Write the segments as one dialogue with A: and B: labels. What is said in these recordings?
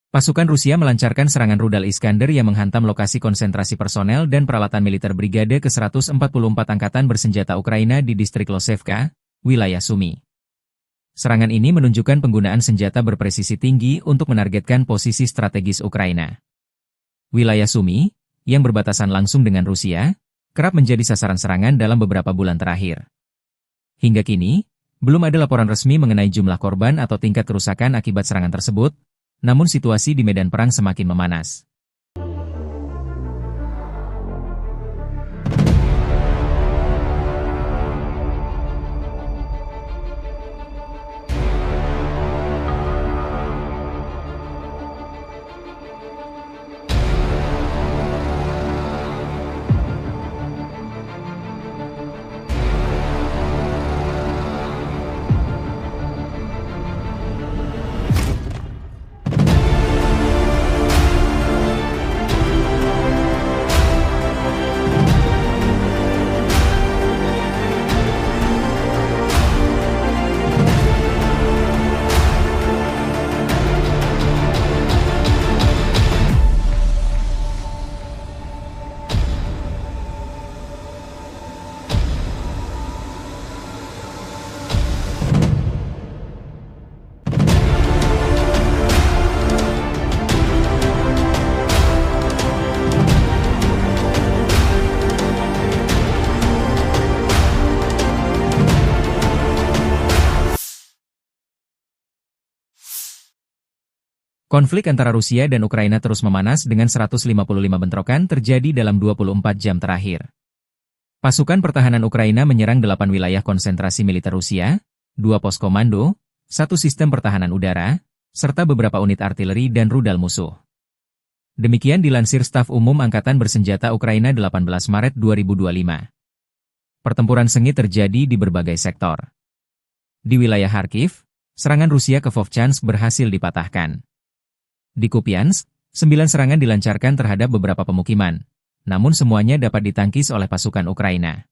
A: Pasukan Rusia melancarkan serangan rudal Iskander yang menghantam lokasi konsentrasi personel dan peralatan militer Brigade ke-144 Angkatan Bersenjata Ukraina di distrik Losevka, wilayah Sumy. Serangan ini menunjukkan penggunaan senjata berpresisi tinggi untuk menargetkan posisi strategis Ukraina. Wilayah Sumy, yang berbatasan langsung dengan Rusia, kerap menjadi sasaran serangan dalam beberapa bulan terakhir. Hingga kini, belum ada laporan resmi mengenai jumlah korban atau tingkat kerusakan akibat serangan tersebut, namun situasi di medan perang semakin memanas. Konflik antara Rusia dan Ukraina terus memanas dengan 155 bentrokan terjadi dalam 24 jam terakhir. Pasukan pertahanan Ukraina menyerang 8 wilayah konsentrasi militer Rusia, 2 pos komando, 1 sistem pertahanan udara, serta beberapa unit artileri dan rudal musuh. Demikian dilansir Staf Umum Angkatan Bersenjata Ukraina 18 Maret 2025. Pertempuran sengit terjadi di berbagai sektor. Di wilayah Kharkiv, serangan Rusia ke Vovchansk berhasil dipatahkan. Di Kupiansk, 9 serangan dilancarkan terhadap beberapa pemukiman, namun semuanya dapat ditangkis oleh pasukan Ukraina.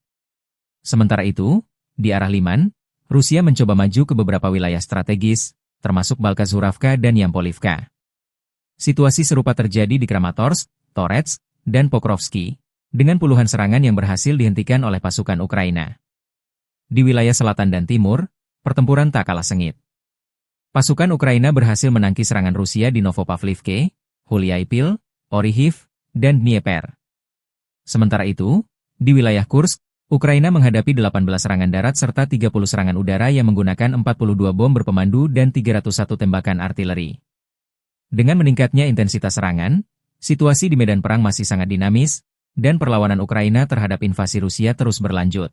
A: Sementara itu, di arah Liman, Rusia mencoba maju ke beberapa wilayah strategis, termasuk Balkazuravka dan Yampolivka. Situasi serupa terjadi di Kramatorsk, Torets, dan Pokrovsky, dengan puluhan serangan yang berhasil dihentikan oleh pasukan Ukraina. Di wilayah selatan dan timur, pertempuran tak kalah sengit. Pasukan Ukraina berhasil menangkis serangan Rusia di Novopavlivke, Huliaipil, Orihiv, dan Dnieper. Sementara itu, di wilayah Kursk, Ukraina menghadapi 18 serangan darat serta 30 serangan udara yang menggunakan 42 bom berpemandu dan 301 tembakan artileri. Dengan meningkatnya intensitas serangan, situasi di medan perang masih sangat dinamis, dan perlawanan Ukraina terhadap invasi Rusia terus berlanjut.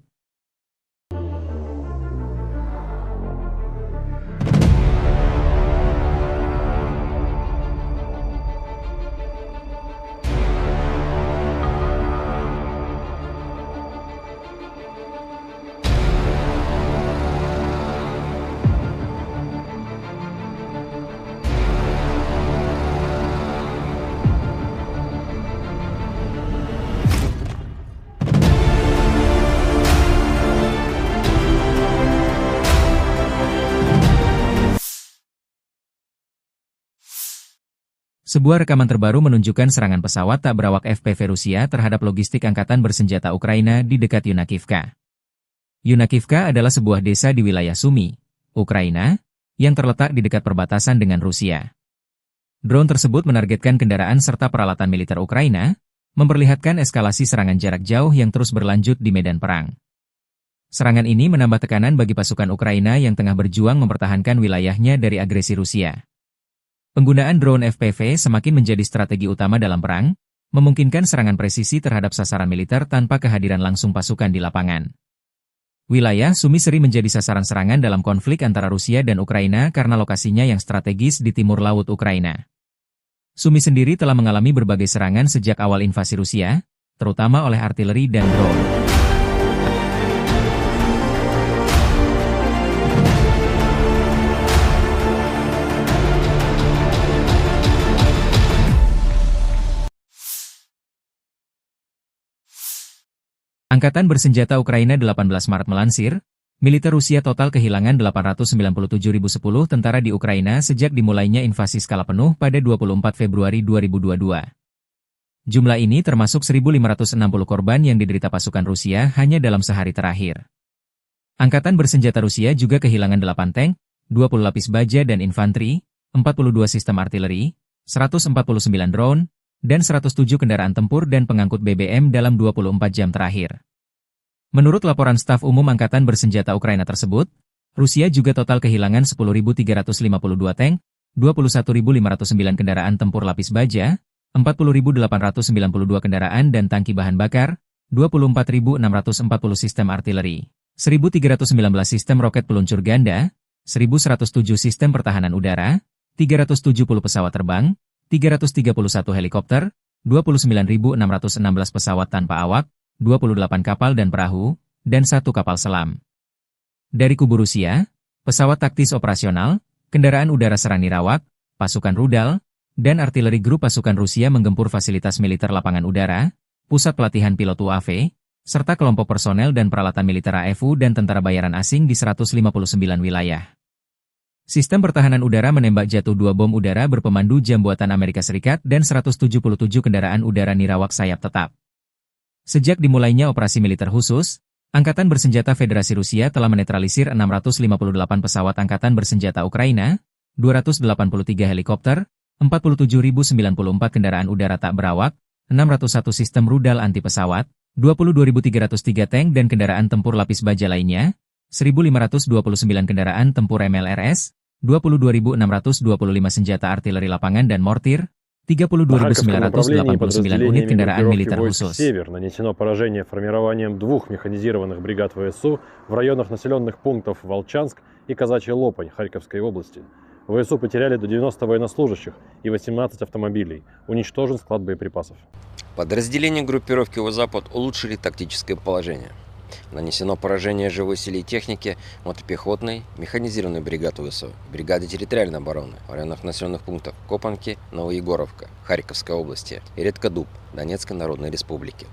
A: Sebuah rekaman terbaru menunjukkan serangan pesawat tak berawak FPV Rusia terhadap logistik Angkatan Bersenjata Ukraina di dekat Yunakivka. Yunakivka adalah sebuah desa di wilayah Sumy, Ukraina, yang terletak di dekat perbatasan dengan Rusia. Drone tersebut menargetkan kendaraan serta peralatan militer Ukraina, memperlihatkan eskalasi serangan jarak jauh yang terus berlanjut di medan perang. Serangan ini menambah tekanan bagi pasukan Ukraina yang tengah berjuang mempertahankan wilayahnya dari agresi Rusia. Penggunaan drone FPV semakin menjadi strategi utama dalam perang, memungkinkan serangan presisi terhadap sasaran militer tanpa kehadiran langsung pasukan di lapangan. Wilayah Sumy sering menjadi sasaran serangan dalam konflik antara Rusia dan Ukraina karena lokasinya yang strategis di timur laut Ukraina. Sumy sendiri telah mengalami berbagai serangan sejak awal invasi Rusia, terutama oleh artileri dan drone. Angkatan Bersenjata Ukraina 18 Maret melansir, Militer Rusia total kehilangan 897.010 tentara di Ukraina sejak dimulainya invasi skala penuh pada 24 Februari 2022. Jumlah ini termasuk 1.560 korban yang diderita pasukan Rusia hanya dalam sehari terakhir. Angkatan bersenjata Rusia juga kehilangan 8 tank, 20 lapis baja dan infanteri, 42 sistem artileri, 149 drone, dan 107 kendaraan tempur dan pengangkut BBM dalam 24 jam terakhir. Menurut laporan staf umum Angkatan Bersenjata Ukraina tersebut, Rusia juga total kehilangan 10.352 tank, 21.509 kendaraan tempur lapis baja, 40.892 kendaraan dan tangki bahan bakar, 24.640 sistem artileri, 1.319 sistem roket peluncur ganda, 1.107 sistem pertahanan udara, 370 pesawat terbang, 331 helikopter, 29.616 pesawat tanpa awak, 28 kapal dan perahu, dan 1 kapal selam. Dari kubu Rusia, pesawat taktis operasional, kendaraan udara serang nirawak, pasukan rudal, dan artileri grup pasukan Rusia menggempur fasilitas militer lapangan udara, pusat pelatihan pilot UAV, serta kelompok personel dan peralatan militer AFU dan tentara bayaran asing di 159 wilayah. Sistem pertahanan udara menembak jatuh 2 bom udara berpemandu jam buatan Amerika Serikat dan 177 kendaraan udara nirawak sayap tetap. Sejak dimulainya operasi militer khusus, Angkatan Bersenjata Federasi Rusia telah menetralisir 658 pesawat Angkatan Bersenjata Ukraina, 283 helikopter, 47.094 kendaraan udara tak berawak, 601 sistem rudal anti pesawat, 22.303 tank dan kendaraan tempur lapis baja lainnya, 1.529 kendaraan tempur MLRS, 22.625 senjata artileri lapangan dan mortir, 32.989 unit kendaraan militer khusus.
B: «Север» нанесено поражение формированием 2 механизированных бригад ВСУ в районах населенных пунктов Волчанск и Казачья Лопань Харьковской области. ВСУ потеряли до 90 военнослужащих и 18 автомобилей. Уничтожен склад боеприпасов.
C: Подразделения группировки «Запад» улучшили тактическое положение. Нанесено поражение живой силе и технике мотопехотной, механизированной бригады ВСУ, бригады территориальной обороны в районах населенных пунктов Копанки, Новоегоровка, Харьковской области и Редкодуб, Донецкой Народной Республики.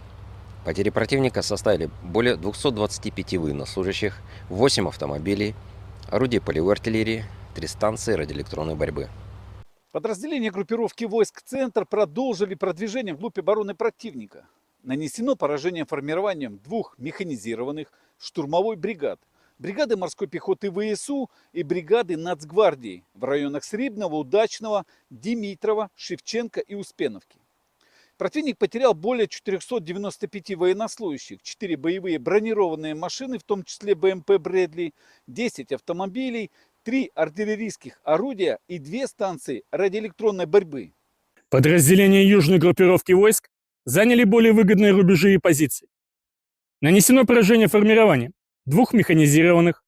C: Потери противника составили более 225 военнослужащих, 8 автомобилей, орудия полевой артиллерии, 3 станции радиоэлектронной борьбы.
D: Подразделения группировки войск «Центр» продолжили продвижение вглубь обороны противника. Нанесено поражение формированием 2 механизированных штурмовой бригад, бригады морской пехоты ВСУ и бригады Нацгвардии в районах Сребного, Удачного, Димитрова, Шевченко и Успеновки. Противник потерял более 495 военнослужащих, 4 боевые бронированные машины, в том числе БМП «Брэдли», 10 автомобилей, 3 артиллерийских орудия и 2 станции радиоэлектронной борьбы.
E: Подразделения южной группировки войск заняли более выгодные рубежи и позиции. Нанесено поражение формированием 2 механизированных,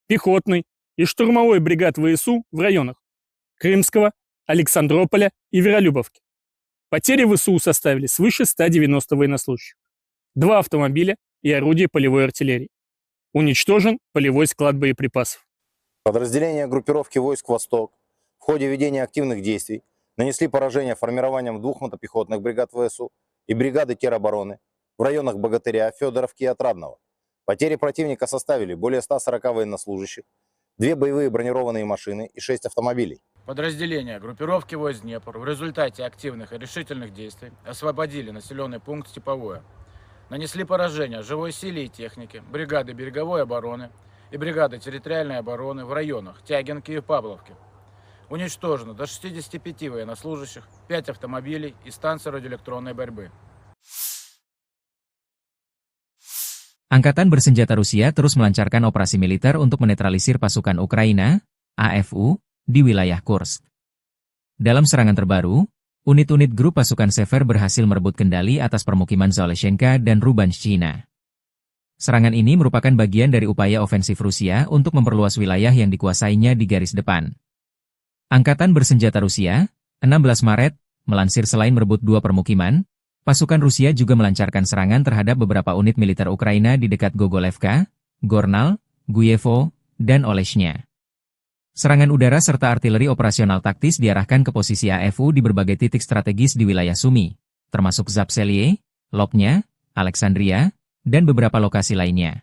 E: пехотной и штурмовой бригад ВСУ в районах Крымского, Александрополя и Веролюбовки. Потери ВСУ составили свыше 190 военнослужащих, 2 автомобиля и орудия полевой артиллерии. Уничтожен полевой склад боеприпасов.
F: Подразделения группировки войск «Восток» в ходе ведения активных действий нанесли поражение формированием 2 мотопехотных бригад ВСУ и бригады теробороны в районах Богатыря, Федоровки и Отрадного. Потери противника составили более 140 военнослужащих, 2 боевые бронированные машины и 6 автомобилей.
G: Подразделения группировки войск «Днепр» в результате активных и решительных действий освободили населенный пункт Степовое. Нанесли поражение живой силе и технике, бригады береговой обороны и бригады территориальной обороны в районах Тягинки и Павловки. Уничтожено до 65 военнослужащих, 5 автомобилей и станции радиоэлектронной борьбы.
A: Angkatan Bersenjata Rusia terus melancarkan operasi militer untuk menetralisir pasukan Ukraina, AFU, di wilayah Kursk. Dalam serangan terbaru, unit-unit grup pasukan Sever berhasil merebut kendali atas permukiman Zaleshenka dan Rubanshchina. Serangan ini merupakan bagian dari upaya ofensif Rusia untuk memperluas wilayah yang dikuasainya di garis depan. Angkatan Bersenjata Rusia, 16 Maret, melansir selain merebut 2 permukiman, pasukan Rusia juga melancarkan serangan terhadap beberapa unit militer Ukraina di dekat Gogolevka, Gornal, Guyevo, dan Oleshnya. Serangan udara serta artileri operasional taktis diarahkan ke posisi AFU di berbagai titik strategis di wilayah Sumi, termasuk Zapselye, Lopnya, Alexandria, dan beberapa lokasi lainnya.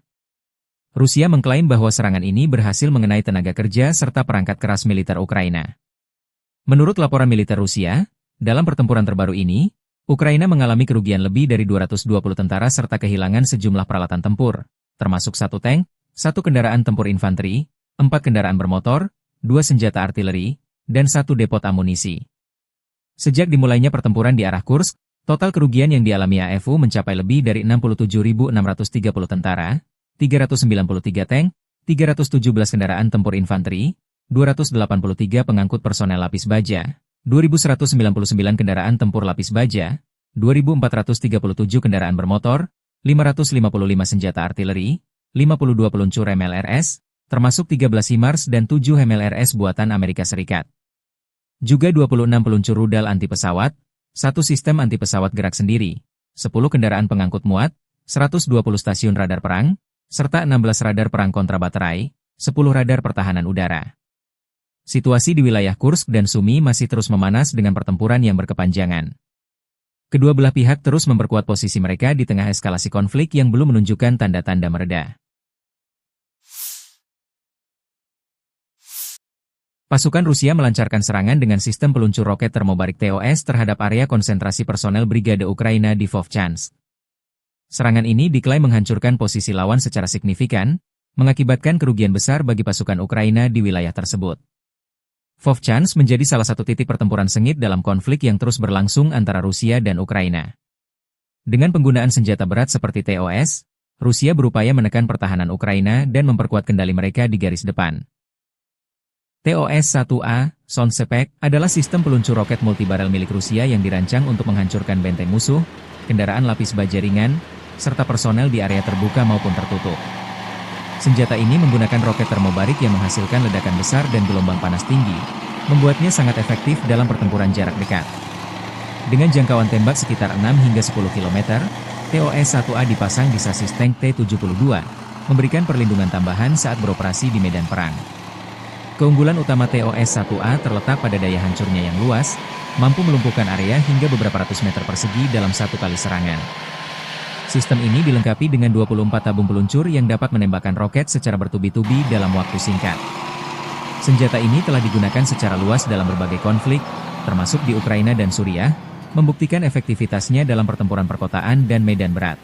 A: Rusia mengklaim bahwa serangan ini berhasil mengenai tenaga kerja serta perangkat keras militer Ukraina. Menurut laporan militer Rusia, dalam pertempuran terbaru ini, Ukraina mengalami kerugian lebih dari 220 tentara serta kehilangan sejumlah peralatan tempur, termasuk 1 tank, 1 kendaraan tempur infanteri, 4 kendaraan bermotor, 2 senjata artileri, dan 1 depot amunisi. Sejak dimulainya pertempuran di arah Kursk, total kerugian yang dialami AFU mencapai lebih dari 67.630 tentara, 393 tank, 317 kendaraan tempur infanteri, 283 pengangkut personel lapis baja, 2.199 kendaraan tempur lapis baja, 2.437 kendaraan bermotor, 555 senjata artileri, 52 peluncur MLRS, termasuk 13 HIMARS dan 7 MLRS buatan Amerika Serikat. Juga 26 peluncur rudal anti pesawat, 1 sistem anti pesawat gerak sendiri, 10 kendaraan pengangkut muat, 120 stasiun radar perang, serta 16 radar perang kontrabaterai, 10 radar pertahanan udara. Situasi di wilayah Kursk dan Sumy masih terus memanas dengan pertempuran yang berkepanjangan. Kedua belah pihak terus memperkuat posisi mereka di tengah eskalasi konflik yang belum menunjukkan tanda-tanda mereda. Pasukan Rusia melancarkan serangan dengan sistem peluncur roket termobarik TOS terhadap area konsentrasi personel Brigade Ukraina di Vovchansk. Serangan ini diklaim menghancurkan posisi lawan secara signifikan, mengakibatkan kerugian besar bagi pasukan Ukraina di wilayah tersebut. Vovchansk menjadi salah satu titik pertempuran sengit dalam konflik yang terus berlangsung antara Rusia dan Ukraina. Dengan penggunaan senjata berat seperti TOS, Rusia berupaya menekan pertahanan Ukraina dan memperkuat kendali mereka di garis depan. TOS-1A, Sonsepek, adalah sistem peluncur roket multibarel milik Rusia yang dirancang untuk menghancurkan benteng musuh, kendaraan lapis baja ringan, serta personel di area terbuka maupun tertutup. Senjata ini menggunakan roket termobarik yang menghasilkan ledakan besar dan gelombang panas tinggi, membuatnya sangat efektif dalam pertempuran jarak dekat. Dengan jangkauan tembak sekitar 6 hingga 10 km, TOS-1A dipasang di sasis tank T-72, memberikan perlindungan tambahan saat beroperasi di medan perang. Keunggulan utama TOS-1A terletak pada daya hancurnya yang luas, mampu melumpuhkan area hingga beberapa ratus meter persegi dalam satu kali serangan. Sistem ini dilengkapi dengan 24 tabung peluncur yang dapat menembakkan roket secara bertubi-tubi dalam waktu singkat. Senjata ini telah digunakan secara luas dalam berbagai konflik, termasuk di Ukraina dan Suriah, membuktikan efektivitasnya dalam pertempuran perkotaan dan medan berat.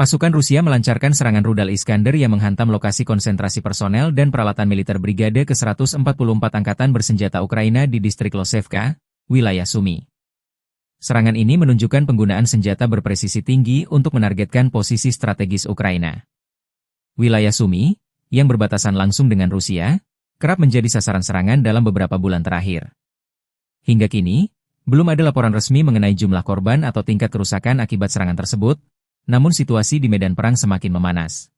A: Pasukan Rusia melancarkan serangan rudal Iskander yang menghantam lokasi konsentrasi personel dan peralatan militer Brigade ke-144 Angkatan Bersenjata Ukraina di distrik Losevka, wilayah Sumy. Serangan ini menunjukkan penggunaan senjata berpresisi tinggi untuk menargetkan posisi strategis Ukraina. Wilayah Sumy, yang berbatasan langsung dengan Rusia, kerap menjadi sasaran serangan dalam beberapa bulan terakhir. Hingga kini, belum ada laporan resmi mengenai jumlah korban atau tingkat kerusakan akibat serangan tersebut, namun situasi di medan perang semakin memanas.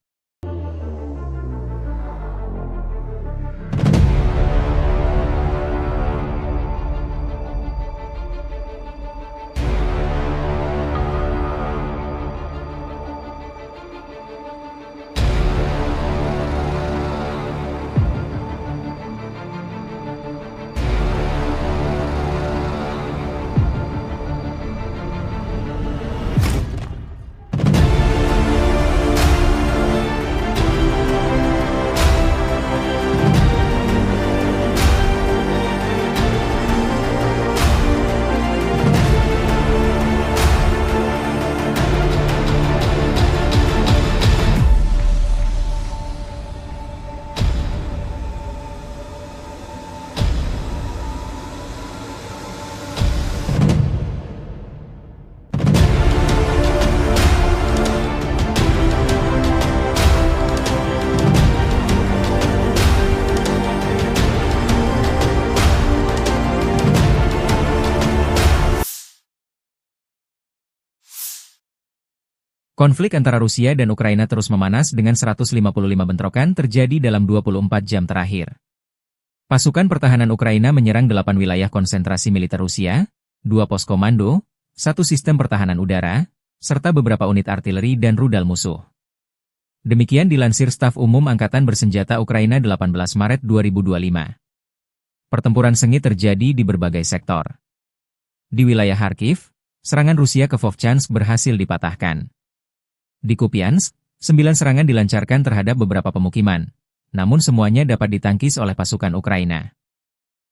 A: Konflik antara Rusia dan Ukraina terus memanas dengan 155 bentrokan terjadi dalam 24 jam terakhir. Pasukan pertahanan Ukraina menyerang 8 wilayah konsentrasi militer Rusia, 2 pos komando, 1 sistem pertahanan udara, serta beberapa unit artileri dan rudal musuh. Demikian dilansir Staf Umum Angkatan Bersenjata Ukraina 18 Maret 2025. Pertempuran sengit terjadi di berbagai sektor. Di wilayah Kharkiv, serangan Rusia ke Vovchansk berhasil dipatahkan. Di Kupiansk, 9 serangan dilancarkan terhadap beberapa pemukiman, namun semuanya dapat ditangkis oleh pasukan Ukraina.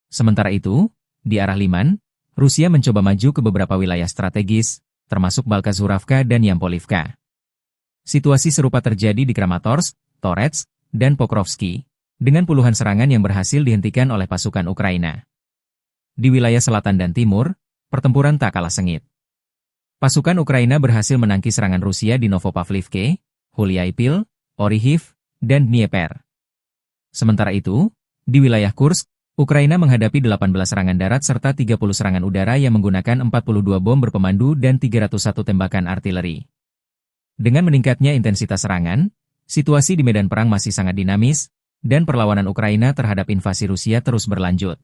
A: Sementara itu, di arah Liman, Rusia mencoba maju ke beberapa wilayah strategis, termasuk Balkazuravka dan Yampolivka. Situasi serupa terjadi di Kramatorsk, Torets, dan Pokrovsky, dengan puluhan serangan yang berhasil dihentikan oleh pasukan Ukraina. Di wilayah selatan dan timur, pertempuran tak kalah sengit. Pasukan Ukraina berhasil menangkis serangan Rusia di Novopavlivke, Huliaipil, Orihiv, dan Dnieper. Sementara itu, di wilayah Kursk, Ukraina menghadapi 18 serangan darat serta 30 serangan udara yang menggunakan 42 bom berpemandu dan 301 tembakan artileri. Dengan meningkatnya intensitas serangan, situasi di medan perang masih sangat dinamis, dan perlawanan Ukraina terhadap invasi Rusia terus berlanjut.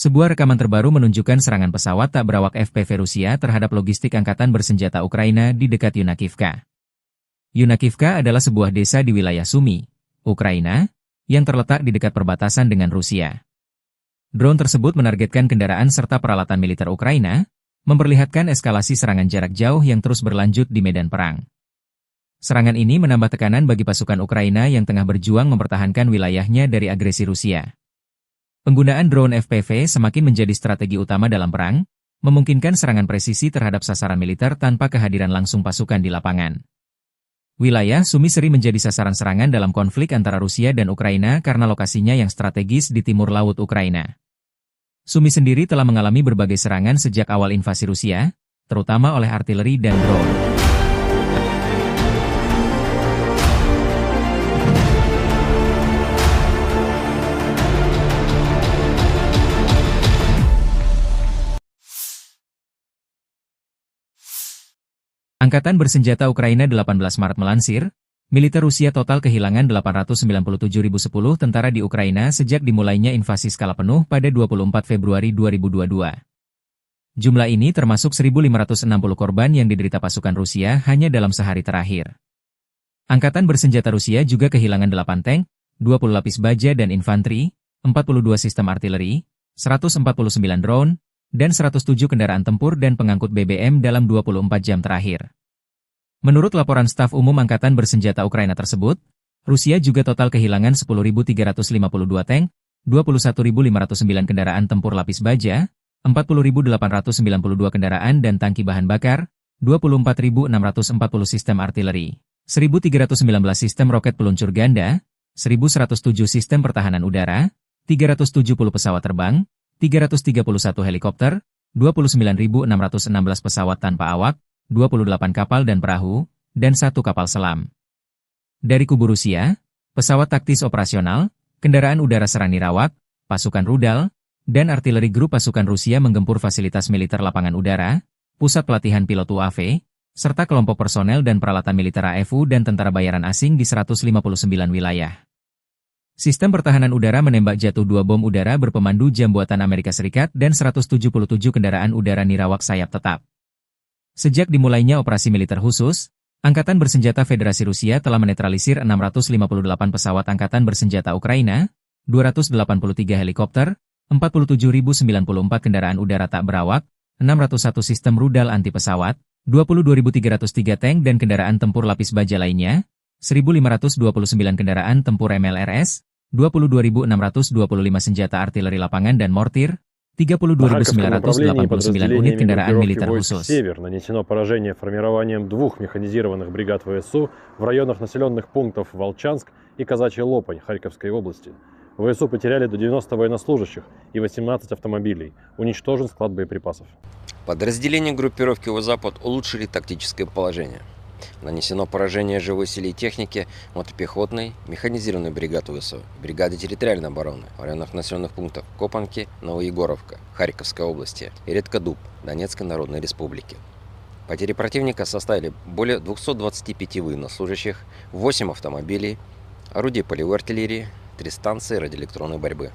A: Sebuah rekaman terbaru menunjukkan serangan pesawat tak berawak FPV Rusia terhadap logistik Angkatan Bersenjata Ukraina di dekat Yunakivka. Yunakivka adalah sebuah desa di wilayah Sumy, Ukraina, yang terletak di dekat perbatasan dengan Rusia. Drone tersebut menargetkan kendaraan serta peralatan militer Ukraina, memperlihatkan eskalasi serangan jarak jauh yang terus berlanjut di medan perang. Serangan ini menambah tekanan bagi pasukan Ukraina yang tengah berjuang mempertahankan wilayahnya dari agresi Rusia. Penggunaan drone FPV semakin menjadi strategi utama dalam perang, memungkinkan serangan presisi terhadap sasaran militer tanpa kehadiran langsung pasukan di lapangan. Wilayah Sumy sering menjadi sasaran serangan dalam konflik antara Rusia dan Ukraina karena lokasinya yang strategis di timur laut Ukraina. Sumy sendiri telah mengalami berbagai serangan sejak awal invasi Rusia, terutama oleh artileri dan drone. Angkatan Bersenjata Ukraina 18 Maret melansir, Militer Rusia total kehilangan 897.010 tentara di Ukraina sejak dimulainya invasi skala penuh pada 24 Februari 2022. Jumlah ini termasuk 1.560 korban yang diderita pasukan Rusia hanya dalam sehari terakhir. Angkatan bersenjata Rusia juga kehilangan 8 tank, 20 lapis baja dan infanteri, 42 sistem artileri, 149 drone, dan 107 kendaraan tempur dan pengangkut BBM dalam 24 jam terakhir. Menurut laporan staf umum Angkatan bersenjata Ukraina tersebut, Rusia juga total kehilangan 10.352 tank, 21.509 kendaraan tempur lapis baja, 40.892 kendaraan dan tangki bahan bakar, 24.640 sistem artileri, 1.319 sistem roket peluncur ganda, 1.107 sistem pertahanan udara, 370 pesawat terbang, 331 helikopter, 29.616 pesawat tanpa awak, 28 kapal dan perahu, dan 1 kapal selam. Dari kubu Rusia, pesawat taktis operasional, kendaraan udara serang nirawak, pasukan rudal, dan artileri grup pasukan Rusia menggempur fasilitas militer lapangan udara, pusat pelatihan pilot UAV, serta kelompok personel dan peralatan militer AFU dan tentara bayaran asing di 159 wilayah. Sistem pertahanan udara menembak jatuh 2 bom udara berpemandu jam buatan Amerika Serikat dan 177 kendaraan udara nirawak sayap tetap. Sejak dimulainya operasi militer khusus, Angkatan Bersenjata Federasi Rusia telah menetralisir 658 pesawat Angkatan Bersenjata Ukraina, 283 helikopter, 47.094 kendaraan udara tak berawak, 601 sistem rudal anti pesawat, 22.303 tank dan kendaraan tempur lapis baja lainnya, 1.529 kendaraan tempur MLRS, 22.625 senjata artileri lapangan dan mortir, 32.989 unit kendaraan militer khusus.
B: «Север» нанесено поражение формированием 2 механизированных бригад ВСУ в районах населенных пунктов Волчанск и Казачья Лопань Харьковской области. ВСУ потеряли до 90 военнослужащих и 18 автомобилей. Уничтожен склад боеприпасов.
C: Подразделения группировки «Запад» улучшили тактическое положение. Нанесено поражение живой силе и технике мотопехотной, механизированной бригады ВСУ, бригады территориальной обороны в районах населенных пунктов Копанки, Новоегоровка, Харьковской области и Редкодуб, Донецкой Народной Республики. Потери противника составили более 225 военнослужащих, 8 автомобилей, орудий полевой артиллерии, 3 станции радиоэлектронной борьбы.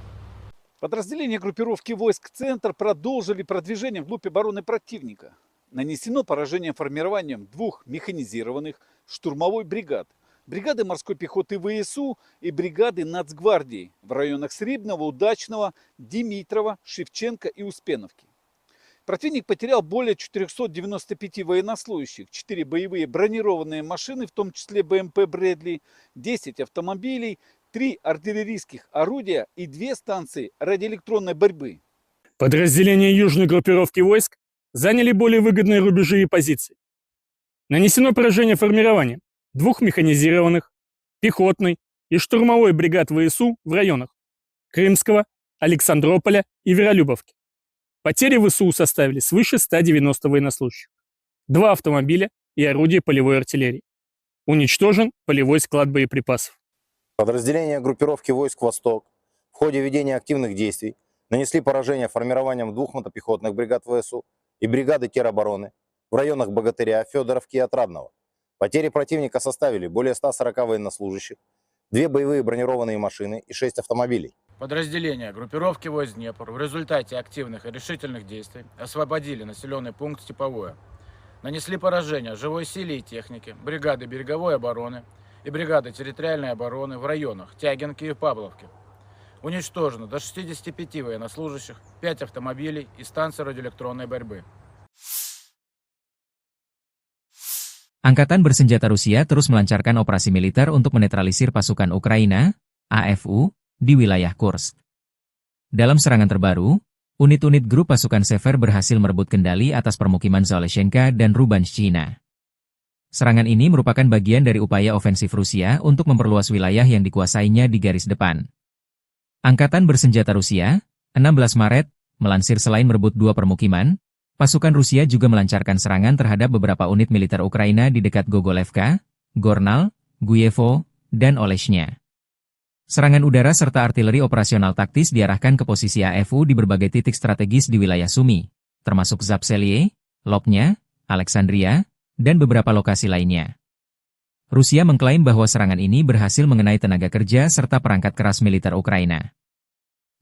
D: Подразделения группировки войск «Центр» продолжили продвижение вглубь обороны противника. Нанесено поражение формированием 2 механизированных штурмовой бригад, бригады морской пехоты ВСУ и бригады Нацгвардии в районах Срибного, Удачного, Димитрова, Шевченко и Успеновки. Противник потерял более 495 военнослужащих, 4 боевые бронированные машины, в том числе БМП «Брэдли», 10 автомобилей, 3 артиллерийских орудия и 2 станции радиоэлектронной борьбы.
E: Подразделения южной группировки войск заняли более выгодные рубежи и позиции. Нанесено поражение формированием 2 механизированных, пехотной и штурмовой бригад ВСУ в районах Крымского, Александрополя и Веролюбовки. Потери ВСУ составили свыше 190 военнослужащих, 2 автомобиля и орудия полевой артиллерии. Уничтожен полевой склад боеприпасов.
F: Подразделения группировки войск «Восток» в ходе ведения активных действий нанесли поражение формированием 2 мотопехотных бригад ВСУ и бригады теробороны в районах Богатыря, Федоровки и Отрадного. Потери противника составили более 140 военнослужащих, 2 боевые бронированные машины и 6 автомобилей.
G: Подразделения группировки войск «Днепр» в результате активных и решительных действий освободили населенный пункт Степовое. Нанесли поражение живой силе и технике, бригады береговой обороны и бригады территориальной обороны в районах Тягинки и Павловки. Уничтожено до 65 военнослужащих, 5 автомобилей и станции радиоэлектронной борьбы.
A: Angkatan Bersenjata Rusia terus melancarkan operasi militer untuk menetralisir pasukan Ukraina, AFU, di wilayah Kursk. Dalam serangan terbaru, unit-unit grup pasukan Sever berhasil merebut kendali atas permukiman Zaleshenka dan Rubanshchina. Serangan ini merupakan bagian dari upaya ofensif Rusia untuk memperluas wilayah yang dikuasainya di garis depan. Angkatan Bersenjata Rusia, 16 Maret, melansir selain merebut 2 permukiman, pasukan Rusia juga melancarkan serangan terhadap beberapa unit militer Ukraina di dekat Gogolevka, Gornal, Guyevo, dan Oleshnya. Serangan udara serta artileri operasional taktis diarahkan ke posisi AFU di berbagai titik strategis di wilayah Sumy, termasuk Zapseliye, Lopnya, Alexandria, dan beberapa lokasi lainnya. Rusia mengklaim bahwa serangan ini berhasil mengenai tenaga kerja serta perangkat keras militer Ukraina.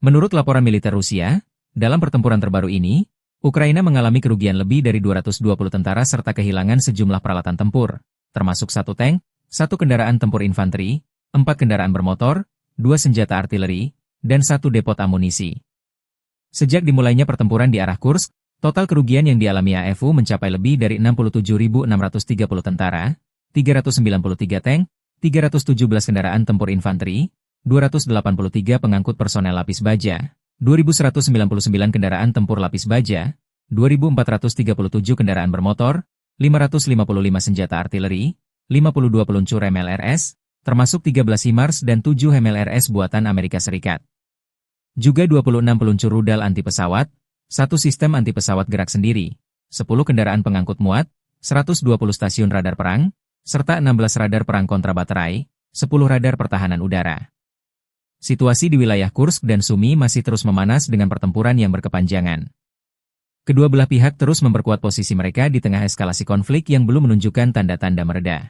A: Menurut laporan militer Rusia, dalam pertempuran terbaru ini, Ukraina mengalami kerugian lebih dari 220 tentara serta kehilangan sejumlah peralatan tempur, termasuk 1 tank, 1 kendaraan tempur infanteri, 4 kendaraan bermotor, 2 senjata artileri, dan 1 depot amunisi. Sejak dimulainya pertempuran di arah Kursk, total kerugian yang dialami AFU mencapai lebih dari 67.630 tentara, 393 tank, 317 kendaraan tempur infanteri, 283 pengangkut personel lapis baja, 2.199 kendaraan tempur lapis baja, 2.437 kendaraan bermotor, 555 senjata artileri, 52 peluncur MLRS, termasuk 13 HIMARS dan 7 MLRS buatan Amerika Serikat. Juga 26 peluncur rudal anti pesawat, 1 sistem anti pesawat gerak sendiri, 10 kendaraan pengangkut muat, 120 stasiun radar perang, serta 16 radar perang kontra baterai, 10 radar pertahanan udara. Situasi di wilayah Kursk dan Sumy masih terus memanas dengan pertempuran yang berkepanjangan. Kedua belah pihak terus memperkuat posisi mereka di tengah eskalasi konflik yang belum menunjukkan tanda-tanda mereda.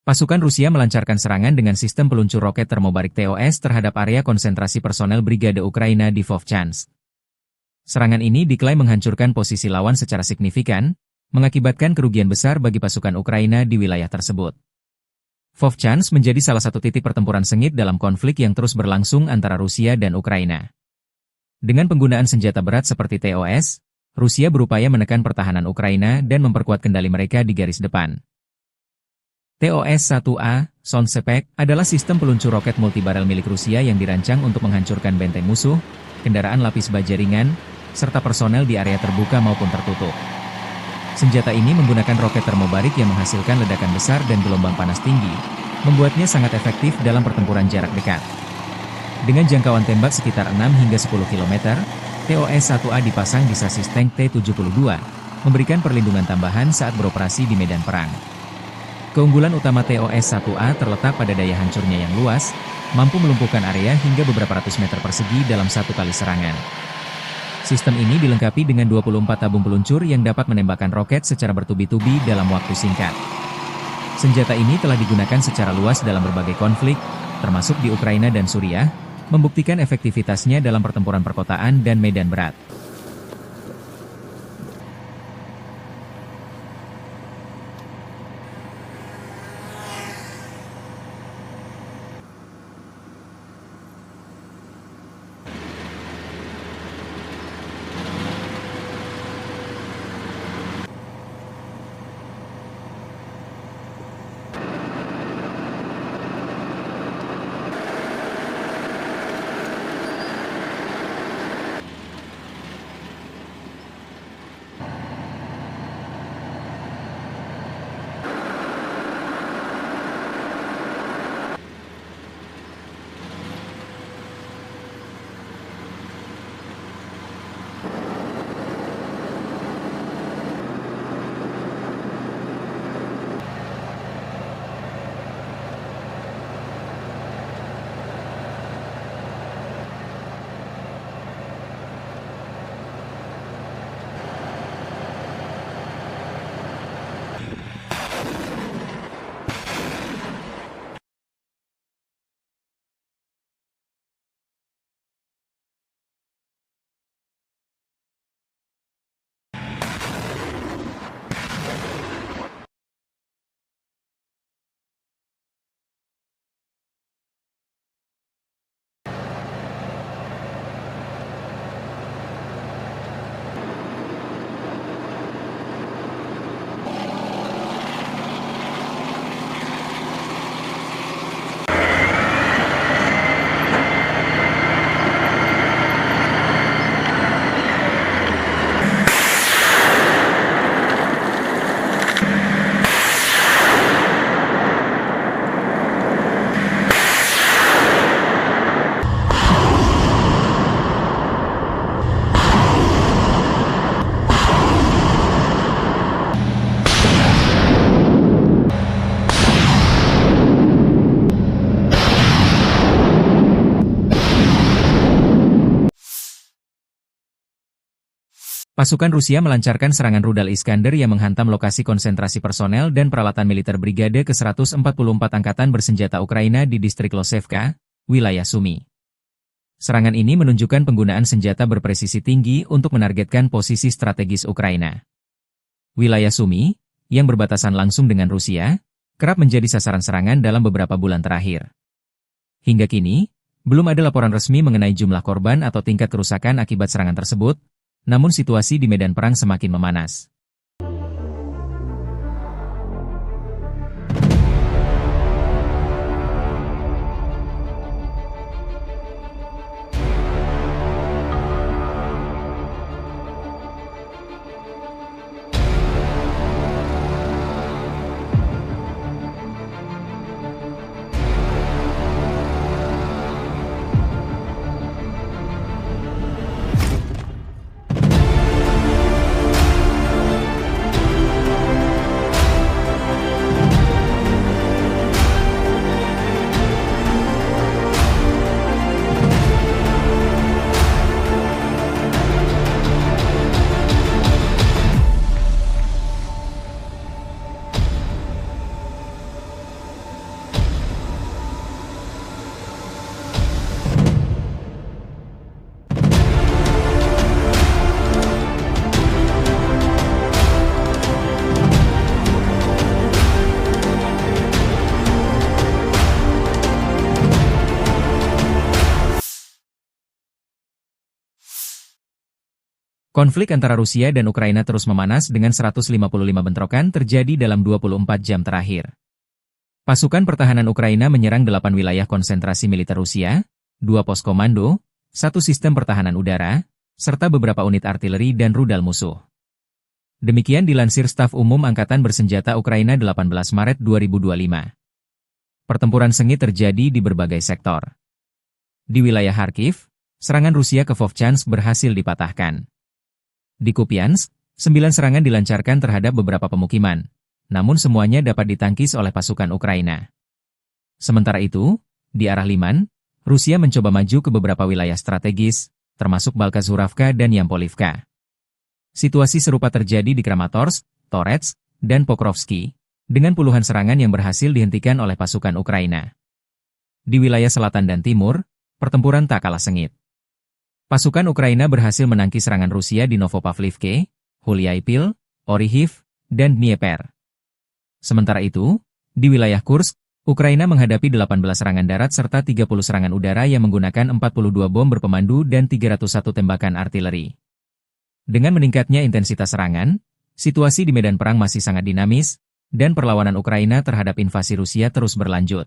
A: Pasukan Rusia melancarkan serangan dengan sistem peluncur roket termobarik TOS terhadap area konsentrasi personel Brigade Ukraina di Vovchansk. Serangan ini diklaim menghancurkan posisi lawan secara signifikan, mengakibatkan kerugian besar bagi pasukan Ukraina di wilayah tersebut. Vovchansk menjadi salah satu titik pertempuran sengit dalam konflik yang terus berlangsung antara Rusia dan Ukraina. Dengan penggunaan senjata berat seperti TOS, Rusia berupaya menekan pertahanan Ukraina dan memperkuat kendali mereka di garis depan. TOS-1A, Sonsepek, adalah sistem peluncur roket multibarel milik Rusia yang dirancang untuk menghancurkan benteng musuh, kendaraan lapis baja ringan, serta personel di area terbuka maupun tertutup. Senjata ini menggunakan roket termobarik yang menghasilkan ledakan besar dan gelombang panas tinggi, membuatnya sangat efektif dalam pertempuran jarak dekat. Dengan jangkauan tembak sekitar 6 hingga 10 km, TOS-1A dipasang di sasis tank T-72, memberikan perlindungan tambahan saat beroperasi di medan perang. Keunggulan utama TOS-1A terletak pada daya hancurnya yang luas, mampu melumpuhkan area hingga beberapa ratus meter persegi dalam satu kali serangan. Sistem ini dilengkapi dengan 24 tabung peluncur yang dapat menembakkan roket secara bertubi-tubi dalam waktu singkat. Senjata ini telah digunakan secara luas dalam berbagai konflik, termasuk di Ukraina dan Suriah, membuktikan efektivitasnya dalam pertempuran perkotaan dan medan berat. Pasukan Rusia melancarkan serangan rudal Iskander yang menghantam lokasi konsentrasi personel dan peralatan militer Brigade ke-144 Angkatan Bersenjata Ukraina di distrik Losevka, wilayah Sumy. Serangan ini menunjukkan penggunaan senjata berpresisi tinggi untuk menargetkan posisi strategis Ukraina. Wilayah Sumy, yang berbatasan langsung dengan Rusia, kerap menjadi sasaran serangan dalam beberapa bulan terakhir. Hingga kini, belum ada laporan resmi mengenai jumlah korban atau tingkat kerusakan akibat serangan tersebut, namun situasi di medan perang semakin memanas. Konflik antara Rusia dan Ukraina terus memanas dengan 155 bentrokan terjadi dalam 24 jam terakhir. Pasukan pertahanan Ukraina menyerang 8 wilayah konsentrasi militer Rusia, 2 pos komando, 1 sistem pertahanan udara, serta beberapa unit artileri dan rudal musuh. Demikian dilansir Staf Umum Angkatan Bersenjata Ukraina 18 Maret 2025. Pertempuran sengit terjadi di berbagai sektor. Di wilayah Kharkiv, serangan Rusia ke Vovchansk berhasil dipatahkan. Di Kupiansk, 9 serangan dilancarkan terhadap beberapa pemukiman, namun semuanya dapat ditangkis oleh pasukan Ukraina. Sementara itu, di arah Liman, Rusia mencoba maju ke beberapa wilayah strategis, termasuk Balkazuravka dan Yampolivka. Situasi serupa terjadi di Kramatorsk, Torets, dan Pokrovsky, dengan puluhan serangan yang berhasil dihentikan oleh pasukan Ukraina. Di wilayah selatan dan timur, pertempuran tak kalah sengit. Pasukan Ukraina berhasil menangkis serangan Rusia di Novopavlivke, Huliaipil, Orihiv, dan Dnieper. Sementara itu, di wilayah Kursk, Ukraina menghadapi 18 serangan darat serta 30 serangan udara yang menggunakan 42 bom berpemandu dan 301 tembakan artileri. Dengan meningkatnya intensitas serangan, situasi di medan perang masih sangat dinamis, dan perlawanan Ukraina terhadap invasi Rusia terus berlanjut.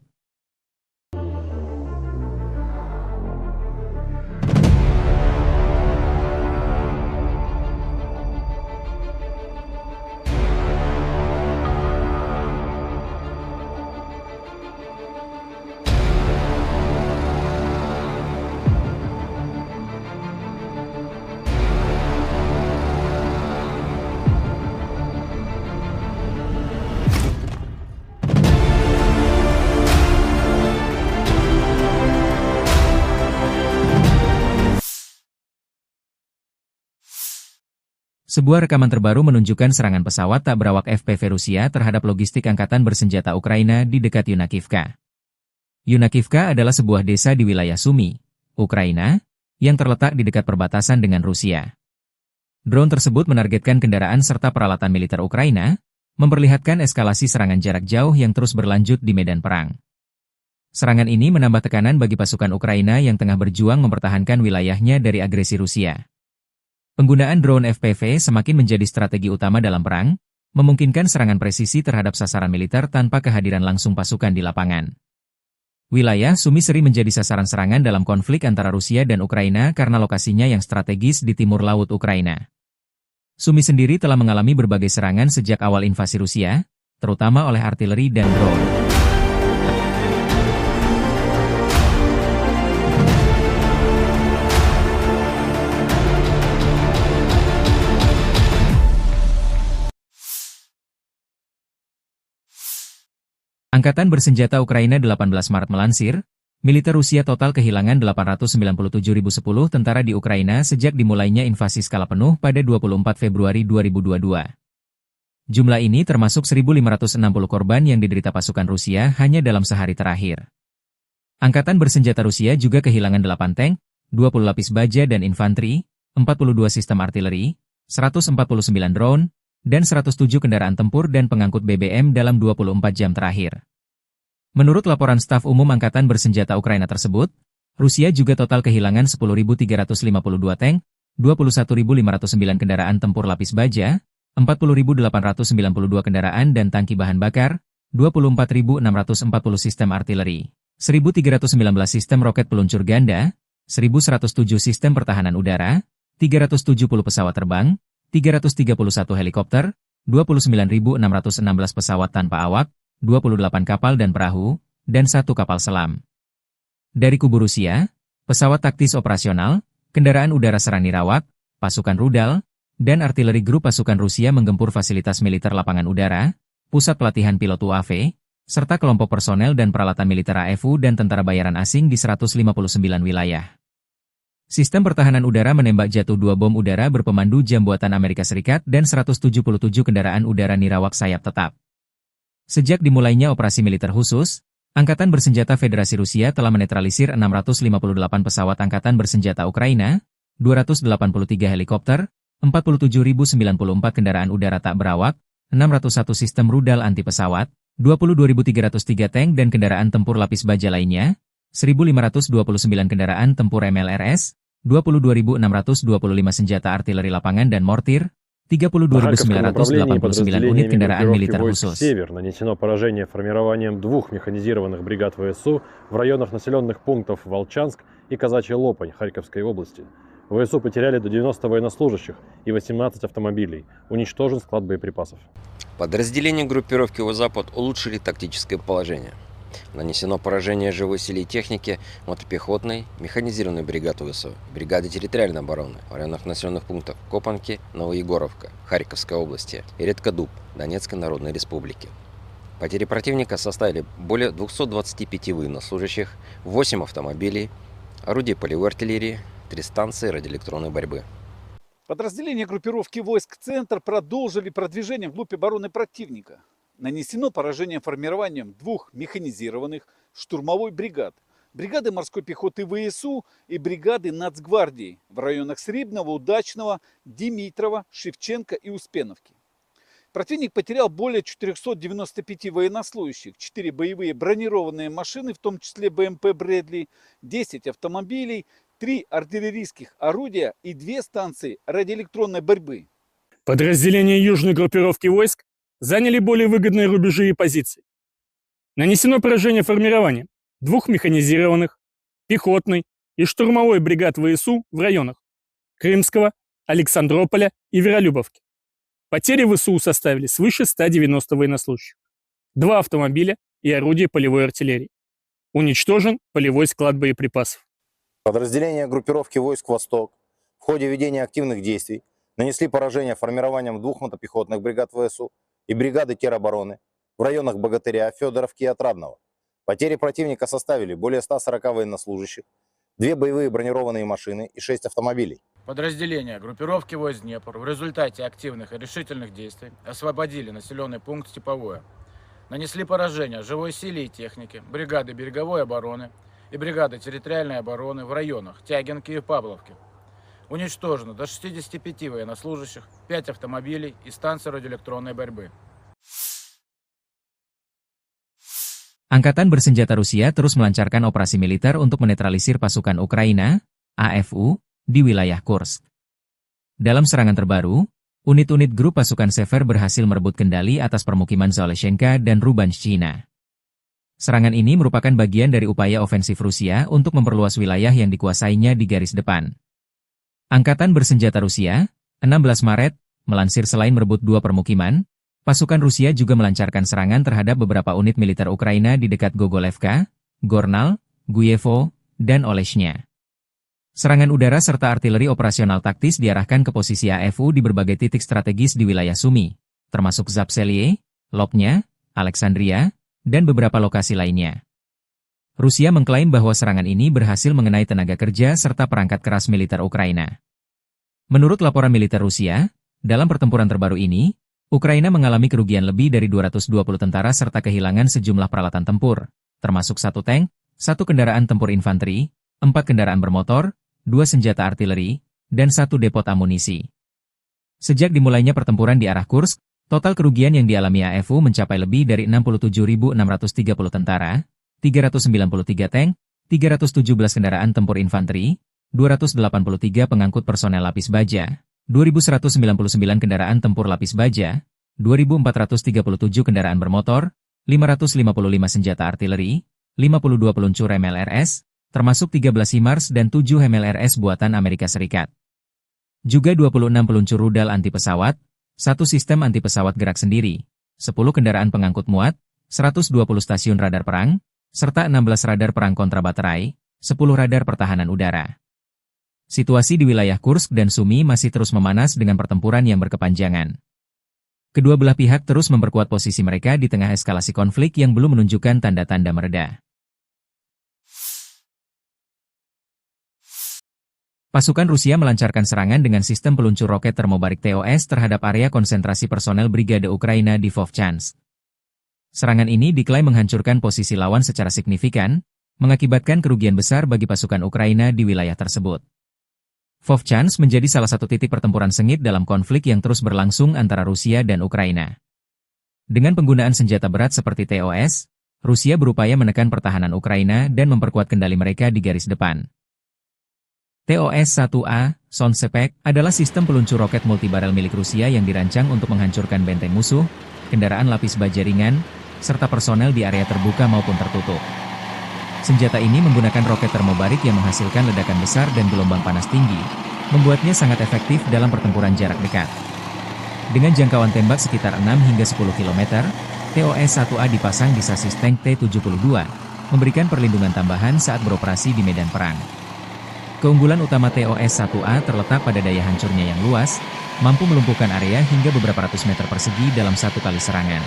A: Sebuah rekaman terbaru menunjukkan serangan pesawat tak berawak FPV Rusia terhadap logistik angkatan bersenjata Ukraina di dekat Yunakivka. Yunakivka adalah sebuah desa di wilayah Sumy, Ukraina, yang terletak di dekat perbatasan dengan Rusia. Drone tersebut menargetkan kendaraan serta peralatan militer Ukraina, memperlihatkan eskalasi serangan jarak jauh yang terus berlanjut di medan perang. Serangan ini menambah tekanan bagi pasukan Ukraina yang tengah berjuang mempertahankan wilayahnya dari agresi Rusia. Penggunaan drone FPV semakin menjadi strategi utama dalam perang, memungkinkan serangan presisi terhadap sasaran militer tanpa kehadiran langsung pasukan di lapangan. Wilayah Sumy sering menjadi sasaran serangan dalam konflik antara Rusia dan Ukraina karena lokasinya yang strategis di timur laut Ukraina. Sumy sendiri telah mengalami berbagai serangan sejak awal invasi Rusia, terutama oleh artileri dan drone. Angkatan Bersenjata Ukraina 18 Maret melansir, Militer Rusia total kehilangan 897.010 tentara di Ukraina sejak dimulainya invasi skala penuh pada 24 Februari 2022. Jumlah ini termasuk 1.560 korban yang diderita pasukan Rusia hanya dalam sehari terakhir. Angkatan bersenjata Rusia juga kehilangan 8 tank, 20 lapis baja dan infanteri, 42 sistem artileri, 149 drone, dan 107 kendaraan tempur dan pengangkut BBM dalam 24 jam terakhir. Menurut laporan staf umum Angkatan bersenjata Ukraina tersebut, Rusia juga total kehilangan 10.352 tank, 21.509 kendaraan tempur lapis baja, 40.892 kendaraan dan tangki bahan bakar, 24.640 sistem artileri, 1.319 sistem roket peluncur ganda, 1.107 sistem pertahanan udara, 370 pesawat terbang, 331 helikopter, 29.616 pesawat tanpa awak, 28 kapal dan perahu, dan 1 kapal selam. Dari kubu Rusia, pesawat taktis operasional, kendaraan udara serang nirawak, pasukan rudal, dan artileri grup pasukan Rusia menggempur fasilitas militer lapangan udara, pusat pelatihan pilot UAV, serta kelompok personel dan peralatan militer AFU dan tentara bayaran asing di 159 wilayah. Sistem pertahanan udara menembak jatuh 2 bom udara berpemandu jam buatan Amerika Serikat dan 177 kendaraan udara nirawak sayap tetap. Sejak dimulainya operasi militer khusus, Angkatan Bersenjata Federasi Rusia telah menetralisir 658 pesawat Angkatan Bersenjata Ukraina, 283 helikopter, 47.094 kendaraan udara tak berawak, 601 sistem rudal anti pesawat, 22.303 tank dan kendaraan tempur lapis baja lainnya, 1.529 kendaraan tempur MLRS, 22.625 senjata artileri lapangan dan mortir, 32.989 unit kendaraan militer khusus.
B: «Север» нанесено поражение формированием 2 механизированных бригад ВСУ в районах населенных пунктов Волчанск и Казачья Лопань Харьковской области. ВСУ потеряли до 90 военнослужащих и 18 автомобилей. Уничтожен склад боеприпасов.
C: Подразделения группировки «Запад» улучшили тактическое положение. Нанесено поражение живой силе и технике мотопехотной, механизированной бригады ВСУ, бригады территориальной обороны в районах населенных пунктов Копанки, Новоегоровка, Харьковской области и Редкодуб, Донецкой Народной Республики. Потери противника составили более 225 военнослужащих, 8 автомобилей, орудий полевой артиллерии, 3 станции радиоэлектронной борьбы.
D: Подразделения группировки войск «Центр» продолжили продвижение вглубь обороны противника. Нанесено поражение формированием 2 механизированных штурмовой бригад, бригады морской пехоты ВСУ и бригады Нацгвардии в районах Срибного, Удачного, Димитрова, Шевченко и Успеновки. Противник потерял более 495 военнослужащих, 4 боевые бронированные машины, в том числе БМП «Брэдли», 10 автомобилей, 3 артиллерийских орудия и 2 станции радиоэлектронной борьбы.
E: Подразделения южной группировки войск заняли более выгодные рубежи и позиции. Нанесено поражение формированием 2 механизированных, пехотной и штурмовой бригад ВСУ в районах Крымского, Александрополя и Веролюбовки. Потери ВСУ составили свыше 190 военнослужащих, 2 автомобиля и орудия полевой артиллерии. Уничтожен полевой склад боеприпасов.
F: Подразделения группировки войск «Восток» в ходе ведения активных действий нанесли поражение формированием 2 мотопехотных бригад ВСУ и бригады теробороны в районах Богатыря, Федоровки и Отрадного. Потери противника составили более 140 военнослужащих, 2 боевые бронированные машины и 6 автомобилей.
G: Подразделения группировки войск Днепр в результате активных и решительных действий освободили населенный пункт Степовое. Нанесли поражение живой силе и технике, бригады береговой обороны и бригады территориальной обороны в районах Тягинки и Павловки. Уничтожено до 65 военнослужащих, 5 автомобилей и станции радиоэлектронной борьбы.
A: Angkatan Bersenjata Rusia terus melancarkan operasi militer untuk menetralisir pasukan Ukraina, AFU, di wilayah Kursk. Dalam serangan terbaru, unit-unit grup pasukan Sever berhasil merebut kendali atas permukiman Zaleshenka dan Rubanshchina. Serangan ini merupakan bagian dari upaya ofensif Rusia untuk memperluas wilayah yang dikuasainya di garis depan. Angkatan Bersenjata Rusia, 16 Maret, melansir selain merebut 2 permukiman, pasukan Rusia juga melancarkan serangan terhadap beberapa unit militer Ukraina di dekat Gogolevka, Gornal, Guyevo, dan Oleshnya. Serangan udara serta artileri operasional taktis diarahkan ke posisi AFU di berbagai titik strategis di wilayah Sumy, termasuk Zapseliye, Lopnya, Alexandria, dan beberapa lokasi lainnya. Rusia mengklaim bahwa serangan ini berhasil mengenai tenaga kerja serta perangkat keras militer Ukraina. Menurut laporan militer Rusia, dalam pertempuran terbaru ini, Ukraina mengalami kerugian lebih dari 220 tentara serta kehilangan sejumlah peralatan tempur, termasuk 1 tank, 1 kendaraan tempur infanteri, 4 kendaraan bermotor, 2 senjata artileri, dan 1 depot amunisi. Sejak dimulainya pertempuran di arah Kursk, total kerugian yang dialami AFU mencapai lebih dari 67.630 tentara, 393 tank, 317 kendaraan tempur infanteri, 283 pengangkut personel lapis baja, 2.199 kendaraan tempur lapis baja, 2.437 kendaraan bermotor, 555 senjata artileri, 52 peluncur MLRS, termasuk 13 HIMARS dan 7 MLRS buatan Amerika Serikat. Juga 26 peluncur rudal anti pesawat, 1 sistem anti pesawat gerak sendiri, 10 kendaraan pengangkut muat, 120 stasiun radar perang, serta 16 radar perang kontrabaterai, 10 radar pertahanan udara. Situasi di wilayah Kursk dan Sumy masih terus memanas dengan pertempuran yang berkepanjangan. Kedua belah pihak terus memperkuat posisi mereka di tengah eskalasi konflik yang belum menunjukkan tanda-tanda mereda. Pasukan Rusia melancarkan serangan dengan sistem peluncur roket termobarik TOS terhadap area konsentrasi personel Brigade Ukraina di Vovchansk. Serangan ini diklaim menghancurkan posisi lawan secara signifikan, mengakibatkan kerugian besar bagi pasukan Ukraina di wilayah tersebut. Vovchansk menjadi salah satu titik pertempuran sengit dalam konflik yang terus berlangsung antara Rusia dan Ukraina. Dengan penggunaan senjata berat seperti TOS, Rusia berupaya menekan pertahanan Ukraina dan memperkuat kendali mereka di garis depan. TOS-1A, Sonsepek, adalah sistem peluncur roket multibarel milik Rusia yang dirancang untuk menghancurkan benteng musuh, kendaraan lapis baja ringan, serta personel di area terbuka maupun tertutup. Senjata ini menggunakan roket termobarik yang menghasilkan ledakan besar dan gelombang panas tinggi, membuatnya sangat efektif dalam pertempuran jarak dekat. Dengan jangkauan tembak sekitar 6 hingga 10 km, TOS-1A dipasang di sasis tank T-72, memberikan perlindungan tambahan saat beroperasi di medan perang. Keunggulan utama TOS-1A terletak pada daya hancurnya yang luas, mampu melumpuhkan area hingga beberapa ratus meter persegi dalam satu kali serangan.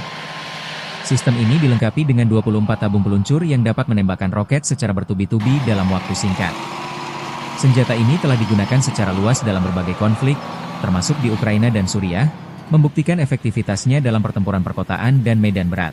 A: Sistem ini dilengkapi dengan 24 tabung peluncur yang dapat menembakkan roket secara bertubi-tubi dalam waktu singkat. Senjata ini telah digunakan secara luas dalam berbagai konflik, termasuk di Ukraina dan Suriah, membuktikan efektivitasnya dalam pertempuran perkotaan dan medan berat.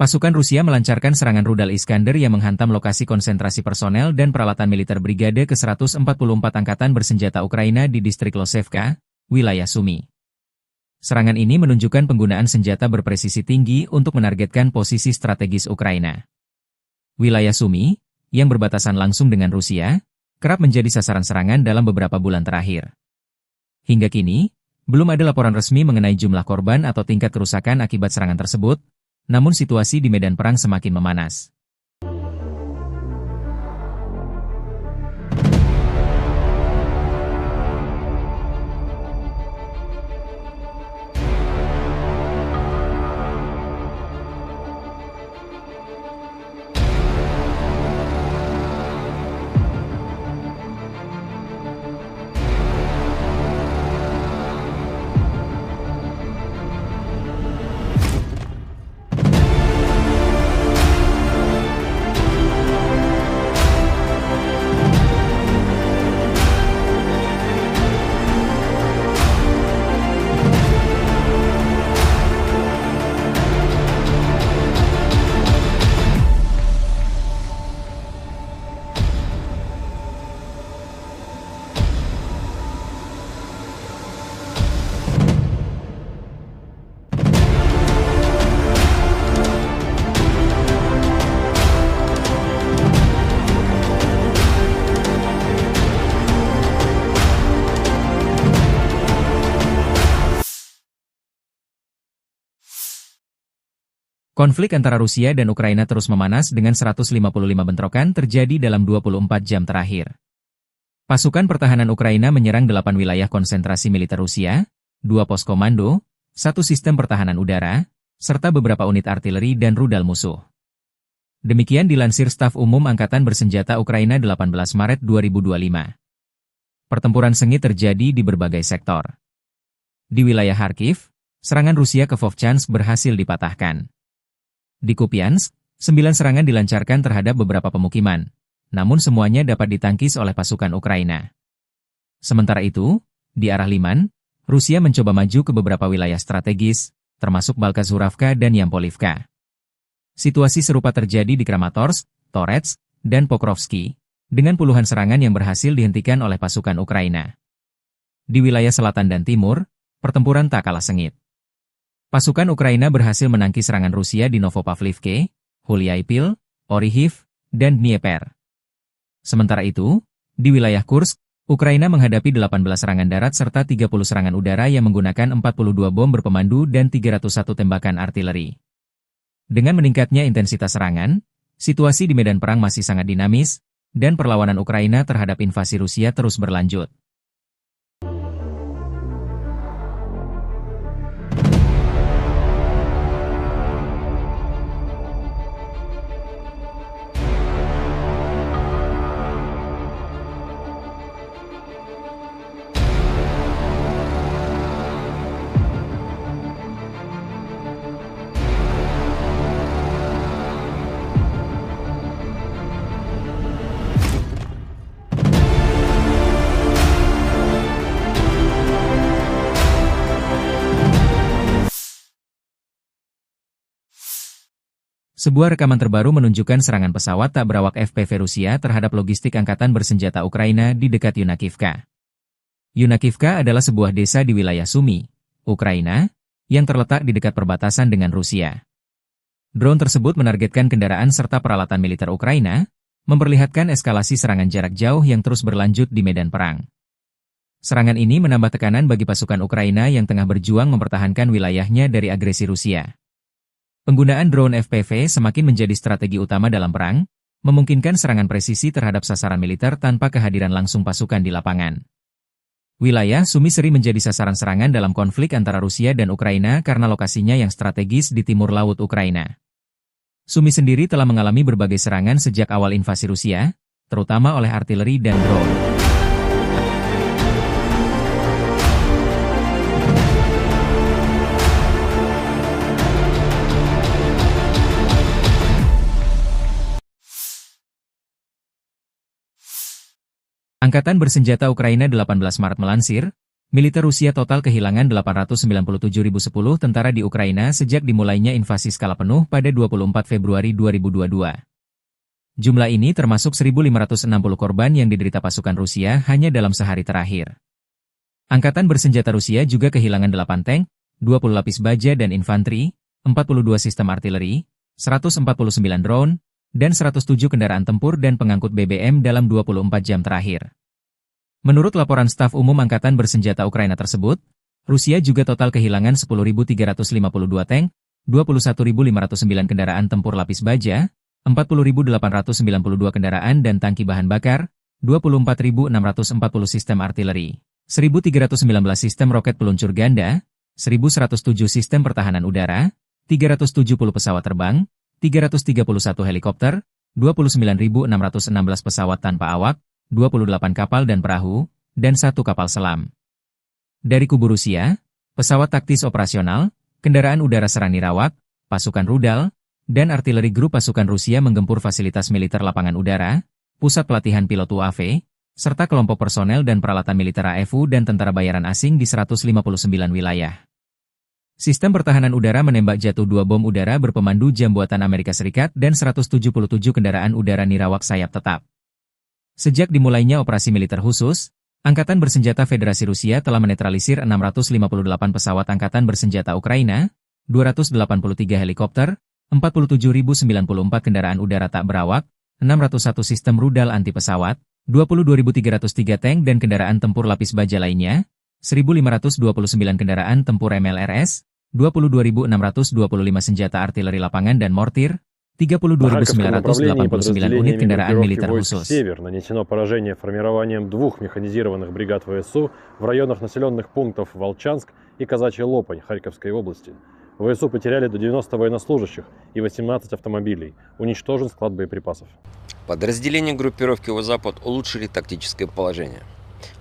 A: Pasukan Rusia melancarkan serangan rudal Iskander yang menghantam lokasi konsentrasi personel dan peralatan militer Brigade ke-144 Angkatan Bersenjata Ukraina di distrik Losevka, wilayah Sumy. Serangan ini menunjukkan penggunaan senjata berpresisi tinggi untuk menargetkan posisi strategis Ukraina. Wilayah Sumy, yang berbatasan langsung dengan Rusia, kerap menjadi sasaran serangan dalam beberapa bulan terakhir. Hingga kini, belum ada laporan resmi mengenai jumlah korban atau tingkat kerusakan akibat serangan tersebut, namun situasi di medan perang semakin memanas. Konflik antara Rusia dan Ukraina terus memanas dengan 155 bentrokan terjadi dalam 24 jam terakhir. Pasukan pertahanan Ukraina menyerang 8 wilayah konsentrasi militer Rusia, 2 pos komando, 1 sistem pertahanan udara, serta beberapa unit artileri dan rudal musuh. Demikian dilansir Staf Umum Angkatan Bersenjata Ukraina 18 Maret 2025. Pertempuran sengit terjadi di berbagai sektor. Di wilayah Kharkiv, serangan Rusia ke Vovchansk berhasil dipatahkan. Di Kupiansk, 9 serangan dilancarkan terhadap beberapa pemukiman, namun semuanya dapat ditangkis oleh pasukan Ukraina. Sementara itu, di arah Liman, Rusia mencoba maju ke beberapa wilayah strategis, termasuk Balkazuravka dan Yampolivka. Situasi serupa terjadi di Kramatorsk, Torets, dan Pokrovsky, dengan puluhan serangan yang berhasil dihentikan oleh pasukan Ukraina. Di wilayah selatan dan timur, pertempuran tak kalah sengit. Pasukan Ukraina berhasil menangkis serangan Rusia di Novopavlivke, Huliaipil, Orihiv, dan Dnieper. Sementara itu, di wilayah Kursk, Ukraina menghadapi 18 serangan darat serta 30 serangan udara yang menggunakan 42 bom berpemandu dan 301 tembakan artileri. Dengan meningkatnya intensitas serangan, situasi di medan perang masih sangat dinamis, dan perlawanan Ukraina terhadap invasi Rusia terus berlanjut. Sebuah rekaman terbaru menunjukkan serangan pesawat tak berawak FPV Rusia terhadap logistik Angkatan Bersenjata Ukraina di dekat Yunakivka. Yunakivka adalah sebuah desa di wilayah Sumy, Ukraina, yang terletak di dekat perbatasan dengan Rusia. Drone tersebut menargetkan kendaraan serta peralatan militer Ukraina, memperlihatkan eskalasi serangan jarak jauh yang terus berlanjut di medan perang. Serangan ini menambah tekanan bagi pasukan Ukraina yang tengah berjuang mempertahankan wilayahnya dari agresi Rusia. Penggunaan drone FPV semakin menjadi strategi utama dalam perang, memungkinkan serangan presisi terhadap sasaran militer tanpa kehadiran langsung pasukan di lapangan. Wilayah Sumy sering menjadi sasaran serangan dalam konflik antara Rusia dan Ukraina karena lokasinya yang strategis di timur laut Ukraina. Sumy sendiri telah mengalami berbagai serangan sejak awal invasi Rusia, terutama oleh artileri dan drone. Angkatan Bersenjata Ukraina 18 Maret melansir, Militer Rusia total kehilangan 897.010 tentara di Ukraina sejak dimulainya invasi skala penuh pada 24 Februari 2022. Jumlah ini termasuk 1.560 korban yang diderita pasukan Rusia hanya dalam sehari terakhir. Angkatan bersenjata Rusia juga kehilangan 8 tank, 20 lapis baja dan infanteri, 42 sistem artileri, 149 drone, dan 107 kendaraan tempur dan pengangkut BBM dalam 24 jam terakhir. Menurut laporan staf umum Angkatan Bersenjata Ukraina tersebut, Rusia juga total kehilangan 10.352 tank, 21.509 kendaraan tempur lapis baja, 40.892 kendaraan dan tangki bahan bakar, 24.640 sistem artileri, 1.319 sistem roket peluncur ganda, 1.107 sistem pertahanan udara, 370 pesawat terbang, 331 helikopter, 29.616 pesawat tanpa awak, 28 kapal dan perahu, dan 1 kapal selam. Dari kubu Rusia, pesawat taktis operasional, kendaraan udara serang nirawak, pasukan rudal, dan artileri grup pasukan Rusia menggempur fasilitas militer lapangan udara, pusat pelatihan pilot UAV, serta kelompok personel dan peralatan militer AFU dan tentara bayaran asing di 159 wilayah. Sistem pertahanan udara menembak jatuh 2 bom udara berpemandu jam buatan Amerika Serikat dan 177 kendaraan udara nirawak sayap tetap. Sejak dimulainya operasi militer khusus, Angkatan Bersenjata Federasi Rusia telah menetralisir 658 pesawat Angkatan Bersenjata Ukraina, 283 helikopter, 47.094 kendaraan udara tak berawak, 601 sistem rudal anti pesawat, 22.303 tank dan kendaraan tempur lapis baja lainnya, 1.529 kendaraan tempur MLRS, 22.625 senjata artileri lapangan dan mortir, 32.989 unit kendaraan militer khusus.
B: «Север» нанесено поражение формированием 2 механизированных бригад ВСУ в районах населенных пунктов Волчанск и Казачья Лопань Харьковской области. ВСУ потеряли до 90 военнослужащих и 18 автомобилей. Уничтожен склад боеприпасов.
C: Подразделения группировки «Запад» улучшили тактическое положение.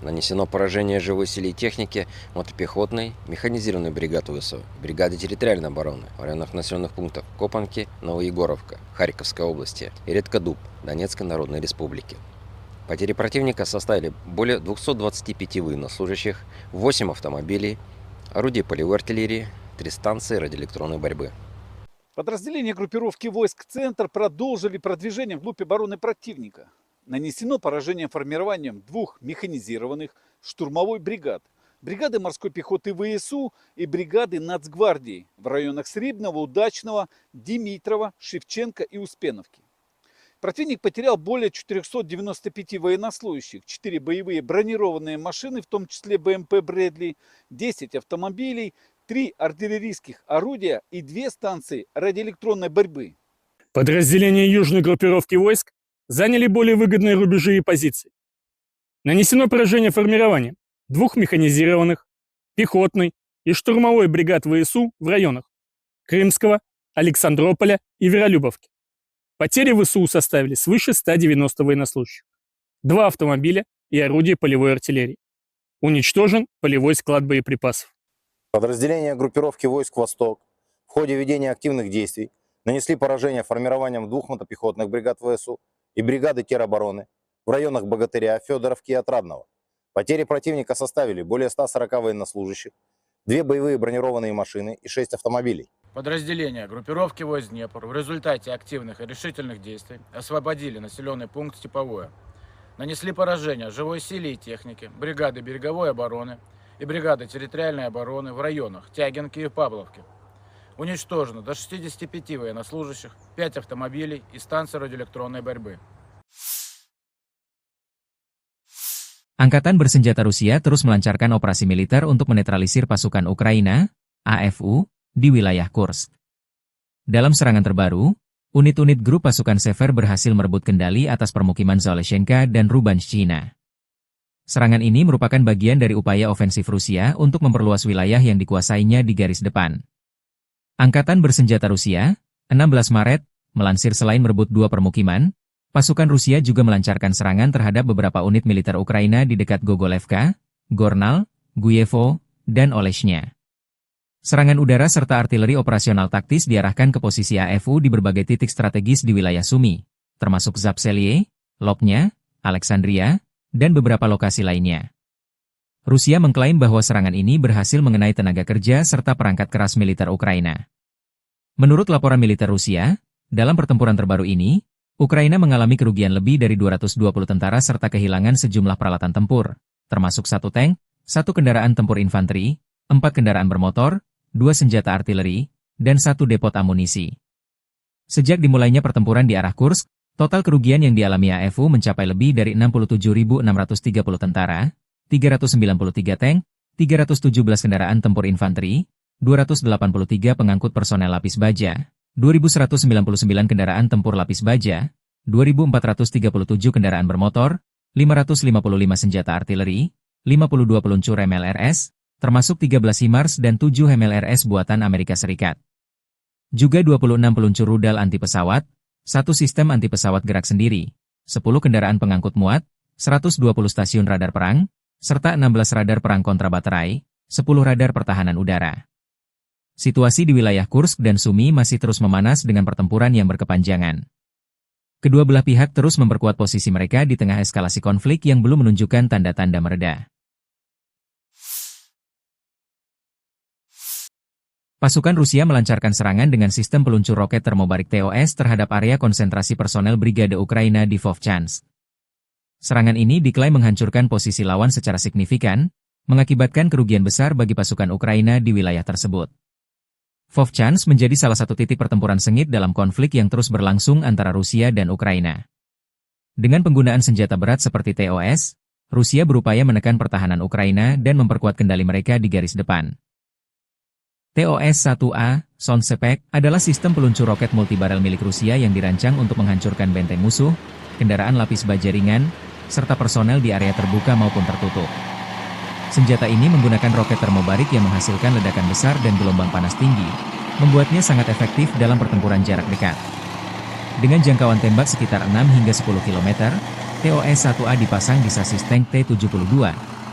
C: Нанесено поражение живой силе и технике мотопехотной, механизированной бригады ВСУ, бригады территориальной обороны в районах населенных пунктов Копанки, Новоегоровка, Харьковской области и Редкодуб, Донецкой Народной Республики. Потери противника составили более 225 военнослужащих, 8 автомобилей, орудия полевой артиллерии, 3 станции радиоэлектронной борьбы.
D: Подразделения группировки войск «Центр» продолжили продвижение вглубь обороны противника. Нанесено поражение формированием 2 механизированных штурмовой бригад, бригады морской пехоты ВСУ и бригады Нацгвардии в районах Сребного, Удачного, Димитрова, Шевченко и Успеновки. Противник потерял более 495 военнослужащих, 4 боевые бронированные машины, в том числе БМП «Брэдли», 10 автомобилей, 3 артиллерийских орудия и 2 станции радиоэлектронной борьбы.
E: Подразделения южной группировки войск заняли более выгодные рубежи и позиции. Нанесено поражение формированием 2 механизированных, пехотной и штурмовой бригад ВСУ в районах Крымского, Александрополя и Веролюбовки. Потери ВСУ составили свыше 190 военнослужащих, 2 автомобиля и орудия полевой артиллерии. Уничтожен полевой склад боеприпасов.
F: Подразделения группировки войск «Восток» в ходе ведения активных действий нанесли поражение формированием 2 мотопехотных бригад ВСУ и бригады теробороны в районах Богатыря, Федоровки и Отрадного. Потери противника составили более 140 военнослужащих, 2 боевые бронированные машины и 6 автомобилей.
G: Подразделения группировки войск Днепр в результате активных и решительных действий освободили населенный пункт Степовое. Нанесли поражение живой силе и технике, бригады береговой обороны и бригады территориальной обороны в районах Тягинки и Павловки. Уничтожено до 65 военнослужащих, 5 автомобилей и станции радиоэлектронной борьбы.
A: Angkatan Bersenjata Rusia terus melancarkan operasi militer untuk menetralisir pasukan Ukraina, AFU, di wilayah Kursk. Dalam serangan terbaru, unit-unit grup pasukan Sever berhasil merebut kendali atas permukiman Zaleshenka dan Rubanshchina. Serangan ini merupakan bagian dari upaya ofensif Rusia untuk memperluas wilayah yang dikuasainya di garis depan. Angkatan Bersenjata Rusia, 16 Maret, melansir selain merebut 2 permukiman, pasukan Rusia juga melancarkan serangan terhadap beberapa unit militer Ukraina di dekat Gogolevka, Gornal, Guyevo, dan Oleshnya. Serangan udara serta artileri operasional taktis diarahkan ke posisi AFU di berbagai titik strategis di wilayah Sumi, termasuk Zapselye, Lopnya, Alexandria, dan beberapa lokasi lainnya. Rusia mengklaim bahwa serangan ini berhasil mengenai tenaga kerja serta perangkat keras militer Ukraina. Menurut laporan militer Rusia, dalam pertempuran terbaru ini, Ukraina mengalami kerugian lebih dari 220 tentara serta kehilangan sejumlah peralatan tempur, termasuk 1 tank, 1 kendaraan tempur infanteri, 4 kendaraan bermotor, 2 senjata artileri, dan 1 depot amunisi. Sejak dimulainya pertempuran di arah Kursk, total kerugian yang dialami AFU mencapai lebih dari 67.630 tentara, 393 tank, 317 kendaraan tempur infanteri, 283 pengangkut personel lapis baja, 2.199 kendaraan tempur lapis baja, 2.437 kendaraan bermotor, 555 senjata artileri, 52 peluncur MLRS, termasuk 13 HIMARS dan 7 MLRS buatan Amerika Serikat. Juga 26 peluncur rudal anti pesawat, 1 sistem anti pesawat gerak sendiri, 10 kendaraan pengangkut muat, 120 stasiun radar perang, serta 16 radar perang kontrabaterai, 10 radar pertahanan udara. Situasi di wilayah Kursk dan Sumy masih terus memanas dengan pertempuran yang berkepanjangan. Kedua belah pihak terus memperkuat posisi mereka di tengah eskalasi konflik yang belum menunjukkan tanda-tanda mereda. Pasukan Rusia melancarkan serangan dengan sistem peluncur roket termobarik TOS terhadap area konsentrasi personel Brigade Ukraina di Vovchansk. Serangan ini diklaim menghancurkan posisi lawan secara signifikan, mengakibatkan kerugian besar bagi pasukan Ukraina di wilayah tersebut. Vovchansk menjadi salah satu titik pertempuran sengit dalam konflik yang terus berlangsung antara Rusia dan Ukraina. Dengan penggunaan senjata berat seperti TOS, Rusia berupaya menekan pertahanan Ukraina dan memperkuat kendali mereka di garis depan. TOS-1A, Sonsepek, adalah sistem peluncur roket multibarel milik Rusia yang dirancang untuk menghancurkan benteng musuh, kendaraan lapis baja ringan, serta personel di area terbuka maupun tertutup. Senjata ini menggunakan roket termobarik yang menghasilkan ledakan besar dan gelombang panas tinggi, membuatnya sangat efektif dalam pertempuran jarak dekat. Dengan jangkauan tembak sekitar 6 hingga 10 km, TOS-1A dipasang di sasis tank T-72,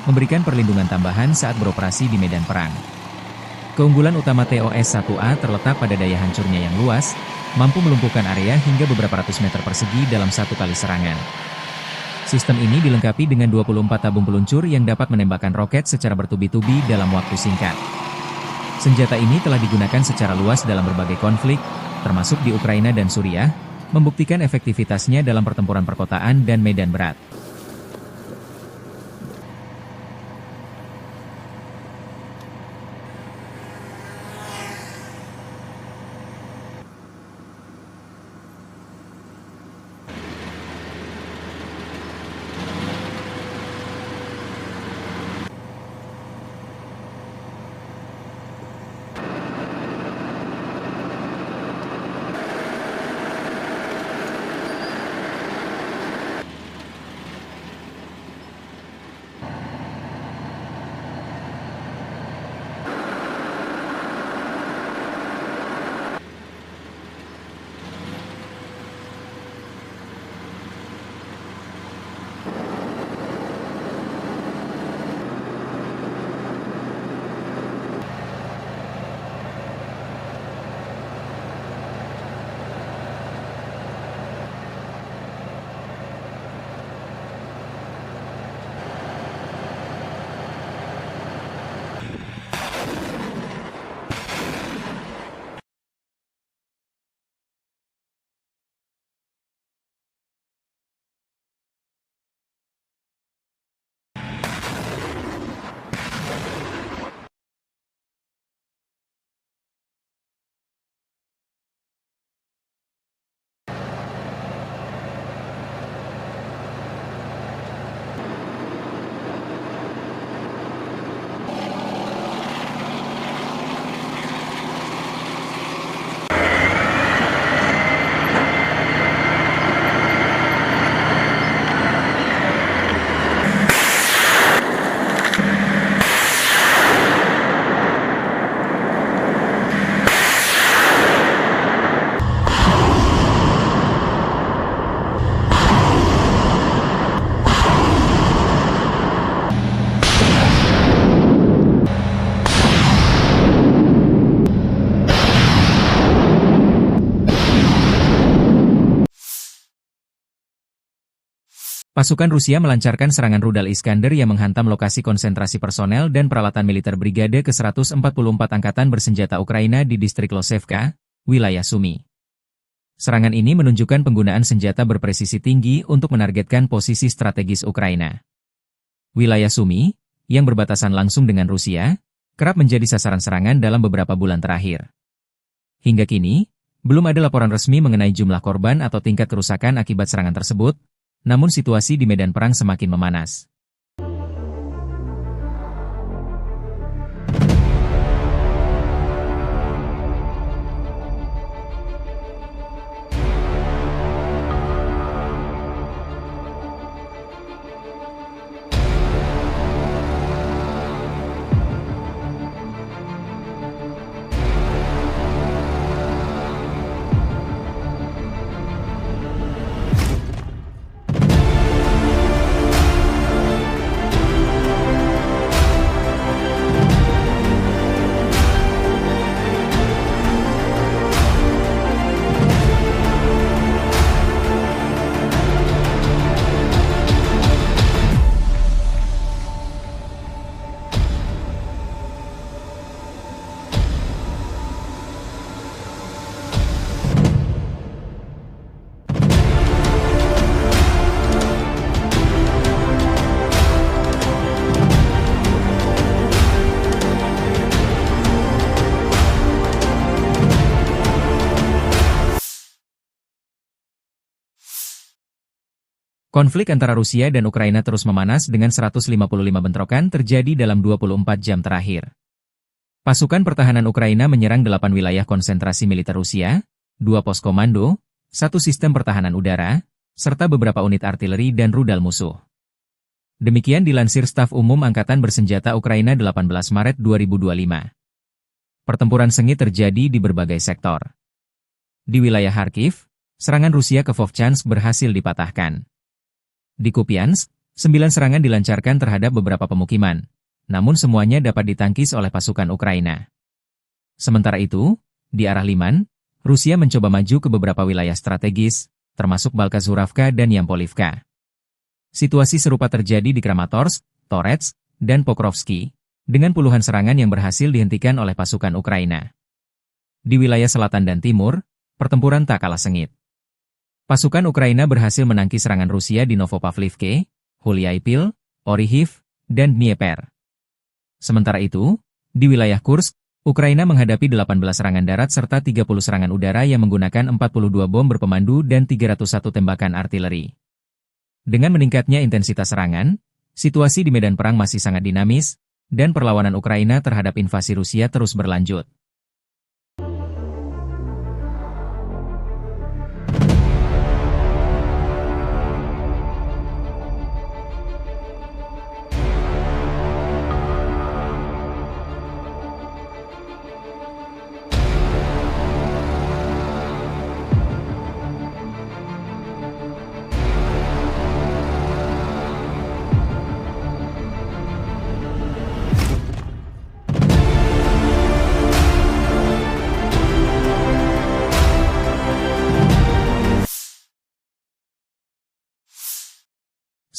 A: memberikan perlindungan tambahan saat beroperasi di medan perang. Keunggulan utama TOS-1A terletak pada daya hancurnya yang luas, mampu melumpuhkan area hingga beberapa ratus meter persegi dalam satu kali serangan. Sistem ini dilengkapi dengan 24 tabung peluncur yang dapat menembakkan roket secara bertubi-tubi dalam waktu singkat. Senjata ini telah digunakan secara luas dalam berbagai konflik, termasuk di Ukraina dan Suriah, membuktikan efektivitasnya dalam pertempuran perkotaan dan medan berat. Pasukan Rusia melancarkan serangan rudal Iskander yang menghantam lokasi konsentrasi personel dan peralatan militer Brigade ke-144 Angkatan Bersenjata Ukraina di distrik Losevka, wilayah Sumy. Serangan ini menunjukkan penggunaan senjata berpresisi tinggi untuk menargetkan posisi strategis Ukraina. Wilayah Sumy, yang berbatasan langsung dengan Rusia, kerap menjadi sasaran serangan dalam beberapa bulan terakhir. Hingga kini, belum ada laporan resmi mengenai jumlah korban atau tingkat kerusakan akibat serangan tersebut, namun situasi di medan perang semakin memanas. Konflik antara Rusia dan Ukraina terus memanas dengan 155 bentrokan terjadi dalam 24 jam terakhir. Pasukan pertahanan Ukraina menyerang 8 wilayah konsentrasi militer Rusia, 2 pos komando, 1 sistem pertahanan udara, serta beberapa unit artileri dan rudal musuh. Demikian dilansir Staf Umum Angkatan Bersenjata Ukraina 18 Maret 2025. Pertempuran sengit terjadi di berbagai sektor. Di wilayah Kharkiv, serangan Rusia ke Vovchansk berhasil dipatahkan. Di Kupiansk, 9 serangan dilancarkan terhadap beberapa pemukiman, namun semuanya dapat ditangkis oleh pasukan Ukraina. Sementara itu, di arah Liman, Rusia mencoba maju ke beberapa wilayah strategis, termasuk Balkazuravka dan Yampolivka. Situasi serupa terjadi di Kramatorsk, Torets, dan Pokrovsky, dengan puluhan serangan yang berhasil dihentikan oleh pasukan Ukraina. Di wilayah selatan dan timur, pertempuran tak kalah sengit. Pasukan Ukraina berhasil menangkis serangan Rusia di Novopavlivke, Huliaipil, Orihiv, dan Dnieper. Sementara itu, di wilayah Kursk, Ukraina menghadapi 18 serangan darat serta 30 serangan udara yang menggunakan 42 bom berpemandu dan 301 tembakan artileri. Dengan meningkatnya intensitas serangan, situasi di medan perang masih sangat dinamis, dan perlawanan Ukraina terhadap invasi Rusia terus berlanjut.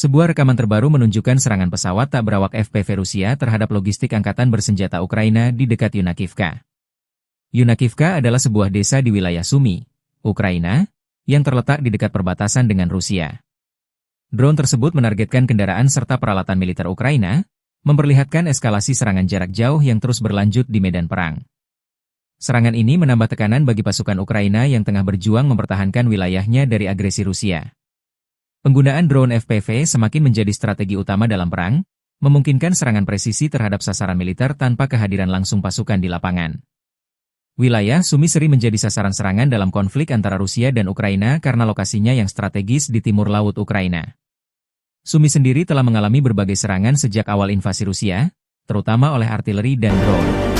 A: Sebuah rekaman terbaru menunjukkan serangan pesawat tak berawak FPV Rusia terhadap logistik Angkatan Bersenjata Ukraina di dekat Yunakivka. Yunakivka adalah sebuah desa di wilayah Sumy, Ukraina, yang terletak di dekat perbatasan dengan Rusia. Drone tersebut menargetkan kendaraan serta peralatan militer Ukraina, memperlihatkan eskalasi serangan jarak jauh yang terus berlanjut di medan perang. Serangan ini menambah tekanan bagi pasukan Ukraina yang tengah berjuang mempertahankan wilayahnya dari agresi Rusia. Penggunaan drone FPV semakin menjadi strategi utama dalam perang, memungkinkan serangan presisi terhadap sasaran militer tanpa kehadiran langsung pasukan di lapangan. Wilayah Sumy sering menjadi sasaran serangan dalam konflik antara Rusia dan Ukraina karena lokasinya yang strategis di timur laut Ukraina. Sumy sendiri telah mengalami berbagai serangan sejak awal invasi Rusia, terutama oleh artileri dan drone.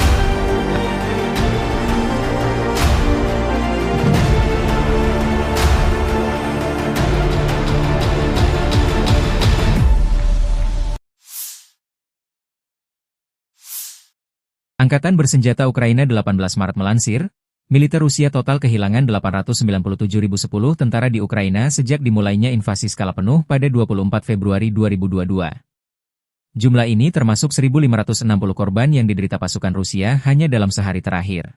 A: Angkatan Bersenjata Ukraina 18 Maret melansir, Militer Rusia total kehilangan 897.010 tentara di Ukraina sejak dimulainya invasi skala penuh pada 24 Februari 2022. Jumlah ini termasuk 1.560 korban yang diderita pasukan Rusia hanya dalam sehari terakhir.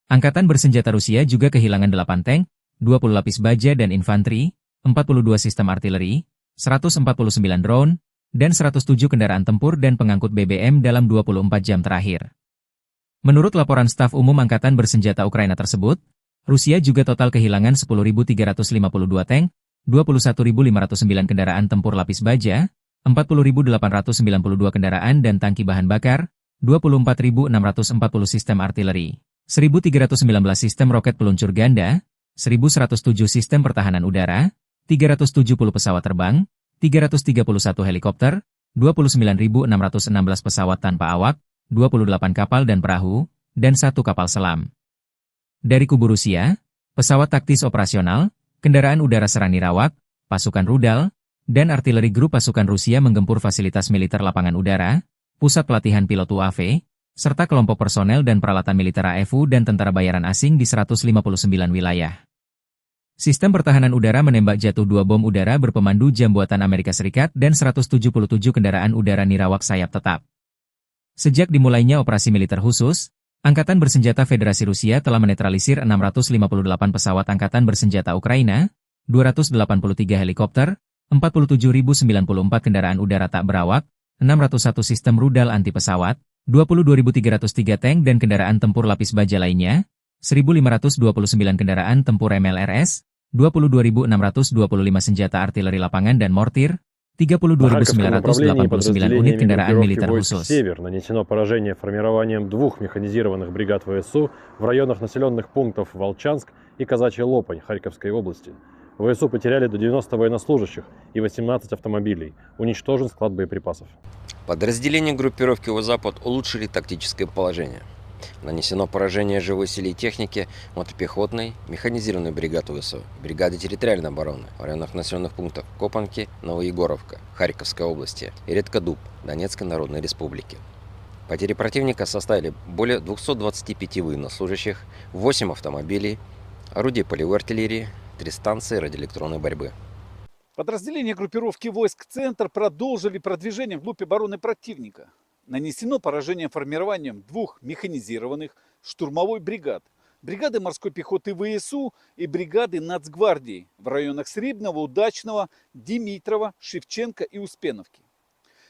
A: Angkatan bersenjata Rusia juga kehilangan 8 tank, 20 lapis baja dan infanteri, 42 sistem artileri, 149 drone, dan 107 kendaraan tempur dan pengangkut BBM dalam 24 jam terakhir. Menurut laporan staf umum Angkatan Bersenjata Ukraina tersebut, Rusia juga total kehilangan 10.352 tank, 21.509 kendaraan tempur lapis baja, 40.892 kendaraan dan tangki bahan bakar, 24.640 sistem artileri, 1.319 sistem roket peluncur ganda, 1.107 sistem pertahanan udara, 370 pesawat terbang, 331 helikopter, 29.616 pesawat tanpa awak, 28 kapal dan perahu, dan 1 kapal selam. Dari kubu Rusia, pesawat taktis operasional, kendaraan udara serang nirawak, pasukan rudal, dan artileri grup pasukan Rusia menggempur fasilitas militer lapangan udara, pusat pelatihan pilot UAV, serta kelompok personel dan peralatan militer AFU dan tentara bayaran asing di 159 wilayah. Sistem pertahanan udara menembak jatuh 2 bom udara berpemandu jam buatan Amerika Serikat dan 177 kendaraan udara nirawak sayap tetap. Sejak dimulainya operasi militer khusus, Angkatan Bersenjata Federasi Rusia telah menetralisir 658 pesawat Angkatan Bersenjata Ukraina, 283 helikopter, 47.094 kendaraan udara tak berawak, 601 sistem rudal anti-pesawat, 22.303 tank dan kendaraan tempur lapis baja lainnya, 1.529 kendaraan tempur MLRS, 22.625 senjata artileri lapangan dan mortir, 32.989 unit kendaraan militer khusus.
B: «Север» нанесено поражение формированием 2 механизированных бригад ВСУ в районах населенных пунктов Волчанск и Казачья Лопань Харьковской области. ВСУ потеряли до 90 военнослужащих и 18 автомобилей. Уничтожен склад боеприпасов.
C: Подразделения группировки «Запад» улучшили тактическое положение. Нанесено поражение живой силе и технике мотопехотной, механизированной бригады ВСУ, бригады территориальной обороны в районах населенных пунктов Копанки, Новоегоровка, Харьковской области и Редкодуб, Донецкой Народной Республики. Потери противника составили более 225 военнослужащих, 8 автомобилей, орудия полевой артиллерии, 3 станции радиоэлектронной борьбы.
D: Подразделения группировки войск «Центр» продолжили продвижение вглубь обороны противника. Нанесено поражение формированием 2 механизированных штурмовой бригад, бригады морской пехоты ВСУ и бригады Нацгвардии в районах Срибного, Удачного, Димитрова, Шевченко и Успеновки.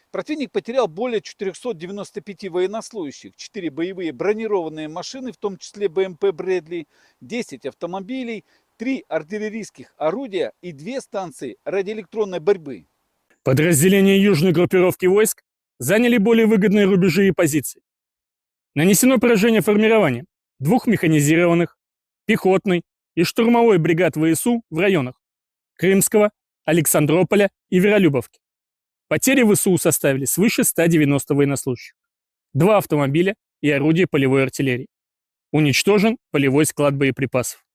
D: Противник потерял более 495 военнослужащих, 4 боевые бронированные машины, в том числе БМП «Брэдли», 10 автомобилей, 3 артиллерийских орудия и 2 станции радиоэлектронной борьбы.
E: Подразделения южной группировки войск заняли более выгодные рубежи и позиции. Нанесено поражение формированием 2 механизированных, пехотной и штурмовой бригад ВСУ в районах Крымского, Александрополя и Веролюбовки. Потери ВСУ составили свыше 190 военнослужащих, 2 автомобиля и орудия полевой артиллерии. Уничтожен полевой склад боеприпасов.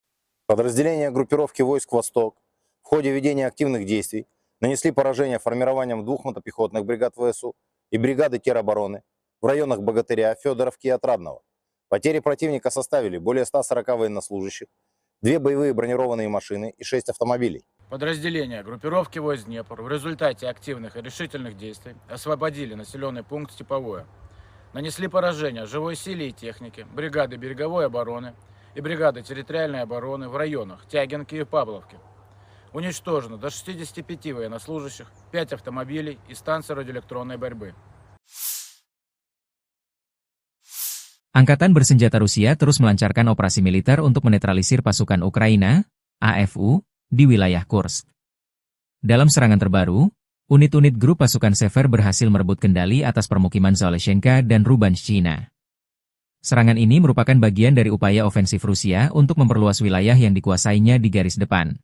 F: Подразделения группировки войск «Восток» в ходе ведения активных действий нанесли поражение формированием 2 мотопехотных бригад ВСУ и бригады теробороны в районах Богатыря, Федоровки и Отрадного. Потери противника составили более 140 военнослужащих, 2 боевые бронированные машины и 6 автомобилей.
G: Подразделения группировки войск Днепр в результате активных и решительных действий освободили населенный пункт Степовое. Нанесли поражение живой силе и технике, бригады береговой обороны и бригады территориальной обороны в районах Тягинки и Павловки. Уничтожено до 65 военнослужащих, 5 автомобилей и станции радиоэлектронной борьбы.
A: Angkatan Bersenjata Rusia terus melancarkan operasi militer untuk menetralisir pasukan Ukraina, AFU, di wilayah Kursk. Dalam serangan terbaru, unit-unit grup pasukan Sever berhasil merebut kendali atas permukiman Zaleshenka dan Rubanshchina. Serangan ini merupakan bagian dari upaya ofensif Rusia untuk memperluas wilayah yang dikuasainya di garis depan.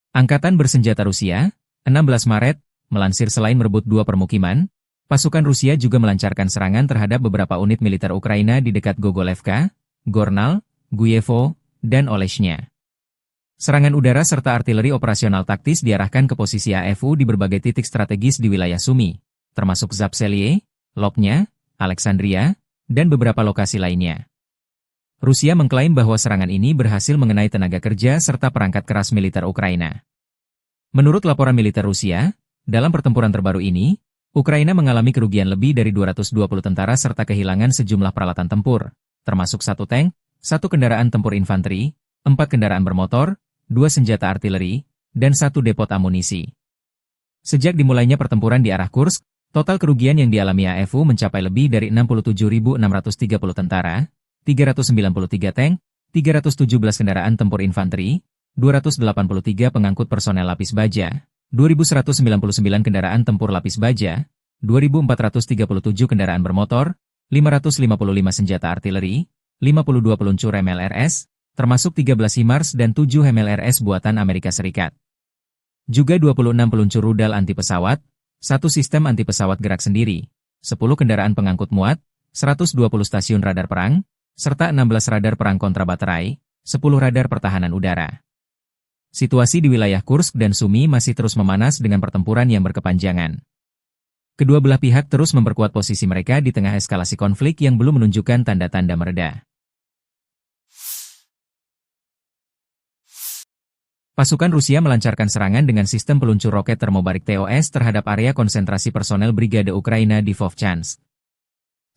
A: Angkatan Bersenjata Rusia, 16 Maret, melansir selain merebut 2 permukiman, pasukan Rusia juga melancarkan serangan terhadap beberapa unit militer Ukraina di dekat Gogolevka, Gornal, Guyevo, dan Oleshnya. Serangan udara serta artileri operasional taktis diarahkan ke posisi AFU di berbagai titik strategis di wilayah Sumy, termasuk Zapseliye, Lopnya, Alexandria, dan beberapa lokasi lainnya. Rusia mengklaim bahwa serangan ini berhasil mengenai tenaga kerja serta perangkat keras militer Ukraina. Menurut laporan militer Rusia, dalam pertempuran terbaru ini, Ukraina mengalami kerugian lebih dari 220 tentara serta kehilangan sejumlah peralatan tempur, termasuk 1 tank, 1 kendaraan tempur infanteri, 4 kendaraan bermotor, 2 senjata artileri, dan 1 depot amunisi. Sejak dimulainya pertempuran di arah Kursk, total kerugian yang dialami AFU mencapai lebih dari 67.630 tentara, 393 tank, 317 kendaraan tempur infanteri, 283 pengangkut personel lapis baja, 2.199 kendaraan tempur lapis baja, 2.437 kendaraan bermotor, 555 senjata artileri, 52 peluncur MLRS, termasuk 13 HIMARS dan 7 MLRS buatan Amerika Serikat. Juga 26 peluncur rudal anti pesawat, 1 sistem anti pesawat gerak sendiri, 10 kendaraan pengangkut muat, 120 stasiun radar perang, serta 16 radar perang kontrabaterai, 10 radar pertahanan udara. Situasi di wilayah Kursk dan Sumy masih terus memanas dengan pertempuran yang berkepanjangan. Kedua belah pihak terus memperkuat posisi mereka di tengah eskalasi konflik yang belum menunjukkan tanda-tanda mereda. Pasukan Rusia melancarkan serangan dengan sistem peluncur roket termobarik TOS terhadap area konsentrasi personel Brigade Ukraina di Vovchansk.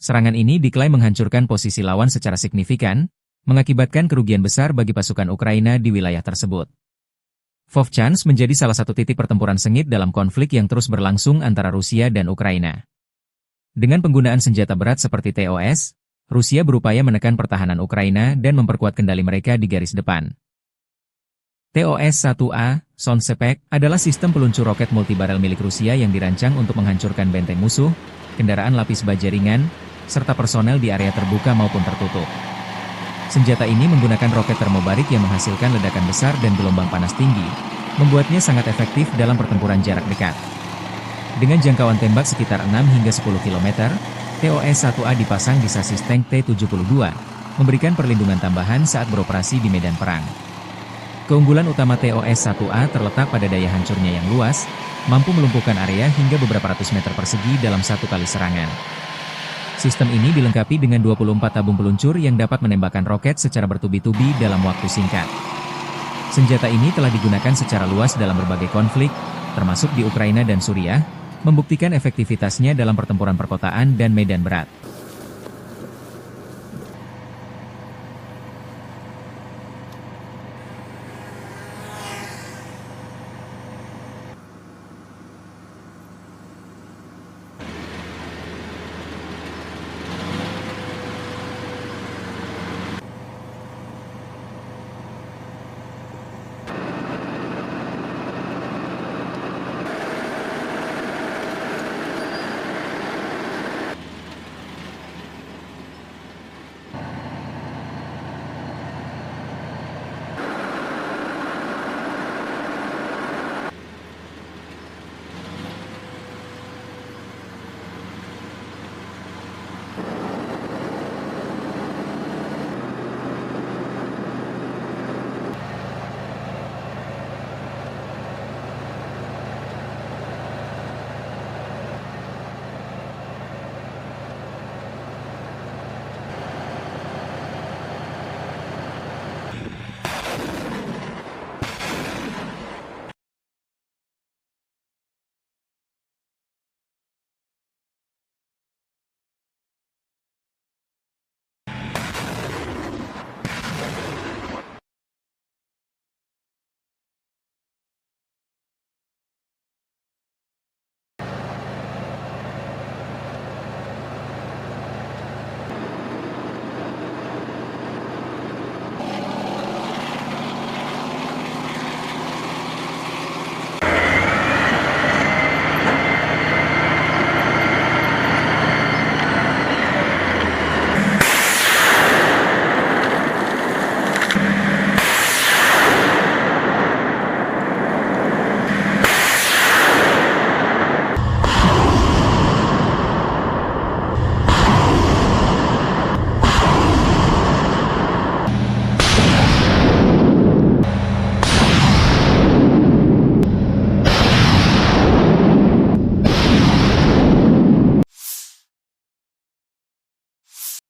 A: Serangan ini diklaim menghancurkan posisi lawan secara signifikan, mengakibatkan kerugian besar bagi pasukan Ukraina di wilayah tersebut. Vovchansk menjadi salah satu titik pertempuran sengit dalam konflik yang terus berlangsung antara Rusia dan Ukraina. Dengan penggunaan senjata berat seperti TOS, Rusia berupaya menekan pertahanan Ukraina dan memperkuat kendali mereka di garis depan. TOS-1A, Sonsepek, adalah sistem peluncur roket multibarel milik Rusia yang dirancang untuk menghancurkan benteng musuh, kendaraan lapis baja ringan, serta personel di area terbuka maupun tertutup. Senjata ini menggunakan roket termobarik yang menghasilkan ledakan besar dan gelombang panas tinggi, membuatnya sangat efektif dalam pertempuran jarak dekat. Dengan jangkauan tembak sekitar 6 hingga 10 km, TOS-1A dipasang di sasis tank T-72, memberikan perlindungan tambahan saat beroperasi di medan perang. Keunggulan utama TOS-1A terletak pada daya hancurnya yang luas, mampu melumpuhkan area hingga beberapa ratus meter persegi dalam satu kali serangan. Sistem ini dilengkapi dengan 24 tabung peluncur yang dapat menembakkan roket secara bertubi-tubi dalam waktu singkat. Senjata ini telah digunakan secara luas dalam berbagai konflik, termasuk di Ukraina dan Suriah, membuktikan efektivitasnya dalam pertempuran perkotaan dan medan berat.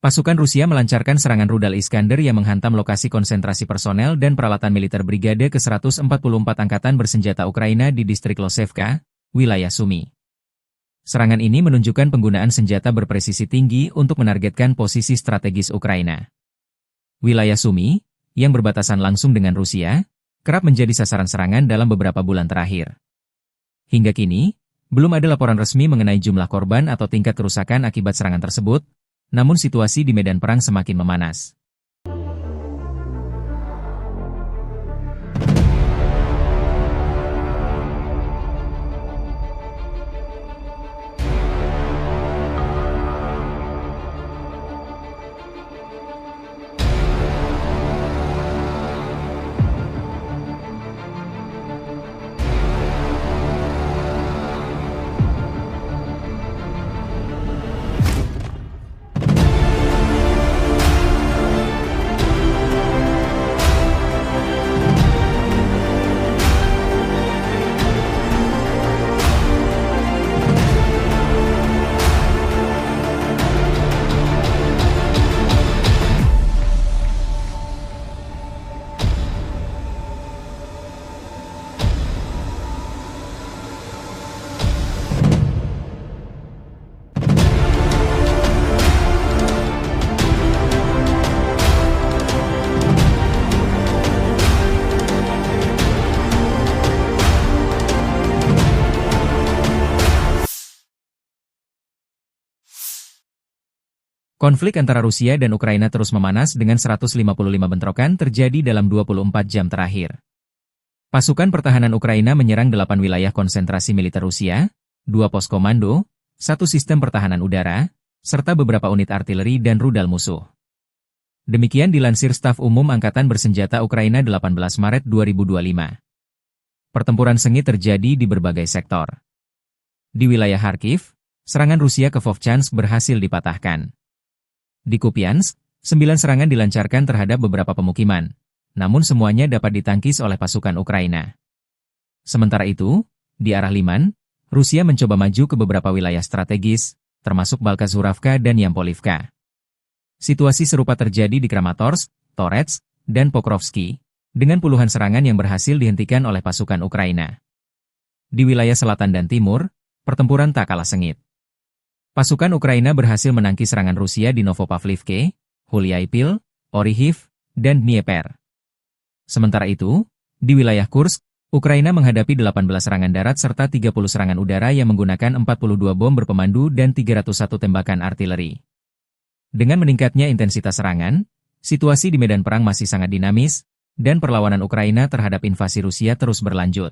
A: Pasukan Rusia melancarkan serangan rudal Iskander yang menghantam lokasi konsentrasi personel dan peralatan militer Brigade ke-144 Angkatan Bersenjata Ukraina di distrik Losevka, wilayah Sumy. Serangan ini menunjukkan penggunaan senjata berpresisi tinggi untuk menargetkan posisi strategis Ukraina. Wilayah Sumy, yang berbatasan langsung dengan Rusia, kerap menjadi sasaran serangan dalam beberapa bulan terakhir. Hingga kini, belum ada laporan resmi mengenai jumlah korban atau tingkat kerusakan akibat serangan tersebut, namun situasi di medan perang semakin memanas. Konflik antara Rusia dan Ukraina terus memanas dengan 155 bentrokan terjadi dalam 24 jam terakhir. Pasukan pertahanan Ukraina menyerang 8 wilayah konsentrasi militer Rusia, 2 pos komando, 1 sistem pertahanan udara, serta beberapa unit artileri dan rudal musuh. Demikian dilansir Staf Umum Angkatan Bersenjata Ukraina 18 Maret 2025. Pertempuran sengit terjadi di berbagai sektor. Di wilayah Kharkiv, serangan Rusia ke Vovchansk berhasil dipatahkan. Di Kupiansk, 9 serangan dilancarkan terhadap beberapa pemukiman, namun semuanya dapat ditangkis oleh pasukan Ukraina. Sementara itu, di arah Liman, Rusia mencoba maju ke beberapa wilayah strategis, termasuk Balkazuravka dan Yampolivka. Situasi serupa terjadi di Kramatorsk, Torets, dan Pokrovsky, dengan puluhan serangan yang berhasil dihentikan oleh pasukan Ukraina. Di wilayah selatan dan timur, pertempuran tak kalah sengit. Pasukan Ukraina berhasil menangkis serangan Rusia di Novopavlivke, Huliaipil, Orihiv, dan Dnieper. Sementara itu, di wilayah Kursk, Ukraina menghadapi 18 serangan darat serta 30 serangan udara yang menggunakan 42 bom berpemandu dan 301 tembakan artileri. Dengan meningkatnya intensitas serangan, situasi di medan perang masih sangat dinamis, dan perlawanan Ukraina terhadap invasi Rusia terus berlanjut.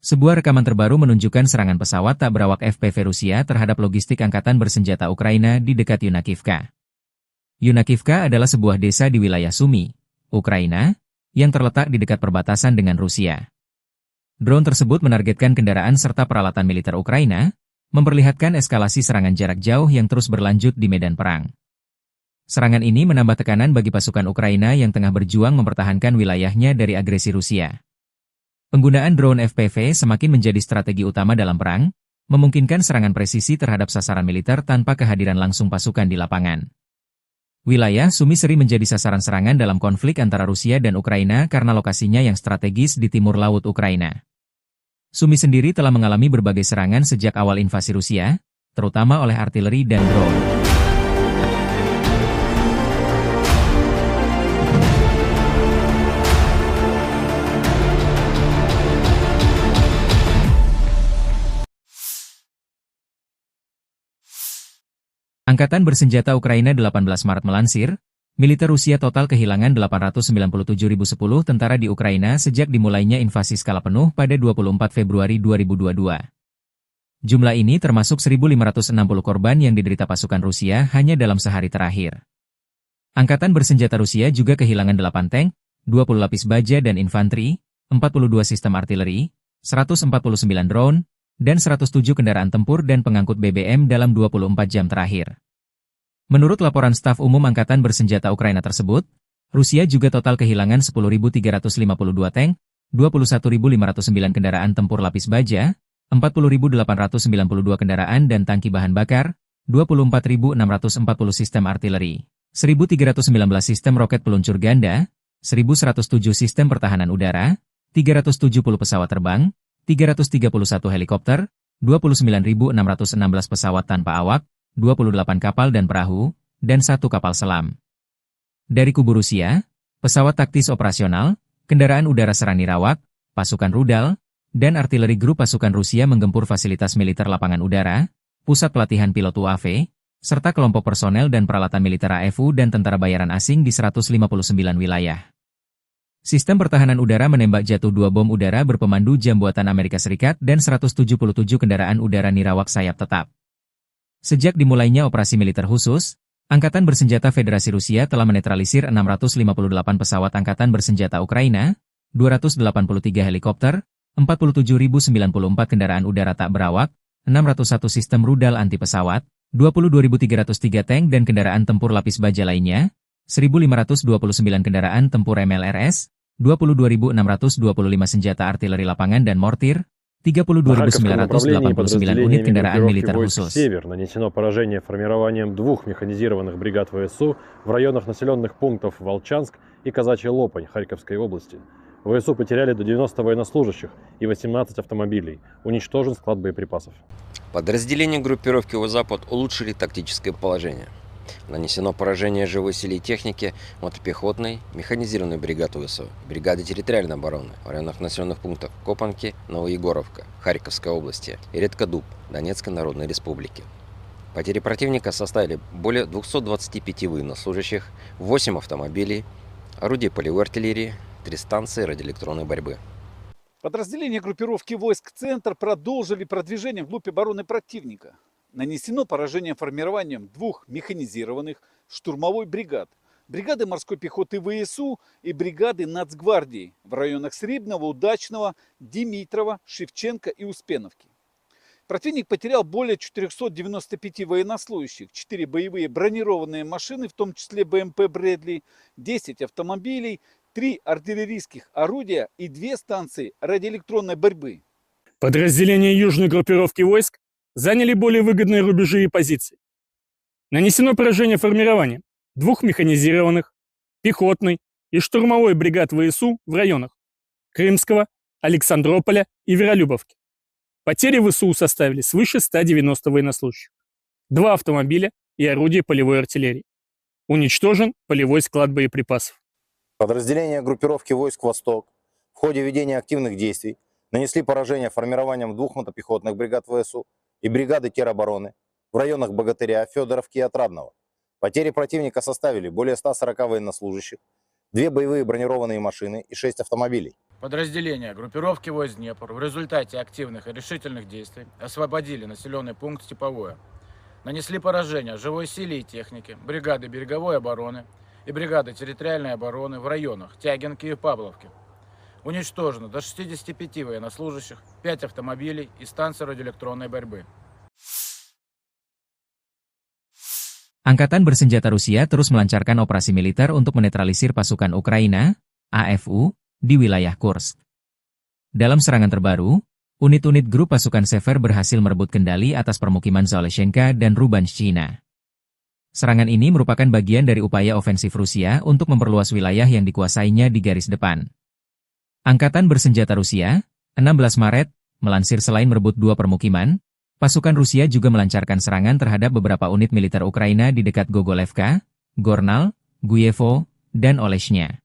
A: Sebuah rekaman terbaru menunjukkan serangan pesawat tak berawak FPV Rusia terhadap logistik angkatan bersenjata Ukraina di dekat Yunakivka. Yunakivka adalah sebuah desa di wilayah Sumy, Ukraina, yang terletak di dekat perbatasan dengan Rusia. Drone tersebut menargetkan kendaraan serta peralatan militer Ukraina, memperlihatkan eskalasi serangan jarak jauh yang terus berlanjut di medan perang. Serangan ini menambah tekanan bagi pasukan Ukraina yang tengah berjuang mempertahankan wilayahnya dari agresi Rusia. Penggunaan drone FPV semakin menjadi strategi utama dalam perang, memungkinkan serangan presisi terhadap sasaran militer tanpa kehadiran langsung pasukan di lapangan. Wilayah Sumy sering menjadi sasaran serangan dalam konflik antara Rusia dan Ukraina karena lokasinya yang strategis di timur laut Ukraina. Sumy sendiri telah mengalami berbagai serangan sejak awal invasi Rusia, terutama oleh artileri dan drone. Angkatan Bersenjata Ukraina 18 Maret melansir, Militer Rusia total kehilangan 897.010 tentara di Ukraina sejak dimulainya invasi skala penuh pada 24 Februari 2022. Jumlah ini termasuk 1.560 korban yang diderita pasukan Rusia hanya dalam sehari terakhir. Angkatan bersenjata Rusia juga kehilangan 8 tank, 20 lapis baja dan infanteri, 42 sistem artileri, 149 drone, dan 107 kendaraan tempur dan pengangkut BBM dalam 24 jam terakhir. Menurut laporan staf umum Angkatan bersenjata Ukraina tersebut, Rusia juga total kehilangan 10.352 tank, 21.509 kendaraan tempur lapis baja, 40.892 kendaraan dan tangki bahan bakar, 24.640 sistem artileri, 1.319 sistem roket peluncur ganda, 1.107 sistem pertahanan udara, 370 pesawat terbang, 331 helikopter, 29.616 pesawat tanpa awak, 28 kapal dan perahu, dan 1 kapal selam. Dari kubu Rusia, pesawat taktis operasional, kendaraan udara serang nirawak, pasukan rudal, dan artileri grup pasukan Rusia menggempur fasilitas militer lapangan udara, pusat pelatihan pilot UAV, serta kelompok personel dan peralatan militer AFU dan tentara bayaran asing di 159 wilayah. Sistem pertahanan udara menembak jatuh 2 bom udara berpemandu jam buatan Amerika Serikat dan 177 kendaraan udara nirawak sayap tetap. Sejak dimulainya operasi militer khusus, Angkatan Bersenjata Federasi Rusia telah menetralisir 658 pesawat Angkatan Bersenjata Ukraina, 283 helikopter, 47.094 kendaraan udara tak berawak, 601 sistem rudal anti pesawat, 22.303 tank dan kendaraan tempur lapis baja lainnya, 1.529 kendaraan tempur MLRS, 22.625 senjata artileri lapangan dan mortir, 32.989 unit kendaraan militer khusus.
B: «Север» нанесено поражение формированием 2 механизированных бригад ВСУ в районах населенных пунктов Волчанск и Казачья Лопань Харьковской области. ВСУ потеряли до 90 военнослужащих и 18 автомобилей. Уничтожен склад боеприпасов.
C: Подразделения группировки «Запад» улучшили тактическое положение. Нанесено поражение живой силе и технике мотопехотной, механизированной бригады ВСУ, бригады территориальной обороны в районах населенных пунктов Копанки, Новоегоровка, Харьковской области и Редкодуб Донецкой Народной Республики. Потери противника составили более 225 военнослужащих, 8 автомобилей, орудия полевой артиллерии, 3 станции радиоэлектронной борьбы.
D: Подразделения группировки войск «Центр» продолжили продвижение вглубь обороны противника. Нанесено поражение формированием 2 механизированных штурмовой бригад, бригады морской пехоты ВСУ и бригады Нацгвардии в районах Сребного, Удачного, Димитрова, Шевченко и Успеновки. Противник потерял более 495 военнослужащих, 4 боевые бронированные машины, в том числе БМП «Брэдли», 10 автомобилей, 3 артиллерийских орудия и 2 станции радиоэлектронной борьбы.
E: Подразделения южной группировки войск заняли более выгодные рубежи и позиции. Нанесено поражение формированием 2 механизированных, пехотной и штурмовой бригад ВСУ в районах Крымского, Александрополя и Веролюбовки. Потери ВСУ составили свыше 190 военнослужащих, 2 автомобиля и орудия полевой артиллерии. Уничтожен полевой склад боеприпасов.
F: Подразделения группировки войск «Восток» в ходе ведения активных действий нанесли поражение формированием 2 мотопехотных бригад ВСУ и бригады теробороны в районах Богатыря, Федоровки и Отрадного. Потери противника составили более 140 военнослужащих, 2 боевые бронированные машины и 6 автомобилей.
G: Подразделения группировки войск Днепр в результате активных и решительных действий освободили населенный пункт Степовое. Нанесли поражение живой силе и технике, бригады береговой обороны и бригады территориальной обороны в районах Тягинки и Павловки. Уничтожено до 65 военнослужащих, 5 автомобилей и станции радиоэлектронной борьбы.
A: Angkatan Bersenjata Rusia terus melancarkan operasi militer untuk menetralisir pasukan Ukraina, AFU, di wilayah Kursk. Dalam serangan terbaru, unit-unit grup pasukan Sever berhasil merebut kendali atas permukiman Zaleshenka dan Rubanshchina. Serangan ini merupakan bagian dari upaya ofensif Rusia untuk memperluas wilayah yang dikuasainya di garis depan. Angkatan Bersenjata Rusia, 16 Maret, melansir selain merebut 2 permukiman, pasukan Rusia juga melancarkan serangan terhadap beberapa unit militer Ukraina di dekat Gogolevka, Gornal, Guyevo, dan Oleshnya.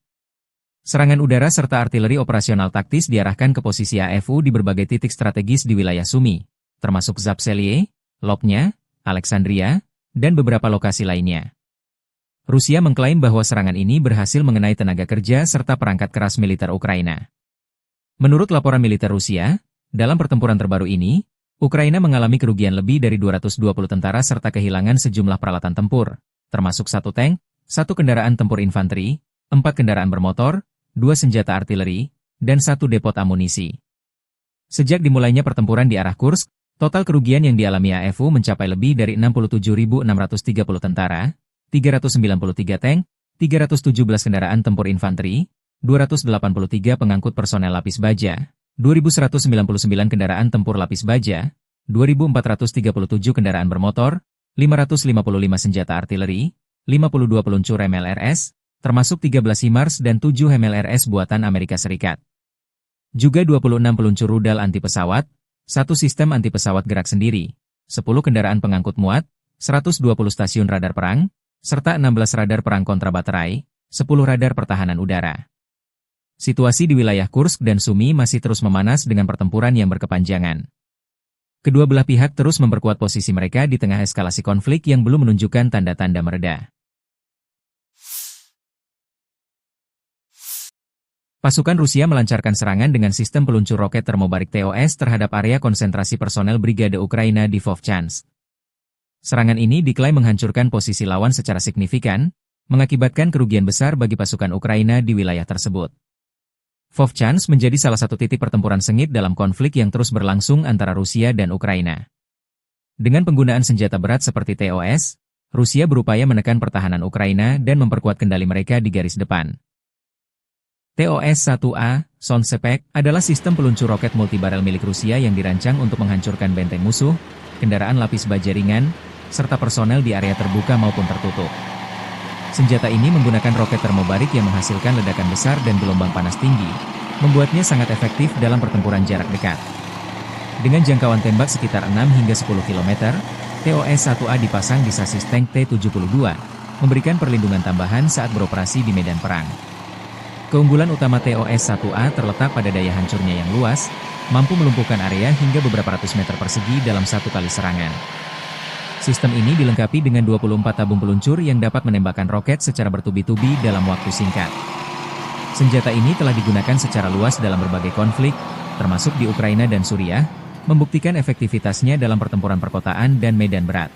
A: Serangan udara serta artileri operasional taktis diarahkan ke posisi AFU di berbagai titik strategis di wilayah Sumy, termasuk Zapselye, Lopnya, Alexandria, dan beberapa lokasi lainnya. Rusia mengklaim bahwa serangan ini berhasil mengenai tenaga kerja serta perangkat keras militer Ukraina. Menurut laporan militer Rusia, dalam pertempuran terbaru ini, Ukraina mengalami kerugian lebih dari 220 tentara serta kehilangan sejumlah peralatan tempur, termasuk 1 tank, 1 kendaraan tempur infanteri, 4 kendaraan bermotor, 2 senjata artileri, dan 1 depot amunisi. Sejak dimulainya pertempuran di arah Kursk, total kerugian yang dialami AFU mencapai lebih dari 67.630 tentara, 393 tank, 317 kendaraan tempur infanteri, 283 pengangkut personel lapis baja, 2.199 kendaraan tempur lapis baja, 2.437 kendaraan bermotor, 555 senjata artileri, 52 peluncur MLRS, termasuk 13 HIMARS dan 7 MLRS buatan Amerika Serikat. Juga 26 peluncur rudal anti pesawat, 1 sistem anti pesawat gerak sendiri, 10 kendaraan pengangkut muat, 120 stasiun radar perang, serta 16 radar perang kontrabaterai, 10 radar pertahanan udara. Situasi di wilayah Kursk dan Sumy masih terus memanas dengan pertempuran yang berkepanjangan. Kedua belah pihak terus memperkuat posisi mereka di tengah eskalasi konflik yang belum menunjukkan tanda-tanda mereda. Pasukan Rusia melancarkan serangan dengan sistem peluncur roket termobarik TOS terhadap area konsentrasi personel Brigade Ukraina di Vovchansk. Serangan ini diklaim menghancurkan posisi lawan secara signifikan, mengakibatkan kerugian besar bagi pasukan Ukraina di wilayah tersebut. Vovchansk menjadi salah satu titik pertempuran sengit dalam konflik yang terus berlangsung antara Rusia dan Ukraina. Dengan penggunaan senjata berat seperti TOS, Rusia berupaya menekan pertahanan Ukraina dan memperkuat kendali mereka di garis depan. TOS-1A, Sonsepek, adalah sistem peluncur roket multibarel milik Rusia yang dirancang untuk menghancurkan benteng musuh, kendaraan lapis baja ringan, serta personel di area terbuka maupun tertutup. Senjata ini menggunakan roket termobarik yang menghasilkan ledakan besar dan gelombang panas tinggi, membuatnya sangat efektif dalam pertempuran jarak dekat. Dengan jangkauan tembak sekitar 6 hingga 10 km, TOS-1A dipasang di sasis tank T-72, memberikan perlindungan tambahan saat beroperasi di medan perang. Keunggulan utama TOS-1A terletak pada daya hancurnya yang luas, mampu melumpuhkan area hingga beberapa ratus meter persegi dalam satu kali serangan. Sistem ini dilengkapi dengan 24 tabung peluncur yang dapat menembakkan roket secara bertubi-tubi dalam waktu singkat. Senjata ini telah digunakan secara luas dalam berbagai konflik, termasuk di Ukraina dan Suriah, membuktikan efektivitasnya dalam pertempuran perkotaan dan medan berat.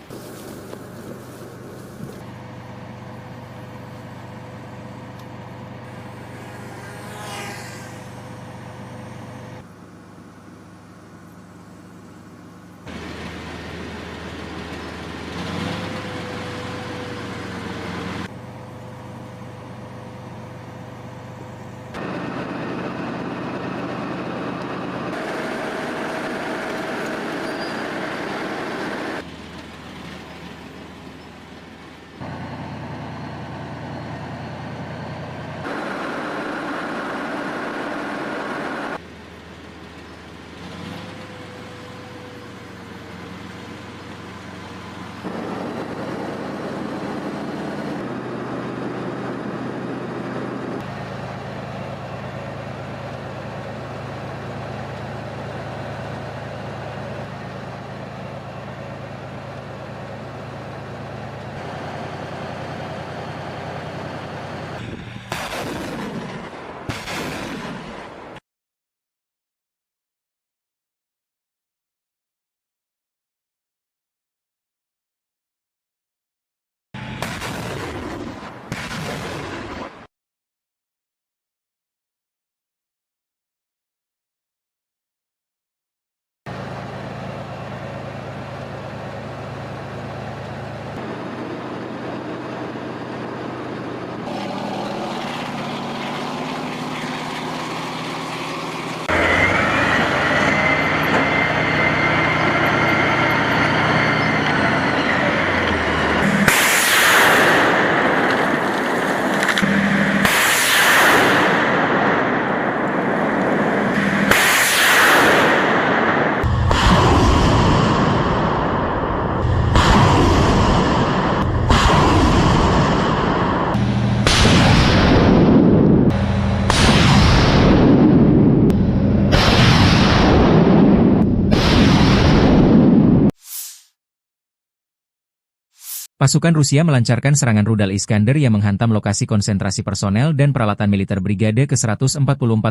A: Pasukan Rusia melancarkan serangan rudal Iskander yang menghantam lokasi konsentrasi personel dan peralatan militer Brigade ke-144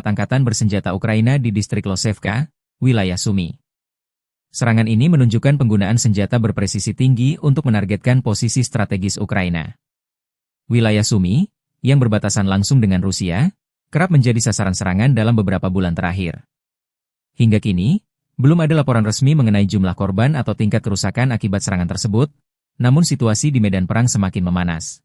A: Angkatan Bersenjata Ukraina di distrik Losevka, wilayah Sumy. Serangan ini menunjukkan penggunaan senjata berpresisi tinggi untuk menargetkan posisi strategis Ukraina. Wilayah Sumy, yang berbatasan langsung dengan Rusia, kerap menjadi sasaran serangan dalam beberapa bulan terakhir. Hingga kini, belum ada laporan resmi mengenai jumlah korban atau tingkat kerusakan akibat serangan tersebut, namun situasi di medan perang semakin memanas.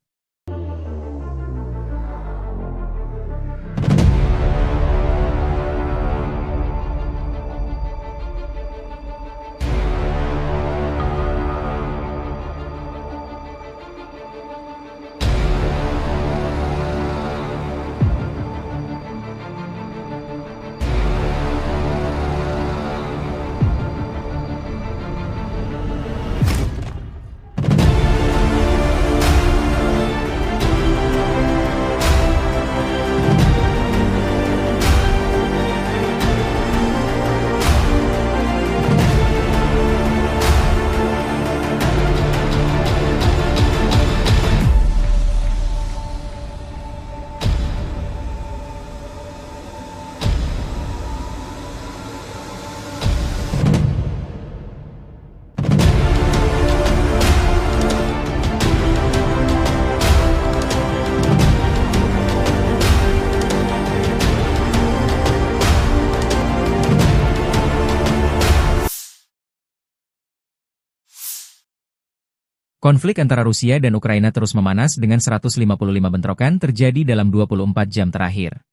A: Konflik antara Rusia dan Ukraina terus memanas dengan 155 bentrokan terjadi dalam 24 jam terakhir.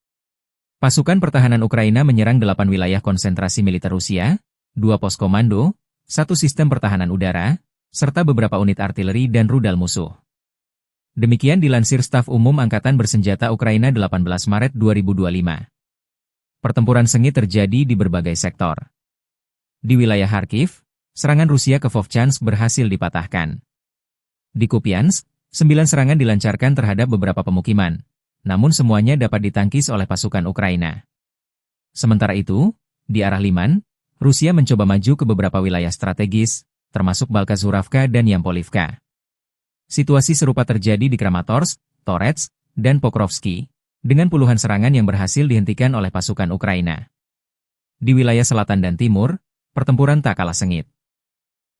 A: Pasukan pertahanan Ukraina menyerang 8 wilayah konsentrasi militer Rusia, 2 pos komando, 1 sistem pertahanan udara, serta beberapa unit artileri dan rudal musuh. Demikian dilansir Staf Umum Angkatan Bersenjata Ukraina 18 Maret 2025. Pertempuran sengit terjadi di berbagai sektor. Di wilayah Kharkiv, serangan Rusia ke Vovchansk berhasil dipatahkan. Di Kupiansk, 9 serangan dilancarkan terhadap beberapa pemukiman, namun semuanya dapat ditangkis oleh pasukan Ukraina. Sementara itu, di arah Liman, Rusia mencoba maju ke beberapa wilayah strategis, termasuk Balkazuravka dan Yampolivka. Situasi serupa terjadi di Kramatorsk, Torets, dan Pokrovsky, dengan puluhan serangan yang berhasil dihentikan oleh pasukan Ukraina. Di wilayah selatan dan timur, pertempuran tak kalah sengit.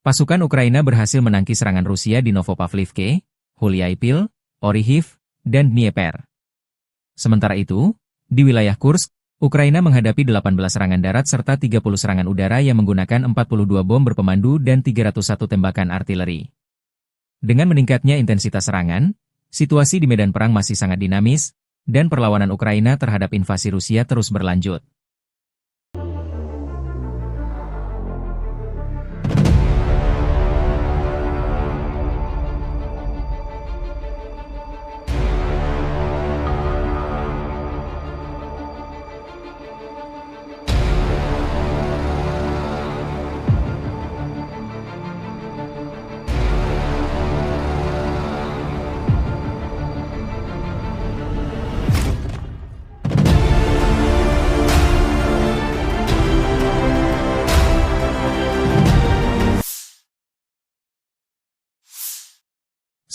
A: Pasukan Ukraina berhasil menangkis serangan Rusia di Novopavlivke, Huliaipil, Orihiv, dan Dnieper. Sementara itu, di wilayah Kursk, Ukraina menghadapi 18 serangan darat serta 30 serangan udara yang menggunakan 42 bom berpemandu dan 301 tembakan artileri. Dengan meningkatnya intensitas serangan, situasi di medan perang masih sangat dinamis, dan perlawanan Ukraina terhadap invasi Rusia terus berlanjut.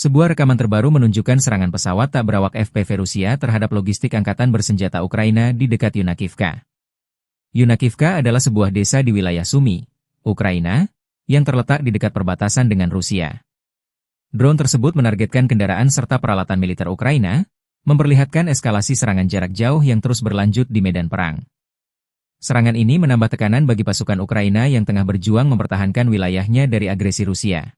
A: Sebuah rekaman terbaru menunjukkan serangan pesawat tak berawak FPV Rusia terhadap logistik Angkatan Bersenjata Ukraina di dekat Yunakivka. Yunakivka adalah sebuah desa di wilayah Sumy, Ukraina, yang terletak di dekat perbatasan dengan Rusia. Drone tersebut menargetkan kendaraan serta peralatan militer Ukraina, memperlihatkan eskalasi serangan jarak jauh yang terus berlanjut di medan perang. Serangan ini menambah tekanan bagi pasukan Ukraina yang tengah berjuang mempertahankan wilayahnya dari agresi Rusia.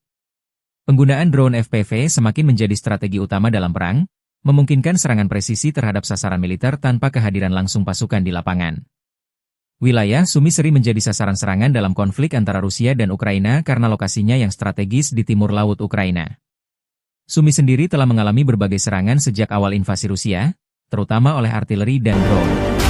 A: Penggunaan drone FPV semakin menjadi strategi utama dalam perang, memungkinkan serangan presisi terhadap sasaran militer tanpa kehadiran langsung pasukan di lapangan. Wilayah Sumy sering menjadi sasaran serangan dalam konflik antara Rusia dan Ukraina karena lokasinya yang strategis di timur laut Ukraina. Sumy sendiri telah mengalami berbagai serangan sejak awal invasi Rusia, terutama oleh artileri dan drone.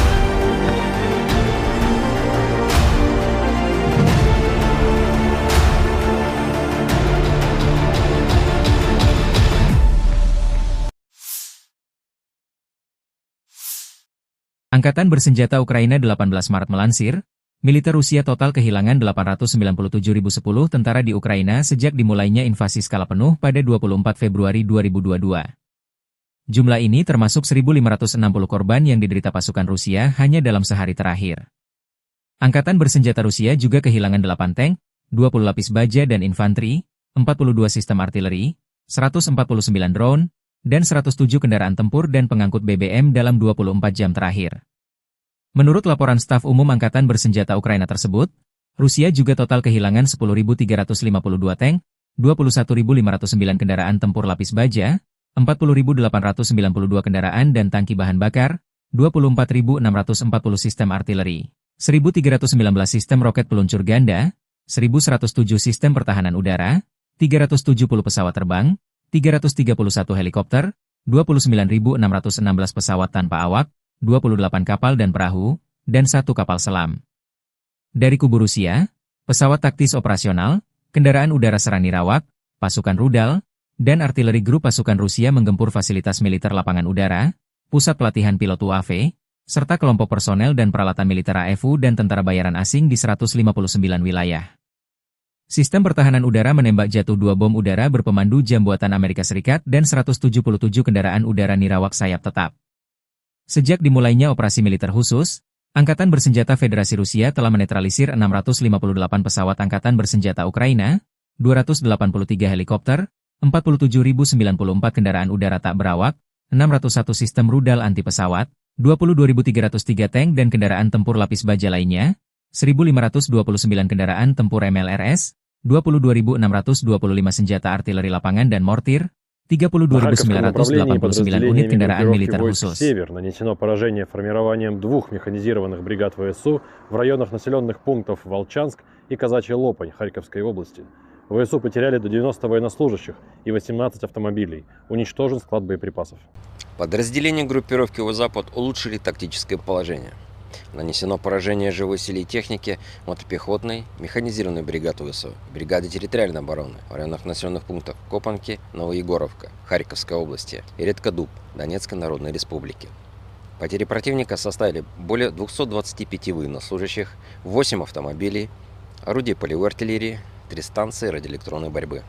A: Angkatan Bersenjata Ukraina 18 Maret melansir, Militer Rusia total kehilangan 897.010 tentara di Ukraina sejak dimulainya invasi skala penuh pada 24 Februari 2022. Jumlah ini termasuk 1.560 korban yang diderita pasukan Rusia hanya dalam sehari terakhir. Angkatan bersenjata Rusia juga kehilangan 8 tank, 20 lapis baja dan infanteri, 42 sistem artileri, 149 drone, dan 107 kendaraan tempur dan pengangkut BBM dalam 24 jam terakhir. Menurut laporan staf umum Angkatan Bersenjata Ukraina tersebut, Rusia juga total kehilangan 10.352 tank, 21.509 kendaraan tempur lapis baja, 40.892 kendaraan dan tangki bahan bakar, 24.640 sistem artileri, 1.319 sistem roket peluncur ganda, 1.107 sistem pertahanan udara, 370 pesawat terbang, 331 helikopter, 29.616 pesawat tanpa awak, 28 kapal dan perahu, dan 1 kapal selam. Dari kubu Rusia, pesawat taktis operasional, kendaraan udara serang nirawak, pasukan rudal, dan artileri grup pasukan Rusia menggempur fasilitas militer lapangan udara, pusat pelatihan pilot UAV, serta kelompok personel dan peralatan militer AFU dan tentara bayaran asing di 159 wilayah. Sistem pertahanan udara menembak jatuh 2 bom udara berpemandu jam buatan Amerika Serikat dan 177 kendaraan udara nirawak sayap tetap. Sejak dimulainya operasi militer khusus, Angkatan Bersenjata Federasi Rusia telah menetralisir 658 pesawat Angkatan Bersenjata Ukraina, 283 helikopter, 47.094 kendaraan udara tak berawak, 601 sistem rudal anti pesawat, 22.303 tank dan kendaraan tempur lapis baja lainnya, 1.529 kendaraan tempur MLRS, 22.625 senjata artileri lapangan dan mortir, 32.989 unit kendaraan militer khusus.
B: «Север» нанесено поражение формированием 2 механизированных бригад ВСУ в районах населенных пунктов Волчанск и Казачья Лопань Харьковской области. ВСУ потеряли до 90 военнослужащих и 18 автомобилей. Уничтожен склад боеприпасов.
C: Подразделения группировки «Запад» улучшили тактическое положение. Нанесено поражение живой силе и технике мотопехотной, механизированной бригады ВСУ, бригады территориальной обороны в районах населенных пунктов Копанки, Новоегоровка, Харьковской области и Редкодуб, Донецкой Народной Республики. Потери противника составили более 225 военнослужащих, 8 автомобилей, орудий полевой артиллерии, 3 станции радиоэлектронной борьбы.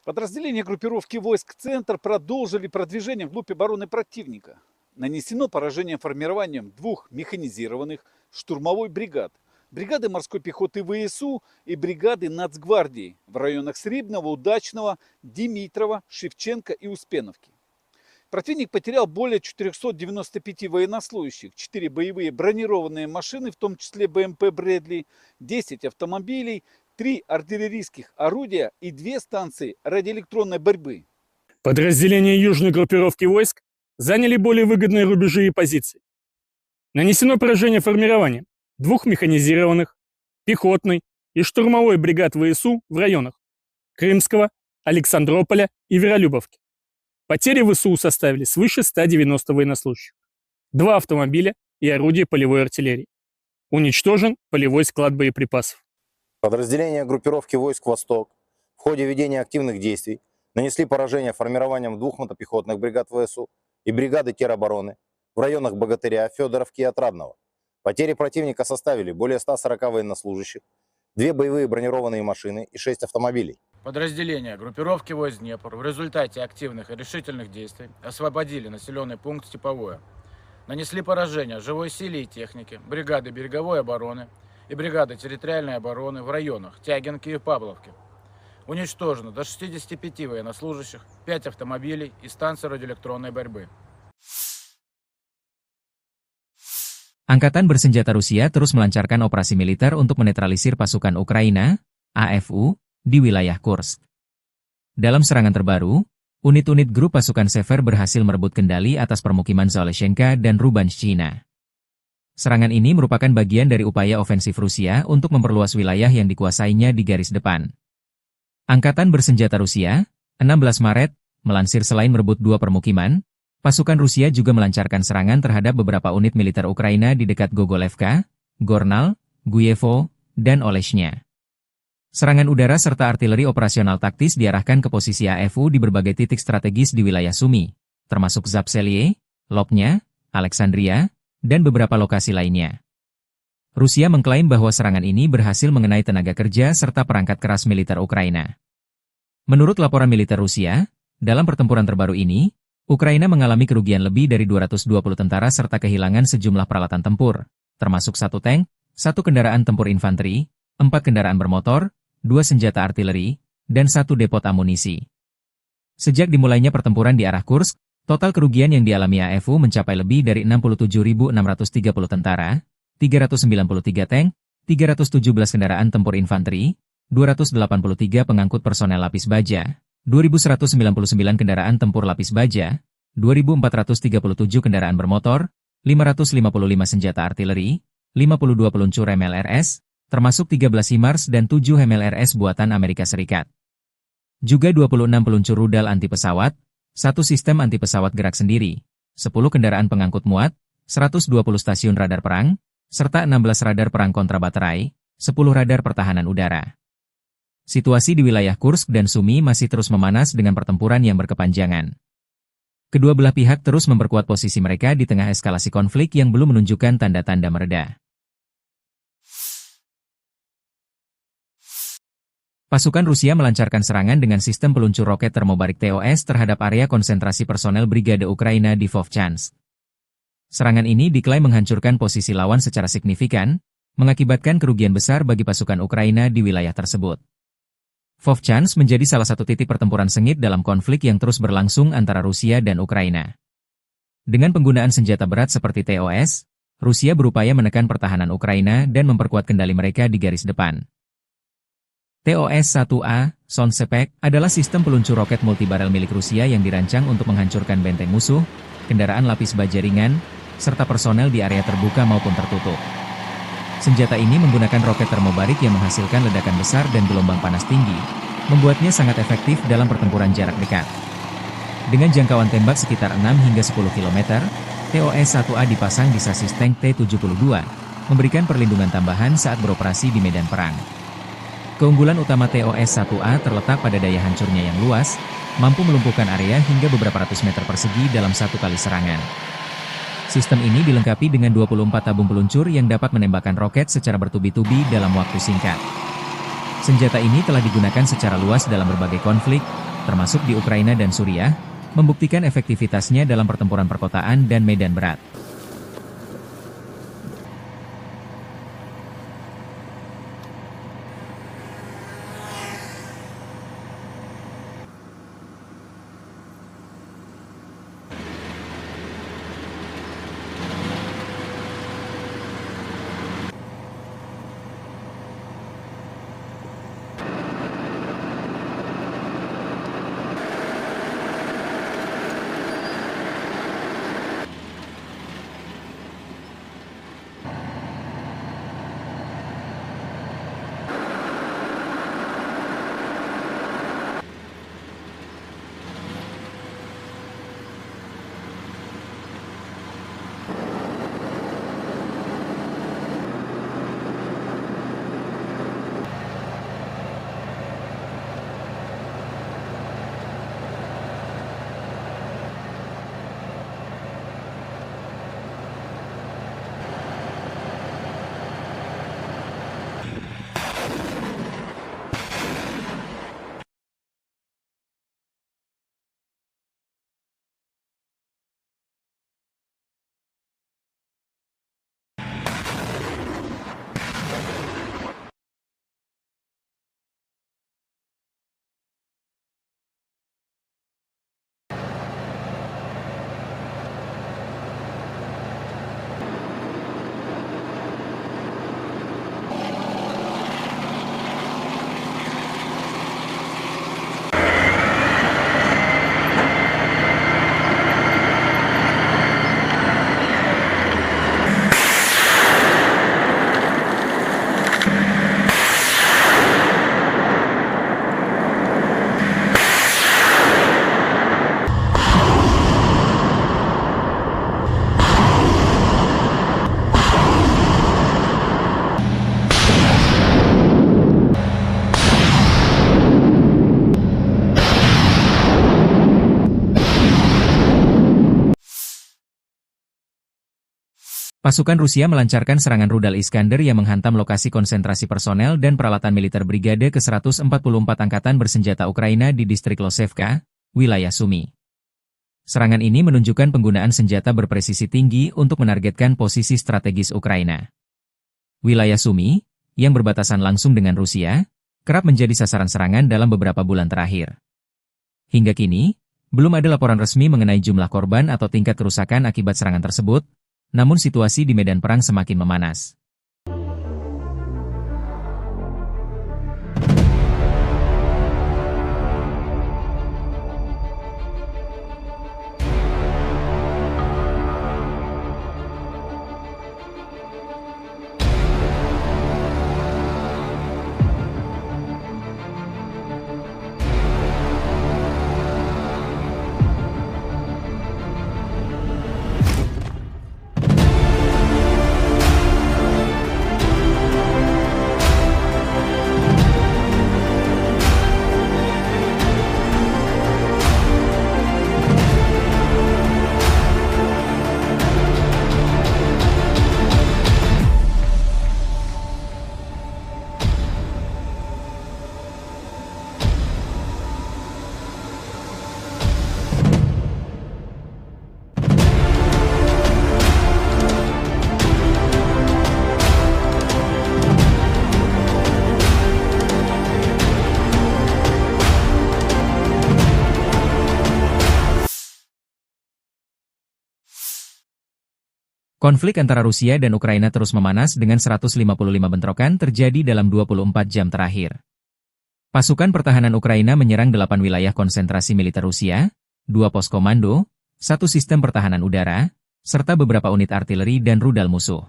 D: Подразделения группировки войск «Центр» продолжили продвижение вглубь обороны противника. Нанесено поражение формированием 2 механизированных штурмовой бригад, бригады морской пехоты ВСУ и бригады Нацгвардии в районах Срибного, Удачного, Димитрова, Шевченко и Успеновки. Противник потерял более 495 военнослужащих, 4 боевые бронированные машины, в том числе БМП «Брэдли», 10 автомобилей, 3 артиллерийских орудия и 2 станции радиоэлектронной борьбы.
E: Подразделения южной группировки войск заняли более выгодные рубежи и позиции. Нанесено поражение формированием 2 механизированных, пехотной и штурмовой бригад ВСУ в районах Крымского, Александрополя и Веролюбовки. Потери ВСУ составили свыше 190 военнослужащих, 2 автомобиля и орудия полевой артиллерии. Уничтожен полевой склад боеприпасов.
F: Подразделения группировки войск «Восток» в ходе ведения активных действий нанесли поражение формированием 2 мотопехотных бригад ВСУ и бригады теробороны в районах Богатыря, Федоровки и Отрадного. Потери противника составили более 140 военнослужащих, 2 боевые бронированные машины и 6 автомобилей.
G: Подразделения группировки войск «Днепр» в результате активных и решительных действий освободили населенный пункт Степовое. Нанесли поражение живой силе и технике, бригады береговой обороны и бригады территориальной обороны в районах Тягинки и Павловки. Уничтожено до 65 военнослужащих, 5 автомобилей и станции радиоэлектронной борьбы.
A: Angkatan Bersenjata Rusia terus melancarkan operasi militer untuk menetralisir pasukan Ukraina, AFU, di wilayah Kursk. Dalam serangan terbaru, unit-unit grup pasukan Sever berhasil merebut kendali atas permukiman Zaleshenka dan Rubanshchina. Serangan ini merupakan bagian dari upaya ofensif Rusia untuk memperluas wilayah yang dikuasainya di garis depan. Angkatan Bersenjata Rusia, 16 Maret, melansir selain merebut 2 permukiman, pasukan Rusia juga melancarkan serangan terhadap beberapa unit militer Ukraina di dekat Gogolevka, Gornal, Guyevo, dan Oleshnya. Serangan udara serta artileri operasional taktis diarahkan ke posisi AFU di berbagai titik strategis di wilayah Sumy, termasuk Zapseliye, Lopnya, Alexandria, dan beberapa lokasi lainnya. Rusia mengklaim bahwa serangan ini berhasil mengenai tenaga kerja serta perangkat keras militer Ukraina. Menurut laporan militer Rusia, dalam pertempuran terbaru ini, Ukraina mengalami kerugian lebih dari 220 tentara serta kehilangan sejumlah peralatan tempur, termasuk 1 tank, 1 kendaraan tempur infanteri, 4 kendaraan bermotor, 2 senjata artileri, dan 1 depot amunisi. Sejak dimulainya pertempuran di arah Kursk, total kerugian yang dialami AFU mencapai lebih dari 67.630 tentara, 393 tank, 317 kendaraan tempur infanteri, 283 pengangkut personel lapis baja, 2.199 kendaraan tempur lapis baja, 2.437 kendaraan bermotor, 555 senjata artileri, 52 peluncur MLRS, termasuk 13 HIMARS dan 7 MLRS buatan Amerika Serikat. Juga 26 peluncur rudal anti pesawat, 1 sistem anti pesawat gerak sendiri, 10 kendaraan pengangkut muat, 120 stasiun radar perang, serta 16 radar perang kontrabaterai, 10 radar pertahanan udara. Situasi di wilayah Kursk dan Sumy masih terus memanas dengan pertempuran yang berkepanjangan. Kedua belah pihak terus memperkuat posisi mereka di tengah eskalasi konflik yang belum menunjukkan tanda-tanda mereda. Pasukan Rusia melancarkan serangan dengan sistem peluncur roket termobarik TOS terhadap area konsentrasi personel Brigade Ukraina di Vovchansk. Serangan ini diklaim menghancurkan posisi lawan secara signifikan, mengakibatkan kerugian besar bagi pasukan Ukraina di wilayah tersebut. Vovchansk menjadi salah satu titik pertempuran sengit dalam konflik yang terus berlangsung antara Rusia dan Ukraina. Dengan penggunaan senjata berat seperti TOS, Rusia berupaya menekan pertahanan Ukraina dan memperkuat kendali mereka di garis depan. TOS-1A, Sonsepek, adalah sistem peluncur roket multibarel milik Rusia yang dirancang untuk menghancurkan benteng musuh, kendaraan lapis baja ringan, serta personel di area terbuka maupun tertutup. Senjata ini menggunakan roket termobarik yang menghasilkan ledakan besar dan gelombang panas tinggi, membuatnya sangat efektif dalam pertempuran jarak dekat. Dengan jangkauan tembak sekitar 6 hingga 10 km, TOS-1A dipasang di sasis tank T-72, memberikan perlindungan tambahan saat beroperasi di medan perang. Keunggulan utama TOS-1A terletak pada daya hancurnya yang luas, mampu melumpuhkan area hingga beberapa ratus meter persegi dalam satu kali serangan. Sistem ini dilengkapi dengan 24 tabung peluncur yang dapat menembakkan roket secara bertubi-tubi dalam waktu singkat. Senjata ini telah digunakan secara luas dalam berbagai konflik, termasuk di Ukraina dan Suriah, membuktikan efektivitasnya dalam pertempuran perkotaan dan medan berat. Pasukan Rusia melancarkan serangan rudal Iskander yang menghantam lokasi konsentrasi personel dan peralatan militer Brigade ke-144 Angkatan Bersenjata Ukraina di distrik Losevka, wilayah Sumy. Serangan ini menunjukkan penggunaan senjata berpresisi tinggi untuk menargetkan posisi strategis Ukraina. Wilayah Sumy, yang berbatasan langsung dengan Rusia, kerap menjadi sasaran serangan dalam beberapa bulan terakhir. Hingga kini, belum ada laporan resmi mengenai jumlah korban atau tingkat kerusakan akibat serangan tersebut, namun situasi di medan perang semakin memanas. Konflik antara Rusia dan Ukraina terus memanas dengan 155 bentrokan terjadi dalam 24 jam terakhir. Pasukan pertahanan Ukraina menyerang 8 wilayah konsentrasi militer Rusia, 2 pos komando, 1 sistem pertahanan udara, serta beberapa unit artileri dan rudal musuh.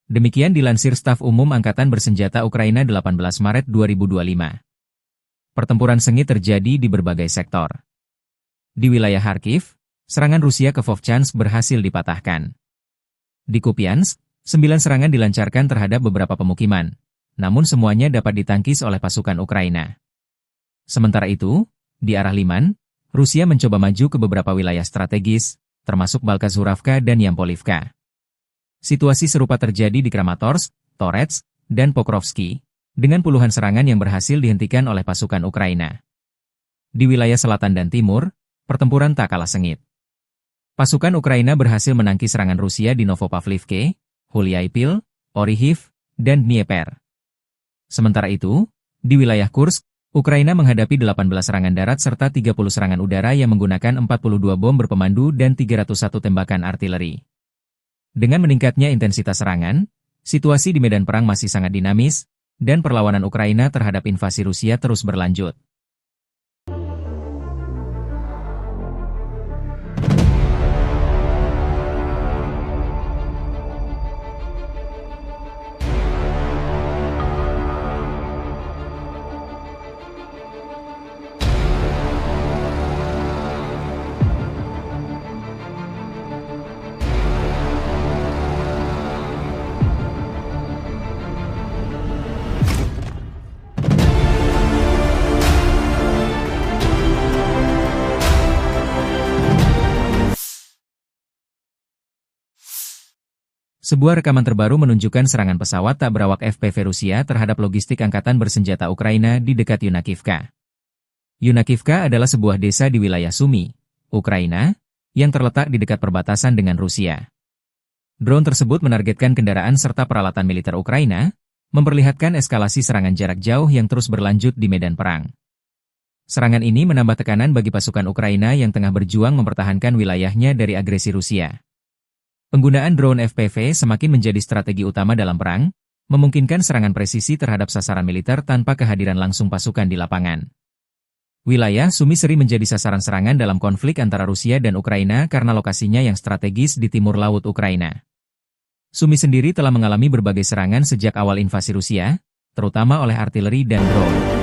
A: Demikian dilansir Staf Umum Angkatan Bersenjata Ukraina 18 Maret 2025. Pertempuran sengit terjadi di berbagai sektor. Di wilayah Kharkiv, serangan Rusia ke Vovchansk berhasil dipatahkan. Di Kupiansk, 9 serangan dilancarkan terhadap beberapa pemukiman, namun semuanya dapat ditangkis oleh pasukan Ukraina. Sementara itu, di arah Liman, Rusia mencoba maju ke beberapa wilayah strategis, termasuk Balkazuravka dan Yampolivka. Situasi serupa terjadi di Kramatorsk, Torets, dan Pokrovsky, dengan puluhan serangan yang berhasil dihentikan oleh pasukan Ukraina. Di wilayah selatan dan timur, pertempuran tak kalah sengit. Pasukan Ukraina berhasil menangkis serangan Rusia di Novopavlivke, Huliaipil, Orihiv, dan Dnieper. Sementara itu, di wilayah Kursk, Ukraina menghadapi 18 serangan darat serta 30 serangan udara yang menggunakan 42 bom berpemandu dan 301 tembakan artileri. Dengan meningkatnya intensitas serangan, situasi di medan perang masih sangat dinamis, dan perlawanan Ukraina terhadap invasi Rusia terus berlanjut. Sebuah rekaman terbaru menunjukkan serangan pesawat tak berawak FPV Rusia terhadap logistik Angkatan Bersenjata Ukraina di dekat Yunakivka. Yunakivka adalah sebuah desa di wilayah Sumy, Ukraina, yang terletak di dekat perbatasan dengan Rusia. Drone tersebut menargetkan kendaraan serta peralatan militer Ukraina, memperlihatkan eskalasi serangan jarak jauh yang terus berlanjut di medan perang. Serangan ini menambah tekanan bagi pasukan Ukraina yang tengah berjuang mempertahankan wilayahnya dari agresi Rusia. Penggunaan drone FPV semakin menjadi strategi utama dalam perang, memungkinkan serangan presisi terhadap sasaran militer tanpa kehadiran langsung pasukan di lapangan. Wilayah Sumy sering menjadi sasaran serangan dalam konflik antara Rusia dan Ukraina karena lokasinya yang strategis di timur laut Ukraina. Sumy sendiri telah mengalami berbagai serangan sejak awal invasi Rusia, terutama oleh artileri dan drone.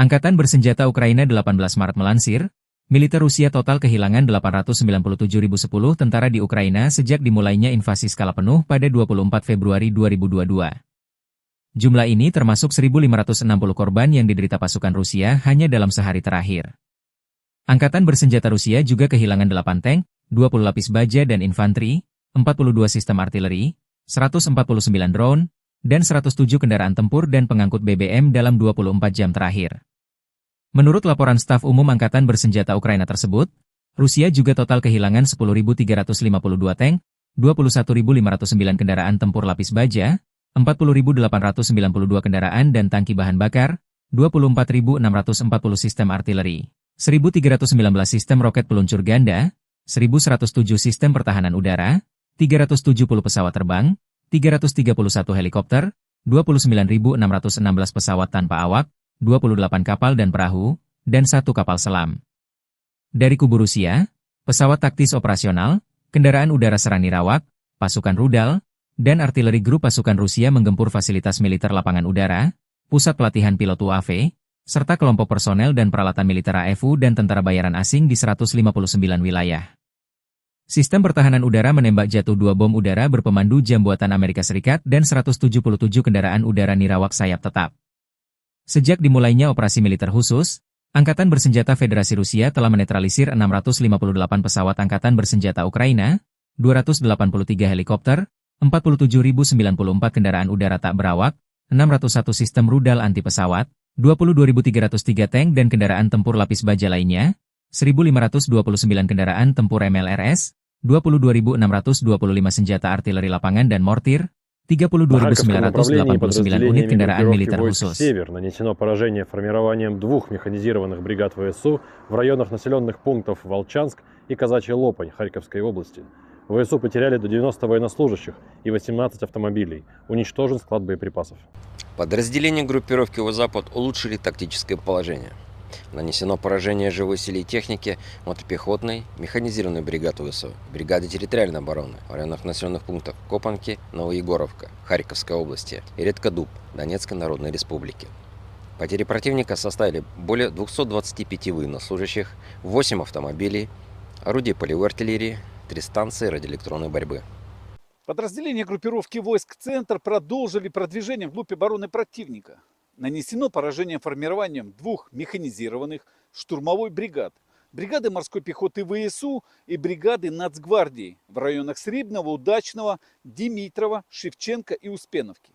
A: Angkatan Bersenjata Ukraina 18 Maret melansir, Militer Rusia total kehilangan 897.010 tentara di Ukraina sejak dimulainya invasi skala penuh pada 24 Februari 2022. Jumlah ini termasuk 1.560 korban yang diderita pasukan Rusia hanya dalam sehari terakhir. Angkatan bersenjata Rusia juga kehilangan 8 tank, 20 lapis baja dan infanteri, 42 sistem artileri, 149 drone, dan 107 kendaraan tempur dan pengangkut BBM dalam 24 jam terakhir. Menurut laporan staf umum Angkatan bersenjata Ukraina tersebut, Rusia juga total kehilangan 10.352 tank, 21.509 kendaraan tempur lapis baja, 40.892 kendaraan dan tangki bahan bakar, 24.640 sistem artileri, 1.319 sistem roket peluncur ganda, 1.107 sistem pertahanan udara, 370 pesawat terbang, 331 helikopter, 29.616 pesawat tanpa awak, 28 kapal dan perahu, dan 1 kapal selam. Dari kubu Rusia, pesawat taktis operasional, kendaraan udara serang nirawak, pasukan rudal, dan artileri grup pasukan Rusia menggempur fasilitas militer lapangan udara, pusat pelatihan pilot UAV, serta kelompok personel dan peralatan militer AFU dan tentara bayaran asing di 159 wilayah. Sistem pertahanan udara menembak jatuh 2 bom udara berpemandu jam buatan Amerika Serikat dan 177 kendaraan udara nirawak sayap tetap. Sejak dimulainya operasi militer khusus, Angkatan Bersenjata Federasi Rusia telah menetralisir 658 pesawat Angkatan Bersenjata Ukraina, 283 helikopter, 47.094 kendaraan udara tak berawak, 601 sistem rudal anti pesawat, 22.303 tank dan kendaraan tempur lapis baja lainnya, 1.529 kendaraan tempur MLRS, 22.625 senjata artileri lapangan dan mortir, 32.989 unit kendaraan militer khusus.
B: «Север» нанесено поражение формированием 2 механизированных бригад ВСУ в районах населенных пунктов Волчанск и Казачья Лопань Харьковской области. ВСУ потеряли до 90 военнослужащих и 18 автомобилей. Уничтожен склад боеприпасов.
C: Подразделения группировки «Запад» улучшили тактическое положение. Нанесено поражение живой силе и технике мотопехотной, механизированной бригады ВСУ, бригады территориальной обороны в районах населенных пунктов Копанки, Новоегоровка, Харьковской области и Редкодуб, Донецкой Народной Республики. Потери противника составили более 225 военнослужащих, 8 автомобилей, орудий полевой артиллерии, 3 станции радиоэлектронной борьбы.
D: Подразделения группировки войск «Центр» продолжили продвижение вглубь обороны противника. Нанесено поражение формированием 2 механизированных штурмовой бригад, бригады морской пехоты ВСУ и бригады Нацгвардии в районах Срибного, Удачного, Димитрова, Шевченко и Успеновки.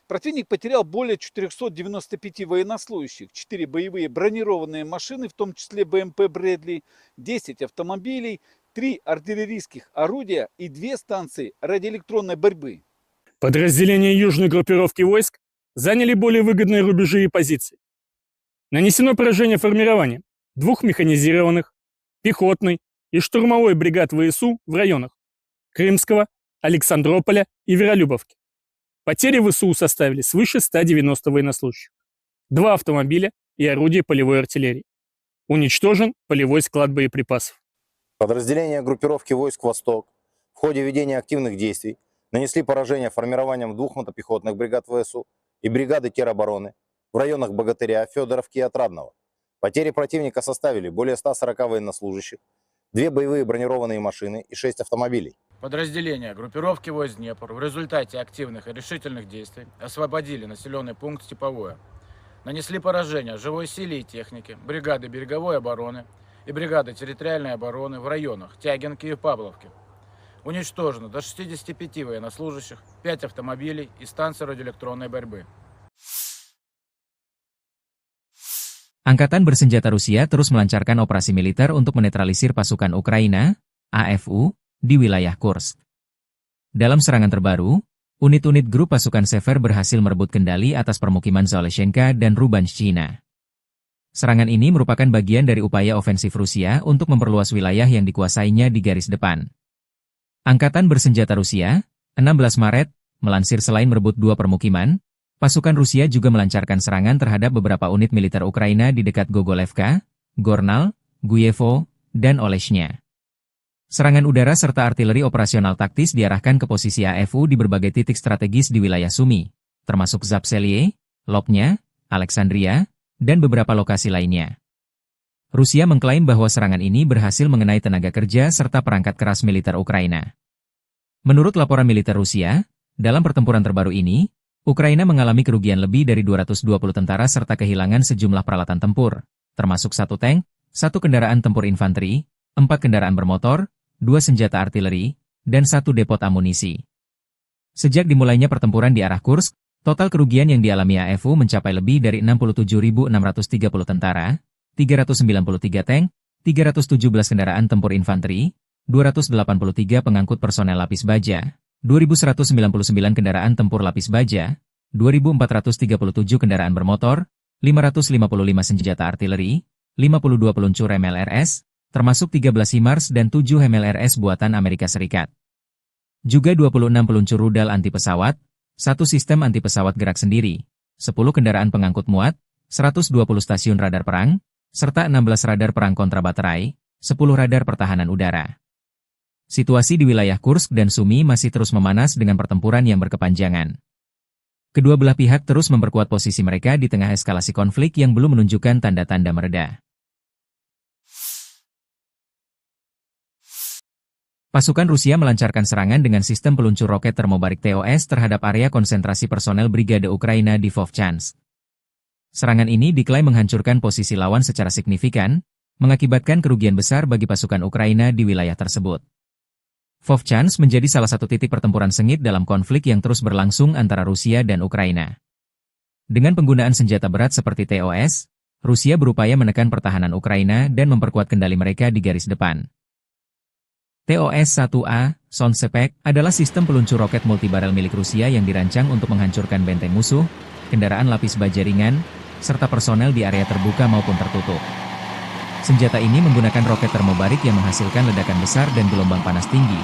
D: Противник потерял более 495 военнослужащих, 4 боевые бронированные машины, в том числе БМП «Брэдли», 10 автомобилей, 3 артиллерийских орудия и 2 станции радиоэлектронной борьбы.
E: Подразделения южной группировки войск заняли более выгодные рубежи и позиции. Нанесено поражение формированием 2 механизированных, пехотной и штурмовой бригад ВСУ в районах Крымского, Александрополя и Веролюбовки. Потери ВСУ составили свыше 190 военнослужащих, 2 автомобиля и орудия полевой артиллерии. Уничтожен полевой склад боеприпасов.
F: Подразделения группировки войск «Восток» в ходе ведения активных действий нанесли поражение формированием 2 мотопехотных бригад ВСУ и бригады теробороны в районах Богатыря, Федоровки и Отрадного. Потери противника составили более 140 военнослужащих, 2 боевые бронированные машины и 6 автомобилей.
G: Подразделения группировки войск Днепр в результате активных и решительных действий освободили населенный пункт Степовое. Нанесли поражение живой силе и технике, бригады береговой обороны и бригады территориальной обороны в районах Тягинки и Павловки. Уничтожено до 65 военнослужащих, 5 автомобилей и станции радиоэлектронной борьбы.
A: Angkatan Bersenjata Rusia terus melancarkan operasi militer untuk menetralisir pasukan Ukraina, AFU, di wilayah Kursk. Dalam serangan terbaru, unit-unit grup pasukan Sever berhasil merebut kendali atas permukiman Zoleshenka dan Rubanshchina. Serangan ini merupakan bagian dari upaya ofensif Rusia untuk memperluas wilayah yang dikuasainya di garis depan. Angkatan Bersenjata Rusia, 16 Maret, melansir selain merebut 2 permukiman, pasukan Rusia juga melancarkan serangan terhadap beberapa unit militer Ukraina di dekat Gogolevka, Gornal, Guyevo, dan Oleshnya. Serangan udara serta artileri operasional taktis diarahkan ke posisi AFU di berbagai titik strategis di wilayah Sumy, termasuk Zapselye, Lopnya, Alexandria, dan beberapa lokasi lainnya. Rusia mengklaim bahwa serangan ini berhasil mengenai tenaga kerja serta perangkat keras militer Ukraina. Menurut laporan militer Rusia, dalam pertempuran terbaru ini, Ukraina mengalami kerugian lebih dari 220 tentara serta kehilangan sejumlah peralatan tempur, termasuk 1 tank, 1 kendaraan tempur infanteri, 4 kendaraan bermotor, 2 senjata artileri, dan 1 depot amunisi. Sejak dimulainya pertempuran di arah Kursk, total kerugian yang dialami AFU mencapai lebih dari 67.630 tentara, 393 tank, 317 kendaraan tempur infanteri, 283 pengangkut personel lapis baja, 2.199 kendaraan tempur lapis baja, 2.437 kendaraan bermotor, 555 senjata artileri, 52 peluncur MLRS, termasuk 13 HIMARS dan 7 MLRS buatan Amerika Serikat. Juga 26 peluncur rudal anti pesawat, 1 sistem anti pesawat gerak sendiri, 10 kendaraan pengangkut muat, 120 stasiun radar perang, serta 16 radar perang kontra baterai, 10 radar pertahanan udara. Situasi di wilayah Kursk dan Sumy masih terus memanas dengan pertempuran yang berkepanjangan. Kedua belah pihak terus memperkuat posisi mereka di tengah eskalasi konflik yang belum menunjukkan tanda-tanda mereda. Pasukan Rusia melancarkan serangan dengan sistem peluncur roket termobarik TOS terhadap area konsentrasi personel Brigade Ukraina di Vovchansk. Serangan ini diklaim menghancurkan posisi lawan secara signifikan, mengakibatkan kerugian besar bagi pasukan Ukraina di wilayah tersebut. Vovchansk menjadi salah satu titik pertempuran sengit dalam konflik yang terus berlangsung antara Rusia dan Ukraina. Dengan penggunaan senjata berat seperti TOS, Rusia berupaya menekan pertahanan Ukraina dan memperkuat kendali mereka di garis depan. TOS-1A, Sonsepek, adalah sistem peluncur roket multibarel milik Rusia yang dirancang untuk menghancurkan benteng musuh, kendaraan lapis baja ringan, serta personel di area terbuka maupun tertutup. Senjata ini menggunakan roket termobarik yang menghasilkan ledakan besar dan gelombang panas tinggi,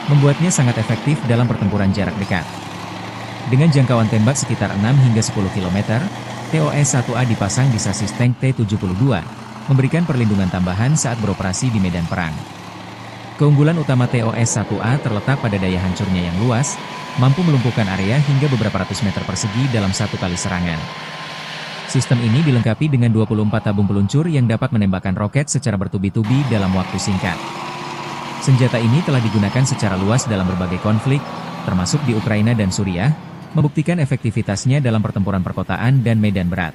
A: membuatnya sangat efektif dalam pertempuran jarak dekat. Dengan jangkauan tembak sekitar 6 hingga 10 km, TOS-1A dipasang di sasis tank T-72, memberikan perlindungan tambahan saat beroperasi di medan perang. Keunggulan utama TOS-1A terletak pada daya hancurnya yang luas, mampu melumpuhkan area hingga beberapa ratus meter persegi dalam satu kali serangan. Sistem ini dilengkapi dengan 24 tabung peluncur yang dapat menembakkan roket secara bertubi-tubi dalam waktu singkat. Senjata ini telah digunakan secara luas dalam berbagai konflik, termasuk di Ukraina dan Suriah, membuktikan efektivitasnya dalam pertempuran perkotaan dan medan berat.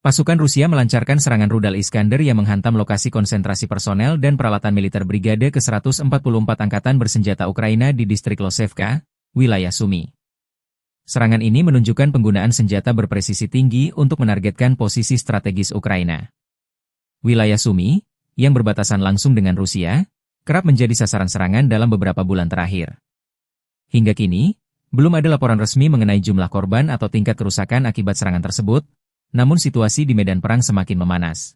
A: Pasukan Rusia melancarkan serangan rudal Iskander yang menghantam lokasi konsentrasi personel dan peralatan militer Brigade ke-144 Angkatan Bersenjata Ukraina di distrik Losevka, wilayah Sumy. Serangan ini menunjukkan penggunaan senjata berpresisi tinggi untuk menargetkan posisi strategis Ukraina. Wilayah Sumy, yang berbatasan langsung dengan Rusia, kerap menjadi sasaran serangan dalam beberapa bulan terakhir. Hingga kini, belum ada laporan resmi mengenai jumlah korban atau tingkat kerusakan akibat serangan tersebut, namun situasi di medan perang semakin memanas.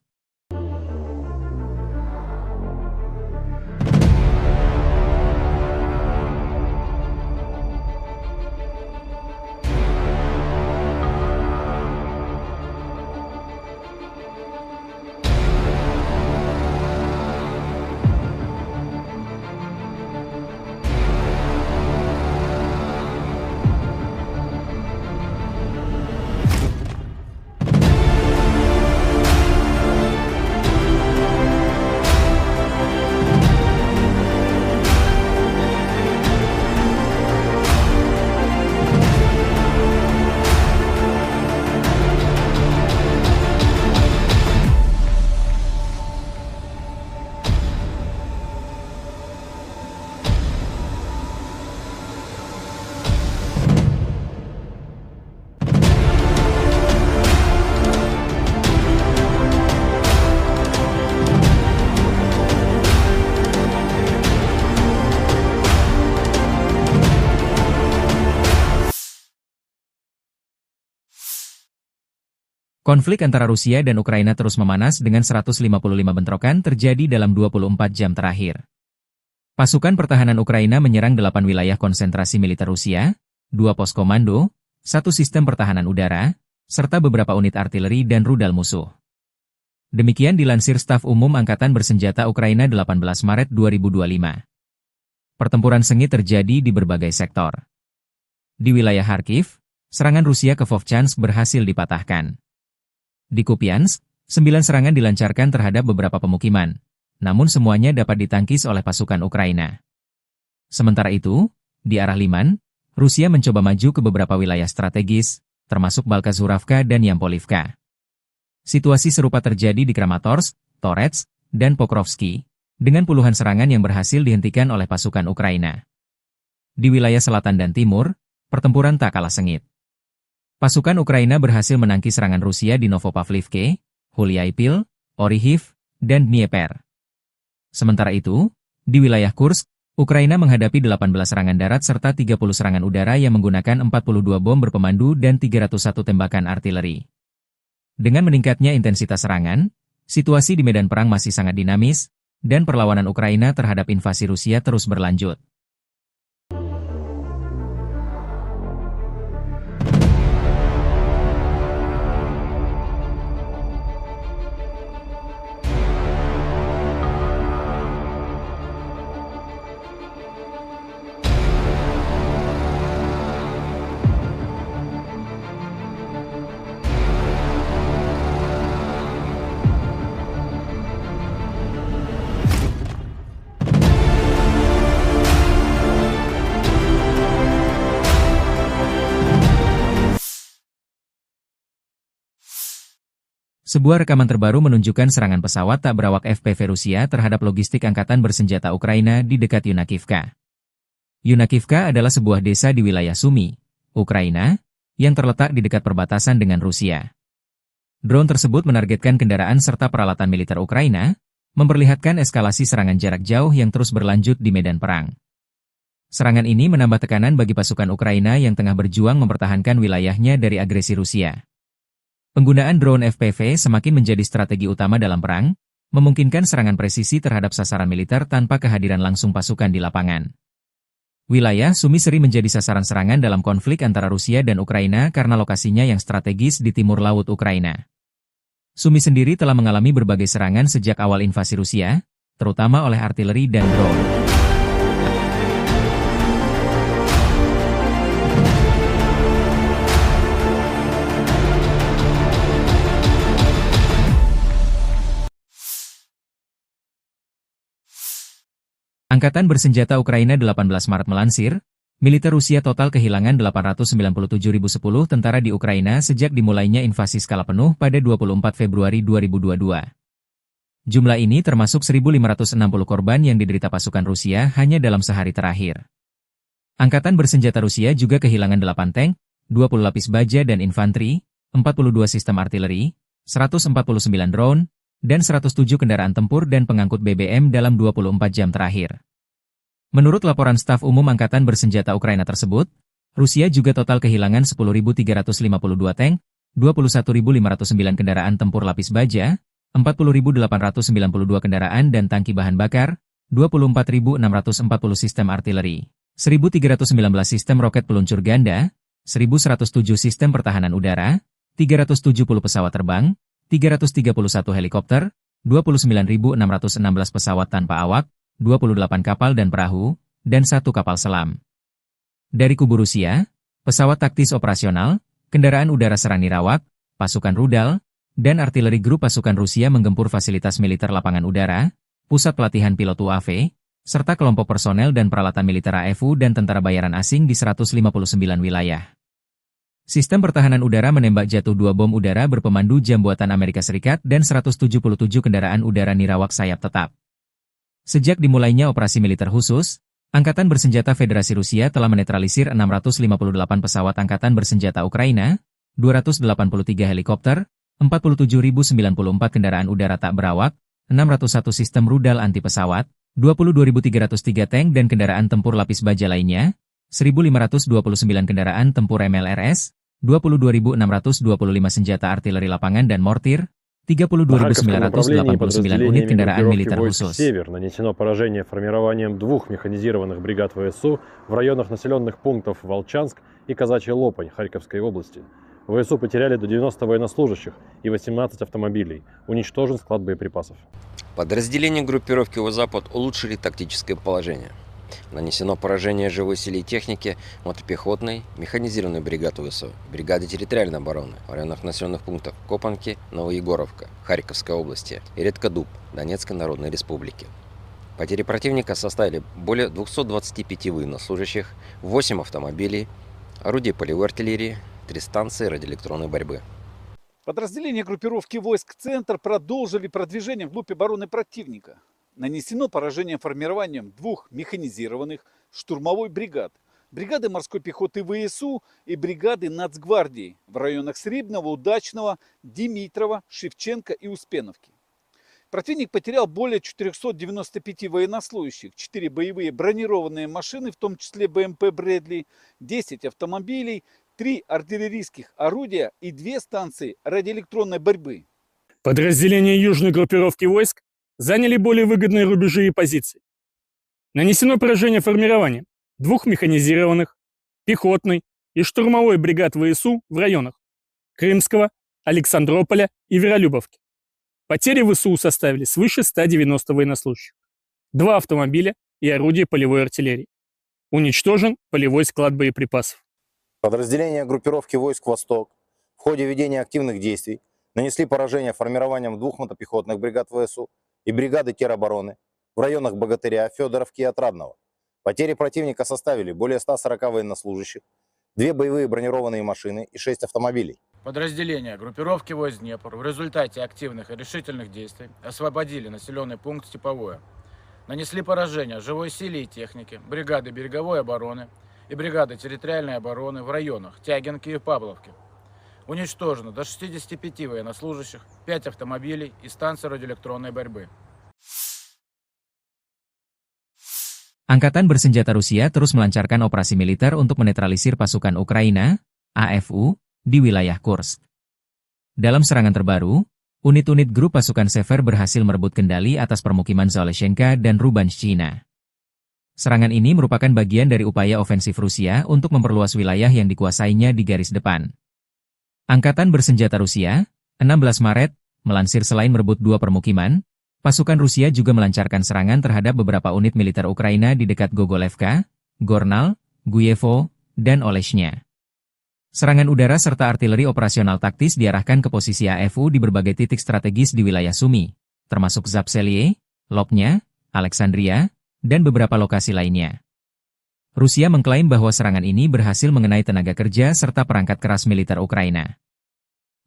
A: Konflik antara Rusia dan Ukraina terus memanas dengan 155 bentrokan terjadi dalam 24 jam terakhir. Pasukan pertahanan Ukraina menyerang 8 wilayah konsentrasi militer Rusia, 2 pos komando, 1 sistem pertahanan udara, serta beberapa unit artileri dan rudal musuh. Demikian dilansir Staf Umum Angkatan Bersenjata Ukraina 18 Maret 2025. Pertempuran sengit terjadi di berbagai sektor. Di wilayah Kharkiv, serangan Rusia ke Vovchansk berhasil dipatahkan. Di Kupiansk, 9 serangan dilancarkan terhadap beberapa pemukiman, namun semuanya dapat ditangkis oleh pasukan Ukraina. Sementara itu, di arah Liman, Rusia mencoba maju ke beberapa wilayah strategis, termasuk Balkazuravka dan Yampolivka. Situasi serupa terjadi di Kramatorsk, Torets, dan Pokrovsky, dengan puluhan serangan yang berhasil dihentikan oleh pasukan Ukraina. Di wilayah selatan dan timur, pertempuran tak kalah sengit. Pasukan Ukraina berhasil menangkis serangan Rusia di Novopavlivke, Huliaipil, Orihiv, dan Dnieper. Sementara itu, di wilayah Kursk, Ukraina menghadapi 18 serangan darat serta 30 serangan udara yang menggunakan 42 bom berpemandu dan 301 tembakan artileri. Dengan meningkatnya intensitas serangan, situasi di medan perang masih sangat dinamis, dan perlawanan Ukraina terhadap invasi Rusia terus berlanjut. Sebuah rekaman terbaru menunjukkan serangan pesawat tak berawak FPV Rusia terhadap logistik Angkatan Bersenjata Ukraina di dekat Yunakivka. Yunakivka adalah sebuah desa di wilayah Sumy, Ukraina, yang terletak di dekat perbatasan dengan Rusia. Drone tersebut menargetkan kendaraan serta peralatan militer Ukraina, memperlihatkan eskalasi serangan jarak jauh yang terus berlanjut di medan perang. Serangan ini menambah tekanan bagi pasukan Ukraina yang tengah berjuang mempertahankan wilayahnya dari agresi Rusia. Penggunaan drone FPV semakin menjadi strategi utama dalam perang, memungkinkan serangan presisi terhadap sasaran militer tanpa kehadiran langsung pasukan di lapangan. Wilayah Sumy sering menjadi sasaran serangan dalam konflik antara Rusia dan Ukraina karena lokasinya yang strategis di timur laut Ukraina. Sumy sendiri telah mengalami berbagai serangan sejak awal invasi Rusia, terutama oleh artileri dan drone. Angkatan Bersenjata Ukraina 18 Maret melansir, Militer Rusia total kehilangan 897.010 tentara di Ukraina sejak dimulainya invasi skala penuh pada 24 Februari 2022. Jumlah ini termasuk 1.560 korban yang diderita pasukan Rusia hanya dalam sehari terakhir. Angkatan bersenjata Rusia juga kehilangan 8 tank, 20 lapis baja dan infanteri, 42 sistem artileri, 149 drone, dan 107 kendaraan tempur dan pengangkut BBM dalam 24 jam terakhir. Menurut laporan staf umum Angkatan Bersenjata Ukraina tersebut, Rusia juga total kehilangan 10.352 tank, 21.509 kendaraan tempur lapis baja, 40.892 kendaraan dan tangki bahan bakar, 24.640 sistem artileri, 1.319 sistem roket peluncur ganda, 1.107 sistem pertahanan udara, 370 pesawat terbang, 331 helikopter, 29.616 pesawat tanpa awak, 28 kapal dan perahu, dan 1 kapal selam. Dari kubu Rusia, pesawat taktis operasional, kendaraan udara serang nirawak, pasukan rudal, dan artileri grup pasukan Rusia menggempur fasilitas militer lapangan udara, pusat pelatihan pilot UAV, serta kelompok personel dan peralatan militer AFU dan tentara bayaran asing di 159 wilayah. Sistem pertahanan udara menembak jatuh 2 bom udara berpemandu jam buatan Amerika Serikat dan 177 kendaraan udara nirawak sayap tetap. Sejak dimulainya operasi militer khusus, Angkatan Bersenjata Federasi Rusia telah menetralisir 658 pesawat Angkatan Bersenjata Ukraina, 283 helikopter, 47.094 kendaraan udara tak berawak, 601 sistem rudal anti pesawat, 22.303 tank dan kendaraan tempur lapis baja lainnya, 1.529 kendaraan tempur MLRS, 22.625 senjata artileri lapangan dan mortir, 32.989 unit kendaraan militer khusus.
B: «Север» нанесено поражение формированием 2 механизированных бригад ВСУ в районах населенных пунктов Волчанск и Казачья Лопань Харьковской области. ВСУ потеряли до 90 военнослужащих и 18 автомобилей. Уничтожен склад боеприпасов.
C: Подразделения группировки «Запад» улучшили тактическое положение. Нанесено поражение живой силе и технике мотопехотной, механизированной бригады ВСУ, бригады территориальной обороны в районах населенных пунктов Копанки, Новоегоровка, Харьковской области и Редкодуб, Донецкой Народной Республики. Потери противника составили более 225 военнослужащих, 8 автомобилей, орудия полевой артиллерии, 3 станции радиоэлектронной борьбы.
D: Подразделения группировки войск «Центр» продолжили продвижение вглубь обороны противника. Нанесено поражение формированием 2 механизированных штурмовой бригад, бригады морской пехоты ВСУ и бригады Нацгвардии в районах Сребного, Удачного, Димитрова, Шевченко и Успеновки. Противник потерял более 495 военнослужащих, 4 боевые бронированные машины, в том числе БМП «Брэдли», 10 автомобилей, 3 артиллерийских орудия и 2 станции радиоэлектронной борьбы.
E: Подразделения южной группировки войск заняли более выгодные рубежи и позиции. Нанесено поражение формированием 2 механизированных, пехотной и штурмовой бригад ВСУ в районах Крымского, Александрополя и Веролюбовки. Потери ВСУ составили свыше 190 военнослужащих, 2 автомобиля и орудия полевой артиллерии. Уничтожен полевой склад боеприпасов.
F: Подразделения группировки войск «Восток» в ходе ведения активных действий нанесли поражение формированием 2 мотопехотных бригад ВСУ и бригады теробороны в районах Богатыря, Федоровки и Отрадного. Потери противника составили более 140 военнослужащих, 2 боевые бронированные машины и 6 автомобилей.
G: Подразделения группировки войск Днепр в результате активных и решительных действий освободили населенный пункт Степовое. Нанесли поражение живой силе и технике, бригады береговой обороны и бригады территориальной обороны в районах Тягинки и Павловки. Уничтожено до 65 военнослужащих, 5 автомобилей и станции радиоэлектронной борьбы.
A: Angkatan Bersenjata Rusia terus melancarkan operasi militer untuk menetralisir pasukan Ukraina, AFU, di wilayah Kursk. Dalam serangan terbaru, unit-unit grup pasukan Sever berhasil merebut kendali atas permukiman Zaleshenka dan Rubanshchina. Serangan ini merupakan bagian dari upaya ofensif Rusia untuk memperluas wilayah yang dikuasainya di garis depan. Angkatan Bersenjata Rusia, 16 Maret, melansir selain merebut 2 permukiman, pasukan Rusia juga melancarkan serangan terhadap beberapa unit militer Ukraina di dekat Gogolevka, Gornal, Guyevo, dan Oleshnya. Serangan udara serta artileri operasional taktis diarahkan ke posisi AFU di berbagai titik strategis di wilayah Sumy, termasuk Zapselye, Lopnya, Alexandria, dan beberapa lokasi lainnya. Rusia mengklaim bahwa serangan ini berhasil mengenai tenaga kerja serta perangkat keras militer Ukraina.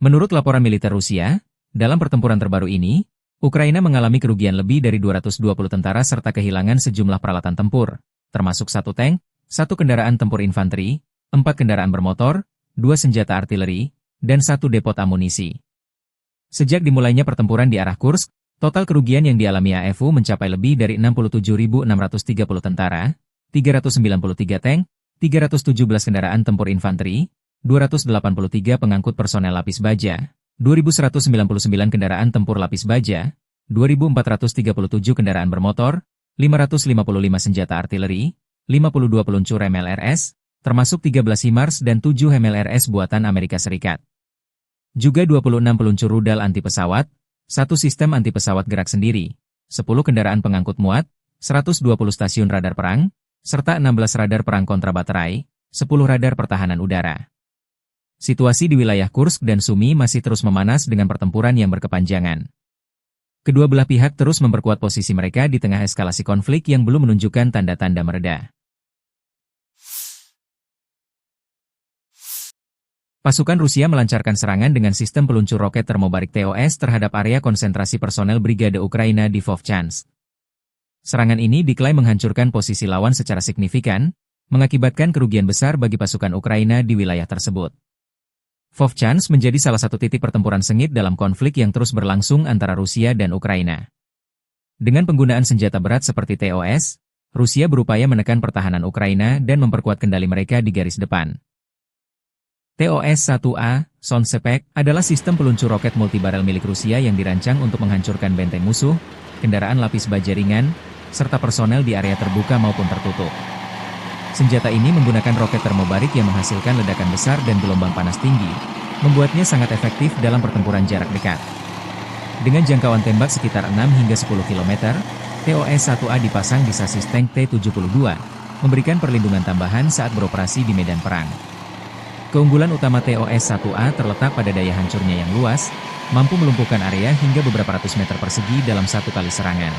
A: Menurut laporan militer Rusia, dalam pertempuran terbaru ini, Ukraina mengalami kerugian lebih dari 220 tentara serta kehilangan sejumlah peralatan tempur, termasuk 1 tank, 1 kendaraan tempur infanteri, 4 kendaraan bermotor, 2 senjata artileri, dan 1 depot amunisi. Sejak dimulainya pertempuran di arah Kursk, total kerugian yang dialami AFU mencapai lebih dari 67.630 tentara, 393 tank, 317 kendaraan tempur infanteri, 283 pengangkut personel lapis baja, 2.199 kendaraan tempur lapis baja, 2.437 kendaraan bermotor, 555 senjata artileri, 52 peluncur MLRS, termasuk 13 HIMARS dan 7 MLRS buatan Amerika Serikat. Juga 26 peluncur rudal anti pesawat, 1 sistem anti pesawat gerak sendiri, 10 kendaraan pengangkut muat, 120 stasiun radar perang, serta 16 radar perang kontra baterai, 10 radar pertahanan udara. Situasi di wilayah Kursk dan Sumy masih terus memanas dengan pertempuran yang berkepanjangan. Kedua belah pihak terus memperkuat posisi mereka di tengah eskalasi konflik yang belum menunjukkan tanda-tanda mereda. Pasukan Rusia melancarkan serangan dengan sistem peluncur roket termobarik TOS terhadap area konsentrasi personel Brigade Ukraina di Vovchansk. Serangan ini diklaim menghancurkan posisi lawan secara signifikan, mengakibatkan kerugian besar bagi pasukan Ukraina di wilayah tersebut. Vovchansk menjadi salah satu titik pertempuran sengit dalam konflik yang terus berlangsung antara Rusia dan Ukraina. Dengan penggunaan senjata berat seperti TOS, Rusia berupaya menekan pertahanan Ukraina dan memperkuat kendali mereka di garis depan. TOS-1A, Sonsepek, adalah sistem peluncur roket multibarel milik Rusia yang dirancang untuk menghancurkan benteng musuh, kendaraan lapis baja ringan, serta personel di area terbuka maupun tertutup. Senjata ini menggunakan roket termobarik yang menghasilkan ledakan besar dan gelombang panas tinggi, membuatnya sangat efektif dalam pertempuran jarak dekat. Dengan jangkauan tembak sekitar 6 hingga 10 km, TOS-1A dipasang di sasis tank T-72, memberikan perlindungan tambahan saat beroperasi di medan perang. Keunggulan utama TOS-1A terletak pada daya hancurnya yang luas, mampu melumpuhkan area hingga beberapa ratus meter persegi dalam satu kali serangan.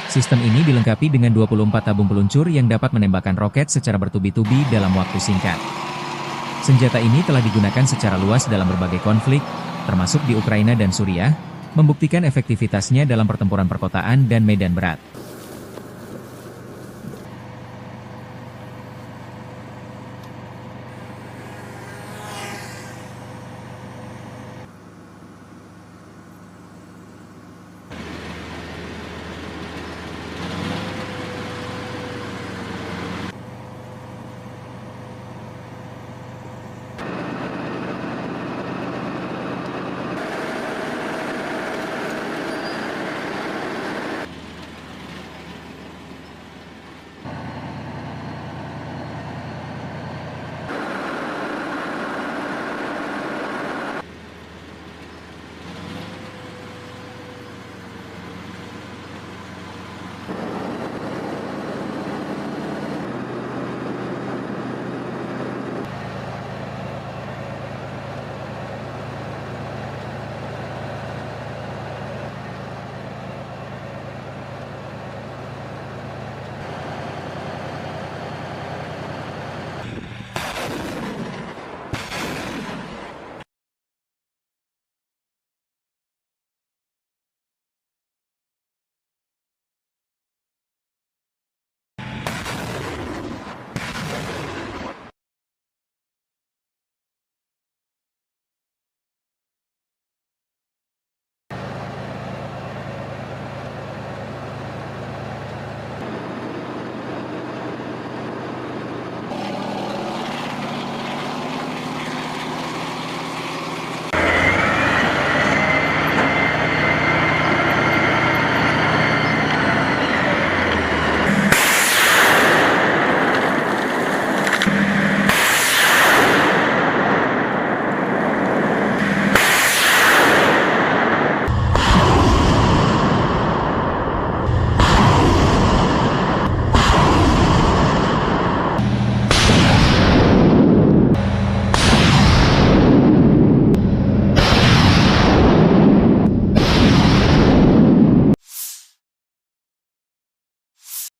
A: Sistem ini dilengkapi dengan 24 tabung peluncur yang dapat menembakkan roket secara bertubi-tubi dalam waktu singkat. Senjata ini telah digunakan secara luas dalam berbagai konflik, termasuk di Ukraina dan Suriah, membuktikan efektivitasnya dalam pertempuran perkotaan dan medan berat.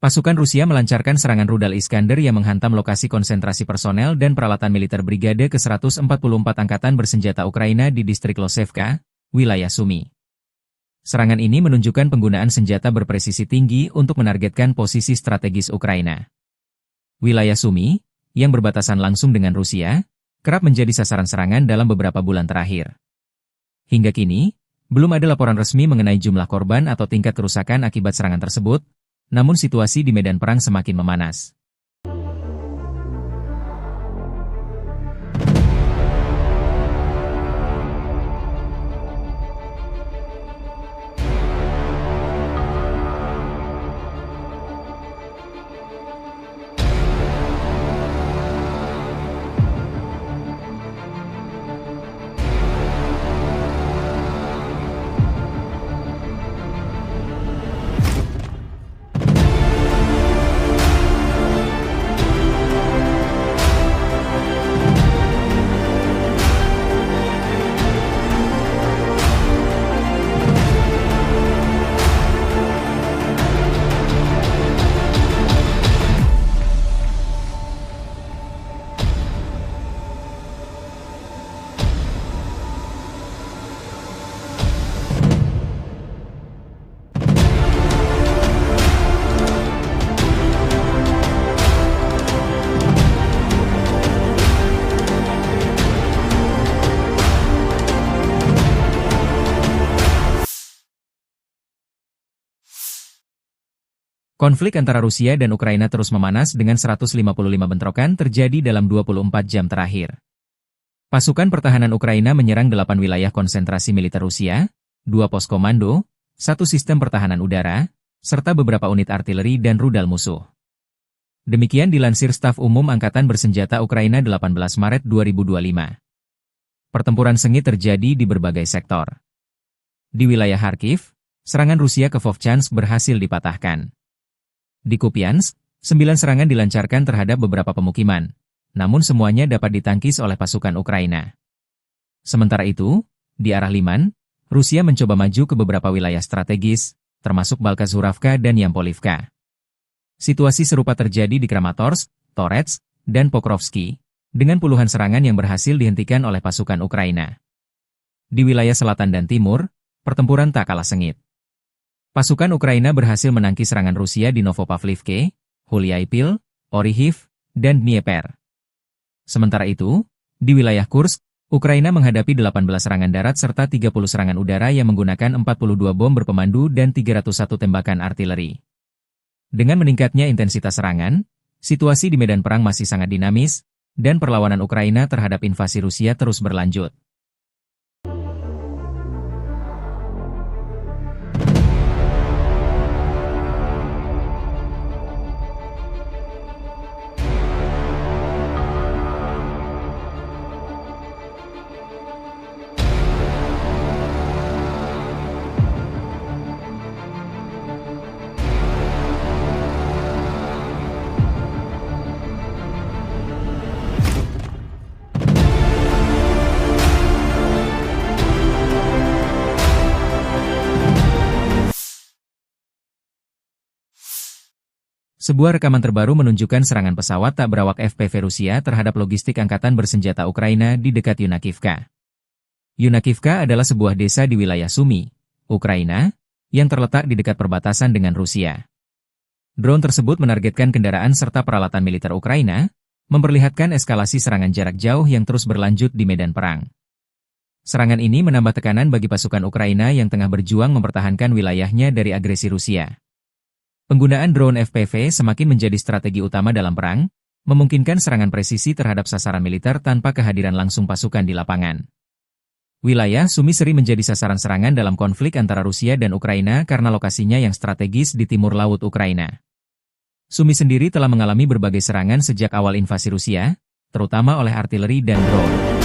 A: Pasukan Rusia melancarkan serangan rudal Iskander yang menghantam lokasi konsentrasi personel dan peralatan militer Brigade ke-144 Angkatan Bersenjata Ukraina di distrik Losevka, wilayah Sumy. Serangan ini menunjukkan penggunaan senjata berpresisi tinggi untuk menargetkan posisi strategis Ukraina. Wilayah Sumy, yang berbatasan langsung dengan Rusia, kerap menjadi sasaran serangan dalam beberapa bulan terakhir. Hingga kini, belum ada laporan resmi mengenai jumlah korban atau tingkat kerusakan akibat serangan tersebut, namun situasi di medan perang semakin memanas. Konflik antara Rusia dan Ukraina terus memanas dengan 155 bentrokan terjadi dalam 24 jam terakhir. Pasukan pertahanan Ukraina menyerang 8 wilayah konsentrasi militer Rusia, 2 pos komando, 1 sistem pertahanan udara, serta beberapa unit artileri dan rudal musuh. Demikian dilansir Staf Umum Angkatan Bersenjata Ukraina 18 Maret 2025. Pertempuran sengit terjadi di berbagai sektor. Di wilayah Kharkiv, serangan Rusia ke Vovchansk berhasil dipatahkan. Di Kupiansk, 9 serangan dilancarkan terhadap beberapa pemukiman, namun semuanya dapat ditangkis oleh pasukan Ukraina. Sementara itu, di arah Liman, Rusia mencoba maju ke beberapa wilayah strategis, termasuk Balkazhuravka dan Yampolivka. Situasi serupa terjadi di Kramatorsk, Torets, dan Pokrovsky, dengan puluhan serangan yang berhasil dihentikan oleh pasukan Ukraina. Di wilayah selatan dan timur, pertempuran tak kalah sengit. Pasukan Ukraina berhasil menangkis serangan Rusia di Novopavlivke, Huliaipil, Orihiv, dan Dnieper. Sementara itu, di wilayah Kursk, Ukraina menghadapi 18 serangan darat serta 30 serangan udara yang menggunakan 42 bom berpemandu dan 301 tembakan artileri. Dengan meningkatnya intensitas serangan, situasi di medan perang masih sangat dinamis, dan perlawanan Ukraina terhadap invasi Rusia terus berlanjut. Sebuah rekaman terbaru menunjukkan serangan pesawat tak berawak FPV Rusia terhadap logistik Angkatan Bersenjata Ukraina di dekat Yunakivka. Yunakivka adalah sebuah desa di wilayah Sumy, Ukraina, yang terletak di dekat perbatasan dengan Rusia. Drone tersebut menargetkan kendaraan serta peralatan militer Ukraina, memperlihatkan eskalasi serangan jarak jauh yang terus berlanjut di medan perang. Serangan ini menambah tekanan bagi pasukan Ukraina yang tengah berjuang mempertahankan wilayahnya dari agresi Rusia. Penggunaan drone FPV semakin menjadi strategi utama dalam perang, memungkinkan serangan presisi terhadap sasaran militer tanpa kehadiran langsung pasukan di lapangan. Wilayah Sumy sering menjadi sasaran serangan dalam konflik antara Rusia dan Ukraina karena lokasinya yang strategis di timur laut Ukraina. Sumy sendiri telah mengalami berbagai serangan sejak awal invasi Rusia, terutama oleh artileri dan drone.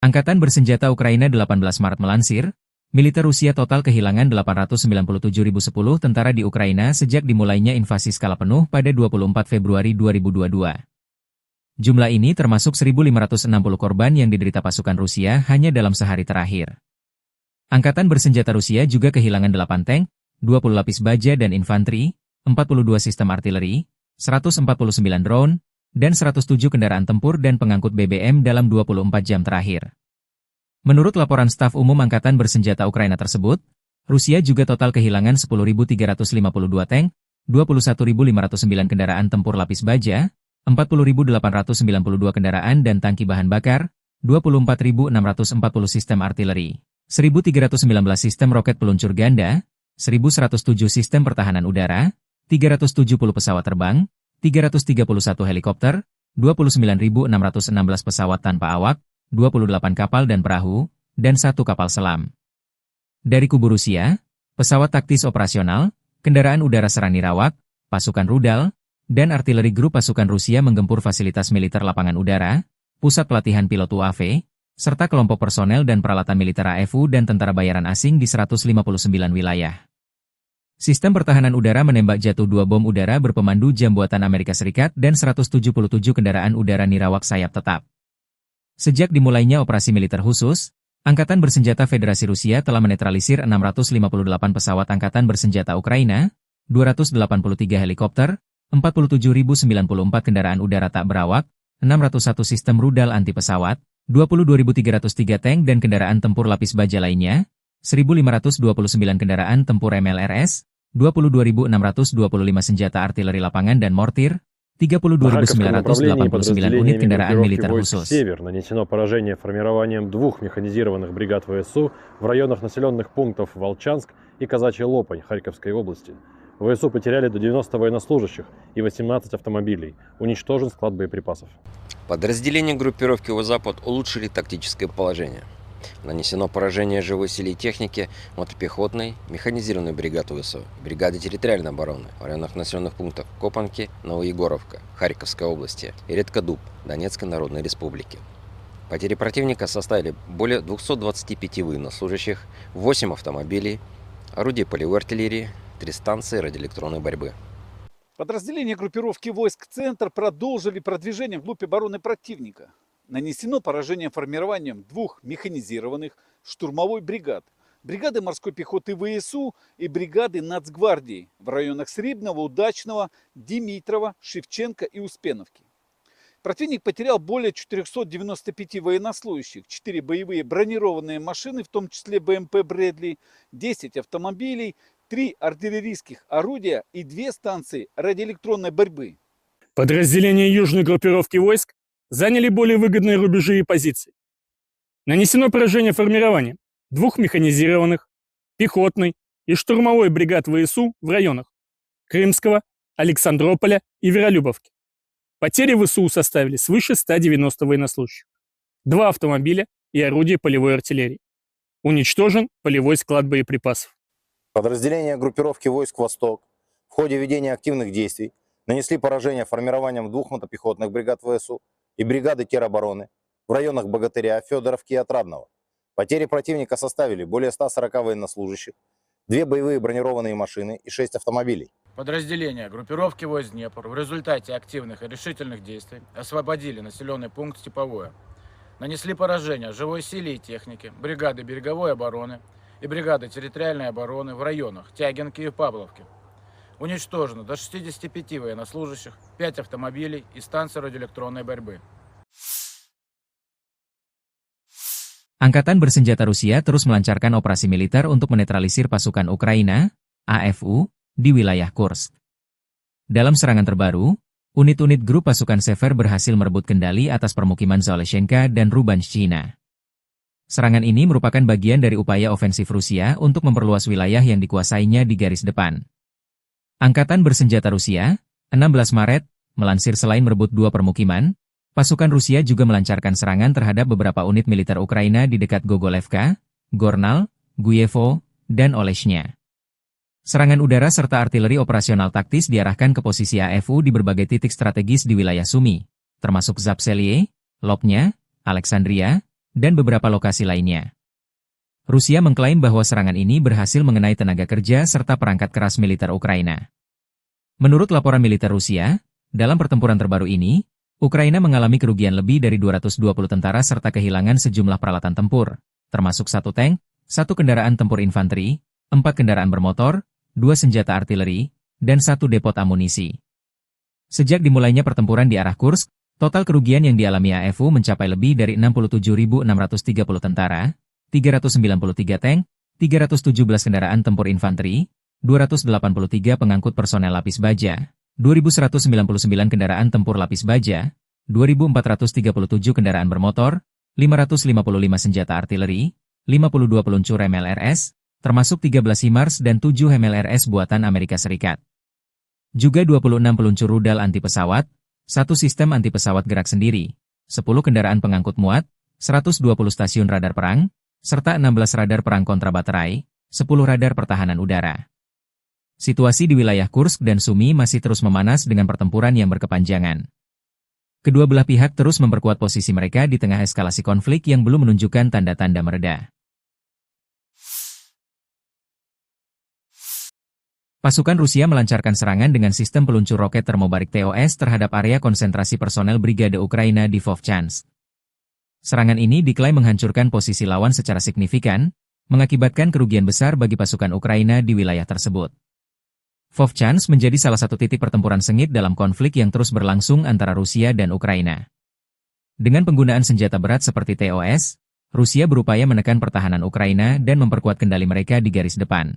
A: Angkatan Bersenjata Ukraina 18 Maret melansir, Militer Rusia total kehilangan 897.010 tentara di Ukraina sejak dimulainya invasi skala penuh pada 24 Februari 2022. Jumlah ini termasuk 1.560 korban yang diderita pasukan Rusia hanya dalam sehari terakhir. Angkatan bersenjata Rusia juga kehilangan 8 tank, 20 lapis baja dan infanteri, 42 sistem artileri, 149 drone, dan 107 kendaraan tempur dan pengangkut BBM dalam 24 jam terakhir. Menurut laporan staf umum Angkatan bersenjata Ukraina tersebut, Rusia juga total kehilangan 10.352 tank, 21.509 kendaraan tempur lapis baja, 40.892 kendaraan dan tangki bahan bakar, 24.640 sistem artileri, 1.319 sistem roket peluncur ganda, 1.107 sistem pertahanan udara, 370 pesawat terbang, 331 helikopter, 29.616 pesawat tanpa awak, 28 kapal dan perahu, dan 1 kapal selam. Dari kubu Rusia, pesawat taktis operasional, kendaraan udara serang nirawak, pasukan rudal, dan artileri grup pasukan Rusia menggempur fasilitas militer lapangan udara, pusat pelatihan pilot UAV, serta kelompok personel dan peralatan militer AFU dan tentara bayaran asing di 159 wilayah. Sistem pertahanan udara menembak jatuh 2 bom udara berpemandu jam buatan Amerika Serikat dan 177 kendaraan udara nirawak sayap tetap. Sejak dimulainya operasi militer khusus, Angkatan Bersenjata Federasi Rusia telah menetralisir 658 pesawat Angkatan Bersenjata Ukraina, 283 helikopter, 47.094 kendaraan udara tak berawak, 601 sistem rudal anti pesawat, 22.303 tank dan kendaraan tempur lapis baja lainnya, 1.529 kendaraan tempur MLRS, 22.625 senjata artileri lapangan dan mortir, 32.989 unit kendaraan militer khusus.
B: «Север» нанесено поражение формированием 2 механизированных бригад ВСУ в районах населенных пунктов Волчанск и Казачья Лопань Харьковской области. ВСУ потеряли до 90 военнослужащих и 18 автомобилей. Уничтожен склад боеприпасов.
C: Подразделения группировки «Запад» улучшили тактическое положение. Нанесено поражение живой силе и технике мотопехотной, механизированной бригады ВСУ, бригады территориальной обороны в районах населенных пунктов Копанки, Новоегоровка, Харьковской области и Редкодуб, Донецкой Народной Республики. Потери противника составили более 225 военнослужащих, 8 автомобилей, орудия полевой артиллерии, 3 станции радиоэлектронной борьбы.
D: Подразделения группировки войск «Центр» продолжили продвижение вглубь обороны противника. Нанесено поражение формированием 2 механизированных штурмовой бригад, бригады морской пехоты ВСУ и бригады Нацгвардии в районах Срибного, Удачного, Димитрова, Шевченко и Успеновки. Противник потерял более 495 военнослужащих, 4 боевые бронированные машины, в том числе БМП «Брэдли», 10 автомобилей, 3 артиллерийских орудия и 2 станции радиоэлектронной борьбы.
E: Подразделения южной группировки войск заняли более выгодные рубежи и позиции. Нанесено поражение формированием 2 механизированных, пехотной и штурмовой бригад ВСУ в районах Крымского, Александрополя и Веролюбовки. Потери ВСУ составили свыше 190 военнослужащих, 2 автомобиля и орудия полевой артиллерии. Уничтожен полевой склад боеприпасов.
F: Подразделения группировки войск «Восток» в ходе ведения активных действий нанесли поражение формированием 2 мотопехотных бригад ВСУ и бригады теробороны в районах Богатыря, Федоровки и Отрадного. Потери противника составили более 140 военнослужащих, 2 боевые бронированные машины и 6 автомобилей.
G: Подразделения группировки войск «Днепр» в результате активных и решительных действий освободили населенный пункт Степовое. Нанесли поражение живой силе и технике, бригады береговой обороны и бригады территориальной обороны в районах Тягинки и Павловки. Уничтожено до 65 военнослужащих, 5 автомобилей и станции радиоэлектронной борьбы.
A: Angkatan Bersenjata Rusia terus melancarkan operasi militer untuk menetralisir pasukan Ukraina, AFU, di wilayah Kursk. Dalam serangan terbaru, unit-unit grup pasukan Sever berhasil merebut kendali atas permukiman Zoleshenka dan Rubanshchina. Serangan ini merupakan bagian dari upaya ofensif Rusia untuk memperluas wilayah yang dikuasainya di garis depan. Angkatan Bersenjata Rusia, 16 Maret, melansir selain merebut 2 permukiman, pasukan Rusia juga melancarkan serangan terhadap beberapa unit militer Ukraina di dekat Gogolevka, Gornal, Guyevo, dan Oleshnya. Serangan udara serta artileri operasional taktis diarahkan ke posisi AFU di berbagai titik strategis di wilayah Sumy, termasuk Zapseliye, Lopnya, Alexandria, dan beberapa lokasi lainnya. Rusia mengklaim bahwa serangan ini berhasil mengenai tenaga kerja serta perangkat keras militer Ukraina. Menurut laporan militer Rusia, dalam pertempuran terbaru ini, Ukraina mengalami kerugian lebih dari 220 tentara serta kehilangan sejumlah peralatan tempur, termasuk 1 tank, 1 kendaraan tempur infanteri, 4 kendaraan bermotor, 2 senjata artileri, dan 1 depot amunisi. Sejak dimulainya pertempuran di arah Kursk, total kerugian yang dialami AFU mencapai lebih dari 67.630 tentara, 393 tank, 317 kendaraan tempur infanteri, 283 pengangkut personel lapis baja, 2.199 kendaraan tempur lapis baja, 2.437 kendaraan bermotor, 555 senjata artileri, 52 peluncur MLRS, termasuk 13 HIMARS dan 7 MLRS buatan Amerika Serikat. Juga 26 peluncur rudal anti pesawat, 1 sistem anti pesawat gerak sendiri, 10 kendaraan pengangkut muat, 120 stasiun radar perang, serta 16 radar perang kontra baterai, 10 radar pertahanan udara. Situasi di wilayah Kursk dan Sumy masih terus memanas dengan pertempuran yang berkepanjangan. Kedua belah pihak terus memperkuat posisi mereka di tengah eskalasi konflik yang belum menunjukkan tanda-tanda mereda. Pasukan Rusia melancarkan serangan dengan sistem peluncur roket termobarik TOS terhadap area konsentrasi personel Brigade Ukraina di Vovchansk. Serangan ini diklaim menghancurkan posisi lawan secara signifikan, mengakibatkan kerugian besar bagi pasukan Ukraina di wilayah tersebut. Vovchansk menjadi salah satu titik pertempuran sengit dalam konflik yang terus berlangsung antara Rusia dan Ukraina. Dengan penggunaan senjata berat seperti TOS, Rusia berupaya menekan pertahanan Ukraina dan memperkuat kendali mereka di garis depan.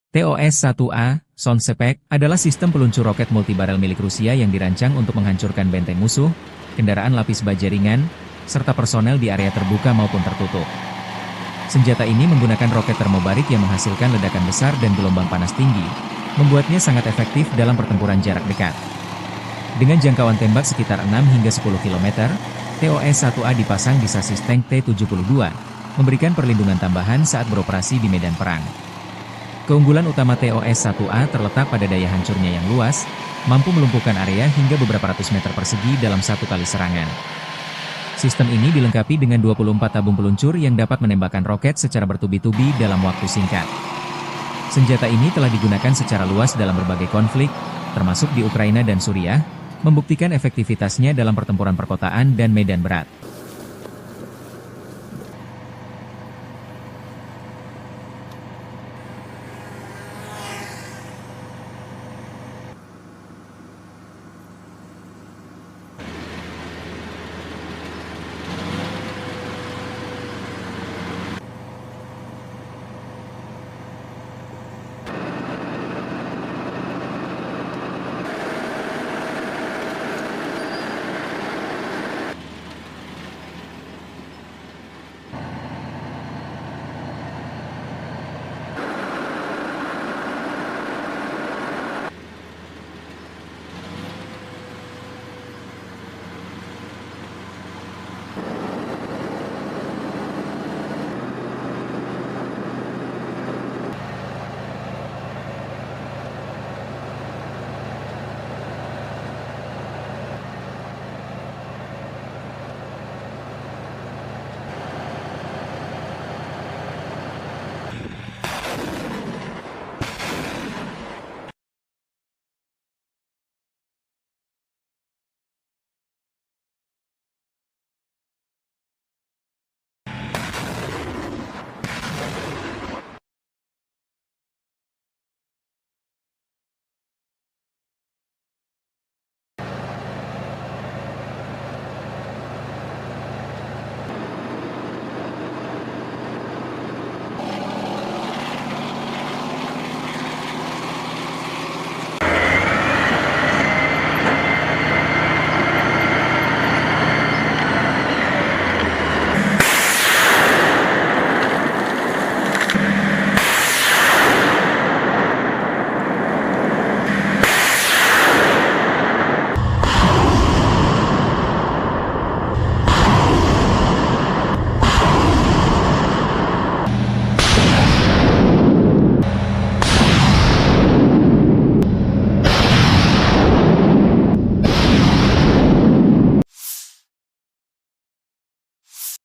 A: TOS-1A, Sonsepek, adalah sistem peluncur roket multibarel milik Rusia yang dirancang untuk menghancurkan benteng musuh, kendaraan lapis baja ringan, serta personel di area terbuka maupun tertutup. Senjata ini menggunakan roket termobarik yang menghasilkan ledakan besar dan gelombang panas tinggi, membuatnya sangat efektif dalam pertempuran jarak dekat. Dengan jangkauan tembak sekitar 6 hingga 10 km, TOS-1A dipasang di sasis tank T-72, memberikan perlindungan tambahan saat beroperasi di medan perang. Keunggulan utama TOS-1A terletak pada daya hancurnya yang luas, mampu melumpuhkan area hingga beberapa ratus meter persegi dalam satu kali serangan. Sistem ini dilengkapi dengan 24 tabung peluncur yang dapat menembakkan roket secara bertubi-tubi dalam waktu singkat. Senjata ini telah digunakan secara luas dalam berbagai konflik, termasuk di Ukraina dan Suriah, membuktikan efektivitasnya dalam pertempuran perkotaan dan medan berat.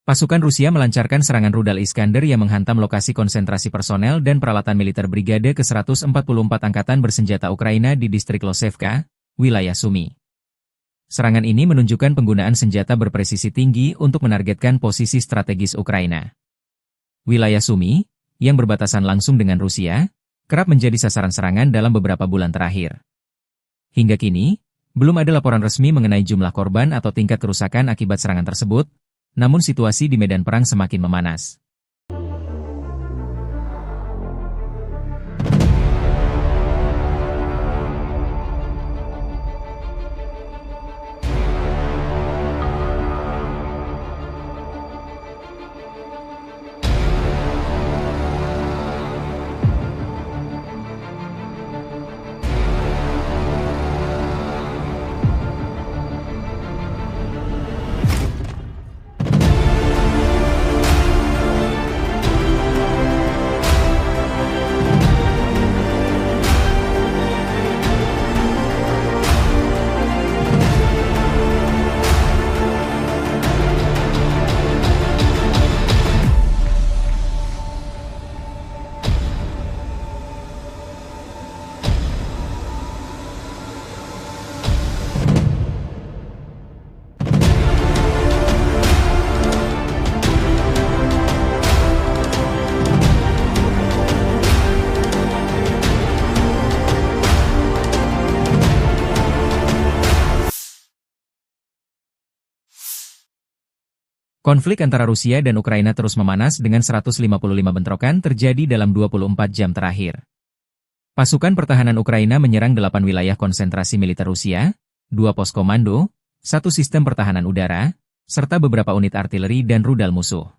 A: Pasukan Rusia melancarkan serangan rudal Iskander yang menghantam lokasi konsentrasi personel dan peralatan militer Brigade ke-144 Angkatan Bersenjata Ukraina di distrik Losevka, wilayah Sumy. Serangan ini menunjukkan penggunaan senjata berpresisi tinggi untuk menargetkan posisi strategis Ukraina. Wilayah Sumy, yang berbatasan langsung dengan Rusia, kerap menjadi sasaran serangan dalam beberapa bulan terakhir. Hingga kini, belum ada laporan resmi mengenai jumlah korban atau tingkat kerusakan akibat serangan tersebut, namun situasi di medan perang semakin memanas. Konflik antara Rusia dan Ukraina terus memanas dengan 155 bentrokan terjadi dalam 24 jam terakhir. Pasukan pertahanan Ukraina menyerang 8 wilayah konsentrasi militer Rusia, 2 pos komando, 1 sistem pertahanan udara, serta beberapa unit artileri dan rudal musuh.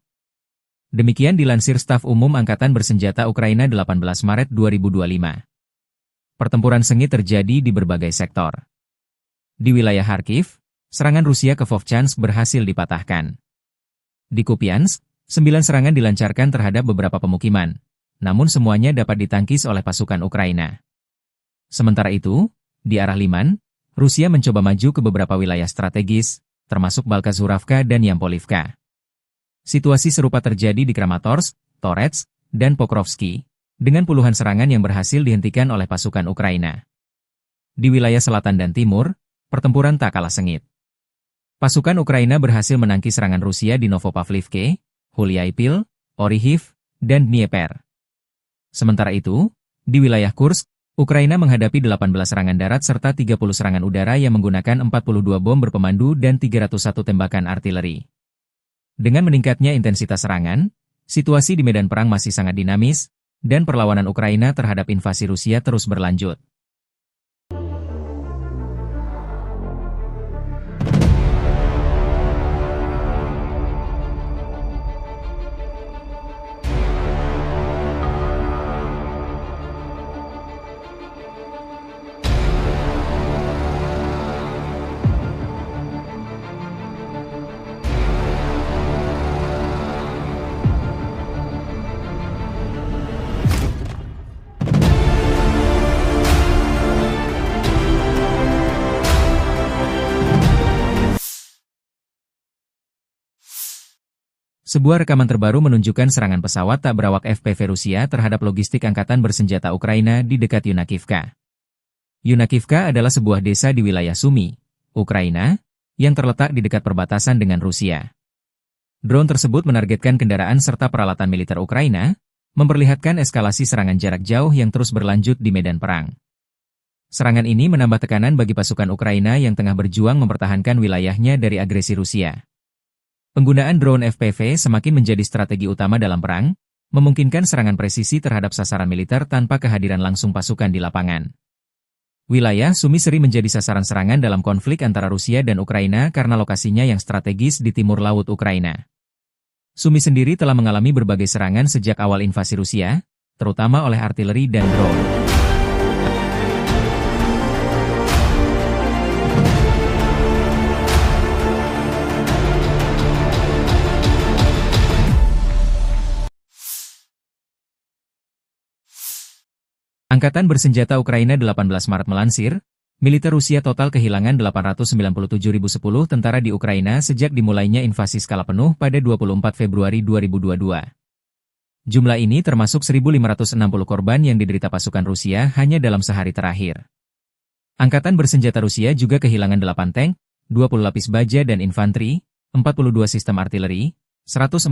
A: Demikian dilansir Staf Umum Angkatan Bersenjata Ukraina 18 Maret 2025. Pertempuran sengit terjadi di berbagai sektor. Di wilayah Kharkiv, serangan Rusia ke Vovchansk berhasil dipatahkan. Di Kupiansk, 9 serangan dilancarkan terhadap beberapa pemukiman, namun semuanya dapat ditangkis oleh pasukan Ukraina. Sementara itu, di arah Liman, Rusia mencoba maju ke beberapa wilayah strategis, termasuk Balkazuravka dan Yampolivka. Situasi serupa terjadi di Kramatorsk, Torets, dan Pokrovsky, dengan puluhan serangan yang berhasil dihentikan oleh pasukan Ukraina. Di wilayah selatan dan timur, pertempuran tak kalah sengit. Pasukan Ukraina berhasil menangkis serangan Rusia di Novopavlivke, Huliaipil, Orihiv, dan Dnieper. Sementara itu, di wilayah Kursk, Ukraina menghadapi 18 serangan darat serta 30 serangan udara yang menggunakan 42 bom berpemandu dan 301 tembakan artileri. Dengan meningkatnya intensitas serangan, situasi di medan perang masih sangat dinamis, dan perlawanan Ukraina terhadap invasi Rusia terus berlanjut. Sebuah rekaman terbaru menunjukkan serangan pesawat tak berawak FPV Rusia terhadap logistik angkatan bersenjata Ukraina di dekat Yunakivka. Yunakivka adalah sebuah desa di wilayah Sumy, Ukraina, yang terletak di dekat perbatasan dengan Rusia. Drone tersebut menargetkan kendaraan serta peralatan militer Ukraina, memperlihatkan eskalasi serangan jarak jauh yang terus berlanjut di medan perang. Serangan ini menambah tekanan bagi pasukan Ukraina yang tengah berjuang mempertahankan wilayahnya dari agresi Rusia. Penggunaan drone FPV semakin menjadi strategi utama dalam perang, memungkinkan serangan presisi terhadap sasaran militer tanpa kehadiran langsung pasukan di lapangan. Wilayah Sumy sering menjadi sasaran serangan dalam konflik antara Rusia dan Ukraina karena lokasinya yang strategis di timur laut Ukraina. Sumy sendiri telah mengalami berbagai serangan sejak awal invasi Rusia, terutama oleh artileri dan drone. Angkatan Bersenjata Ukraina 18 Maret melansir, Militer Rusia total kehilangan 897.010 tentara di Ukraina sejak dimulainya invasi skala penuh pada 24 Februari 2022. Jumlah ini termasuk 1.560 korban yang diderita pasukan Rusia hanya dalam sehari terakhir. Angkatan bersenjata Rusia juga kehilangan 8 tank, 20 lapis baja dan infanteri, 42 sistem artileri, 149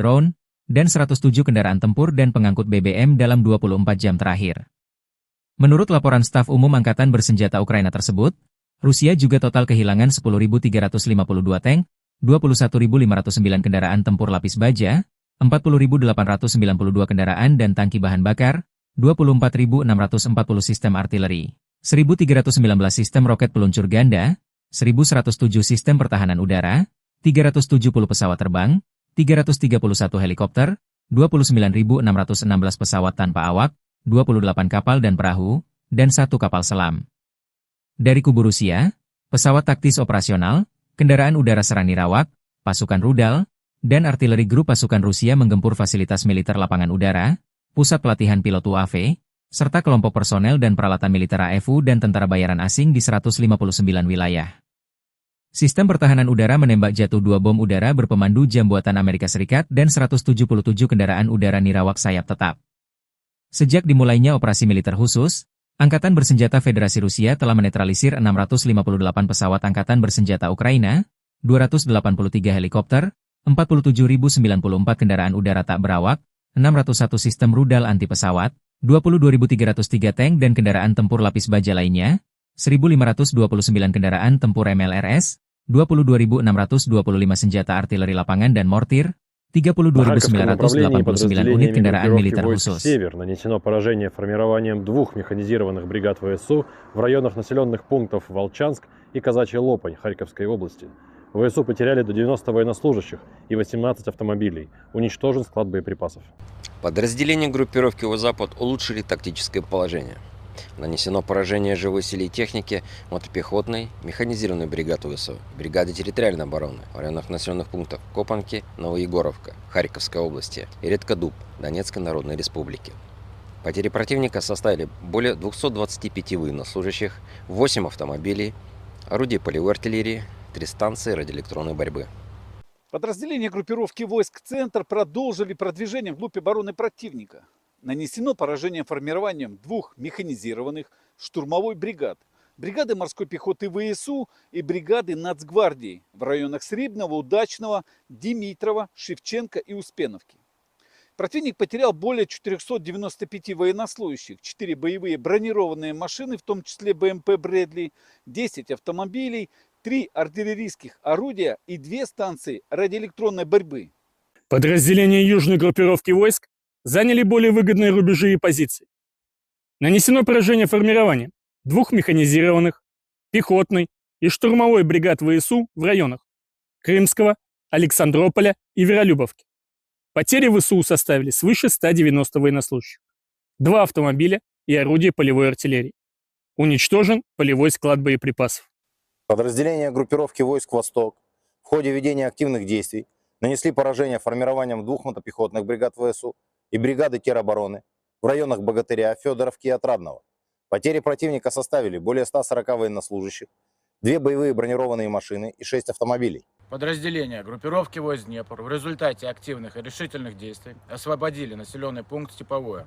A: drone, dan 107 kendaraan tempur dan pengangkut BBM dalam 24 jam terakhir. Menurut laporan staf umum Angkatan bersenjata Ukraina tersebut, Rusia juga total kehilangan 10.352 tank, 21.509 kendaraan tempur lapis baja, 40.892 kendaraan dan tangki bahan bakar, 24.640 sistem artileri, 1.319 sistem roket peluncur ganda, 1.107 sistem pertahanan udara, 370 pesawat terbang, 331 helikopter, 29.616 pesawat tanpa awak, 28 kapal dan perahu, dan 1 kapal selam. Dari kubu Rusia, pesawat taktis operasional, kendaraan udara serang nirawak, pasukan rudal, dan artileri grup pasukan Rusia menggempur fasilitas militer lapangan udara, pusat pelatihan pilot UAV, serta kelompok personel dan peralatan militer AFU dan tentara bayaran asing di 159 wilayah. Sistem pertahanan udara menembak jatuh 2 bom udara berpemandu jam buatan Amerika Serikat dan 177 kendaraan udara nirawak sayap tetap. Sejak dimulainya operasi militer khusus, Angkatan Bersenjata Federasi Rusia telah menetralisir 658 pesawat Angkatan Bersenjata Ukraina, 283 helikopter, 47.094 kendaraan udara tak berawak, 601 sistem rudal anti pesawat, 22.303 tank dan kendaraan tempur lapis baja lainnya, 1.529 kendaraan tempur MLRS, 22.625 senjata artileri lapangan dan mortir, 32.989 unit kendaraan militer khusus.
B: «Север» нанесено поражение формированием 2 механизированных бригад ВСУ в районах населенных пунктов Волчанск и Казачья Лопань Харьковской области. ВСУ потеряли до 90 военнослужащих и 18 автомобилей. Уничтожен склад боеприпасов.
C: Подразделения группировки «Запад» улучшили тактическое положение. Нанесено поражение живой силе и технике мотопехотной, механизированной бригады ВСУ, бригады территориальной обороны в районах населенных пунктов Копанки, Новоегоровка, Харьковской области и Редкодуб Донецкой Народной Республики. Потери противника составили более 225 военнослужащих, 8 автомобилей, орудий полевой артиллерии, 3 станции радиоэлектронной борьбы.
D: Подразделения группировки войск «Центр» продолжили продвижение вглубь обороны противника. Нанесено поражение формированием 2 механизированных штурмовой бригад, бригады морской пехоты ВСУ и бригады Нацгвардии в районах Сребного, Удачного, Димитрова, Шевченко и Успеновки. Противник потерял более 495 военнослужащих, 4 боевые бронированные машины, в том числе БМП «Брэдли», 10 автомобилей, 3 артиллерийских орудия и 2 станции радиоэлектронной борьбы.
E: Подразделения южной группировки войск заняли более выгодные рубежи и позиции. Нанесено поражение формированием 2 механизированных, пехотной и штурмовой бригад ВСУ в районах Крымского, Александрополя и Веролюбовки. Потери ВСУ составили свыше 190 военнослужащих, 2 автомобиля и орудия полевой артиллерии. Уничтожен полевой склад боеприпасов.
F: Подразделения группировки войск «Восток» в ходе ведения активных действий нанесли поражение формированием 2 мотопехотных бригад ВСУ и бригады теробороны в районах Богатыря, Федоровки и Отрадного. Потери противника составили более 140 военнослужащих, 2 боевые бронированные машины и 6 автомобилей.
G: Подразделения группировки войск Днепр в результате активных и решительных действий освободили населенный пункт Степовое.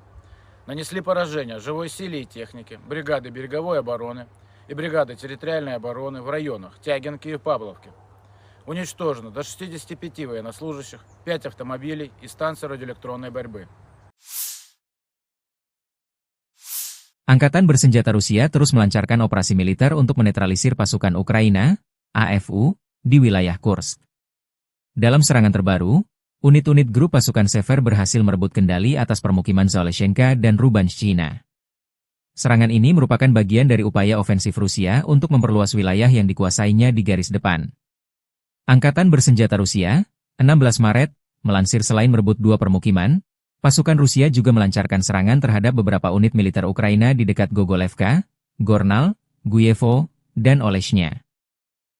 G: Нанесли поражение живой силе и технике, бригады береговой обороны и бригады территориальной обороны в районах Тягинки и Павловки. Уничтожено до 65 военнослужащих, 5 автомобилей и станции радиоэлектронной борьбы.
A: Angkatan Bersenjata Rusia terus melancarkan operasi militer untuk menetralisir pasukan Ukraina, AFU, di wilayah Kursk. Dalam serangan terbaru, unit-unit grup pasukan Sever berhasil merebut kendali atas permukiman Zaleshenka dan Rubanshchina. Serangan ini merupakan bagian dari upaya ofensif Rusia untuk memperluas wilayah yang dikuasainya di garis depan. Angkatan Bersenjata Rusia, 16 Maret, melansir selain merebut 2 permukiman, pasukan Rusia juga melancarkan serangan terhadap beberapa unit militer Ukraina di dekat Gogolevka, Gornal, Guyevo, dan Oleshnya.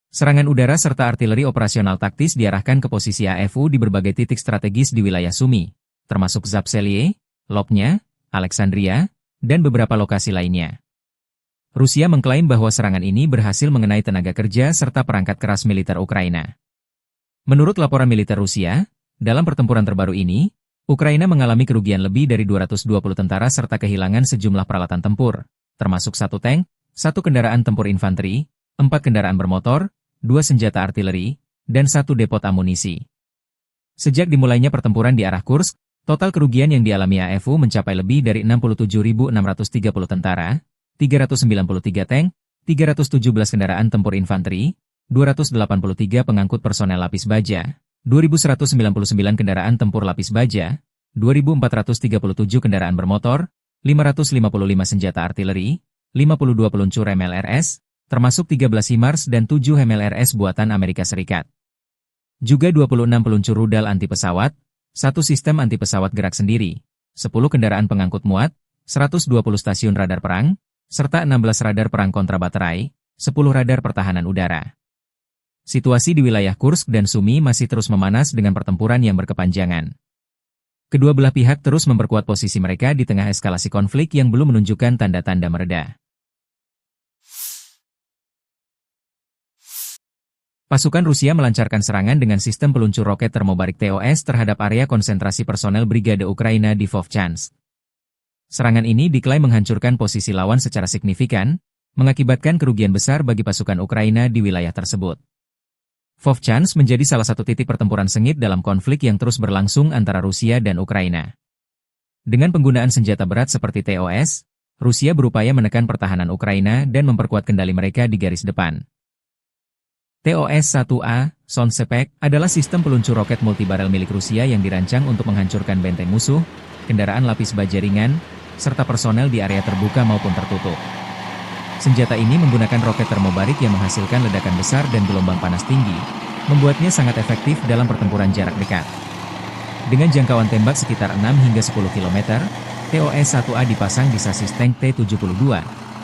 A: Serangan udara serta artileri operasional taktis diarahkan ke posisi AFU di berbagai titik strategis di wilayah Sumy, termasuk Zapselye, Lopnya, Alexandria, dan beberapa lokasi lainnya. Rusia mengklaim bahwa serangan ini berhasil mengenai tenaga kerja serta perangkat keras militer Ukraina. Menurut laporan militer Rusia, dalam pertempuran terbaru ini, Ukraina mengalami kerugian lebih dari 220 tentara serta kehilangan sejumlah peralatan tempur, termasuk 1 tank, 1 kendaraan tempur infanteri, 4 kendaraan bermotor, 2 senjata artileri, dan 1 depot amunisi. Sejak dimulainya pertempuran di arah Kursk, total kerugian yang dialami AFU mencapai lebih dari 67.630 tentara, 393 tank, 317 kendaraan tempur infanteri, 283 pengangkut personel lapis baja, 2.199 kendaraan tempur lapis baja, 2.437 kendaraan bermotor, 555 senjata artileri, 52 peluncur MLRS, termasuk 13 HIMARS dan 7 MLRS buatan Amerika Serikat. Juga 26 peluncur rudal anti pesawat, 1 sistem anti pesawat gerak sendiri, 10 kendaraan pengangkut muat, 120 stasiun radar perang, serta 16 radar perang kontra baterai, 10 radar pertahanan udara. Situasi di wilayah Kursk dan Sumy masih terus memanas dengan pertempuran yang berkepanjangan. Kedua belah pihak terus memperkuat posisi mereka di tengah eskalasi konflik yang belum menunjukkan tanda-tanda mereda. Pasukan Rusia melancarkan serangan dengan sistem peluncur roket termobarik TOS terhadap area konsentrasi personel Brigade Ukraina di Vovchansk. Serangan ini diklaim menghancurkan posisi lawan secara signifikan, mengakibatkan kerugian besar bagi pasukan Ukraina di wilayah tersebut. Vovchansk menjadi salah satu titik pertempuran sengit dalam konflik yang terus berlangsung antara Rusia dan Ukraina. Dengan penggunaan senjata berat seperti TOS, Rusia berupaya menekan pertahanan Ukraina dan memperkuat kendali mereka di garis depan. TOS-1A, Sonsepek, adalah sistem peluncur roket multibarel milik Rusia yang dirancang untuk menghancurkan benteng musuh, kendaraan lapis baja ringan, serta personel di area terbuka maupun tertutup. Senjata ini menggunakan roket termobarik yang menghasilkan ledakan besar dan gelombang panas tinggi, membuatnya sangat efektif dalam pertempuran jarak dekat. Dengan jangkauan tembak sekitar 6 hingga 10 km, TOS-1A dipasang di sasis tank T-72,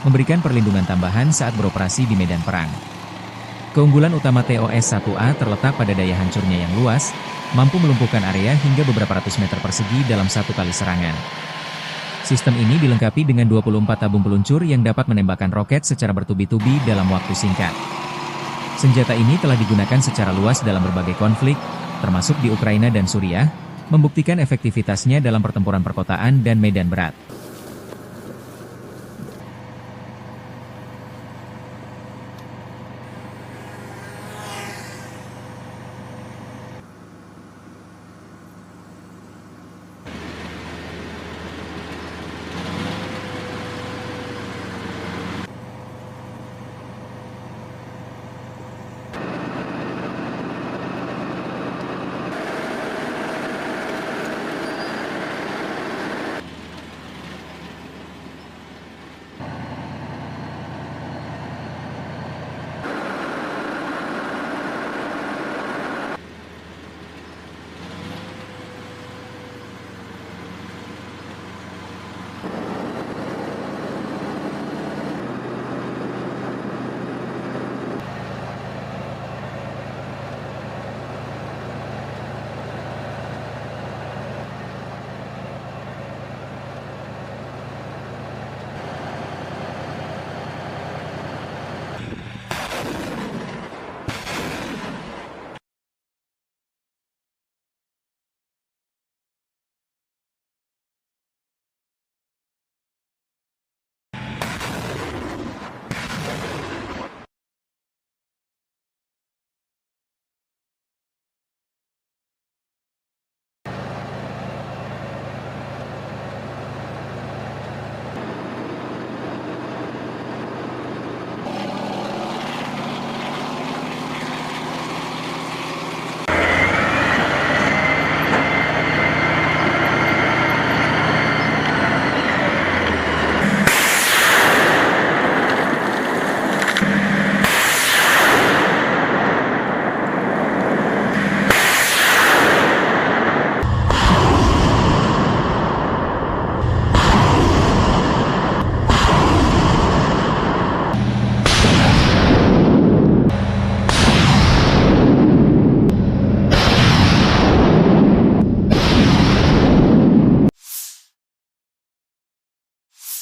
A: memberikan perlindungan tambahan saat beroperasi di medan perang. Keunggulan utama TOS-1A terletak pada daya hancurnya yang luas, mampu melumpuhkan area hingga beberapa ratus meter persegi dalam satu kali serangan. Sistem ini dilengkapi dengan 24 tabung peluncur yang dapat menembakkan roket secara bertubi-tubi dalam waktu singkat. Senjata ini telah digunakan secara luas dalam berbagai konflik, termasuk di Ukraina dan Suriah, membuktikan efektivitasnya dalam pertempuran perkotaan dan medan berat.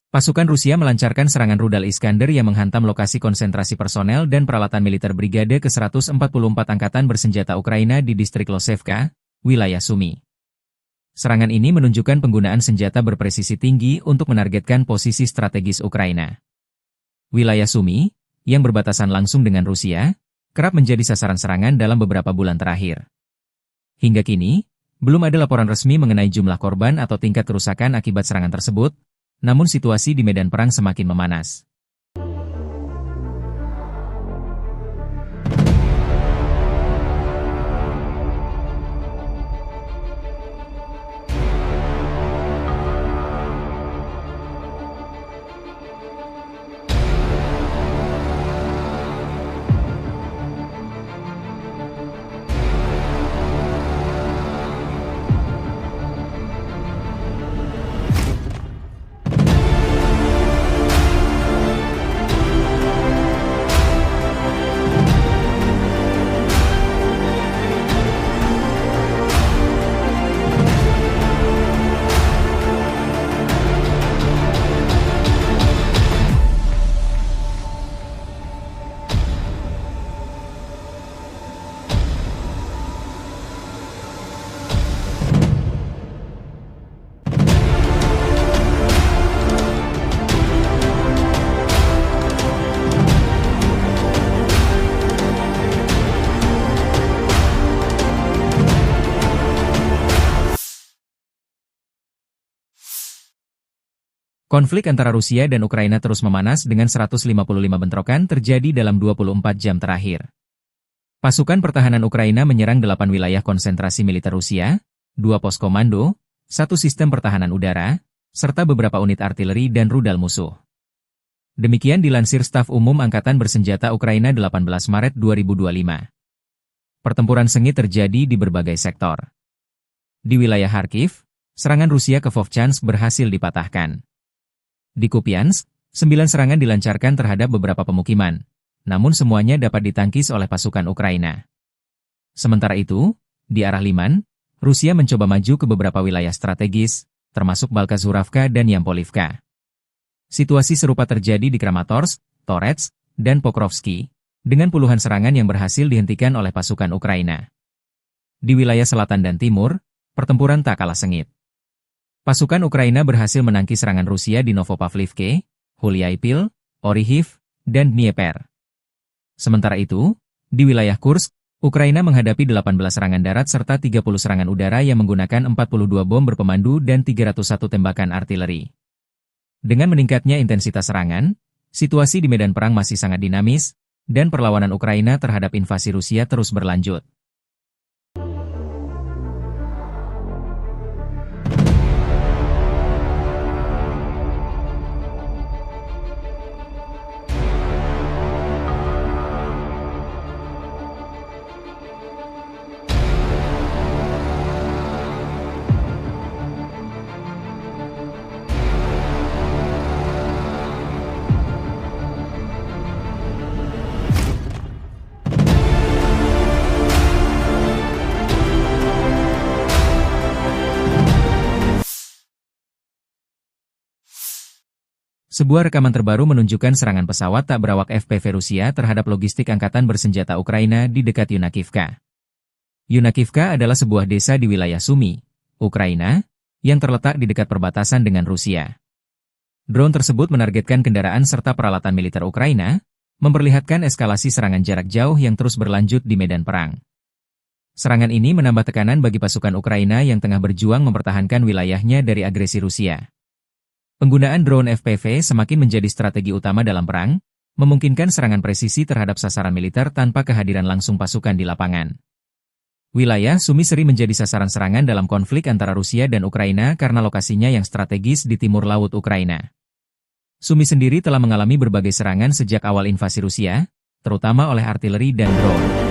A: Pasukan Rusia melancarkan serangan rudal Iskander yang menghantam lokasi konsentrasi personel dan peralatan militer Brigade ke-144 Angkatan Bersenjata Ukraina di distrik Losevka, wilayah Sumy. Serangan ini menunjukkan penggunaan senjata berpresisi tinggi untuk menargetkan posisi strategis Ukraina. Wilayah Sumy, yang berbatasan langsung dengan Rusia, kerap menjadi sasaran serangan dalam beberapa bulan terakhir. Hingga kini, belum ada laporan resmi mengenai jumlah korban atau tingkat kerusakan akibat serangan tersebut, namun situasi di medan perang semakin memanas. Konflik antara Rusia dan Ukraina terus memanas dengan 155 bentrokan terjadi dalam 24 jam terakhir. Pasukan pertahanan Ukraina menyerang 8 wilayah konsentrasi militer Rusia, 2 pos komando, 1 sistem pertahanan udara, serta beberapa unit artileri dan rudal musuh. Demikian dilansir Staf Umum Angkatan Bersenjata Ukraina 18 Maret 2025. Pertempuran sengit terjadi di berbagai sektor. Di wilayah Kharkiv, serangan Rusia ke Vovchansk berhasil dipatahkan. Di Kupiansk, 9 serangan dilancarkan terhadap beberapa pemukiman, namun semuanya dapat ditangkis oleh pasukan Ukraina. Sementara itu, di arah Liman, Rusia mencoba maju ke beberapa wilayah strategis, termasuk Balkazuravka dan Yampolivka. Situasi serupa terjadi di Kramatorsk, Torets, dan Pokrovsky, dengan puluhan serangan yang berhasil dihentikan oleh pasukan Ukraina. Di wilayah selatan dan timur, pertempuran tak kalah sengit. Pasukan Ukraina berhasil menangkis serangan Rusia di Novopavlivke, Huliaipil, Orihiv, dan Dnieper. Sementara itu, di wilayah Kursk, Ukraina menghadapi 18 serangan darat serta 30 serangan udara yang menggunakan 42 bom berpemandu dan 301 tembakan artileri. Dengan meningkatnya intensitas serangan, situasi di medan perang masih sangat dinamis, dan perlawanan Ukraina terhadap invasi Rusia terus berlanjut. Sebuah rekaman terbaru menunjukkan serangan pesawat tak berawak FPV Rusia terhadap logistik Angkatan Bersenjata Ukraina di dekat Yunakivka. Yunakivka adalah sebuah desa di wilayah Sumy, Ukraina, yang terletak di dekat perbatasan dengan Rusia. Drone tersebut menargetkan kendaraan serta peralatan militer Ukraina, memperlihatkan eskalasi serangan jarak jauh yang terus berlanjut di medan perang. Serangan ini menambah tekanan bagi pasukan Ukraina yang tengah berjuang mempertahankan wilayahnya dari agresi Rusia. Penggunaan drone FPV semakin menjadi strategi utama dalam perang, memungkinkan serangan presisi terhadap sasaran militer tanpa kehadiran langsung pasukan di lapangan. Wilayah Sumy sering menjadi sasaran serangan dalam konflik antara Rusia dan Ukraina karena lokasinya yang strategis di timur laut Ukraina. Sumy sendiri telah mengalami berbagai serangan sejak awal invasi Rusia, terutama oleh artileri dan drone.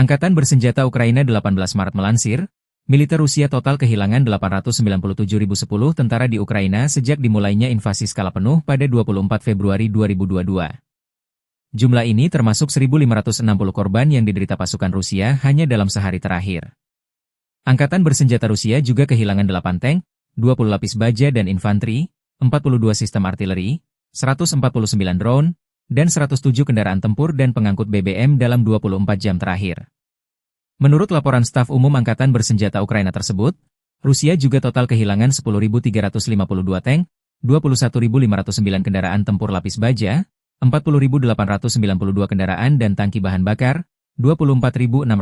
A: Angkatan Bersenjata Ukraina 18 Maret melansir, Militer Rusia total kehilangan 897.010 tentara di Ukraina sejak dimulainya invasi skala penuh pada 24 Februari 2022. Jumlah ini termasuk 1.560 korban yang diderita pasukan Rusia hanya dalam sehari terakhir. Angkatan bersenjata Rusia juga kehilangan 8 tank, 20 lapis baja dan infanteri, 42 sistem artileri, 149 drone, dan 107 kendaraan tempur dan pengangkut BBM dalam 24 jam terakhir. Menurut laporan staf umum Angkatan Bersenjata Ukraina tersebut, Rusia juga total kehilangan 10.352 tank, 21.509 kendaraan tempur lapis baja, 40.892 kendaraan dan tangki bahan bakar, 24.640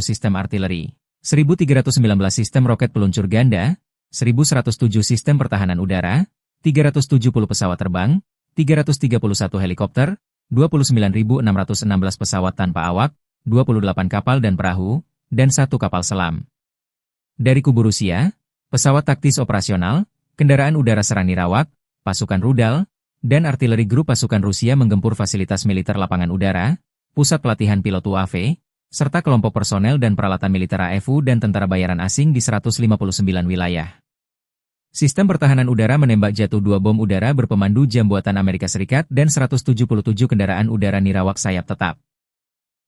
A: sistem artileri, 1.319 sistem roket peluncur ganda, 1.107 sistem pertahanan udara, 370 pesawat terbang, 331 helikopter, 29.616 pesawat tanpa awak, 28 kapal dan perahu, dan 1 kapal selam. Dari kubu Rusia, pesawat taktis operasional, kendaraan udara serang nirawak, pasukan rudal, dan artileri grup pasukan Rusia menggempur fasilitas militer lapangan udara, pusat pelatihan pilot UAV, serta kelompok personel dan peralatan militer AFU dan tentara bayaran asing di 159 wilayah. Sistem pertahanan udara menembak jatuh 2 bom udara berpemandu jam buatan Amerika Serikat dan 177 kendaraan udara nirawak sayap tetap.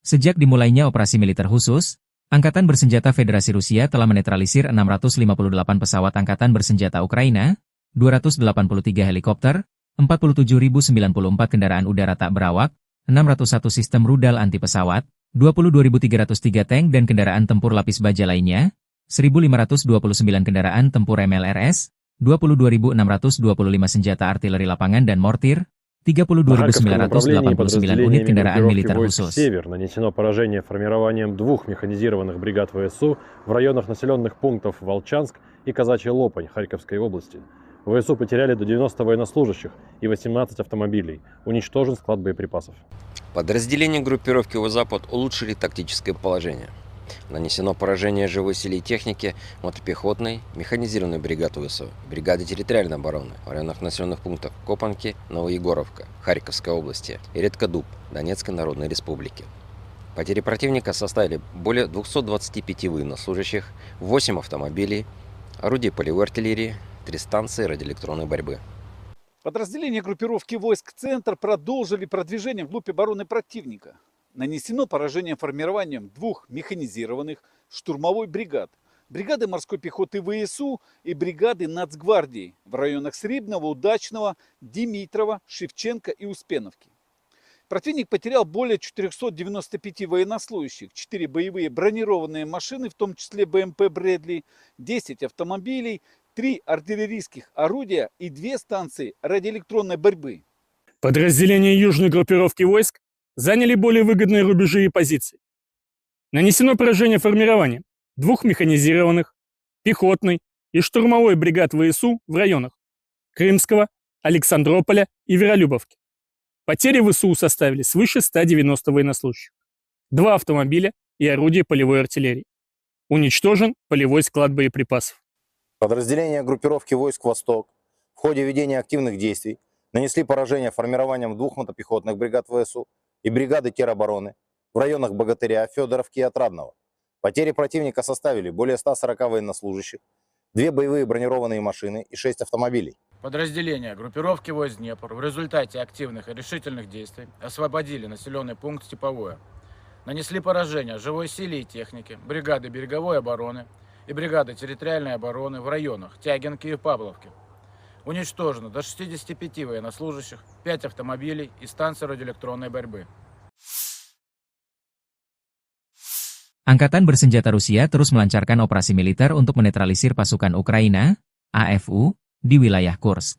A: Sejak dimulainya operasi militer khusus, Angkatan Bersenjata Federasi Rusia telah menetralisir 658 pesawat Angkatan Bersenjata Ukraina, 283 helikopter, 47.094 kendaraan udara tak berawak, 601 sistem rudal anti pesawat, 22.303 tank dan kendaraan tempur lapis baja lainnya, 1.529 kendaraan tempur MLRS, 22.625 senjata artileri lapangan dan mortir, 32.989 unit kendaraan militer khusus.
B: «Север» нанесено поражение формированием 2 механизированных бригад ВСУ в районах населенных пунктов Волчанск и Казачья Лопань Харьковской области. ВСУ потеряли до 90 военнослужащих и 18 автомобилей. Уничтожен склад боеприпасов.
C: Подразделения группировки «Запад» улучшили тактическое положение. Нанесено поражение живой силе и технике мотопехотной, механизированной бригады ВСУ, бригады территориальной обороны в районах населенных пунктов Копанки, Новоегоровка, Харьковской области и Редкодуб, Донецкой Народной Республики. Потери противника составили более 225 военнослужащих, 8 автомобилей, орудий полевой артиллерии, 3 станции радиоэлектронной борьбы.
D: Подразделения группировки войск «Центр» продолжили продвижение вглубь обороны противника. Нанесено поражение формированием 2 механизированных штурмовой бригад, бригады морской пехоты ВСУ и бригады Нацгвардии в районах Срибного, Удачного, Димитрова, Шевченко и Успеновки. Противник потерял более 495 военнослужащих, 4 боевые бронированные машины, в том числе БМП «Брэдли», 10 автомобилей, 3 артиллерийских орудия и 2 станции радиоэлектронной борьбы.
E: Подразделения южной группировки войск заняли более выгодные рубежи и позиции. Нанесено поражение формированием 2 механизированных, пехотной и штурмовой бригад ВСУ в районах Крымского, Александрополя и Веролюбовки. Потери ВСУ составили свыше 190 военнослужащих, 2 автомобиля и орудия полевой артиллерии. Уничтожен полевой склад боеприпасов.
F: Подразделения группировки войск «Восток» в ходе ведения активных действий нанесли поражение формированием 2 мотопехотных бригад ВСУ и бригады теробороны в районах Богатыря, Федоровки и Отрадного. Потери противника составили более 140 военнослужащих, 2 боевые бронированные машины и 6 автомобилей.
G: Подразделения группировки войск Днепр в результате активных и решительных действий освободили населенный пункт Степовое. Нанесли поражение живой силе и технике, бригады береговой обороны и бригады территориальной обороны в районах Тягинки и Павловки. Уничтожено до 65 военнослужащих, 5 автомобилей и станции радиоэлектронной борьбы.
A: Angkatan Bersenjata Rusia terus melancarkan operasi militer untuk menetralisir pasukan Ukraina, AFU, di wilayah Kursk.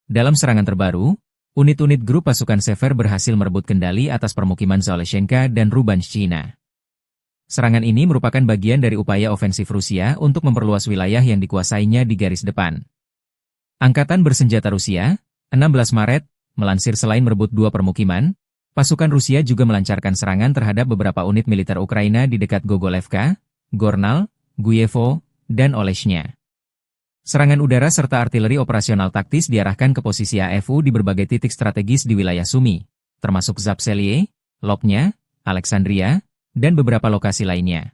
A: Dalam serangan terbaru, unit-unit grup pasukan Sever berhasil merebut kendali atas permukiman Zaleshenka dan Rubanshchina. Serangan ini merupakan bagian dari upaya ofensif Rusia untuk memperluas wilayah yang dikuasainya di garis depan. Angkatan Bersenjata Rusia, 16 Maret, melansir selain merebut 2 permukiman, pasukan Rusia juga melancarkan serangan terhadap beberapa unit militer Ukraina di dekat Gogolevka, Gornal, Guyevo, dan Oleshnya. Serangan udara serta artileri operasional taktis diarahkan ke posisi AFU di berbagai titik strategis di wilayah Sumi, termasuk Zapselye, Lopnya, Alexandria, dan beberapa lokasi lainnya.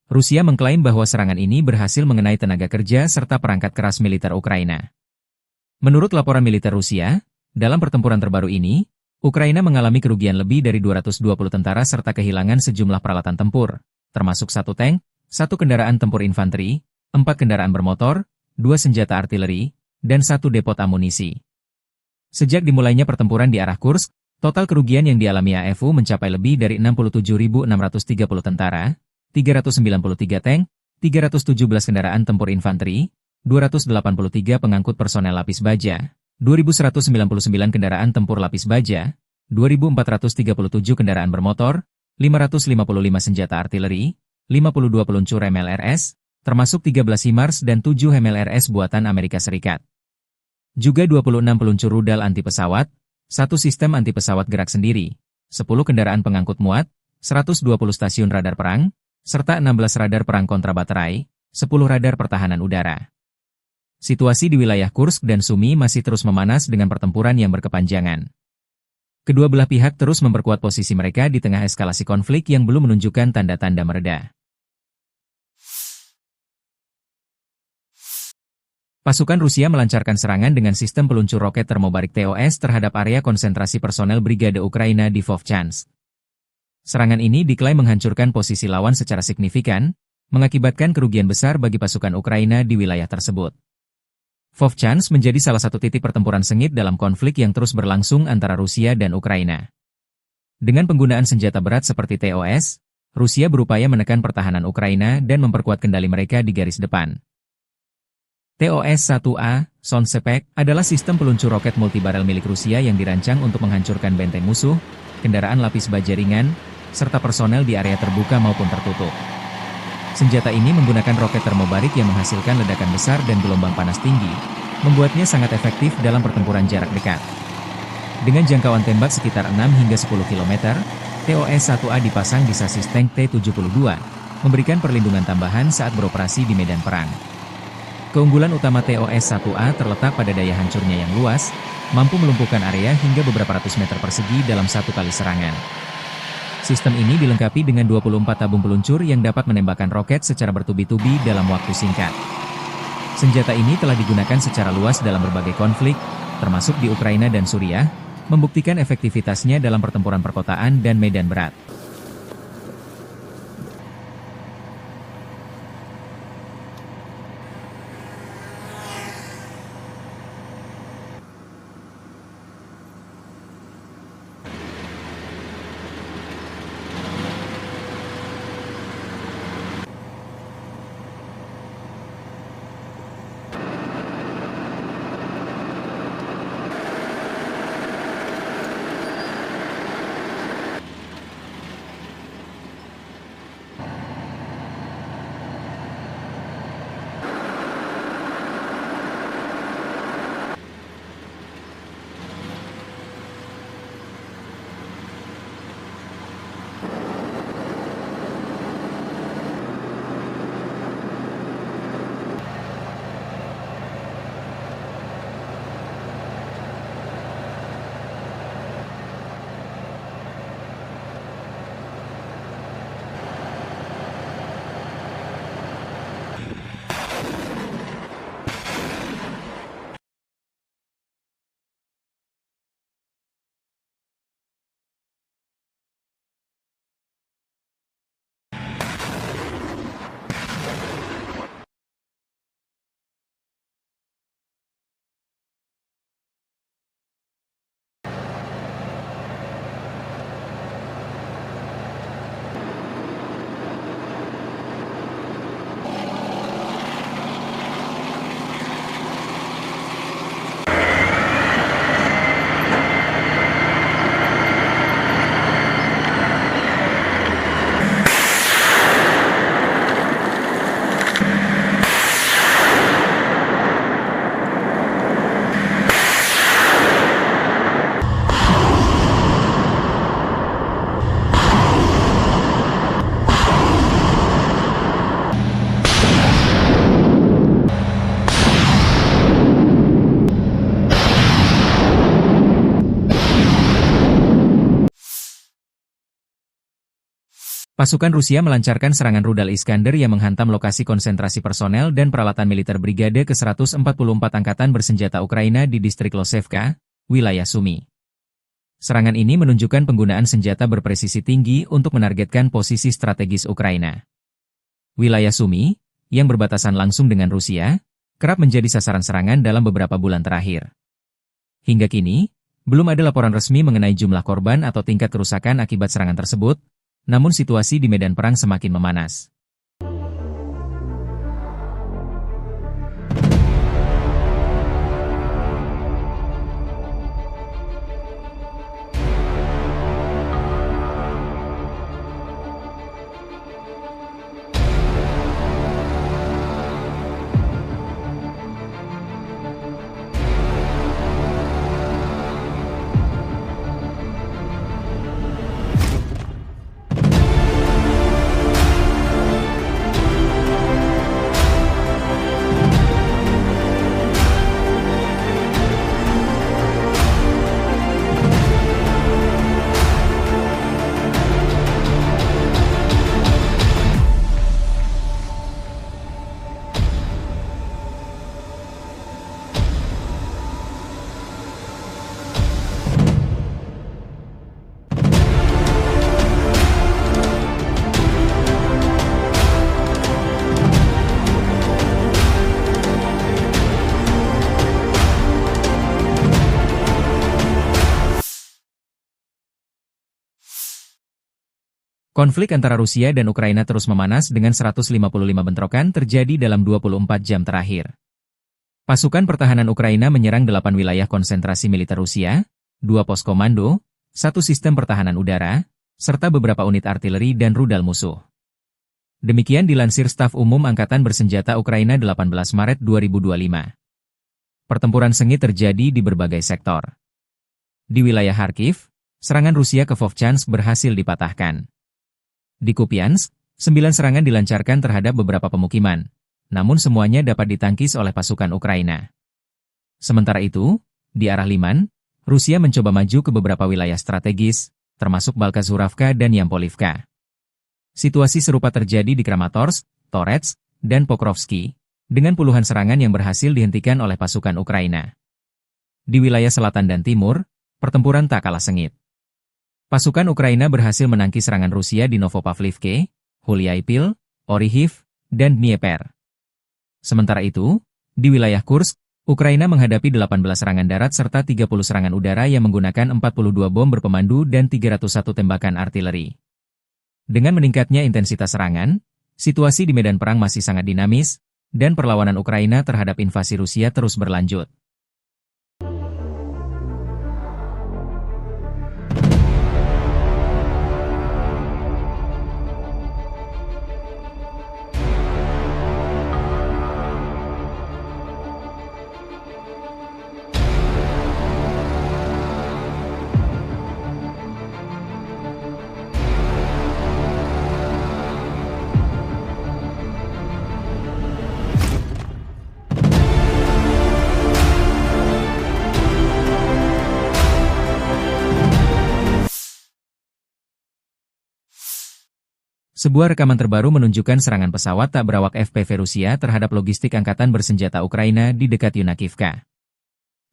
A: Rusia mengklaim bahwa serangan ini berhasil mengenai tenaga kerja serta perangkat keras militer Ukraina. Menurut laporan militer Rusia, dalam pertempuran terbaru ini, Ukraina mengalami kerugian lebih dari 220 tentara serta kehilangan sejumlah peralatan tempur, termasuk 1 tank, 1 kendaraan tempur infanteri, 4 kendaraan bermotor, 2 senjata artileri, dan 1 depot amunisi. Sejak dimulainya pertempuran di arah Kursk, total kerugian yang dialami AFU mencapai lebih dari 67.630 tentara, 393 tank, 317 kendaraan tempur infanteri, 283 pengangkut personel lapis baja, 2.199 kendaraan tempur lapis baja, 2.437 kendaraan bermotor, 555 senjata artileri, 52 peluncur MLRS, termasuk 13 HIMARS dan 7 MLRS buatan Amerika Serikat. Juga 26 peluncur rudal anti pesawat, 1 sistem anti pesawat gerak sendiri, 10 kendaraan pengangkut muat, 120 stasiun radar perang, serta 16 radar perang kontrabaterai, 10 radar pertahanan udara. Situasi di wilayah Kursk dan Sumy masih terus memanas dengan pertempuran yang berkepanjangan. Kedua belah pihak terus memperkuat posisi mereka di tengah eskalasi konflik yang belum menunjukkan tanda-tanda mereda. Pasukan Rusia melancarkan serangan dengan sistem peluncur roket termobarik TOS terhadap area konsentrasi personel Brigade Ukraina di Vovchansk. Serangan ini diklaim menghancurkan posisi lawan secara signifikan, mengakibatkan kerugian besar bagi pasukan Ukraina di wilayah tersebut. Vovchansk menjadi salah satu titik pertempuran sengit dalam konflik yang terus berlangsung antara Rusia dan Ukraina. Dengan penggunaan senjata berat seperti TOS, Rusia berupaya menekan pertahanan Ukraina dan memperkuat kendali mereka di garis depan. TOS-1A, Sonsepek, adalah sistem peluncur roket multibarel milik Rusia yang dirancang untuk menghancurkan benteng musuh, kendaraan lapis baja ringan, serta personel di area terbuka maupun tertutup. Senjata ini menggunakan roket termobarik yang menghasilkan ledakan besar dan gelombang panas tinggi, membuatnya sangat efektif dalam pertempuran jarak dekat. Dengan jangkauan tembak sekitar 6 hingga 10 km, TOS-1A dipasang di sasis tank T-72, memberikan perlindungan tambahan saat beroperasi di medan perang. Keunggulan utama TOS-1A terletak pada daya hancurnya yang luas, mampu melumpuhkan area hingga beberapa ratus meter persegi dalam satu kali serangan. Sistem ini dilengkapi dengan 24 tabung peluncur yang dapat menembakkan roket secara bertubi-tubi dalam waktu singkat. Senjata ini telah digunakan secara luas dalam berbagai konflik, termasuk di Ukraina dan Suriah, membuktikan efektivitasnya dalam pertempuran perkotaan dan medan berat. Pasukan Rusia melancarkan serangan rudal Iskander yang menghantam lokasi konsentrasi personel dan peralatan militer Brigade ke-144 Angkatan Bersenjata Ukraina di distrik Losevka, wilayah Sumy. Serangan ini menunjukkan penggunaan senjata berpresisi tinggi untuk menargetkan posisi strategis Ukraina. Wilayah Sumy, yang berbatasan langsung dengan Rusia, kerap menjadi sasaran serangan dalam beberapa bulan terakhir. Hingga kini, belum ada laporan resmi mengenai jumlah korban atau tingkat kerusakan akibat serangan tersebut, namun situasi di medan perang semakin memanas. Konflik antara Rusia dan Ukraina terus memanas dengan 155 bentrokan terjadi dalam 24 jam terakhir. Pasukan pertahanan Ukraina menyerang 8 wilayah konsentrasi militer Rusia, 2 pos komando, 1 sistem pertahanan udara, serta beberapa unit artileri dan rudal musuh. Demikian dilansir Staf Umum Angkatan Bersenjata Ukraina 18 Maret 2025. Pertempuran sengit terjadi di berbagai sektor. Di wilayah Kharkiv, serangan Rusia ke Vovchansk berhasil dipatahkan. Di Kupiansk, 9 serangan dilancarkan terhadap beberapa pemukiman, namun semuanya dapat ditangkis oleh pasukan Ukraina. Sementara itu, di arah Liman, Rusia mencoba maju ke beberapa wilayah strategis, termasuk Balkazuravka dan Yampolivka. Situasi serupa terjadi di Kramatorsk, Torets, dan Pokrovsky, dengan puluhan serangan yang berhasil dihentikan oleh pasukan Ukraina. Di wilayah selatan dan timur, pertempuran tak kalah sengit. Pasukan Ukraina berhasil menangkis serangan Rusia di Novopavlivke, Huliaipil, Orihiv, dan Dnieper. Sementara itu, di wilayah Kursk, Ukraina menghadapi 18 serangan darat serta 30 serangan udara yang menggunakan 42 bom berpemandu dan 301 tembakan artileri. Dengan meningkatnya intensitas serangan, situasi di medan perang masih sangat dinamis, dan perlawanan Ukraina terhadap invasi Rusia terus berlanjut. Sebuah rekaman terbaru menunjukkan serangan pesawat tak berawak FPV Rusia terhadap logistik angkatan bersenjata Ukraina di dekat Yunakivka.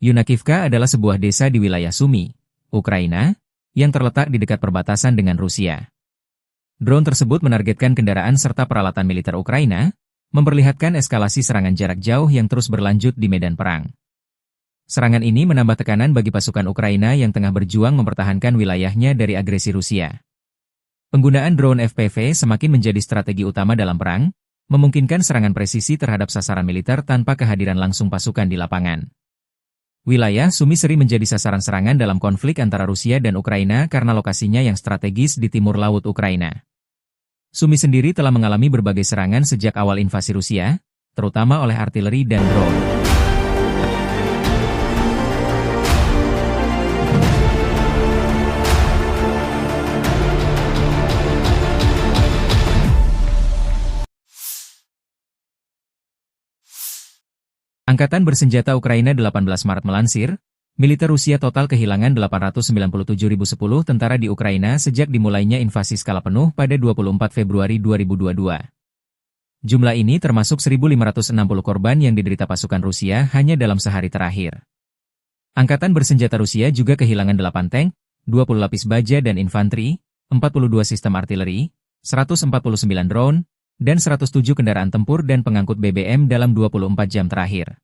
A: Yunakivka adalah sebuah desa di wilayah Sumy, Ukraina, yang terletak di dekat perbatasan dengan Rusia. Drone tersebut menargetkan kendaraan serta peralatan militer Ukraina, memperlihatkan eskalasi serangan jarak jauh yang terus berlanjut di medan perang. Serangan ini menambah tekanan bagi pasukan Ukraina yang tengah berjuang mempertahankan wilayahnya dari agresi Rusia. Penggunaan drone FPV semakin menjadi strategi utama dalam perang, memungkinkan serangan presisi terhadap sasaran militer tanpa kehadiran langsung pasukan di lapangan. Wilayah Sumy sering menjadi sasaran serangan dalam konflik antara Rusia dan Ukraina karena lokasinya yang strategis di timur laut Ukraina. Sumy sendiri telah mengalami berbagai serangan sejak awal invasi Rusia, terutama oleh artileri dan drone. Angkatan Bersenjata Ukraina 18 Maret melansir, Militer Rusia total kehilangan 897.010 tentara di Ukraina sejak dimulainya invasi skala penuh pada 24 Februari 2022. Jumlah ini termasuk 1.560 korban yang diderita pasukan Rusia hanya dalam sehari terakhir. Angkatan bersenjata Rusia juga kehilangan 8 tank, 20 lapis baja dan infanteri, 42 sistem artileri, 149 drone, dan 107 kendaraan tempur dan pengangkut BBM dalam 24 jam terakhir.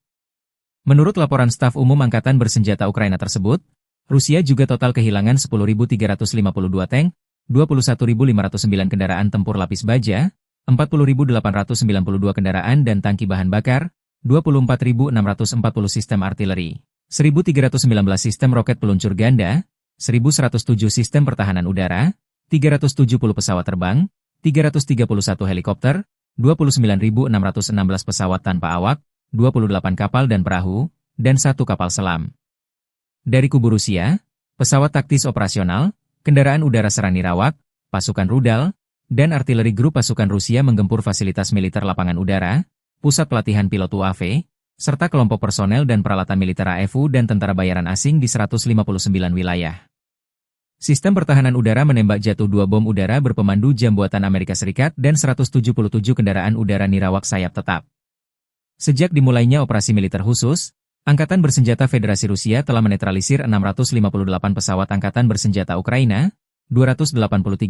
A: Menurut laporan staf umum Angkatan bersenjata Ukraina tersebut, Rusia juga total kehilangan 10.352 tank, 21.509 kendaraan tempur lapis baja, 40.892 kendaraan dan tangki bahan bakar, 24.640 sistem artileri, 1.319 sistem roket peluncur ganda, 1.107 sistem pertahanan udara, 370 pesawat terbang, 331 helikopter, 29.616 pesawat tanpa awak, 28 kapal dan perahu, dan 1 kapal selam. Dari kubu Rusia, pesawat taktis operasional, kendaraan udara serang nirawak, pasukan rudal, dan artileri grup pasukan Rusia menggempur fasilitas militer lapangan udara, pusat pelatihan pilot UAV, serta kelompok personel dan peralatan militer AFU dan tentara bayaran asing di 159 wilayah. Sistem pertahanan udara menembak jatuh 2 bom udara berpemandu jam buatan Amerika Serikat dan 177 kendaraan udara nirawak sayap tetap. Sejak dimulainya operasi militer khusus, Angkatan Bersenjata Federasi Rusia telah menetralisir 658 pesawat Angkatan Bersenjata Ukraina, 283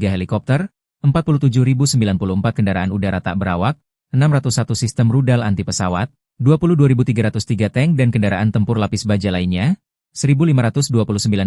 A: helikopter, 47.094 kendaraan udara tak berawak, 601 sistem rudal anti pesawat, 22.303 tank dan kendaraan tempur lapis baja lainnya, 1.529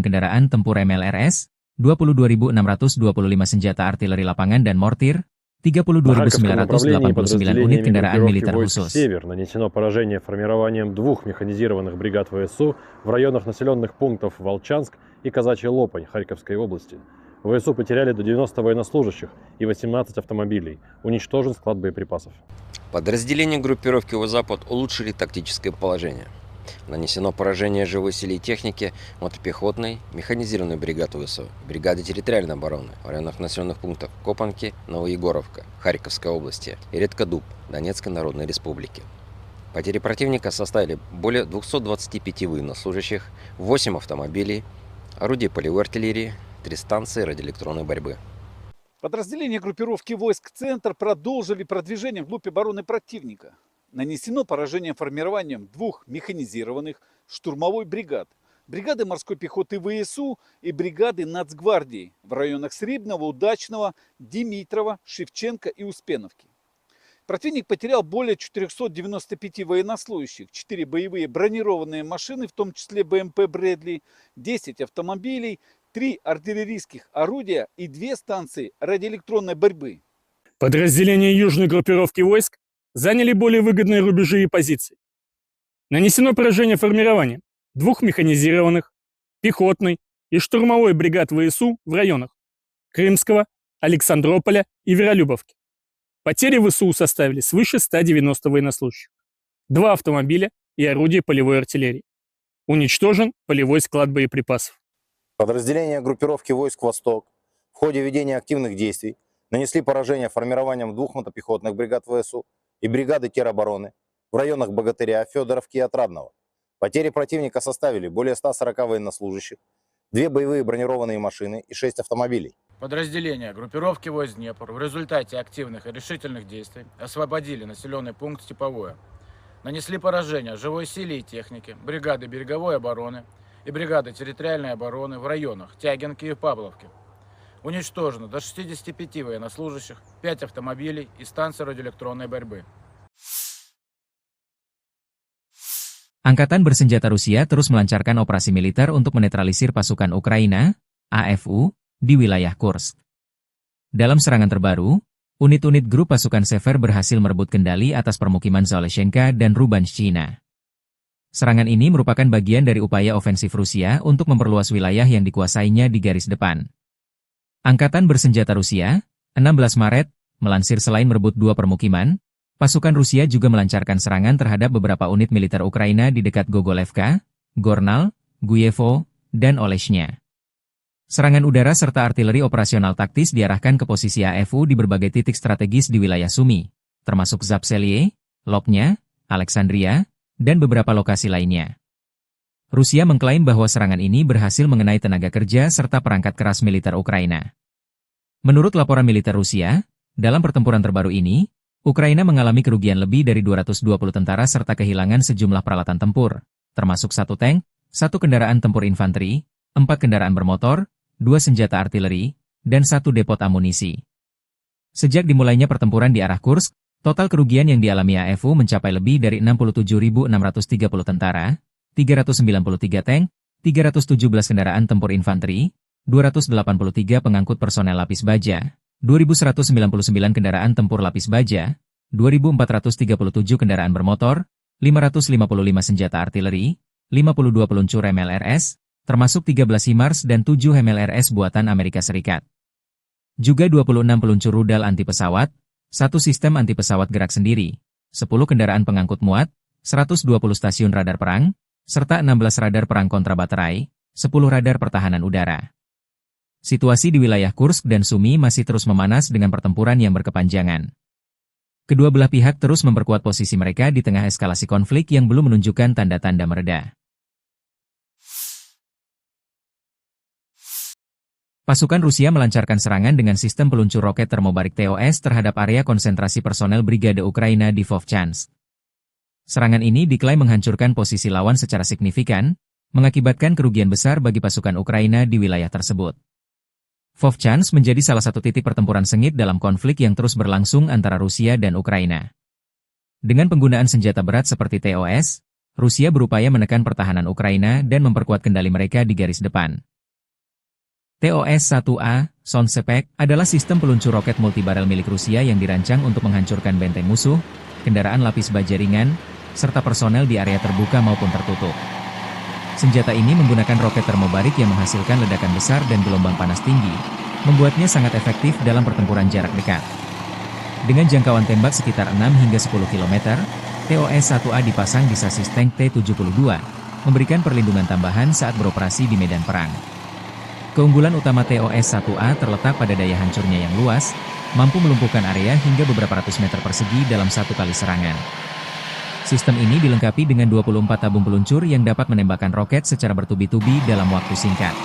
A: kendaraan tempur MLRS, 22.625 senjata artileri lapangan dan mortir, 32.989 unit kendaraan militer khusus.
B: «Север» нанесено поражение формированием 2 механизированных бригад ВСУ в районах населенных пунктов Волчанск и Казачья Лопань Харьковской области. ВСУ потеряли до 90 военнослужащих и 18 автомобилей. Уничтожен склад боеприпасов.
C: Подразделения группировки «Запад» улучшили тактическое положение. Нанесено поражение живой силе и технике мотопехотной, механизированной бригады ВСУ, бригады территориальной обороны в районах населенных пунктов Копанки, Новоегоровка, Харьковской области и Редкодуб, Донецкой Народной Республики. Потери противника составили более 225 военнослужащих, 8 автомобилей, орудий полевой артиллерии, 3 станции радиоэлектронной борьбы.
D: Подразделения группировки войск «Центр» продолжили продвижение вглубь обороны противника. Нанесено поражение формированием 2 механизированных штурмовой бригад, бригады морской пехоты ВСУ и бригады Нацгвардии в районах Срибного, Удачного, Димитрова, Шевченко и Успеновки. Противник потерял более 495 военнослужащих, 4 боевые бронированные машины, в том числе БМП «Брэдли», 10 автомобилей, 3 артиллерийских орудия и 2 станции радиоэлектронной борьбы.
E: Подразделения южной группировки войск заняли более выгодные рубежи и позиции. Нанесено поражение формированием 2 механизированных, пехотной и штурмовой бригад ВСУ в районах Крымского, Александрополя и Веролюбовки. Потери ВСУ составили свыше 190 военнослужащих, 2 автомобиля и орудия полевой артиллерии. Уничтожен полевой склад боеприпасов.
F: Подразделения группировки войск «Восток» в ходе ведения активных действий нанесли поражение формированием 2 мотопехотных бригад ВСУ и бригады теробороны в районах Богатыря, Федоровки и Отрадного. Потери противника составили более 140 военнослужащих, 2 боевые бронированные машины и 6 автомобилей.
G: Подразделения группировки войск Днепр в результате активных и решительных действий освободили населенный пункт Степовое. Нанесли поражение живой силе и технике, бригады береговой обороны и бригады территориальной обороны в районах Тягинки и Павловки. Уничтожено до 65 военнослужащих, 5 автомобилей и станции радиоэлектронной борьбы.
A: Angkatan Bersenjata Rusia terus melancarkan operasi militer untuk menetralisir pasukan Ukraina, AFU, di wilayah Kursk. Dalam serangan terbaru, unit-unit grup pasukan Sever berhasil merebut kendali atas permukiman Zaleshenka dan Rubanshchina. Serangan ini merupakan bagian dari upaya ofensif Rusia untuk memperluas wilayah yang dikuasainya di garis depan. Angkatan Bersenjata Rusia, 16 Maret, melansir selain merebut 2 permukiman, pasukan Rusia juga melancarkan serangan terhadap beberapa unit militer Ukraina di dekat Gogolevka, Gornal, Guyevo, dan Oleshnya. Serangan udara serta artileri operasional taktis diarahkan ke posisi AFU di berbagai titik strategis di wilayah Sumy, termasuk Zapselye, Lopnya, Alexandria, dan beberapa lokasi lainnya. Rusia mengklaim bahwa serangan ini berhasil mengenai tenaga kerja serta perangkat keras militer Ukraina. Menurut laporan militer Rusia, dalam pertempuran terbaru ini, Ukraina mengalami kerugian lebih dari 220 tentara serta kehilangan sejumlah peralatan tempur, termasuk 1 tank, 1 kendaraan tempur infanteri, 4 kendaraan bermotor, 2 senjata artileri, dan 1 depot amunisi. Sejak dimulainya pertempuran di arah Kursk, total kerugian yang dialami AFU mencapai lebih dari 67.630 tentara, 393 tank, 317 kendaraan tempur infanteri, 283 pengangkut personel lapis baja, 2.199 kendaraan tempur lapis baja, 2.437 kendaraan bermotor, 555 senjata artileri, 52 peluncur MLRS, termasuk 13 HIMARS dan 7 MLRS buatan Amerika Serikat. Juga 26 peluncur rudal anti pesawat, 1 sistem anti pesawat gerak sendiri, 10 kendaraan pengangkut muat, 120 stasiun radar perang, serta 16 radar perang kontra baterai, 10 radar pertahanan udara. Situasi di wilayah Kursk dan Sumy masih terus memanas dengan pertempuran yang berkepanjangan. Kedua belah pihak terus memperkuat posisi mereka di tengah eskalasi konflik yang belum menunjukkan tanda-tanda mereda. Pasukan Rusia melancarkan serangan dengan sistem peluncur roket termobarik TOS terhadap area konsentrasi personel Brigade Ukraina di Vovchansk. Serangan ini diklaim menghancurkan posisi lawan secara signifikan, mengakibatkan kerugian besar bagi pasukan Ukraina di wilayah tersebut. Vovchansk menjadi salah satu titik pertempuran sengit dalam konflik yang terus berlangsung antara Rusia dan Ukraina. Dengan penggunaan senjata berat seperti TOS, Rusia berupaya menekan pertahanan Ukraina dan memperkuat kendali mereka di garis depan. TOS-1A, Sonsepek, adalah sistem peluncur roket multibarel milik Rusia yang dirancang untuk menghancurkan benteng musuh, kendaraan lapis baja ringan, serta personel di area terbuka maupun tertutup. Senjata ini menggunakan roket termobarik yang menghasilkan ledakan besar dan gelombang panas tinggi, membuatnya sangat efektif dalam pertempuran jarak dekat. Dengan jangkauan tembak sekitar 6 hingga 10 km, TOS-1A dipasang di sasis tank T-72, memberikan perlindungan tambahan saat beroperasi di medan perang. Keunggulan utama TOS-1A terletak pada daya hancurnya yang luas, mampu melumpuhkan area hingga beberapa ratus meter persegi dalam satu kali serangan. Sistem ini dilengkapi dengan 24 tabung peluncur yang dapat menembakkan roket secara bertubi-tubi dalam waktu singkat.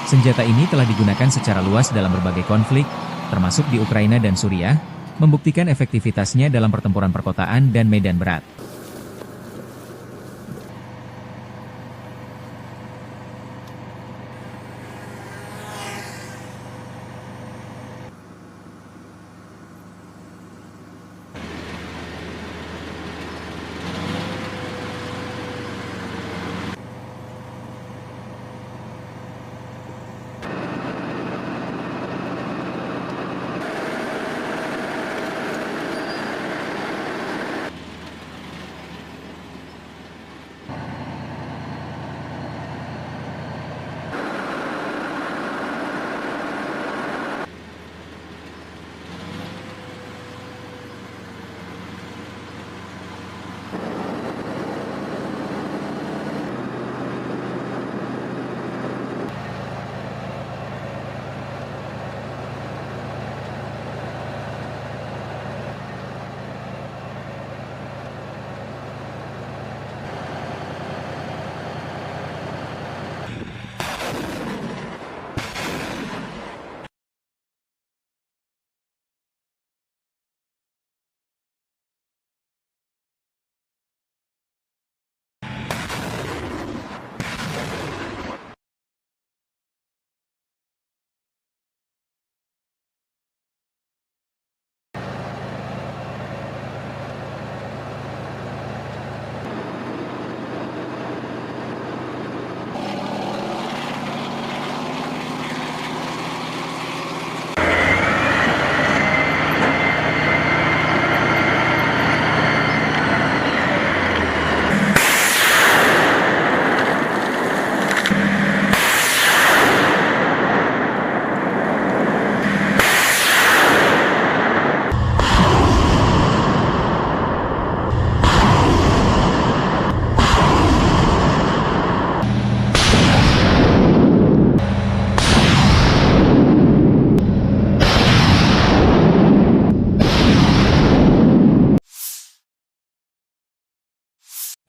A: Senjata ini telah digunakan secara luas dalam berbagai konflik, termasuk di Ukraina dan Suriah, membuktikan efektivitasnya dalam pertempuran perkotaan dan medan berat.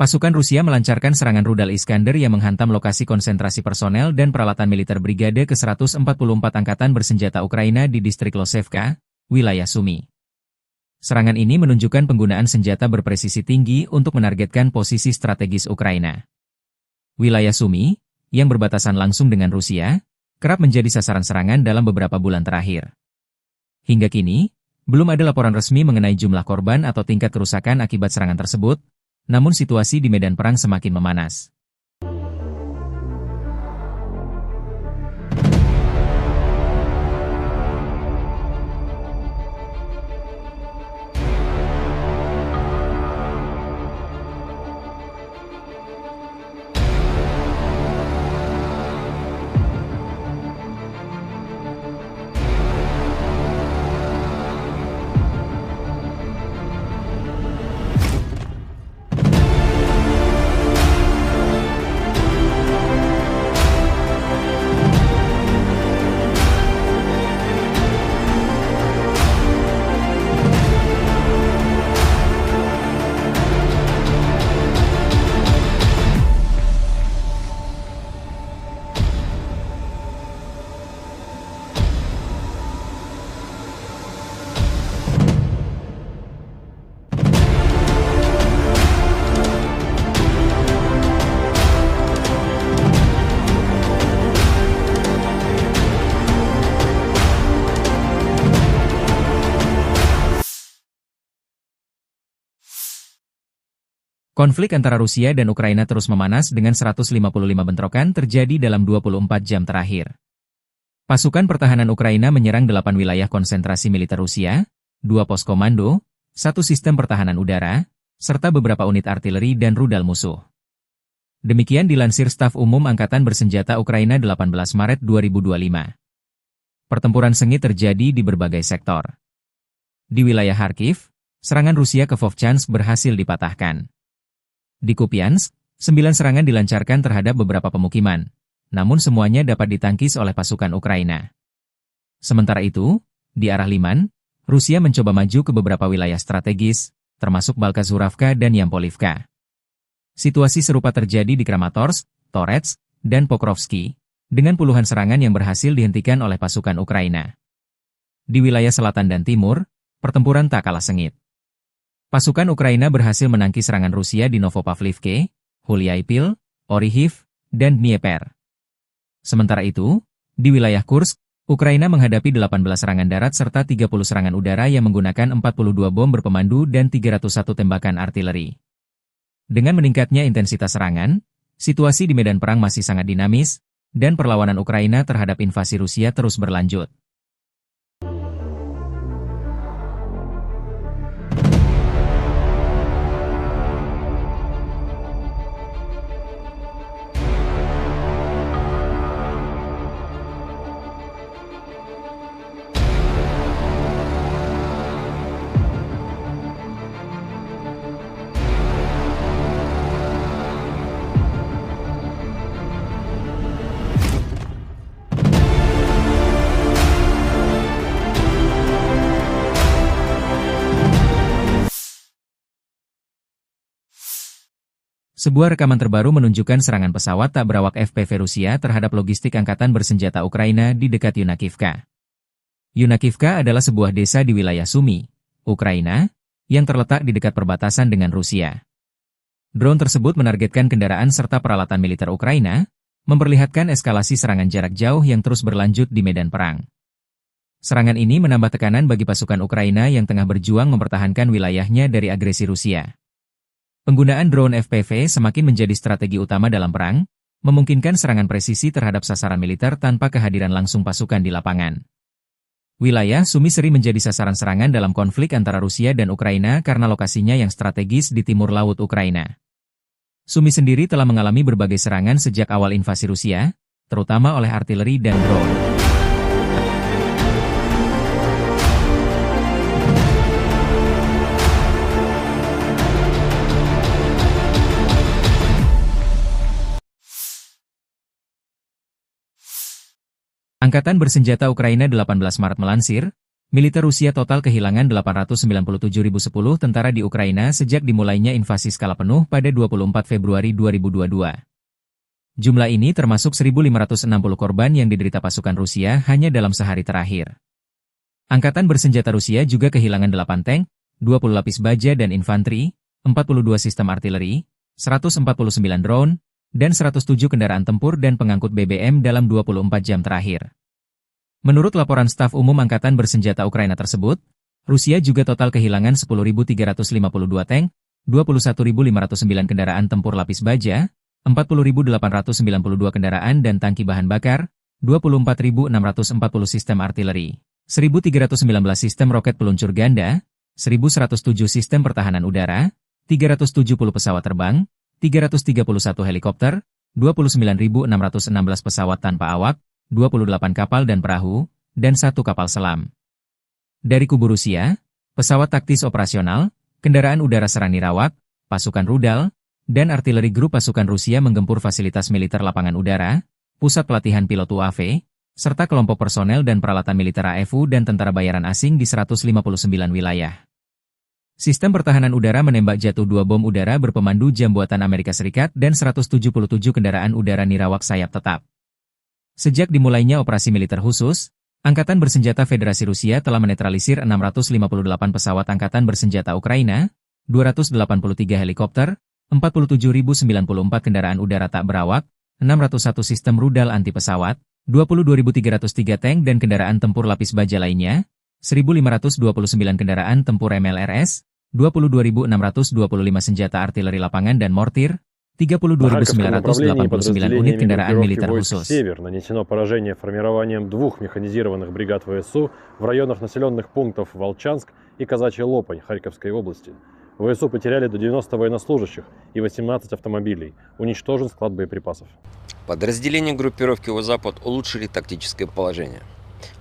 A: Pasukan Rusia melancarkan serangan rudal Iskander yang menghantam lokasi konsentrasi personel dan peralatan militer Brigade ke-144 Angkatan Bersenjata Ukraina di distrik Losevka, wilayah Sumy. Serangan ini menunjukkan penggunaan senjata berpresisi tinggi untuk menargetkan posisi strategis Ukraina. Wilayah Sumy, yang berbatasan langsung dengan Rusia, kerap menjadi sasaran serangan dalam beberapa bulan terakhir. Hingga kini, belum ada laporan resmi mengenai jumlah korban atau tingkat kerusakan akibat serangan tersebut, namun situasi di medan perang semakin memanas. Konflik antara Rusia dan Ukraina terus memanas dengan 155 bentrokan terjadi dalam 24 jam terakhir. Pasukan pertahanan Ukraina menyerang 8 wilayah konsentrasi militer Rusia, 2 pos komando, 1 sistem pertahanan udara, serta beberapa unit artileri dan rudal musuh. Demikian dilansir Staf Umum Angkatan Bersenjata Ukraina 18 Maret 2025. Pertempuran sengit terjadi di berbagai sektor. Di wilayah Kharkiv, serangan Rusia ke Vovchansk berhasil dipatahkan. Di Kupiansk, 9 serangan dilancarkan terhadap beberapa pemukiman, namun semuanya dapat ditangkis oleh pasukan Ukraina. Sementara itu, di arah Liman, Rusia mencoba maju ke beberapa wilayah strategis, termasuk Balkazuravka dan Yampolivka. Situasi serupa terjadi di Kramatorsk, Torets, dan Pokrovsky, dengan puluhan serangan yang berhasil dihentikan oleh pasukan Ukraina. Di wilayah selatan dan timur, pertempuran tak kalah sengit. Pasukan Ukraina berhasil menangkis serangan Rusia di Novopavlivke, Huliaipil, Orihiv, dan Dnieper. Sementara itu, di wilayah Kursk, Ukraina menghadapi 18 serangan darat serta 30 serangan udara yang menggunakan 42 bom berpemandu dan 301 tembakan artileri. Dengan meningkatnya intensitas serangan, situasi di medan perang masih sangat dinamis, dan perlawanan Ukraina terhadap invasi Rusia terus berlanjut. Sebuah rekaman terbaru menunjukkan serangan pesawat tak berawak FPV Rusia terhadap logistik Angkatan Bersenjata Ukraina di dekat Yunakivka. Yunakivka adalah sebuah desa di wilayah Sumy, Ukraina, yang terletak di dekat perbatasan dengan Rusia. Drone tersebut menargetkan kendaraan serta peralatan militer Ukraina, memperlihatkan eskalasi serangan jarak jauh yang terus berlanjut di medan perang. Serangan ini menambah tekanan bagi pasukan Ukraina yang tengah berjuang mempertahankan wilayahnya dari agresi Rusia. Penggunaan drone FPV semakin menjadi strategi utama dalam perang, memungkinkan serangan presisi terhadap sasaran militer tanpa kehadiran langsung pasukan di lapangan. Wilayah Sumy sering menjadi sasaran serangan dalam konflik antara Rusia dan Ukraina karena lokasinya yang strategis di timur laut Ukraina. Sumy sendiri telah mengalami berbagai serangan sejak awal invasi Rusia, terutama oleh artileri dan drone. Angkatan Bersenjata Ukraina 18 Maret melansir, Militer Rusia total kehilangan 897.010 tentara di Ukraina sejak dimulainya invasi skala penuh pada 24 Februari 2022. Jumlah ini termasuk 1.560 korban yang diderita pasukan Rusia hanya dalam sehari terakhir. Angkatan bersenjata Rusia juga kehilangan 8 tank, 20 lapis baja dan infanteri, 42 sistem artileri, 149 drone, dan 107 kendaraan tempur dan pengangkut BBM dalam 24 jam terakhir. Menurut laporan staf umum Angkatan bersenjata Ukraina tersebut, Rusia juga total kehilangan 10.352 tank, 21.509 kendaraan tempur lapis baja, 40.892 kendaraan dan tangki bahan bakar, 24.640 sistem artileri, 1.319 sistem roket peluncur ganda, 1.107 sistem pertahanan udara, 370 pesawat terbang, 331 helikopter, 29.616 pesawat tanpa awak, 28 kapal dan perahu, dan 1 kapal selam. Dari kubu Rusia, pesawat taktis operasional, kendaraan udara serang nirawak, pasukan rudal, dan artileri grup pasukan Rusia menggempur fasilitas militer lapangan udara, pusat pelatihan pilot UAV, serta kelompok personel dan peralatan militer AFU dan tentara bayaran asing di 159 wilayah. Sistem pertahanan udara menembak jatuh 2 bom udara berpemandu jam buatan Amerika Serikat dan 177 kendaraan udara nirawak sayap tetap. Sejak dimulainya operasi militer khusus, Angkatan Bersenjata Federasi Rusia telah menetralisir 658 pesawat Angkatan Bersenjata Ukraina, 283 helikopter, 47.094 kendaraan udara tak berawak, 601 sistem rudal anti pesawat, 22.303 tank dan kendaraan tempur lapis baja lainnya, 1.529 kendaraan tempur MLRS, 22.625 senjata artileri lapangan dan mortir, 32.989 unit kendaraan militer khusus.
B: «Север» нанесено поражение формированием 2 механизированных бригад ВСУ в районах населенных пунктов Волчанск и Казачья Лопань Харьковской области. ВСУ потеряли до 90 военнослужащих и 18 автомобилей. Уничтожен склад боеприпасов.
C: Подразделения группировки «Запад» улучшили тактическое положение.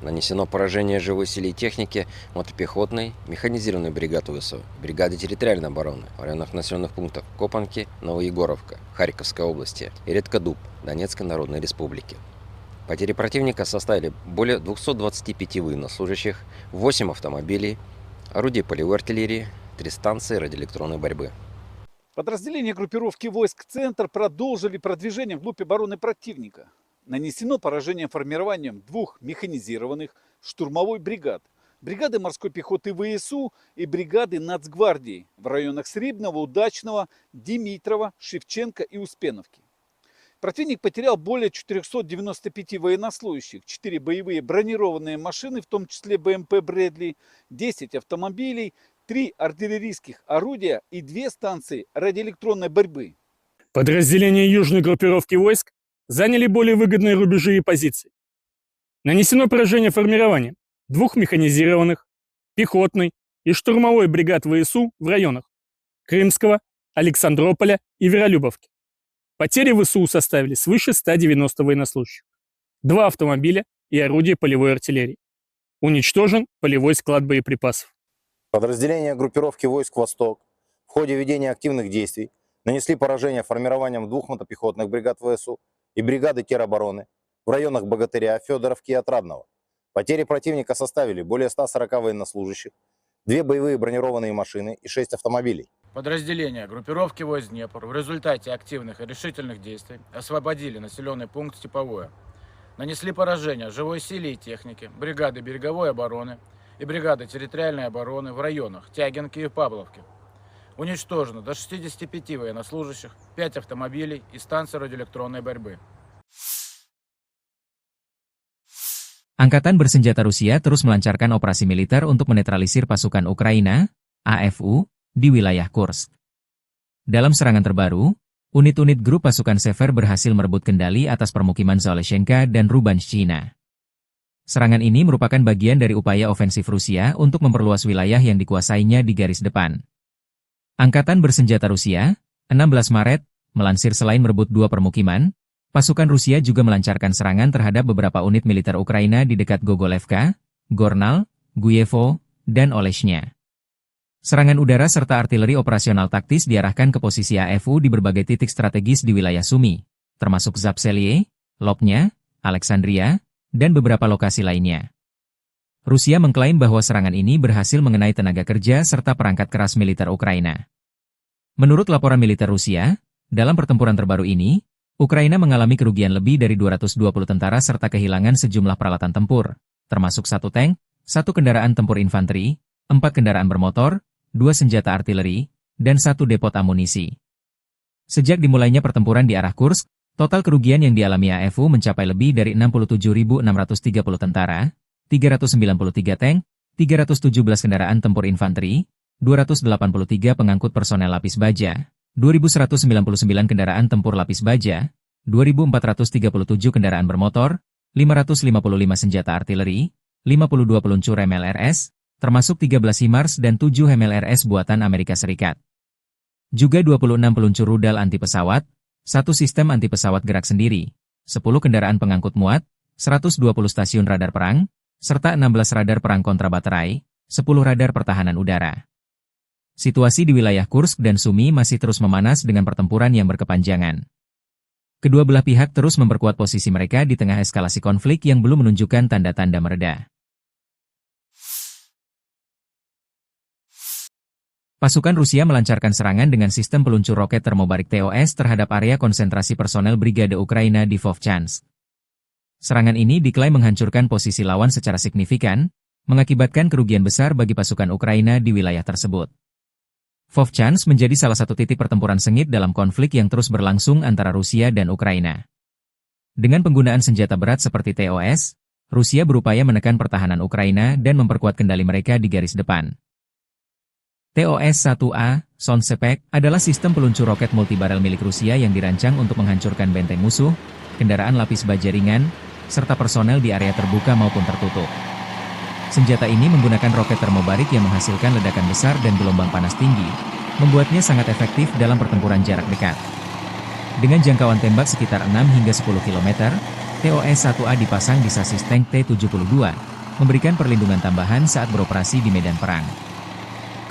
C: Нанесено поражение живой силе и технике мотопехотной, механизированной бригады ВСУ, бригады территориальной обороны в районах населенных пунктов Копанки, Новоегоровка, Харьковской области и Редкодуб, Донецкой Народной Республики. Потери противника составили более 225 военнослужащих, 8 автомобилей, орудий полевой артиллерии, 3 станции радиоэлектронной борьбы.
D: Подразделения группировки войск «Центр» продолжили продвижение вглубь обороны противника. Нанесено поражение формированием 2 механизированных штурмовой бригад, бригады морской пехоты ВСУ и бригады Нацгвардии в районах Сребного, Удачного, Димитрова, Шевченко и Успеновки. Противник потерял более 495 военнослужащих, 4 боевые бронированные машины, в том числе БМП «Брэдли», 10 автомобилей, 3 артиллерийских орудия и 2 станции радиоэлектронной борьбы.
E: Подразделения южной группировки войск заняли более выгодные рубежи и позиции. Нанесено поражение формированием 2 механизированных, пехотной и штурмовой бригад ВСУ в районах Крымского, Александрополя и Веролюбовки. Потери ВСУ составили свыше 190 военнослужащих, 2 автомобиля и орудия полевой артиллерии. Уничтожен полевой склад боеприпасов.
F: Подразделения группировки войск «Восток» в ходе ведения активных действий нанесли поражение формированием 2 мотопехотных бригад ВСУ и бригады теробороны в районах Богатыря, Федоровки и Отрадного. Потери противника составили более 140 военнослужащих, 2 боевые бронированные машины и 6 автомобилей.
G: Подразделения группировки войск «Днепр» в результате активных и решительных действий освободили населенный пункт Степовое. Нанесли поражение живой силе и технике, бригады береговой обороны и бригады территориальной обороны в районах Тягинки и Павловки. Уничтожено до 65 военнослужащих, 5 автомобилей и станции радиоэлектронной борьбы.
A: Angkatan Bersenjata Rusia terus melancarkan operasi militer untuk menetralisir pasukan Ukraina, AFU, di wilayah Kursk. Dalam serangan terbaru, unit-unit grup pasukan Sever berhasil merebut kendali atas permukiman Zaleshenka dan Rubanshchina. Serangan ini merupakan bagian dari upaya ofensif Rusia untuk memperluas wilayah yang dikuasainya di garis depan. Angkatan Bersenjata Rusia, 16 Maret, melansir selain merebut 2 permukiman, pasukan Rusia juga melancarkan serangan terhadap beberapa unit militer Ukraina di dekat Gogolevka, Gornal, Guyevo, dan Oleshnya. Serangan udara serta artileri operasional taktis diarahkan ke posisi AFU di berbagai titik strategis di wilayah Sumy, termasuk Zapseliye, Lopnya, Alexandria, dan beberapa lokasi lainnya. Rusia mengklaim bahwa serangan ini berhasil mengenai tenaga kerja serta perangkat keras militer Ukraina. Menurut laporan militer Rusia, dalam pertempuran terbaru ini, Ukraina mengalami kerugian lebih dari 220 tentara serta kehilangan sejumlah peralatan tempur, termasuk 1 tank, 1 kendaraan tempur infanteri, 4 kendaraan bermotor, 2 senjata artileri, dan 1 depot amunisi. Sejak dimulainya pertempuran di arah Kursk, total kerugian yang dialami AFU mencapai lebih dari 67.630 tentara, 393 tank, 317 kendaraan tempur infanteri, 283 pengangkut personel lapis baja, 2.199 kendaraan tempur lapis baja, 2.437 kendaraan bermotor, 555 senjata artileri, 52 peluncur MLRS, termasuk 13 HIMARS dan 7 MLRS buatan Amerika Serikat. Juga 26 peluncur rudal anti pesawat, 1 sistem anti pesawat gerak sendiri, 10 kendaraan pengangkut muat, 120 stasiun radar perang, serta 16 radar perang kontra baterai, 10 radar pertahanan udara. Situasi di wilayah Kursk dan Sumy masih terus memanas dengan pertempuran yang berkepanjangan. Kedua belah pihak terus memperkuat posisi mereka di tengah eskalasi konflik yang belum menunjukkan tanda-tanda mereda. Pasukan Rusia melancarkan serangan dengan sistem peluncur roket termobarik TOS terhadap area konsentrasi personel Brigade Ukraina di Vovchansk. Serangan ini diklaim menghancurkan posisi lawan secara signifikan, mengakibatkan kerugian besar bagi pasukan Ukraina di wilayah tersebut. Vovchansk menjadi salah satu titik pertempuran sengit dalam konflik yang terus berlangsung antara Rusia dan Ukraina. Dengan penggunaan senjata berat seperti TOS, Rusia berupaya menekan pertahanan Ukraina dan memperkuat kendali mereka di garis depan. TOS-1A, Sonsepek, adalah sistem peluncur roket multibarel milik Rusia yang dirancang untuk menghancurkan benteng musuh, kendaraan lapis baja ringan, serta personel di area terbuka maupun tertutup. Senjata ini menggunakan roket termobarik yang menghasilkan ledakan besar dan gelombang panas tinggi, membuatnya sangat efektif dalam pertempuran jarak dekat. Dengan jangkauan tembak sekitar 6 hingga 10 km, TOS-1A dipasang di sasis tank T-72, memberikan perlindungan tambahan saat beroperasi di medan perang.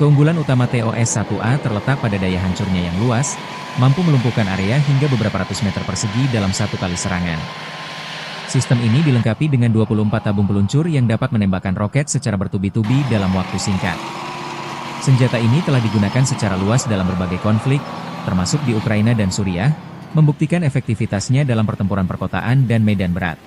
A: Keunggulan utama TOS-1A terletak pada daya hancurnya yang luas, mampu melumpuhkan area hingga beberapa ratus meter persegi dalam satu kali serangan. Sistem ini dilengkapi dengan 24 tabung peluncur yang dapat menembakkan roket secara bertubi-tubi dalam waktu singkat. Senjata ini telah digunakan secara luas dalam berbagai konflik, termasuk di Ukraina dan Suriah, membuktikan efektivitasnya dalam pertempuran perkotaan dan medan berat.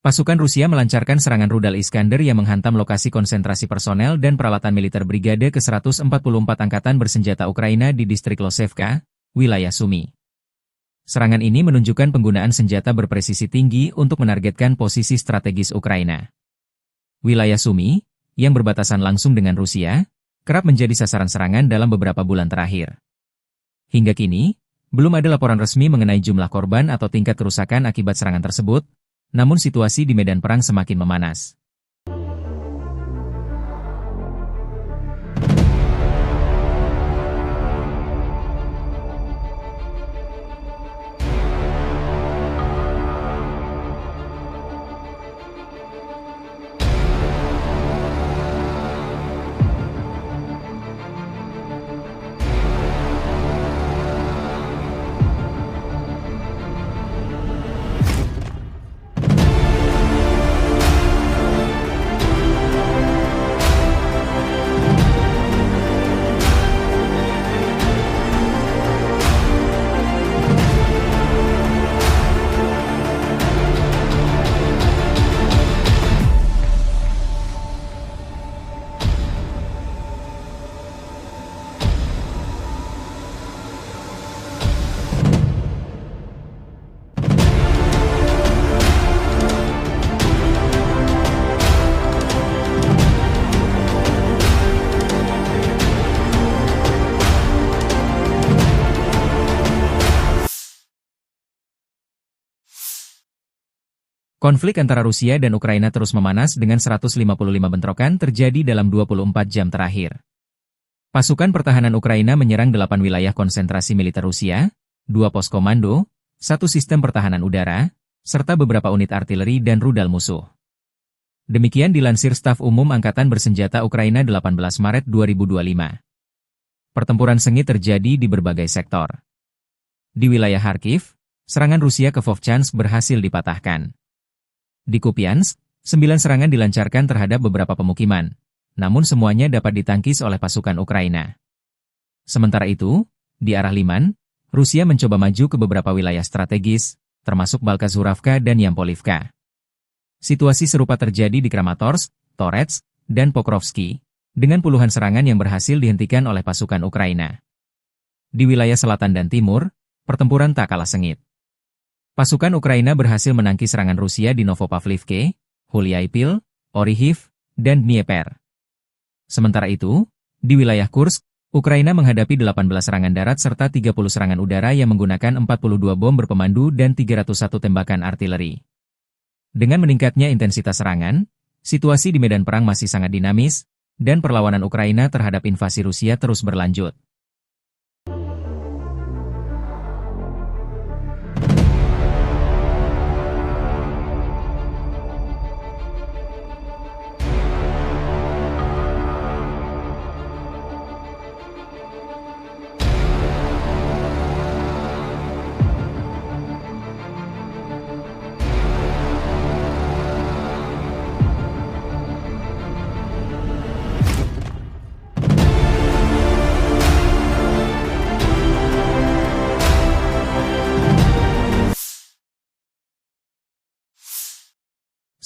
A: Pasukan Rusia melancarkan serangan rudal Iskander yang menghantam lokasi konsentrasi personel dan peralatan militer Brigade ke-144 Angkatan Bersenjata Ukraina di distrik Losevka, wilayah Sumy. Serangan ini menunjukkan penggunaan senjata berpresisi tinggi untuk menargetkan posisi strategis Ukraina. Wilayah Sumy, yang berbatasan langsung dengan Rusia, kerap menjadi sasaran serangan dalam beberapa bulan terakhir. Hingga kini, belum ada laporan resmi mengenai jumlah korban atau tingkat kerusakan akibat serangan tersebut, namun situasi di medan perang semakin memanas. Konflik antara Rusia dan Ukraina terus memanas dengan 155 bentrokan terjadi dalam 24 jam terakhir. Pasukan pertahanan Ukraina menyerang 8 wilayah konsentrasi militer Rusia, 2 pos komando, 1 sistem pertahanan udara, serta beberapa unit artileri dan rudal musuh. Demikian dilansir Staf Umum Angkatan Bersenjata Ukraina 18 Maret 2025. Pertempuran sengit terjadi di berbagai sektor. Di wilayah Kharkiv, serangan Rusia ke Vovchansk berhasil dipatahkan. Di Kupiansk, 9 serangan dilancarkan terhadap beberapa pemukiman, namun semuanya dapat ditangkis oleh pasukan Ukraina. Sementara itu, di arah Liman, Rusia mencoba maju ke beberapa wilayah strategis, termasuk Balkazuravka dan Yampolivka. Situasi serupa terjadi di Kramatorsk, Torets, dan Pokrovsky, dengan puluhan serangan yang berhasil dihentikan oleh pasukan Ukraina. Di wilayah selatan dan timur, pertempuran tak kalah sengit. Pasukan Ukraina berhasil menangkis serangan Rusia di Novopavlivke, Huliaipil, Orihiv, dan Dnieper. Sementara itu, di wilayah Kursk, Ukraina menghadapi 18 serangan darat serta 30 serangan udara yang menggunakan 42 bom berpemandu dan 301 tembakan artileri. Dengan meningkatnya intensitas serangan, situasi di medan perang masih sangat dinamis, dan perlawanan Ukraina terhadap invasi Rusia terus berlanjut.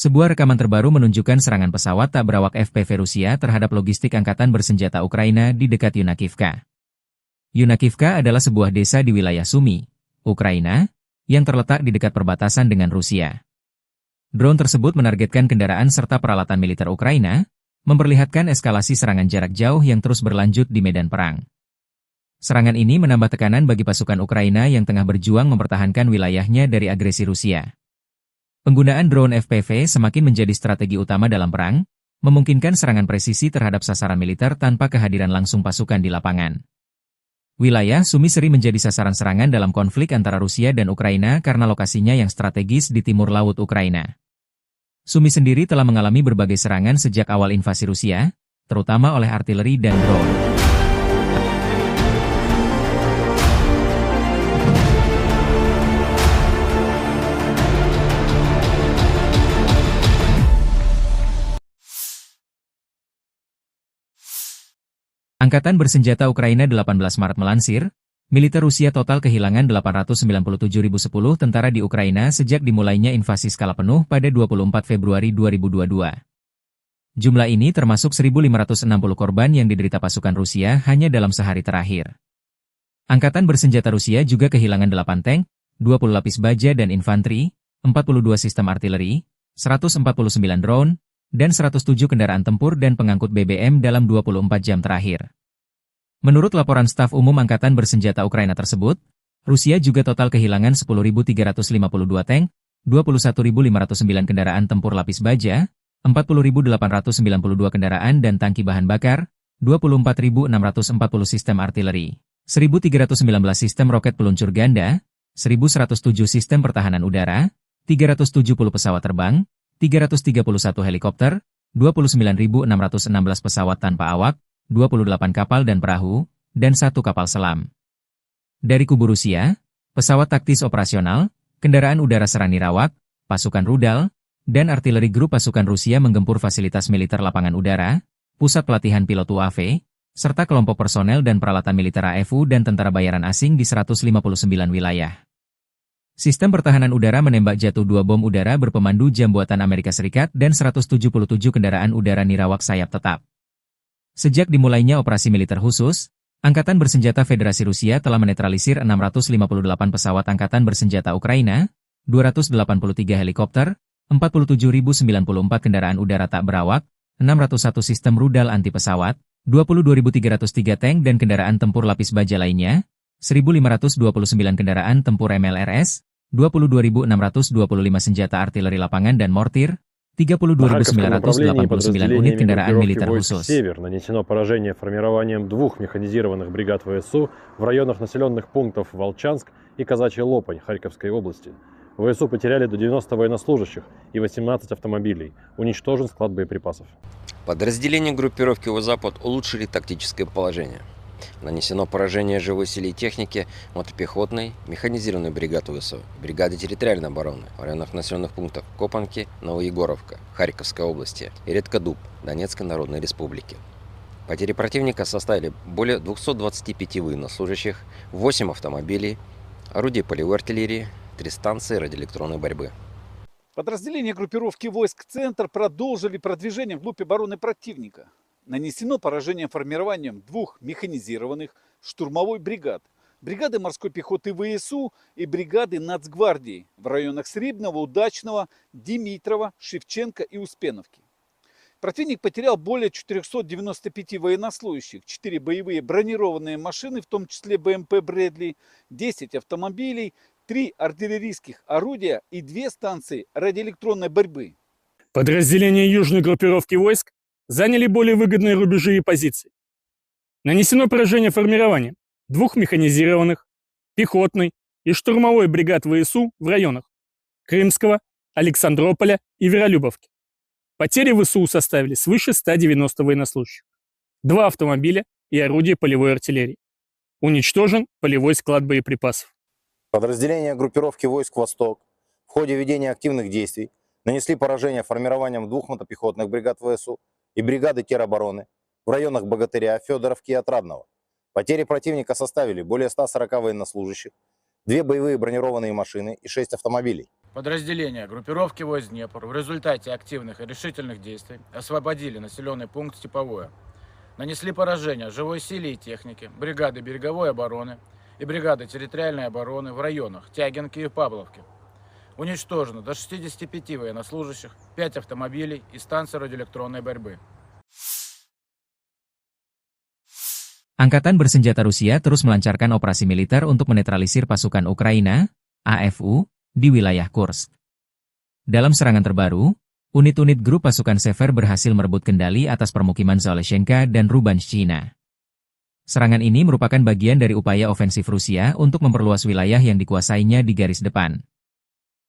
A: Sebuah rekaman terbaru menunjukkan serangan pesawat tak berawak FPV Rusia terhadap logistik Angkatan Bersenjata Ukraina di dekat Yunakivka. Yunakivka adalah sebuah desa di wilayah Sumy, Ukraina, yang terletak di dekat perbatasan dengan Rusia. Drone tersebut menargetkan kendaraan serta peralatan militer Ukraina, memperlihatkan eskalasi serangan jarak jauh yang terus berlanjut di medan perang. Serangan ini menambah tekanan bagi pasukan Ukraina yang tengah berjuang mempertahankan wilayahnya dari agresi Rusia. Penggunaan drone FPV semakin menjadi strategi utama dalam perang, memungkinkan serangan presisi terhadap sasaran militer tanpa kehadiran langsung pasukan di lapangan. Wilayah Sumy sering menjadi sasaran serangan dalam konflik antara Rusia dan Ukraina karena lokasinya yang strategis di timur laut Ukraina. Sumy sendiri telah mengalami berbagai serangan sejak awal invasi Rusia, terutama oleh artileri dan drone. Angkatan Bersenjata Ukraina 18 Maret melansir, Militer Rusia total kehilangan 897.010 tentara di Ukraina sejak dimulainya invasi skala penuh pada 24 Februari 2022. Jumlah ini termasuk 1.560 korban yang diderita pasukan Rusia hanya dalam sehari terakhir. Angkatan bersenjata Rusia juga kehilangan 8 tank, 20 lapis baja dan infanteri, 42 sistem artileri, 149 drone, dan 107 kendaraan tempur dan pengangkut BBM dalam 24 jam terakhir. Menurut laporan staf umum Angkatan bersenjata Ukraina tersebut, Rusia juga total kehilangan 10.352 tank, 21.509 kendaraan tempur lapis baja, 40.892 kendaraan dan tangki bahan bakar, 24.640 sistem artileri, 1.319 sistem roket peluncur ganda, 1.107 sistem pertahanan udara, 370 pesawat terbang, 331 helikopter, 29.616 pesawat tanpa awak, 28 kapal dan perahu, dan 1 kapal selam. Dari kubu Rusia, pesawat taktis operasional, kendaraan udara serang nirawak, pasukan rudal, dan artileri grup pasukan Rusia menggempur fasilitas militer lapangan udara, pusat pelatihan pilot UAV, serta kelompok personel dan peralatan militer AFU dan tentara bayaran asing di 159 wilayah. Sistem pertahanan udara menembak jatuh 2 bom udara berpemandu jam buatan Amerika Serikat dan 177 kendaraan udara nirawak sayap tetap. Sejak dimulainya operasi militer khusus, Angkatan Bersenjata Federasi Rusia telah menetralisir 658 pesawat Angkatan Bersenjata Ukraina, 283 helikopter, 47.094 kendaraan udara tak berawak, 601 sistem rudal anti pesawat, 22.303 tank dan kendaraan tempur lapis baja lainnya, 1.529 kendaraan tempur MLRS, 22.625 senjata artileri lapangan dan mortir, 32.989 unit kendaraan militer khusus.
B: «Север» нанесено поражение формированием 2 механизированных бригад ВСУ в районах населенных пунктов Волчанск и Казачья Лопань Харьковской области. ВСУ потеряли до 90 военнослужащих и 18 автомобилей. Уничтожен склад боеприпасов.
C: Подразделения группировки «Запад» улучшили тактическое положение. Нанесено поражение живой силе и технике мотопехотной, механизированной бригады ВСУ, бригады территориальной обороны в районах населенных пунктов Копанки, Новоегоровка, Харьковской области и Редкодуб, Донецкой Народной Республики. Потери противника составили более 225 военнослужащих, 8 автомобилей, орудий полевой артиллерии, 3 станции радиоэлектронной борьбы.
D: Подразделения группировки войск «Центр» продолжили продвижение вглубь обороны противника. Нанесено поражение формированием 2 механизированных штурмовой бригад, бригады морской пехоты ВСУ и бригады Нацгвардии в районах Сребного, Удачного, Димитрова, Шевченко и Успеновки. Противник потерял более 495 военнослужащих, 4 боевые бронированные машины, в том числе БМП «Брэдли», 10 автомобилей, 3 артиллерийских орудия и 2 станции радиоэлектронной борьбы.
E: Подразделения южной группировки войск заняли более выгодные рубежи и позиции. Нанесено поражение формированием 2 механизированных, пехотной и штурмовой бригад ВСУ в районах Крымского, Александрополя и Веролюбовки. Потери ВСУ составили свыше 190 военнослужащих, 2 автомобиля и орудия полевой артиллерии. Уничтожен полевой склад боеприпасов.
F: Подразделения группировки войск «Восток» в ходе ведения активных действий нанесли поражение формированием 2 мотопехотных бригад ВСУ и бригады теробороны в районах Богатыря, Федоровки и Отрадного. Потери противника составили более 140 военнослужащих, 2 боевые бронированные машины и 6 автомобилей.
G: Подразделения группировки войск Днепр в результате активных и решительных действий освободили населенный пункт Степовое. Нанесли поражение живой силе и технике, бригады береговой обороны и бригады территориальной обороны в районах Тягинки и Павловки. Уничтожено до 65 военнослужащих, 5 автомобилей и станции радиоэлектронной борьбы.
A: Angkatan Bersenjata Rusia terus melancarkan operasi militer untuk menetralisir pasukan Ukraina, AFU, di wilayah Kursk. Dalam serangan terbaru, unit-unit grup pasukan Sever berhasil merebut kendali atas permukiman Zaleshenka dan Rubanshchina. Serangan ini merupakan bagian dari upaya ofensif Rusia untuk memperluas wilayah yang dikuasainya di garis depan.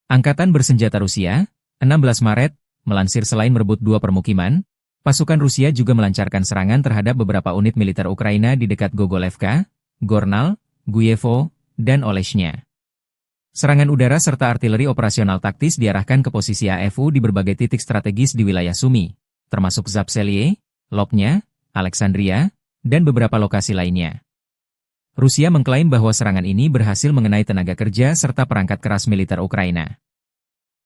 A: Angkatan Bersenjata Rusia, 16 Maret, melansir selain merebut 2 permukiman, pasukan Rusia juga melancarkan serangan terhadap beberapa unit militer Ukraina di dekat Gogolevka, Gornal, Guyevo, dan Oleshnya. Serangan udara serta artileri operasional taktis diarahkan ke posisi AFU di berbagai titik strategis di wilayah Sumy, termasuk Zapselye, Lopnya, Alexandria, dan beberapa lokasi lainnya. Rusia mengklaim bahwa serangan ini berhasil mengenai tenaga kerja serta perangkat keras militer Ukraina.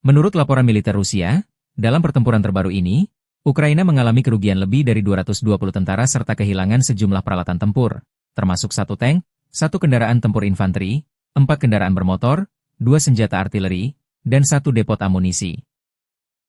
A: Menurut laporan militer Rusia, dalam pertempuran terbaru ini, Ukraina mengalami kerugian lebih dari 220 tentara serta kehilangan sejumlah peralatan tempur, termasuk 1 tank, 1 kendaraan tempur infanteri, 4 kendaraan bermotor, 2 senjata artileri, dan 1 depot amunisi.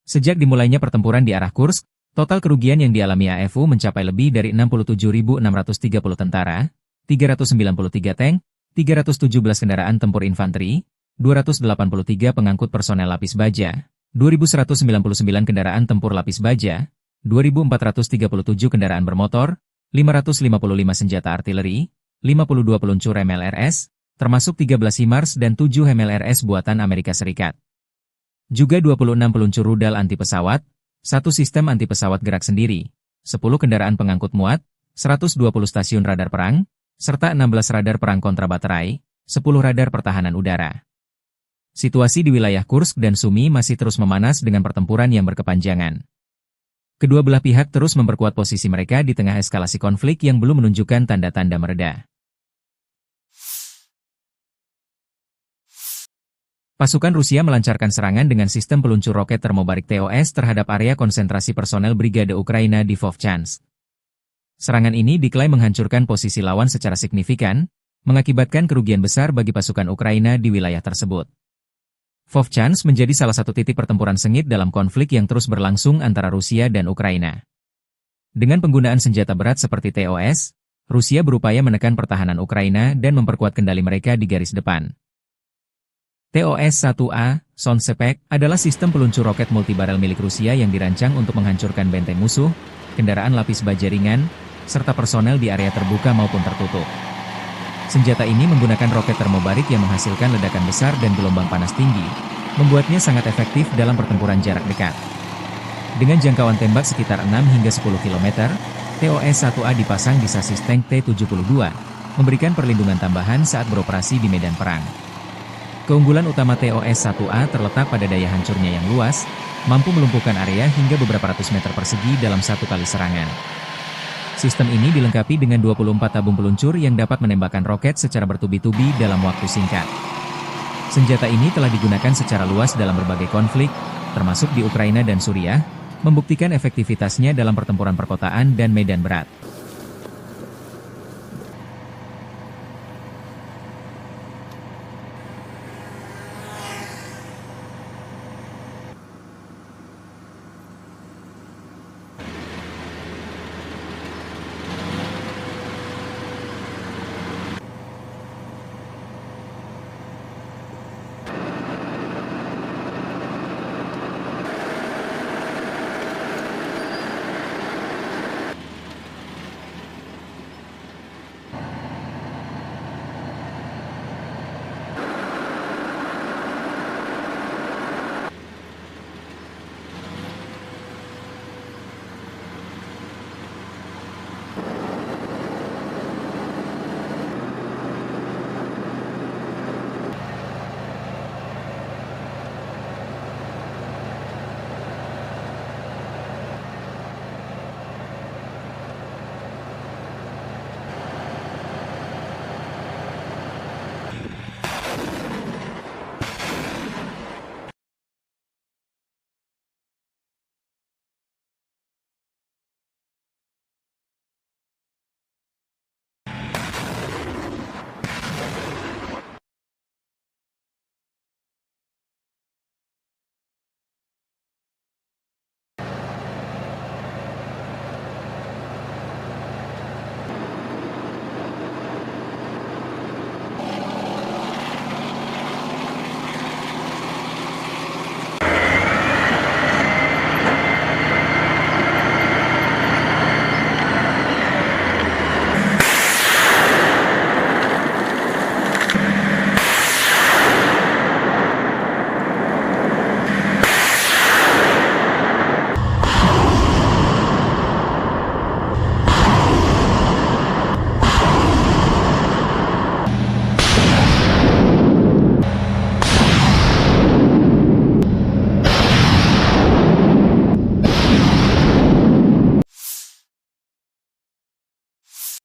A: Sejak dimulainya pertempuran di arah Kursk, total kerugian yang dialami AFU mencapai lebih dari 67.630 tentara, 393 tank, 317 kendaraan tempur infanteri, 283 pengangkut personel lapis baja, 2.199 kendaraan tempur lapis baja, 2.437 kendaraan bermotor, 555 senjata artileri, 52 peluncur MLRS, termasuk 13 HIMARS dan 7 MLRS buatan Amerika Serikat. Juga 26 peluncur rudal anti pesawat, 1 sistem anti pesawat gerak sendiri, 10 kendaraan pengangkut muat, 120 stasiun radar perang, serta 16 radar perang kontrabaterai, 10 radar pertahanan udara. Situasi di wilayah Kursk dan Sumy masih terus memanas dengan pertempuran yang berkepanjangan. Kedua belah pihak terus memperkuat posisi mereka di tengah eskalasi konflik yang belum menunjukkan tanda-tanda mereda. Pasukan Rusia melancarkan serangan dengan sistem peluncur roket termobarik TOS terhadap area konsentrasi personel Brigade Ukraina di Vovchansk. Serangan ini diklaim menghancurkan posisi lawan secara signifikan, mengakibatkan kerugian besar bagi pasukan Ukraina di wilayah tersebut. Vovchansk menjadi salah satu titik pertempuran sengit dalam konflik yang terus berlangsung antara Rusia dan Ukraina. Dengan penggunaan senjata berat seperti TOS, Rusia berupaya menekan pertahanan Ukraina dan memperkuat kendali mereka di garis depan. TOS-1A, Sonsepek, adalah sistem peluncur roket multibarel milik Rusia yang dirancang untuk menghancurkan benteng musuh, kendaraan lapis baja ringan, serta personel di area terbuka maupun tertutup. Senjata ini menggunakan roket termobarik yang menghasilkan ledakan besar dan gelombang panas tinggi, membuatnya sangat efektif dalam pertempuran jarak dekat. Dengan jangkauan tembak sekitar 6 hingga 10 km, TOS-1A dipasang di sasis tank T-72, memberikan perlindungan tambahan saat beroperasi di medan perang. Keunggulan utama TOS-1A terletak pada daya hancurnya yang luas, mampu melumpuhkan area hingga beberapa ratus meter persegi dalam satu kali serangan. Sistem ini dilengkapi dengan 24 tabung peluncur yang dapat menembakkan roket secara bertubi-tubi dalam waktu singkat. Senjata ini telah digunakan secara luas dalam berbagai konflik, termasuk di Ukraina dan Suriah, membuktikan efektivitasnya dalam pertempuran perkotaan dan medan berat.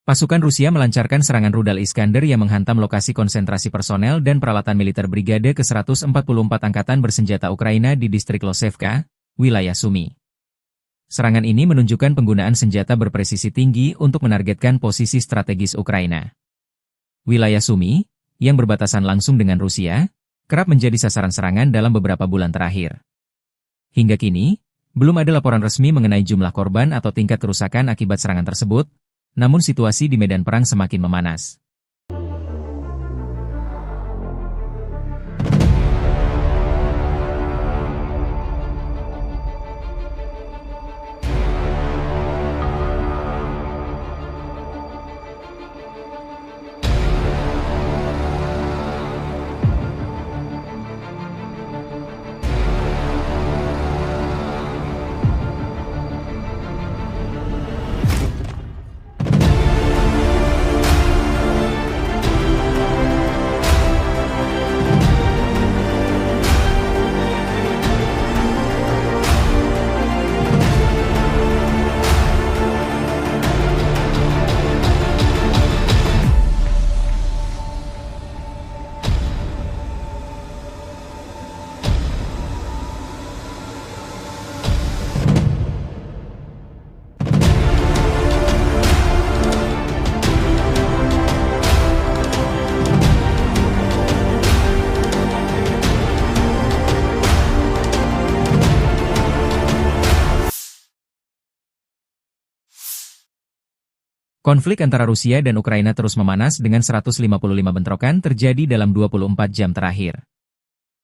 A: Pasukan Rusia melancarkan serangan rudal Iskander yang menghantam lokasi konsentrasi personel dan peralatan militer Brigade ke-144 Angkatan Bersenjata Ukraina di distrik Losevka, wilayah Sumy. Serangan ini menunjukkan penggunaan senjata berpresisi tinggi untuk menargetkan posisi strategis Ukraina. Wilayah Sumy, yang berbatasan langsung dengan Rusia, kerap menjadi sasaran serangan dalam beberapa bulan terakhir. Hingga kini, belum ada laporan resmi mengenai jumlah korban atau tingkat kerusakan akibat serangan tersebut, namun situasi di medan perang semakin memanas. Konflik antara Rusia dan Ukraina terus memanas dengan 155 bentrokan terjadi dalam 24 jam terakhir.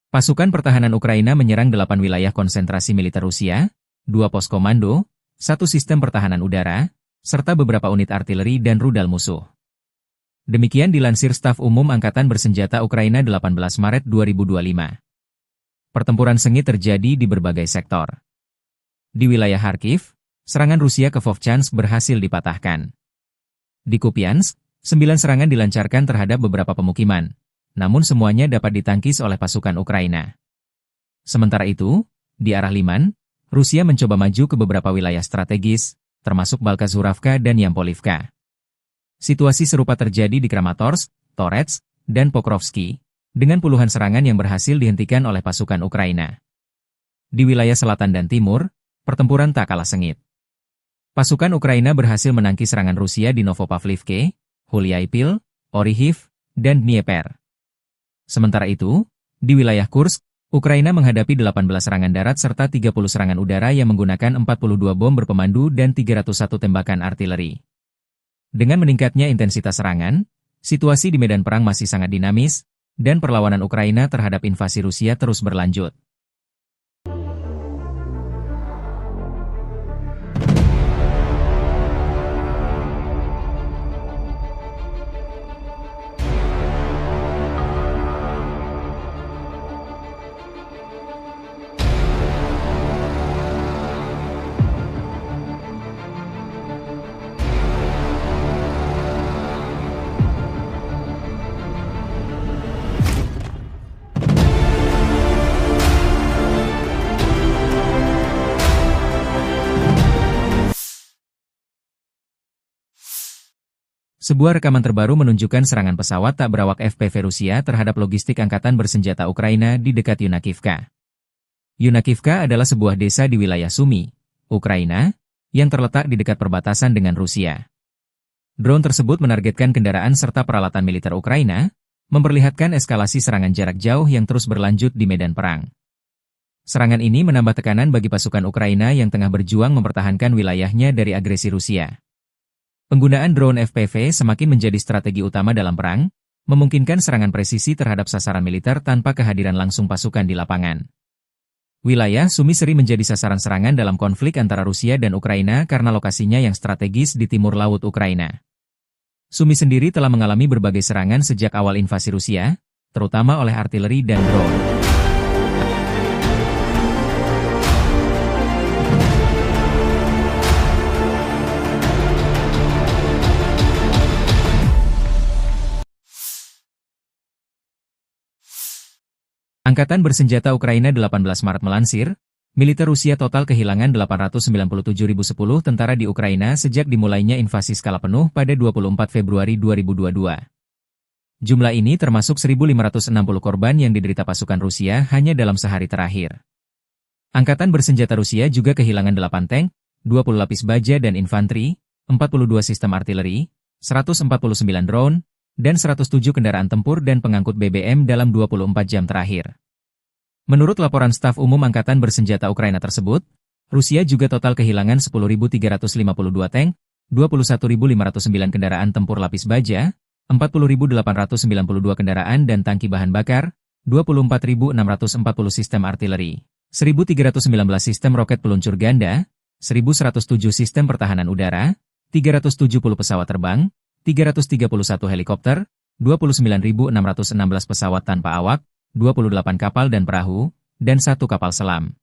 A: Pasukan pertahanan Ukraina menyerang 8 wilayah konsentrasi militer Rusia, 2 pos komando, 1 sistem pertahanan udara, serta beberapa unit artileri dan rudal musuh. Demikian dilansir Staf Umum Angkatan Bersenjata Ukraina 18 Maret 2025. Pertempuran sengit terjadi di berbagai sektor. Di wilayah Kharkiv, serangan Rusia ke Vovchansk berhasil dipatahkan. Di Kupiansk, 9 serangan dilancarkan terhadap beberapa pemukiman, namun semuanya dapat ditangkis oleh pasukan Ukraina. Sementara itu, di arah Liman, Rusia mencoba maju ke beberapa wilayah strategis, termasuk Balkazuravka dan Yampolivka. Situasi serupa terjadi di Kramatorsk, Torets, dan Pokrovsky, dengan puluhan serangan yang berhasil dihentikan oleh pasukan Ukraina. Di wilayah selatan dan timur, pertempuran tak kalah sengit. Pasukan Ukraina berhasil menangkis serangan Rusia di Novopavlivke, Huliaipil, Orihiv, dan Dnieper. Sementara itu, di wilayah Kursk, Ukraina menghadapi 18 serangan darat serta 30 serangan udara yang menggunakan 42 bom berpemandu dan 301 tembakan artileri. Dengan meningkatnya intensitas serangan, situasi di medan perang masih sangat dinamis, dan perlawanan Ukraina terhadap invasi Rusia terus berlanjut. Sebuah rekaman terbaru menunjukkan serangan pesawat tak berawak FPV Rusia terhadap logistik angkatan bersenjata Ukraina di dekat Yunakivka. Yunakivka adalah sebuah desa di wilayah Sumy, Ukraina, yang terletak di dekat perbatasan dengan Rusia. Drone tersebut menargetkan kendaraan serta peralatan militer Ukraina, memperlihatkan eskalasi serangan jarak jauh yang terus berlanjut di medan perang. Serangan ini menambah tekanan bagi pasukan Ukraina yang tengah berjuang mempertahankan wilayahnya dari agresi Rusia. Penggunaan drone FPV semakin menjadi strategi utama dalam perang, memungkinkan serangan presisi terhadap sasaran militer tanpa kehadiran langsung pasukan di lapangan. Wilayah Sumy sering menjadi sasaran serangan dalam konflik antara Rusia dan Ukraina karena lokasinya yang strategis di timur laut Ukraina. Sumy sendiri telah mengalami berbagai serangan sejak awal invasi Rusia, terutama oleh artileri dan drone. Angkatan Bersenjata Ukraina 18 Maret melansir, Militer Rusia total kehilangan 897.010 tentara di Ukraina sejak dimulainya invasi skala penuh pada 24 Februari 2022. Jumlah ini termasuk 1.560 korban yang diderita pasukan Rusia hanya dalam sehari terakhir. Angkatan bersenjata Rusia juga kehilangan 8 tank, 20 lapis baja dan infanteri, 42 sistem artileri, 149 drone, dan 107 kendaraan tempur dan pengangkut BBM dalam 24 jam terakhir. Menurut laporan staf umum Angkatan Bersenjata Ukraina tersebut, Rusia juga total kehilangan 10.352 tank, 21.509 kendaraan tempur lapis baja, 40.892 kendaraan dan tangki bahan bakar, 24.640 sistem artileri, 1.319 sistem roket peluncur ganda, 1.107 sistem pertahanan udara, 370 pesawat terbang, 331 helikopter, 29.616 pesawat tanpa awak, 28 kapal dan perahu, dan 1 kapal selam.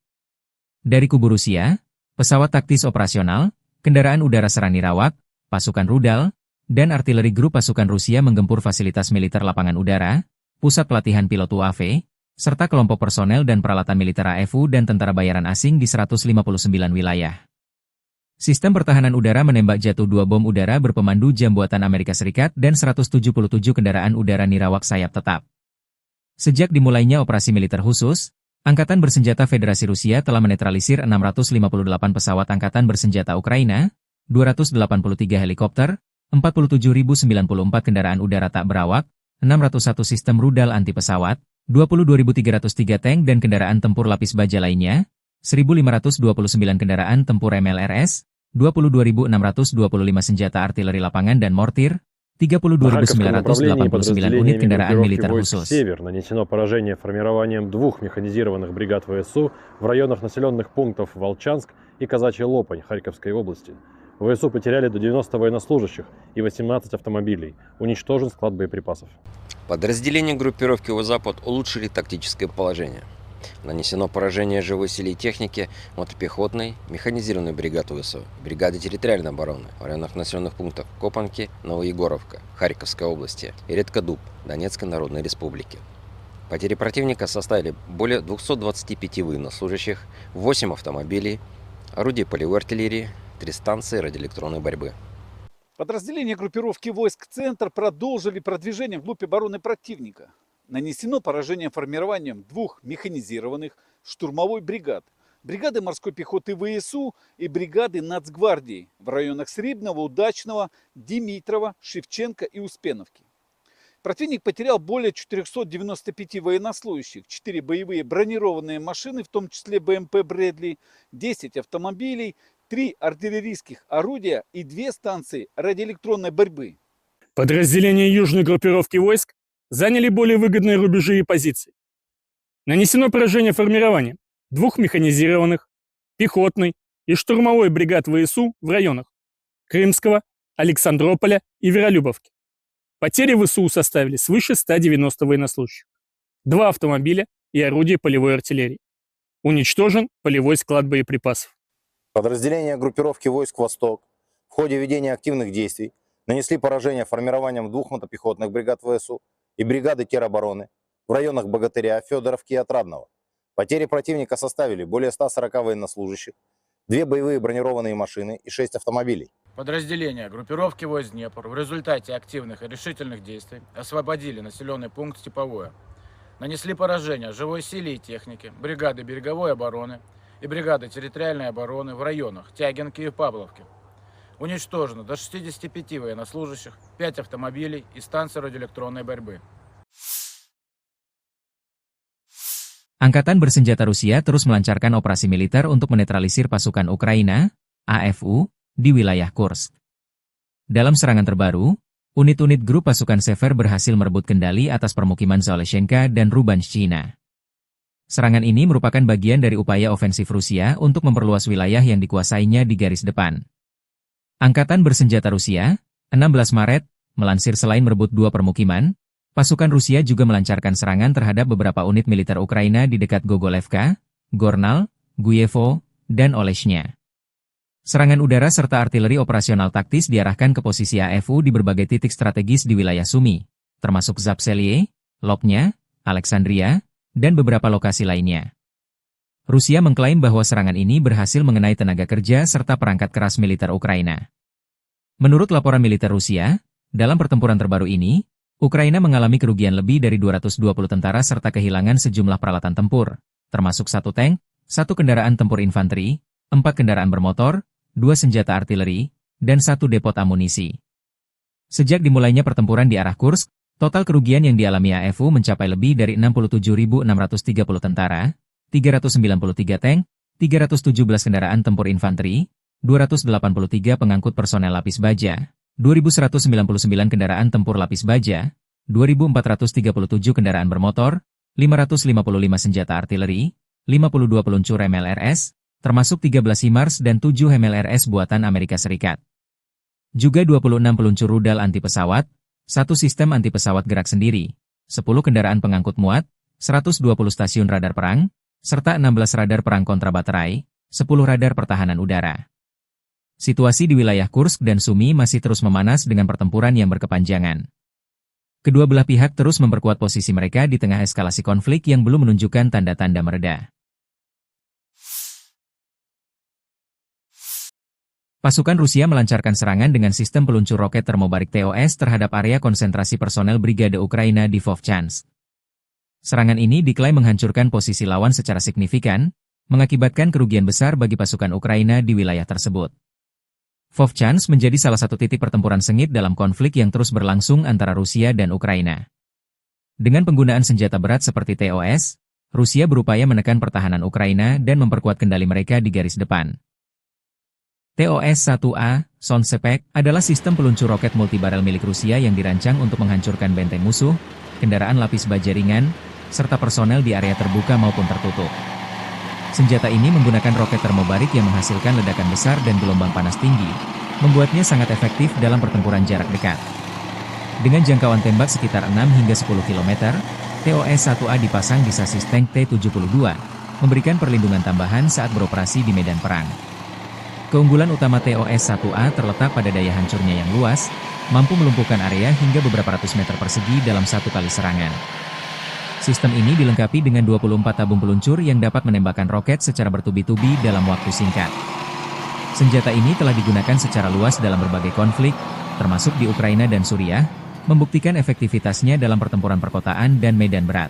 A: Dari kubu Rusia, pesawat taktis operasional, kendaraan udara serang nirawak, pasukan rudal, dan artileri grup pasukan Rusia menggempur fasilitas militer lapangan udara, pusat pelatihan pilot UAV, serta kelompok personel dan peralatan militer AFU dan tentara bayaran asing di 159 wilayah. Sistem pertahanan udara menembak jatuh 2 bom udara berpemandu jam buatan Amerika Serikat dan 177 kendaraan udara nirawak sayap tetap. Sejak dimulainya operasi militer khusus, Angkatan Bersenjata Federasi Rusia telah menetralisir 658 pesawat Angkatan Bersenjata Ukraina, 283 helikopter, 47.094 kendaraan udara tak berawak, 601 sistem rudal anti pesawat, 22.303 tank dan kendaraan tempur lapis baja lainnya, 1.529 kendaraan tempur MLRS, 22.625 senjata artileri lapangan dan mortir, 32.989 unit kendaraan militer khusus.
B: «Север» нанесено поражение формированием 2 механизированных бригад ВСУ в районах населенных пунктов Волчанск и Казачья Лопань Харьковской области. ВСУ потеряли до 90 военнослужащих и 18 автомобилей. Уничтожен склад боеприпасов.
C: Подразделения группировки «Запад» улучшили тактическое положение. Нанесено поражение живой силе и технике мотопехотной, механизированной бригады ВСУ, бригады территориальной обороны в районах населенных пунктов Копанки, Новоегоровка, Харьковской области и Редкодуб, Донецкой Народной Республики. Потери противника составили более 225 военнослужащих, 8 автомобилей, орудий полевой артиллерии, 3 станции радиоэлектронной борьбы.
D: Подразделения группировки войск «Центр» продолжили продвижение вглубь обороны противника. Нанесено поражение формированием 2 механизированных штурмовой бригад, бригады морской пехоты ВСУ и бригады Нацгвардии в районах Срибного, Удачного, Димитрова, Шевченко и Успеновки. Противник потерял более 495 военнослужащих, 4 боевые бронированные машины, в том числе БМП «Брэдли», 10 автомобилей, 3 артиллерийских орудия и 2 станции радиоэлектронной борьбы.
E: Подразделения южной группировки войск заняли более выгодные рубежи и позиции. Нанесено поражение формированием 2 механизированных, пехотной и штурмовой бригад ВСУ в районах Крымского, Александрополя и Веролюбовки. Потери ВСУ составили свыше 190 военнослужащих, 2 автомобиля и орудия полевой артиллерии. Уничтожен полевой склад боеприпасов.
F: Подразделения группировки войск «Восток» в ходе ведения активных действий нанесли поражение формированием 2 мотопехотных бригад ВСУ и бригады теробороны в районах Богатыря, Федоровки и Отрадного. Потери противника составили более 140 военнослужащих, 2 боевые бронированные машины и 6 автомобилей.
G: Подразделения группировки войск Днепр в результате активных и решительных действий освободили населенный пункт Степовое. Нанесли поражение живой силе и технике, бригады береговой обороны и бригады территориальной обороны в районах Тягинки и Павловки. Уничтожено до 65 военнослужащих, 5 автомобилей и станции радиоэлектронной борьбы.
A: Angkatan Bersenjata Rusia terus melancarkan operasi militer untuk menetralisir pasukan Ukraina, AFU, di wilayah Kursk. Dalam serangan terbaru, unit-unit grup pasukan Sever berhasil merebut kendali atas permukiman Zaleshenka dan Rubanshchina. Serangan ini merupakan bagian dari upaya ofensif Rusia untuk memperluas wilayah yang dikuasainya di garis depan. Angkatan Bersenjata Rusia, 16 Maret, melansir selain merebut 2 permukiman, pasukan Rusia juga melancarkan serangan terhadap beberapa unit militer Ukraina di dekat Gogolevka, Gornal, Guyevo, dan Oleshnya. Serangan udara serta artileri operasional taktis diarahkan ke posisi AFU di berbagai titik strategis di wilayah Sumy, termasuk Zapseliye, Lopnya, Alexandria, dan beberapa lokasi lainnya. Rusia mengklaim bahwa serangan ini berhasil mengenai tenaga kerja serta perangkat keras militer Ukraina. Menurut laporan militer Rusia, dalam pertempuran terbaru ini, Ukraina mengalami kerugian lebih dari 220 tentara serta kehilangan sejumlah peralatan tempur, termasuk 1 tank, 1 kendaraan tempur infanteri, 4 kendaraan bermotor, 2 senjata artileri, dan 1 depot amunisi. Sejak dimulainya pertempuran di arah Kursk, total kerugian yang dialami AFU mencapai lebih dari 67.630 tentara, 393 tank, 317 kendaraan tempur infanteri, 283 pengangkut personel lapis baja, 2.199 kendaraan tempur lapis baja, 2.437 kendaraan bermotor, 555 senjata artileri, 52 peluncur MLRS, termasuk 13 HIMARS dan 7 MLRS buatan Amerika Serikat. Juga 26 peluncur rudal anti-pesawat, 1 sistem anti-pesawat gerak sendiri, 10 kendaraan pengangkut muat, 120 stasiun radar perang, serta 16 radar perang kontrabaterai, 10 radar pertahanan udara. Situasi di wilayah Kursk dan Sumy masih terus memanas dengan pertempuran yang berkepanjangan. Kedua belah pihak terus memperkuat posisi mereka di tengah eskalasi konflik yang belum menunjukkan tanda-tanda mereda. Pasukan Rusia melancarkan serangan dengan sistem peluncur roket termobarik TOS terhadap area konsentrasi personel Brigade Ukraina di Vovchansk. Serangan ini diklaim menghancurkan posisi lawan secara signifikan, mengakibatkan kerugian besar bagi pasukan Ukraina di wilayah tersebut. Vovchansk menjadi salah satu titik pertempuran sengit dalam konflik yang terus berlangsung antara Rusia dan Ukraina. Dengan penggunaan senjata berat seperti TOS, Rusia berupaya menekan pertahanan Ukraina dan memperkuat kendali mereka di garis depan. TOS-1A, Sonsepek, adalah sistem peluncur roket multibarel milik Rusia yang dirancang untuk menghancurkan benteng musuh, kendaraan lapis baja ringan, serta personel di area terbuka maupun tertutup. Senjata ini menggunakan roket termobarik yang menghasilkan ledakan besar dan gelombang panas tinggi, membuatnya sangat efektif dalam pertempuran jarak dekat. Dengan jangkauan tembak sekitar 6 hingga 10 km, TOS-1A dipasang di sasis tank T-72, memberikan perlindungan tambahan saat beroperasi di medan perang. Keunggulan utama TOS-1A terletak pada daya hancurnya yang luas, mampu melumpuhkan area hingga beberapa ratus meter persegi dalam satu kali serangan. Sistem ini dilengkapi dengan 24 tabung peluncur yang dapat menembakkan roket secara bertubi-tubi dalam waktu singkat. Senjata ini telah digunakan secara luas dalam berbagai konflik, termasuk di Ukraina dan Suriah, membuktikan efektivitasnya dalam pertempuran perkotaan dan medan berat.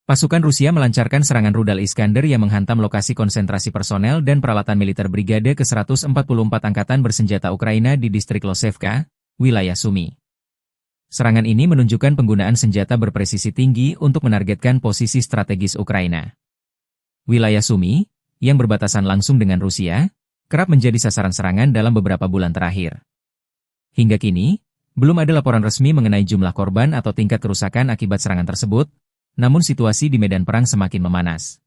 A: Pasukan Rusia melancarkan serangan rudal Iskander yang menghantam lokasi konsentrasi personel dan peralatan militer Brigade ke-144 Angkatan Bersenjata Ukraina di distrik Losevka, wilayah Sumy. Serangan ini menunjukkan penggunaan senjata berpresisi tinggi untuk menargetkan posisi strategis Ukraina. Wilayah Sumy, yang berbatasan langsung dengan Rusia, kerap menjadi sasaran serangan dalam beberapa bulan terakhir. Hingga kini, belum ada laporan resmi mengenai jumlah korban atau tingkat kerusakan akibat serangan tersebut, namun situasi di medan perang semakin memanas.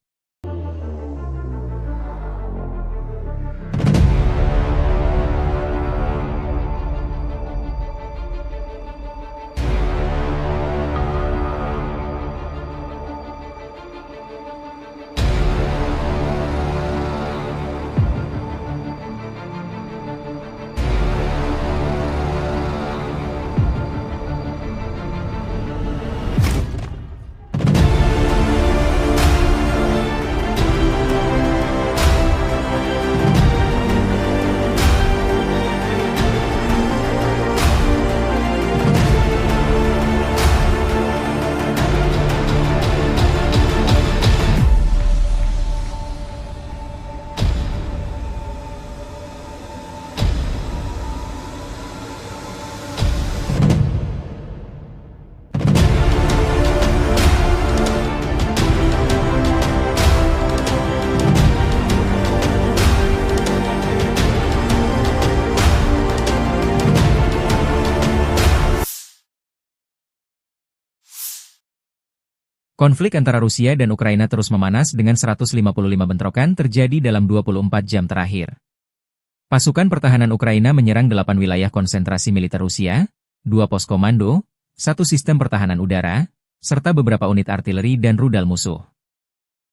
A: Konflik antara Rusia dan Ukraina terus memanas dengan 155 bentrokan terjadi dalam 24 jam terakhir. Pasukan pertahanan Ukraina menyerang 8 wilayah konsentrasi militer Rusia, 2 pos komando, 1 sistem pertahanan udara, serta beberapa unit artileri dan rudal musuh.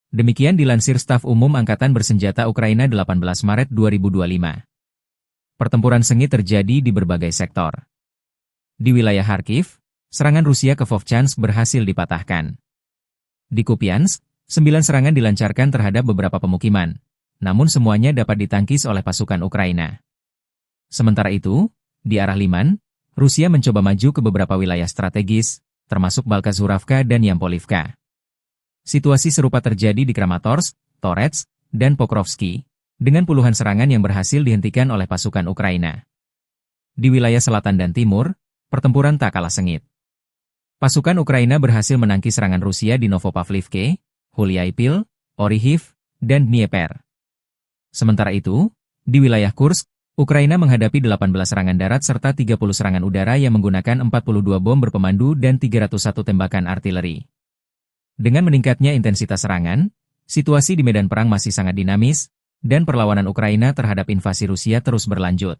A: Demikian dilansir Staf Umum Angkatan Bersenjata Ukraina 18 Maret 2025. Pertempuran sengit terjadi di berbagai sektor. Di wilayah Kharkiv, serangan Rusia ke Vovchansk berhasil dipatahkan. Di Kupiansk, 9 serangan dilancarkan terhadap beberapa pemukiman, namun semuanya dapat ditangkis oleh pasukan Ukraina. Sementara itu, di arah Liman, Rusia mencoba maju ke beberapa wilayah strategis, termasuk Balkazuravka dan Yampolivka. Situasi serupa terjadi di Kramatorsk, Torets, dan Pokrovsky, dengan puluhan serangan yang berhasil dihentikan oleh pasukan Ukraina. Di wilayah selatan dan timur, pertempuran tak kalah sengit. Pasukan Ukraina berhasil menangkis serangan Rusia di Novopavlivke, Huliaipil, Orihiv, dan Dnieper. Sementara itu, di wilayah Kursk, Ukraina menghadapi 18 serangan darat serta 30 serangan udara yang menggunakan 42 bom berpemandu dan 301 tembakan artileri. Dengan meningkatnya intensitas serangan, situasi di medan perang masih sangat dinamis, dan perlawanan Ukraina terhadap invasi Rusia terus berlanjut.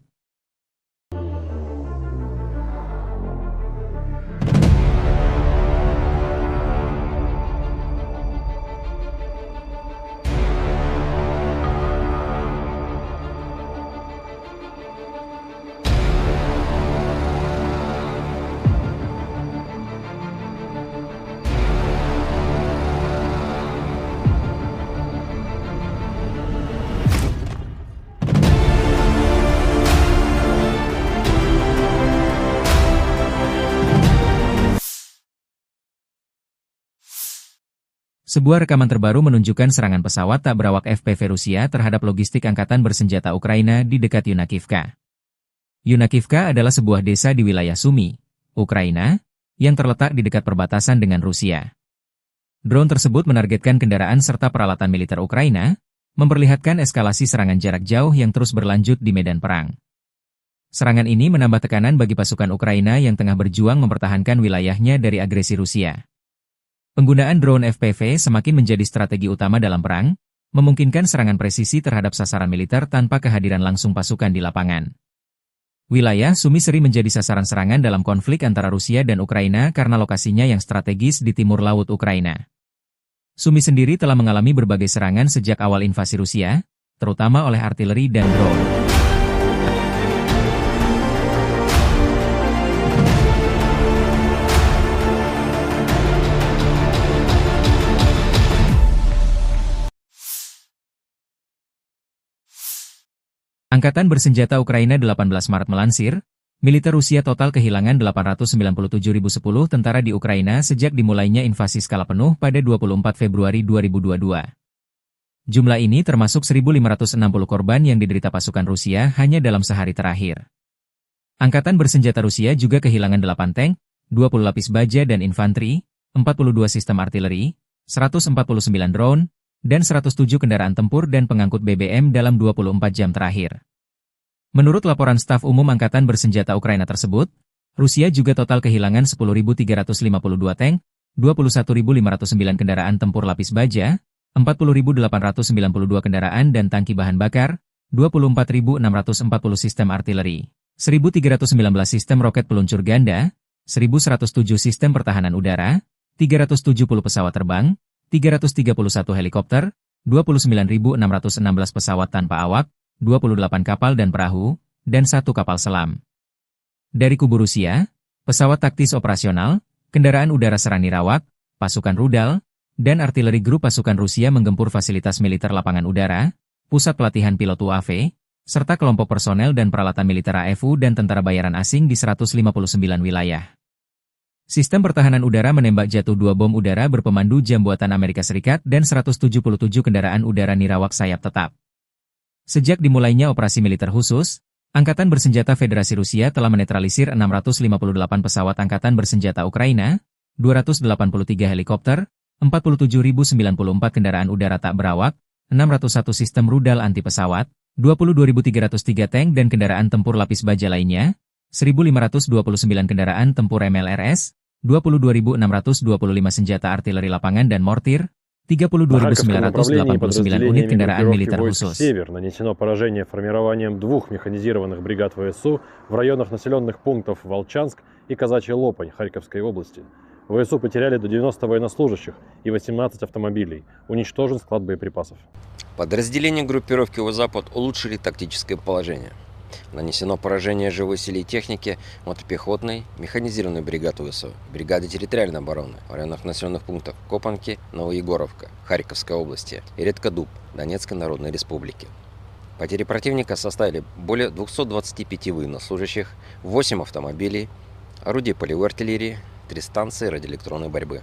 A: Sebuah rekaman terbaru menunjukkan serangan pesawat tak berawak FPV Rusia terhadap logistik angkatan bersenjata Ukraina di dekat Yunakivka. Yunakivka adalah sebuah desa di wilayah Sumy, Ukraina, yang terletak di dekat perbatasan dengan Rusia. Drone tersebut menargetkan kendaraan serta peralatan militer Ukraina, memperlihatkan eskalasi serangan jarak jauh yang terus berlanjut di medan perang. Serangan ini menambah tekanan bagi pasukan Ukraina yang tengah berjuang mempertahankan wilayahnya dari agresi Rusia. Penggunaan drone FPV semakin menjadi strategi utama dalam perang, memungkinkan serangan presisi terhadap sasaran militer tanpa kehadiran langsung pasukan di lapangan. Wilayah Sumy sering menjadi sasaran serangan dalam konflik antara Rusia dan Ukraina karena lokasinya yang strategis di timur laut Ukraina. Sumy sendiri telah mengalami berbagai serangan sejak awal invasi Rusia, terutama oleh artileri dan drone. Angkatan Bersenjata Ukraina 18 Maret melansir, Militer Rusia total kehilangan 897.010 tentara di Ukraina sejak dimulainya invasi skala penuh pada 24 Februari 2022. Jumlah ini termasuk 1.560 korban yang diderita pasukan Rusia hanya dalam sehari terakhir. Angkatan bersenjata Rusia juga kehilangan 8 tank, 20 lapis baja dan infanteri, 42 sistem artileri, 149 drone, dan 107 kendaraan tempur dan pengangkut BBM dalam 24 jam terakhir. Menurut laporan staf umum Angkatan bersenjata Ukraina tersebut, Rusia juga total kehilangan 10.352 tank, 21.509 kendaraan tempur lapis baja, 40.892 kendaraan dan tangki bahan bakar, 24.640 sistem artileri, 1.319 sistem roket peluncur ganda, 1.107 sistem pertahanan udara, 370 pesawat terbang, 331 helikopter, 29.616 pesawat tanpa awak, 28 kapal dan perahu, dan 1 kapal selam. Dari kubu Rusia, pesawat taktis operasional, kendaraan udara serang nirawak, pasukan rudal, dan artileri grup pasukan Rusia menggempur fasilitas militer lapangan udara, pusat pelatihan pilot UAV, serta kelompok personel dan peralatan militer AFU dan tentara bayaran asing di 159 wilayah. Sistem pertahanan udara menembak jatuh 2 bom udara berpemandu jam buatan Amerika Serikat dan 177 kendaraan udara nirawak sayap tetap. Sejak dimulainya operasi militer khusus, Angkatan Bersenjata Federasi Rusia telah menetralisir 658 pesawat Angkatan Bersenjata Ukraina, 283 helikopter, 47.094 kendaraan udara tak berawak, 601 sistem rudal anti pesawat, 22.303 tank dan kendaraan tempur lapis baja lainnya, 1.529 kendaraan tempur MLRS, 22.625 senjata artileri lapangan dan mortir, 32.989 unit kendaraan militer khusus.
B: «Север» нанесено поражение формированием 2 механизированных бригад ВСУ в районах населенных пунктов Волчанск и Казачья Лопань Харьковской области. ВСУ потеряли до 90 военнослужащих и 18 автомобилей. Уничтожен склад боеприпасов.
C: Подразделения группировки «Запад» улучшили тактическое положение. Нанесено поражение живой силе и технике мотопехотной, механизированной бригады ВСУ, бригады территориальной обороны в районах населенных пунктов Копанки, Новоегоровка, Харьковской области и Редкодуб Донецкой Народной Республики. Потери противника составили более 225 военнослужащих, 8 автомобилей, орудий полевой артиллерии, 3 станции радиоэлектронной борьбы.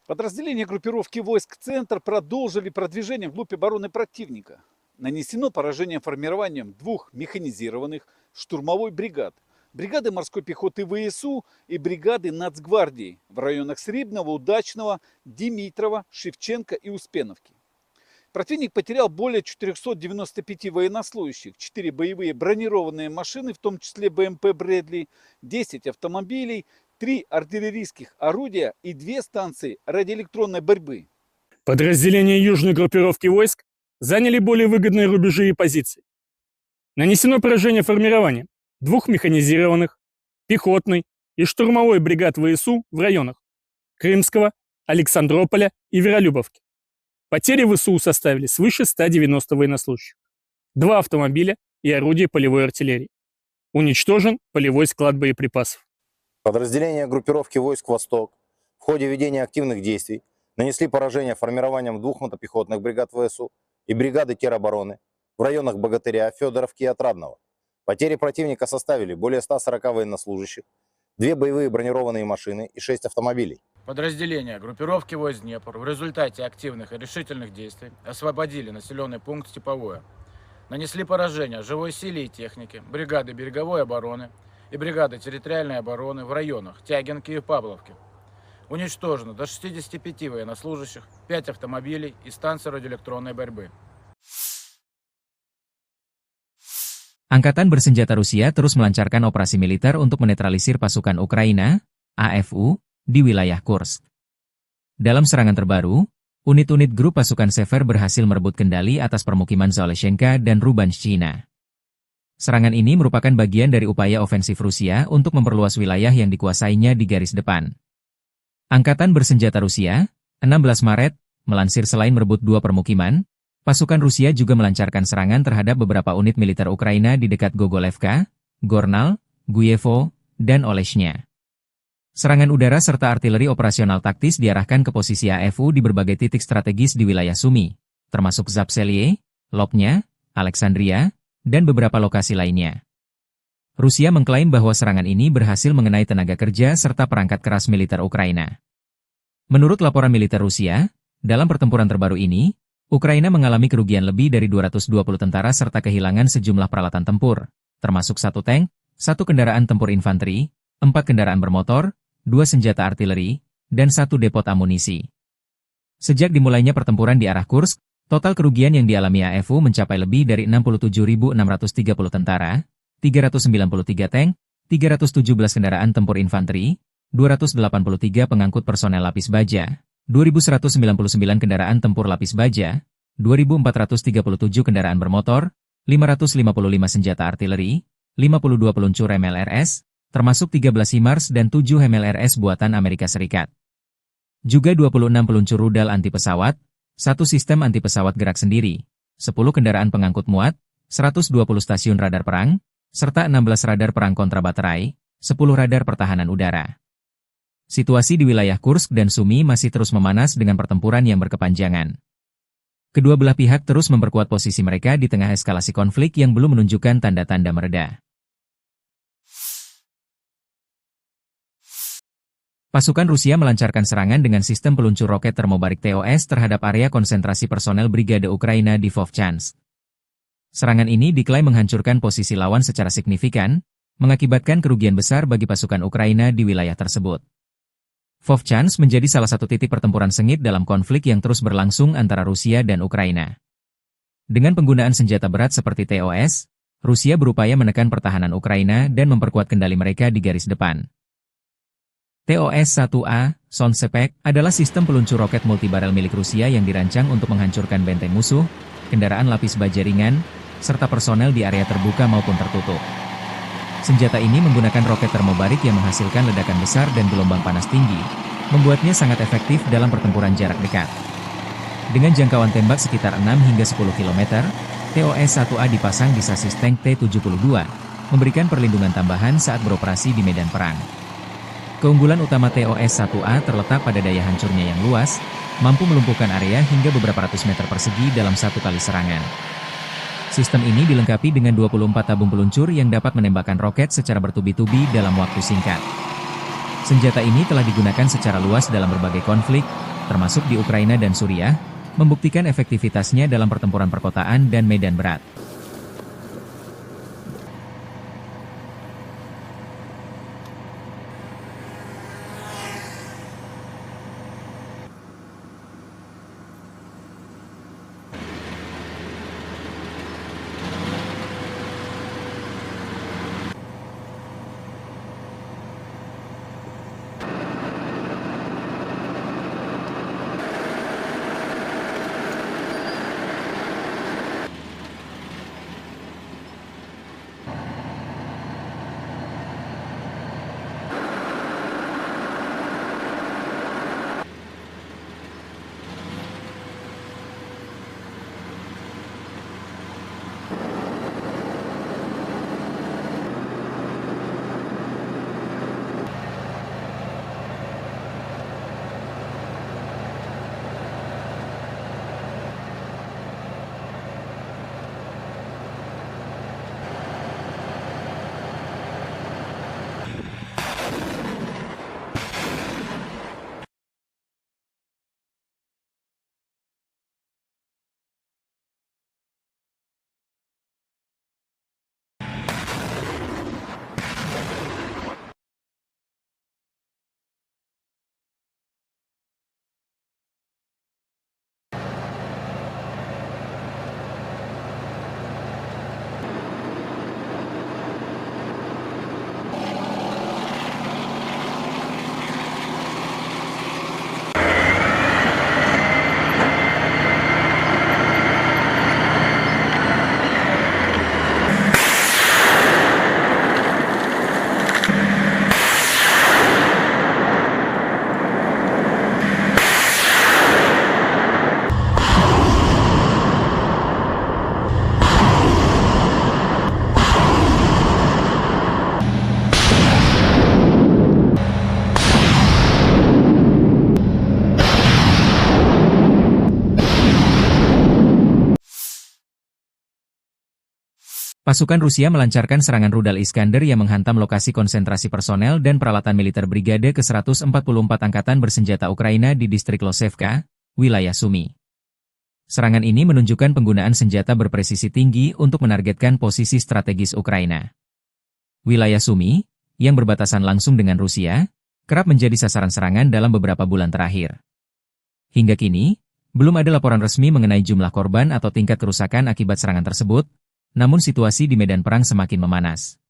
D: Подразделения группировки войск «Центр» продолжили продвижение вглубь обороны противника. Нанесено поражение формированием 2 механизированных штурмовой бригад, бригады морской пехоты ВСУ и бригады Нацгвардии в районах Сребного, Удачного, Димитрова, Шевченко и Успеновки. Противник потерял более 495 военнослужащих, 4 боевые бронированные машины, в том числе БМП «Брэдли», 10 автомобилей, 3 артиллерийских орудия и 2 станции радиоэлектронной борьбы.
E: Подразделения южной группировки войск заняли более выгодные рубежи и позиции. Нанесено поражение формированием 2 механизированных, пехотной и штурмовой бригад ВСУ в районах Крымского, Александрополя и Веролюбовки. Потери ВСУ составили свыше 190 военнослужащих, 2 автомобиля и орудия полевой артиллерии. Уничтожен полевой склад боеприпасов.
F: Подразделения группировки войск «Восток» в ходе ведения активных действий нанесли поражение формированием 2 мотопехотных бригад ВСУ и бригады теробороны в районах Богатыря, Федоровки и Отрадного. Потери противника составили более 140 военнослужащих, 2 боевые бронированные машины и 6 автомобилей.
G: Подразделения группировки войск Днепр в результате активных и решительных действий освободили населенный пункт Степовое. Нанесли поражение живой силе и технике, бригады береговой обороны и бригады территориальной обороны в районах Тягинки и Павловки. Уничтожено до 65 военнослужащих, 5 автомобилей и станции радиоэлектронной борьбы.
A: Angkatan Bersenjata Rusia terus melancarkan operasi militer untuk menetralisir pasukan Ukraina, AFU, di wilayah Kursk. Dalam serangan terbaru, unit-unit grup pasukan Sever berhasil merebut kendali atas permukiman Zaleshenka dan Rubanshchina. Serangan ini merupakan bagian dari upaya ofensif Rusia untuk memperluas wilayah yang dikuasainya di garis depan. Angkatan Bersenjata Rusia, 16 Maret, melansir selain merebut 2 permukiman, pasukan Rusia juga melancarkan serangan terhadap beberapa unit militer Ukraina di dekat Gogolevka, Gornal, Guyevo, dan Oleshnya. Serangan udara serta artileri operasional taktis diarahkan ke posisi AFU di berbagai titik strategis di wilayah Sumy, termasuk Zapselye, Lopnya, Alexandria, dan beberapa lokasi lainnya. Rusia mengklaim bahwa serangan ini berhasil mengenai tenaga kerja serta perangkat keras militer Ukraina. Menurut laporan militer Rusia, dalam pertempuran terbaru ini, Ukraina mengalami kerugian lebih dari 220 tentara serta kehilangan sejumlah peralatan tempur, termasuk 1 tank, 1 kendaraan tempur infanteri, 4 kendaraan bermotor, 2 senjata artileri, dan 1 depot amunisi. Sejak dimulainya pertempuran di arah Kursk, total kerugian yang dialami AFU mencapai lebih dari 67.630 tentara, 393 tank, 317 kendaraan tempur infanteri, 283 pengangkut personel lapis baja, 2.199 kendaraan tempur lapis baja, 2.437 kendaraan bermotor, 555 senjata artileri, 52 peluncur MLRS, termasuk 13 HIMARS dan 7 MLRS buatan Amerika Serikat. Juga 26 peluncur rudal anti pesawat, 1 sistem anti pesawat gerak sendiri, 10 kendaraan pengangkut muat, 120 stasiun radar perang, serta 16 radar perang kontra baterai, 10 radar pertahanan udara. Situasi di wilayah Kursk dan Sumy masih terus memanas dengan pertempuran yang berkepanjangan. Kedua belah pihak terus memperkuat posisi mereka di tengah eskalasi konflik yang belum menunjukkan tanda-tanda mereda. Pasukan Rusia melancarkan serangan dengan sistem peluncur roket termobarik TOS terhadap area konsentrasi personel Brigade Ukraina di Vovchansk. Serangan ini diklaim menghancurkan posisi lawan secara signifikan, mengakibatkan kerugian besar bagi pasukan Ukraina di wilayah tersebut. Vovchansk menjadi salah satu titik pertempuran sengit dalam konflik yang terus berlangsung antara Rusia dan Ukraina. Dengan penggunaan senjata berat seperti TOS, Rusia berupaya menekan pertahanan Ukraina dan memperkuat kendali mereka di garis depan. TOS-1A, Sonsepek, adalah sistem peluncur roket multibarel milik Rusia yang dirancang untuk menghancurkan benteng musuh, kendaraan lapis baja ringan, serta personel di area terbuka maupun tertutup. Senjata ini menggunakan roket termobarik yang menghasilkan ledakan besar dan gelombang panas tinggi, membuatnya sangat efektif dalam pertempuran jarak dekat. Dengan jangkauan tembak sekitar 6 hingga 10 km, TOS-1A dipasang di sasis tank T-72, memberikan perlindungan tambahan saat beroperasi di medan perang. Keunggulan utama TOS-1A terletak pada daya hancurnya yang luas, mampu melumpuhkan area hingga beberapa ratus meter persegi dalam satu kali serangan. Sistem ini dilengkapi dengan 24 tabung peluncur yang dapat menembakkan roket secara bertubi-tubi dalam waktu singkat. Senjata ini telah digunakan secara luas dalam berbagai konflik, termasuk di Ukraina dan Suriah, membuktikan efektivitasnya dalam pertempuran perkotaan dan medan berat. Pasukan Rusia melancarkan serangan rudal Iskander yang menghantam lokasi konsentrasi personel dan peralatan militer Brigade ke-144 Angkatan Bersenjata Ukraina di distrik Losevka, wilayah Sumy. Serangan ini menunjukkan penggunaan senjata berpresisi tinggi untuk menargetkan posisi strategis Ukraina. Wilayah Sumy, yang berbatasan langsung dengan Rusia, kerap menjadi sasaran serangan dalam beberapa bulan terakhir. Hingga kini, belum ada laporan resmi mengenai jumlah korban atau tingkat kerusakan akibat serangan tersebut, namun situasi di medan perang semakin memanas.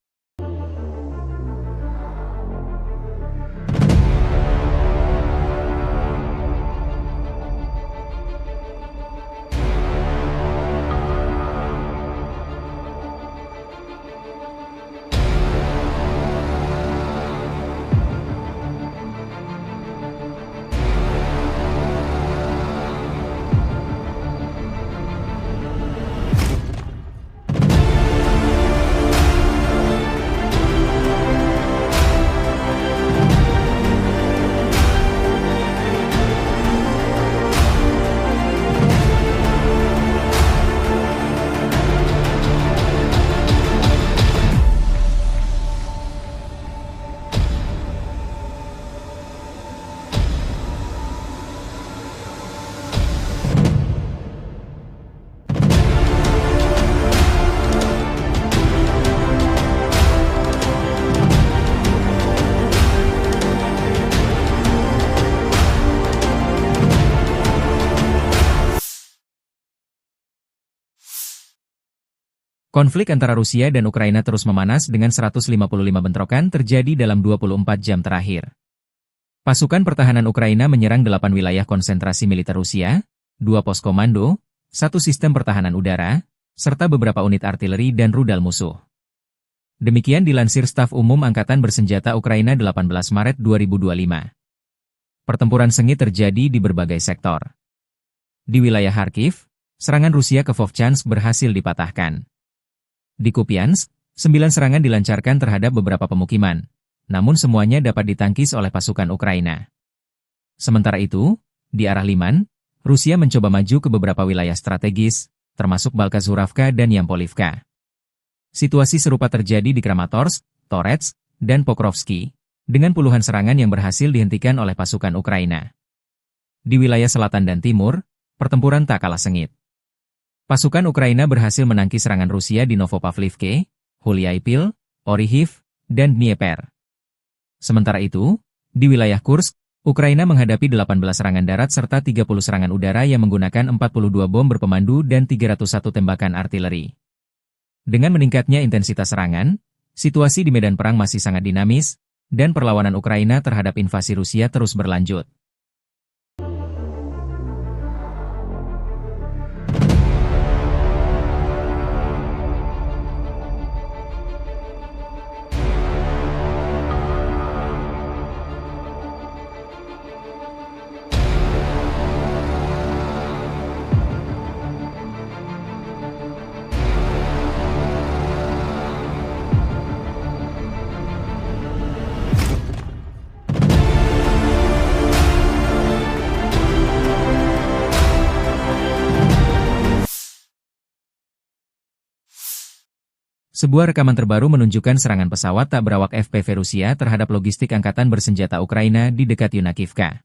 A: Konflik antara Rusia dan Ukraina terus memanas dengan 155 bentrokan terjadi dalam 24 jam terakhir. Pasukan pertahanan Ukraina menyerang 8 wilayah konsentrasi militer Rusia, 2 pos komando, 1 sistem pertahanan udara, serta beberapa unit artileri dan rudal musuh. Demikian dilansir Staf Umum Angkatan Bersenjata Ukraina 18 Maret 2025. Pertempuran sengit terjadi di berbagai sektor. Di wilayah Kharkiv, serangan Rusia ke Vovchansk berhasil dipatahkan. Di Kupiansk, 9 serangan dilancarkan terhadap beberapa pemukiman, namun semuanya dapat ditangkis oleh pasukan Ukraina. Sementara itu, di arah Liman, Rusia mencoba maju ke beberapa wilayah strategis, termasuk Balkazuravka dan Yampolivka. Situasi serupa terjadi di Kramatorsk, Torets, dan Pokrovsky, dengan puluhan serangan yang berhasil dihentikan oleh pasukan Ukraina. Di wilayah selatan dan timur, pertempuran tak kalah sengit. Pasukan Ukraina berhasil menangkis serangan Rusia di Novopavlivke, Huliaipil, Orihiv, dan Dnieper. Sementara itu, di wilayah Kursk, Ukraina menghadapi 18 serangan darat serta 30 serangan udara yang menggunakan 42 bom berpemandu dan 301 tembakan artileri. Dengan meningkatnya intensitas serangan, situasi di medan perang masih sangat dinamis, dan perlawanan Ukraina terhadap invasi Rusia terus berlanjut. Sebuah rekaman terbaru menunjukkan serangan pesawat tak berawak FPV Rusia terhadap logistik angkatan bersenjata Ukraina di dekat Yunakivka.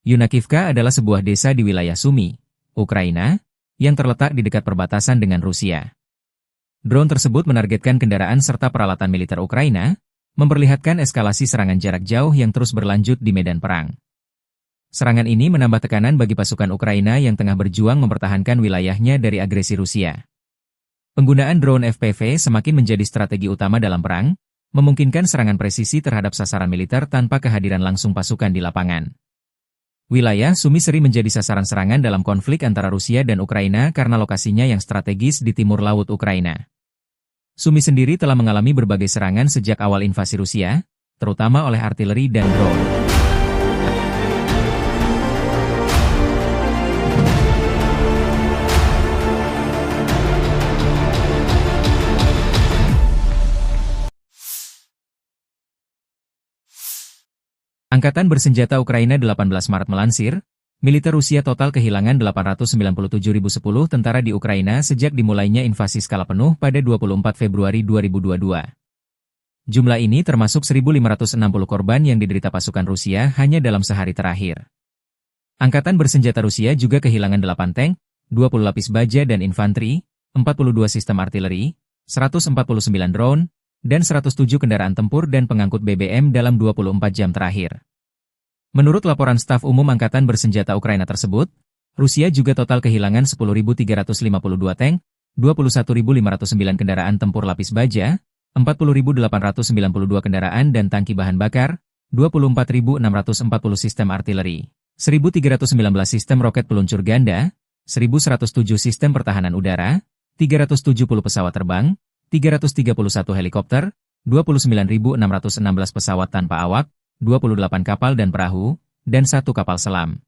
A: Yunakivka adalah sebuah desa di wilayah Sumy, Ukraina, yang terletak di dekat perbatasan dengan Rusia. Drone tersebut menargetkan kendaraan serta peralatan militer Ukraina, memperlihatkan eskalasi serangan jarak jauh yang terus berlanjut di medan perang. Serangan ini menambah tekanan bagi pasukan Ukraina yang tengah berjuang mempertahankan wilayahnya dari agresi Rusia. Penggunaan drone FPV semakin menjadi strategi utama dalam perang, memungkinkan serangan presisi terhadap sasaran militer tanpa kehadiran langsung pasukan di lapangan. Wilayah Sumy sering menjadi sasaran serangan dalam konflik antara Rusia dan Ukraina karena lokasinya yang strategis di timur laut Ukraina. Sumy sendiri telah mengalami berbagai serangan sejak awal invasi Rusia, terutama oleh artileri dan drone. Angkatan Bersenjata Ukraina 18 Maret melansir, Militer Rusia total kehilangan 897.010 tentara di Ukraina sejak dimulainya invasi skala penuh pada 24 Februari 2022. Jumlah ini termasuk 1.560 korban yang diderita pasukan Rusia hanya dalam sehari terakhir. Angkatan bersenjata Rusia juga kehilangan 8 tank, 20 lapis baja dan infanteri, 42 sistem artileri, 149 drone, dan 107 kendaraan tempur dan pengangkut BBM dalam 24 jam terakhir. Menurut laporan staf umum Angkatan Bersenjata Ukraina tersebut, Rusia juga total kehilangan 10.352 tank, 21.509 kendaraan tempur lapis baja, 40.892 kendaraan dan tangki bahan bakar, 24.640 sistem artileri, 1.319 sistem roket peluncur ganda, 1.107 sistem pertahanan udara, 370 pesawat terbang, 331 helikopter, 29.616 pesawat tanpa awak, 28 kapal dan perahu, dan 1 kapal selam.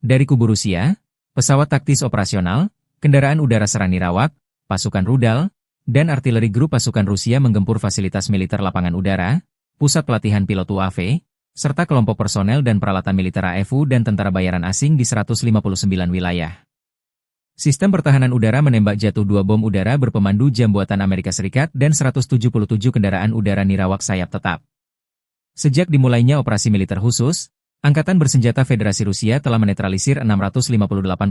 A: Dari kubu Rusia, pesawat taktis operasional, kendaraan udara serang nirawak, pasukan rudal, dan artileri grup pasukan Rusia menggempur fasilitas militer lapangan udara, pusat pelatihan pilot UAV, serta kelompok personel dan peralatan militer AFU dan tentara bayaran asing di 159 wilayah. Sistem pertahanan udara menembak jatuh 2 bom udara berpemandu jam buatan Amerika Serikat dan 177 kendaraan udara nirawak sayap tetap. Sejak dimulainya operasi militer khusus, Angkatan Bersenjata Federasi Rusia telah menetralisir 658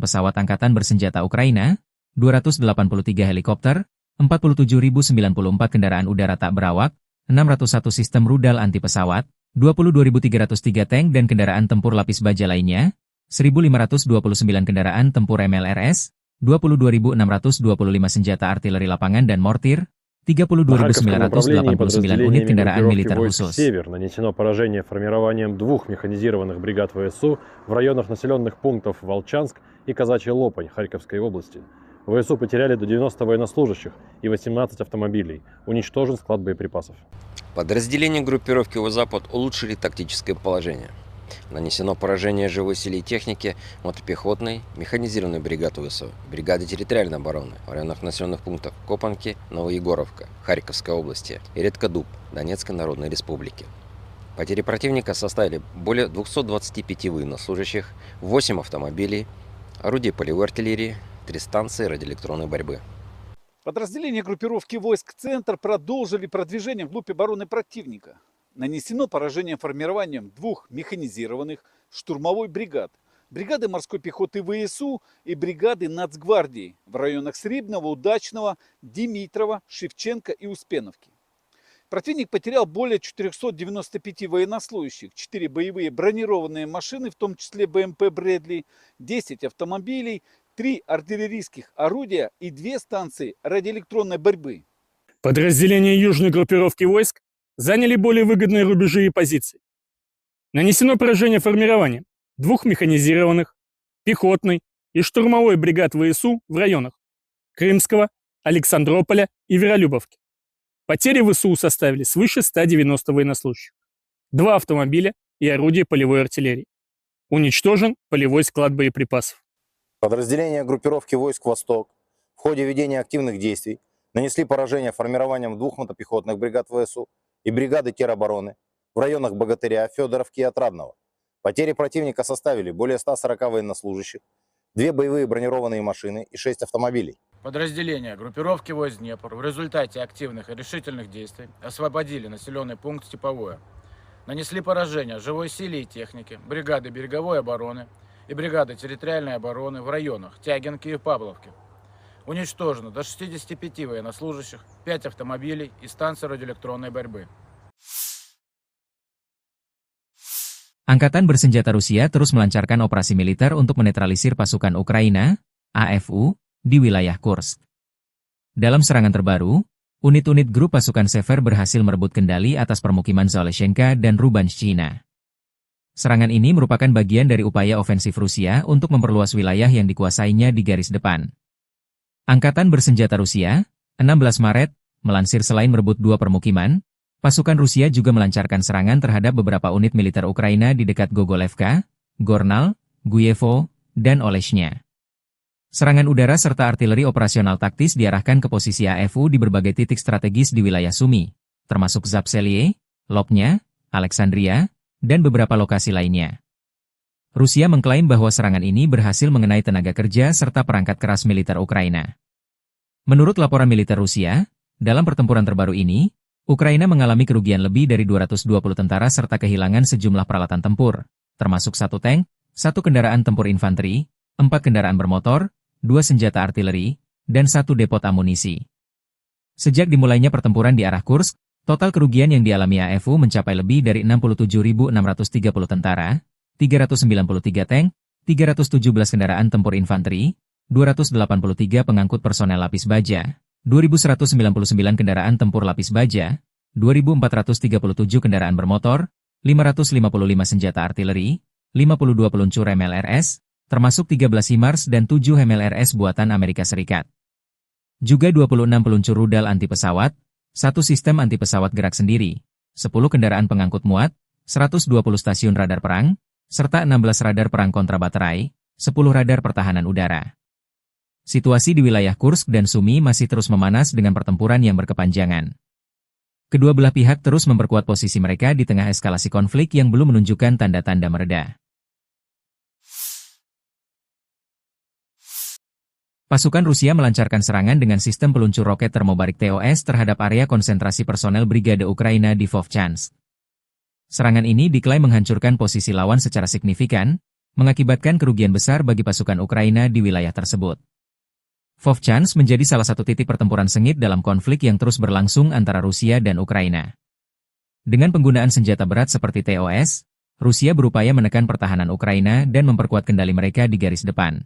A: pesawat Angkatan Bersenjata Ukraina, 283 helikopter, 47.094 kendaraan udara tak berawak, 601 sistem rudal anti pesawat, 22.303 tank dan kendaraan tempur lapis baja lainnya, 1.529 kendaraan tempur MLRS, 22.625 senjata artileri lapangan dan mortir, 32.989 unit kendaraan militer khusus.
B: «Север» нанесено поражение формированием 2 механизированных бригад ВСУ в районах населенных пунктов Волчанск и Казачий Лопань Харьковской области. ВСУ потеряли до 90 военнослужащих и 18 автомобилей. Уничтожен склад боеприпасов.
C: Подразделения группировки «Запад» улучшили тактическое положение. Нанесено поражение живой силе и технике мотопехотной, механизированной бригады ВСУ, бригады территориальной обороны в районах населенных пунктов Копанки, Новоегоровка, Харьковской области и Редкодуб, Донецкой Народной Республики. Потери противника составили более 225 военнослужащих, 8 автомобилей, орудий полевой артиллерии, 3 станции радиоэлектронной борьбы.
D: Подразделения группировки войск «Центр» продолжили продвижение вглубь обороны противника. Нанесено поражение формированием 2 механизированных штурмовой бригад, бригады морской пехоты ВСУ и бригады Нацгвардии в районах Срибного, Удачного, Димитрова, Шевченко и Успеновки. Противник потерял более 495 военнослужащих, 4 боевые бронированные машины, в том числе БМП «Брэдли», 10 автомобилей, 3 артиллерийских орудия и 2 станции радиоэлектронной борьбы.
E: Подразделения южной группировки войск заняли более выгодные рубежи и позиции. Нанесено поражение формированием 2 механизированных, пехотной и штурмовой бригад ВСУ в районах Крымского, Александрополя и Веролюбовки. Потери ВСУ составили свыше 190 военнослужащих, 2 автомобиля и орудия полевой артиллерии. Уничтожен полевой склад боеприпасов.
F: Подразделения группировки войск «Восток» в ходе ведения активных действий нанесли поражение формированием 2 мотопехотных бригад ВСУ и бригады теробороны в районах Богатыря, Федоровки и Отрадного. Потери противника составили более 140 военнослужащих, 2 боевые бронированные машины и 6 автомобилей.
G: Подразделения группировки войск Днепр в результате активных и решительных действий освободили населенный пункт Степовое. Нанесли поражение живой силе и технике, бригады береговой обороны и бригады территориальной обороны в районах Тягинки и Павловки. Уничтожено до 65 военнослужащих, 5 автомобилей и станции радиоэлектронной борьбы.
A: Angkatan Bersenjata Rusia terus melancarkan operasi militer untuk menetralisir pasukan Ukraina, AFU, di wilayah Kursk. Dalam serangan terbaru, unit-unit grup pasukan Sever berhasil merebut kendali atas permukiman Zaleshenka dan Rubanshchina. Serangan ini merupakan bagian dari upaya ofensif Rusia untuk memperluas wilayah yang dikuasainya di garis depan. Angkatan Bersenjata Rusia, 16 Maret, melansir selain merebut 2 permukiman, pasukan Rusia juga melancarkan serangan terhadap beberapa unit militer Ukraina di dekat Gogolevka, Gornal, Guyevo, dan Oleshnya. Serangan udara serta artileri operasional taktis diarahkan ke posisi AFU di berbagai titik strategis di wilayah Sumy, termasuk Zapseliye, Lopnya, Alexandria, dan beberapa lokasi lainnya. Rusia mengklaim bahwa serangan ini berhasil mengenai tenaga kerja serta perangkat keras militer Ukraina. Menurut laporan militer Rusia, dalam pertempuran terbaru ini, Ukraina mengalami kerugian lebih dari 220 tentara serta kehilangan sejumlah peralatan tempur, termasuk 1 tank, 1 kendaraan tempur infanteri, 4 kendaraan bermotor, 2 senjata artileri, dan 1 depot amunisi. Sejak dimulainya pertempuran di arah Kursk, total kerugian yang dialami AFU mencapai lebih dari 67.630 tentara, 393 tank, 317 kendaraan tempur infanteri, 283 pengangkut personel lapis baja, 2.199 kendaraan tempur lapis baja, 2.437 kendaraan bermotor, 555 senjata artileri, 52 peluncur MLRS, termasuk 13 HIMARS dan 7 MLRS buatan Amerika Serikat. Juga 26 peluncur rudal anti pesawat, 1 sistem anti pesawat gerak sendiri, 10 kendaraan pengangkut muat, 120 stasiun radar perang, serta 16 radar perang kontrabaterai, 10 radar pertahanan udara. Situasi di wilayah Kursk dan Sumy masih terus memanas dengan pertempuran yang berkepanjangan. Kedua belah pihak terus memperkuat posisi mereka di tengah eskalasi konflik yang belum menunjukkan tanda-tanda mereda. Pasukan Rusia melancarkan serangan dengan sistem peluncur roket termobarik TOS terhadap area konsentrasi personel Brigade Ukraina di Vovchansk. Serangan ini diklaim menghancurkan posisi lawan secara signifikan, mengakibatkan kerugian besar bagi pasukan Ukraina di wilayah tersebut. Vovchansk menjadi salah satu titik pertempuran sengit dalam konflik yang terus berlangsung antara Rusia dan Ukraina. Dengan penggunaan senjata berat seperti TOS, Rusia berupaya menekan pertahanan Ukraina dan memperkuat kendali mereka di garis depan.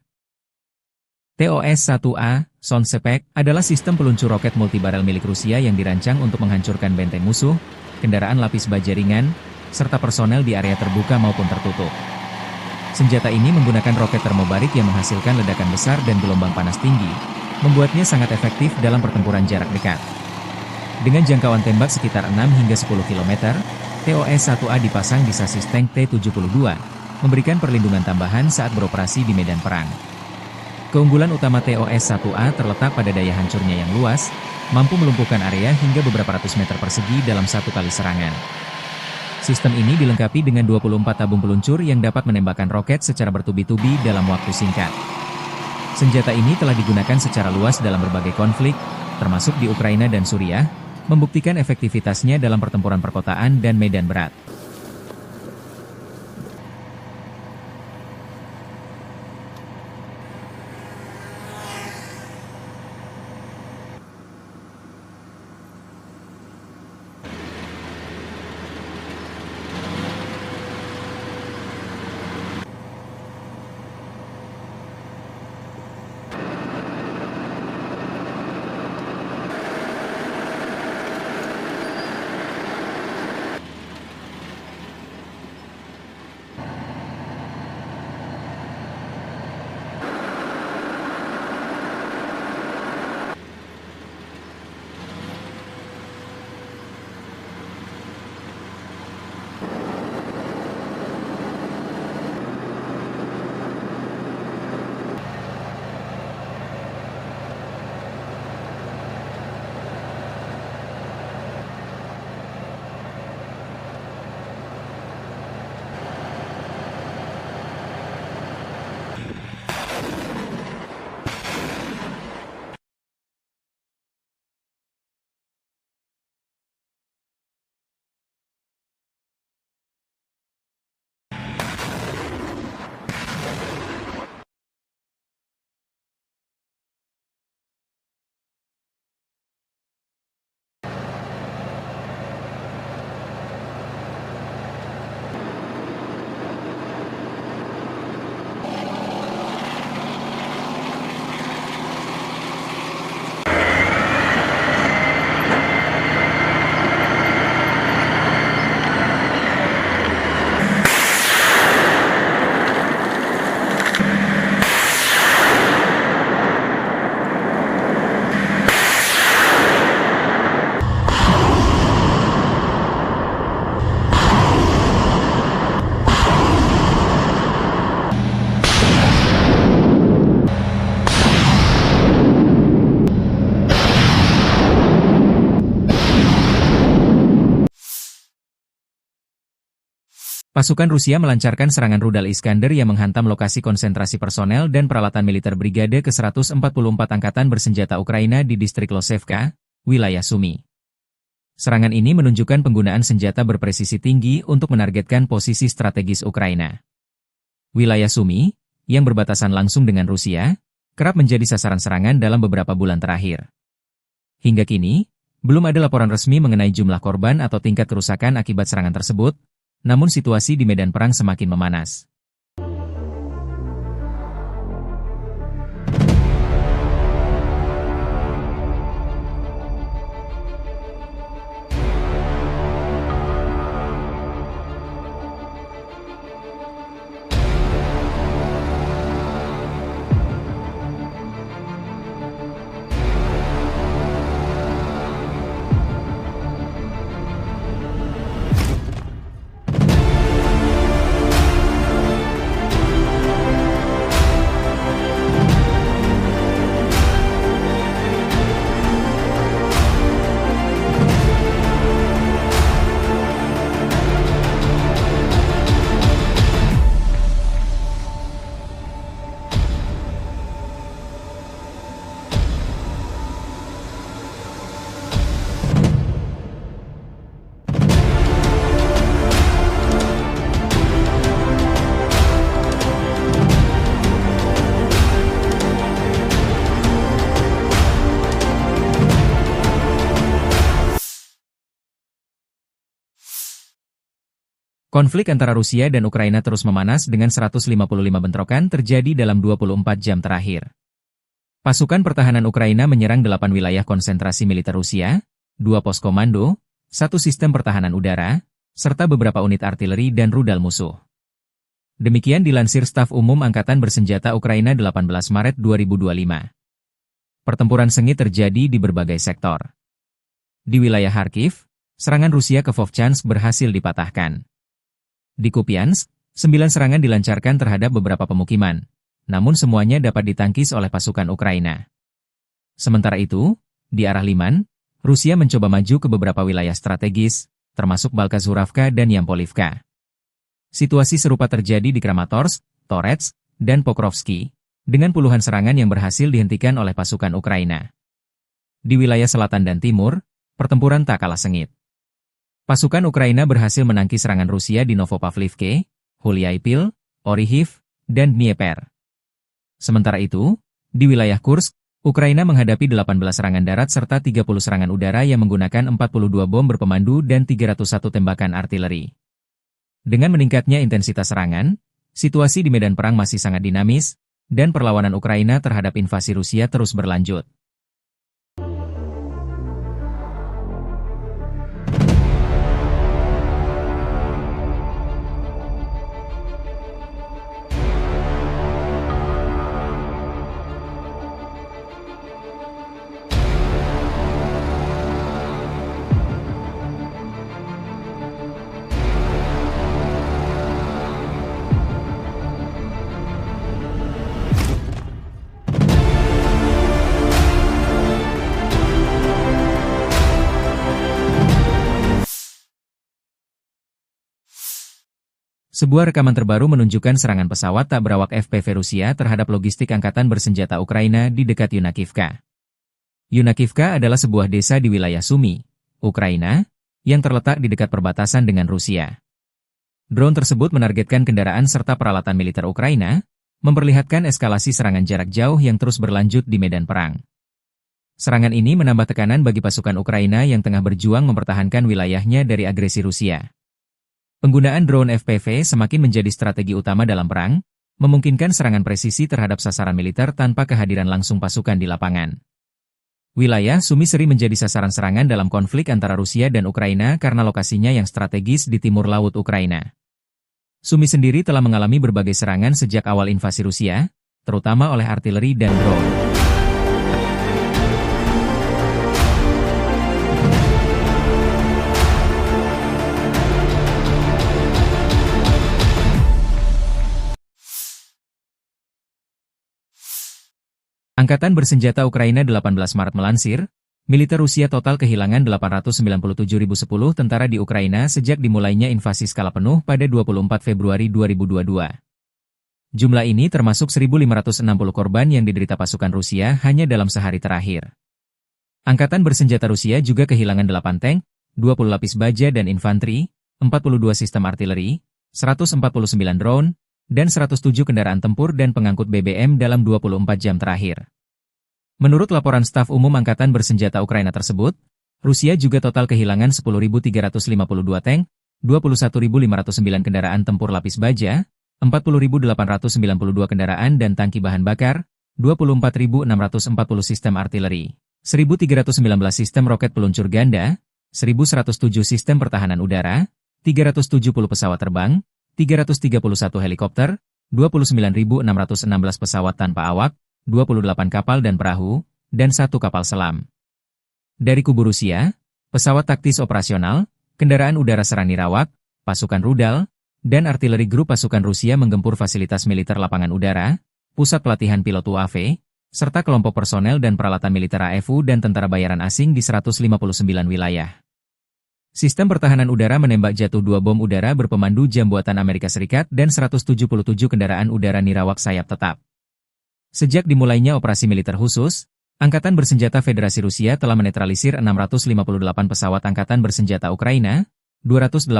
A: TOS-1A, Sonsepek, adalah sistem peluncur roket multibarel milik Rusia yang dirancang untuk menghancurkan benteng musuh, kendaraan lapis baja ringan, serta personel di area terbuka maupun tertutup. Senjata ini menggunakan roket termobarik yang menghasilkan ledakan besar dan gelombang panas tinggi, membuatnya sangat efektif dalam pertempuran jarak dekat. Dengan jangkauan tembak sekitar 6 hingga 10 km, TOS-1A dipasang di sasis tank T-72, memberikan perlindungan tambahan saat beroperasi di medan perang. Keunggulan utama TOS-1A terletak pada daya hancurnya yang luas, mampu melumpuhkan area hingga beberapa ratus meter persegi dalam satu kali serangan. Sistem ini dilengkapi dengan 24 tabung peluncur yang dapat menembakkan roket secara bertubi-tubi dalam waktu singkat. Senjata ini telah digunakan secara luas dalam berbagai konflik, termasuk di Ukraina dan Suriah, membuktikan efektivitasnya dalam pertempuran perkotaan dan medan berat. Pasukan Rusia melancarkan serangan rudal Iskander yang menghantam lokasi konsentrasi personel dan peralatan militer Brigade ke-144 Angkatan Bersenjata Ukraina di distrik Losevka, wilayah Sumy. Serangan ini menunjukkan penggunaan senjata berpresisi tinggi untuk menargetkan posisi strategis Ukraina. Wilayah Sumy, yang berbatasan langsung dengan Rusia, kerap menjadi sasaran serangan dalam beberapa bulan terakhir. Hingga kini, belum ada laporan resmi mengenai jumlah korban atau tingkat kerusakan akibat serangan tersebut, namun situasi di medan perang semakin memanas. Konflik antara Rusia dan Ukraina terus memanas dengan 155 bentrokan terjadi dalam 24 jam terakhir. Pasukan pertahanan Ukraina menyerang 8 wilayah konsentrasi militer Rusia, 2 pos komando, 1 sistem pertahanan udara, serta beberapa unit artileri dan rudal musuh. Demikian dilansir Staf Umum Angkatan Bersenjata Ukraina 18 Maret 2025. Pertempuran sengit terjadi di berbagai sektor. Di wilayah Kharkiv, serangan Rusia ke Vovchansk berhasil dipatahkan. Di Kupiansk, 9 serangan dilancarkan terhadap beberapa pemukiman, namun semuanya dapat ditangkis oleh pasukan Ukraina. Sementara itu, di arah Liman, Rusia mencoba maju ke beberapa wilayah strategis, termasuk Balkazuravka dan Yampolivka. Situasi serupa terjadi di Kramatorsk, Torets, dan Pokrovsky, dengan puluhan serangan yang berhasil dihentikan oleh pasukan Ukraina. Di wilayah selatan dan timur, pertempuran tak kalah sengit. Pasukan Ukraina berhasil menangkis serangan Rusia di Novopavlivke, Huliaipil, Orihiv, dan Dnieper. Sementara itu, di wilayah Kursk, Ukraina menghadapi 18 serangan darat serta 30 serangan udara yang menggunakan 42 bom berpemandu dan 301 tembakan artileri. Dengan meningkatnya intensitas serangan, situasi di medan perang masih sangat dinamis, dan perlawanan Ukraina terhadap invasi Rusia terus berlanjut. Sebuah rekaman terbaru menunjukkan serangan pesawat tak berawak FPV Rusia terhadap logistik angkatan bersenjata Ukraina di dekat Yunakivka. Yunakivka adalah sebuah desa di wilayah Sumy, Ukraina, yang terletak di dekat perbatasan dengan Rusia. Drone tersebut menargetkan kendaraan serta peralatan militer Ukraina, memperlihatkan eskalasi serangan jarak jauh yang terus berlanjut di medan perang. Serangan ini menambah tekanan bagi pasukan Ukraina yang tengah berjuang mempertahankan wilayahnya dari agresi Rusia. Penggunaan drone FPV semakin menjadi strategi utama dalam perang, memungkinkan serangan presisi terhadap sasaran militer tanpa kehadiran langsung pasukan di lapangan. Wilayah Sumy sering menjadi sasaran serangan dalam konflik antara Rusia dan Ukraina karena lokasinya yang strategis di timur laut Ukraina. Sumy sendiri telah mengalami berbagai serangan sejak awal invasi Rusia, terutama oleh artileri dan drone. Angkatan Bersenjata Ukraina 18 Maret melansir, Militer Rusia total kehilangan 897.010 tentara di Ukraina sejak dimulainya invasi skala penuh pada 24 Februari 2022. Jumlah ini termasuk 1.560 korban yang diderita pasukan Rusia hanya dalam sehari terakhir. Angkatan bersenjata Rusia juga kehilangan 8 tank, 20 lapis baja dan infanteri, 42 sistem artileri, 149 drone, dan 107 kendaraan tempur dan pengangkut BBM dalam 24 jam terakhir. Menurut laporan staf umum Angkatan bersenjata Ukraina tersebut, Rusia juga total kehilangan 10.352 tank, 21.509 kendaraan tempur lapis baja, 40.892 kendaraan dan tangki bahan bakar, 24.640 sistem artileri, 1.319 sistem roket peluncur ganda, 1.107 sistem pertahanan udara, 370 pesawat terbang, 331 helikopter, 29.616 pesawat tanpa awak, 28 kapal dan perahu, dan 1 kapal selam. Dari kubu Rusia, pesawat taktis operasional, kendaraan udara serang nirawak, pasukan rudal, dan artileri grup pasukan Rusia menggempur fasilitas militer lapangan udara, pusat pelatihan pilot UAV, serta kelompok personel dan peralatan militer AFU dan tentara bayaran asing di 159 wilayah. Sistem pertahanan udara menembak jatuh 2 bom udara berpemandu jam buatan Amerika Serikat dan 177 kendaraan udara nirawak sayap tetap. Sejak dimulainya operasi militer khusus, Angkatan Bersenjata Federasi Rusia telah menetralisir 658 pesawat Angkatan Bersenjata Ukraina, 283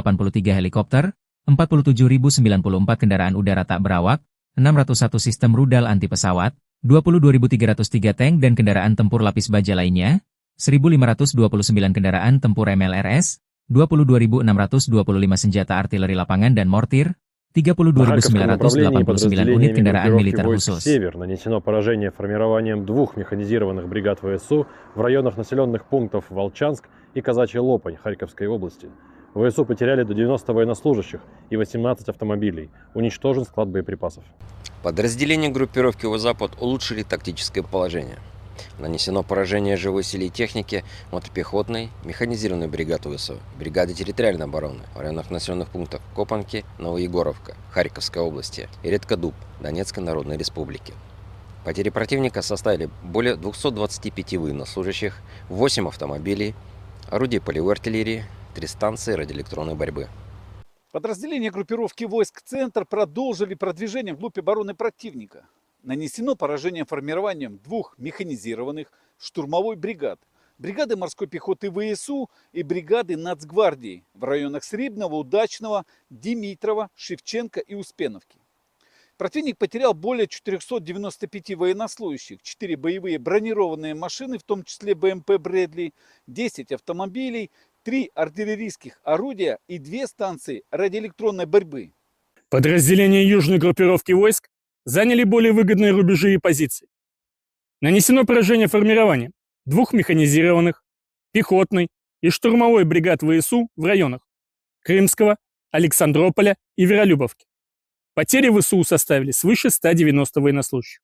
A: helikopter, 47.094 kendaraan udara tak berawak, 601 sistem rudal anti pesawat, 22.303 tank dan kendaraan tempur lapis baja lainnya, 1.529 kendaraan tempur MLRS, 22.625 senjata artileri lapangan dan mortir, 32.989 unit kendaraan militer khusus.
B: «Север» нанесено поражение формированием 2 механизированных бригад ВСУ в районах населенных пунктов Волчанск и Казачья Лопань Харьковской области. ВСУ потеряли до 90 военнослужащих и 18 автомобилей. Уничтожен склад боеприпасов.
C: Подразделения группировки «Запад» улучшили тактическое положение. Нанесено поражение живой силе и технике мотопехотной, механизированной бригады ВСУ, бригады территориальной обороны в районах населенных пунктов Копанки, Новоегоровка, Харьковской области и Редкодуб Донецкой Народной Республики. Потери противника составили более 225 военнослужащих, 8 автомобилей, орудий полевой артиллерии, 3 станции радиоэлектронной борьбы.
D: Подразделения группировки войск «Центр» продолжили продвижение вглубь обороны противника. Нанесено поражение формированием 2 механизированных штурмовой бригад, бригады морской пехоты ВСУ и бригады Нацгвардии в районах Сребного, Удачного, Димитрова, Шевченко и Успеновки. Противник потерял более 495 военнослужащих, 4 боевые бронированные машины, в том числе БМП «Брэдли», 10 автомобилей, 3 артиллерийских орудия и 2 станции радиоэлектронной борьбы.
E: Подразделения южной группировки войск заняли более выгодные рубежи и позиции. Нанесено поражение формированием 2 механизированных, пехотной и штурмовой бригад ВСУ в районах Крымского, Александрополя и Веролюбовки. Потери ВСУ составили свыше 190 военнослужащих,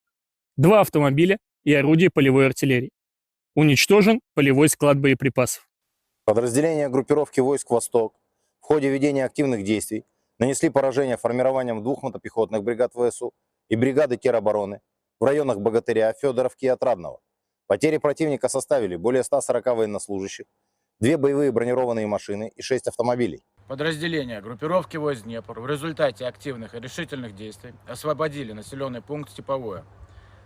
E: 2 автомобиля и орудия полевой артиллерии. Уничтожен полевой склад боеприпасов.
F: Подразделения группировки войск «Восток» в ходе ведения активных действий нанесли поражение формированием 2 мотопехотных бригад ВСУ и бригады теробороны в районах Богатыря, Федоровки и Отрадного. Потери противника составили более 140 военнослужащих, 2 боевые бронированные машины и 6 автомобилей.
G: Подразделения группировки войск Днепр в результате активных и решительных действий освободили населенный пункт Степовое.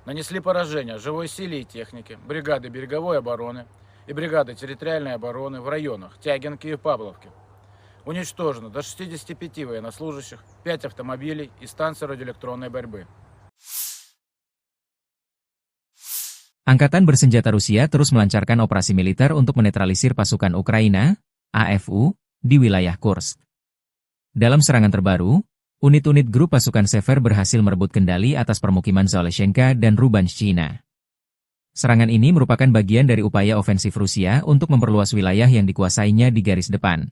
G: Нанесли поражение живой силе и технике, бригады береговой обороны и бригады территориальной обороны в районах Тягинки и Павловки. Уничтожено до 65 военнослужащих, 5 автомобилей и станции радиоэлектронной борьбы.
A: Angkatan Bersenjata Rusia terus melancarkan operasi militer untuk menetralisir pasukan Ukraina, AFU, di wilayah Kursk. Dalam serangan terbaru, unit-unit grup pasukan Sever berhasil merebut kendali atas permukiman Zaleshenka dan Rubanshchina. Serangan ini merupakan bagian dari upaya ofensif Rusia untuk memperluas wilayah yang dikuasainya di garis depan.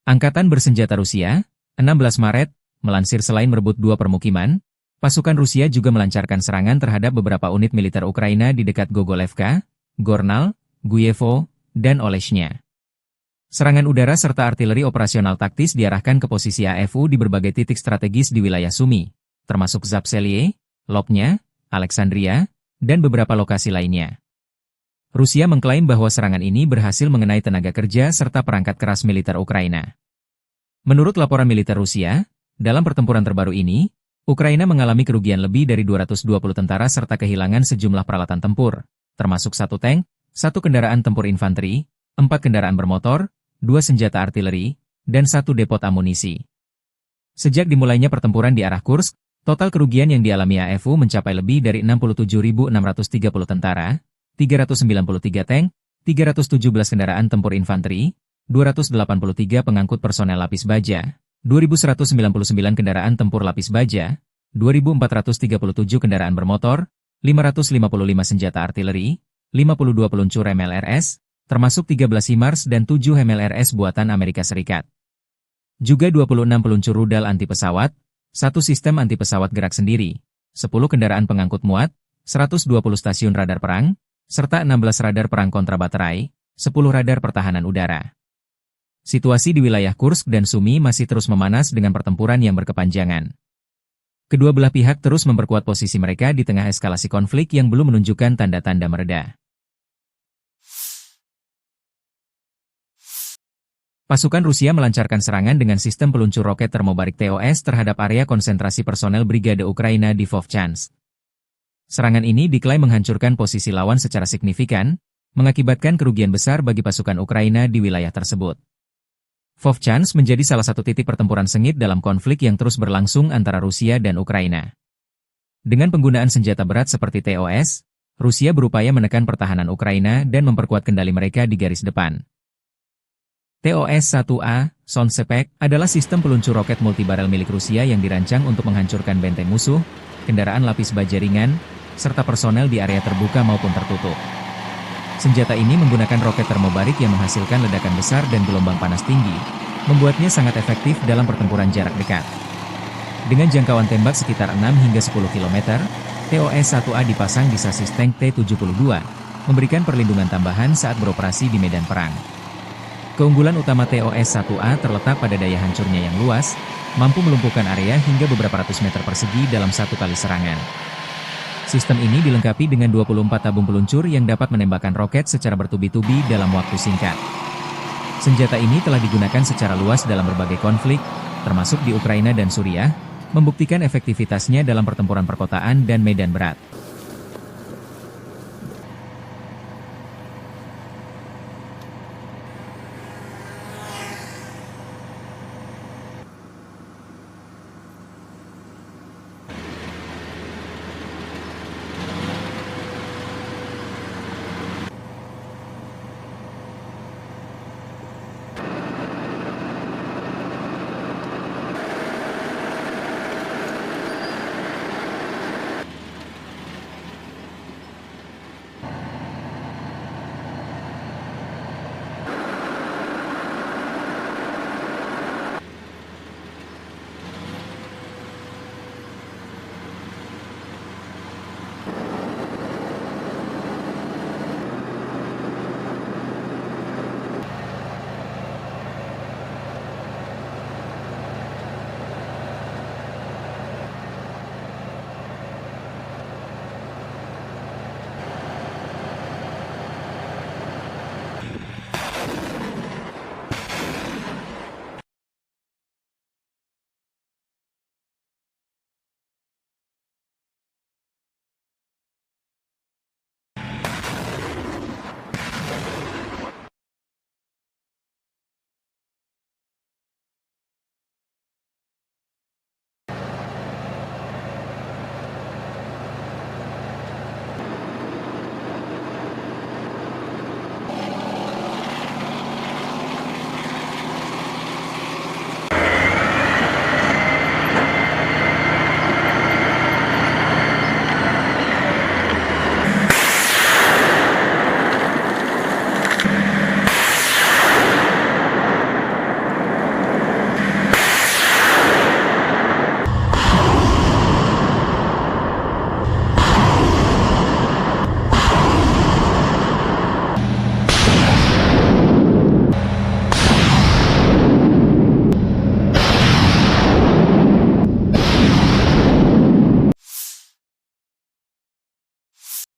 A: Angkatan Bersenjata Rusia, 16 Maret, melansir selain merebut 2 permukiman, pasukan Rusia juga melancarkan serangan terhadap beberapa unit militer Ukraina di dekat Gogolevka, Gornal, Guyevo, dan Oleshnya. Serangan udara serta artileri operasional taktis diarahkan ke posisi AFU di berbagai titik strategis di wilayah Sumy, termasuk Zapselye, Lopnya, Alexandria, dan beberapa lokasi lainnya. Rusia mengklaim bahwa serangan ini berhasil mengenai tenaga kerja serta perangkat keras militer Ukraina. Menurut laporan militer Rusia, dalam pertempuran terbaru ini, Ukraina mengalami kerugian lebih dari 220 tentara serta kehilangan sejumlah peralatan tempur, termasuk 1 tank, 1 kendaraan tempur infanteri, 4 kendaraan bermotor, 2 senjata artileri, dan 1 depot amunisi. Sejak dimulainya pertempuran di arah Kursk, total kerugian yang dialami AFU mencapai lebih dari 67.630 tentara, 393 tank, 317 kendaraan tempur infanteri, 283 pengangkut personel lapis baja, 2.199 kendaraan tempur lapis baja, 2.437 kendaraan bermotor, 555 senjata artileri, 52 peluncur MLRS, termasuk 13 HIMARS dan 7 MLRS buatan Amerika Serikat. Juga 26 peluncur rudal anti pesawat, 1 sistem anti pesawat gerak sendiri, 10 kendaraan pengangkut muat, 120 stasiun radar perang, serta 16 radar perang kontra baterai, 10 radar pertahanan udara. Situasi di wilayah Kursk dan Sumy masih terus memanas dengan pertempuran yang berkepanjangan. Kedua belah pihak terus memperkuat posisi mereka di tengah eskalasi konflik yang belum menunjukkan tanda-tanda mereda. Pasukan Rusia melancarkan serangan dengan sistem peluncur roket termobarik TOS terhadap area konsentrasi personel Brigade Ukraina di Vovchansk. Serangan ini diklaim menghancurkan posisi lawan secara signifikan, mengakibatkan kerugian besar bagi pasukan Ukraina di wilayah tersebut. Vovchansk menjadi salah satu titik pertempuran sengit dalam konflik yang terus berlangsung antara Rusia dan Ukraina. Dengan penggunaan senjata berat seperti TOS, Rusia berupaya menekan pertahanan Ukraina dan memperkuat kendali mereka di garis depan. TOS-1A, Sonsepek, adalah sistem peluncur roket multibarel milik Rusia yang dirancang untuk menghancurkan benteng musuh, kendaraan lapis baja ringan, serta personel di area terbuka maupun tertutup. Senjata ini menggunakan roket termobarik yang menghasilkan ledakan besar dan gelombang panas tinggi, membuatnya sangat efektif dalam pertempuran jarak dekat. Dengan jangkauan tembak sekitar 6 hingga 10 km, TOS-1A dipasang di sasis tank T-72, memberikan perlindungan tambahan saat beroperasi di medan perang. Keunggulan utama TOS-1A terletak pada daya hancurnya yang luas, mampu melumpuhkan area hingga beberapa ratus meter persegi dalam satu kali serangan. Sistem ini dilengkapi dengan 24 tabung peluncur yang dapat menembakkan roket secara bertubi-tubi dalam waktu singkat. Senjata ini telah digunakan secara luas dalam berbagai konflik, termasuk di Ukraina dan Suriah, membuktikan efektivitasnya dalam pertempuran perkotaan dan medan berat.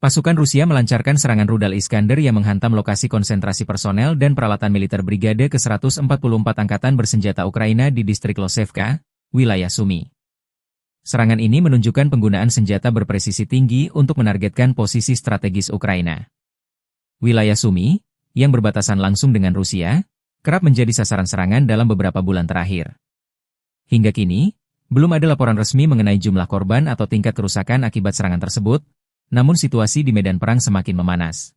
A: Pasukan Rusia melancarkan serangan rudal Iskander yang menghantam lokasi konsentrasi personel dan peralatan militer Brigade ke-144 Angkatan Bersenjata Ukraina di distrik Losevka, wilayah Sumy. Serangan ini menunjukkan penggunaan senjata berpresisi tinggi untuk menargetkan posisi strategis Ukraina. Wilayah Sumy, yang berbatasan langsung dengan Rusia, kerap menjadi sasaran serangan dalam beberapa bulan terakhir. Hingga kini, belum ada laporan resmi mengenai jumlah korban atau tingkat kerusakan akibat serangan tersebut, namun situasi di medan perang semakin memanas.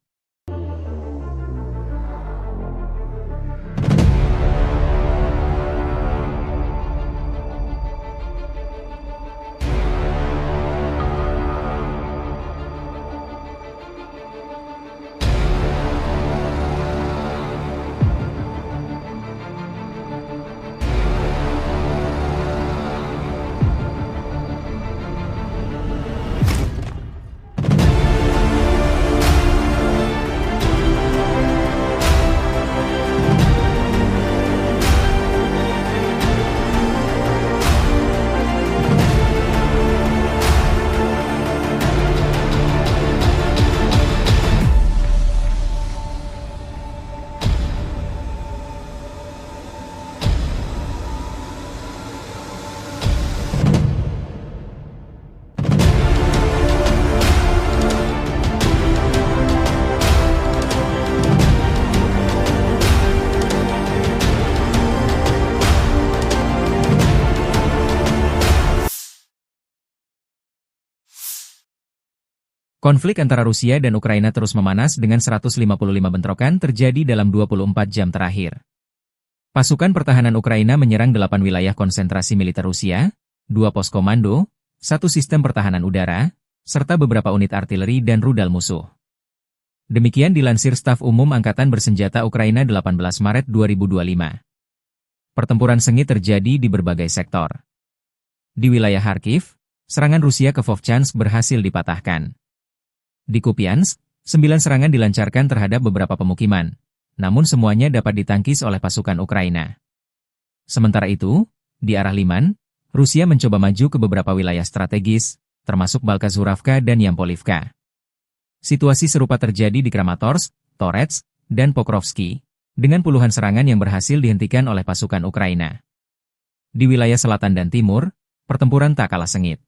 A: Konflik antara Rusia dan Ukraina terus memanas dengan 155 bentrokan terjadi dalam 24 jam terakhir. Pasukan pertahanan Ukraina menyerang 8 wilayah konsentrasi militer Rusia, 2 pos komando, 1 sistem pertahanan udara, serta beberapa unit artileri dan rudal musuh. Demikian dilansir Staf Umum Angkatan Bersenjata Ukraina 18 Maret 2025. Pertempuran sengit terjadi di berbagai sektor. Di wilayah Kharkiv, serangan Rusia ke Vovchansk berhasil dipatahkan. Di Kupiansk, 9 serangan dilancarkan terhadap beberapa pemukiman, namun semuanya dapat ditangkis oleh pasukan Ukraina. Sementara itu, di arah Liman, Rusia mencoba maju ke beberapa wilayah strategis, termasuk Balkazuravka dan Yampolivka. Situasi serupa terjadi di Kramatorsk, Torets, dan Pokrovsky, dengan puluhan serangan yang berhasil dihentikan oleh pasukan Ukraina. Di wilayah selatan dan timur, pertempuran tak kalah sengit.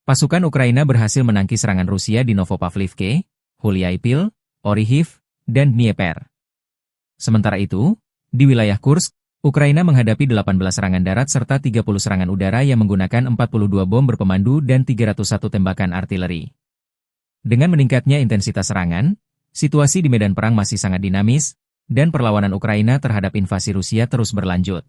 A: Pasukan Ukraina berhasil menangkis serangan Rusia di Novopavlivke, Huliaipil, Orihiv, dan Dnieper. Sementara itu, di wilayah Kursk, Ukraina menghadapi 18 serangan darat serta 30 serangan udara yang menggunakan 42 bom berpemandu dan 301 tembakan artileri. Dengan meningkatnya intensitas serangan, situasi di medan perang masih sangat dinamis, dan perlawanan Ukraina terhadap invasi Rusia terus berlanjut.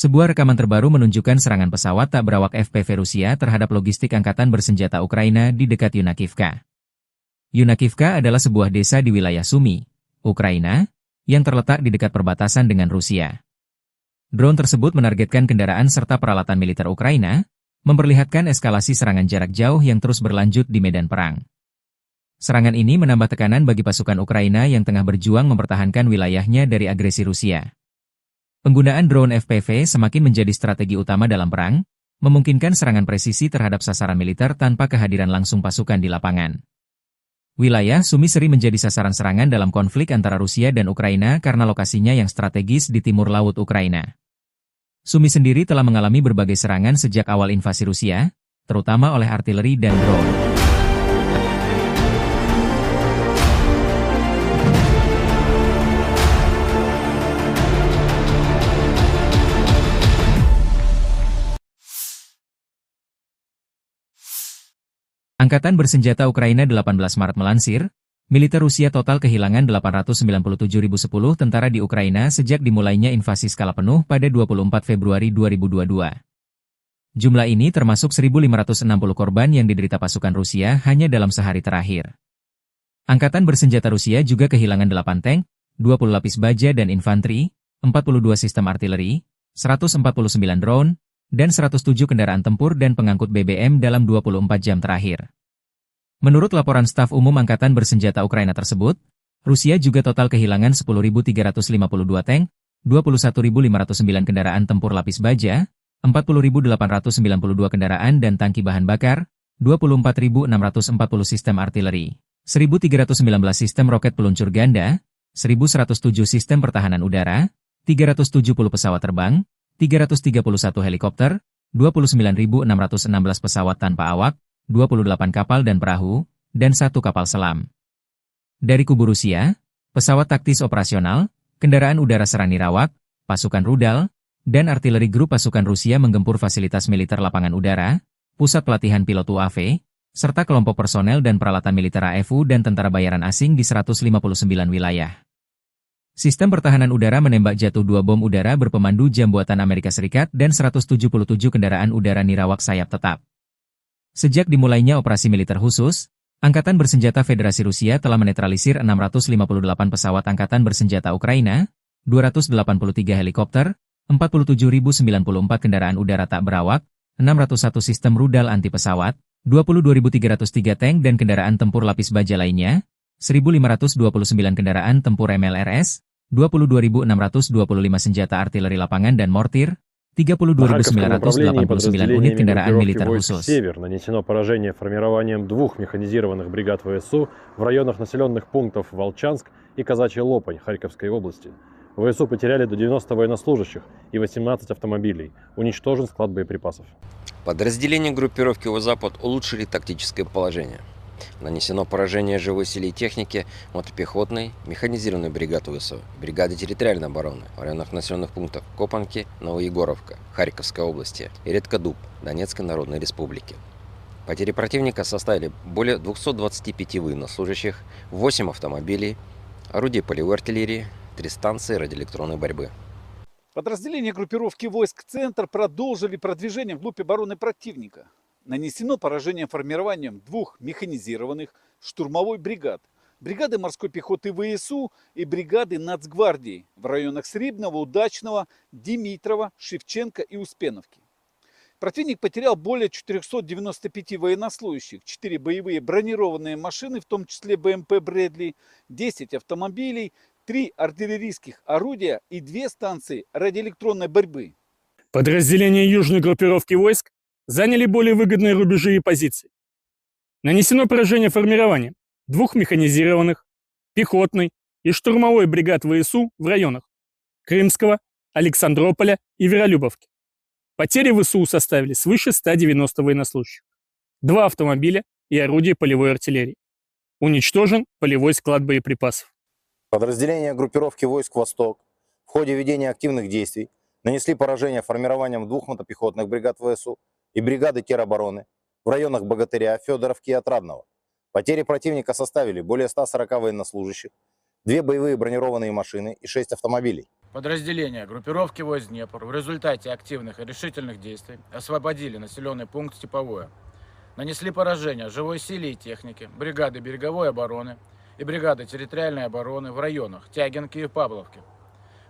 A: Sebuah rekaman terbaru menunjukkan serangan pesawat tak berawak FPV Rusia terhadap logistik Angkatan Bersenjata Ukraina di dekat Yunakivka. Yunakivka adalah sebuah desa di wilayah Sumy, Ukraina, yang terletak di dekat perbatasan dengan Rusia. Drone tersebut menargetkan kendaraan serta peralatan militer Ukraina, memperlihatkan eskalasi serangan jarak jauh yang terus berlanjut di medan perang. Serangan ini menambah tekanan bagi pasukan Ukraina yang tengah berjuang mempertahankan wilayahnya dari agresi Rusia. Penggunaan drone FPV semakin menjadi strategi utama dalam perang, memungkinkan serangan presisi terhadap sasaran militer tanpa kehadiran langsung pasukan di lapangan. Wilayah Sumy sering menjadi sasaran serangan dalam konflik antara Rusia dan Ukraina karena lokasinya yang strategis di timur laut Ukraina. Sumy sendiri telah mengalami berbagai serangan sejak awal invasi Rusia, terutama oleh artileri dan drone. Angkatan Bersenjata Ukraina 18 Maret melansir, Militer Rusia total kehilangan 897.010 tentara di Ukraina sejak dimulainya invasi skala penuh pada 24 Februari 2022. Jumlah ini termasuk 1.560 korban yang diderita pasukan Rusia hanya dalam sehari terakhir. Angkatan bersenjata Rusia juga kehilangan 8 tank, 20 lapis baja dan infanteri, 42 sistem artileri, 149 drone, dan 107 kendaraan tempur dan pengangkut BBM dalam 24 jam terakhir. Menurut laporan staf umum Angkatan bersenjata Ukraina tersebut, Rusia juga total kehilangan 10.352 tank, 21.509 kendaraan tempur lapis baja, 40.892 kendaraan dan tangki bahan bakar, 24.640 sistem artileri, 1.319 sistem roket peluncur ganda, 1.107 sistem pertahanan udara, 370 pesawat terbang, 331 helikopter, 29.616 pesawat tanpa awak, 28 kapal dan perahu, dan 1 kapal selam. Dari kubu Rusia, pesawat taktis operasional, kendaraan udara serang nirawak, pasukan rudal, dan artileri grup pasukan Rusia menggempur fasilitas militer lapangan udara, pusat pelatihan pilot UAV, serta kelompok personel dan peralatan militer AFU dan tentara bayaran asing di 159 wilayah. Sistem pertahanan udara menembak jatuh 2 bom udara berpemandu jam buatan Amerika Serikat dan 177 kendaraan udara nirawak sayap tetap. Sejak dimulainya operasi militer khusus, Angkatan Bersenjata Federasi Rusia telah menetralisir 658 pesawat Angkatan Bersenjata Ukraina, 283 helikopter, 47.094 kendaraan udara tak berawak, 601 sistem rudal anti pesawat, 22.303 tank dan kendaraan tempur lapis baja lainnya, 1.529 kendaraan tempur MLRS, 22.625 senjata artileri lapangan dan mortir, 32.989 unit kendaraan militer khusus.
B: «Север» нанесено поражение формированием 2 механизированных бригад ВСУ в районах населенных пунктов Волчанск и Казачья Лопань Харьковской области. ВСУ потеряли до 90 военнослужащих и 18 автомобилей. Уничтожен склад боеприпасов.
C: Подразделения группировки «Запад» улучшили тактическое положение. Нанесено поражение живой силе и технике мотопехотной, механизированной бригады ВСУ, бригады территориальной обороны в районах населенных пунктов Копанки, Новоегоровка, Харьковской области и Редкодуб, Донецкой Народной Республики. Потери противника составили более 225 военнослужащих, 8 автомобилей, орудий полевой артиллерии, 3 станции радиоэлектронной борьбы.
D: Подразделения группировки войск «Центр» продолжили продвижение вглубь обороны противника. Нанесено поражение формированием 2 механизированных штурмовой бригад, бригады морской пехоты ВСУ и бригады Нацгвардии в районах Срибного, Удачного, Димитрова, Шевченко и Успеновки. Противник потерял более 495 военнослужащих, 4 боевые бронированные машины, в том числе БМП «Брэдли», 10 автомобилей, 3 артиллерийских орудия и 2 станции радиоэлектронной борьбы.
E: Подразделения южной группировки войск заняли более выгодные рубежи и позиции. Нанесено поражение формированием 2 механизированных, пехотной и штурмовой бригад ВСУ в районах Крымского, Александрополя и Веролюбовки. Потери ВСУ составили свыше 190 военнослужащих, 2 автомобиля и орудия полевой артиллерии. Уничтожен полевой склад боеприпасов.
F: Подразделения группировки войск «Восток» в ходе ведения активных действий нанесли поражение формированием 2 мотопехотных бригад ВСУ и бригады теробороны в районах Богатыря, Федоровки и Отрадного. Потери противника составили более 140 военнослужащих, 2 боевые бронированные машины и 6 автомобилей.
G: Подразделения группировки войск «Днепр» в результате активных и решительных действий освободили населенный пункт Степовое. Нанесли поражение живой силе и технике, бригады береговой обороны и бригады территориальной обороны в районах Тягинки и Павловки.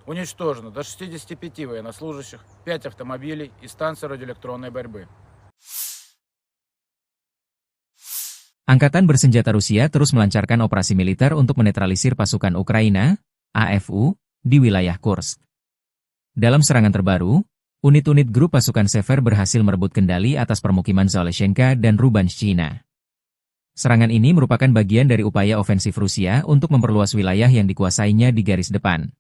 G: Уничтожено до 65 военнослужащих, 5 автомобилей и станции радиоэлектронной борьбы.
A: Angkatan Bersenjata Rusia terus melancarkan operasi militer untuk menetralisir pasukan Ukraina, AFU, di wilayah Kursk. Dalam serangan terbaru, unit-unit grup pasukan Sever berhasil merebut kendali atas permukiman Zaleshenka dan Rubanshchina. Serangan ini merupakan bagian dari upaya ofensif Rusia untuk memperluas wilayah yang dikuasainya di garis depan.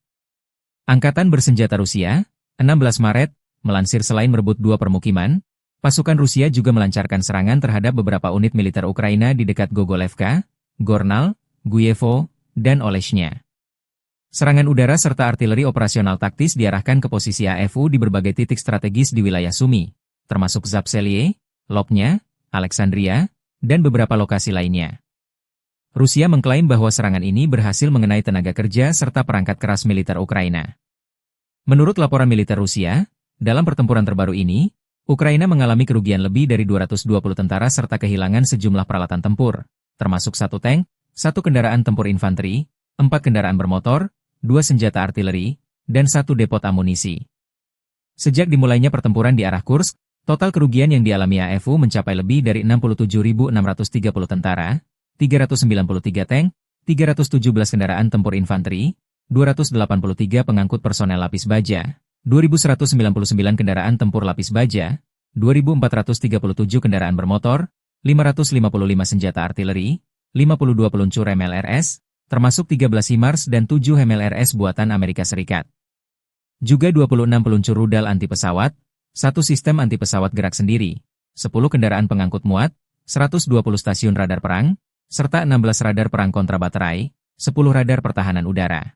A: Angkatan Bersenjata Rusia, 16 Maret, melansir selain merebut 2 permukiman, pasukan Rusia juga melancarkan serangan terhadap beberapa unit militer Ukraina di dekat Gogolevka, Gornal, Guyevo, dan Oleshnya. Serangan udara serta artileri operasional taktis diarahkan ke posisi AFU di berbagai titik strategis di wilayah Sumy, termasuk Zapseliye, Lopnya, Alexandria, dan beberapa lokasi lainnya. Rusia mengklaim bahwa serangan ini berhasil mengenai tenaga kerja serta perangkat keras militer Ukraina. Menurut laporan militer Rusia, dalam pertempuran terbaru ini, Ukraina mengalami kerugian lebih dari 220 tentara serta kehilangan sejumlah peralatan tempur, termasuk 1 tank, 1 kendaraan tempur infanteri, 4 kendaraan bermotor, 2 senjata artileri, dan 1 depot amunisi. Sejak dimulainya pertempuran di arah Kursk, total kerugian yang dialami AFU mencapai lebih dari 67.630 tentara, 393 tank, 317 kendaraan tempur infanteri, 283 pengangkut personel lapis baja, 2.199 kendaraan tempur lapis baja, 2.437 kendaraan bermotor, 555 senjata artileri, 52 peluncur MLRS, termasuk 13 HIMARS dan 7 MLRS buatan Amerika Serikat. Juga 26 peluncur rudal anti pesawat, 1 sistem anti pesawat gerak sendiri, 10 kendaraan pengangkut muat, 120 stasiun radar perang, serta 16 radar perang kontra baterai, 10 radar pertahanan udara.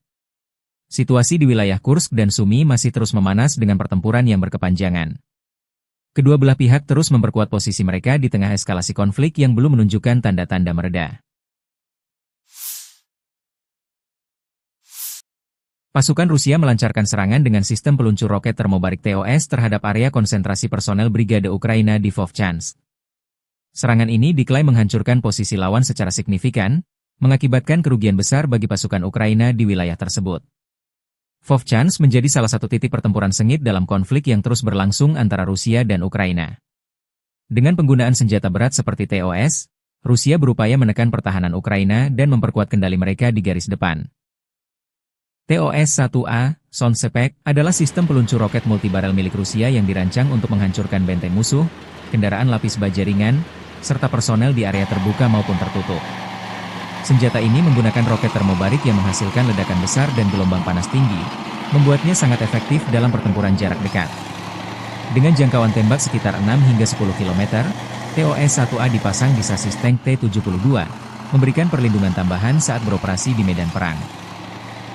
A: Situasi di wilayah Kursk dan Sumy masih terus memanas dengan pertempuran yang berkepanjangan. Kedua belah pihak terus memperkuat posisi mereka di tengah eskalasi konflik yang belum menunjukkan tanda-tanda mereda. Pasukan Rusia melancarkan serangan dengan sistem peluncur roket termobarik TOS terhadap area konsentrasi personel Brigade Ukraina di Vovchansk. Serangan ini diklaim menghancurkan posisi lawan secara signifikan, mengakibatkan kerugian besar bagi pasukan Ukraina di wilayah tersebut. Vovchansk menjadi salah satu titik pertempuran sengit dalam konflik yang terus berlangsung antara Rusia dan Ukraina. Dengan penggunaan senjata berat seperti TOS, Rusia berupaya menekan pertahanan Ukraina dan memperkuat kendali mereka di garis depan. TOS-1A, Sonsepek, adalah sistem peluncur roket multibarel milik Rusia yang dirancang untuk menghancurkan benteng musuh, kendaraan lapis baja ringan, serta personel di area terbuka maupun tertutup. Senjata ini menggunakan roket termobarik yang menghasilkan ledakan besar dan gelombang panas tinggi, membuatnya sangat efektif dalam pertempuran jarak dekat. Dengan jangkauan tembak sekitar 6 hingga 10 km, TOS-1A dipasang di sasis tank T-72, memberikan perlindungan tambahan saat beroperasi di medan perang.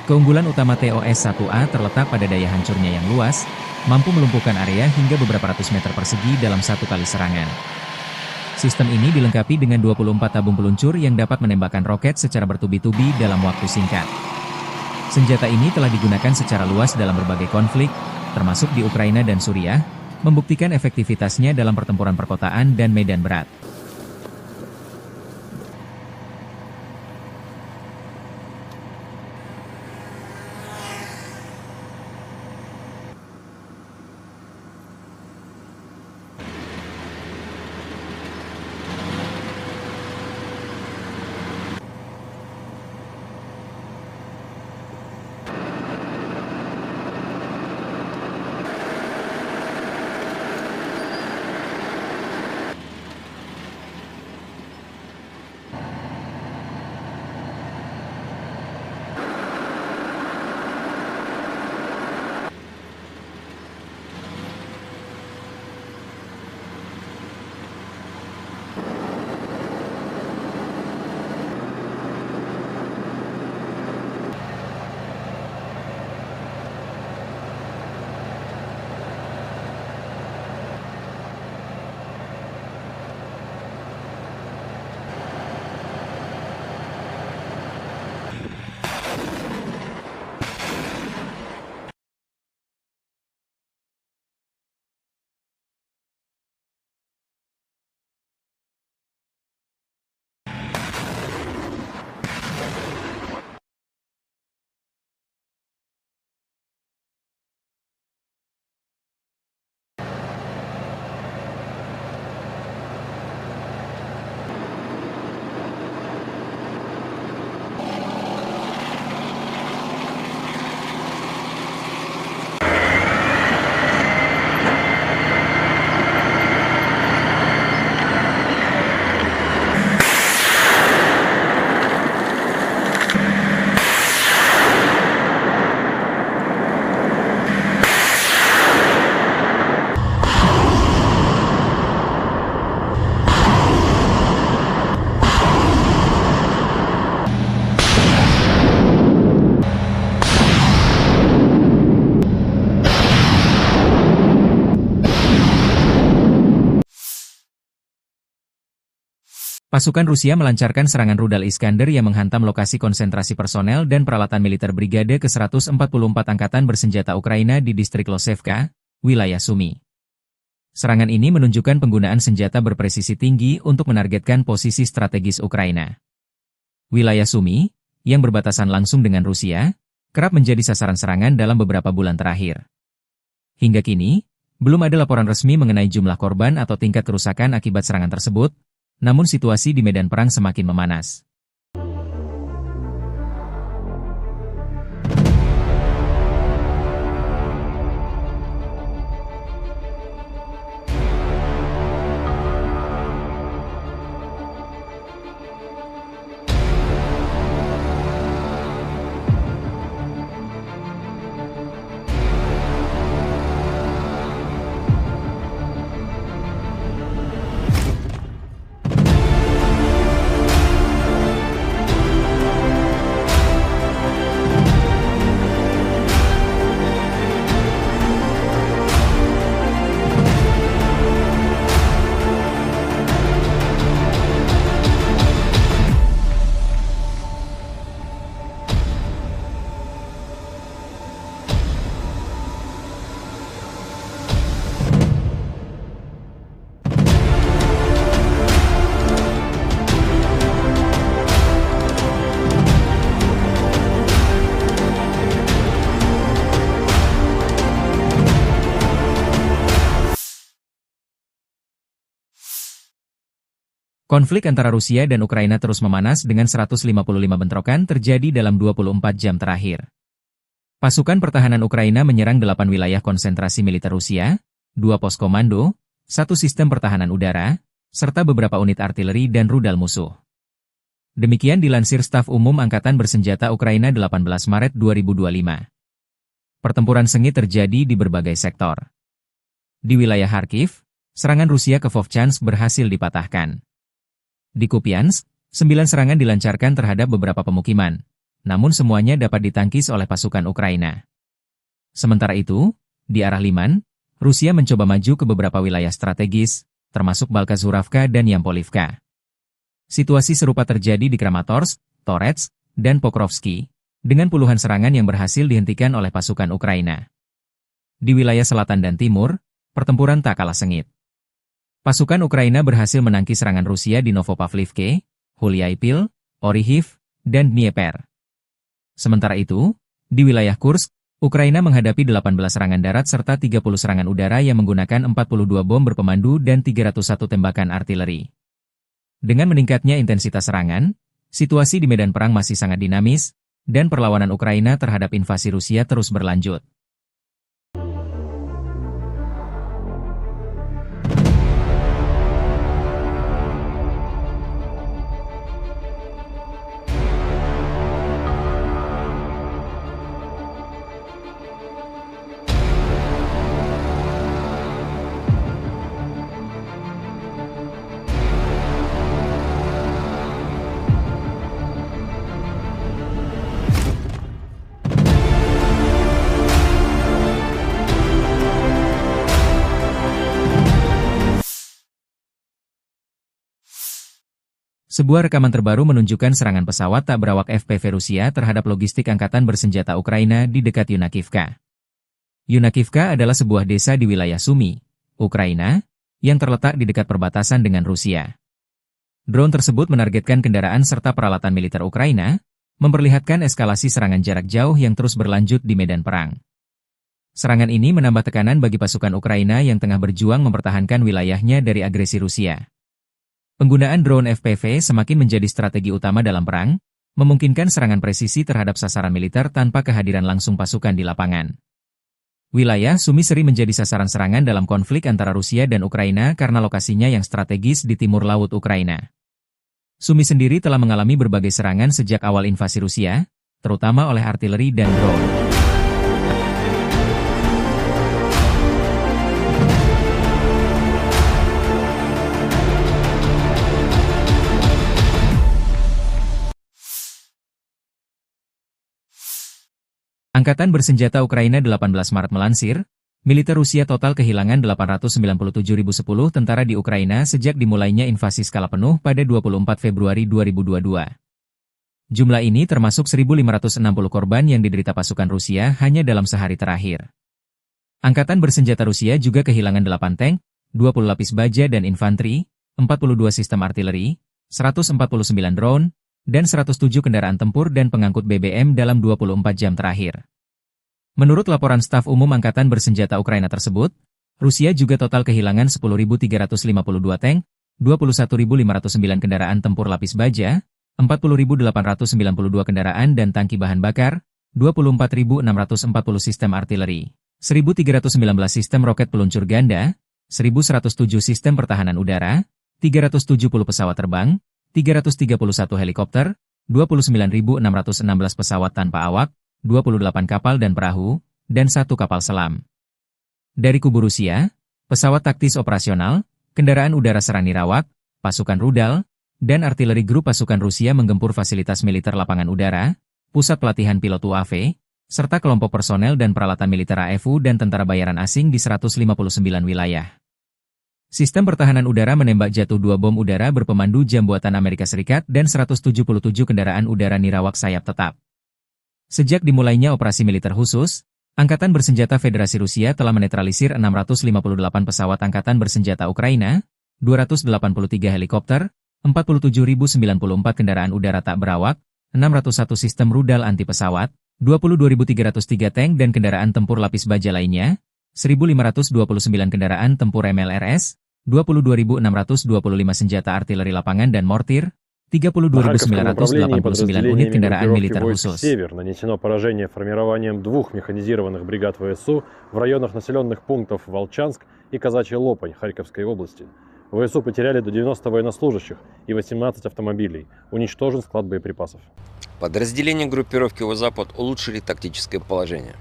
A: Keunggulan utama TOS-1A terletak pada daya hancurnya yang luas, mampu melumpuhkan area hingga beberapa ratus meter persegi dalam satu kali serangan. Sistem ini dilengkapi dengan 24 tabung peluncur yang dapat menembakkan roket secara bertubi-tubi dalam waktu singkat. Senjata ini telah digunakan secara luas dalam berbagai konflik, termasuk di Ukraina dan Suriah, membuktikan efektivitasnya dalam pertempuran perkotaan dan medan berat. Pasukan Rusia melancarkan serangan rudal Iskander yang menghantam lokasi konsentrasi personel dan peralatan militer Brigade ke-144 Angkatan Bersenjata Ukraina di distrik Losevka, wilayah Sumy. Serangan ini menunjukkan penggunaan senjata berpresisi tinggi untuk menargetkan posisi strategis Ukraina. Wilayah Sumy, yang berbatasan langsung dengan Rusia, kerap menjadi sasaran serangan dalam beberapa bulan terakhir. Hingga kini, belum ada laporan resmi mengenai jumlah korban atau tingkat kerusakan akibat serangan tersebut, namun situasi di medan perang semakin memanas. Konflik antara Rusia dan Ukraina terus memanas dengan 155 bentrokan terjadi dalam 24 jam terakhir. Pasukan pertahanan Ukraina menyerang 8 wilayah konsentrasi militer Rusia, 2 pos komando, 1 sistem pertahanan udara, serta beberapa unit artileri dan rudal musuh. Demikian dilansir Staf Umum Angkatan Bersenjata Ukraina 18 Maret 2025. Pertempuran sengit terjadi di berbagai sektor. Di wilayah Kharkiv, serangan Rusia ke Vovchansk berhasil dipatahkan. Di Kupiansk, 9 serangan dilancarkan terhadap beberapa pemukiman, namun semuanya dapat ditangkis oleh pasukan Ukraina. Sementara itu, di arah Liman, Rusia mencoba maju ke beberapa wilayah strategis, termasuk Balkazuravka dan Yampolivka. Situasi serupa terjadi di Kramatorsk, Torets, dan Pokrovsky, dengan puluhan serangan yang berhasil dihentikan oleh pasukan Ukraina. Di wilayah selatan dan timur, pertempuran tak kalah sengit. Pasukan Ukraina berhasil menangkis serangan Rusia di Novopavlivke, Huliaipil, Orihiv, dan Dnieper. Sementara itu, di wilayah Kursk, Ukraina menghadapi 18 serangan darat serta 30 serangan udara yang menggunakan 42 bom berpemandu dan 301 tembakan artileri. Dengan meningkatnya intensitas serangan, situasi di medan perang masih sangat dinamis, dan perlawanan Ukraina terhadap invasi Rusia terus berlanjut. Sebuah rekaman terbaru menunjukkan serangan pesawat tak berawak FPV Rusia terhadap logistik Angkatan Bersenjata Ukraina di dekat Yunakivka. Yunakivka adalah sebuah desa di wilayah Sumy, Ukraina, yang terletak di dekat perbatasan dengan Rusia. Drone tersebut menargetkan kendaraan serta peralatan militer Ukraina, memperlihatkan eskalasi serangan jarak jauh yang terus berlanjut di medan perang. Serangan ini menambah tekanan bagi pasukan Ukraina yang tengah berjuang mempertahankan wilayahnya dari agresi Rusia. Penggunaan drone FPV semakin menjadi strategi utama dalam perang, memungkinkan serangan presisi terhadap sasaran militer tanpa kehadiran langsung pasukan di lapangan. Wilayah Sumy sering menjadi sasaran serangan dalam konflik antara Rusia dan Ukraina karena lokasinya yang strategis di timur laut Ukraina. Sumy sendiri telah mengalami berbagai serangan sejak awal invasi Rusia, terutama oleh artileri dan drone. Angkatan Bersenjata Ukraina 18 Maret melansir, Militer Rusia total kehilangan 897.010 tentara di Ukraina sejak dimulainya invasi skala penuh pada 24 Februari 2022. Jumlah ini termasuk 1.560 korban yang diderita pasukan Rusia hanya dalam sehari terakhir. Angkatan bersenjata Rusia juga kehilangan 8 tank, 20 lapis baja dan infanteri, 42 sistem artileri, 149 drone, dan 107 kendaraan tempur dan pengangkut BBM dalam 24 jam terakhir. Menurut laporan staf umum Angkatan Bersenjata Ukraina tersebut, Rusia juga total kehilangan 10.352 tank, 21.509 kendaraan tempur lapis baja, 40.892 kendaraan dan tangki bahan bakar, 24.640 sistem artileri, 1.319 sistem roket peluncur ganda, 1.107 sistem pertahanan udara, 370 pesawat terbang, 331 helikopter, 29.616 pesawat tanpa awak, 28 kapal dan perahu, dan 1 kapal selam. Dari kubu Rusia, pesawat taktis operasional, kendaraan udara serang nirawak, pasukan rudal, dan artileri grup pasukan Rusia menggempur fasilitas militer lapangan udara, pusat pelatihan pilot UAV, serta kelompok personel dan peralatan militer AFU dan tentara bayaran asing di 159 wilayah. Sistem pertahanan udara menembak jatuh 2 bom udara berpemandu jam buatan Amerika Serikat dan 177 kendaraan udara nirawak sayap tetap. Sejak dimulainya operasi militer khusus, Angkatan Bersenjata Federasi Rusia telah menetralisir 658 pesawat Angkatan Bersenjata Ukraina, 283 helikopter, 47.094 kendaraan udara tak berawak, 601 sistem rudal anti pesawat, 22.303 tank dan kendaraan tempur lapis baja lainnya, 1.529 kendaraan tempur MLRS, 22.625 senjata artileri lapangan dan mortir, 32.989 unit kendaraan militer khusus.
B: «Север» нанесено поражение формированием 2 механизированных бригад ВСУ в районах населенных пунктов Волчанск и Казачья Лопань Харьковской области. ВСУ потеряли до 90 военнослужащих и 18 автомобилей. Уничтожен склад боеприпасов.
C: Подразделения группировки «Запад» улучшили тактическое положение.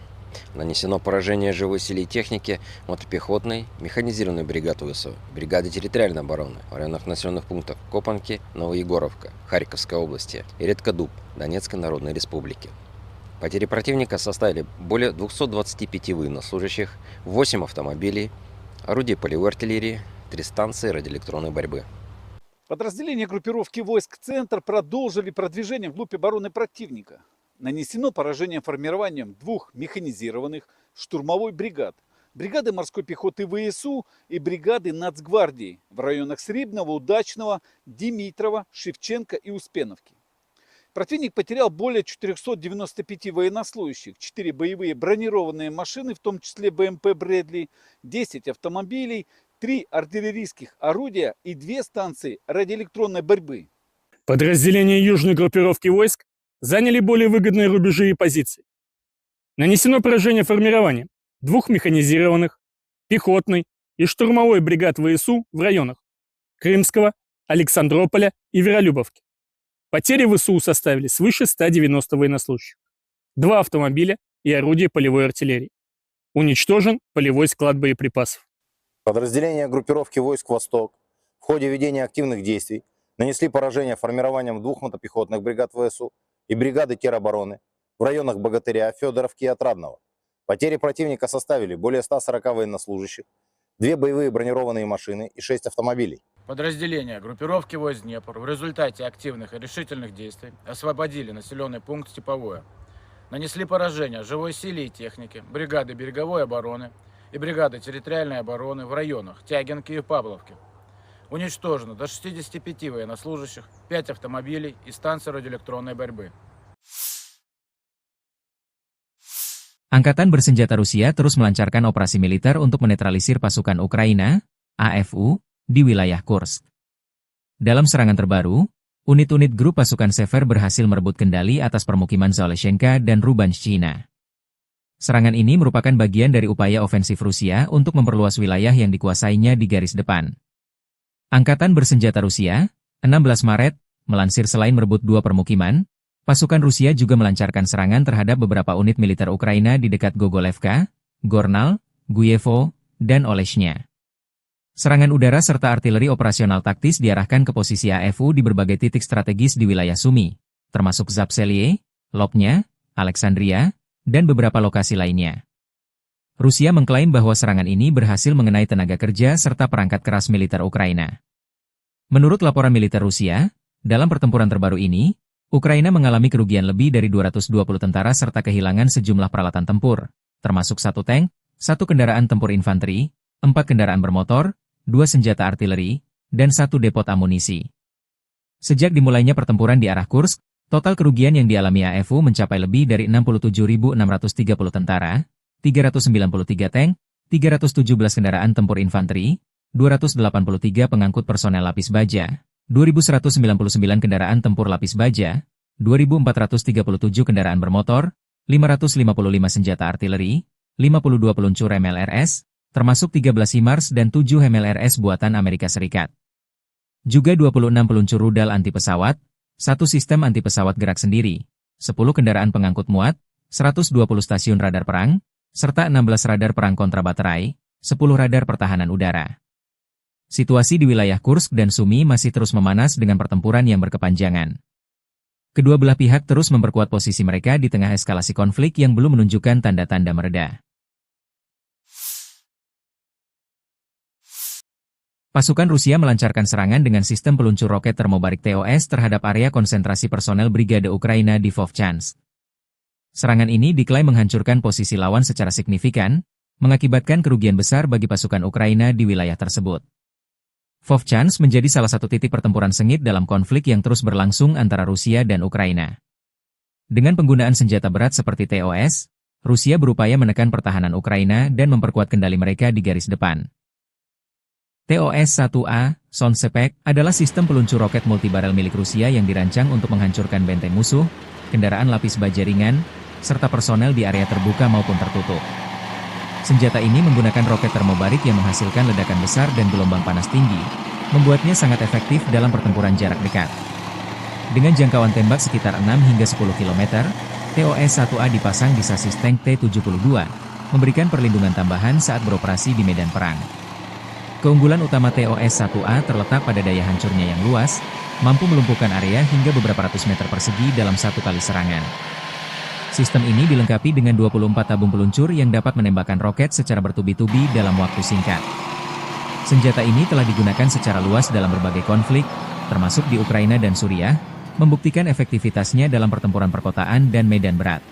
C: Нанесено поражение живой силе и технике мотопехотной, механизированной бригады ВСУ, бригады территориальной обороны в районах населенных пунктов Копанки, Новоегоровка, Харьковской области и Редкодуб, Донецкой Народной Республики. Потери противника составили более 225 военнослужащих, 8 автомобилей, орудия полевой артиллерии, 3 станции радиоэлектронной борьбы.
D: Подразделения группировки войск «Центр» продолжили продвижение вглубь обороны противника. Нанесено поражение формированием 2 механизированных штурмовой бригад, бригады морской пехоты ВСУ и бригады Нацгвардии в районах Сребного, Удачного, Димитрова, Шевченко и Успеновки. Противник потерял более 495 военнослужащих, 4 боевые бронированные машины, в том числе БМП «Брэдли», 10 автомобилей, 3 артиллерийских орудия и 2 станции радиоэлектронной борьбы.
E: Подразделения южной группировки войск заняли более выгодные рубежи и позиции. Нанесено поражение формированием 2 механизированных, пехотной и штурмовой бригад ВСУ в районах Крымского, Александрополя и Веролюбовки. Потери ВСУ составили свыше 190 военнослужащих, 2 автомобиля и орудия полевой артиллерии. Уничтожен полевой склад боеприпасов.
F: Подразделения группировки войск «Восток» в ходе ведения активных действий нанесли поражение формированием 2 мотопехотных бригад ВСУ и бригады теробороны в районах Богатыря, Федоровки и Отрадного. Потери противника составили более 140 военнослужащих, 2 боевые бронированные машины и 6 автомобилей.
G: Подразделения группировки войск Днепр в результате активных и решительных действий освободили населенный пункт Степовое. Нанесли поражение живой силе и технике, бригады береговой обороны и бригады территориальной обороны в районах Тягинки и Павловки. Уничтожено до 65 военнослужащих, 5 автомобилей и станции радиоэлектронной борьбы.
A: Angkatan Bersenjata Rusia terus melancarkan operasi militer untuk menetralisir pasukan Ukraina, AFU, di wilayah Kursk. Dalam serangan terbaru, unit-unit grup pasukan Sever berhasil merebut kendali atas permukiman Zaleshenka dan Rubanshchina. Serangan ini merupakan bagian dari upaya ofensif Rusia untuk memperluas wilayah yang dikuasainya di garis depan. Angkatan Bersenjata Rusia, 16 Maret, melansir selain merebut 2 permukiman, pasukan Rusia juga melancarkan serangan terhadap beberapa unit militer Ukraina di dekat Gogolevka, Gornal, Guyevo, dan Oleshnya. Serangan udara serta artileri operasional taktis diarahkan ke posisi AFU di berbagai titik strategis di wilayah Sumy, termasuk Zapselye, Lopnya, Alexandria, dan beberapa lokasi lainnya. Rusia mengklaim bahwa serangan ini berhasil mengenai tenaga kerja serta perangkat keras militer Ukraina. Menurut laporan militer Rusia, dalam pertempuran terbaru ini, Ukraina mengalami kerugian lebih dari 220 tentara serta kehilangan sejumlah peralatan tempur, termasuk 1 tank, 1 kendaraan tempur infanteri, 4 kendaraan bermotor, 2 senjata artileri, dan 1 depot amunisi. Sejak dimulainya pertempuran di arah Kursk, total kerugian yang dialami AFU mencapai lebih dari 67.630 tentara, 393 tank, 317 kendaraan tempur infanteri, 283 pengangkut personel lapis baja, 2.199 kendaraan tempur lapis baja, 2.437 kendaraan bermotor, 555 senjata artileri, 52 peluncur MLRS, termasuk 13 HIMARS dan 7 MLRS buatan Amerika Serikat. Juga 26 peluncur rudal anti pesawat, 1 sistem anti pesawat gerak sendiri, 10 kendaraan pengangkut muat, 120 stasiun radar perang, serta 16 radar perang kontra baterai, 10 radar pertahanan udara. Situasi di wilayah Kursk dan Sumy masih terus memanas dengan pertempuran yang berkepanjangan. Kedua belah pihak terus memperkuat posisi mereka di tengah eskalasi konflik yang belum menunjukkan tanda-tanda mereda. Pasukan Rusia melancarkan serangan dengan sistem peluncur roket termobarik TOS terhadap area konsentrasi personel Brigade Ukraina di Vovchansk. Serangan ini diklaim menghancurkan posisi lawan secara signifikan, mengakibatkan kerugian besar bagi pasukan Ukraina di wilayah tersebut. Vovchansk menjadi salah satu titik pertempuran sengit dalam konflik yang terus berlangsung antara Rusia dan Ukraina. Dengan penggunaan senjata berat seperti TOS, Rusia berupaya menekan pertahanan Ukraina dan memperkuat kendali mereka di garis depan. TOS-1A, Sonsepek, adalah sistem peluncur roket multibarel milik Rusia yang dirancang untuk menghancurkan benteng musuh, kendaraan lapis baja ringan, serta personel di area terbuka maupun tertutup. Senjata ini menggunakan roket termobarik yang menghasilkan ledakan besar dan gelombang panas tinggi, membuatnya sangat efektif dalam pertempuran jarak dekat. Dengan jangkauan tembak sekitar 6 hingga 10 km, TOS-1A dipasang di sasis tank T-72, memberikan perlindungan tambahan saat beroperasi di medan perang. Keunggulan utama TOS-1A terletak pada daya hancurnya yang luas, mampu melumpuhkan area hingga beberapa ratus meter persegi dalam satu kali serangan. Sistem ini dilengkapi dengan 24 tabung peluncur yang dapat menembakkan roket secara bertubi-tubi dalam waktu singkat. Senjata ini telah digunakan secara luas dalam berbagai konflik, termasuk di Ukraina dan Suriah, membuktikan efektivitasnya dalam pertempuran perkotaan dan medan berat.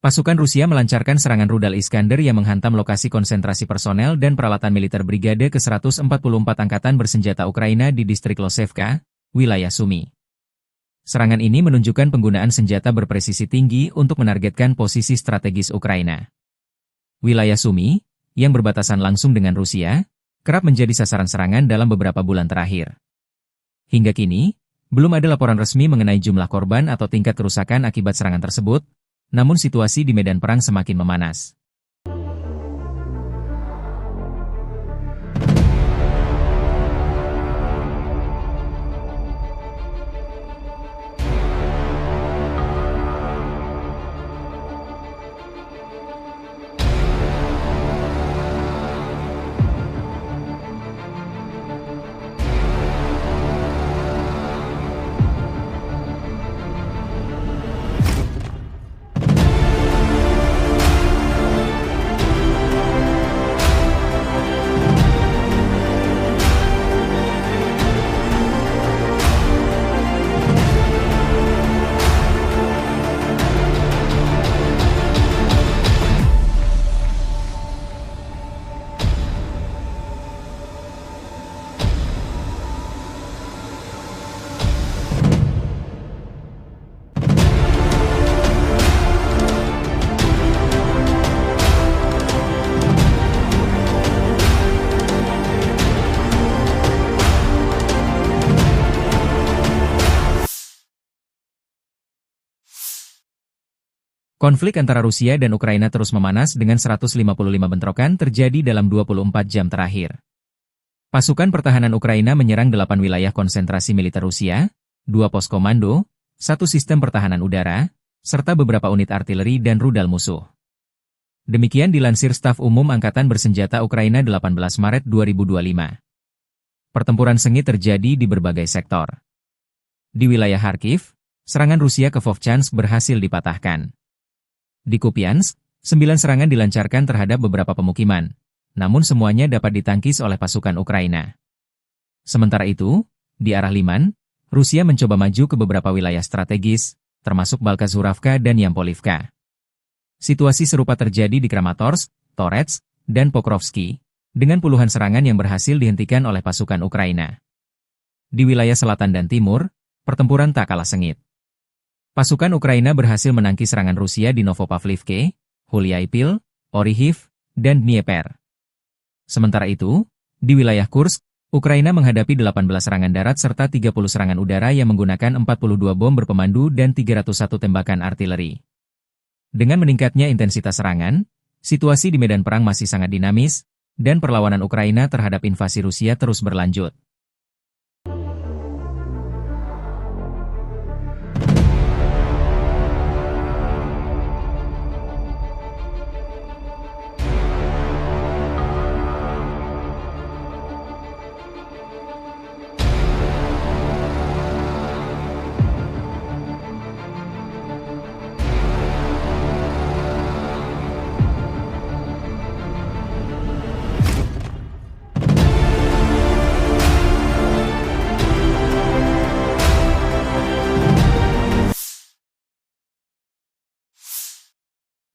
A: Pasukan Rusia melancarkan serangan rudal Iskander yang menghantam lokasi konsentrasi personel dan peralatan militer Brigade ke-144 Angkatan Bersenjata Ukraina di distrik Losevka, wilayah Sumy. Serangan ini menunjukkan penggunaan senjata berpresisi tinggi untuk menargetkan posisi strategis Ukraina. Wilayah Sumy, yang berbatasan langsung dengan Rusia, kerap menjadi sasaran serangan dalam beberapa bulan terakhir. Hingga kini, belum ada laporan resmi mengenai jumlah korban atau tingkat kerusakan akibat serangan tersebut, namun situasi di medan perang semakin memanas. Konflik antara Rusia dan Ukraina terus memanas dengan 155 bentrokan terjadi dalam 24 jam terakhir. Pasukan pertahanan Ukraina menyerang 8 wilayah konsentrasi militer Rusia, 2 pos komando, 1 sistem pertahanan udara, serta beberapa unit artileri dan rudal musuh. Demikian dilansir Staf Umum Angkatan Bersenjata Ukraina 18 Maret 2025. Pertempuran sengit terjadi di berbagai sektor. Di wilayah Kharkiv, serangan Rusia ke Vovchansk berhasil dipatahkan. Di Kupiansk, 9 serangan dilancarkan terhadap beberapa pemukiman, namun semuanya dapat ditangkis oleh pasukan Ukraina. Sementara itu, di arah Liman, Rusia mencoba maju ke beberapa wilayah strategis, termasuk Balkazuravka dan Yampolivka. Situasi serupa terjadi di Kramatorsk, Torets, dan Pokrovsky, dengan puluhan serangan yang berhasil dihentikan oleh pasukan Ukraina. Di wilayah selatan dan timur, pertempuran tak kalah sengit. Pasukan Ukraina berhasil menangkis serangan Rusia di Novopavlivke, Huliaipil, Orihiv, dan Dnieper. Sementara itu, di wilayah Kursk, Ukraina menghadapi 18 serangan darat serta 30 serangan udara yang menggunakan 42 bom berpemandu dan 301 tembakan artileri. Dengan meningkatnya intensitas serangan, situasi di medan perang masih sangat dinamis, dan perlawanan Ukraina terhadap invasi Rusia terus berlanjut.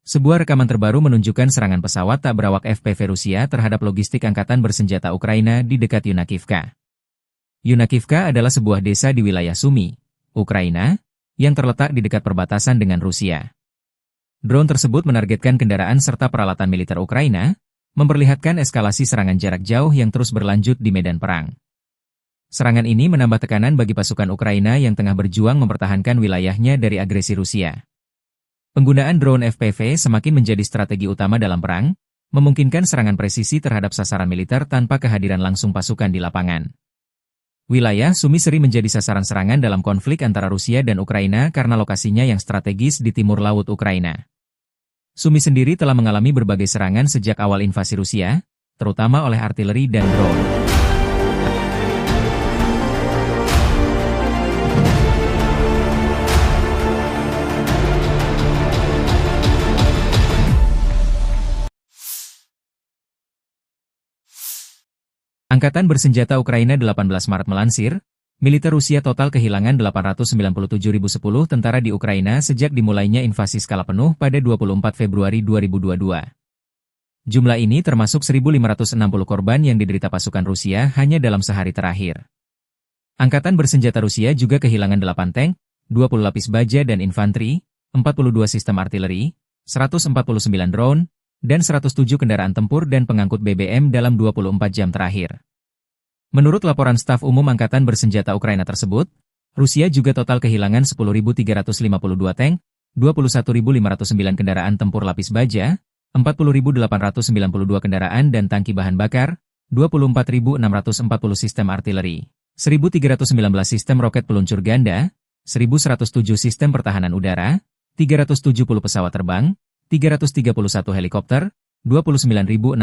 A: Sebuah rekaman terbaru menunjukkan serangan pesawat tak berawak FPV Rusia terhadap logistik angkatan bersenjata Ukraina di dekat Yunakivka. Yunakivka adalah sebuah desa di wilayah Sumy, Ukraina, yang terletak di dekat perbatasan dengan Rusia. Drone tersebut menargetkan kendaraan serta peralatan militer Ukraina, memperlihatkan eskalasi serangan jarak jauh yang terus berlanjut di medan perang. Serangan ini menambah tekanan bagi pasukan Ukraina yang tengah berjuang mempertahankan wilayahnya dari agresi Rusia. Penggunaan drone FPV semakin menjadi strategi utama dalam perang, memungkinkan serangan presisi terhadap sasaran militer tanpa kehadiran langsung pasukan di lapangan. Wilayah Sumy sering menjadi sasaran serangan dalam konflik antara Rusia dan Ukraina karena lokasinya yang strategis di timur laut Ukraina. Sumy sendiri telah mengalami berbagai serangan sejak awal invasi Rusia, terutama oleh artileri dan drone. Angkatan Bersenjata Ukraina 18 Maret melansir, Militer Rusia total kehilangan 897.010 tentara di Ukraina sejak dimulainya invasi skala penuh pada 24 Februari 2022. Jumlah ini termasuk 1.560 korban yang diderita pasukan Rusia hanya dalam sehari terakhir. Angkatan bersenjata Rusia juga kehilangan 8 tank, 20 lapis baja dan infanteri, 42 sistem artileri, 149 drone, dan 107 kendaraan tempur dan pengangkut BBM dalam 24 jam terakhir. Menurut laporan staf umum Angkatan Bersenjata Ukraina tersebut, Rusia juga total kehilangan 10.352 tank, 21.509 kendaraan tempur lapis baja, 40.892 kendaraan dan tangki bahan bakar, 24.640 sistem artileri, 1.319 sistem roket peluncur ganda, 1.107 sistem pertahanan udara, 370 pesawat terbang, 331 helikopter, 29.616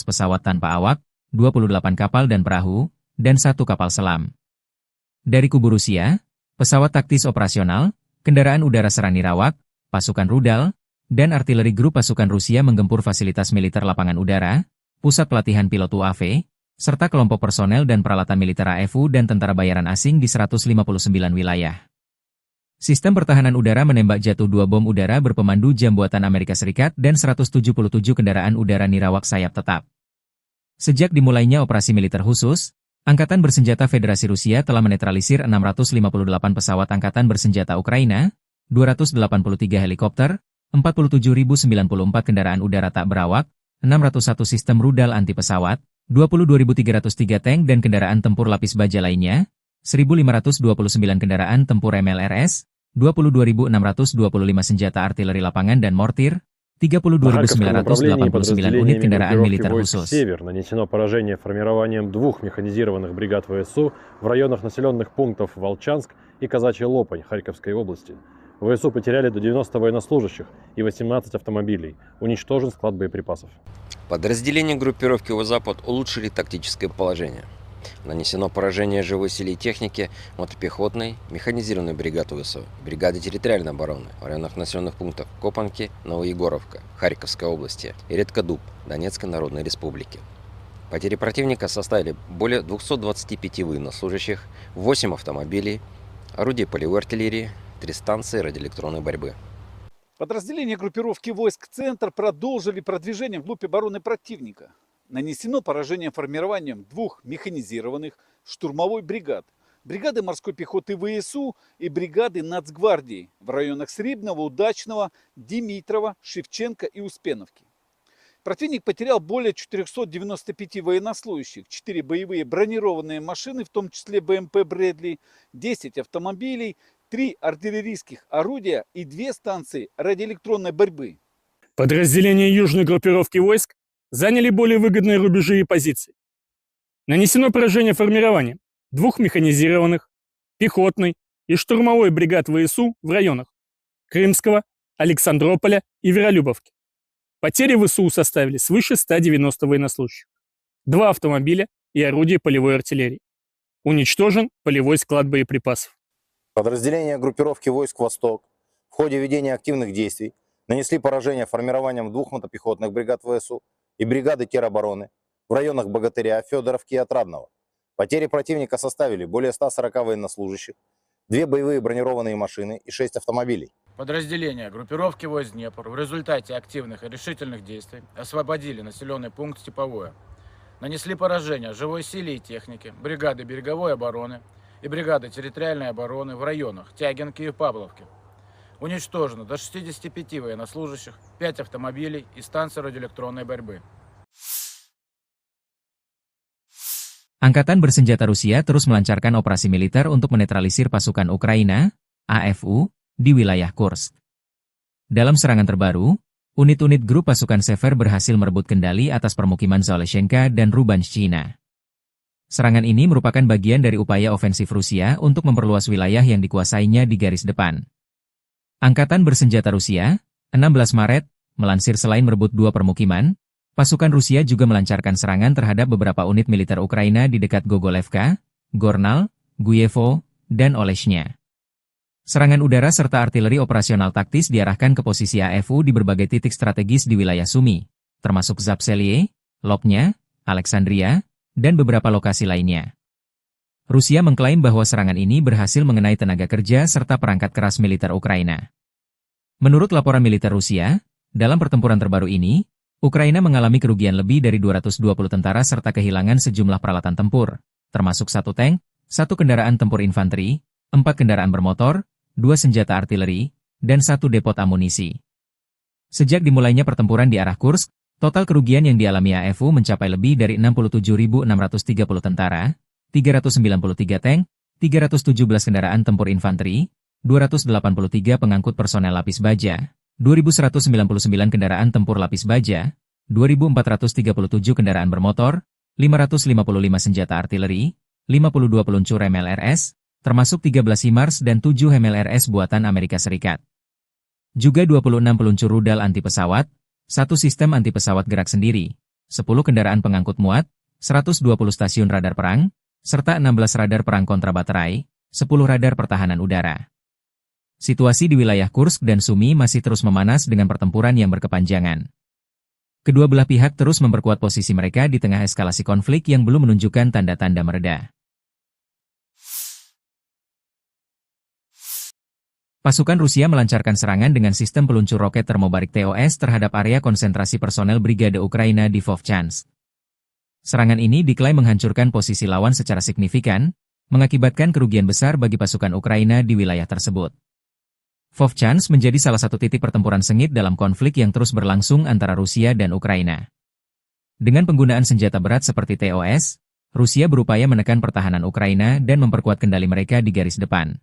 A: pesawat tanpa awak, 28 kapal dan perahu, dan 1 kapal selam. Dari kubu Rusia, pesawat taktis operasional, kendaraan udara serang nirawak, pasukan rudal, dan artileri grup pasukan Rusia menggempur fasilitas militer lapangan udara, pusat pelatihan pilot UAV, serta kelompok personel dan peralatan militer AFU dan tentara bayaran asing di 159 wilayah. Sistem pertahanan udara menembak jatuh 2 bom udara berpemandu jam buatan Amerika Serikat dan 177 kendaraan udara nirawak sayap tetap. Sejak dimulainya operasi militer khusus, Angkatan Bersenjata Federasi Rusia telah menetralisir 658 pesawat Angkatan Bersenjata Ukraina, 283 helikopter, 47.094 kendaraan udara tak berawak, 601 sistem rudal anti pesawat, 22.303 tank dan kendaraan tempur lapis baja lainnya, 1.529 kendaraan tempur MLRS, 22.625 senjata artileri lapangan dan mortir, 32.989 unit kendaraan militer khusus.
B: «Север» нанесено поражение формированием 2 механизированных бригад ВСУ в районах населенных пунктов Волчанск и Казачья Лопань Харьковской области. ВСУ потеряли до 90 военнослужащих и 18 автомобилей. Уничтожен склад боеприпасов.
C: Подразделения группировки «Запад» улучшили тактическое положение. Нанесено поражение живой силе и технике мотопехотной, механизированной бригады ВСУ, бригады территориальной обороны в районах населенных пунктов Копанки, Новоегоровка, Харьковской области и Редкодуб, Донецкой Народной Республики. Потери противника составили более 225 военнослужащих, 8 автомобилей, орудий полевой артиллерии, 3 станции радиоэлектронной борьбы.
D: Подразделения группировки войск «Центр» продолжили продвижение вглубь обороны противника. Нанесено поражение формированием 2 механизированных штурмовой бригад, бригады морской пехоты ВСУ и бригады Нацгвардии в районах Срибного, Удачного, Димитрова, Шевченко и Успеновки. Противник потерял более 495 военнослужащих, 4 боевые бронированные машины, в том числе БМП «Брэдли», 10 автомобилей, 3 артиллерийских орудия и 2 станции радиоэлектронной борьбы.
E: Подразделения южной группировки войск заняли более выгодные рубежи и позиции. Нанесено поражение формированием 2 механизированных, пехотной и штурмовой бригад ВСУ в районах Крымского, Александрополя и Веролюбовки. Потери ВСУ составили свыше 190 военнослужащих, 2 автомобиля и орудия полевой артиллерии. Уничтожен полевой склад боеприпасов.
F: Подразделения группировки войск «Восток» в ходе ведения активных действий нанесли поражение формированием 2 мотопехотных бригад ВСУ и бригады теробороны в районах Богатыря, Федоровки и Отрадного. Потери противника составили более 140 военнослужащих, 2 боевые бронированные машины и 6 автомобилей.
G: Подразделения группировки войск Днепр в результате активных и решительных действий освободили населенный пункт Степовое. Нанесли поражение живой силе и технике, бригады береговой обороны и бригады территориальной обороны в районах Тягинки и Павловки. Уничтожено до 65 военнослужащих, 5 автомобилей и станция радиоэлектронной борьбы.
A: Angkatan Bersenjata Rusia terus melancarkan operasi militer untuk menetralisir pasukan Ukraina, AFU, di wilayah Kursk. Dalam serangan terbaru, unit-unit grup pasukan Sever berhasil merebut kendali atas permukiman Zaleshenka dan Rubanshchina. Serangan ini merupakan bagian dari upaya ofensif Rusia untuk memperluas wilayah yang dikuasainya di garis depan. Angkatan Bersenjata Rusia, 16 Maret, melansir selain merebut 2 permukiman, pasukan Rusia juga melancarkan serangan terhadap beberapa unit militer Ukraina di dekat Gogolevka, Gornal, Guyevo, dan Oleshnya. Serangan udara serta artileri operasional taktis diarahkan ke posisi AFU di berbagai titik strategis di wilayah Sumy, termasuk Zapseliye, Lopnya, Alexandria, dan beberapa lokasi lainnya. Rusia mengklaim bahwa serangan ini berhasil mengenai tenaga kerja serta perangkat keras militer Ukraina. Menurut laporan militer Rusia, dalam pertempuran terbaru ini, Ukraina mengalami kerugian lebih dari 220 tentara serta kehilangan sejumlah peralatan tempur, termasuk 1 tank, 1 kendaraan tempur infanteri, 4 kendaraan bermotor, 2 senjata artileri, dan 1 depot amunisi. Sejak dimulainya pertempuran di arah Kursk, total kerugian yang dialami AFU mencapai lebih dari 67.630 tentara, 393 tank, 317 kendaraan tempur infanteri, 283 pengangkut personel lapis baja, 2.199 kendaraan tempur lapis baja, 2.437 kendaraan bermotor, 555 senjata artileri, 52 peluncur MLRS, termasuk 13 HIMARS dan 7 MLRS buatan Amerika Serikat. Juga 26 peluncur rudal anti-pesawat, 1 sistem anti-pesawat gerak sendiri, 10 kendaraan pengangkut muat, 120 stasiun radar perang, serta 16 radar perang kontrabaterai, 10 radar pertahanan udara. Situasi di wilayah Kursk dan Sumy masih terus memanas dengan pertempuran yang berkepanjangan. Kedua belah pihak terus memperkuat posisi mereka di tengah eskalasi konflik yang belum menunjukkan tanda-tanda mereda. Pasukan Rusia melancarkan serangan dengan sistem peluncur roket termobarik TOS terhadap area konsentrasi personel Brigade Ukraina di Vovchansk. Serangan ini diklaim menghancurkan posisi lawan secara signifikan, mengakibatkan kerugian besar bagi pasukan Ukraina di wilayah tersebut. Vovchansk menjadi salah satu titik pertempuran sengit dalam konflik yang terus berlangsung antara Rusia dan Ukraina. Dengan penggunaan senjata berat seperti TOS, Rusia berupaya menekan pertahanan Ukraina dan memperkuat kendali mereka di garis depan.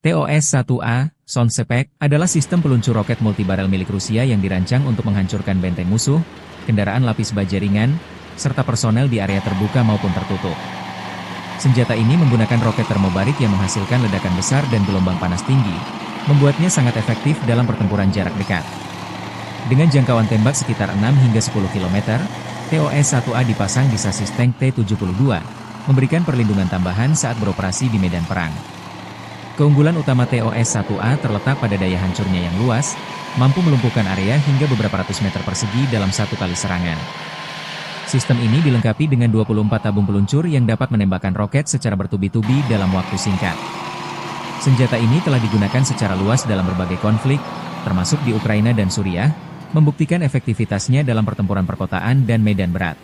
A: TOS-1A, Sonsepek, adalah sistem peluncur roket multibarel milik Rusia yang dirancang untuk menghancurkan benteng musuh, kendaraan lapis baja ringan, serta personel di area terbuka maupun tertutup. Senjata ini menggunakan roket termobarik yang menghasilkan ledakan besar dan gelombang panas tinggi, membuatnya sangat efektif dalam pertempuran jarak dekat. Dengan jangkauan tembak sekitar 6 hingga 10 km, TOS-1A dipasang di sasis tank T-72, memberikan perlindungan tambahan saat beroperasi di medan perang. Keunggulan utama TOS-1A terletak pada daya hancurnya yang luas, mampu melumpuhkan area hingga beberapa ratus meter persegi dalam satu kali serangan. Sistem ini dilengkapi dengan 24 tabung peluncur yang dapat menembakkan roket secara bertubi-tubi dalam waktu singkat. Senjata ini telah digunakan secara luas dalam berbagai konflik, termasuk di Ukraina dan Suriah, membuktikan efektivitasnya dalam pertempuran perkotaan dan medan berat.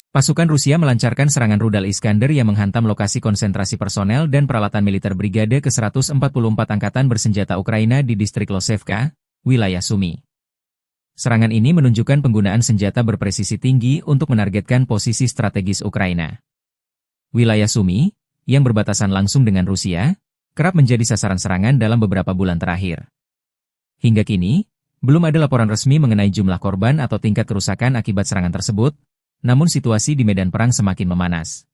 A: Pasukan Rusia melancarkan serangan rudal Iskander yang menghantam lokasi konsentrasi personel dan peralatan militer Brigade ke-144 Angkatan Bersenjata Ukraina di distrik Losevka, wilayah Sumy. Serangan ini menunjukkan penggunaan senjata berpresisi tinggi untuk menargetkan posisi strategis Ukraina. Wilayah Sumy, yang berbatasan langsung dengan Rusia, kerap menjadi sasaran serangan dalam beberapa bulan terakhir. Hingga kini, belum ada laporan resmi mengenai jumlah korban atau tingkat kerusakan akibat serangan tersebut, namun situasi di medan perang semakin memanas.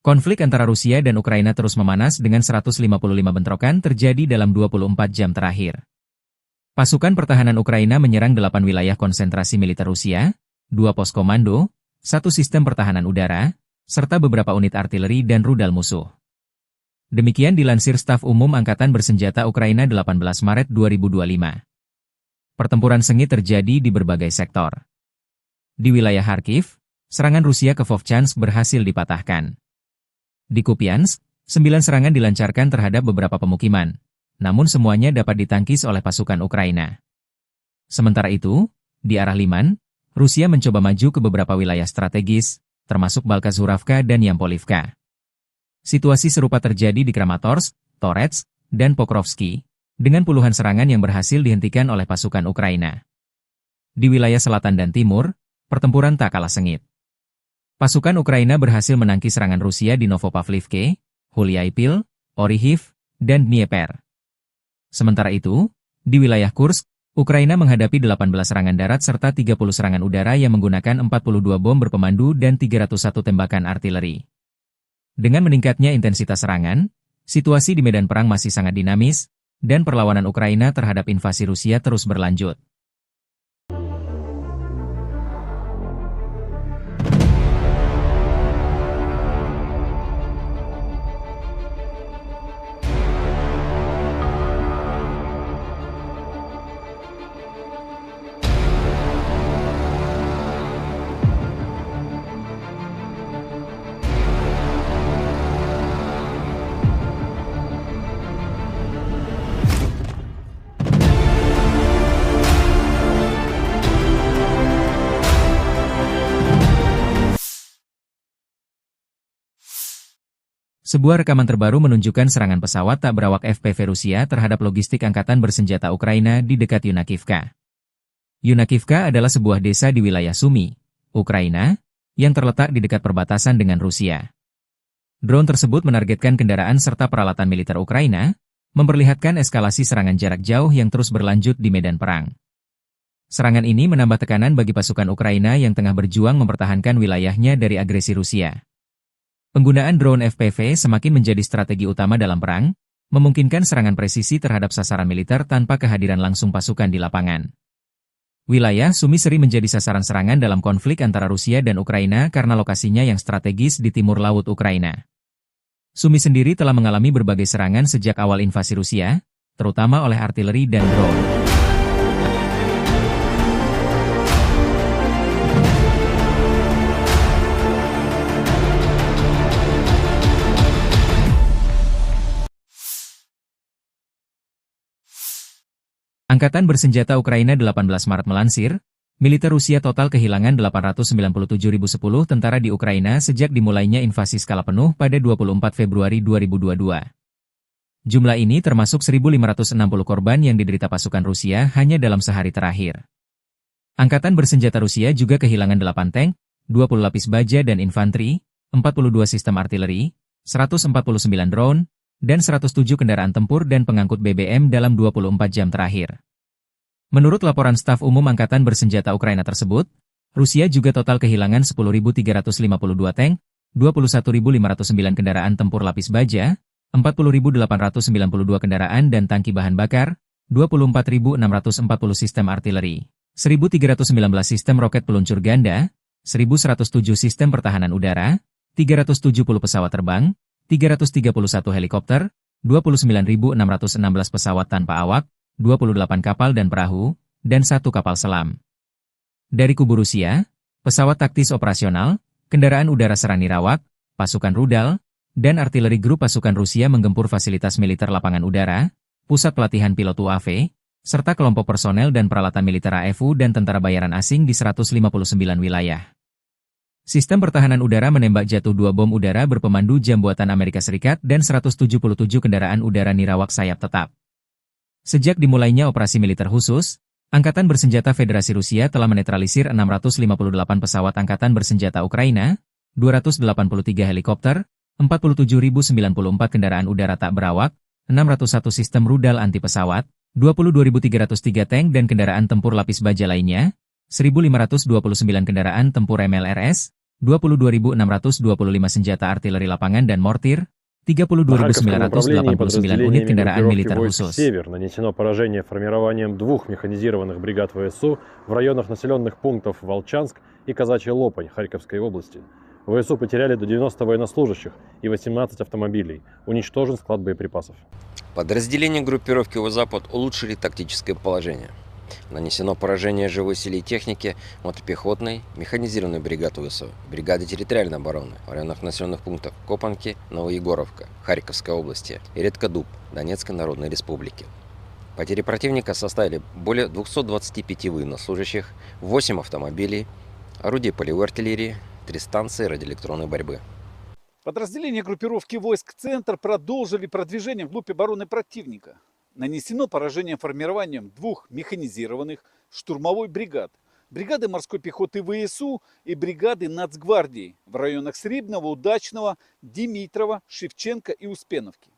A: Konflik antara Rusia dan Ukraina terus memanas dengan 155 bentrokan terjadi dalam 24 jam terakhir. Pasukan pertahanan Ukraina menyerang 8 wilayah konsentrasi militer Rusia, 2 pos komando, 1 sistem pertahanan udara, serta beberapa unit artileri dan rudal musuh. Demikian dilansir Staf Umum Angkatan Bersenjata Ukraina 18 Maret 2025. Pertempuran sengit terjadi di berbagai sektor. Di wilayah Kharkiv, serangan Rusia ke Vovchansk berhasil dipatahkan. Di Kupiansk, 9 serangan dilancarkan terhadap beberapa pemukiman, namun semuanya dapat ditangkis oleh pasukan Ukraina. Sementara itu, di arah Liman, Rusia mencoba maju ke beberapa wilayah strategis, termasuk Balkazuravka dan Yampolivka. Situasi serupa terjadi di Kramatorsk, Torets, dan Pokrovsky, dengan puluhan serangan yang berhasil dihentikan oleh pasukan Ukraina. Di wilayah selatan dan timur, pertempuran tak kalah sengit. Pasukan Ukraina berhasil menangkis serangan Rusia di Novopavlivke, Huliaipil, Orihiv, dan Dnieper. Sementara itu, di wilayah Kursk, Ukraina menghadapi 18 serangan darat serta 30 serangan udara yang menggunakan 42 bom berpemandu dan 301 tembakan artileri. Dengan meningkatnya intensitas serangan, situasi di medan perang masih sangat dinamis, dan perlawanan Ukraina terhadap invasi Rusia terus berlanjut. Sebuah rekaman terbaru menunjukkan serangan pesawat tak berawak FPV Rusia terhadap logistik Angkatan Bersenjata Ukraina di dekat Yunakivka. Yunakivka adalah sebuah desa di wilayah Sumy, Ukraina, yang terletak di dekat perbatasan dengan Rusia. Drone tersebut menargetkan kendaraan serta peralatan militer Ukraina, memperlihatkan eskalasi serangan jarak jauh yang terus berlanjut di medan perang. Serangan ini menambah tekanan bagi pasukan Ukraina yang tengah berjuang mempertahankan wilayahnya dari agresi Rusia. Penggunaan drone FPV semakin menjadi strategi utama dalam perang, memungkinkan serangan presisi terhadap sasaran militer tanpa kehadiran langsung pasukan di lapangan. Wilayah Sumy sering menjadi sasaran serangan dalam konflik antara Rusia dan Ukraina karena lokasinya yang strategis di timur laut Ukraina. Sumy sendiri telah mengalami berbagai serangan sejak awal invasi Rusia, terutama oleh artileri dan drone. Angkatan Bersenjata Ukraina 18 Maret melansir, Militer Rusia total kehilangan 897.010 tentara di Ukraina sejak dimulainya invasi skala penuh pada 24 Februari 2022. Jumlah ini termasuk 1.560 korban yang diderita pasukan Rusia hanya dalam sehari terakhir. Angkatan bersenjata Rusia juga kehilangan 8 tank, 20 lapis baja dan infanteri, 42 sistem artileri, 149 drone, dan 107 kendaraan tempur dan pengangkut BBM dalam 24 jam terakhir. Menurut laporan staf umum Angkatan Bersenjata Ukraina tersebut, Rusia juga total kehilangan 10.352 tank, 21.509 kendaraan tempur lapis baja, 40.892 kendaraan dan tangki bahan bakar, 24.640 sistem artileri, 1.319 sistem roket peluncur ganda, 1.107 sistem pertahanan udara, 370 pesawat terbang, 331 helikopter, 29.616 pesawat tanpa awak, 28 kapal dan perahu, dan 1 kapal selam. Dari kubu Rusia, pesawat taktis operasional, kendaraan udara serang nirawak, pasukan rudal, dan artileri grup pasukan Rusia menggempur fasilitas militer lapangan udara, pusat pelatihan pilot UAV, serta kelompok personel dan peralatan militer AFU dan tentara bayaran asing di 159 wilayah. Sistem pertahanan udara menembak jatuh 2 bom udara berpemandu jam buatan Amerika Serikat dan 177 kendaraan udara nirawak sayap tetap. Sejak dimulainya operasi militer khusus, Angkatan Bersenjata Federasi Rusia telah menetralisir 658 pesawat Angkatan Bersenjata Ukraina, 283 helikopter, 47.094 kendaraan udara tak berawak, 601 sistem rudal anti pesawat, 22.303 tank dan kendaraan tempur lapis baja lainnya, 1.529 kendaraan tempur MLRS, 22.625 senjata artileri lapangan dan mortir, 32.989 unit kendaraan militer khusus.
B: «Север» нанесено поражение формированием 2 механизированных бригад ВСУ в районах населенных пунктов Волчанск и Казачья Лопань Харьковской области. ВСУ потеряли до 90 военнослужащих и 18 автомобилей. Уничтожен склад боеприпасов.
C: Подразделения группировки «Запад» улучшили тактическое положение. Нанесено поражение живой силе и технике мотопехотной, механизированной бригады ВСУ, бригады территориальной обороны в районах населенных пунктов Копанки, Новоегоровка, Харьковской области и Редкодуб, Донецкой Народной Республики. Потери противника составили более 225 военнослужащих, 8 автомобилей, орудий полевой артиллерии, 3 станции радиоэлектронной борьбы.
D: Подразделения группировки войск «Центр» продолжили продвижение вглубь обороны противника. Нанесено поражение формированием 2 механизированных штурмовой бригад, бригады морской пехоты ВСУ и бригады Нацгвардии в районах Срибного, Удачного, Димитрова, Шевченко и Успеновки.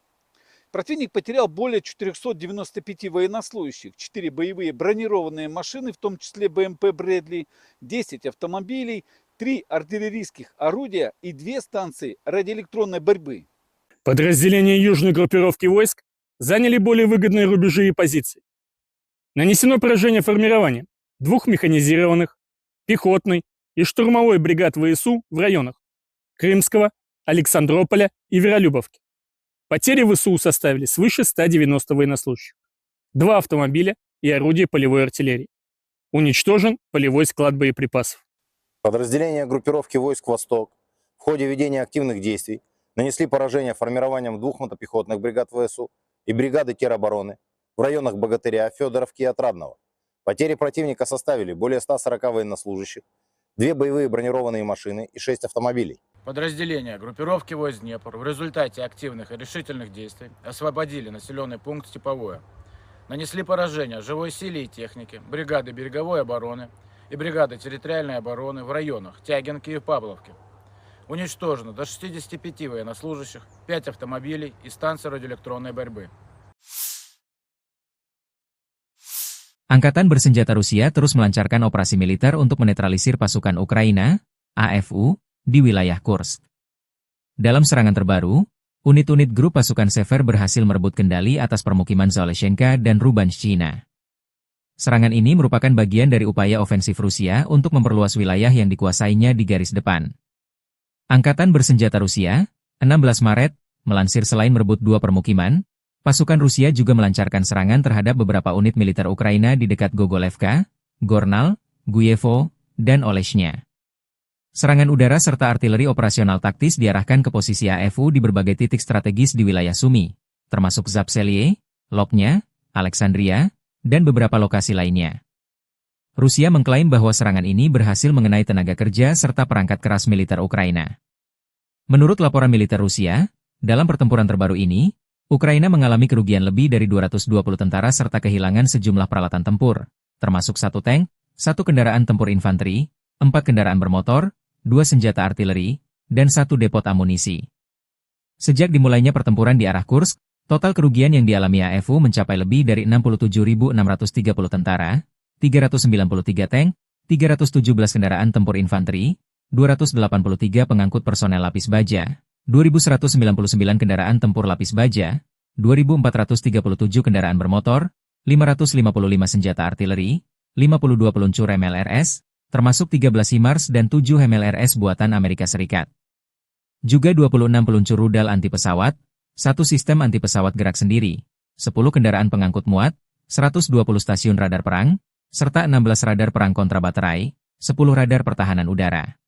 D: Противник потерял более 495 военнослужащих, 4 боевые бронированные машины, в том числе БМП «Брэдли», 10 автомобилей, 3 артиллерийских орудия и 2 станции радиоэлектронной борьбы.
E: Подразделения южной группировки войск заняли более выгодные рубежи и позиции. Нанесено поражение формированием 2 механизированных, пехотной и штурмовой бригад ВСУ в районах Крымского, Александрополя и Веролюбовки. Потери ВСУ составили свыше 190 военнослужащих, 2 автомобиля и орудия полевой артиллерии. Уничтожен полевой склад боеприпасов.
F: Подразделения группировки войск «Восток» в ходе ведения активных действий нанесли поражение формированием 2 мотопехотных бригад ВСУ и бригады теробороны в районах Богатыря, Федоровки и Отрадного. Потери противника составили более 140 военнослужащих, 2 боевые бронированные машины и 6 автомобилей.
G: Подразделения группировки войск Днепр в результате активных и решительных действий освободили населенный пункт Степовое. Нанесли поражение живой силе и технике, бригады береговой обороны и бригады территориальной обороны в районах Тягинки и Павловки. Уничтожено до 65 военнослужащих, 5 автомобилей и станции радиоэлектронной борьбы.
A: Angkatan Bersenjata Rusia terus melancarkan operasi militer untuk menetralisir pasukan Ukraina, AFU, di wilayah Kursk. Dalam serangan terbaru, unit-unit grup pasukan Sever berhasil merebut kendali atas permukiman Zaleshenka dan Rubanshchina. Serangan ini merupakan bagian dari upaya ofensif Rusia untuk memperluas wilayah yang dikuasainya di garis depan. Angkatan Bersenjata Rusia, 16 Maret, melansir selain merebut 2 permukiman, pasukan Rusia juga melancarkan serangan terhadap beberapa unit militer Ukraina di dekat Gogolevka, Gornal, Guyevo, dan Oleshnya. Serangan udara serta artileri operasional taktis diarahkan ke posisi AFU di berbagai titik strategis di wilayah Sumi, termasuk Zapselye, Lopnya, Alexandria, dan beberapa lokasi lainnya. Rusia mengklaim bahwa serangan ini berhasil mengenai tenaga kerja serta perangkat keras militer Ukraina. Menurut laporan militer Rusia, dalam pertempuran terbaru ini, Ukraina mengalami kerugian lebih dari 220 tentara serta kehilangan sejumlah peralatan tempur, termasuk 1 tank, 1 kendaraan tempur infanteri, 4 kendaraan bermotor, 2 senjata artileri, dan 1 depot amunisi. Sejak dimulainya pertempuran di arah Kursk, total kerugian yang dialami AFU mencapai lebih dari 67.630 tentara, 393 tank, 317 kendaraan tempur infanteri, 283 pengangkut personel lapis baja, 2.199 kendaraan tempur lapis baja, 2.437 kendaraan bermotor, 555 senjata artileri, 52 peluncur MLRS, termasuk 13 HIMARS dan 7 MLRS buatan Amerika Serikat. Juga 26 peluncur rudal anti pesawat, 1 sistem anti pesawat gerak sendiri, 10 kendaraan pengangkut muat, 120 stasiun radar perang, serta 16 radar perang kontrabaterai, 10 radar pertahanan udara.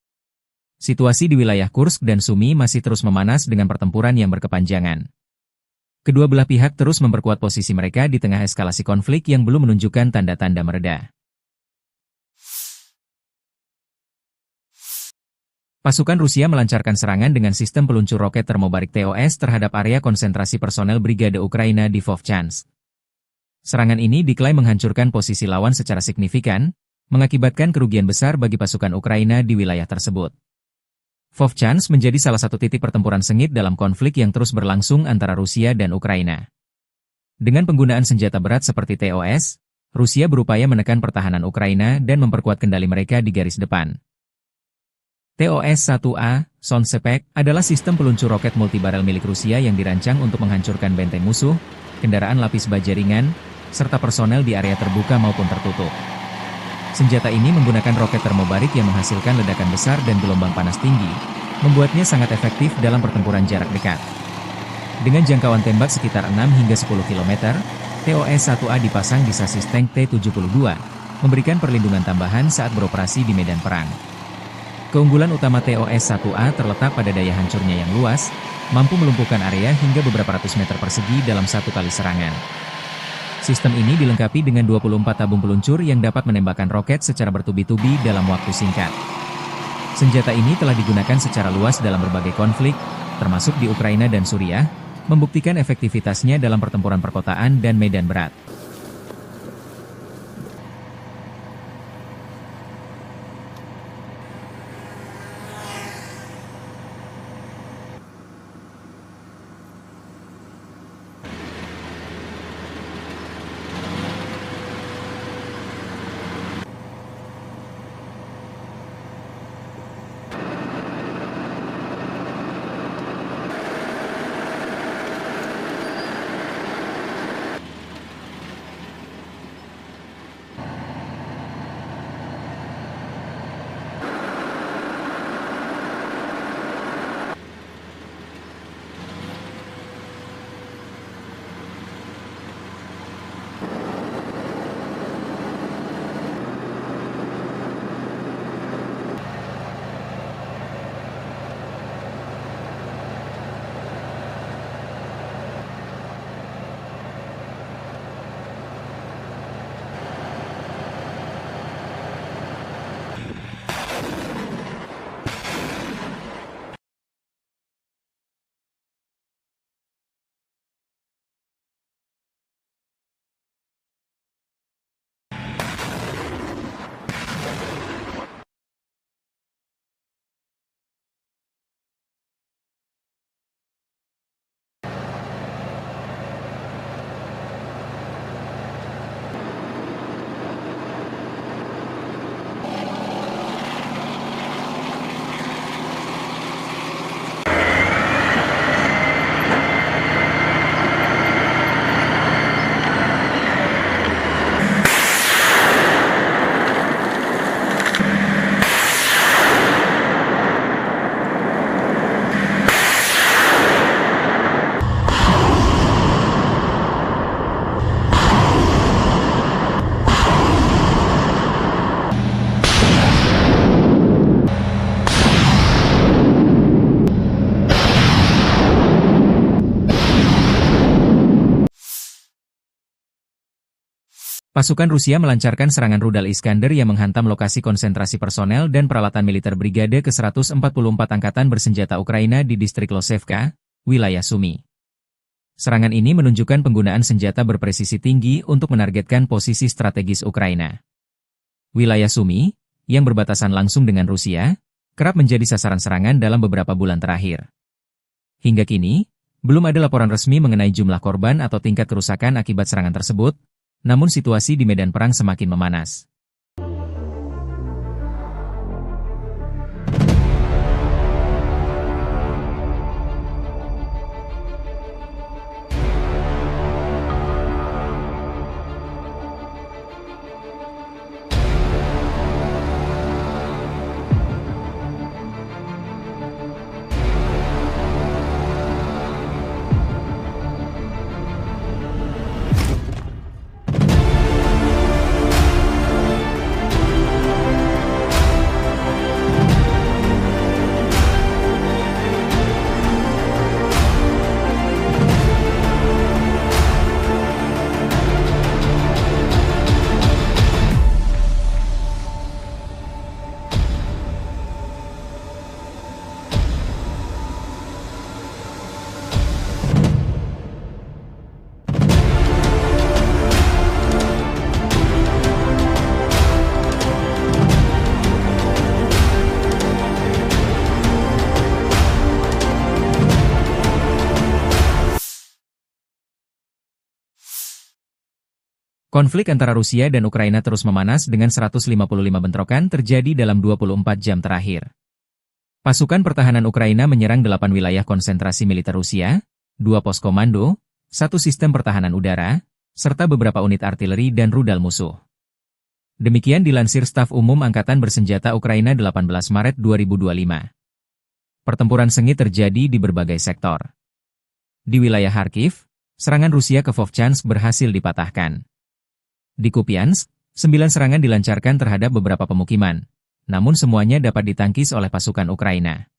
A: Situasi di wilayah Kursk dan Sumy masih terus memanas dengan pertempuran yang berkepanjangan. Kedua belah pihak terus memperkuat posisi mereka di tengah eskalasi konflik yang belum menunjukkan tanda-tanda mereda. Pasukan Rusia melancarkan serangan dengan sistem peluncur roket termobarik TOS terhadap area konsentrasi personel Brigade Ukraina di Vovchansk. Serangan ini diklaim menghancurkan posisi lawan secara signifikan, mengakibatkan kerugian besar bagi pasukan Ukraina di wilayah tersebut. Vovchansk menjadi salah satu titik pertempuran sengit dalam konflik yang terus berlangsung antara Rusia dan Ukraina. Dengan penggunaan senjata berat seperti TOS, Rusia berupaya menekan pertahanan Ukraina dan memperkuat kendali mereka di garis depan. TOS-1A, Sonsepek, adalah sistem peluncur roket multibarel milik Rusia yang dirancang untuk menghancurkan benteng musuh, kendaraan lapis baja ringan, serta personel di area terbuka maupun tertutup. Senjata ini menggunakan roket termobarik yang menghasilkan ledakan besar dan gelombang panas tinggi, membuatnya sangat efektif dalam pertempuran jarak dekat. Dengan jangkauan tembak sekitar 6 hingga 10 km, TOS-1A dipasang di sasis tank T-72, memberikan perlindungan tambahan saat beroperasi di medan perang. Keunggulan utama TOS-1A terletak pada daya hancurnya yang luas, mampu melumpuhkan area hingga beberapa ratus meter persegi dalam satu kali serangan. Sistem ini dilengkapi dengan 24 tabung peluncur yang dapat menembakkan roket secara bertubi-tubi dalam waktu singkat. Senjata ini telah digunakan secara luas dalam berbagai konflik, termasuk di Ukraina dan Suriah, membuktikan efektivitasnya dalam pertempuran perkotaan dan medan berat. Pasukan Rusia melancarkan serangan rudal Iskander yang menghantam lokasi konsentrasi personel dan peralatan militer Brigade ke-144 Angkatan Bersenjata Ukraina di distrik Losevka, wilayah Sumy. Serangan ini menunjukkan penggunaan senjata berpresisi tinggi untuk menargetkan posisi strategis Ukraina. Wilayah Sumy, yang berbatasan langsung dengan Rusia, kerap menjadi sasaran serangan dalam beberapa bulan terakhir. Hingga kini, belum ada laporan resmi mengenai jumlah korban atau tingkat kerusakan akibat serangan tersebut, namun situasi di medan perang semakin memanas. Konflik antara Rusia dan Ukraina terus memanas dengan 155 bentrokan terjadi dalam 24 jam terakhir. Pasukan pertahanan Ukraina menyerang 8 wilayah konsentrasi militer Rusia, 2 pos komando, 1 sistem pertahanan udara, serta beberapa unit artileri dan rudal musuh. Demikian dilansir Staf Umum Angkatan Bersenjata Ukraina 18 Maret 2025. Pertempuran sengit terjadi di berbagai sektor. Di wilayah Kharkiv, serangan Rusia ke Vovchansk berhasil dipatahkan. Di Kupiansk, 9 serangan dilancarkan terhadap beberapa pemukiman, namun semuanya dapat ditangkis oleh pasukan Ukraina.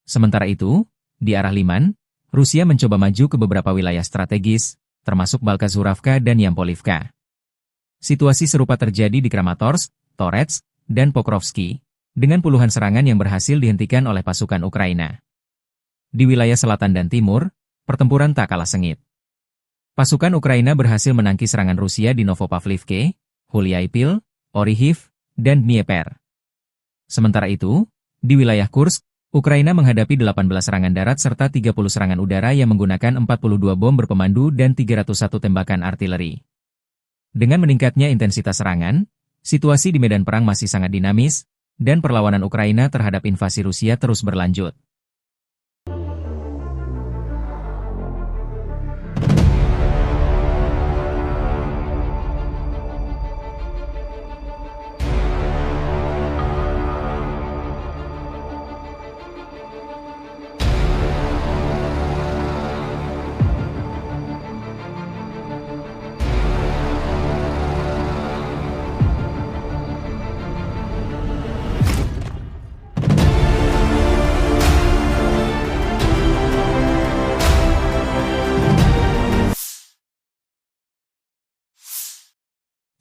A: Sementara itu, di arah Liman, Rusia mencoba maju ke beberapa wilayah strategis, termasuk Balkazuravka dan Yampolivka. Situasi serupa terjadi di Kramatorsk, Torets, dan Pokrovsky, dengan puluhan serangan yang berhasil dihentikan oleh pasukan Ukraina. Di wilayah selatan dan timur, pertempuran tak kalah sengit. Pasukan Ukraina berhasil menangkis serangan Rusia di Novopavlivke, Huliaipil, Orihiv, dan Dnieper. Sementara itu, di wilayah Kursk, Ukraina menghadapi 18 serangan darat serta 30 serangan udara yang menggunakan 42 bom berpemandu dan 301 tembakan artileri. Dengan meningkatnya intensitas serangan, situasi di medan perang masih sangat dinamis, dan perlawanan Ukraina terhadap invasi Rusia terus berlanjut.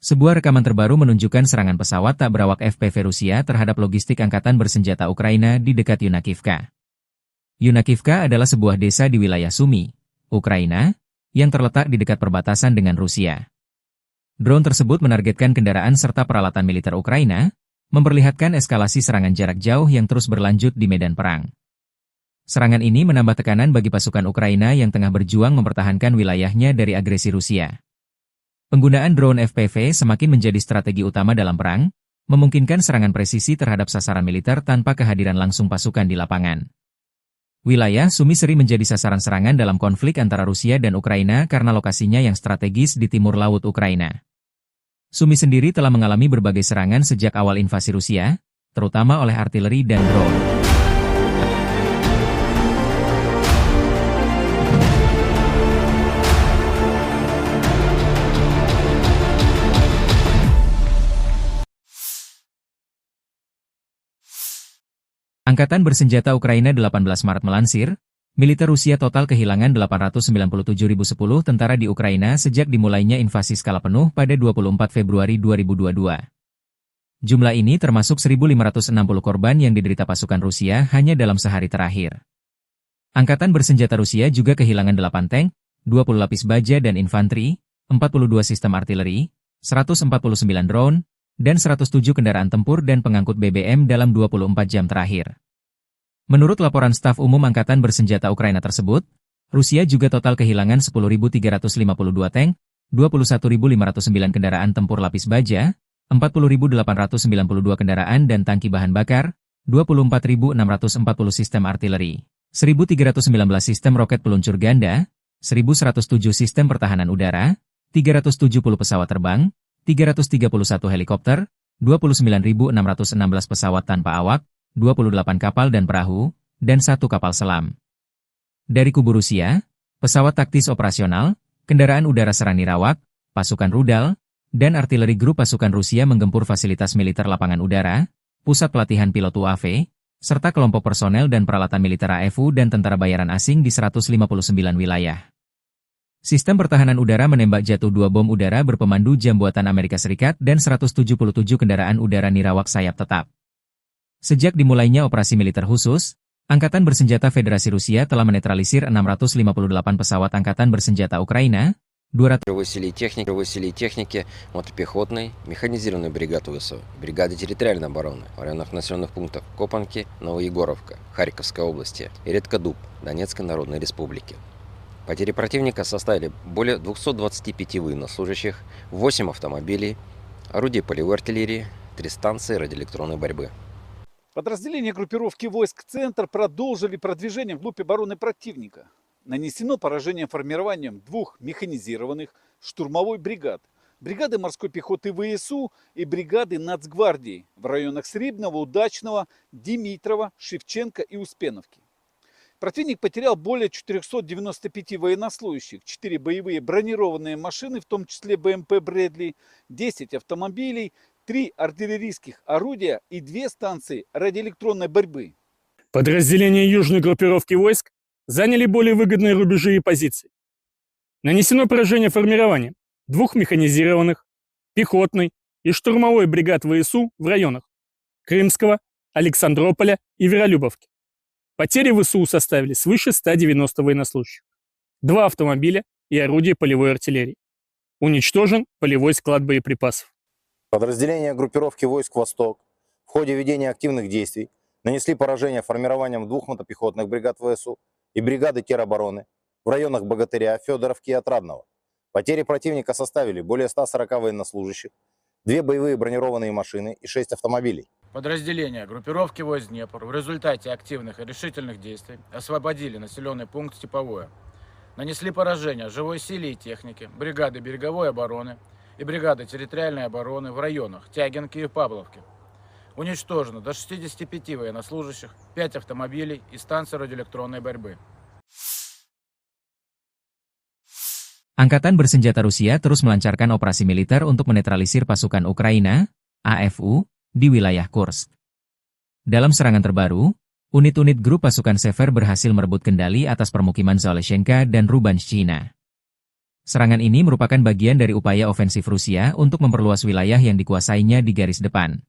A: Sebuah rekaman terbaru menunjukkan serangan pesawat tak berawak FPV Rusia terhadap logistik angkatan bersenjata Ukraina di dekat Yunakivka. Yunakivka adalah sebuah desa di wilayah Sumy, Ukraina, yang terletak di dekat perbatasan dengan Rusia. Drone tersebut menargetkan kendaraan serta peralatan militer Ukraina, memperlihatkan eskalasi serangan jarak jauh yang terus berlanjut di medan perang. Serangan ini menambah tekanan bagi pasukan Ukraina yang tengah berjuang mempertahankan wilayahnya dari agresi Rusia. Penggunaan drone FPV semakin menjadi strategi utama dalam perang, memungkinkan serangan presisi terhadap sasaran militer tanpa kehadiran langsung pasukan di lapangan. Wilayah Sumy sering menjadi sasaran serangan dalam konflik antara Rusia dan Ukraina karena lokasinya yang strategis di timur laut Ukraina. Sumy sendiri telah mengalami berbagai serangan sejak awal invasi Rusia, terutama oleh artileri dan drone. Angkatan Bersenjata Ukraina 18 Maret melansir, Militer Rusia total kehilangan 897.010 tentara di Ukraina sejak dimulainya invasi skala penuh pada 24 Februari 2022. Jumlah ini termasuk 1.560 korban yang diderita pasukan Rusia hanya dalam sehari terakhir. Angkatan bersenjata Rusia juga kehilangan 8 tank, 20 lapis baja dan infanteri, 42 sistem artileri, 149 drone, dan 107 kendaraan tempur dan pengangkut BBM dalam 24 jam terakhir. Menurut laporan staf umum Angkatan Bersenjata Ukraina tersebut, Rusia juga total kehilangan 10.352 tank, 21.509 kendaraan tempur lapis baja, 40.892 kendaraan dan tangki bahan bakar, 24.640 sistem artileri, 1.319 sistem roket peluncur ganda, 1.107 sistem pertahanan udara, 370 pesawat terbang, 331 helikopter, 29.616 pesawat tanpa awak, 28 kapal dan perahu, dan 1 kapal selam. Dari kubu Rusia, pesawat taktis operasional, kendaraan udara serang nirawak, pasukan rudal, dan artileri grup pasukan Rusia menggempur fasilitas militer lapangan udara, pusat pelatihan pilot UAV, serta kelompok personel dan peralatan militer AFU dan tentara bayaran asing di 159 wilayah. Sistem pertahanan udara menembak jatuh 2 bom udara berpemandu jam buatan Amerika Serikat dan 177 kendaraan udara nirawak sayap tetap. Sejak dimulainya operasi militer khusus, Angkatan Bersenjata Federasi Rusia telah menetralisir 658 pesawat Angkatan Bersenjata Ukraina, 200
C: Живой силе техники, мотопехотной, механизированной бригады ВСУ, бригады территориальной обороны в районах населенных пунктов Копанки, Новоегоровка, Харьковской области и Редкодуб, Донецкой Народной Республики. Потери противника составили более 225 военнослужащих, 8 автомобилей, орудий полевой артиллерии, 3 станции радиоэлектронной борьбы.
D: Подразделения группировки войск «Центр» продолжили продвижение вглубь обороны противника. Нанесено поражение формированием 2 механизированных штурмовой бригад, бригады морской пехоты ВСУ и бригады Нацгвардии в районах Срибного, Удачного, Димитрова, Шевченко и Успеновки. Противник потерял более 495 военнослужащих, 4 боевые бронированные машины, в том числе БМП «Брэдли», 10 автомобилей, 3 артиллерийских орудия и 2 станции радиоэлектронной борьбы.
E: Подразделения южной группировки войск заняли более выгодные рубежи и позиции. Нанесено поражение формированием 2 механизированных, пехотной и штурмовой бригад ВСУ в районах Крымского, Александрополя и Веролюбовки. Потери ВСУ составили свыше 190 военнослужащих, 2 автомобиля и орудия полевой артиллерии. Уничтожен полевой склад боеприпасов.
F: Подразделения группировки войск «Восток» в ходе ведения активных действий нанесли поражение формированием 2 мотопехотных бригад ВСУ и бригады теробороны в районах Богатыря, Федоровки и Отрадного. Потери противника составили более 140 военнослужащих, 2 боевые бронированные машины и 6 автомобилей.
G: Подразделения группировки войск Днепр в результате активных и решительных действий освободили населенный пункт Степовое. Нанесли поражение живой силе и технике, бригады береговой обороны и бригады территориальной обороны в районах Тягинки и Павловки. Уничтожено до 65 военнослужащих, 5 автомобилей и станции радиоэлектронной борьбы.
A: Angkatan Bersenjata Rusia terus melancarkan operasi militer untuk menetralisir pasukan Ukraina, AFU, di wilayah Kursk. Dalam serangan terbaru, unit-unit grup pasukan Sever berhasil merebut kendali atas permukiman Zaleshenka dan Rubanshchina. Serangan ini merupakan bagian dari upaya ofensif Rusia untuk memperluas wilayah yang dikuasainya di garis depan.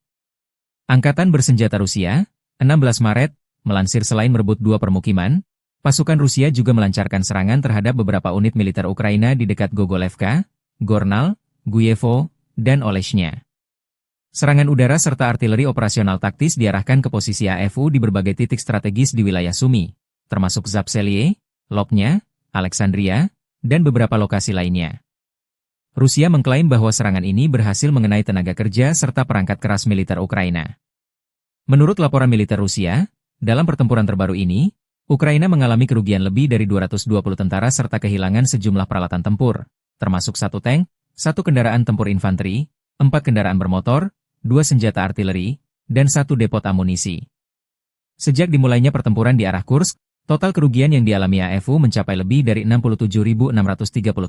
A: Angkatan Bersenjata Rusia, 16 Maret, melansir selain merebut 2 permukiman, pasukan Rusia juga melancarkan serangan terhadap beberapa unit militer Ukraina di dekat Gogolevka, Gornal, Guyevo, dan Oleshnya. Serangan udara serta artileri operasional taktis diarahkan ke posisi AFU di berbagai titik strategis di wilayah Sumy, termasuk Zapselye, Lopnya, Alexandria, dan beberapa lokasi lainnya. Rusia mengklaim bahwa serangan ini berhasil mengenai tenaga kerja serta perangkat keras militer Ukraina. Menurut laporan militer Rusia, dalam pertempuran terbaru ini, Ukraina mengalami kerugian lebih dari 220 tentara serta kehilangan sejumlah peralatan tempur, termasuk 1 tank, 1 kendaraan tempur infanteri, 4 kendaraan bermotor, 2 senjata artileri, dan 1 depot amunisi. Sejak dimulainya pertempuran di arah Kursk, total kerugian yang dialami AFU mencapai lebih dari 67.630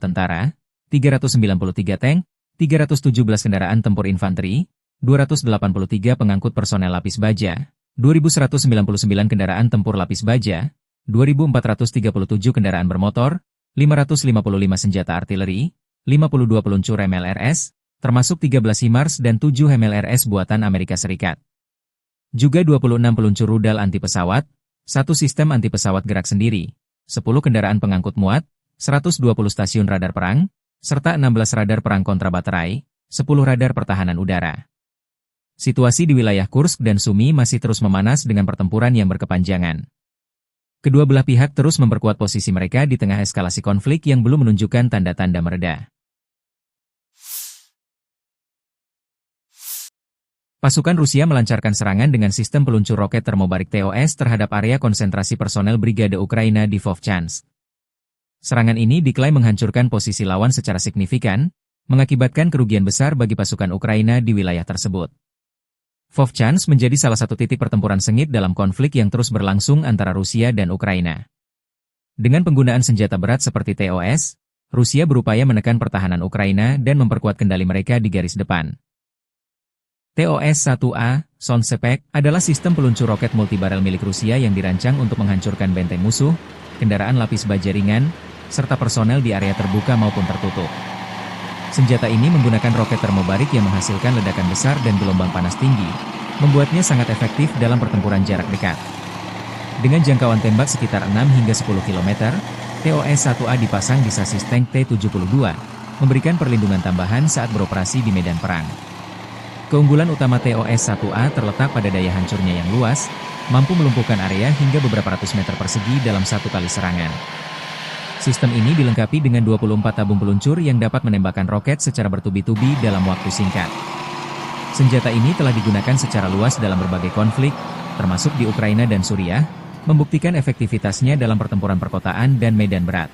A: tentara, 393 tank, 317 kendaraan tempur infanteri, 283 pengangkut personel lapis baja, 2.199 kendaraan tempur lapis baja, 2.437 kendaraan bermotor, 555 senjata artileri, 52 peluncur MLRS, termasuk 13 HIMARS dan 7 MLRS buatan Amerika Serikat. Juga 26 peluncur rudal anti-pesawat, 1 sistem anti-pesawat gerak sendiri, 10 kendaraan pengangkut muat, 120 stasiun radar perang, serta 16 radar perang kontra baterai, 10 radar pertahanan udara. Situasi di wilayah Kursk dan Sumy masih terus memanas dengan pertempuran yang berkepanjangan. Kedua belah pihak terus memperkuat posisi mereka di tengah eskalasi konflik yang belum menunjukkan tanda-tanda mereda. Pasukan Rusia melancarkan serangan dengan sistem peluncur roket termobarik TOS terhadap area konsentrasi personel Brigade Ukraina di Vovchansk. Serangan ini diklaim menghancurkan posisi lawan secara signifikan, mengakibatkan kerugian besar bagi pasukan Ukraina di wilayah tersebut. Vovchansk menjadi salah satu titik pertempuran sengit dalam konflik yang terus berlangsung antara Rusia dan Ukraina. Dengan penggunaan senjata berat seperti TOS, Rusia berupaya menekan pertahanan Ukraina dan memperkuat kendali mereka di garis depan. TOS-1A, Sonsepek, adalah sistem peluncur roket multibarel milik Rusia yang dirancang untuk menghancurkan benteng musuh, kendaraan lapis baja ringan, serta personel di area terbuka maupun tertutup. Senjata ini menggunakan roket termobarik yang menghasilkan ledakan besar dan gelombang panas tinggi, membuatnya sangat efektif dalam pertempuran jarak dekat. Dengan jangkauan tembak sekitar 6 hingga 10 km, TOS-1A dipasang di sasis tank T-72, memberikan perlindungan tambahan saat beroperasi di medan perang. Keunggulan utama TOS-1A terletak pada daya hancurnya yang luas, mampu melumpuhkan area hingga beberapa ratus meter persegi dalam satu kali serangan. Sistem ini dilengkapi dengan 24 tabung peluncur yang dapat menembakkan roket secara bertubi-tubi dalam waktu singkat. Senjata ini telah digunakan secara luas dalam berbagai konflik, termasuk di Ukraina dan Suriah, membuktikan efektivitasnya dalam pertempuran perkotaan dan medan berat.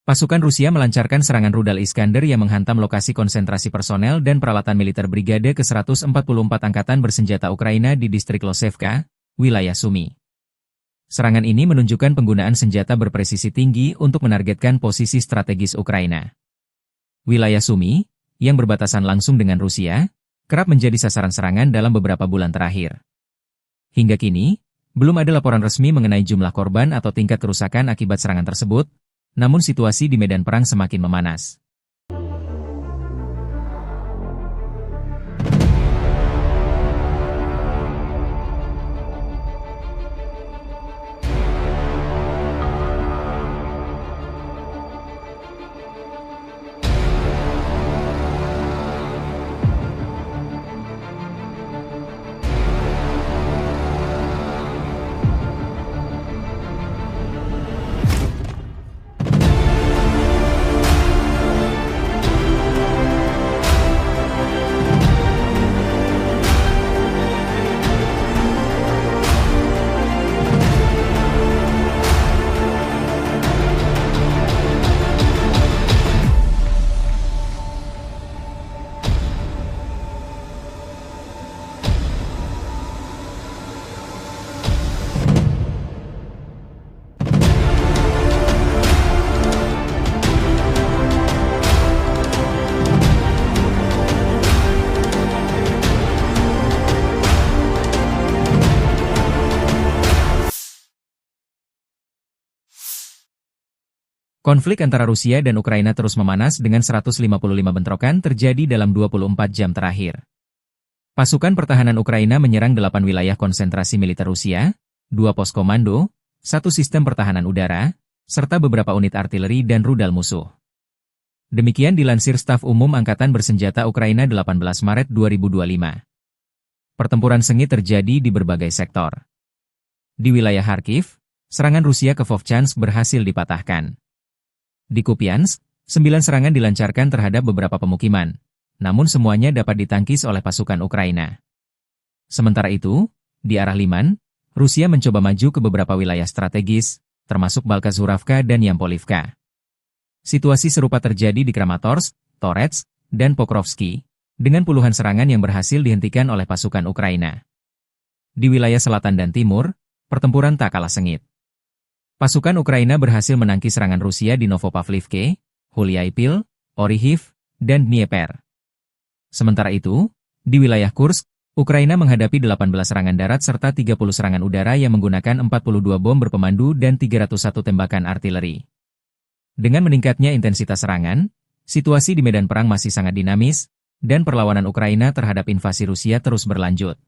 A: Pasukan Rusia melancarkan serangan rudal Iskander yang menghantam lokasi konsentrasi personel dan peralatan militer Brigade ke-144 Angkatan Bersenjata Ukraina di distrik Losevka, wilayah Sumy. Serangan ini menunjukkan penggunaan senjata berpresisi tinggi untuk menargetkan posisi strategis Ukraina. Wilayah Sumy, yang berbatasan langsung dengan Rusia, kerap menjadi sasaran serangan dalam beberapa bulan terakhir. Hingga kini, belum ada laporan resmi mengenai jumlah korban atau tingkat kerusakan akibat serangan tersebut, namun situasi di medan perang semakin memanas. Konflik antara Rusia dan Ukraina terus memanas dengan 155 bentrokan terjadi dalam 24 jam terakhir. Pasukan pertahanan Ukraina menyerang 8 wilayah konsentrasi militer Rusia, 2 pos komando, 1 sistem pertahanan udara, serta beberapa unit artileri dan rudal musuh. Demikian dilansir Staf Umum Angkatan Bersenjata Ukraina 18 Maret 2025. Pertempuran sengit terjadi di berbagai sektor. Di wilayah Kharkiv, serangan Rusia ke Vovchansk berhasil dipatahkan. Di Kupiansk, 9 serangan dilancarkan terhadap beberapa pemukiman, namun semuanya dapat ditangkis oleh pasukan Ukraina. Sementara itu, di arah Liman, Rusia mencoba maju ke beberapa wilayah strategis, termasuk Balkazuravka dan Yampolivka. Situasi serupa terjadi di Kramatorsk, Torets, dan Pokrovsky, dengan puluhan serangan yang berhasil dihentikan oleh pasukan Ukraina. Di wilayah selatan dan timur, pertempuran tak kalah sengit. Pasukan Ukraina berhasil menangkis serangan Rusia di Novopavlivke, Huliaipil, Orihiv, dan Dnieper. Sementara itu, di wilayah Kursk, Ukraina menghadapi 18 serangan darat serta 30 serangan udara yang menggunakan 42 bom berpemandu dan 301 tembakan artileri. Dengan meningkatnya intensitas serangan, situasi di medan perang masih sangat dinamis, dan perlawanan Ukraina terhadap invasi Rusia terus berlanjut.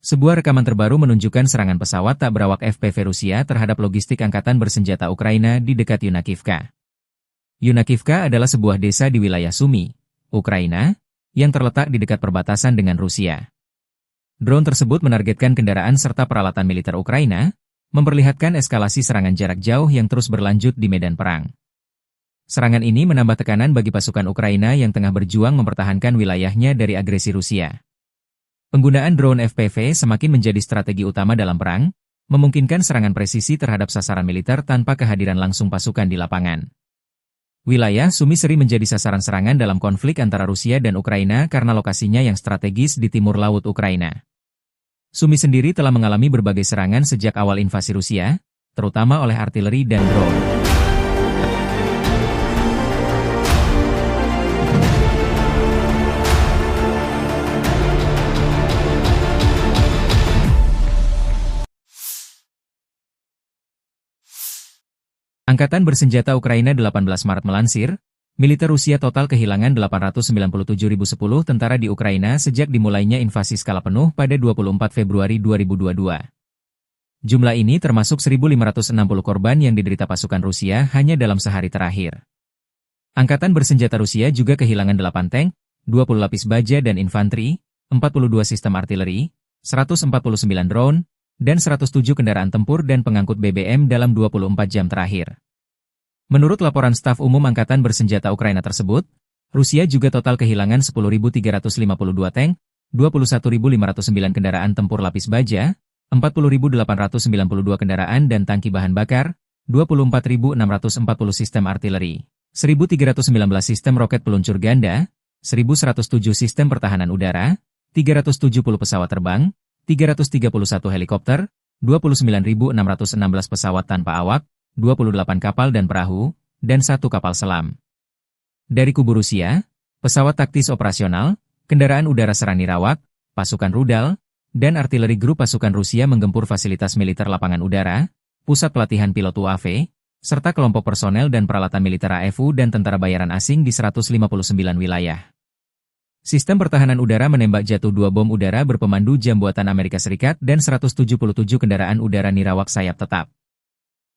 A: Sebuah rekaman terbaru menunjukkan serangan pesawat tak berawak FPV Rusia terhadap logistik angkatan bersenjata Ukraina di dekat Yunakivka. Yunakivka adalah sebuah desa di wilayah Sumy, Ukraina, yang terletak di dekat perbatasan dengan Rusia. Drone tersebut menargetkan kendaraan serta peralatan militer Ukraina, memperlihatkan eskalasi serangan jarak jauh yang terus berlanjut di medan perang. Serangan ini menambah tekanan bagi pasukan Ukraina yang tengah berjuang mempertahankan wilayahnya dari agresi Rusia. Penggunaan drone FPV semakin menjadi strategi utama dalam perang, memungkinkan serangan presisi terhadap sasaran militer tanpa kehadiran langsung pasukan di lapangan. Wilayah Sumy sering menjadi sasaran serangan dalam konflik antara Rusia dan Ukraina karena lokasinya yang strategis di timur laut Ukraina. Sumy sendiri telah mengalami berbagai serangan sejak awal invasi Rusia, terutama oleh artileri dan drone. Angkatan Bersenjata Ukraina 18 Maret melansir, militer Rusia total kehilangan 897.010 tentara di Ukraina sejak dimulainya invasi skala penuh pada 24 Februari 2022. Jumlah ini termasuk 1.560 korban yang diderita pasukan Rusia hanya dalam sehari terakhir. Angkatan Bersenjata Rusia juga kehilangan 8 tank, 20 lapis baja dan infanteri, 42 sistem artileri, 149 drone, dan 107 kendaraan tempur dan pengangkut BBM dalam 24 jam terakhir. Menurut laporan Staf Umum Angkatan Bersenjata Ukraina tersebut, Rusia juga total kehilangan 10.352 tank, 21.509 kendaraan tempur lapis baja, 40.892 kendaraan dan tangki bahan bakar, 24.640 sistem artileri, 1.319 sistem roket peluncur ganda, 1.107 sistem pertahanan udara, 370 pesawat terbang, 331 helikopter, 29.616 pesawat tanpa awak, 28 kapal dan perahu, dan 1 kapal selam. Dari kubu Rusia, pesawat taktis operasional, kendaraan udara serang nirawak, pasukan rudal, dan artileri grup pasukan Rusia menggempur fasilitas militer lapangan udara, pusat pelatihan pilot UAV, serta kelompok personel dan peralatan militer AFU dan tentara bayaran asing di 159 wilayah. Sistem pertahanan udara menembak jatuh 2 bom udara berpemandu jam buatan Amerika Serikat dan 177 kendaraan udara nirawak sayap tetap.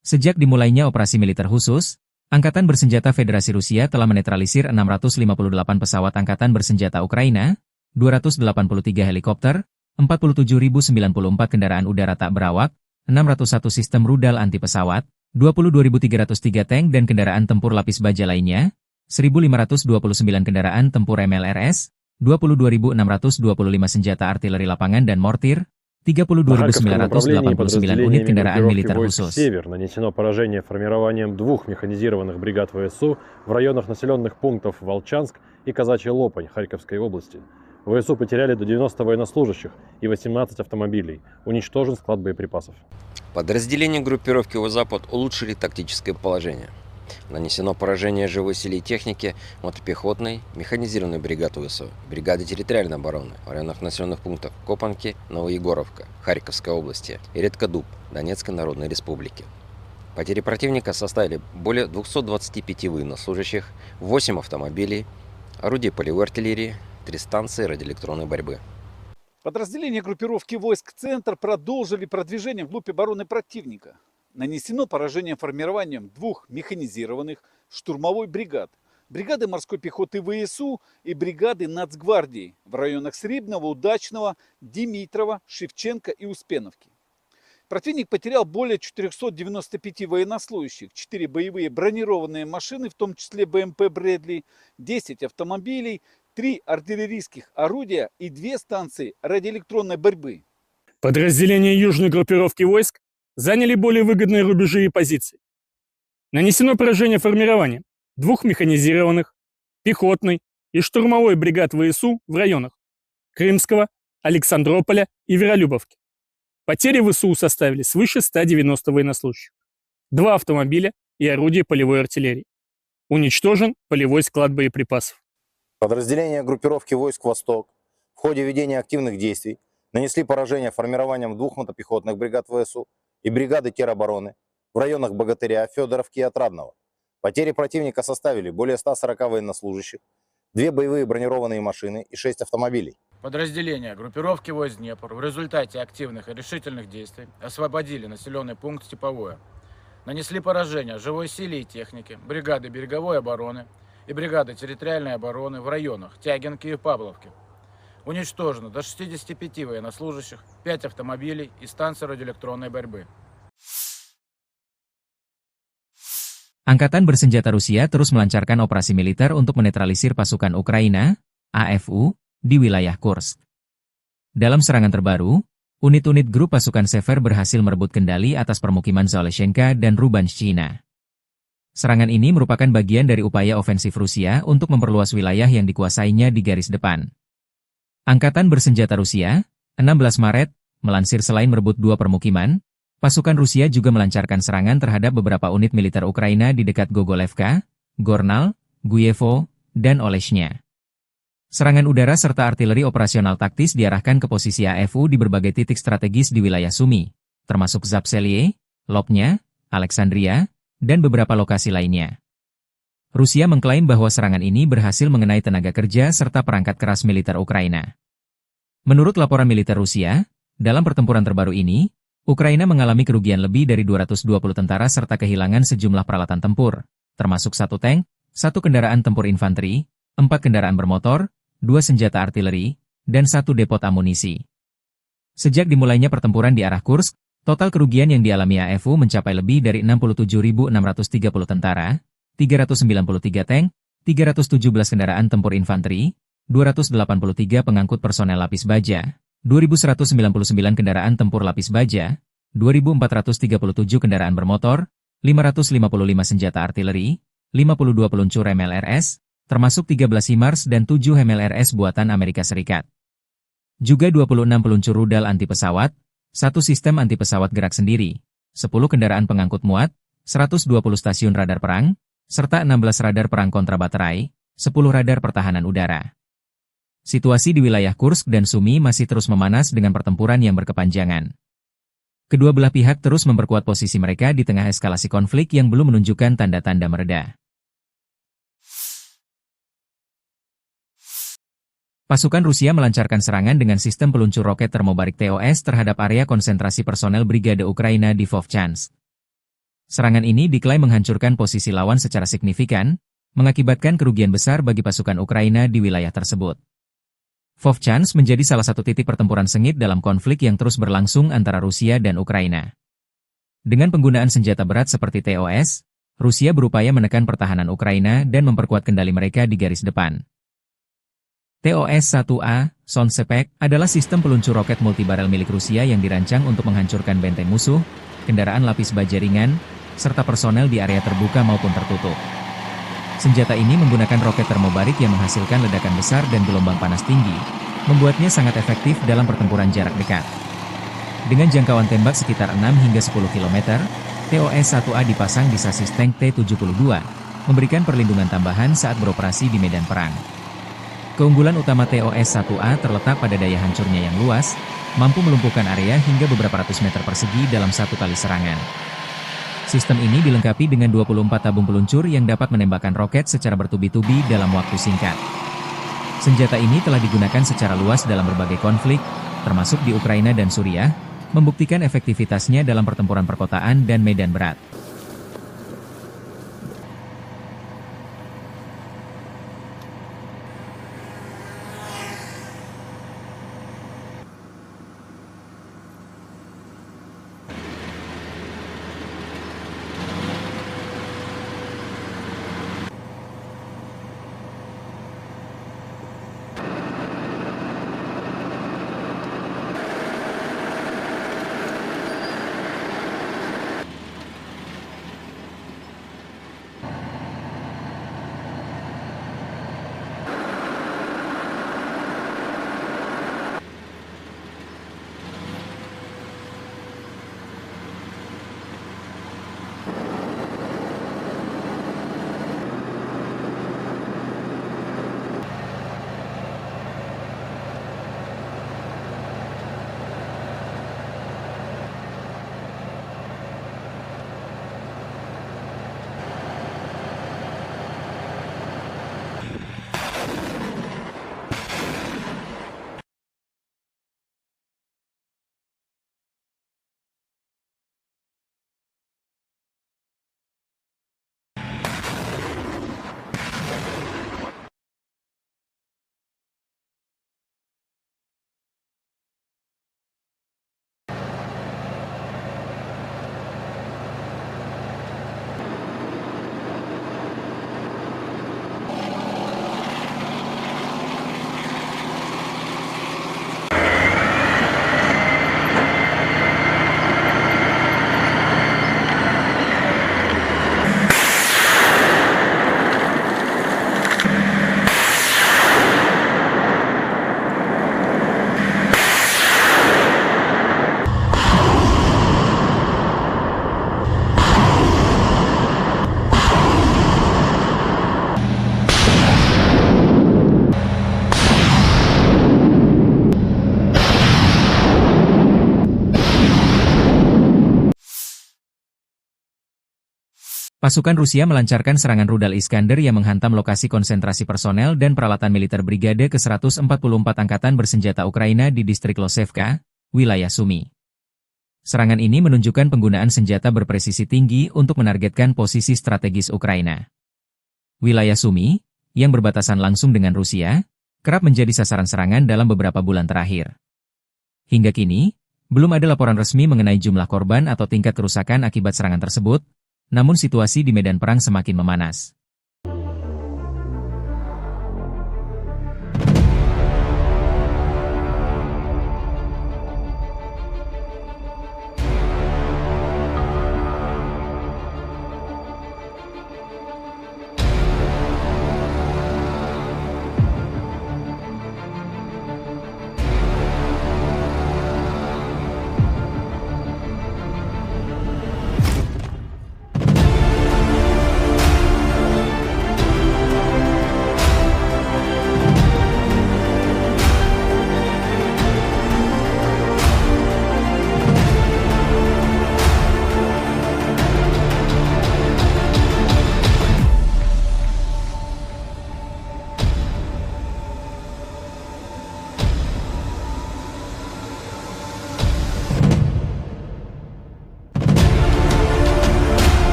A: Sejak dimulainya operasi militer khusus, Angkatan Bersenjata Federasi Rusia telah menetralisir 658 pesawat Angkatan Bersenjata Ukraina, 283 helikopter, 47.094 kendaraan udara tak berawak, 601 sistem rudal anti pesawat, 22.303 tank dan kendaraan tempur lapis baja lainnya, 1.529 kendaraan tempur MLRS, 22.625 senjata artileri lapangan dan mortir,
B: На Харьковском направлении
A: 32.989 unit
B: подразделениями
A: kendaraan
B: группировки
A: militer
B: войск
A: khusus.
B: «Север» нанесено поражение формированием 2 механизированных бригад ВСУ в районах населенных пунктов Волчанск и Казачья Лопань Харьковской области. ВСУ потеряли до 90 военнослужащих и 18 автомобилей. Уничтожен склад боеприпасов.
C: Подразделения группировки «Запад» улучшили тактическое положение. Нанесено поражение живой силе и технике мотопехотной, механизированной бригады ВСУ, бригады территориальной обороны в районах населенных пунктов Копанки, Новоегоровка, Харьковской области и Редкодуб, Донецкой Народной Республики. Потери противника составили более 225 военнослужащих, 8 автомобилей, орудий полевой артиллерии, 3 станции радиоэлектронной борьбы.
D: Подразделения группировки войск «Центр» продолжили продвижение вглубь обороны противника. Нанесено поражение формированием 2 механизированных штурмовой бригад, бригады морской пехоты ВСУ и бригады Нацгвардии в районах Сребного, Удачного, Димитрова, Шевченко и Успеновки. Противник потерял более 495 военнослужащих, 4 боевые бронированные машины, в том числе БМП «Брэдли», 10 автомобилей, 3 артиллерийских орудия и 2 станции радиоэлектронной борьбы.
E: Подразделения южной группировки войск заняли более выгодные рубежи и позиции. Нанесено поражение формированием 2 механизированных, пехотной и штурмовой бригад ВСУ в районах Крымского, Александрополя и Веролюбовки. Потери ВСУ составили свыше 190 военнослужащих, 2 автомобиля и орудия полевой артиллерии. Уничтожен полевой склад боеприпасов.
F: Подразделения группировки войск «Восток» в ходе ведения активных действий нанесли поражение формированием 2 мотопехотных бригад ВСУ и бригады теробороны в районах Богатыря, Федоровки и Отрадного. Потери противника составили более 140 военнослужащих, 2 боевые бронированные машины и 6 автомобилей.
G: Подразделения группировки войск «Днепр» в результате активных и решительных действий освободили населенный пункт Степовое. Нанесли поражение живой силе и технике, бригады береговой обороны и бригады территориальной обороны в районах Тягинки и Павловки. Уничтожено до 65 военнослужащих, 5 автомобилей и станции радиоэлектронной борьбы.
A: Angkatan bersenjata Rusia terus melancarkan operasi militer untuk menetralisir pasukan Ukraina, AFU, di wilayah Kursk. Dalam serangan terbaru, unit-unit grup pasukan Sever berhasil merebut kendali atas permukiman Zaleshenka dan Rubanshchina. Serangan ini merupakan bagian dari upaya ofensif Rusia untuk memperluas wilayah yang dikuasainya di garis depan. Angkatan bersenjata Rusia, 16 Maret, melansir selain merebut 2 permukiman, pasukan Rusia juga melancarkan serangan terhadap beberapa unit militer Ukraina di dekat Gogolevka, Gornal, Guyevo, dan Oleshnya. Serangan udara serta artileri operasional taktis diarahkan ke posisi AFU di berbagai titik strategis di wilayah Sumy, termasuk Zapseliye, Lopnya, Alexandria, dan beberapa lokasi lainnya. Rusia mengklaim bahwa serangan ini berhasil mengenai tenaga kerja serta perangkat keras militer Ukraina. Menurut laporan militer Rusia, dalam pertempuran terbaru ini, Ukraina mengalami kerugian lebih dari 220 tentara serta kehilangan sejumlah peralatan tempur, termasuk 1 tank, 1 kendaraan tempur infanteri, 4 kendaraan bermotor, 2 senjata artileri, dan 1 depot amunisi. Sejak dimulainya pertempuran di arah Kursk, total kerugian yang dialami AFU mencapai lebih dari 67.630 tentara, 393 tank, 317 kendaraan tempur infanteri, 283 pengangkut personel lapis baja, 2.199 kendaraan tempur lapis baja, 2.437 kendaraan bermotor, 555 senjata artileri, 52 peluncur MLRS, termasuk 13 HIMARS dan 7 MLRS buatan Amerika Serikat. Juga 26 peluncur rudal anti pesawat, 1 sistem anti pesawat gerak sendiri, 10 kendaraan pengangkut muat, 120 stasiun radar perang, serta 16 radar perang kontrabaterai, 10 radar pertahanan udara. Situasi di wilayah Kursk dan Sumy masih terus memanas dengan pertempuran yang berkepanjangan. Kedua belah pihak terus memperkuat posisi mereka di tengah eskalasi konflik yang belum menunjukkan tanda-tanda mereda. Pasukan Rusia melancarkan serangan dengan sistem peluncur roket termobarik TOS terhadap area konsentrasi personel Brigade Ukraina di Vovchansk. Serangan ini diklaim menghancurkan posisi lawan secara signifikan, mengakibatkan kerugian besar bagi pasukan Ukraina di wilayah tersebut. Vovchansk menjadi salah satu titik pertempuran sengit dalam konflik yang terus berlangsung antara Rusia dan Ukraina. Dengan penggunaan senjata berat seperti TOS, Rusia berupaya menekan pertahanan Ukraina dan memperkuat kendali mereka di garis depan. TOS-1A, Sonsepek, adalah sistem peluncur roket multibarel milik Rusia yang dirancang untuk menghancurkan benteng musuh, kendaraan lapis baja ringan, serta personel di area terbuka maupun tertutup. Senjata ini menggunakan roket termobarik yang menghasilkan ledakan besar dan gelombang panas tinggi, membuatnya sangat efektif dalam pertempuran jarak dekat. Dengan jangkauan tembak sekitar 6 hingga 10 km, TOS-1A dipasang di sasis tank T-72, memberikan perlindungan tambahan saat beroperasi di medan perang. Keunggulan utama TOS-1A terletak pada daya hancurnya yang luas, mampu melumpuhkan area hingga beberapa ratus meter persegi dalam satu kali serangan. Sistem ini dilengkapi dengan 24 tabung peluncur yang dapat menembakkan roket secara bertubi-tubi dalam waktu singkat. Senjata ini telah digunakan secara luas dalam berbagai konflik, termasuk di Ukraina dan Suriah, membuktikan efektivitasnya dalam pertempuran perkotaan dan medan berat. Pasukan Rusia melancarkan serangan rudal Iskander yang menghantam lokasi konsentrasi personel dan peralatan militer Brigade ke-144 Angkatan Bersenjata Ukraina di distrik Losevka, wilayah Sumy. Serangan ini menunjukkan penggunaan senjata berpresisi tinggi untuk menargetkan posisi strategis Ukraina. Wilayah Sumy, yang berbatasan langsung dengan Rusia, kerap menjadi sasaran serangan dalam beberapa bulan terakhir. Hingga kini, belum ada laporan resmi mengenai jumlah korban atau tingkat kerusakan akibat serangan tersebut, namun situasi di medan perang semakin memanas.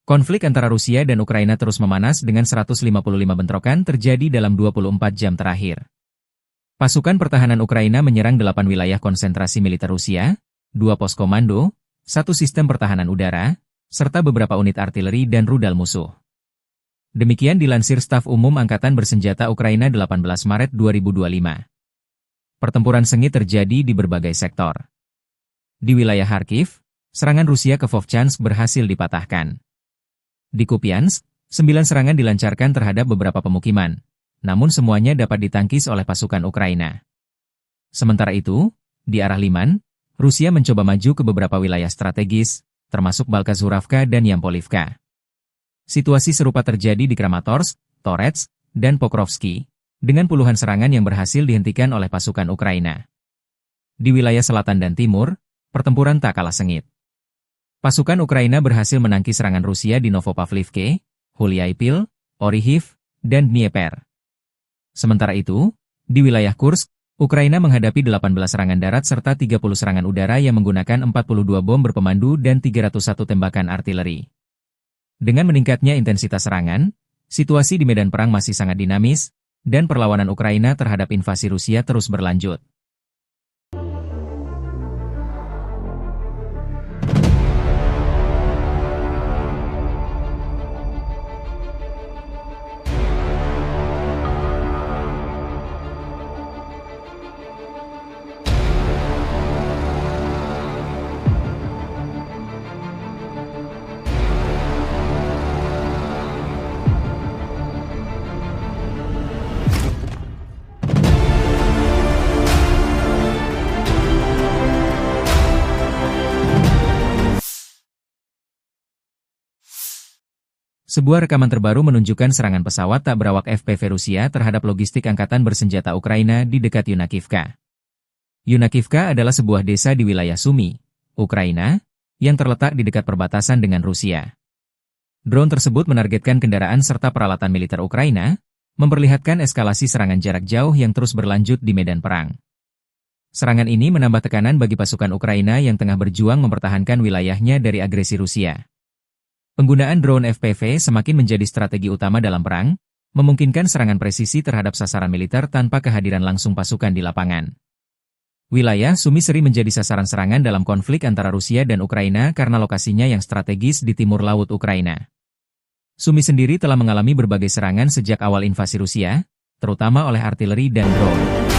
A: Konflik antara Rusia dan Ukraina terus memanas dengan 155 bentrokan terjadi dalam 24 jam terakhir. Pasukan pertahanan Ukraina menyerang 8 wilayah konsentrasi militer Rusia, 2 pos komando, 1 sistem pertahanan udara, serta beberapa unit artileri dan rudal musuh. Demikian dilansir Staf Umum Angkatan Bersenjata Ukraina 18 Maret 2025. Pertempuran sengit terjadi di berbagai sektor. Di wilayah Kharkiv, serangan Rusia ke Vovchansk berhasil dipatahkan. Di Kupiansk, 9 serangan dilancarkan terhadap beberapa pemukiman, namun semuanya dapat ditangkis oleh pasukan Ukraina. Sementara itu, di arah Liman, Rusia mencoba maju ke beberapa wilayah strategis, termasuk Balkazuravka dan Yampolivka. Situasi serupa terjadi di Kramatorsk, Torets, dan Pokrovsky, dengan puluhan serangan yang berhasil dihentikan oleh pasukan Ukraina. Di wilayah selatan dan timur, pertempuran tak kalah sengit. Pasukan Ukraina berhasil menangkis serangan Rusia di Novopavlivke, Huliaipil, Orihiv, dan Dnieper. Sementara itu, di wilayah Kursk, Ukraina menghadapi 18 serangan darat serta 30 serangan udara yang menggunakan 42 bom berpemandu dan 301 tembakan artileri. Dengan meningkatnya intensitas serangan, situasi di medan perang masih sangat dinamis, dan perlawanan Ukraina terhadap invasi Rusia terus berlanjut. Sebuah rekaman terbaru menunjukkan serangan pesawat tak berawak FPV Rusia terhadap logistik angkatan bersenjata Ukraina di dekat Yunakivka. Yunakivka adalah sebuah desa di wilayah Sumy, Ukraina, yang terletak di dekat perbatasan dengan Rusia. Drone tersebut menargetkan kendaraan serta peralatan militer Ukraina, memperlihatkan eskalasi serangan jarak jauh yang terus berlanjut di medan perang. Serangan ini menambah tekanan bagi pasukan Ukraina yang tengah berjuang mempertahankan wilayahnya dari agresi Rusia. Penggunaan drone FPV semakin menjadi strategi utama dalam perang, memungkinkan serangan presisi terhadap sasaran militer tanpa kehadiran langsung pasukan di lapangan. Wilayah Sumy sering menjadi sasaran serangan dalam konflik antara Rusia dan Ukraina karena lokasinya yang strategis di timur laut Ukraina. Sumy sendiri telah mengalami berbagai serangan sejak awal invasi Rusia, terutama oleh artileri dan drone.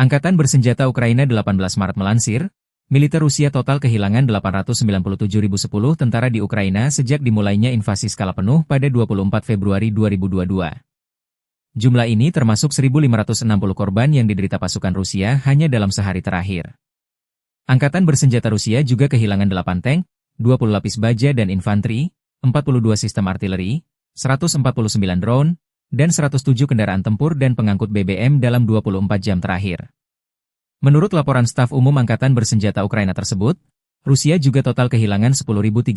A: Angkatan Bersenjata Ukraina 18 Maret melansir, militer Rusia total kehilangan 897.010 tentara di Ukraina sejak dimulainya invasi skala penuh pada 24 Februari 2022. Jumlah ini termasuk 1.560 korban yang diderita pasukan Rusia hanya dalam sehari terakhir. Angkatan Bersenjata Rusia juga kehilangan 8 tank, 20 lapis baja dan infanteri, 42 sistem artileri, 149 drone, dan 107 kendaraan tempur dan pengangkut BBM dalam 24 jam terakhir. Menurut laporan Staf Umum Angkatan Bersenjata Ukraina tersebut, Rusia juga total kehilangan 10.352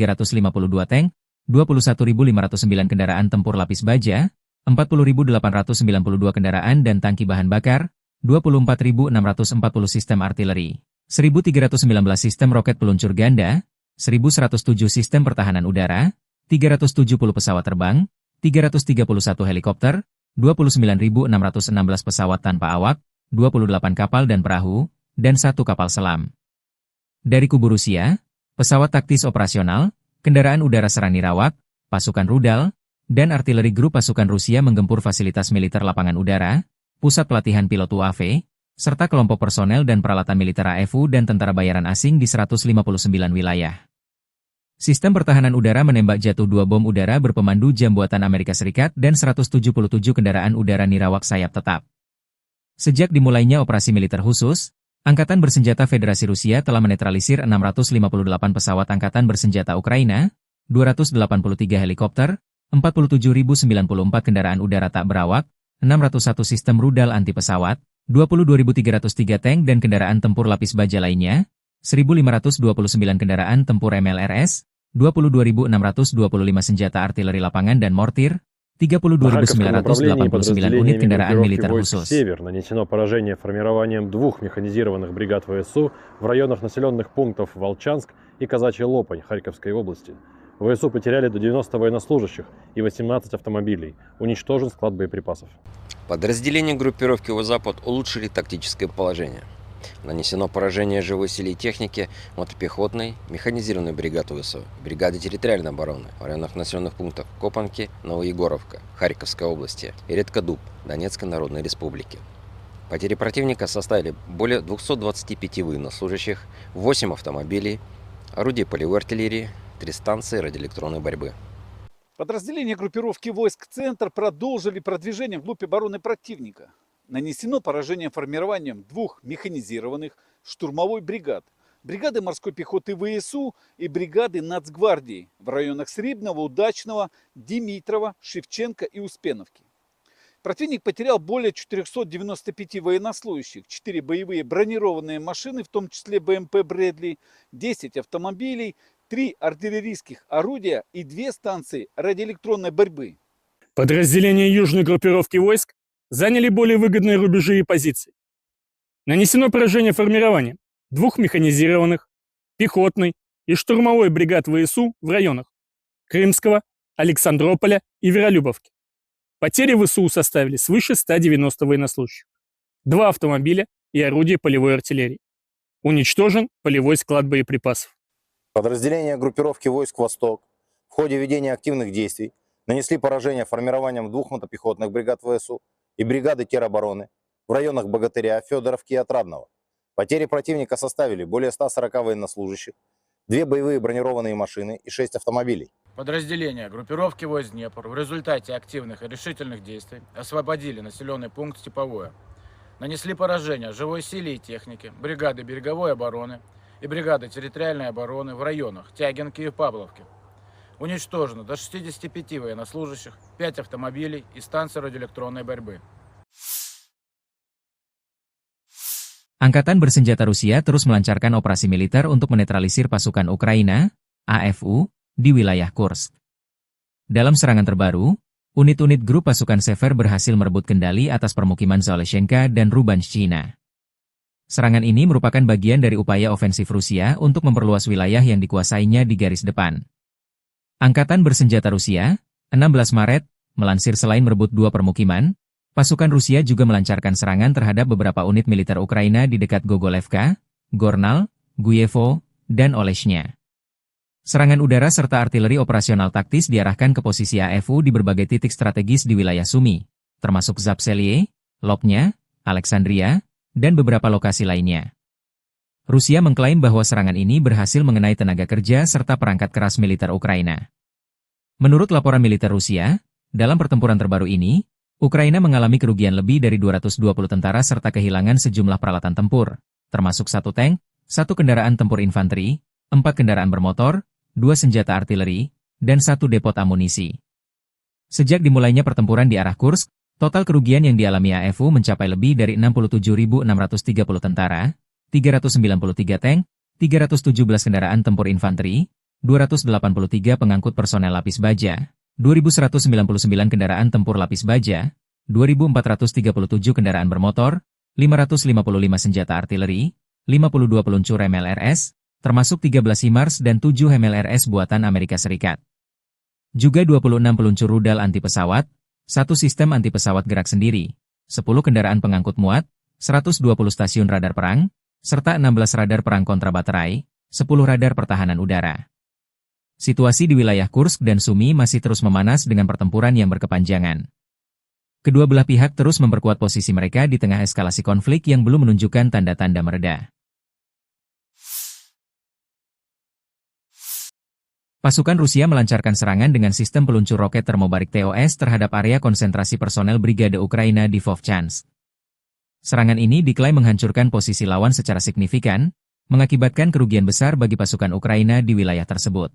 A: tank, 21.509 kendaraan tempur lapis baja, 40.892 kendaraan dan tangki bahan bakar, 24.640 sistem artileri, 1.319 sistem roket peluncur ganda, 1.107 sistem pertahanan udara, 370 pesawat terbang, 331 helikopter, 29.616 pesawat tanpa awak, 28 kapal dan perahu, dan 1 kapal selam. Dari kubu Rusia, pesawat taktis operasional, kendaraan udara serang nirawak, pasukan rudal, dan artileri grup pasukan Rusia menggempur fasilitas militer lapangan udara, pusat pelatihan pilot UAV, serta kelompok personel dan peralatan militer AFU dan tentara bayaran asing di 159 wilayah. Sistem pertahanan udara menembak jatuh 2 bom udara berpemandu jam buatan Amerika Serikat dan 177 kendaraan udara nirawak sayap tetap. Sejak dimulainya operasi militer khusus, Angkatan Bersenjata Federasi Rusia telah menetralisir 658 pesawat Angkatan Bersenjata Ukraina, 283 helikopter, 47.094 kendaraan udara tak berawak, 601 sistem rudal anti pesawat, 22.303 tank dan kendaraan tempur lapis baja lainnya, 1.529 kendaraan tempur MLRS, 22.625 senjata artileri lapangan dan mortir,
B: На Харьковском направлении
A: 32.989 unit
B: подразделениями
A: kendaraan
B: группировки
A: militer
B: войск
A: khusus.
B: «Север» нанесено поражение формированием 2 механизированных бригад ВСУ в районах населенных пунктов Волчанск и Казачья Лопань Харьковской области. ВСУ потеряли до 90 военнослужащих и 18 автомобилей. Уничтожен склад боеприпасов.
C: Подразделения группировки «Запад» улучшили тактическое положение. Нанесено поражение живой силе и технике мотопехотной, механизированной бригады ВСУ, бригады территориальной обороны в районах населенных пунктов Копанки, Новоегоровка, Харьковской области и Редкодуб, Донецкой Народной Республики. Потери противника составили более 225 военнослужащих, 8 автомобилей, орудий полевой артиллерии, 3 станции радиоэлектронной борьбы.
D: Подразделения группировки войск «Центр» продолжили продвижение вглубь обороны противника. Нанесено поражение формированием 2 механизированных штурмовой бригад, бригады морской пехоты ВСУ и бригады Нацгвардии в районах Срибного, Удачного, Димитрова, Шевченко и Успеновки. Противник потерял более 495 военнослужащих, 4 боевые бронированные машины, в том числе БМП «Брэдли», 10 автомобилей, 3 артиллерийских орудия и 2 станции радиоэлектронной борьбы.
E: Подразделения южной группировки войск заняли более выгодные рубежи и позиции. Нанесено поражение формированием 2 механизированных, пехотной и штурмовой бригад ВСУ в районах Крымского, Александрополя и Веролюбовки. Потери ВСУ составили свыше 190 военнослужащих, 2 автомобиля и орудия полевой артиллерии. Уничтожен полевой склад боеприпасов.
F: Подразделения группировки войск «Восток» в ходе ведения активных действий нанесли поражение формированием 2 мотопехотных бригад ВСУ и бригады теробороны в районах Богатыря, Федоровки и Отрадного. Потери противника составили более 140 военнослужащих, 2 боевые бронированные машины и 6 автомобилей.
G: Подразделения группировки войск Днепр в результате активных и решительных действий освободили населенный пункт Степовое. Нанесли поражение живой силе и технике, бригады береговой обороны и бригады территориальной обороны в районах Тягинки и Павловки. Уничтожено до 65 военнослужащих, 5 автомобилей и станции радиоэлектронной борьбы.
A: Angkatan bersenjata Rusia terus melancarkan operasi militer untuk menetralisir pasukan Ukraina, AFU, di wilayah Kursk. Dalam serangan terbaru, unit-unit grup pasukan Sever berhasil merebut kendali atas permukiman Zaleshenka dan Rubanshchina. Serangan ini merupakan bagian dari upaya ofensif Rusia untuk memperluas wilayah yang dikuasainya di garis depan. Angkatan bersenjata Rusia, 16 Maret, melansir selain merebut 2 permukiman, pasukan Rusia juga melancarkan serangan terhadap beberapa unit militer Ukraina di dekat Gogolevka, Gornal, Guyevo, dan Oleshnya. Serangan udara serta artileri operasional taktis diarahkan ke posisi AFU di berbagai titik strategis di wilayah Sumy, termasuk Zapselye, Lopnya, Alexandria, dan beberapa lokasi lainnya. Rusia mengklaim bahwa serangan ini berhasil mengenai tenaga kerja serta perangkat keras militer Ukraina. Menurut laporan militer Rusia, dalam pertempuran terbaru ini, Ukraina mengalami kerugian lebih dari 220 tentara serta kehilangan sejumlah peralatan tempur, termasuk 1 tank, 1 kendaraan tempur infanteri, 4 kendaraan bermotor, 2 senjata artileri, dan 1 depot amunisi. Sejak dimulainya pertempuran di arah Kursk, total kerugian yang dialami AFU mencapai lebih dari 67.630 tentara, 393 tank, 317 kendaraan tempur infanteri, 283 pengangkut personel lapis baja, 2.199 kendaraan tempur lapis baja, 2.437 kendaraan bermotor, 555 senjata artileri, 52 peluncur MLRS, termasuk 13 HIMARS dan 7 MLRS buatan Amerika Serikat. Juga 26 peluncur rudal anti pesawat, 1 sistem anti pesawat gerak sendiri, 10 kendaraan pengangkut muat, 120 stasiun radar perang, serta 16 radar perang kontrabaterai, 10 radar pertahanan udara. Situasi di wilayah Kursk dan Sumy masih terus memanas dengan pertempuran yang berkepanjangan. Kedua belah pihak terus memperkuat posisi mereka di tengah eskalasi konflik yang belum menunjukkan tanda-tanda mereda. Pasukan Rusia melancarkan serangan dengan sistem peluncur roket termobarik TOS terhadap area konsentrasi personel Brigade Ukraina di Vovchansk. Serangan ini diklaim menghancurkan posisi lawan secara signifikan, mengakibatkan kerugian besar bagi pasukan Ukraina di wilayah tersebut.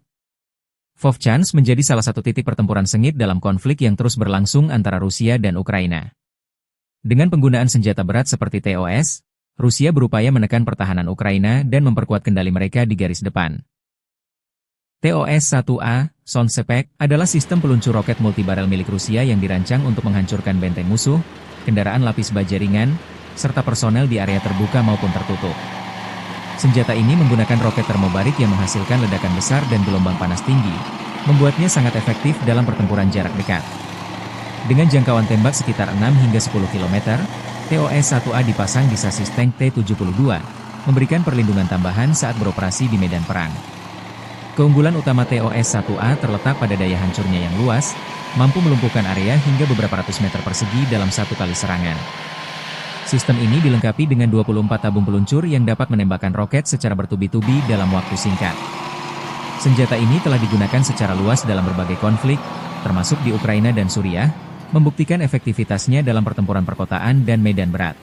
A: Vovchansk menjadi salah satu titik pertempuran sengit dalam konflik yang terus berlangsung antara Rusia dan Ukraina. Dengan penggunaan senjata berat seperti TOS, Rusia berupaya menekan pertahanan Ukraina dan memperkuat kendali mereka di garis depan. TOS-1A, Soundspec adalah sistem peluncur roket multibarel milik Rusia yang dirancang untuk menghancurkan benteng musuh, kendaraan lapis baja ringan, serta personel di area terbuka maupun tertutup. Senjata ini menggunakan roket termobarik yang menghasilkan ledakan besar dan gelombang panas tinggi, membuatnya sangat efektif dalam pertempuran jarak dekat. Dengan jangkauan tembak sekitar 6 hingga 10 km, TOS-1A dipasang di sasis tank T-72, memberikan perlindungan tambahan saat beroperasi di medan perang. Keunggulan utama TOS-1A terletak pada daya hancurnya yang luas, mampu melumpuhkan area hingga beberapa ratus meter persegi dalam satu kali serangan. Sistem ini dilengkapi dengan 24 tabung peluncur yang dapat menembakkan roket secara bertubi-tubi dalam waktu singkat. Senjata ini telah digunakan secara luas dalam berbagai konflik, termasuk di Ukraina dan Suriah, membuktikan efektivitasnya dalam pertempuran perkotaan dan medan berat.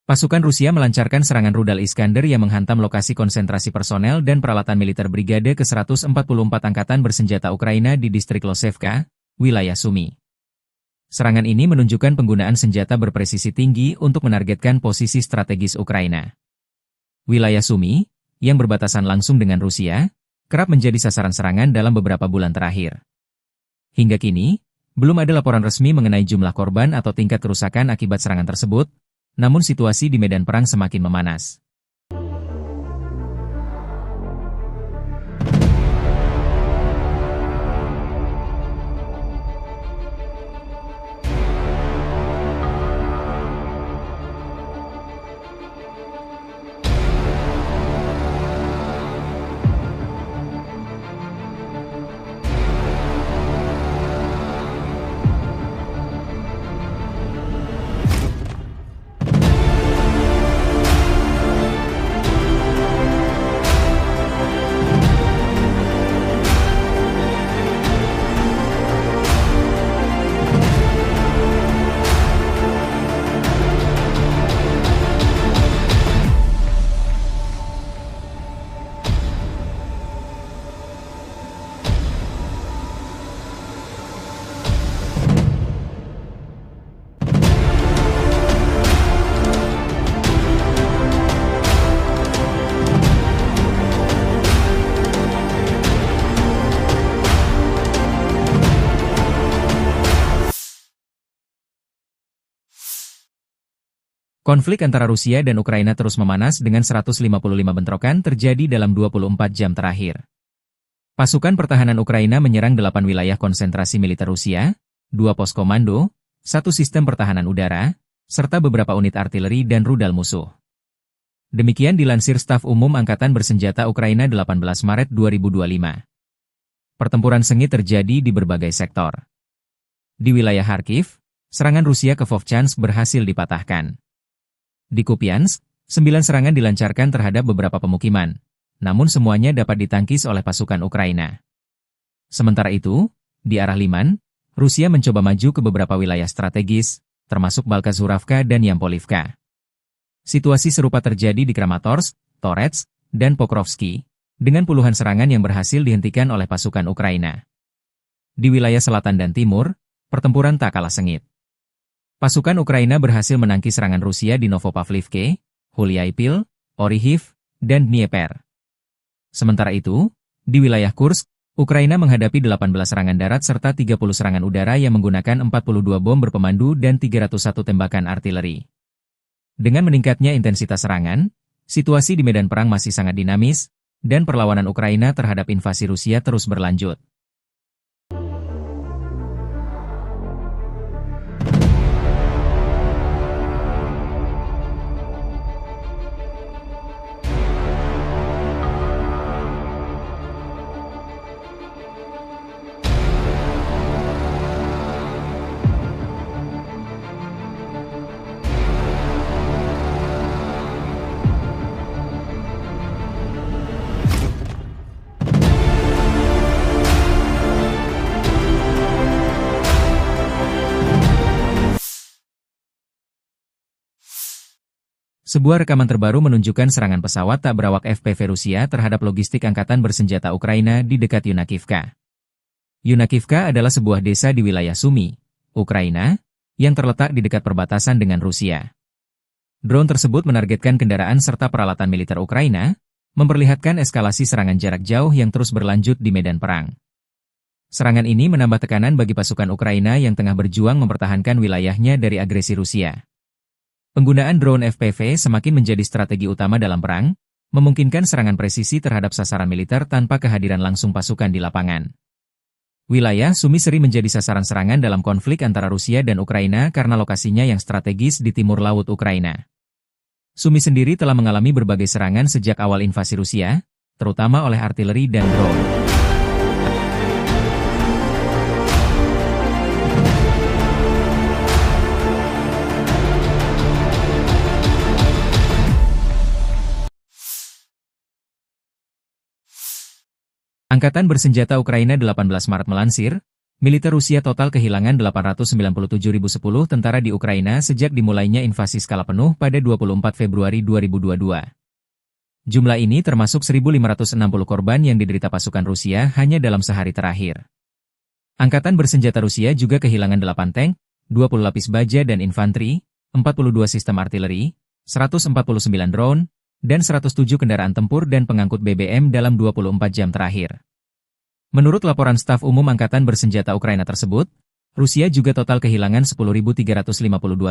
A: Pasukan Rusia melancarkan serangan rudal Iskander yang menghantam lokasi konsentrasi personel dan peralatan militer Brigade ke-144 Angkatan Bersenjata Ukraina di distrik Losevka, wilayah Sumy. Serangan ini menunjukkan penggunaan senjata berpresisi tinggi untuk menargetkan posisi strategis Ukraina. Wilayah Sumy, yang berbatasan langsung dengan Rusia, kerap menjadi sasaran serangan dalam beberapa bulan terakhir. Hingga kini, belum ada laporan resmi mengenai jumlah korban atau tingkat kerusakan akibat serangan tersebut, namun situasi di medan perang semakin memanas. Konflik antara Rusia dan Ukraina terus memanas dengan 155 bentrokan terjadi dalam 24 jam terakhir. Pasukan pertahanan Ukraina menyerang 8 wilayah konsentrasi militer Rusia, 2 pos komando, 1 sistem pertahanan udara, serta beberapa unit artileri dan rudal musuh. Demikian dilansir Staf Umum Angkatan Bersenjata Ukraina 18 Maret 2025. Pertempuran sengit terjadi di berbagai sektor. Di wilayah Kharkiv, serangan Rusia ke Vovchansk berhasil dipatahkan. Di Kupiansk, 9 serangan dilancarkan terhadap beberapa pemukiman, namun semuanya dapat ditangkis oleh pasukan Ukraina. Sementara itu, di arah Liman, Rusia mencoba maju ke beberapa wilayah strategis, termasuk Balkazuravka dan Yampolivka. Situasi serupa terjadi di Kramatorsk, Torets, dan Pokrovsky, dengan puluhan serangan yang berhasil dihentikan oleh pasukan Ukraina. Di wilayah selatan dan timur, pertempuran tak kalah sengit. Pasukan Ukraina berhasil menangkis serangan Rusia di Novopavlivke, Huliaipil, Orihiv, dan Dnieper. Sementara itu, di wilayah Kursk, Ukraina menghadapi 18 serangan darat serta 30 serangan udara yang menggunakan 42 bom berpemandu dan 301 tembakan artileri. Dengan meningkatnya intensitas serangan, situasi di medan perang masih sangat dinamis, dan perlawanan Ukraina terhadap invasi Rusia terus berlanjut. Sebuah rekaman terbaru menunjukkan serangan pesawat tak berawak FPV Rusia terhadap logistik angkatan bersenjata Ukraina di dekat Yunakivka. Yunakivka adalah sebuah desa di wilayah Sumy, Ukraina, yang terletak di dekat perbatasan dengan Rusia. Drone tersebut menargetkan kendaraan serta peralatan militer Ukraina, memperlihatkan eskalasi serangan jarak jauh yang terus berlanjut di medan perang. Serangan ini menambah tekanan bagi pasukan Ukraina yang tengah berjuang mempertahankan wilayahnya dari agresi Rusia. Penggunaan drone FPV semakin menjadi strategi utama dalam perang, memungkinkan serangan presisi terhadap sasaran militer tanpa kehadiran langsung pasukan di lapangan. Wilayah Sumy sering menjadi sasaran serangan dalam konflik antara Rusia dan Ukraina karena lokasinya yang strategis di timur laut Ukraina. Sumy sendiri telah mengalami berbagai serangan sejak awal invasi Rusia, terutama oleh artileri dan drone. Angkatan Bersenjata Ukraina 18 Maret melansir, militer Rusia total kehilangan 897.010 tentara di Ukraina sejak dimulainya invasi skala penuh pada 24 Februari 2022. Jumlah ini termasuk 1.560 korban yang diderita pasukan Rusia hanya dalam sehari terakhir. Angkatan Bersenjata Rusia juga kehilangan 8 tank, 20 lapis baja dan infanteri, 42 sistem artileri, 149 drone, dan 107 kendaraan tempur dan pengangkut BBM dalam 24 jam terakhir. Menurut laporan Staf Umum Angkatan Bersenjata Ukraina tersebut, Rusia juga total kehilangan 10.352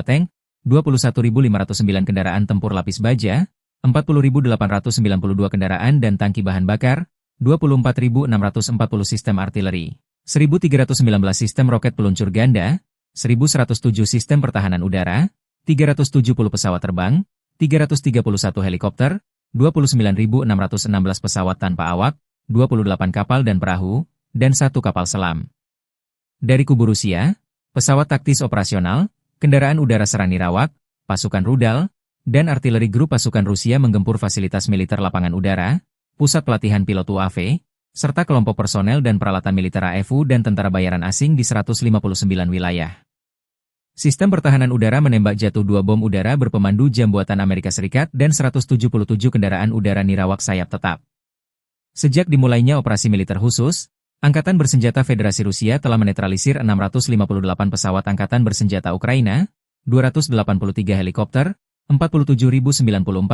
A: tank, 21.509 kendaraan tempur lapis baja, 40.892 kendaraan dan tangki bahan bakar, 24.640 sistem artileri, 1.319 sistem roket peluncur ganda, 1.107 sistem pertahanan udara, 370 pesawat terbang, 331 helikopter, 29.616 pesawat tanpa awak, 28 kapal dan perahu, dan 1 kapal selam. Dari kubu Rusia, pesawat taktis operasional, kendaraan udara serang nirawak, pasukan rudal, dan artileri grup pasukan Rusia menggempur fasilitas militer lapangan udara, pusat pelatihan pilot UAV, serta kelompok personel dan peralatan militer AFU dan tentara bayaran asing di 159 wilayah. Sistem pertahanan udara menembak jatuh 2 bom udara berpemandu jam buatan Amerika Serikat dan 177 kendaraan udara nirawak sayap tetap. Sejak dimulainya operasi militer khusus, Angkatan Bersenjata Federasi Rusia telah menetralisir 658 pesawat Angkatan Bersenjata Ukraina, 283 helikopter, 47.094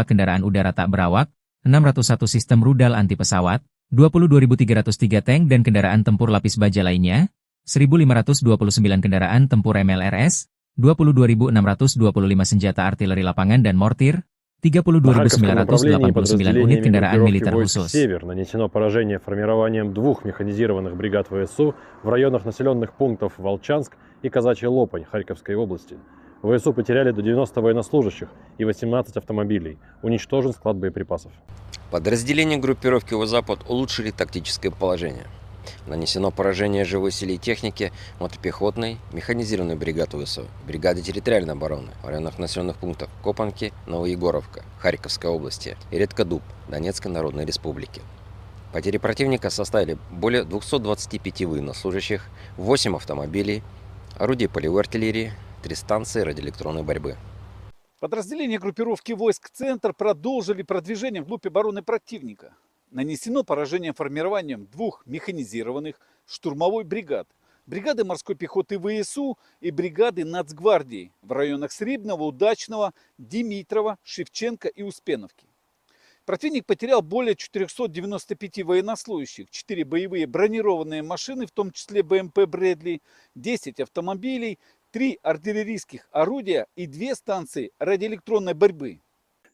A: kendaraan udara tak berawak, 601 sistem rudal anti pesawat, 22.303 tank dan kendaraan tempur lapis baja lainnya, 1.529 kendaraan tempur MLRS, 22.625 senjata artileri lapangan dan mortir,
B: На Харьковском направлении
A: 32.989 unit
B: подразделениями
A: kendaraan
B: группировки
A: militer
B: войск
A: khusus.
B: «Север» нанесено поражение формированием 2 механизированных бригад ВСУ в районах населенных пунктов Волчанск и Казачья Лопань Харьковской области. ВСУ потеряли до 90 военнослужащих и 18 автомобилей. Уничтожен склад боеприпасов.
C: Подразделения группировки «Запад» улучшили тактическое положение. Нанесено поражение живой силе и технике мотопехотной, механизированной бригады ВСУ, бригады территориальной обороны в районах населенных пунктов Копанки, Новоегоровка, Харьковской области и Редкодуб, Донецкой Народной Республики. Потери противника составили более 225 военнослужащих, 8 автомобилей, орудий полевой артиллерии, 3 станции радиоэлектронной борьбы.
D: Подразделения группировки войск «Центр» продолжили продвижение вглубь обороны противника. Нанесено поражение формированием 2 механизированных штурмовой бригад, бригады морской пехоты ВСУ и бригады Нацгвардии в районах Срибного, Удачного, Димитрова, Шевченко и Успеновки. Противник потерял более 495 военнослужащих, 4 боевые бронированные машины, в том числе БМП «Брэдли», 10 автомобилей, 3 артиллерийских орудия и 2 станции радиоэлектронной борьбы.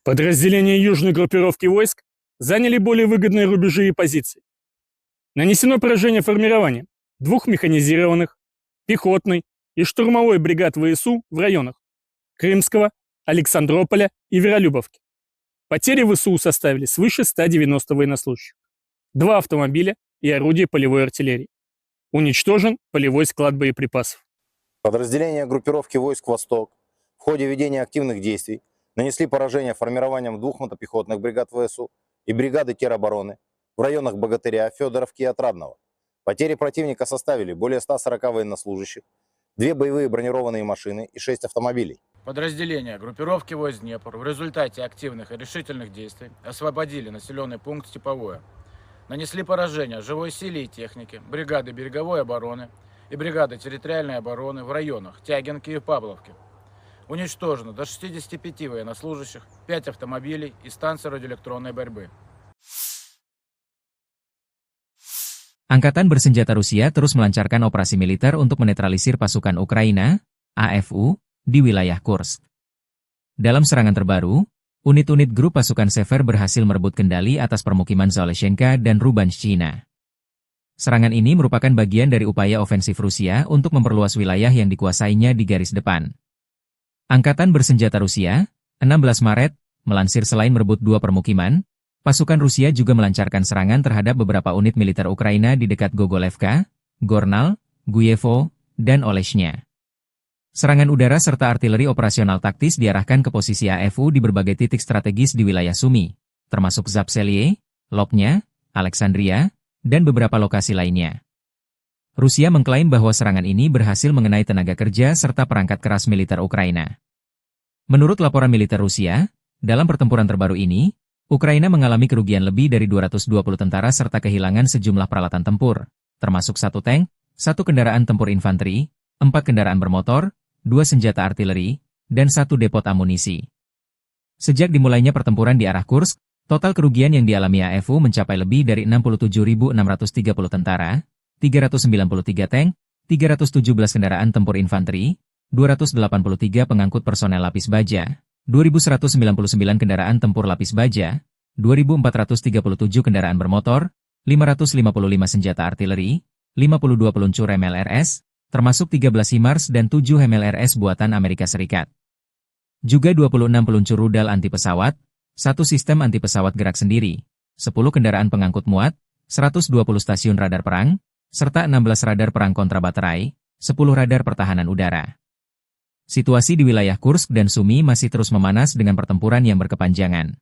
E: Подразделения южной группировки войск заняли более выгодные рубежи и позиции. Нанесено поражение формированием 2 механизированных, пехотной и штурмовой бригад ВСУ в районах Крымского, Александрополя и Веролюбовки. Потери ВСУ составили свыше 190 военнослужащих, 2 автомобиля и орудия полевой артиллерии. Уничтожен полевой склад боеприпасов.
F: Подразделения группировки войск «Восток» в ходе ведения активных действий нанесли поражение формированием 2 мотопехотных бригад ВСУ и бригады теробороны в районах Богатыря, Федоровки и Отрадного. Потери противника составили более 140 военнослужащих, 2 боевые бронированные машины и 6 автомобилей.
G: Подразделения группировки войск «Днепр» в результате активных и решительных действий освободили населенный пункт Степовое. Нанесли поражение живой силе и технике, бригады береговой обороны и бригады территориальной обороны в районах Тягинки и Павловки. Уничтожено до 65 военнослужащих, 5 автомобилей и станции радиоэлектронной борьбы.
A: Angkatan bersenjata Rusia terus melancarkan operasi militer untuk menetralisir pasukan Ukraina, AFU, di wilayah Kursk. Dalam serangan terbaru, unit-unit grup pasukan Sever berhasil merebut kendali atas permukiman Zaleshenka dan Rubanshchina. Serangan ini merupakan bagian dari upaya ofensif Rusia untuk memperluas wilayah yang dikuasainya di garis depan. Angkatan bersenjata Rusia, 16 Maret, melansir selain merebut 2 permukiman, pasukan Rusia juga melancarkan serangan terhadap beberapa unit militer Ukraina di dekat Gogolevka, Gornal, Guyevo, dan Oleshnya. Serangan udara serta artileri operasional taktis diarahkan ke posisi AFU di berbagai titik strategis di wilayah Sumy, termasuk Zapseliye, Lopnya, Alexandria, dan beberapa lokasi lainnya. Rusia mengklaim bahwa serangan ini berhasil mengenai tenaga kerja serta perangkat keras militer Ukraina. Menurut laporan militer Rusia, dalam pertempuran terbaru ini, Ukraina mengalami kerugian lebih dari 220 tentara serta kehilangan sejumlah peralatan tempur, termasuk 1 tank, 1 kendaraan tempur infanteri, 4 kendaraan bermotor, 2 senjata artileri, dan 1 depot amunisi. Sejak dimulainya pertempuran di arah Kursk, total kerugian yang dialami AFU mencapai lebih dari 67.630 tentara, 393 tank, 317 kendaraan tempur infanteri, 283 pengangkut personel lapis baja, 2.199 kendaraan tempur lapis baja, 2.437 kendaraan bermotor, 555 senjata artileri, 52 peluncur MLRS, termasuk 13 HIMARS dan 7 MLRS buatan Amerika Serikat. Juga 26 peluncur rudal anti pesawat, 1 sistem anti pesawat gerak sendiri, 10 kendaraan pengangkut muat, 120 stasiun radar perang, serta 16 radar perang kontrabaterai, 10 radar pertahanan udara. Situasi di wilayah Kursk dan Sumy masih terus memanas dengan pertempuran yang berkepanjangan.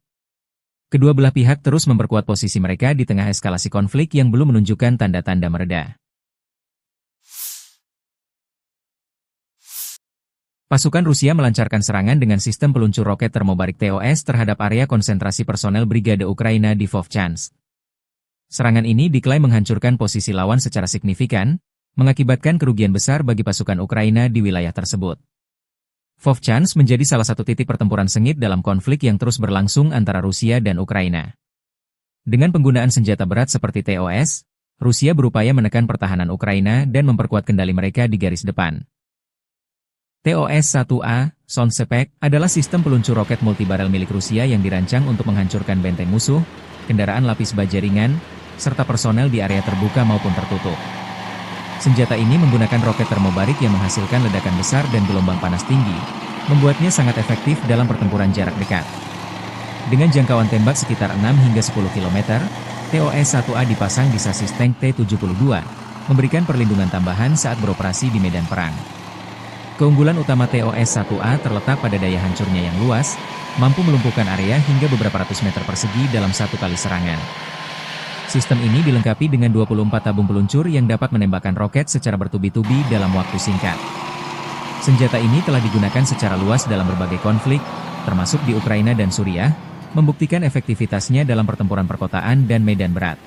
A: Kedua belah pihak terus memperkuat posisi mereka di tengah eskalasi konflik yang belum menunjukkan tanda-tanda mereda. Pasukan Rusia melancarkan serangan dengan sistem peluncur roket termobarik TOS terhadap area konsentrasi personel Brigade Ukraina di Vovchansk. Serangan ini diklaim menghancurkan posisi lawan secara signifikan, mengakibatkan kerugian besar bagi pasukan Ukraina di wilayah tersebut. Vovchansk menjadi salah satu titik pertempuran sengit dalam konflik yang terus berlangsung antara Rusia dan Ukraina. Dengan penggunaan senjata berat seperti TOS, Rusia berupaya menekan pertahanan Ukraina dan memperkuat kendali mereka di garis depan. TOS-1A, Sonsepek, adalah sistem peluncur roket multibarel milik Rusia yang dirancang untuk menghancurkan benteng musuh, kendaraan lapis baja ringan, serta personel di area terbuka maupun tertutup. Senjata ini menggunakan roket termobarik yang menghasilkan ledakan besar dan gelombang panas tinggi, membuatnya sangat efektif dalam pertempuran jarak dekat. Dengan jangkauan tembak sekitar 6 hingga 10 km, TOS-1A dipasang di sasis tank T-72, memberikan perlindungan tambahan saat beroperasi di medan perang. Keunggulan utama TOS-1A terletak pada daya hancurnya yang luas, mampu melumpuhkan area hingga beberapa ratus meter persegi dalam satu kali serangan. Sistem ini dilengkapi dengan 24 tabung peluncur yang dapat menembakkan roket secara bertubi-tubi dalam waktu singkat. Senjata ini telah digunakan secara luas dalam berbagai konflik, termasuk di Ukraina dan Suriah, membuktikan efektivitasnya dalam pertempuran perkotaan dan medan berat.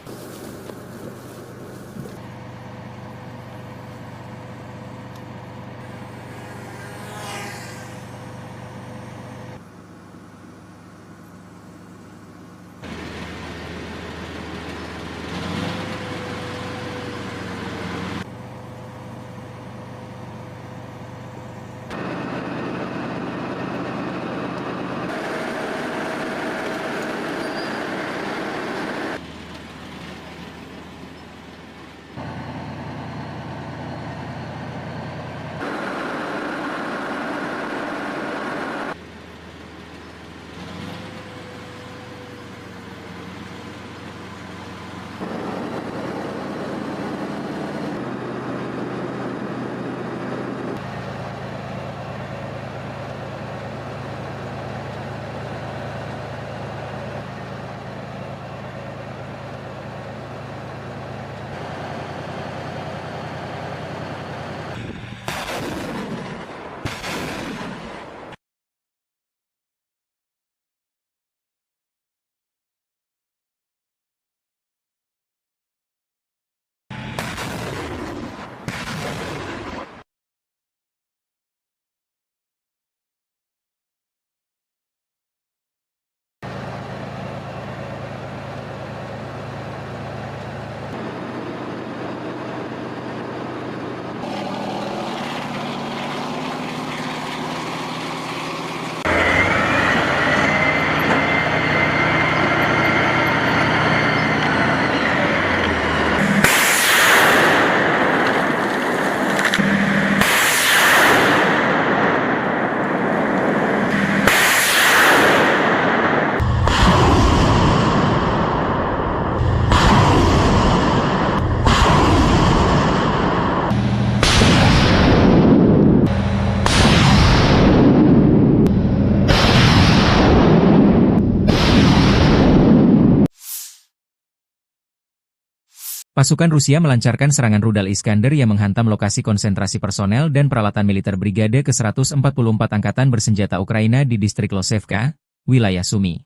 A: Pasukan Rusia melancarkan serangan rudal Iskander yang menghantam lokasi konsentrasi personel dan peralatan militer Brigade ke-144 Angkatan Bersenjata Ukraina di distrik Losevka, wilayah Sumy.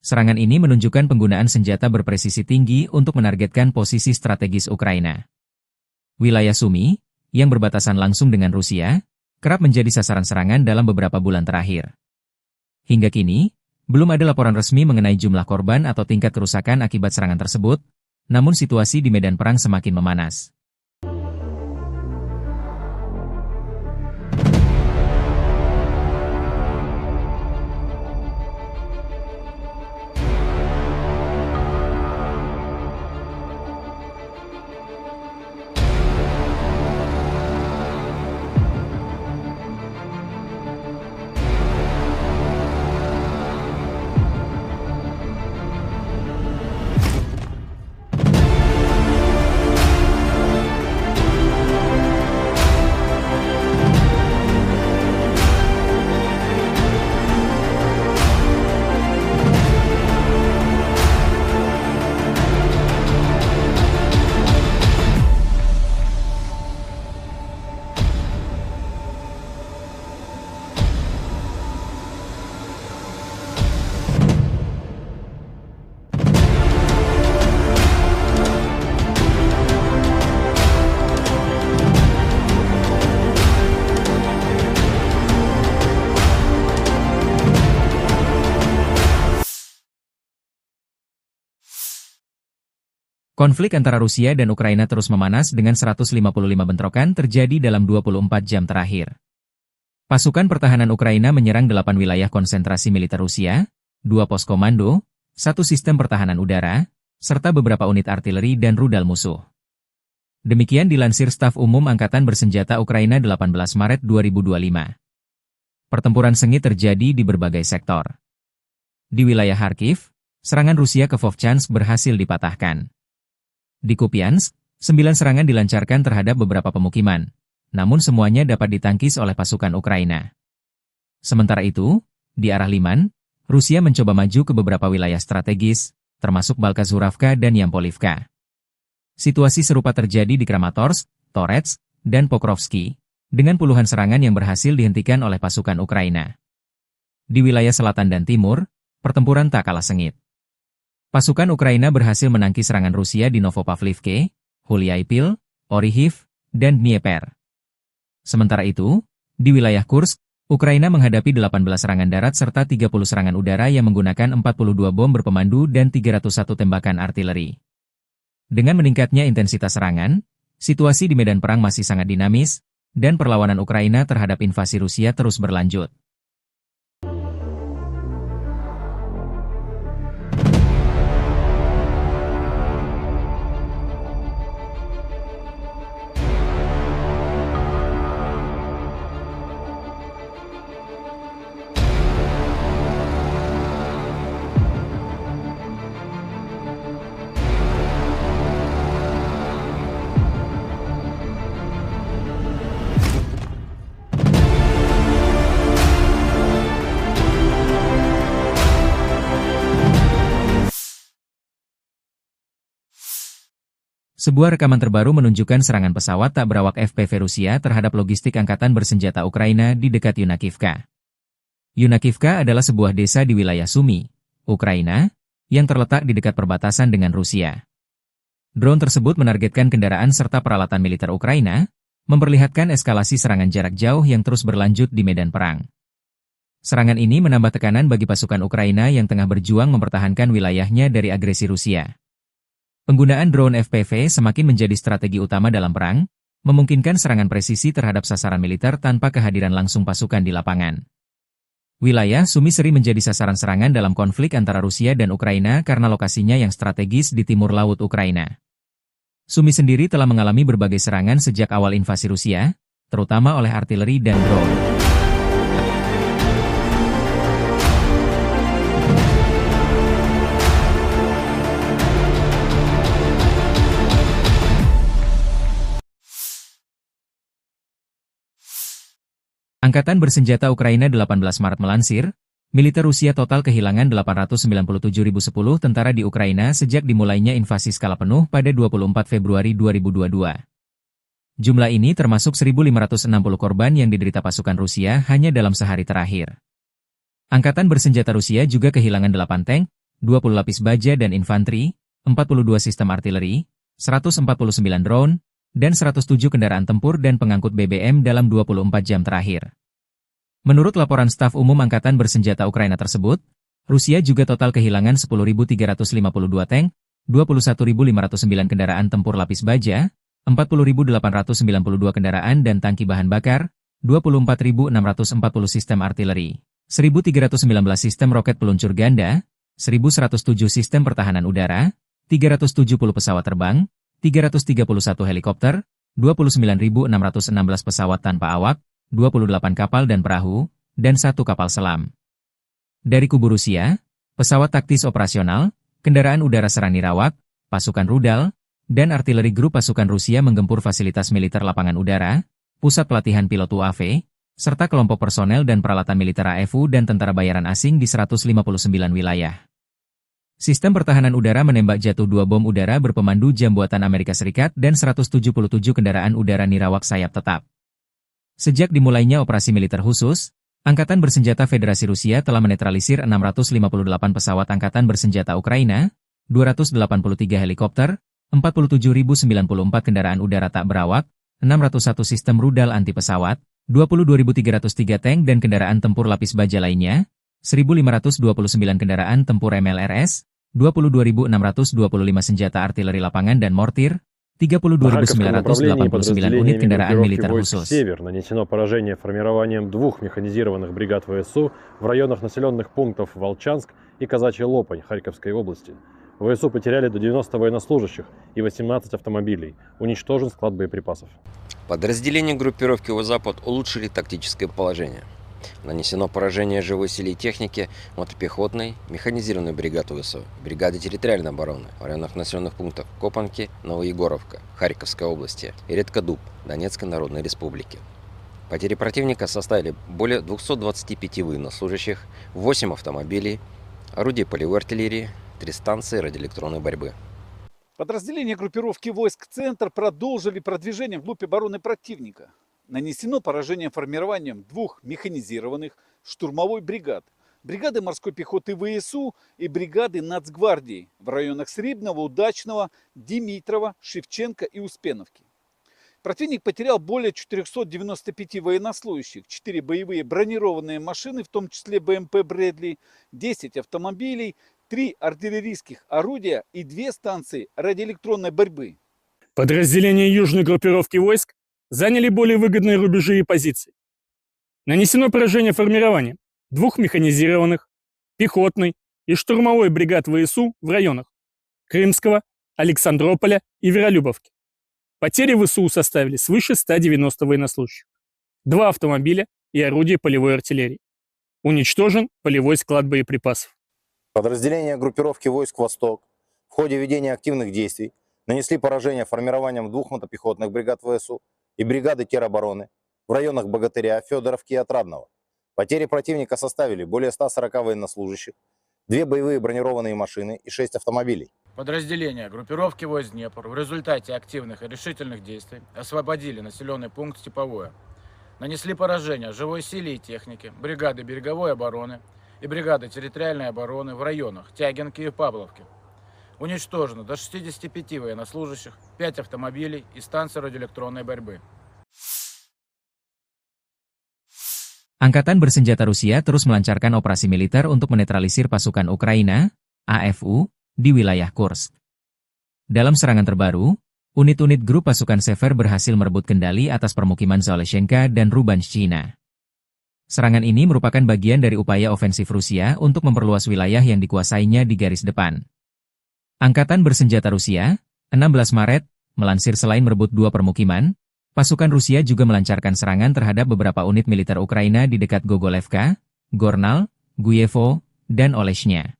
A: Serangan ini menunjukkan penggunaan senjata berpresisi tinggi untuk menargetkan posisi strategis Ukraina. Wilayah Sumy, yang berbatasan langsung dengan Rusia, kerap menjadi sasaran serangan dalam beberapa bulan terakhir. Hingga kini, belum ada laporan resmi mengenai jumlah korban atau tingkat kerusakan akibat serangan tersebut, namun situasi di medan perang semakin memanas. Konflik antara Rusia dan Ukraina terus memanas dengan 155 bentrokan terjadi dalam 24 jam terakhir. Pasukan pertahanan Ukraina menyerang 8 wilayah konsentrasi militer Rusia, 2 pos komando, 1 sistem pertahanan udara, serta beberapa unit artileri dan rudal musuh. Demikian dilansir Staf Umum Angkatan Bersenjata Ukraina 18 Maret 2025. Pertempuran sengit terjadi di berbagai sektor. Di wilayah Kharkiv, serangan Rusia ke Vovchansk berhasil dipatahkan. Di Kupiansk, 9 serangan dilancarkan terhadap beberapa pemukiman, namun semuanya dapat ditangkis oleh pasukan Ukraina. Sementara itu, di arah Liman, Rusia mencoba maju ke beberapa wilayah strategis, termasuk Balkazuravka dan Yampolivka. Situasi serupa terjadi di Kramatorsk, Torets, dan Pokrovsky, dengan puluhan serangan yang berhasil dihentikan oleh pasukan Ukraina. Di wilayah selatan dan timur, pertempuran tak kalah sengit. Pasukan Ukraina berhasil menangkis serangan Rusia di Novopavlivke, Huliaipil, Orihiv, dan Dnieper. Sementara itu, di wilayah Kursk, Ukraina menghadapi 18 serangan darat serta 30 serangan udara yang menggunakan 42 bom berpemandu dan 301 tembakan artileri. Dengan meningkatnya intensitas serangan, situasi di medan perang masih sangat dinamis, dan perlawanan Ukraina terhadap invasi Rusia terus berlanjut. Sebuah rekaman terbaru menunjukkan serangan pesawat tak berawak FPV Rusia terhadap logistik angkatan bersenjata Ukraina di dekat Yunakivka. Yunakivka adalah sebuah desa di wilayah Sumy, Ukraina, yang terletak di dekat perbatasan dengan Rusia. Drone tersebut menargetkan kendaraan serta peralatan militer Ukraina, memperlihatkan eskalasi serangan jarak jauh yang terus berlanjut di medan perang. Serangan ini menambah tekanan bagi pasukan Ukraina yang tengah berjuang mempertahankan wilayahnya dari agresi Rusia. Penggunaan drone FPV semakin menjadi strategi utama dalam perang, memungkinkan serangan presisi terhadap sasaran militer tanpa kehadiran langsung pasukan di lapangan. Wilayah Sumy sering menjadi sasaran serangan dalam konflik antara Rusia dan Ukraina karena lokasinya yang strategis di timur laut Ukraina. Sumy sendiri telah mengalami berbagai serangan sejak awal invasi Rusia, terutama oleh artileri dan drone. Angkatan Bersenjata Ukraina 18 Maret melansir, militer Rusia total kehilangan 897.010 tentara di Ukraina sejak dimulainya invasi skala penuh pada 24 Februari 2022. Jumlah ini termasuk 1.560 korban yang diderita pasukan Rusia hanya dalam sehari terakhir. Angkatan Bersenjata Rusia juga kehilangan 8 tank, 20 lapis baja dan infanteri, 42 sistem artileri, 149 drone, dan 107 kendaraan tempur dan pengangkut BBM dalam 24 jam terakhir. Menurut laporan Staf Umum Angkatan Bersenjata Ukraina tersebut, Rusia juga total kehilangan 10.352 tank, 21.509 kendaraan tempur lapis baja, 40.892 kendaraan dan tangki bahan bakar, 24.640 sistem artileri, 1.319 sistem roket peluncur ganda, 1.107 sistem pertahanan udara, 370 pesawat terbang, 331 helikopter, 29.616 pesawat tanpa awak, 28 kapal dan perahu, dan 1 kapal selam. Dari kubu Rusia, pesawat taktis operasional, kendaraan udara serang nirawak, pasukan rudal, dan artileri grup pasukan Rusia menggempur fasilitas militer lapangan udara, pusat pelatihan pilot UAV, serta kelompok personel dan peralatan militer AFU dan tentara bayaran asing di 159 wilayah. Sistem pertahanan udara menembak jatuh 2 bom udara berpemandu jam buatan Amerika Serikat dan 177 kendaraan udara nirawak sayap tetap. Sejak dimulainya operasi militer khusus, Angkatan Bersenjata Federasi Rusia telah menetralisir 658 pesawat Angkatan Bersenjata Ukraina, 283 helikopter, 47.094 kendaraan udara tak berawak, 601 sistem rudal anti pesawat, 22.303 tank dan kendaraan tempur lapis baja lainnya, 1.529 kendaraan tempur MLRS, 22.625 senjata artileri lapangan dan mortir,
B: На Харьковском направлении
A: 32.989 unit
B: подразделениями
A: kendaraan
B: группировки
A: militer
B: войск
A: khusus.
B: «Север» нанесено поражение формированием 2 механизированных бригад ВСУ в районах населенных пунктов Волчанск и Казачья Лопань Харьковской области. ВСУ потеряли до 90 военнослужащих и 18 автомобилей. Уничтожен склад боеприпасов.
C: Подразделения группировки «Запад» улучшили тактическое положение. Нанесено поражение живой силе и технике мотопехотной, механизированной бригады ВСУ, бригады территориальной обороны в районах населенных пунктов Копанки, Новоегоровка, Харьковской области и Редкодуб, Донецкой Народной Республики. Потери противника составили более 225 военнослужащих, 8 автомобилей, орудий полевой артиллерии, 3 станции радиоэлектронной борьбы.
D: Подразделения группировки войск «Центр» продолжили продвижение вглубь обороны противника. Нанесено поражение формированием 2 механизированных штурмовой бригад, бригады морской пехоты ВСУ и бригады Нацгвардии в районах Срибного, Удачного, Димитрова, Шевченко и Успеновки. Противник потерял более 495 военнослужащих, 4 боевые бронированные машины, в том числе БМП «Брэдли», 10 автомобилей, 3 артиллерийских орудия и 2 станции радиоэлектронной борьбы.
E: Подразделения южной группировки войск заняли более выгодные рубежи и позиции. Нанесено поражение формированием 2 механизированных, пехотной и штурмовой бригад ВСУ в районах Крымского, Александрополя и Веролюбовки. Потери ВСУ составили свыше 190 военнослужащих, 2 автомобиля и орудия полевой артиллерии. Уничтожен полевой склад боеприпасов.
F: Подразделения группировки войск «Восток» в ходе ведения активных действий нанесли поражение формированием 2 мотопехотных бригад ВСУ и бригады теробороны в районах Богатыря, Федоровки и Отрадного. Потери противника составили более 140 военнослужащих, 2 боевые бронированные машины и 6 автомобилей.
G: Подразделения группировки войск Днепр в результате активных и решительных действий освободили населенный пункт Степовое. Нанесли поражение живой силе и технике, бригады береговой обороны и бригады территориальной обороны в районах Тягинки и Павловки. Уничтожено до 65 военнослужащих, 5 автомобилей и станции радиоэлектронной борьбы.
A: Angkatan bersenjata Rusia terus melancarkan operasi militer untuk menetralisir pasukan Ukraina, AFU, di wilayah Kursk. Dalam serangan terbaru, unit-unit grup pasukan Sever berhasil merebut kendali atas permukiman Zaleshenka dan Rubanshchina. Serangan ini merupakan bagian dari upaya ofensif Rusia untuk memperluas wilayah yang dikuasainya di garis depan. Angkatan bersenjata Rusia, 16 Maret, melansir selain merebut 2 permukiman, pasukan Rusia juga melancarkan serangan terhadap beberapa unit militer Ukraina di dekat Gogolevka, Gornal, Guyevo, dan Oleshnya.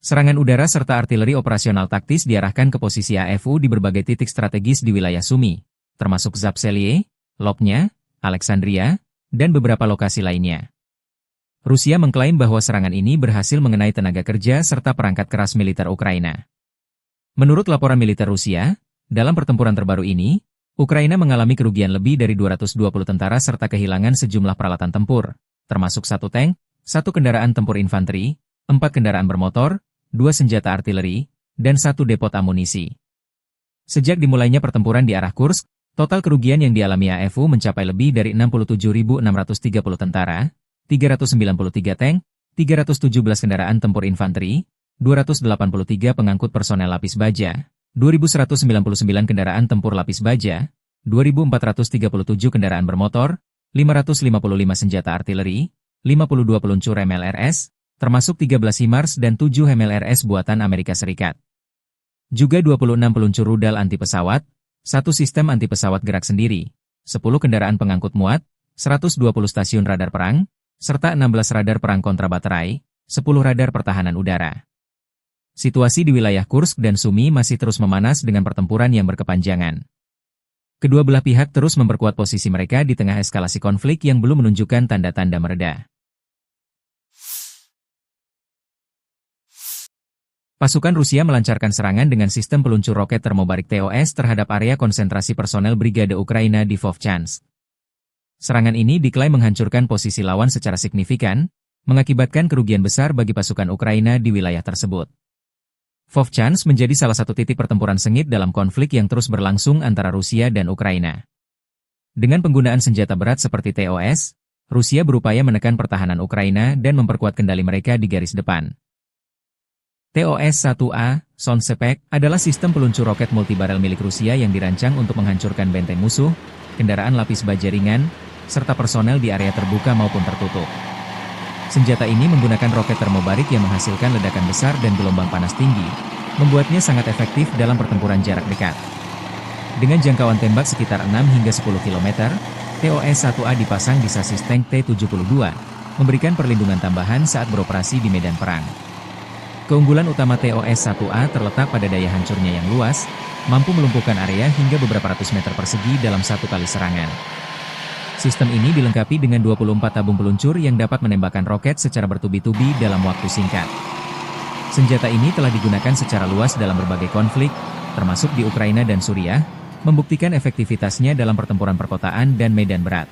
A: Serangan udara serta artileri operasional taktis diarahkan ke posisi AFU di berbagai titik strategis di wilayah Sumy, termasuk Zapseliye, Lopnya, Alexandria, dan beberapa lokasi lainnya. Rusia mengklaim bahwa serangan ini berhasil mengenai tenaga kerja serta perangkat keras militer Ukraina. Menurut laporan militer Rusia, dalam pertempuran terbaru ini, Ukraina mengalami kerugian lebih dari 220 tentara serta kehilangan sejumlah peralatan tempur, termasuk 1 tank, 1 kendaraan tempur infanteri, 4 kendaraan bermotor, 2 senjata artileri, dan 1 depot amunisi. Sejak dimulainya pertempuran di arah Kursk, total kerugian yang dialami AFU mencapai lebih dari 67.630 tentara, 393 tank, 317 kendaraan tempur infanteri, 283 pengangkut personel lapis baja, 2.199 kendaraan tempur lapis baja, 2.437 kendaraan bermotor, 555 senjata artileri, 52 peluncur MLRS, termasuk 13 HIMARS dan 7 MLRS buatan Amerika Serikat. Juga 26 peluncur rudal anti pesawat, 1 sistem anti pesawat gerak sendiri, 10 kendaraan pengangkut muat, 120 stasiun radar perang, serta 16 radar perang kontrabaterai, 10 radar pertahanan udara. Situasi di wilayah Kursk dan Sumy masih terus memanas dengan pertempuran yang berkepanjangan. Kedua belah pihak terus memperkuat posisi mereka di tengah eskalasi konflik yang belum menunjukkan tanda-tanda mereda. Pasukan Rusia melancarkan serangan dengan sistem peluncur roket termobarik TOS terhadap area konsentrasi personel Brigade Ukraina di Vovchansk. Serangan ini diklaim menghancurkan posisi lawan secara signifikan, mengakibatkan kerugian besar bagi pasukan Ukraina di wilayah tersebut. Vovchansk menjadi salah satu titik pertempuran sengit dalam konflik yang terus berlangsung antara Rusia dan Ukraina. Dengan penggunaan senjata berat seperti TOS, Rusia berupaya menekan pertahanan Ukraina dan memperkuat kendali mereka di garis depan. TOS-1A, Soundspec adalah sistem peluncur roket multibarel milik Rusia yang dirancang untuk menghancurkan benteng musuh, kendaraan lapis baja ringan, serta personel di area terbuka maupun tertutup. Senjata ini menggunakan roket termobarik yang menghasilkan ledakan besar dan gelombang panas tinggi, membuatnya sangat efektif dalam pertempuran jarak dekat. Dengan jangkauan tembak sekitar 6 hingga 10 km, TOS-1A dipasang di sasis tank T-72, memberikan perlindungan tambahan saat beroperasi di medan perang. Keunggulan utama TOS-1A terletak pada daya hancurnya yang luas, mampu melumpuhkan area hingga beberapa ratus meter persegi dalam satu kali serangan. Sistem ini dilengkapi dengan 24 tabung peluncur yang dapat menembakkan roket secara bertubi-tubi dalam waktu singkat. Senjata ini telah digunakan secara luas dalam berbagai konflik, termasuk di Ukraina dan Suriah, membuktikan efektivitasnya dalam pertempuran perkotaan dan medan berat.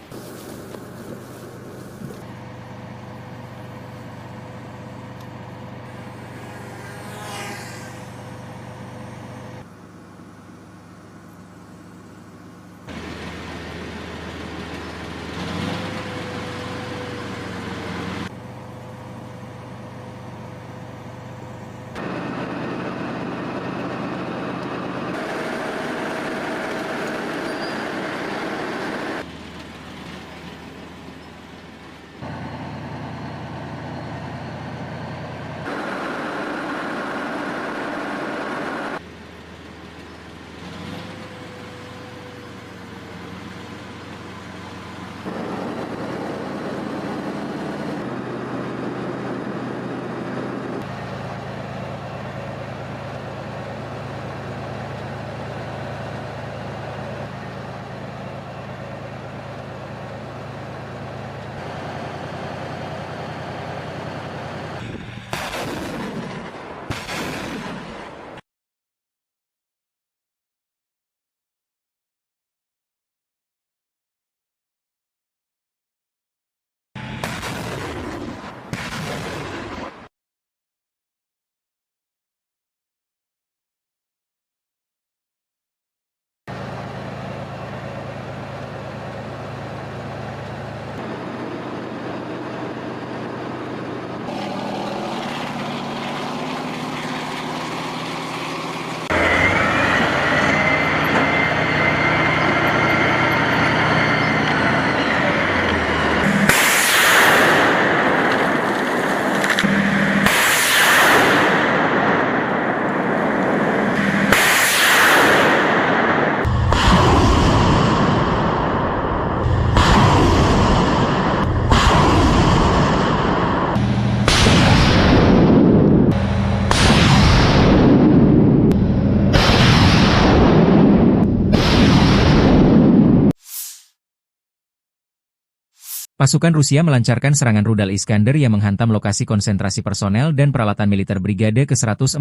A: Pasukan Rusia melancarkan serangan rudal Iskander yang menghantam lokasi konsentrasi personel dan peralatan militer Brigade ke-144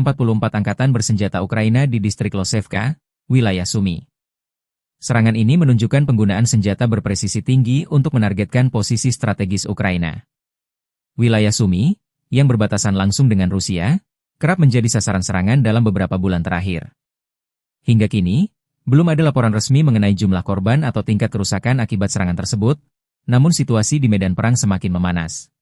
A: Angkatan Bersenjata Ukraina di distrik Losevka, wilayah Sumy. Serangan ini menunjukkan penggunaan senjata berpresisi tinggi untuk menargetkan posisi strategis Ukraina. Wilayah Sumy, yang berbatasan langsung dengan Rusia, kerap menjadi sasaran serangan dalam beberapa bulan terakhir. Hingga kini, belum ada laporan resmi mengenai jumlah korban atau tingkat kerusakan akibat serangan tersebut, namun situasi di medan perang semakin memanas.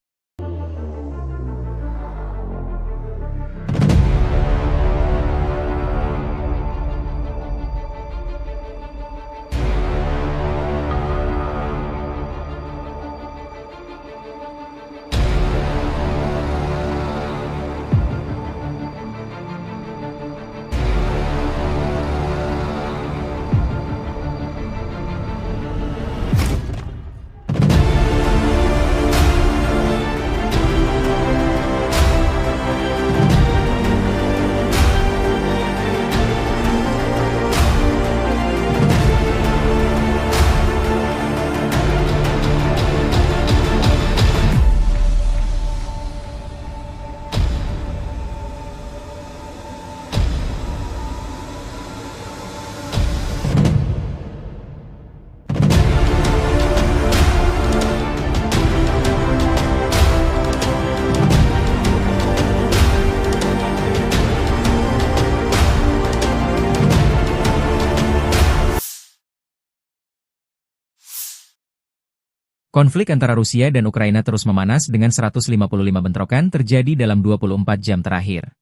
A: Konflik antara Rusia dan Ukraina terus memanas dengan 155 bentrokan terjadi dalam 24 jam terakhir.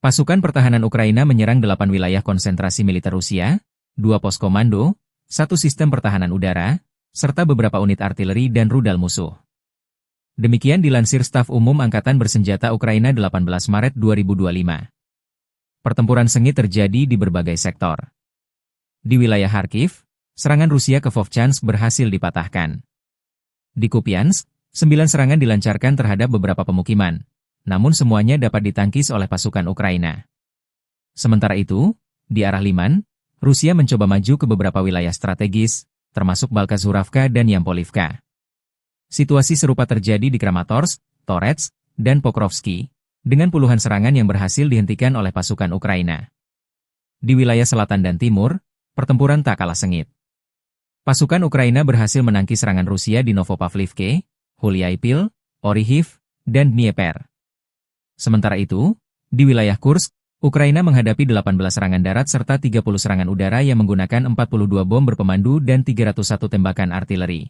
A: Pasukan pertahanan Ukraina menyerang 8 wilayah konsentrasi militer Rusia, 2 pos komando, 1 sistem pertahanan udara, serta beberapa unit artileri dan rudal musuh. Demikian dilansir Staf Umum Angkatan Bersenjata Ukraina 18 Maret 2025. Pertempuran sengit terjadi di berbagai sektor. Di wilayah Kharkiv, serangan Rusia ke Vovchansk berhasil dipatahkan. Di Kupiansk, 9 serangan dilancarkan terhadap beberapa pemukiman, namun semuanya dapat ditangkis oleh pasukan Ukraina. Sementara itu, di arah Liman, Rusia mencoba maju ke beberapa wilayah strategis, termasuk Balkazuravka dan Yampolivka. Situasi serupa terjadi di Kramatorsk, Torets, dan Pokrovsky, dengan puluhan serangan yang berhasil dihentikan oleh pasukan Ukraina. Di wilayah selatan dan timur, pertempuran tak kalah sengit. Pasukan Ukraina berhasil menangkis serangan Rusia di Novopavlivke, Huliaipil, Orihiv, dan Dnieper. Sementara itu, di wilayah Kursk, Ukraina menghadapi 18 serangan darat serta 30 serangan udara yang menggunakan 42 bom berpemandu dan 301 tembakan artileri.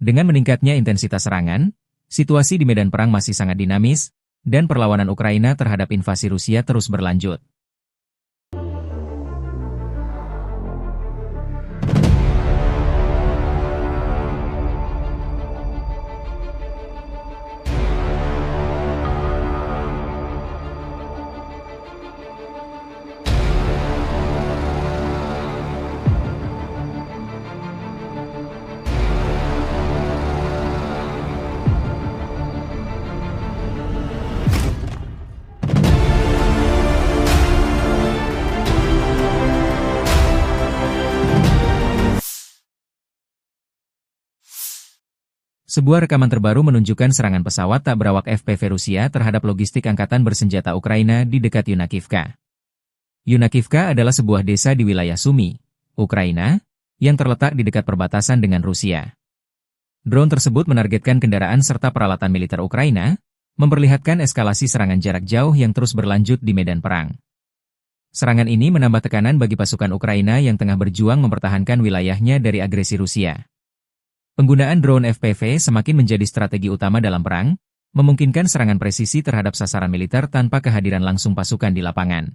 A: Dengan meningkatnya intensitas serangan, situasi di medan perang masih sangat dinamis, dan perlawanan Ukraina terhadap invasi Rusia terus berlanjut. Sebuah rekaman terbaru menunjukkan serangan pesawat tak berawak FPV Rusia terhadap logistik angkatan bersenjata Ukraina di dekat Yunakivka. Yunakivka adalah sebuah desa di wilayah Sumy, Ukraina, yang terletak di dekat perbatasan dengan Rusia. Drone tersebut menargetkan kendaraan serta peralatan militer Ukraina, memperlihatkan eskalasi serangan jarak jauh yang terus berlanjut di medan perang. Serangan ini menambah tekanan bagi pasukan Ukraina yang tengah berjuang mempertahankan wilayahnya dari agresi Rusia. Penggunaan drone FPV semakin menjadi strategi utama dalam perang, memungkinkan serangan presisi terhadap sasaran militer tanpa kehadiran langsung pasukan di lapangan.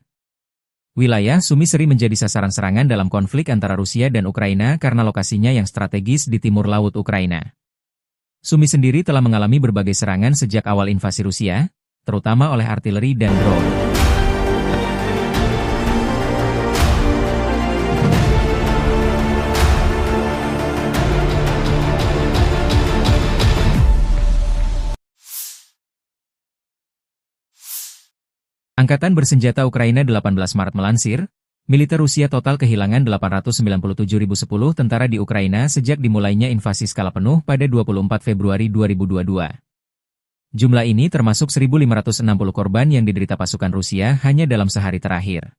A: Wilayah Sumy sering menjadi sasaran serangan dalam konflik antara Rusia dan Ukraina karena lokasinya yang strategis di timur laut Ukraina. Sumy sendiri telah mengalami berbagai serangan sejak awal invasi Rusia, terutama oleh artileri dan drone. Angkatan Bersenjata Ukraina 18 Maret melansir, militer Rusia total kehilangan 897.010 tentara di Ukraina sejak dimulainya invasi skala penuh pada 24 Februari 2022. Jumlah ini termasuk 1.560 korban yang diderita pasukan Rusia hanya dalam sehari terakhir.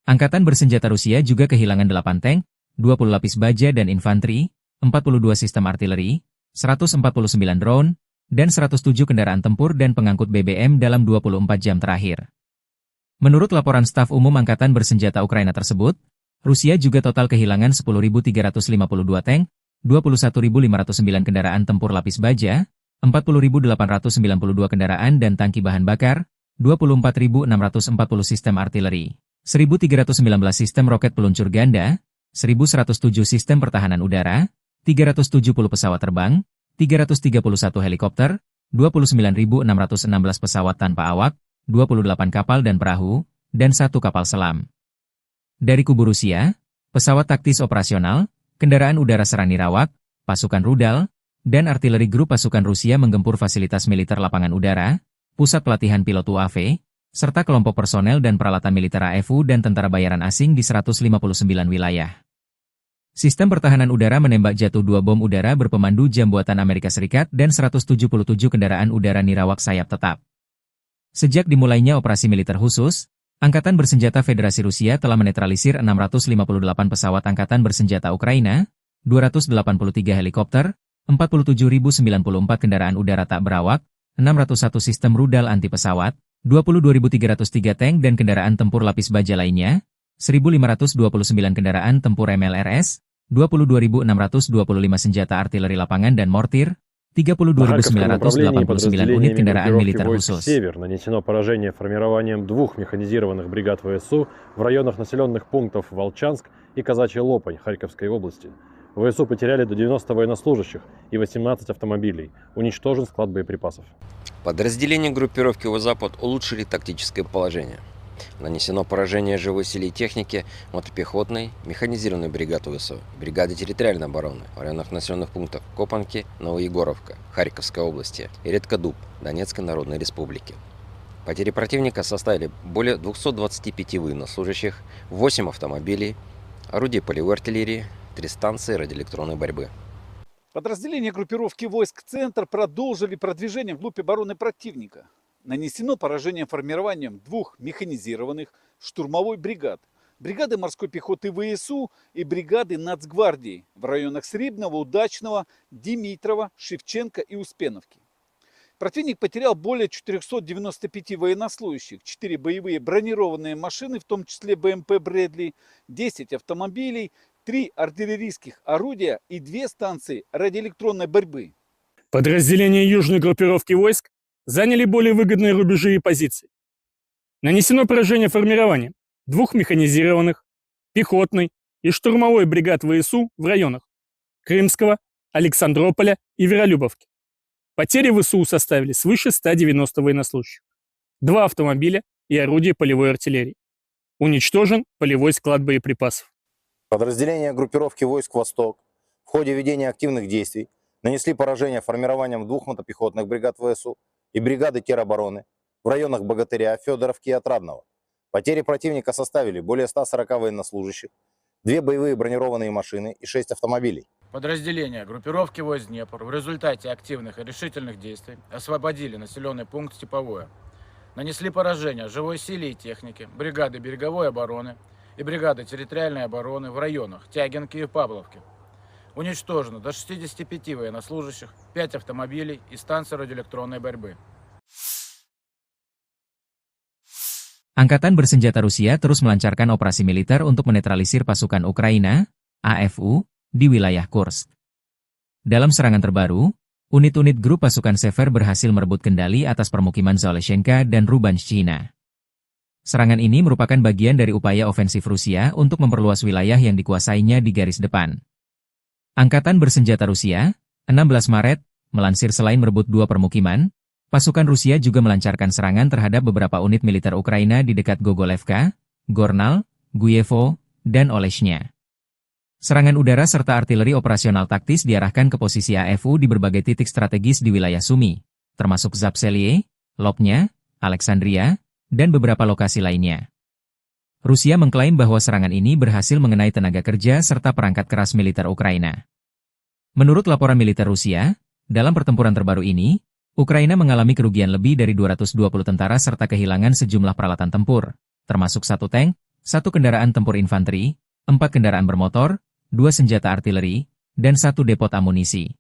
A: Angkatan Bersenjata Rusia juga kehilangan 8 tank, 20 lapis baja dan infanteri, 42 sistem artileri, 149 drone, dan 107 kendaraan tempur dan pengangkut BBM dalam 24 jam terakhir. Menurut laporan Staf Umum Angkatan Bersenjata Ukraina tersebut, Rusia juga total kehilangan 10.352 tank, 21.509 kendaraan tempur lapis baja, 40.892 kendaraan dan tangki bahan bakar, 24.640 sistem artileri, 1.319 sistem roket peluncur ganda, 1.107 sistem pertahanan udara, 370 pesawat terbang, 331 helikopter, 29.616 pesawat tanpa awak, 28 kapal dan perahu, dan 1 kapal selam. Dari kubu Rusia, pesawat taktis operasional, kendaraan udara serang nirawak, pasukan rudal, dan artileri grup pasukan Rusia menggempur fasilitas militer lapangan udara, pusat pelatihan pilot UAV, serta kelompok personel dan peralatan militer AFU dan tentara bayaran asing di 159 wilayah. Sistem pertahanan udara menembak jatuh 2 bom udara berpemandu jam buatan Amerika Serikat dan 177 kendaraan udara nirawak sayap tetap. Sejak dimulainya operasi militer khusus, Angkatan Bersenjata Federasi Rusia telah menetralisir 658 pesawat Angkatan Bersenjata Ukraina, 283 helikopter, 47.094 kendaraan udara tak berawak, 601 sistem rudal anti pesawat, 22.303 tank dan kendaraan tempur lapis baja lainnya, 1.529 kendaraan tempur MLRS, 22.625 senjata artileri lapangan dan mortir,
B: На Харьковском направлении
A: 32.989 unit
B: подразделениями
A: kendaraan
B: группировки
A: militer
B: войск
A: khusus.
B: «Север» нанесено поражение формированием 2 механизированных бригад ВСУ в районах населенных пунктов Волчанск и Казачья Лопань Харьковской области. ВСУ потеряли до 90 военнослужащих и 18 автомобилей. Уничтожен склад боеприпасов.
C: Подразделения группировки «Запад» улучшили тактическое положение. Нанесено поражение живой силе и технике мотопехотной, механизированной бригады ВСУ, бригады территориальной обороны в районах населенных пунктов Копанки, Новоегоровка, Харьковской области и Редкодуб, Донецкой Народной Республики. Потери противника составили более 225 военнослужащих, 8 автомобилей, орудий полевой артиллерии, 3 станции радиоэлектронной борьбы.
D: Подразделения группировки войск «Центр» продолжили продвижение вглубь обороны противника. Нанесено поражение формированием 2 механизированных штурмовой бригад, бригады морской пехоты ВСУ и бригады Нацгвардии в районах Срибного, Удачного, Димитрова, Шевченко и Успеновки. Противник потерял более 495 военнослужащих, 4 боевые бронированные машины, в том числе БМП «Брэдли», 10 автомобилей, 3 артиллерийских орудия и 2 станции радиоэлектронной борьбы.
E: Подразделения южной группировки войск заняли более выгодные рубежи и позиции. Нанесено поражение формированием 2 механизированных, пехотной и штурмовой бригад ВСУ в районах Крымского, Александрополя и Веролюбовки. Потери ВСУ составили свыше 190 военнослужащих, 2 автомобиля и орудия полевой артиллерии. Уничтожен полевой склад боеприпасов.
F: Подразделения группировки войск «Восток» в ходе ведения активных действий нанесли поражение формированием 2 мотопехотных бригад ВСУ и бригады теробороны в районах Богатыря, Федоровки и Отрадного. Потери противника составили более 140 военнослужащих, 2 боевые бронированные машины и 6 автомобилей.
G: Подразделения группировки войск «Днепр» в результате активных и решительных действий освободили населенный пункт Степовое. Нанесли поражение живой силе и технике, бригады береговой обороны и бригады территориальной обороны в районах Тягинки и Павловки. Уничтожено до 65 военнослужащих, 5 автомобилей и станция радиоэлектронной борьбы.
A: Angkatan bersenjata Rusia terus melancarkan operasi militer untuk menetralisir pasukan Ukraina, AFU, di wilayah Kursk. Dalam serangan terbaru, unit-unit grup pasukan Sever berhasil merebut kendali atas permukiman Zaleshenka dan Rubanshchina. Serangan ini merupakan bagian dari upaya ofensif Rusia untuk memperluas wilayah yang dikuasainya di garis depan. Angkatan bersenjata Rusia, 16 Maret, melansir selain merebut 2 permukiman, pasukan Rusia juga melancarkan serangan terhadap beberapa unit militer Ukraina di dekat Gogolevka, Gornal, Guyevo, dan Oleshnya. Serangan udara serta artileri operasional taktis diarahkan ke posisi AFU di berbagai titik strategis di wilayah Sumy, termasuk Zapseliye, Lopnya, Alexandria, dan beberapa lokasi lainnya. Rusia mengklaim bahwa serangan ini berhasil mengenai tenaga kerja serta perangkat keras militer Ukraina. Menurut laporan militer Rusia, dalam pertempuran terbaru ini, Ukraina mengalami kerugian lebih dari 220 tentara serta kehilangan sejumlah peralatan tempur, termasuk 1 tank, 1 kendaraan tempur infanteri, 4 kendaraan bermotor, 2 senjata artileri, dan 1 depot amunisi.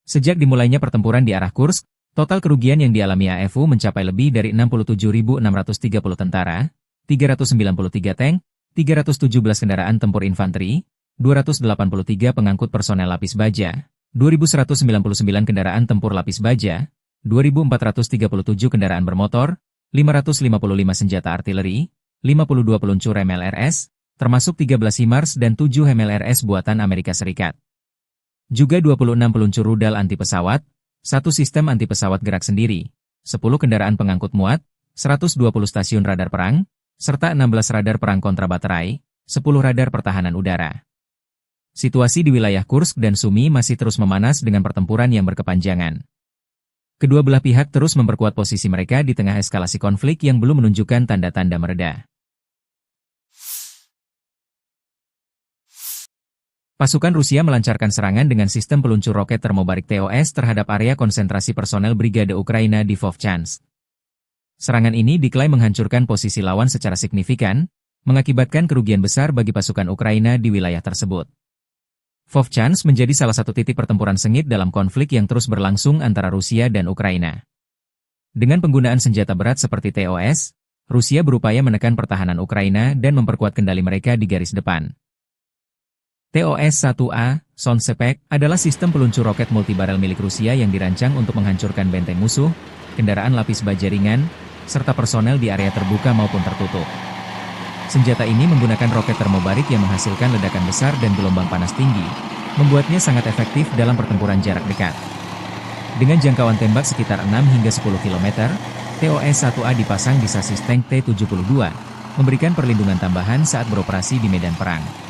A: Sejak dimulainya pertempuran di arah Kursk, total kerugian yang dialami AFU mencapai lebih dari 67.630 tentara, 393 tank, 317 kendaraan tempur infanteri, 283 pengangkut personel lapis baja, 2.199 kendaraan tempur lapis baja, 2.437 kendaraan bermotor, 555 senjata artileri, 52 peluncur MLRS, termasuk 13 HIMARS dan 7 MLRS buatan Amerika Serikat. Juga 26 peluncur rudal anti pesawat, 1 sistem anti pesawat gerak sendiri, 10 kendaraan pengangkut muat, 120 stasiun radar perang, serta 16 radar perang kontrabaterai, 10 radar pertahanan udara. Situasi di wilayah Kursk dan Sumy masih terus memanas dengan pertempuran yang berkepanjangan. Kedua belah pihak terus memperkuat posisi mereka di tengah eskalasi konflik yang belum menunjukkan tanda-tanda mereda. Pasukan Rusia melancarkan serangan dengan sistem peluncur roket termobarik TOS terhadap area konsentrasi personel Brigade Ukraina di Vovchansk. Serangan ini diklaim menghancurkan posisi lawan secara signifikan, mengakibatkan kerugian besar bagi pasukan Ukraina di wilayah tersebut. Vovchansk menjadi salah satu titik pertempuran sengit dalam konflik yang terus berlangsung antara Rusia dan Ukraina. Dengan penggunaan senjata berat seperti TOS, Rusia berupaya menekan pertahanan Ukraina dan memperkuat kendali mereka di garis depan. TOS-1A, Soncepek adalah sistem peluncur roket multibarel milik Rusia yang dirancang untuk menghancurkan benteng musuh, kendaraan lapis baja ringan, serta personel di area terbuka maupun tertutup. Senjata ini menggunakan roket termobarik yang menghasilkan ledakan besar dan gelombang panas tinggi, membuatnya sangat efektif dalam pertempuran jarak dekat. Dengan jangkauan tembak sekitar 6 hingga 10 km, TOS-1A dipasang di sasis tank T-72, memberikan perlindungan tambahan saat beroperasi di medan perang.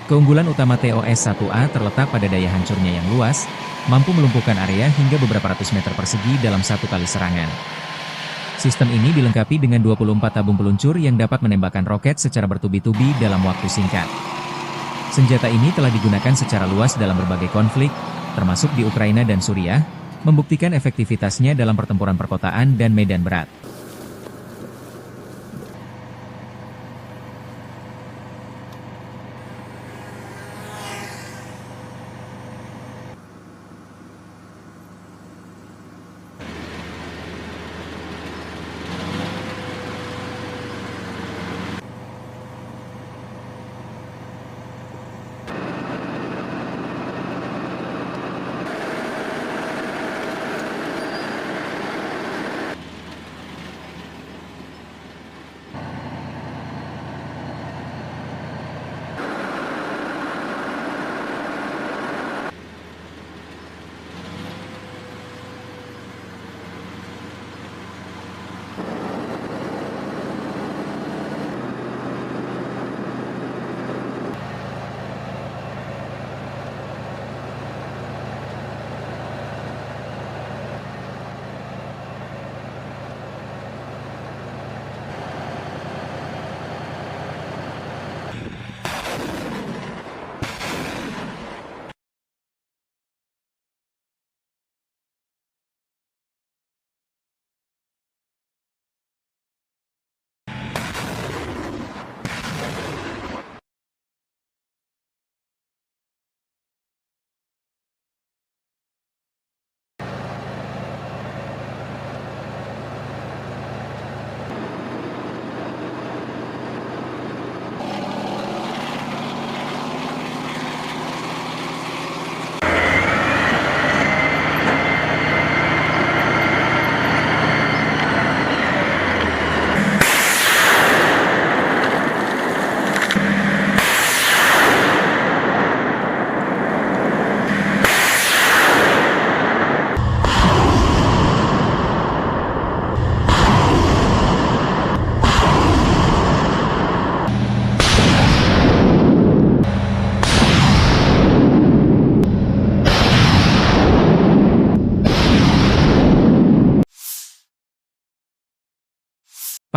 A: Keunggulan utama TOS-1A terletak pada daya hancurnya yang luas, mampu melumpuhkan area hingga beberapa ratus meter persegi dalam satu kali serangan. Sistem ini dilengkapi dengan 24 tabung peluncur yang dapat menembakkan roket secara bertubi-tubi dalam waktu singkat. Senjata ini telah digunakan secara luas dalam berbagai konflik, termasuk di Ukraina dan Suriah, membuktikan efektivitasnya dalam pertempuran perkotaan dan medan berat.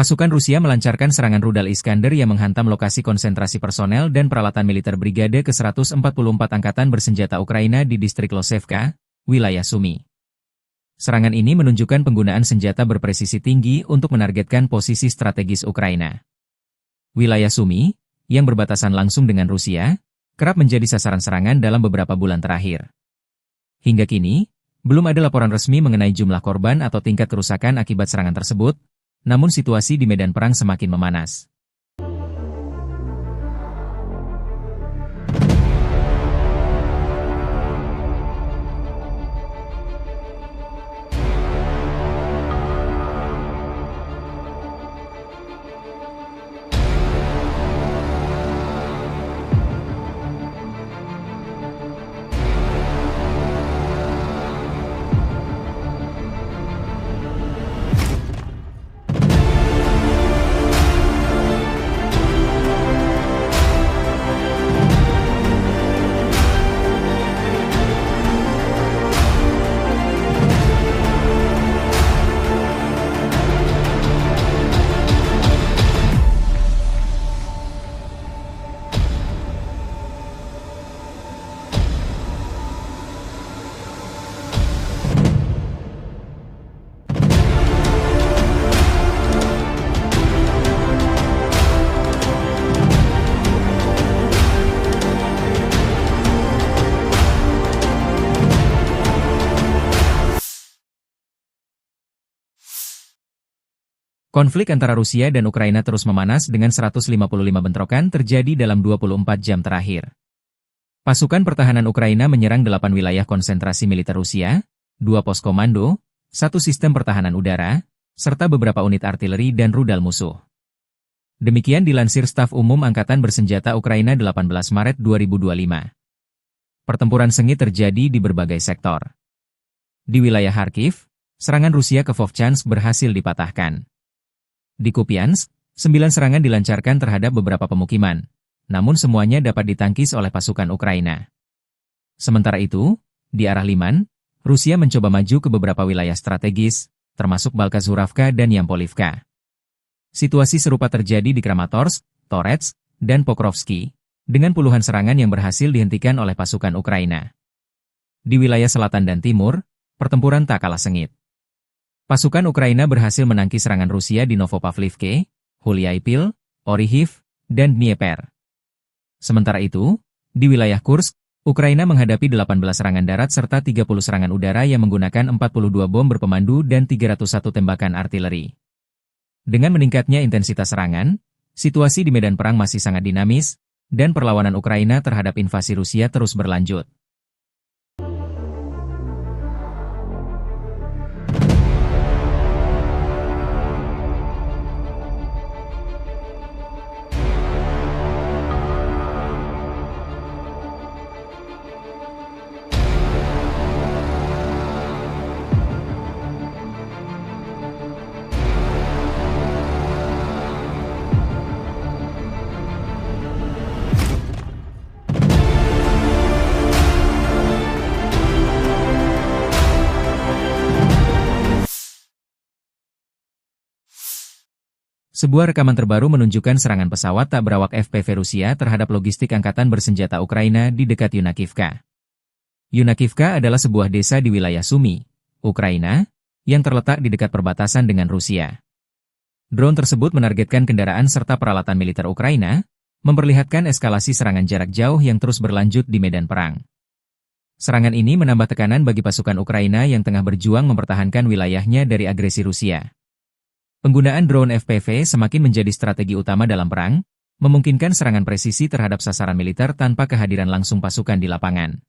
A: Pasukan Rusia melancarkan serangan rudal Iskander yang menghantam lokasi konsentrasi personel dan peralatan militer Brigade ke-144 Angkatan Bersenjata Ukraina di distrik Losevka, wilayah Sumy. Serangan ini menunjukkan penggunaan senjata berpresisi tinggi untuk menargetkan posisi strategis Ukraina. Wilayah Sumy, yang berbatasan langsung dengan Rusia, kerap menjadi sasaran serangan dalam beberapa bulan terakhir. Hingga kini, belum ada laporan resmi mengenai jumlah korban atau tingkat kerusakan akibat serangan tersebut, namun situasi di medan perang semakin memanas. Konflik antara Rusia dan Ukraina terus memanas dengan 155 bentrokan terjadi dalam 24 jam terakhir. Pasukan pertahanan Ukraina menyerang 8 wilayah konsentrasi militer Rusia, 2 pos komando, 1 sistem pertahanan udara, serta beberapa unit artileri dan rudal musuh. Demikian dilansir Staf Umum Angkatan Bersenjata Ukraina 18 Maret 2025. Pertempuran sengit terjadi di berbagai sektor. Di wilayah Kharkiv, serangan Rusia ke Vovchansk berhasil dipatahkan. Di Kupiansk, 9 serangan dilancarkan terhadap beberapa pemukiman, namun semuanya dapat ditangkis oleh pasukan Ukraina. Sementara itu, di arah Liman, Rusia mencoba maju ke beberapa wilayah strategis, termasuk Balkazhuravka dan Yampolivka. Situasi serupa terjadi di Kramatorsk, Torets, dan Pokrovsky, dengan puluhan serangan yang berhasil dihentikan oleh pasukan Ukraina. Di wilayah selatan dan timur, pertempuran tak kalah sengit. Pasukan Ukraina berhasil menangkis serangan Rusia di Novopavlivke, Huliaipil, Orihiv, dan Dnieper. Sementara itu, di wilayah Kursk, Ukraina menghadapi 18 serangan darat serta 30 serangan udara yang menggunakan 42 bom berpemandu dan 301 tembakan artileri. Dengan meningkatnya intensitas serangan, situasi di medan perang masih sangat dinamis, dan perlawanan Ukraina terhadap invasi Rusia terus berlanjut. Sebuah rekaman terbaru menunjukkan serangan pesawat tak berawak FPV Rusia terhadap logistik angkatan bersenjata Ukraina di dekat Yunakivka. Yunakivka adalah sebuah desa di wilayah Sumy, Ukraina, yang terletak di dekat perbatasan dengan Rusia. Drone tersebut menargetkan kendaraan serta peralatan militer Ukraina, memperlihatkan eskalasi serangan jarak jauh yang terus berlanjut di medan perang. Serangan ini menambah tekanan bagi pasukan Ukraina yang tengah berjuang mempertahankan wilayahnya dari agresi Rusia. Penggunaan drone FPV semakin menjadi strategi utama dalam perang, memungkinkan serangan presisi terhadap sasaran militer tanpa kehadiran langsung pasukan di lapangan.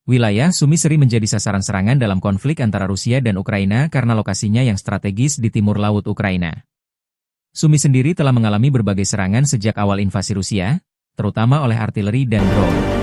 A: Wilayah Sumy sering menjadi sasaran serangan dalam konflik antara Rusia dan Ukraina karena lokasinya yang strategis di timur laut Ukraina. Sumy sendiri telah mengalami berbagai serangan sejak awal invasi Rusia, terutama oleh artileri dan drone.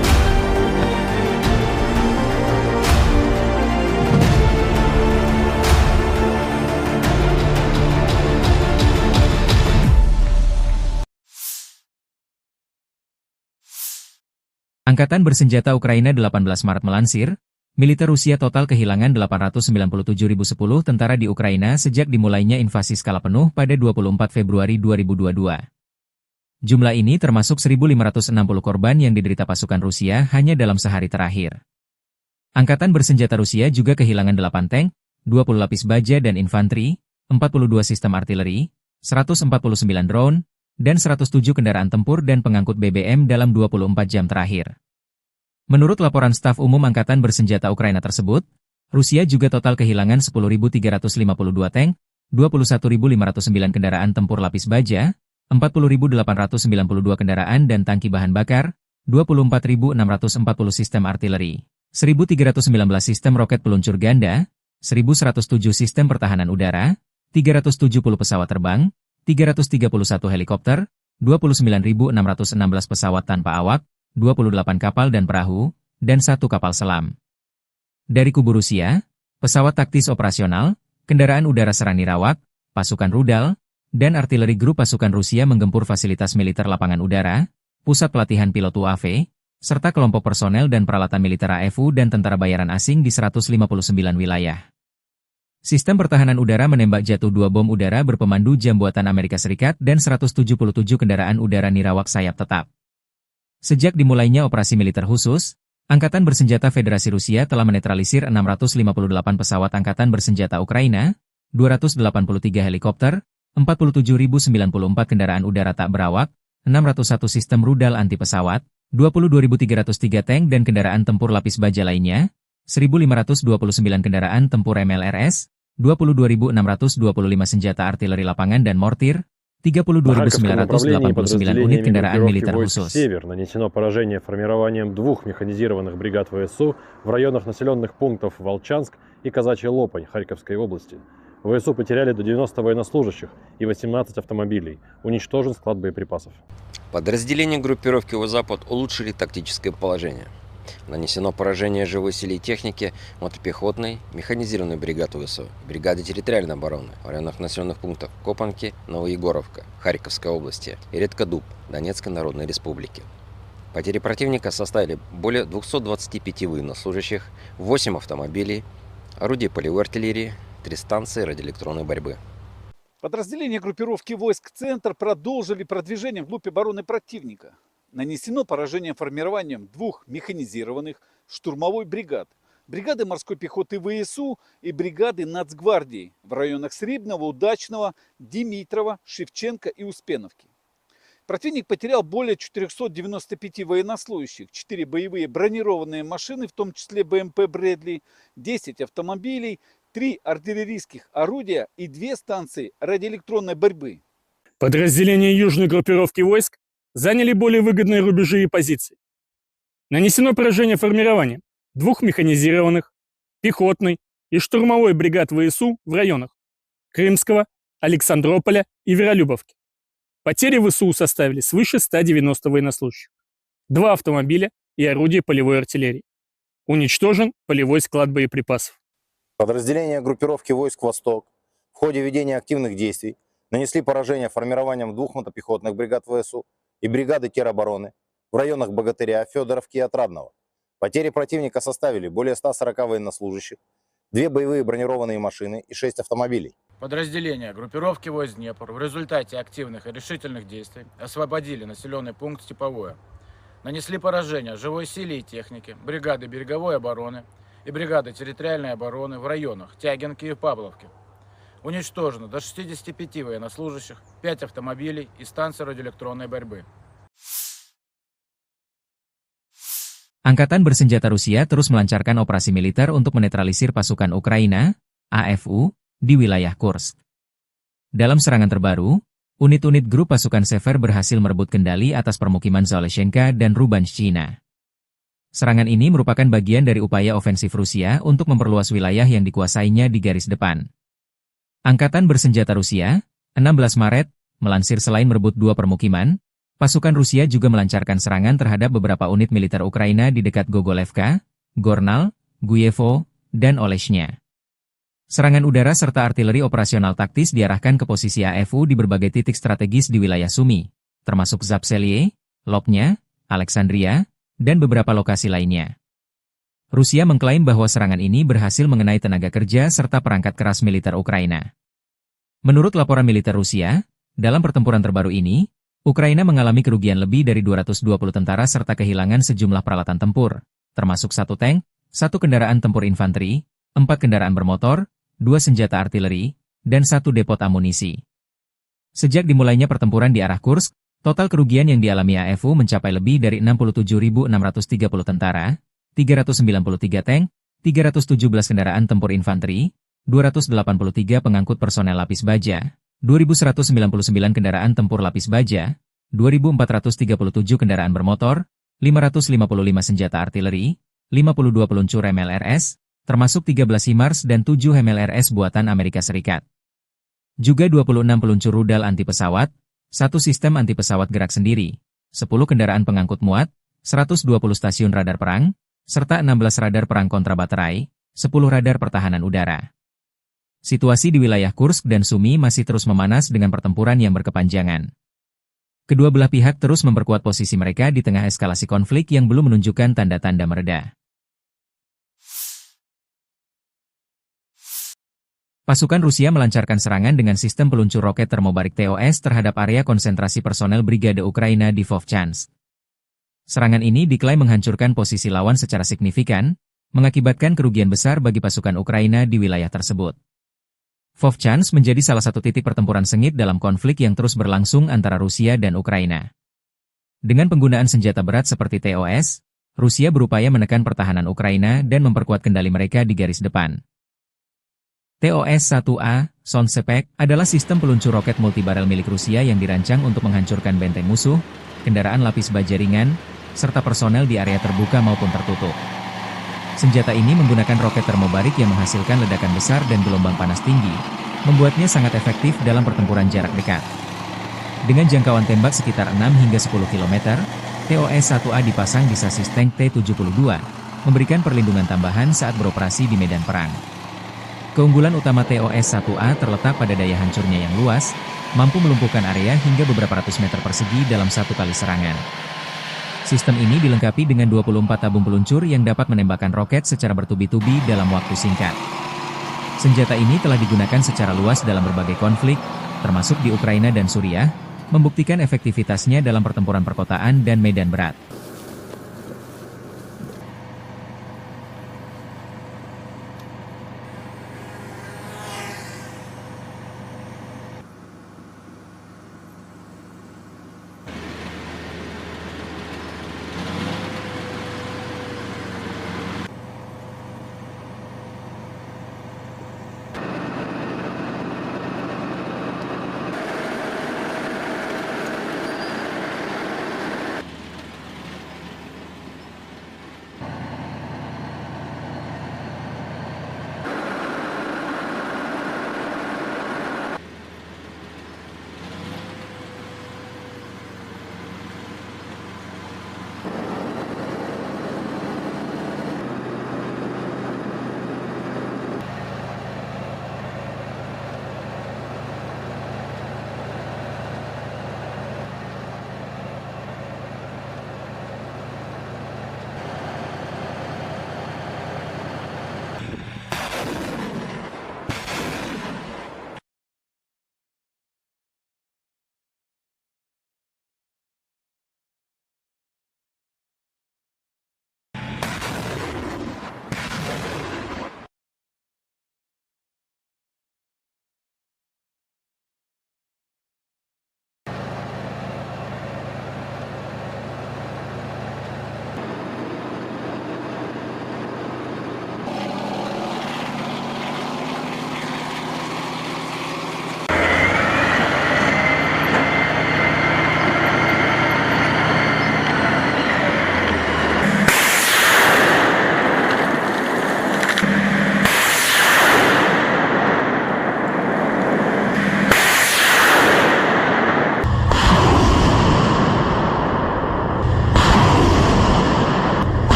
A: Angkatan Bersenjata Ukraina 18 Maret melansir, militer Rusia total kehilangan 897.010 tentara di Ukraina sejak dimulainya invasi skala penuh pada 24 Februari 2022. Jumlah ini termasuk 1.560 korban yang diderita pasukan Rusia hanya dalam sehari terakhir. Angkatan Bersenjata Rusia juga kehilangan 8 tank, 20 lapis baja dan infanteri, 42 sistem artileri, 149 drone, dan 107 kendaraan tempur dan pengangkut BBM dalam 24 jam terakhir. Menurut laporan Staf Umum Angkatan Bersenjata Ukraina tersebut, Rusia juga total kehilangan 10.352 tank, 21.509 kendaraan tempur lapis baja, 40.892 kendaraan dan tangki bahan bakar, 24.640 sistem artileri, 1.319 sistem roket peluncur ganda, 1.107 sistem pertahanan udara, 370 pesawat terbang, 331 helikopter, 29.616 pesawat tanpa awak, 28 kapal dan perahu, dan 1 kapal selam. Dari kubu Rusia, pesawat taktis operasional, kendaraan udara serang nirawak, pasukan rudal, dan artileri grup pasukan Rusia menggempur fasilitas militer lapangan udara, pusat pelatihan pilot UAV, serta kelompok personel dan peralatan militer AFU dan tentara bayaran asing di 159 wilayah. Sistem pertahanan udara menembak jatuh 2 bom udara berpemandu jam buatan Amerika Serikat dan 177 kendaraan udara nirawak sayap tetap. Sejak dimulainya operasi militer khusus, Angkatan Bersenjata Federasi Rusia telah menetralisir 658 pesawat Angkatan Bersenjata Ukraina, 283 helikopter, 47.094 kendaraan udara tak berawak, 601 sistem rudal anti pesawat, 22.303 tank dan kendaraan tempur lapis baja lainnya, 1.529 kendaraan tempur MLRS, 22.625 senjata artileri lapangan dan mortir,
B: На Харьковском направлении
A: 32.989 unit
B: подразделениями
A: kendaraan
B: группировки
A: militer
B: войск
A: khusus.
B: «Север» нанесено поражение формированием 2 механизированных бригад ВСУ в районах населенных пунктов Волчанск и Казачья Лопань Харьковской области. ВСУ потеряли до 90 военнослужащих и 18 автомобилей. Уничтожен склад боеприпасов.
C: Подразделения группировки «Запад» улучшили тактическое положение. Нанесено поражение живой силе и технике мотопехотной, механизированной бригады ВСУ, бригады территориальной обороны в районах населенных пунктов Копанки, Новоегоровка, Харьковской области и Редкодуб, Донецкой Народной Республики. Потери противника составили более 225 военнослужащих, 8 автомобилей, орудий полевой артиллерии, 3 станции радиоэлектронной борьбы.
D: Подразделения группировки войск «Центр» продолжили продвижение вглубь обороны противника. Нанесено поражение формированием 2 механизированных штурмовой бригад, бригады морской пехоты ВСУ и бригады Нацгвардии в районах Срибного, Удачного, Димитрова, Шевченко и Успеновки. Противник потерял более 495 военнослужащих, 4 боевые бронированные машины, в том числе БМП «Брэдли», 10 автомобилей, 3 артиллерийских орудия и 2 станции радиоэлектронной борьбы.
E: Подразделения южной группировки войск заняли более выгодные рубежи и позиции. Нанесено поражение формированием 2 механизированных, пехотной и штурмовой бригад ВСУ в районах Крымского, Александрополя и Веролюбовки. Потери ВСУ составили свыше 190 военнослужащих, 2 автомобиля и орудия полевой артиллерии. Уничтожен полевой склад боеприпасов.
F: Подразделения группировки войск «Восток» в ходе ведения активных действий нанесли поражение формированием 2 мотопехотных бригад ВСУ и бригады теробороны в районах Богатыря, Федоровки и Отрадного. Потери противника составили более 140 военнослужащих, 2 боевые бронированные машины и 6 автомобилей.
G: Подразделения группировки войск Днепр в результате активных и решительных действий освободили населенный пункт Степовое. Нанесли поражение живой силе и технике, бригады береговой обороны и бригады территориальной обороны в районах Тягинки и Павловки. Уничтожено до 65 военнослужащих, 5 автомобилей и станции радиоэлектронной борьбы.
A: Angkatan bersenjata Rusia terus melancarkan operasi militer untuk menetralisir pasukan Ukraina, AFU, di wilayah Kursk. Dalam serangan terbaru, unit-unit grup pasukan Sever berhasil merebut kendali atas permukiman Zaleshenka dan Rubanshchina. Serangan ini merupakan bagian dari upaya ofensif Rusia untuk memperluas wilayah yang dikuasainya di garis depan. Angkatan bersenjata Rusia, 16 Maret, melansir selain merebut 2 permukiman, pasukan Rusia juga melancarkan serangan terhadap beberapa unit militer Ukraina di dekat Gogolevka, Gornal, Guyevo, dan Oleshnya. Serangan udara serta artileri operasional taktis diarahkan ke posisi AFU di berbagai titik strategis di wilayah Sumy, termasuk Zapselye, Lopnya, Alexandria, dan beberapa lokasi lainnya. Rusia mengklaim bahwa serangan ini berhasil mengenai tenaga kerja serta perangkat keras militer Ukraina. Menurut laporan militer Rusia, dalam pertempuran terbaru ini, Ukraina mengalami kerugian lebih dari 220 tentara serta kehilangan sejumlah peralatan tempur, termasuk 1 tank, 1 kendaraan tempur infanteri, 4 kendaraan bermotor, 2 senjata artileri, dan 1 depot amunisi. Sejak dimulainya pertempuran di arah Kursk, total kerugian yang dialami AFU mencapai lebih dari 67.630 tentara, 393 tank, 317 kendaraan tempur infanteri, 283 pengangkut personel lapis baja, 2.199 kendaraan tempur lapis baja, 2.437 kendaraan bermotor, 555 senjata artileri, 52 peluncur MLRS, termasuk 13 HIMARS dan 7 MLRS buatan Amerika Serikat. Juga 26 peluncur rudal anti pesawat, 1 sistem anti pesawat gerak sendiri, 10 kendaraan pengangkut muat, 120 stasiun radar perang, serta 16 radar perang kontrabaterai, 10 radar pertahanan udara. Situasi di wilayah Kursk dan Sumy masih terus memanas dengan pertempuran yang berkepanjangan. Kedua belah pihak terus memperkuat posisi mereka di tengah eskalasi konflik yang belum menunjukkan tanda-tanda mereda. Pasukan Rusia melancarkan serangan dengan sistem peluncur roket termobarik TOS terhadap area konsentrasi personel Brigade Ukraina di Vovchansk. Serangan ini diklaim menghancurkan posisi lawan secara signifikan, mengakibatkan kerugian besar bagi pasukan Ukraina di wilayah tersebut. Vovchansk menjadi salah satu titik pertempuran sengit dalam konflik yang terus berlangsung antara Rusia dan Ukraina. Dengan penggunaan senjata berat seperti TOS, Rusia berupaya menekan pertahanan Ukraina dan memperkuat kendali mereka di garis depan. TOS-1A, Sonsepek, adalah sistem peluncur roket multibarel milik Rusia yang dirancang untuk menghancurkan benteng musuh, kendaraan lapis baja ringan, serta personel di area terbuka maupun tertutup. Senjata ini menggunakan roket termobarik yang menghasilkan ledakan besar dan gelombang panas tinggi, membuatnya sangat efektif dalam pertempuran jarak dekat. Dengan jangkauan tembak sekitar 6 hingga 10 km, TOS-1A dipasang di sasis tank T-72, memberikan perlindungan tambahan saat beroperasi di medan perang. Keunggulan utama TOS-1A terletak pada daya hancurnya yang luas, mampu melumpuhkan area hingga beberapa ratus meter persegi dalam satu kali serangan. Sistem ini dilengkapi dengan 24 tabung peluncur yang dapat menembakkan roket secara bertubi-tubi dalam waktu singkat. Senjata ini telah digunakan secara luas dalam berbagai konflik, termasuk di Ukraina dan Suriah, membuktikan efektivitasnya dalam pertempuran perkotaan dan medan berat.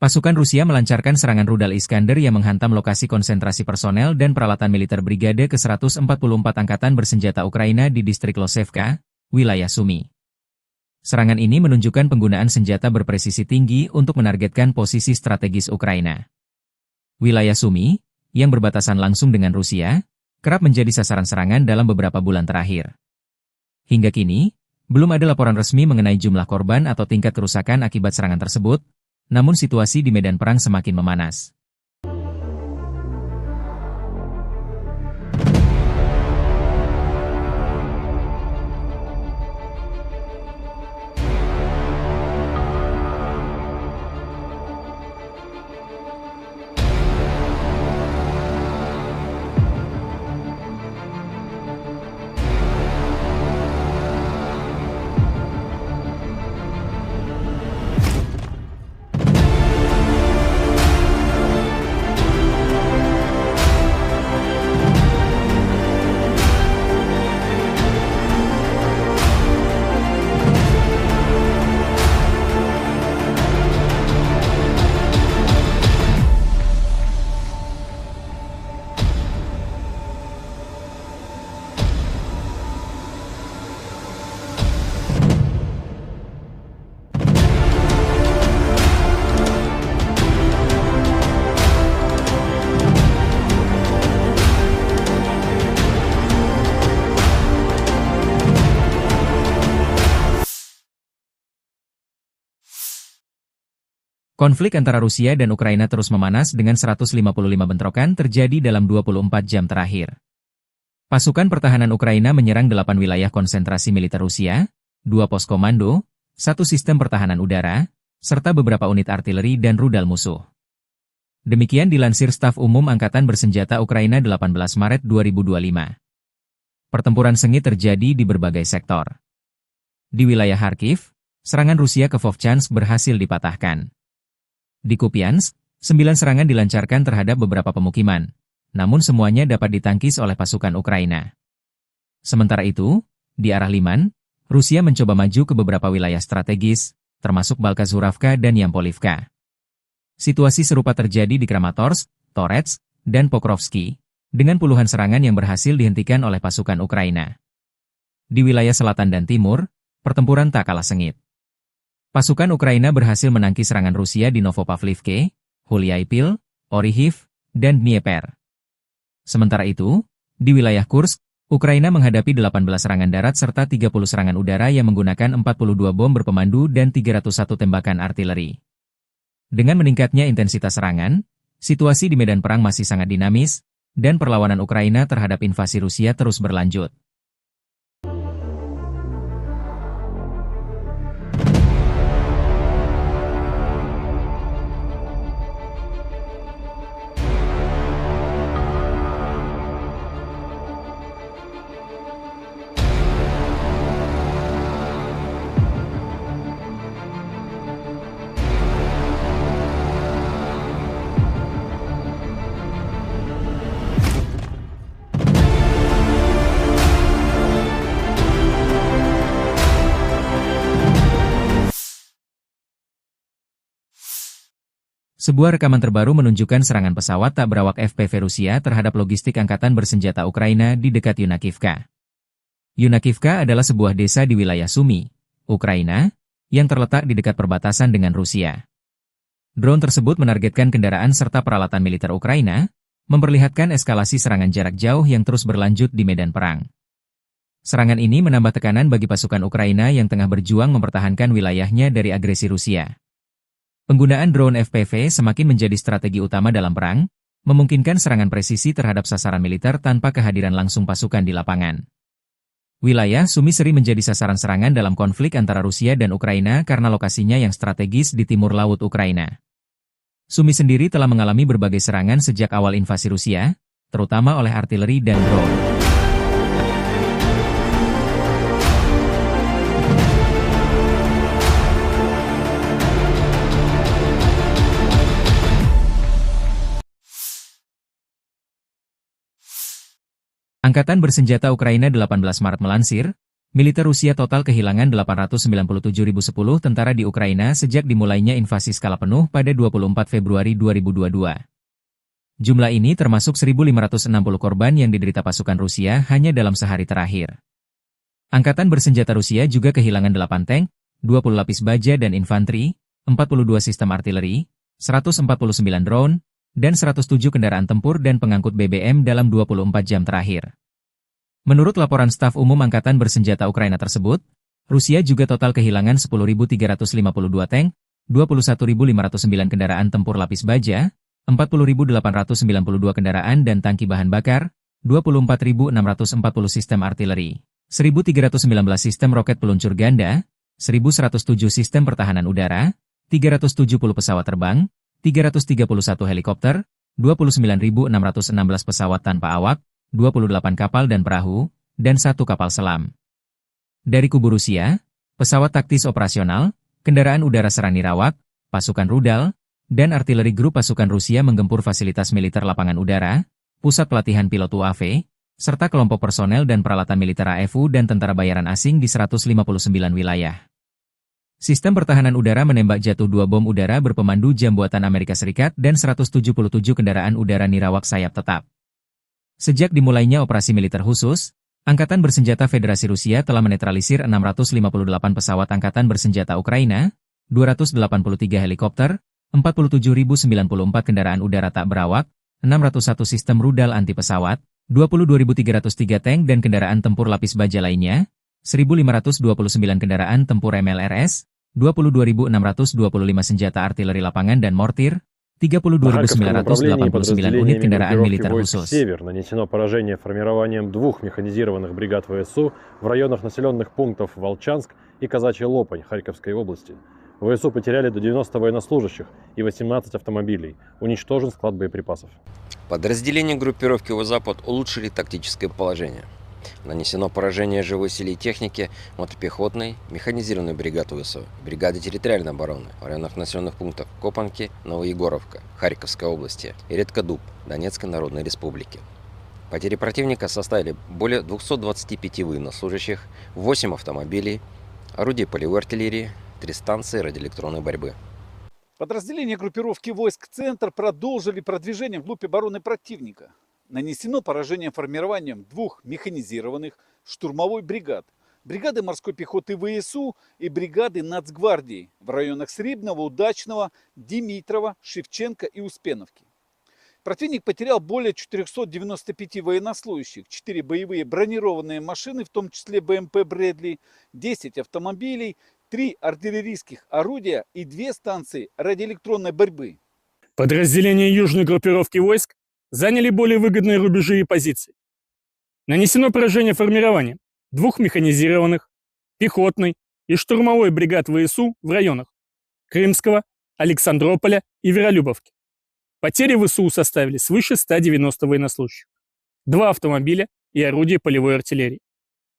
A: Pasukan Rusia melancarkan serangan rudal Iskander yang menghantam lokasi konsentrasi personel dan peralatan militer Brigade ke-144 Angkatan Bersenjata Ukraina di distrik Losevka, wilayah Sumy. Serangan ini menunjukkan penggunaan senjata berpresisi tinggi untuk menargetkan posisi strategis Ukraina. Wilayah Sumy, yang berbatasan langsung dengan Rusia, kerap menjadi sasaran serangan dalam beberapa bulan terakhir. Hingga kini, belum ada laporan resmi mengenai jumlah korban atau tingkat kerusakan akibat serangan tersebut, namun situasi di medan perang semakin memanas. Konflik antara Rusia dan Ukraina terus memanas dengan 155 bentrokan terjadi dalam 24 jam terakhir. Pasukan pertahanan Ukraina menyerang 8 wilayah konsentrasi militer Rusia, 2 pos komando, 1 sistem pertahanan udara, serta beberapa unit artileri dan rudal musuh. Demikian dilansir Staf Umum Angkatan Bersenjata Ukraina 18 Maret 2025. Pertempuran sengit terjadi di berbagai sektor. Di wilayah Kharkiv, serangan Rusia ke Vovchansk berhasil dipatahkan. Di Kupiansk, 9 serangan dilancarkan terhadap beberapa pemukiman, namun semuanya dapat ditangkis oleh pasukan Ukraina. Sementara itu, di arah Liman, Rusia mencoba maju ke beberapa wilayah strategis, termasuk Balkazuravka dan Yampolivka. Situasi serupa terjadi di Kramatorsk, Torets, dan Pokrovsky, dengan puluhan serangan yang berhasil dihentikan oleh pasukan Ukraina. Di wilayah selatan dan timur, pertempuran tak kalah sengit. Pasukan Ukraina berhasil menangkis serangan Rusia di Novopavlivke, Huliaipil, Orihiv, dan Dnieper. Sementara itu, di wilayah Kursk, Ukraina menghadapi 18 serangan darat serta 30 serangan udara yang menggunakan 42 bom berpemandu dan 301 tembakan artileri. Dengan meningkatnya intensitas serangan, situasi di medan perang masih sangat dinamis, dan perlawanan Ukraina terhadap invasi Rusia terus berlanjut. Sebuah rekaman terbaru menunjukkan serangan pesawat tak berawak FPV Rusia terhadap logistik angkatan bersenjata Ukraina di dekat Yunakivka. Yunakivka adalah sebuah desa di wilayah Sumy, Ukraina, yang terletak di dekat perbatasan dengan Rusia. Drone tersebut menargetkan kendaraan serta peralatan militer Ukraina, memperlihatkan eskalasi serangan jarak jauh yang terus berlanjut di medan perang. Serangan ini menambah tekanan bagi pasukan Ukraina yang tengah berjuang mempertahankan wilayahnya dari agresi Rusia. Penggunaan drone FPV semakin menjadi strategi utama dalam perang, memungkinkan serangan presisi terhadap sasaran militer tanpa kehadiran langsung pasukan di lapangan. Wilayah Sumy sering menjadi sasaran serangan dalam konflik antara Rusia dan Ukraina karena lokasinya yang strategis di timur laut Ukraina. Sumy sendiri telah mengalami berbagai serangan sejak awal invasi Rusia, terutama oleh artileri dan drone. Angkatan Bersenjata Ukraina 18 Maret melansir, militer Rusia total kehilangan 897.010 tentara di Ukraina sejak dimulainya invasi skala penuh pada 24 Februari 2022. Jumlah ini termasuk 1.560 korban yang diderita pasukan Rusia hanya dalam sehari terakhir. Angkatan Bersenjata Rusia juga kehilangan 8 tank, 20 lapis baja dan infanteri, 42 sistem artileri, 149 drone, dan 107 kendaraan tempur dan pengangkut BBM dalam 24 jam terakhir. Menurut laporan Staf Umum Angkatan Bersenjata Ukraina tersebut, Rusia juga total kehilangan 10.352 tank, 21.509 kendaraan tempur lapis baja, 40.892 kendaraan dan tangki bahan bakar, 24.640 sistem artileri, 1.319 sistem roket peluncur ganda, 1.107 sistem pertahanan udara, 370 pesawat terbang, 331 helikopter, 29.616 pesawat tanpa awak, 28 kapal dan perahu, dan 1 kapal selam. Dari kubu Rusia, pesawat taktis operasional, kendaraan udara serang nirawak, pasukan rudal, dan artileri grup pasukan Rusia menggempur fasilitas militer lapangan udara, pusat pelatihan pilot UAV, serta kelompok personel dan peralatan militer AFU dan tentara bayaran asing di 159 wilayah. Sistem pertahanan udara menembak jatuh 2 bom udara berpemandu jam buatan Amerika Serikat dan 177 kendaraan udara nirawak sayap tetap. Sejak dimulainya operasi militer khusus, Angkatan Bersenjata Federasi Rusia telah menetralisir 658 pesawat Angkatan Bersenjata Ukraina, 283 helikopter, 47.094 kendaraan udara tak berawak, 601 sistem rudal anti pesawat, 22.303 tank dan kendaraan tempur lapis baja lainnya, 1.529 kendaraan tempur MLRS, 22.625 senjata artileri lapangan dan mortir,
B: На Харьковском направлении
A: 32.989 unit
B: подразделениями
A: kendaraan
B: группировки
A: militer
B: войск
A: khusus.
B: «Север» нанесено поражение формированием 2 механизированных бригад ВСУ в районах населенных пунктов Волчанск и Казачья Лопань Харьковской области. ВСУ потеряли до 90 военнослужащих и 18 автомобилей. Уничтожен склад боеприпасов.
C: Подразделения группировки «Запад» улучшили тактическое положение. Нанесено поражение живой силе и технике мотопехотной, механизированной бригады ВСУ, бригады территориальной обороны в районах населенных пунктов Копанки, Новоегоровка, Харьковской области и Редкодуб, Донецкой Народной Республики. Потери противника составили более 225 военнослужащих, 8 автомобилей, орудий полевой артиллерии, 3 станции радиоэлектронной борьбы.
D: Подразделения группировки войск «Центр» продолжили продвижение вглубь обороны противника. Нанесено поражение формированием 2 механизированных штурмовой бригад, бригады морской пехоты ВСУ и бригады Нацгвардии в районах Сребного, Удачного, Димитрова, Шевченко и Успеновки. Противник потерял более 495 военнослужащих, 4 боевые бронированные машины, в том числе БМП «Брэдли», 10 автомобилей, 3 артиллерийских орудия и 2 станции радиоэлектронной борьбы.
E: Подразделения южной группировки войск заняли более выгодные рубежи и позиции. Нанесено поражение формированием 2 механизированных, пехотной и штурмовой бригад ВСУ в районах Крымского, Александрополя и Веролюбовки. Потери ВСУ составили свыше 190 военнослужащих, 2 автомобиля и орудия полевой артиллерии.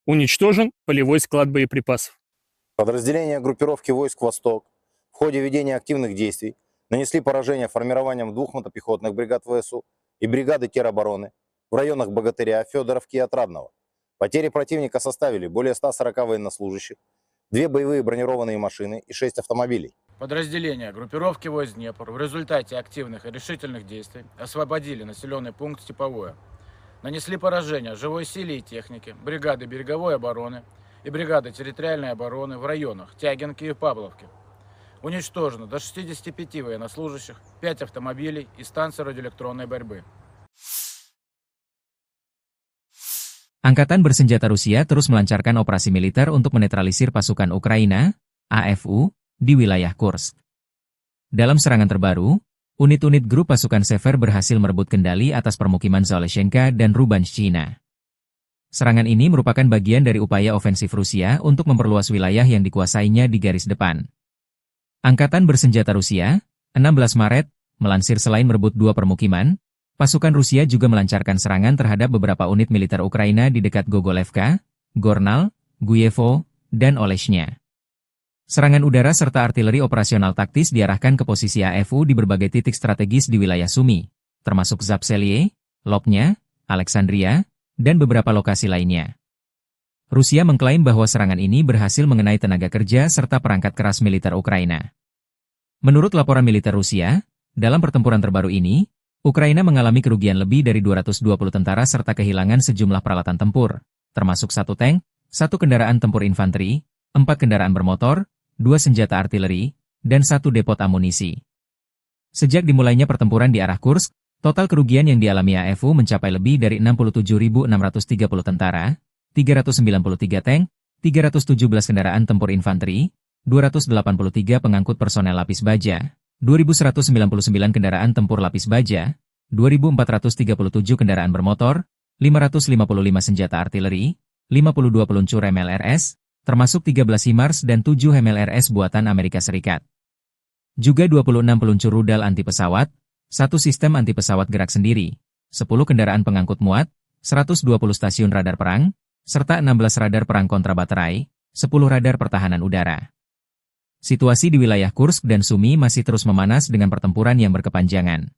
E: Уничтожен полевой склад боеприпасов.
F: Подразделения группировки войск «Восток» в ходе ведения активных действий нанесли поражение формированием 2 мотопехотных бригад ВСУ и бригады теробороны в районах Богатыря, Федоровки и Отрадного. Потери противника составили более 140 военнослужащих, 2 боевые бронированные машины и 6 автомобилей.
G: Подразделения группировки войск Днепр в результате активных и решительных действий освободили населенный пункт Степовое. Нанесли поражение живой силе и технике, бригады береговой обороны и бригады территориальной обороны в районах Тягинки и Павловки. Уничтожено до 65 военнослужащих, 5 автомобилей и станции радиоэлектронной борьбы.
A: Angkatan bersenjata Rusia terus melancarkan operasi militer untuk menetralisir pasukan Ukraina, AFU, di wilayah Kursk. Dalam serangan terbaru, unit-unit grup pasukan Sever berhasil merebut kendali atas permukiman Zaleshenka dan Rubanshchina. Serangan ini merupakan bagian dari upaya ofensif Rusia untuk memperluas wilayah yang dikuasainya di garis depan. Angkatan bersenjata Rusia, 16 Maret, melansir selain merebut 2 permukiman, pasukan Rusia juga melancarkan serangan terhadap beberapa unit militer Ukraina di dekat Gogolevka, Gornal, Guyevo, dan Oleshnya. Serangan udara serta artileri operasional taktis diarahkan ke posisi AFU di berbagai titik strategis di wilayah Sumy, termasuk Zapselye, Lopnya, Alexandria, dan beberapa lokasi lainnya. Rusia mengklaim bahwa serangan ini berhasil mengenai tenaga kerja serta perangkat keras militer Ukraina. Menurut laporan militer Rusia, dalam pertempuran terbaru ini, Ukraina mengalami kerugian lebih dari 220 tentara serta kehilangan sejumlah peralatan tempur, termasuk 1 tank, 1 kendaraan tempur infanteri, 4 kendaraan bermotor, 2 senjata artileri, dan 1 depot amunisi. Sejak dimulainya pertempuran di arah Kursk, total kerugian yang dialami AFU mencapai lebih dari 67.630 tentara, 393 tank, 317 kendaraan tempur infanteri, 283 pengangkut personel lapis baja, 2.199 kendaraan tempur lapis baja, 2.437 kendaraan bermotor, 555 senjata artileri, 52 peluncur MLRS, termasuk 13 HIMARS dan 7 MLRS buatan Amerika Serikat. Juga 26 peluncur rudal anti pesawat, 1 sistem anti pesawat gerak sendiri, 10 kendaraan pengangkut muat, 120 stasiun radar perang, serta 16 radar perang kontrabaterai, 10 radar pertahanan udara. Situasi di wilayah Kursk dan Sumy masih terus memanas dengan pertempuran yang berkepanjangan.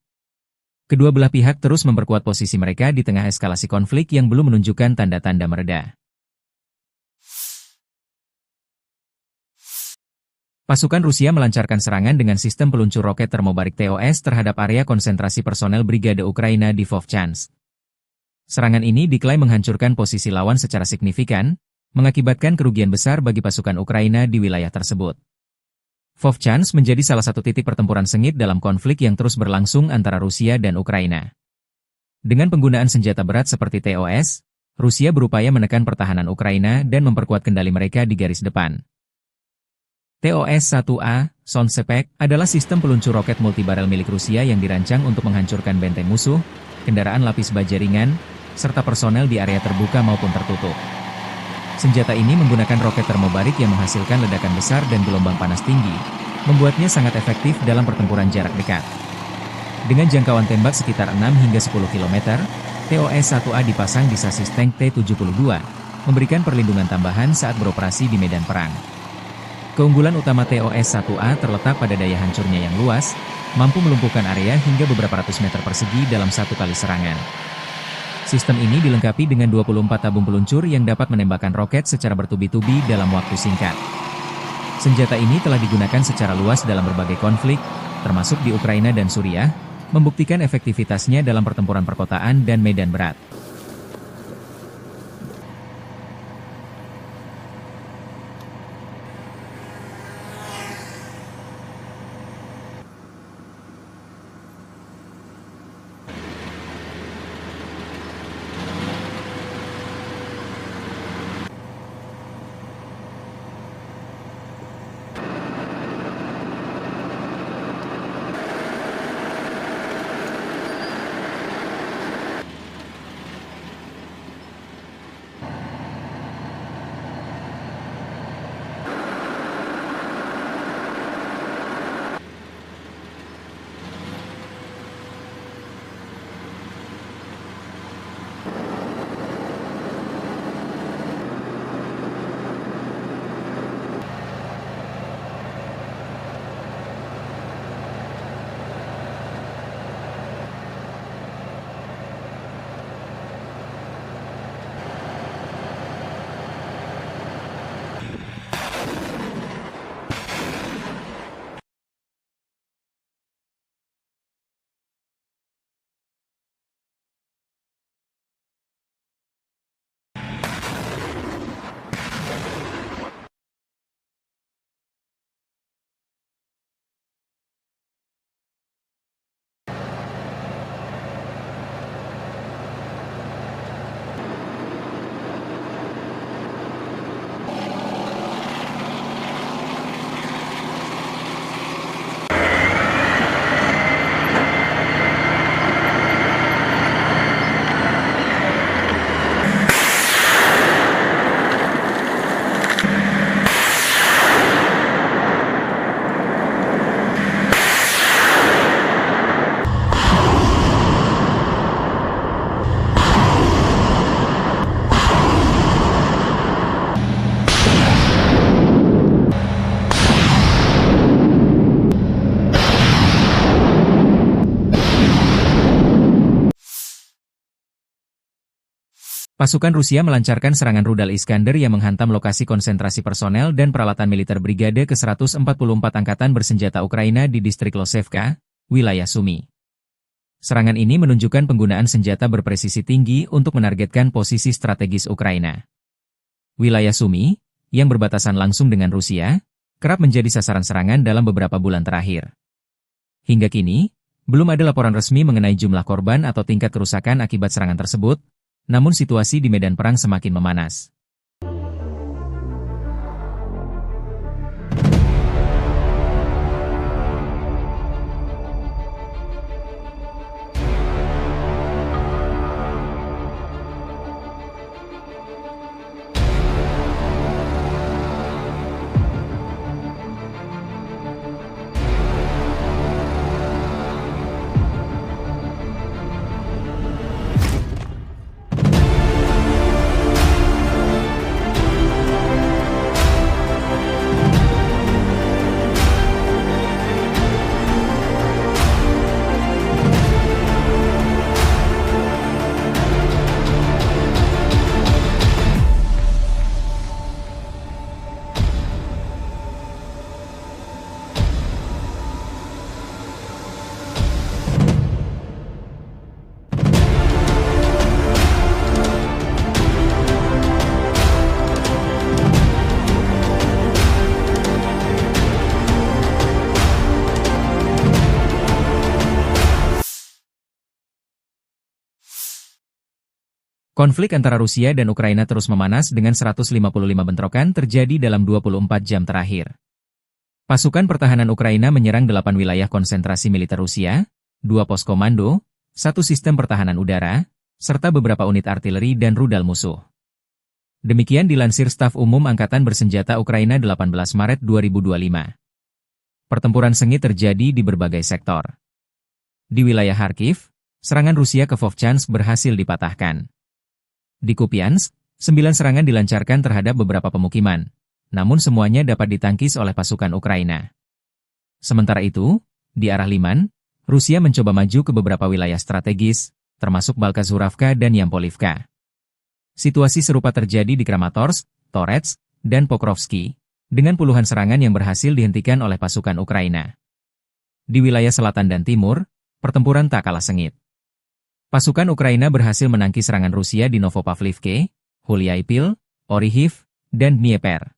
A: Kedua belah pihak terus memperkuat posisi mereka di tengah eskalasi konflik yang belum menunjukkan tanda-tanda mereda. Pasukan Rusia melancarkan serangan dengan sistem peluncur roket termobarik TOS terhadap area konsentrasi personel Brigade Ukraina di Vovchansk. Serangan ini diklaim menghancurkan posisi lawan secara signifikan, mengakibatkan kerugian besar bagi pasukan Ukraina di wilayah tersebut. Vovchansk menjadi salah satu titik pertempuran sengit dalam konflik yang terus berlangsung antara Rusia dan Ukraina. Dengan penggunaan senjata berat seperti TOS, Rusia berupaya menekan pertahanan Ukraina dan memperkuat kendali mereka di garis depan. TOS-1A, Soncepek adalah sistem peluncur roket multibarel milik Rusia yang dirancang untuk menghancurkan benteng musuh, kendaraan lapis baja ringan, serta personel di area terbuka maupun tertutup. Senjata ini menggunakan roket termobarik yang menghasilkan ledakan besar dan gelombang panas tinggi, membuatnya sangat efektif dalam pertempuran jarak dekat. Dengan jangkauan tembak sekitar 6 hingga 10 km, TOS-1A dipasang di sasis tank T-72, memberikan perlindungan tambahan saat beroperasi di medan perang. Keunggulan utama TOS-1A terletak pada daya hancurnya yang luas, mampu melumpuhkan area hingga beberapa ratus meter persegi dalam satu kali serangan. Sistem ini dilengkapi dengan 24 tabung peluncur yang dapat menembakkan roket secara bertubi-tubi dalam waktu singkat. Senjata ini telah digunakan secara luas dalam berbagai konflik, termasuk di Ukraina dan Suriah, membuktikan efektivitasnya dalam pertempuran perkotaan dan medan berat. Pasukan Rusia melancarkan serangan rudal Iskander yang menghantam lokasi konsentrasi personel dan peralatan militer Brigade ke-144 Angkatan Bersenjata Ukraina di distrik Losevka, wilayah Sumy. Serangan ini menunjukkan penggunaan senjata berpresisi tinggi untuk menargetkan posisi strategis Ukraina. Wilayah Sumy, yang berbatasan langsung dengan Rusia, kerap menjadi sasaran serangan dalam beberapa bulan terakhir. Hingga kini, belum ada laporan resmi mengenai jumlah korban atau tingkat kerusakan akibat serangan tersebut, namun situasi di medan perang semakin memanas. Konflik antara Rusia dan Ukraina terus memanas dengan 155 bentrokan terjadi dalam 24 jam terakhir. Pasukan pertahanan Ukraina menyerang 8 wilayah konsentrasi militer Rusia, 2 pos komando, 1 sistem pertahanan udara, serta beberapa unit artileri dan rudal musuh. Demikian dilansir Staf Umum Angkatan Bersenjata Ukraina 18 Maret 2025. Pertempuran sengit terjadi di berbagai sektor. Di wilayah Kharkiv, serangan Rusia ke Vovchansk berhasil dipatahkan. Di Kupiansk, 9 serangan dilancarkan terhadap beberapa pemukiman, namun semuanya dapat ditangkis oleh pasukan Ukraina. Sementara itu, di arah Liman, Rusia mencoba maju ke beberapa wilayah strategis, termasuk Balkazhuravka dan Yampolivka. Situasi serupa terjadi di Kramatorsk, Torets, dan Pokrovsky, dengan puluhan serangan yang berhasil dihentikan oleh pasukan Ukraina. Di wilayah selatan dan timur, pertempuran tak kalah sengit. Pasukan Ukraina berhasil menangkis serangan Rusia di Novopavlivke, Huliaipil, Orihiv, dan Dnieper.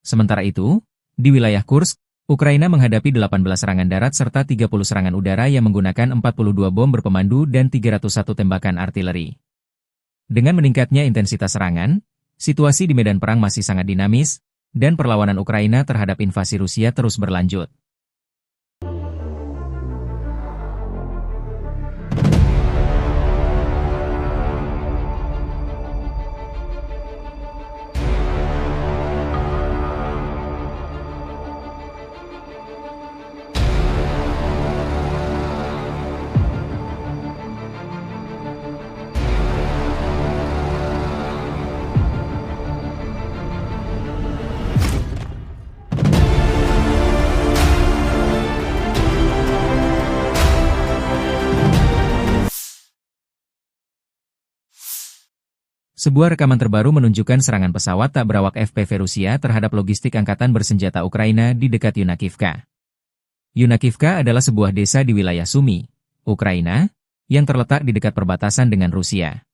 A: Sementara itu, di wilayah Kursk, Ukraina menghadapi 18 serangan darat serta 30 serangan udara yang menggunakan 42 bom berpemandu dan 301 tembakan artileri. Dengan meningkatnya intensitas serangan, situasi di medan perang masih sangat dinamis, dan perlawanan Ukraina terhadap invasi Rusia terus berlanjut. Sebuah rekaman terbaru menunjukkan serangan pesawat tak berawak FPV Rusia terhadap logistik angkatan bersenjata Ukraina di dekat Yunakivka. Yunakivka adalah sebuah desa di wilayah Sumy, Ukraina, yang terletak di dekat perbatasan dengan Rusia.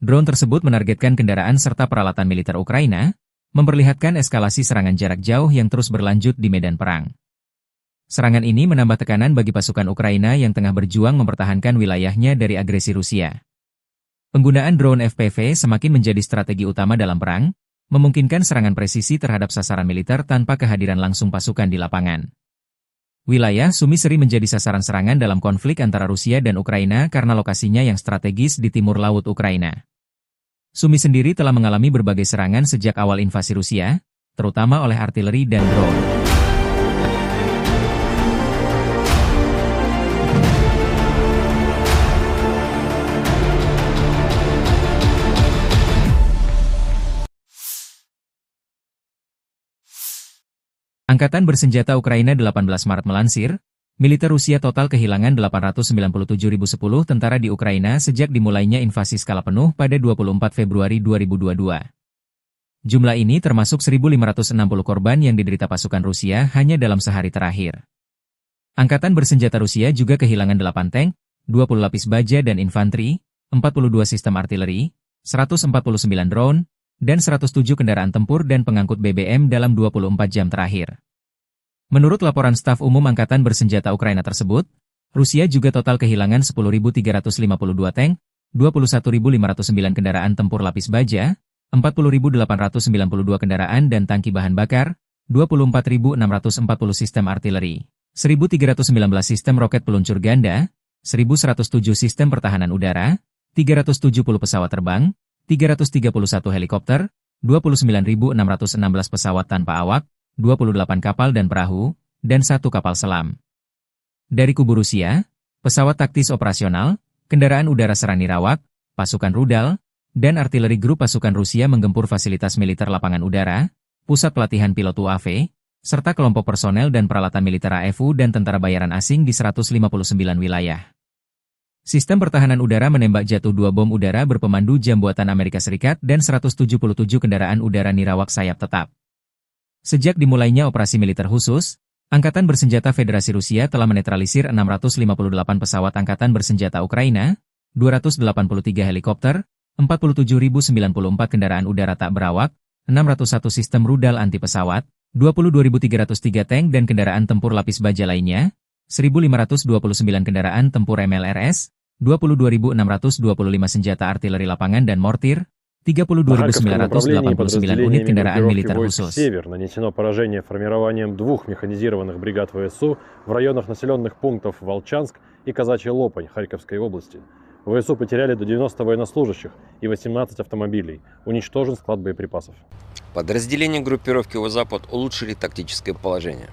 A: Drone tersebut menargetkan kendaraan serta peralatan militer Ukraina, memperlihatkan eskalasi serangan jarak jauh yang terus berlanjut di medan perang. Serangan ini menambah tekanan bagi pasukan Ukraina yang tengah berjuang mempertahankan wilayahnya dari agresi Rusia. Penggunaan drone FPV semakin menjadi strategi utama dalam perang, memungkinkan serangan presisi terhadap sasaran militer tanpa kehadiran langsung pasukan di lapangan. Wilayah Sumy sering menjadi sasaran serangan dalam konflik antara Rusia dan Ukraina karena lokasinya yang strategis di timur laut Ukraina. Sumy sendiri telah mengalami berbagai serangan sejak awal invasi Rusia, terutama oleh artileri dan drone. Angkatan Bersenjata Ukraina 18 Maret melansir, militer Rusia total kehilangan 897.010 tentara di Ukraina sejak dimulainya invasi skala penuh pada 24 Februari 2022. Jumlah ini termasuk 1.560 korban yang diderita pasukan Rusia hanya dalam sehari terakhir. Angkatan Bersenjata Rusia juga kehilangan 8 tank, 20 lapis baja dan infanteri, 42 sistem artileri, 149 drone, dan 107 kendaraan tempur dan pengangkut BBM dalam 24 jam terakhir. Menurut laporan Staf Umum Angkatan Bersenjata Ukraina tersebut, Rusia juga total kehilangan 10.352 tank, 21.509 kendaraan tempur lapis baja, 40.892 kendaraan dan tangki bahan bakar, 24.640 sistem artileri, 1.319 sistem roket peluncur ganda, 1.107 sistem pertahanan udara, 370 pesawat terbang, 331 helikopter, 29.616 pesawat tanpa awak, 28 kapal dan perahu, dan 1 kapal selam. Dari kubu Rusia, pesawat taktis operasional, kendaraan udara serang nirawak, pasukan rudal, dan artileri grup pasukan Rusia menggempur fasilitas militer lapangan udara, pusat pelatihan pilot UAV, serta kelompok personel dan peralatan militer AFU dan tentara bayaran asing di 159 wilayah. Sistem pertahanan udara menembak jatuh 2 bom udara berpemandu jam buatan Amerika Serikat dan 177 kendaraan udara nirawak sayap tetap. Sejak dimulainya operasi militer khusus, Angkatan Bersenjata Federasi Rusia telah menetralisir 658 pesawat Angkatan Bersenjata Ukraina, 283 helikopter, 47.094 kendaraan udara tak berawak, 601 sistem rudal anti pesawat, 22.303 tank dan kendaraan tempur lapis baja lainnya, 1.529 kendaraan tempur MLRS, 22.625 senjata artileri lapangan dan mortir,
B: На Харьковском направлении
A: 32.989 unit
B: подразделениями
A: kendaraan
B: группировки
A: militer
B: войск
A: khusus.
B: «Север» нанесено поражение формированием 2 механизированных бригад ВСУ в районах населенных пунктов Волчанск и Казачья Лопань Харьковской области. ВСУ потеряли до 90 военнослужащих и 18 автомобилей. Уничтожен склад боеприпасов.
C: Подразделения группировки «Запад» улучшили тактическое положение.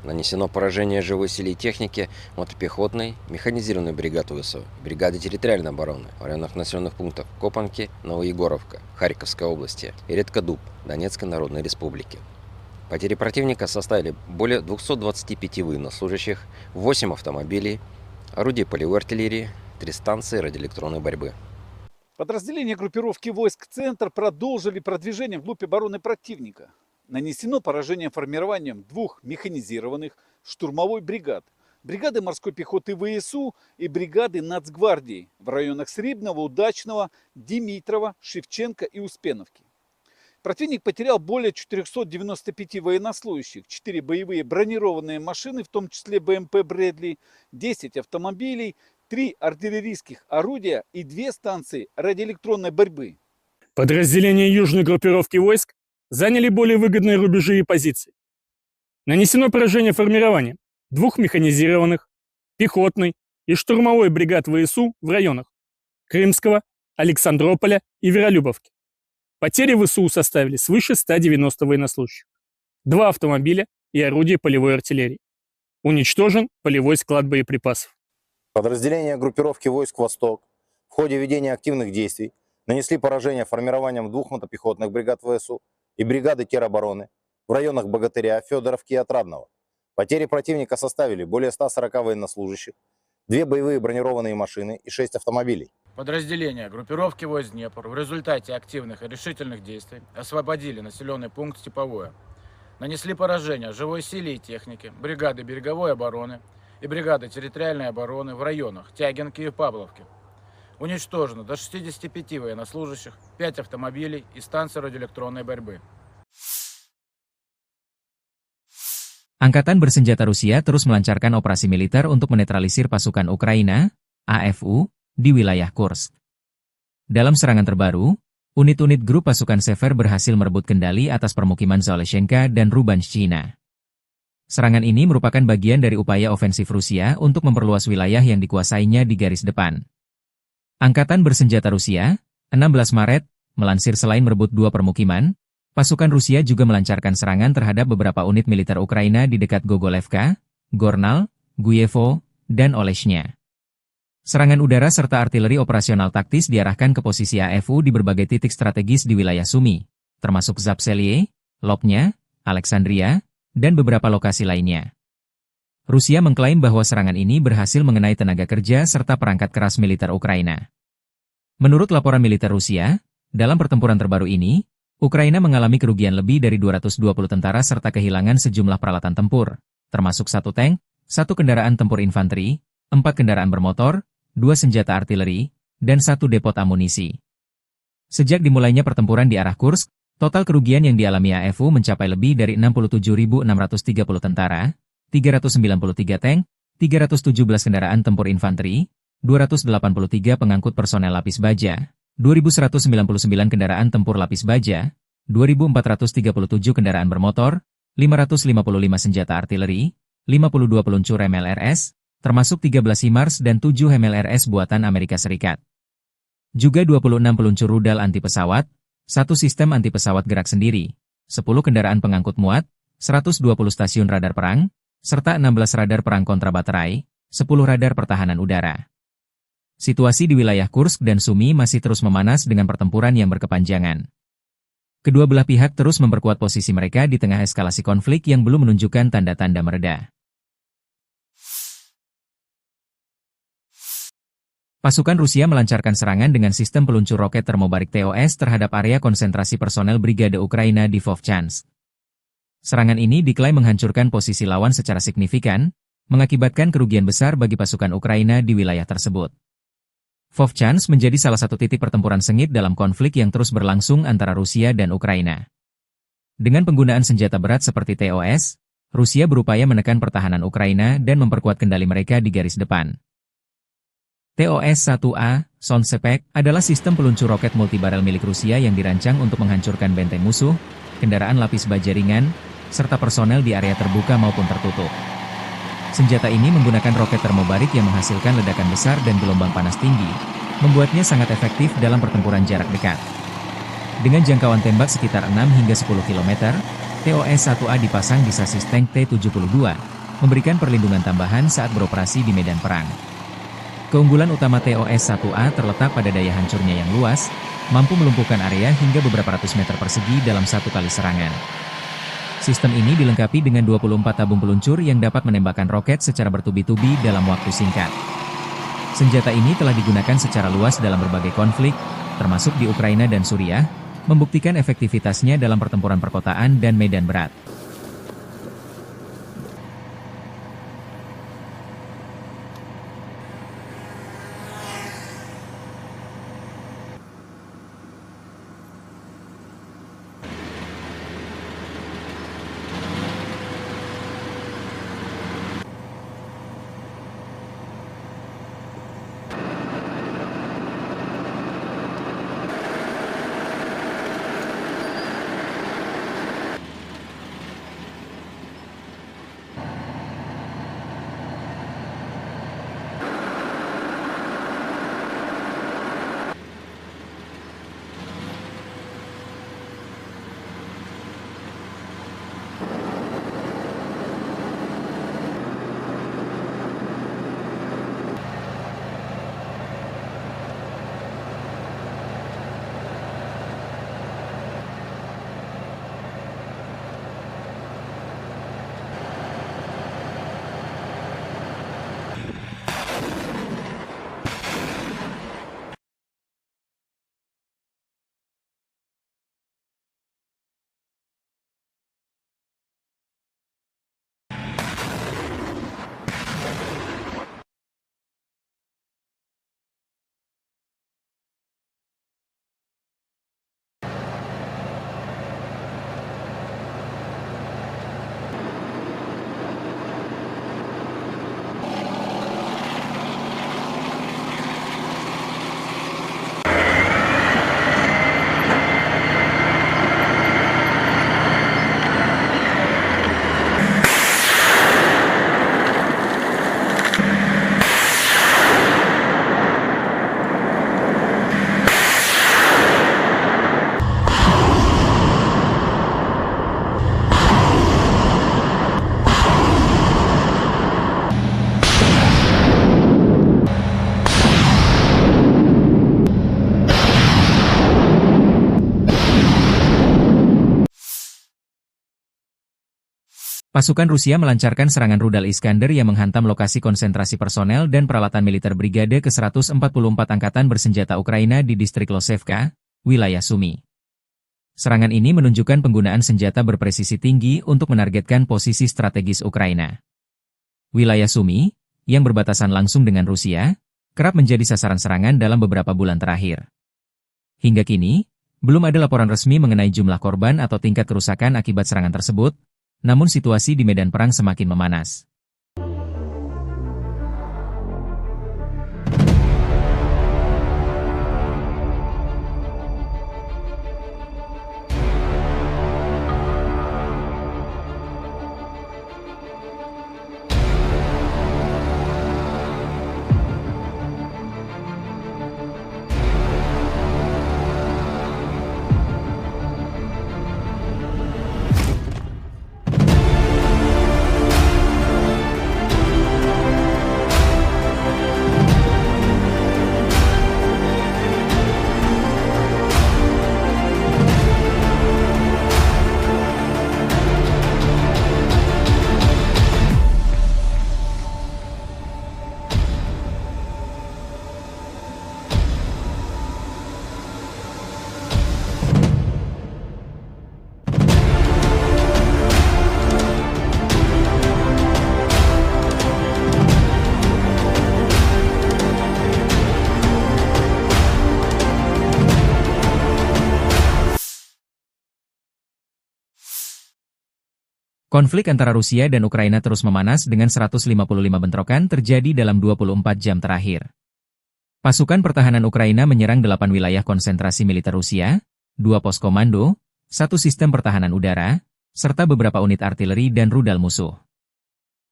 C: Нанесено поражение живой силе и технике мотопехотной, механизированной бригады ВСУ, бригады территориальной обороны в районах населенных пунктов Копанки, Новоегоровка, Харьковской области и Редкодуб, Донецкой Народной Республики. Потери противника составили более 225 военнослужащих, 8 автомобилей, орудий полевой артиллерии, 3 станции радиоэлектронной борьбы.
D: Подразделения группировки войск «Центр» продолжили продвижение вглубь обороны противника. Нанесено поражение формированием 2 механизированных штурмовой бригад, бригады морской пехоты ВСУ и бригады Нацгвардии в районах Срибного, Удачного, Димитрова, Шевченко и Успеновки. Противник потерял более 495 военнослужащих, 4 боевые бронированные машины, в том числе БМП «Брэдли», 10 автомобилей, 3 артиллерийских орудия и 2 станции радиоэлектронной борьбы.
E: Подразделения южной группировки войск заняли более выгодные рубежи и позиции. Нанесено поражение формированием 2 механизированных, пехотной и штурмовой бригад ВСУ в районах Крымского, Александрополя и Веролюбовки. Потери ВСУ составили свыше 190 военнослужащих, 2 автомобиля и орудия полевой артиллерии. Уничтожен полевой склад боеприпасов.
F: Подразделения группировки войск «Восток» в ходе ведения активных действий нанесли поражение формированием 2 мотопехотных бригад ВСУ и бригады теробороны в районах Богатыря, Федоровки и Отрадного. Потери противника составили более 140 военнослужащих, 2 боевые бронированные машины и 6 автомобилей.
G: Подразделения группировки войск Днепр в результате активных и решительных действий освободили населенный пункт Степовое. Нанесли поражение живой силе и технике, бригады береговой обороны и бригады территориальной обороны в районах Тягинки и Павловки. Уничтожено до 65 военнослужащих, 5 автомобилей и станции радиоэлектронной борьбы.
A: Angkatan bersenjata Rusia terus melancarkan operasi militer untuk menetralisir pasukan Ukraina, AFU, di wilayah Kursk. Dalam serangan terbaru, unit-unit grup pasukan Sever berhasil merebut kendali atas permukiman Zaleshenka dan Rubanshchina. Serangan ini merupakan bagian dari upaya ofensif Rusia untuk memperluas wilayah yang dikuasainya di garis depan. Angkatan bersenjata Rusia, 16 Maret, melansir selain merebut 2 permukiman, pasukan Rusia juga melancarkan serangan terhadap beberapa unit militer Ukraina di dekat Gogolevka, Gornal, Guyevo, dan Oleshnya. Serangan udara serta artileri operasional taktis diarahkan ke posisi AFU di berbagai titik strategis di wilayah Sumy, termasuk Zapselye, Lopnya, Alexandria, dan beberapa lokasi lainnya. Rusia mengklaim bahwa serangan ini berhasil mengenai tenaga kerja serta perangkat keras militer Ukraina. Menurut laporan militer Rusia, dalam pertempuran terbaru ini, Ukraina mengalami kerugian lebih dari 220 tentara serta kehilangan sejumlah peralatan tempur, termasuk 1 tank, 1 kendaraan tempur infanteri, 4 kendaraan bermotor, 2 senjata artileri, dan 1 depot amunisi. Sejak dimulainya pertempuran di arah Kursk, total kerugian yang dialami AFU mencapai lebih dari 67.630 tentara, 393 tank, 317 kendaraan tempur infanteri, 283 pengangkut personel lapis baja, 2.199 kendaraan tempur lapis baja, 2.437 kendaraan bermotor, 555 senjata artileri, 52 peluncur MLRS, termasuk 13 HIMARS dan 7 MLRS buatan Amerika Serikat. Juga 26 peluncur rudal anti pesawat, 1 sistem anti pesawat gerak sendiri, 10 kendaraan pengangkut muat, 120 stasiun radar perang, serta 16 radar perang kontrabaterai, 10 radar pertahanan udara. Situasi di wilayah Kursk dan Sumy masih terus memanas dengan pertempuran yang berkepanjangan. Kedua belah pihak terus memperkuat posisi mereka di tengah eskalasi konflik yang belum menunjukkan tanda-tanda mereda. Pasukan Rusia melancarkan serangan dengan sistem peluncur roket termobarik TOS terhadap area konsentrasi personel Brigade Ukraina di Vovchansk. Serangan ini diklaim menghancurkan posisi lawan secara signifikan, mengakibatkan kerugian besar bagi pasukan Ukraina di wilayah tersebut. Vovchansk menjadi salah satu titik pertempuran sengit dalam konflik yang terus berlangsung antara Rusia dan Ukraina. Dengan penggunaan senjata berat seperti TOS, Rusia berupaya menekan pertahanan Ukraina dan memperkuat kendali mereka di garis depan. TOS-1A, Soncepek, adalah sistem peluncur roket multibarel milik Rusia yang dirancang untuk menghancurkan benteng musuh, kendaraan lapis baja ringan, serta personel di area terbuka maupun tertutup. Senjata ini menggunakan roket termobarik yang menghasilkan ledakan besar dan gelombang panas tinggi, membuatnya sangat efektif dalam pertempuran jarak dekat. Dengan jangkauan tembak sekitar 6 hingga 10 km, TOS-1A dipasang di sasis tank T-72, memberikan perlindungan tambahan saat beroperasi di medan perang. Keunggulan utama TOS-1A terletak pada daya hancurnya yang luas, mampu melumpuhkan area hingga beberapa ratus meter persegi dalam satu kali serangan. Sistem ini dilengkapi dengan 24 tabung peluncur yang dapat menembakkan roket secara bertubi-tubi dalam waktu singkat. Senjata ini telah digunakan secara luas dalam berbagai konflik, termasuk di Ukraina dan Suriah, membuktikan efektivitasnya dalam pertempuran perkotaan dan medan berat. Pasukan Rusia melancarkan serangan rudal Iskander yang menghantam lokasi konsentrasi personel dan peralatan militer Brigade ke-144 Angkatan Bersenjata Ukraina di distrik Losevka, wilayah Sumy. Serangan ini menunjukkan penggunaan senjata berpresisi tinggi untuk menargetkan posisi strategis Ukraina. Wilayah Sumy, yang berbatasan langsung dengan Rusia, kerap menjadi sasaran serangan dalam beberapa bulan terakhir. Hingga kini, belum ada laporan resmi mengenai jumlah korban atau tingkat kerusakan akibat serangan tersebut, namun situasi di medan perang semakin memanas. Konflik antara Rusia dan Ukraina terus memanas dengan 155 bentrokan terjadi dalam 24 jam terakhir. Pasukan pertahanan Ukraina menyerang 8 wilayah konsentrasi militer Rusia, 2 pos komando, 1 sistem pertahanan udara, serta beberapa unit artileri dan rudal musuh.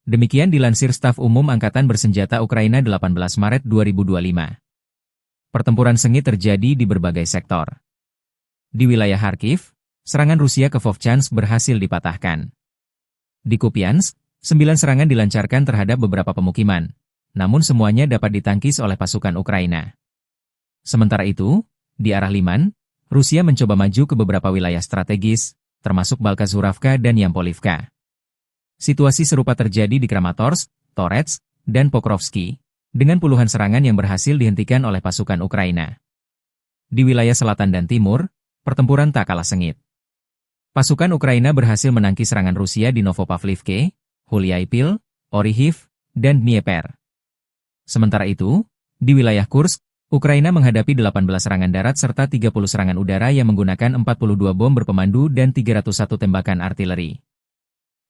A: Demikian dilansir Staf Umum Angkatan Bersenjata Ukraina 18 Maret 2025. Pertempuran sengit terjadi di berbagai sektor. Di wilayah Kharkiv, serangan Rusia ke Vovchansk berhasil dipatahkan. Di Kupiansk, 9 serangan dilancarkan terhadap beberapa pemukiman, namun semuanya dapat ditangkis oleh pasukan Ukraina. Sementara itu, di arah Liman, Rusia mencoba maju ke beberapa wilayah strategis, termasuk Balkazuravka dan Yampolivka. Situasi serupa terjadi di Kramatorsk, Torets, dan Pokrovsky, dengan puluhan serangan yang berhasil dihentikan oleh pasukan Ukraina. Di wilayah selatan dan timur, pertempuran tak kalah sengit. Pasukan Ukraina berhasil menangkis serangan Rusia di Novopavlivke, Huliaipil, Orihiv, dan Dnieper. Sementara itu, di wilayah Kursk, Ukraina menghadapi 18 serangan darat serta 30 serangan udara yang menggunakan 42 bom berpemandu dan 301 tembakan artileri.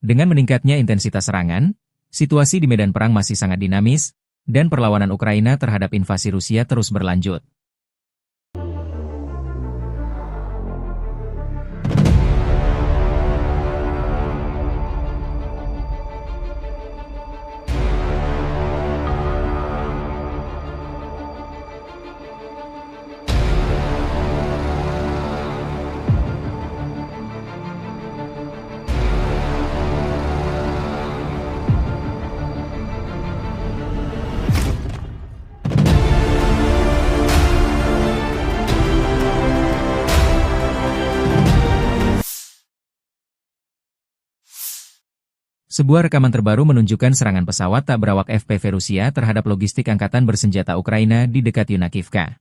A: Dengan meningkatnya intensitas serangan, situasi di medan perang masih sangat dinamis, dan perlawanan Ukraina terhadap invasi Rusia terus berlanjut. Sebuah rekaman terbaru menunjukkan serangan pesawat tak berawak FPV Rusia terhadap logistik angkatan bersenjata Ukraina di dekat Yunakivka.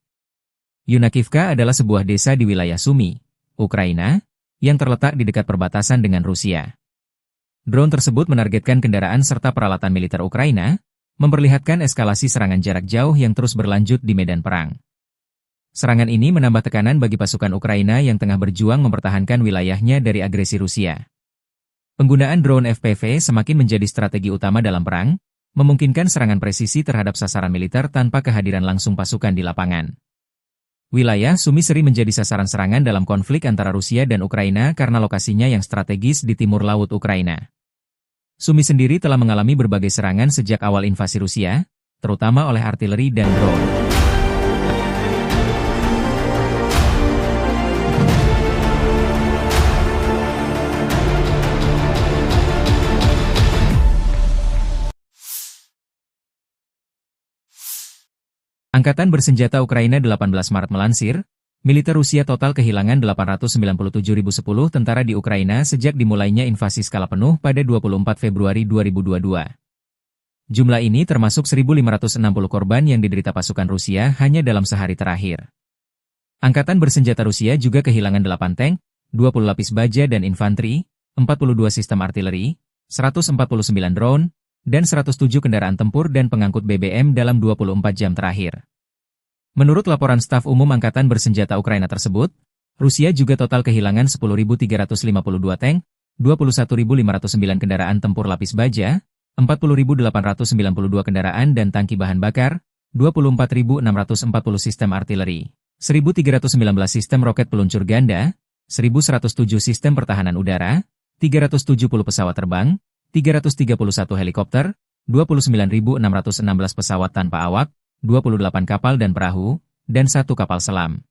A: Yunakivka adalah sebuah desa di wilayah Sumy, Ukraina, yang terletak di dekat perbatasan dengan Rusia. Drone tersebut menargetkan kendaraan serta peralatan militer Ukraina, memperlihatkan eskalasi serangan jarak jauh yang terus berlanjut di medan perang. Serangan ini menambah tekanan bagi pasukan Ukraina yang tengah berjuang mempertahankan wilayahnya dari agresi Rusia. Penggunaan drone FPV semakin menjadi strategi utama dalam perang, memungkinkan serangan presisi terhadap sasaran militer tanpa kehadiran langsung pasukan di lapangan. Wilayah Sumy sering menjadi sasaran serangan dalam konflik antara Rusia dan Ukraina karena lokasinya yang strategis di timur laut Ukraina. Sumy sendiri telah mengalami berbagai serangan sejak awal invasi Rusia, terutama oleh artileri dan drone. Angkatan Bersenjata Ukraina 18 Maret melansir, militer Rusia total kehilangan 897.010 tentara di Ukraina sejak dimulainya invasi skala penuh pada 24 Februari 2022. Jumlah ini termasuk 1.560 korban yang diderita pasukan Rusia hanya dalam sehari terakhir. Angkatan Bersenjata Rusia juga kehilangan 8 tank, 20 lapis baja dan infanteri, 42 sistem artileri, 149 drone, dan 107 kendaraan tempur dan pengangkut BBM dalam 24 jam terakhir. Menurut laporan Staf Umum Angkatan Bersenjata Ukraina tersebut, Rusia juga total kehilangan 10.352 tank, 21.509 kendaraan tempur lapis baja, 40.892 kendaraan dan tangki bahan bakar, 24.640 sistem artileri, 1.319 sistem roket peluncur ganda, 1.107 sistem pertahanan udara, 370 pesawat terbang, 331 helikopter, 29.616 pesawat tanpa awak, 28 kapal dan perahu, dan 1 kapal selam.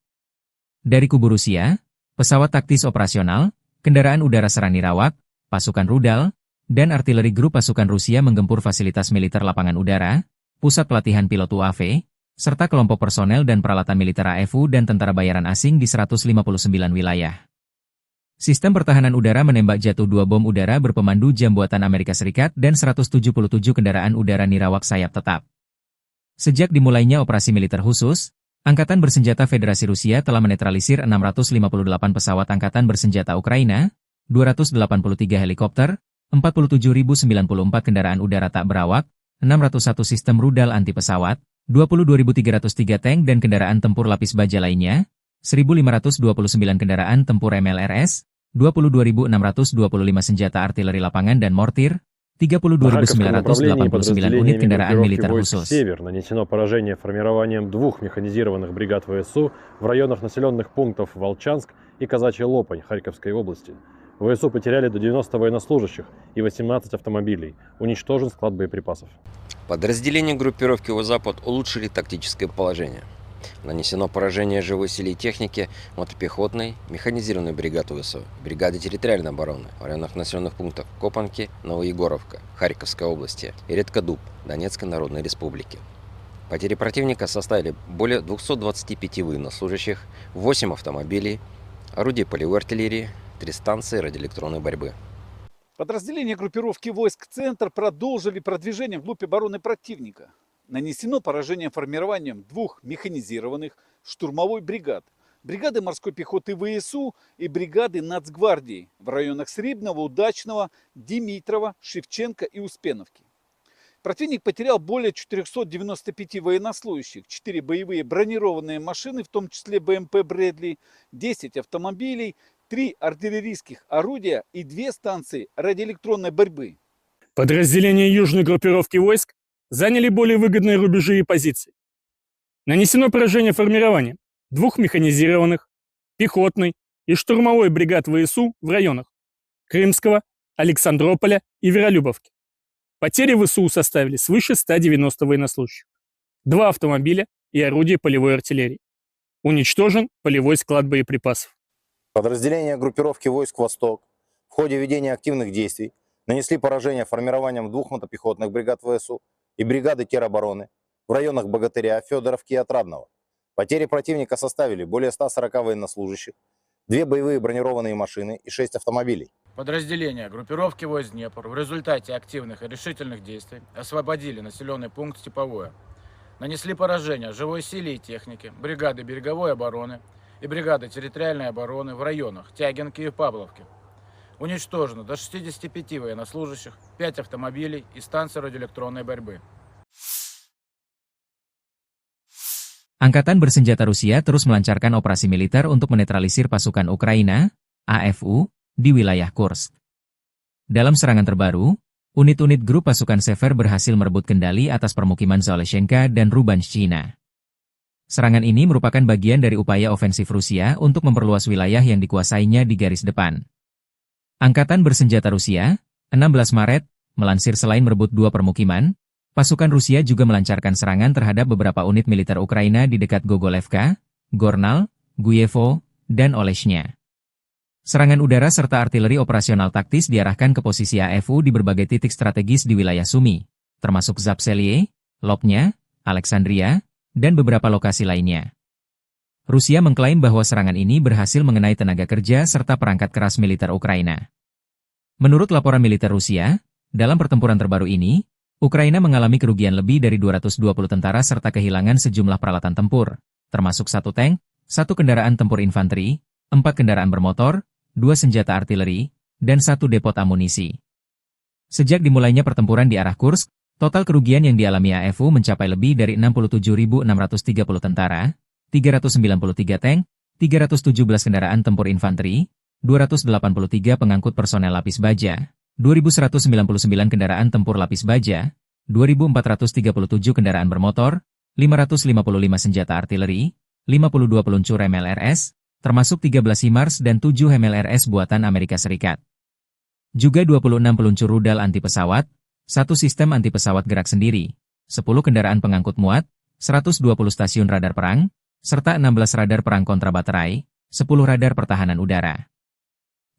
A: Dari kubu Rusia, pesawat taktis operasional, kendaraan udara serang nirawak, pasukan rudal, dan artileri grup pasukan Rusia menggempur fasilitas militer lapangan udara, pusat pelatihan pilot UAV, serta kelompok personel dan peralatan militer AFU dan tentara bayaran asing di 159 wilayah. Sistem pertahanan udara menembak jatuh 2 bom udara berpemandu jam buatan Amerika Serikat dan 177 kendaraan udara nirawak sayap tetap. Sejak dimulainya operasi militer khusus, Angkatan Bersenjata Federasi Rusia telah menetralisir 658 pesawat Angkatan Bersenjata Ukraina, 283 helikopter, 47.094 kendaraan udara tak berawak, 601 sistem rudal anti pesawat, 22.303 tank dan kendaraan tempur lapis baja lainnya, 1.529 kendaraan tempur MLRS, 22.625 senjata artileri lapangan dan mortir,
B: На Харьковском направлении
A: 32.989 unit
B: подразделениями
A: kendaraan
B: группировки
A: militer
B: войск
A: khusus.
B: «Север» нанесено поражение формированием 2 механизированных бригад ВСУ в районах населенных пунктов Волчанск и Казачья Лопань Харьковской области. ВСУ потеряли до 90 военнослужащих и 18 автомобилей. Уничтожен склад боеприпасов.
C: Подразделения группировки «Запад» улучшили тактическое положение. Нанесено поражение живой силе и технике мотопехотной, механизированной бригады ВСУ, бригады территориальной обороны в районах населенных пунктов Копанки, Новоегоровка, Харьковской области и Редкодуб, Донецкой Народной Республики. Потери противника составили более 225 военнослужащих, 8 автомобилей, орудий полевой артиллерии, 3 станции радиоэлектронной борьбы.
D: Подразделения группировки войск «Центр» продолжили продвижение вглубь обороны противника. Нанесено поражение формированием 2 механизированных штурмовой бригад, бригады морской пехоты ВСУ и бригады Нацгвардии в районах Срибного, Удачного, Димитрова, Шевченко и Успеновки. Противник потерял более 495 военнослужащих, 4 боевые бронированные машины, в том числе БМП «Брэдли», 10 автомобилей, 3 артиллерийских орудия и 2 станции радиоэлектронной борьбы.
E: Подразделения южной группировки войск заняли более выгодные рубежи и позиции. Нанесено поражение формированием 2 механизированных, пехотной и штурмовой бригад ВСУ в районах Крымского, Александрополя и Веролюбовки. Потери ВСУ составили свыше 190 военнослужащих, 2 автомобиля и орудия полевой артиллерии. Уничтожен полевой склад боеприпасов.
F: Подразделения группировки войск «Восток» в ходе ведения активных действий нанесли поражение формированием 2 мотопехотных бригад ВСУ и бригады теробороны в районах Богатыря, Федоровки и Отрадного. Потери противника составили более 140 военнослужащих, 2 боевые бронированные машины и 6 автомобилей.
G: Подразделения группировки войск «Днепр» в результате активных и решительных действий освободили населенный пункт Степовое. Нанесли поражение живой силе и технике, бригады береговой обороны и бригады территориальной обороны в районах Тягинки и Павловки. Уничтожено до 65 военнослужащих, 5 автомобилей и станции радиоэлектронной борьбы.
A: Angkatan bersenjata Rusia terus melancarkan operasi militer untuk menetralisir pasukan Ukraina, AFU, di wilayah Kursk. Dalam serangan terbaru, unit-unit grup pasukan Sever berhasil merebut kendali atas permukiman Zaleshenka dan Rubanshchina. Serangan ini merupakan bagian dari upaya ofensif Rusia untuk memperluas wilayah yang dikuasainya di garis depan. Angkatan bersenjata Rusia, 16 Maret, melansir selain merebut 2 permukiman, pasukan Rusia juga melancarkan serangan terhadap beberapa unit militer Ukraina di dekat Gogolevka, Gornal, Guyevo, dan Oleshnya. Serangan udara serta artileri operasional taktis diarahkan ke posisi AFU di berbagai titik strategis di wilayah Sumy, termasuk Zapseliye, Lopnya, Alexandria, dan beberapa lokasi lainnya. Rusia mengklaim bahwa serangan ini berhasil mengenai tenaga kerja serta perangkat keras militer Ukraina. Menurut laporan militer Rusia, dalam pertempuran terbaru ini, Ukraina mengalami kerugian lebih dari 220 tentara serta kehilangan sejumlah peralatan tempur, termasuk 1 tank, 1 kendaraan tempur infanteri, 4 kendaraan bermotor, 2 senjata artileri, dan 1 depot amunisi. Sejak dimulainya pertempuran di arah Kursk, total kerugian yang dialami AFU mencapai lebih dari 67.630 tentara, 393 tank, 317 kendaraan tempur infanteri, 283 pengangkut personel lapis baja, 2.199 kendaraan tempur lapis baja, 2.437 kendaraan bermotor, 555 senjata artileri, 52 peluncur MLRS, termasuk 13 HIMARS dan 7 MLRS buatan Amerika Serikat. Juga 26 peluncur rudal anti pesawat, 1 sistem anti pesawat gerak sendiri, 10 kendaraan pengangkut muat, 120 stasiun radar perang, serta 16 radar perang kontrabaterai, 10 radar pertahanan udara.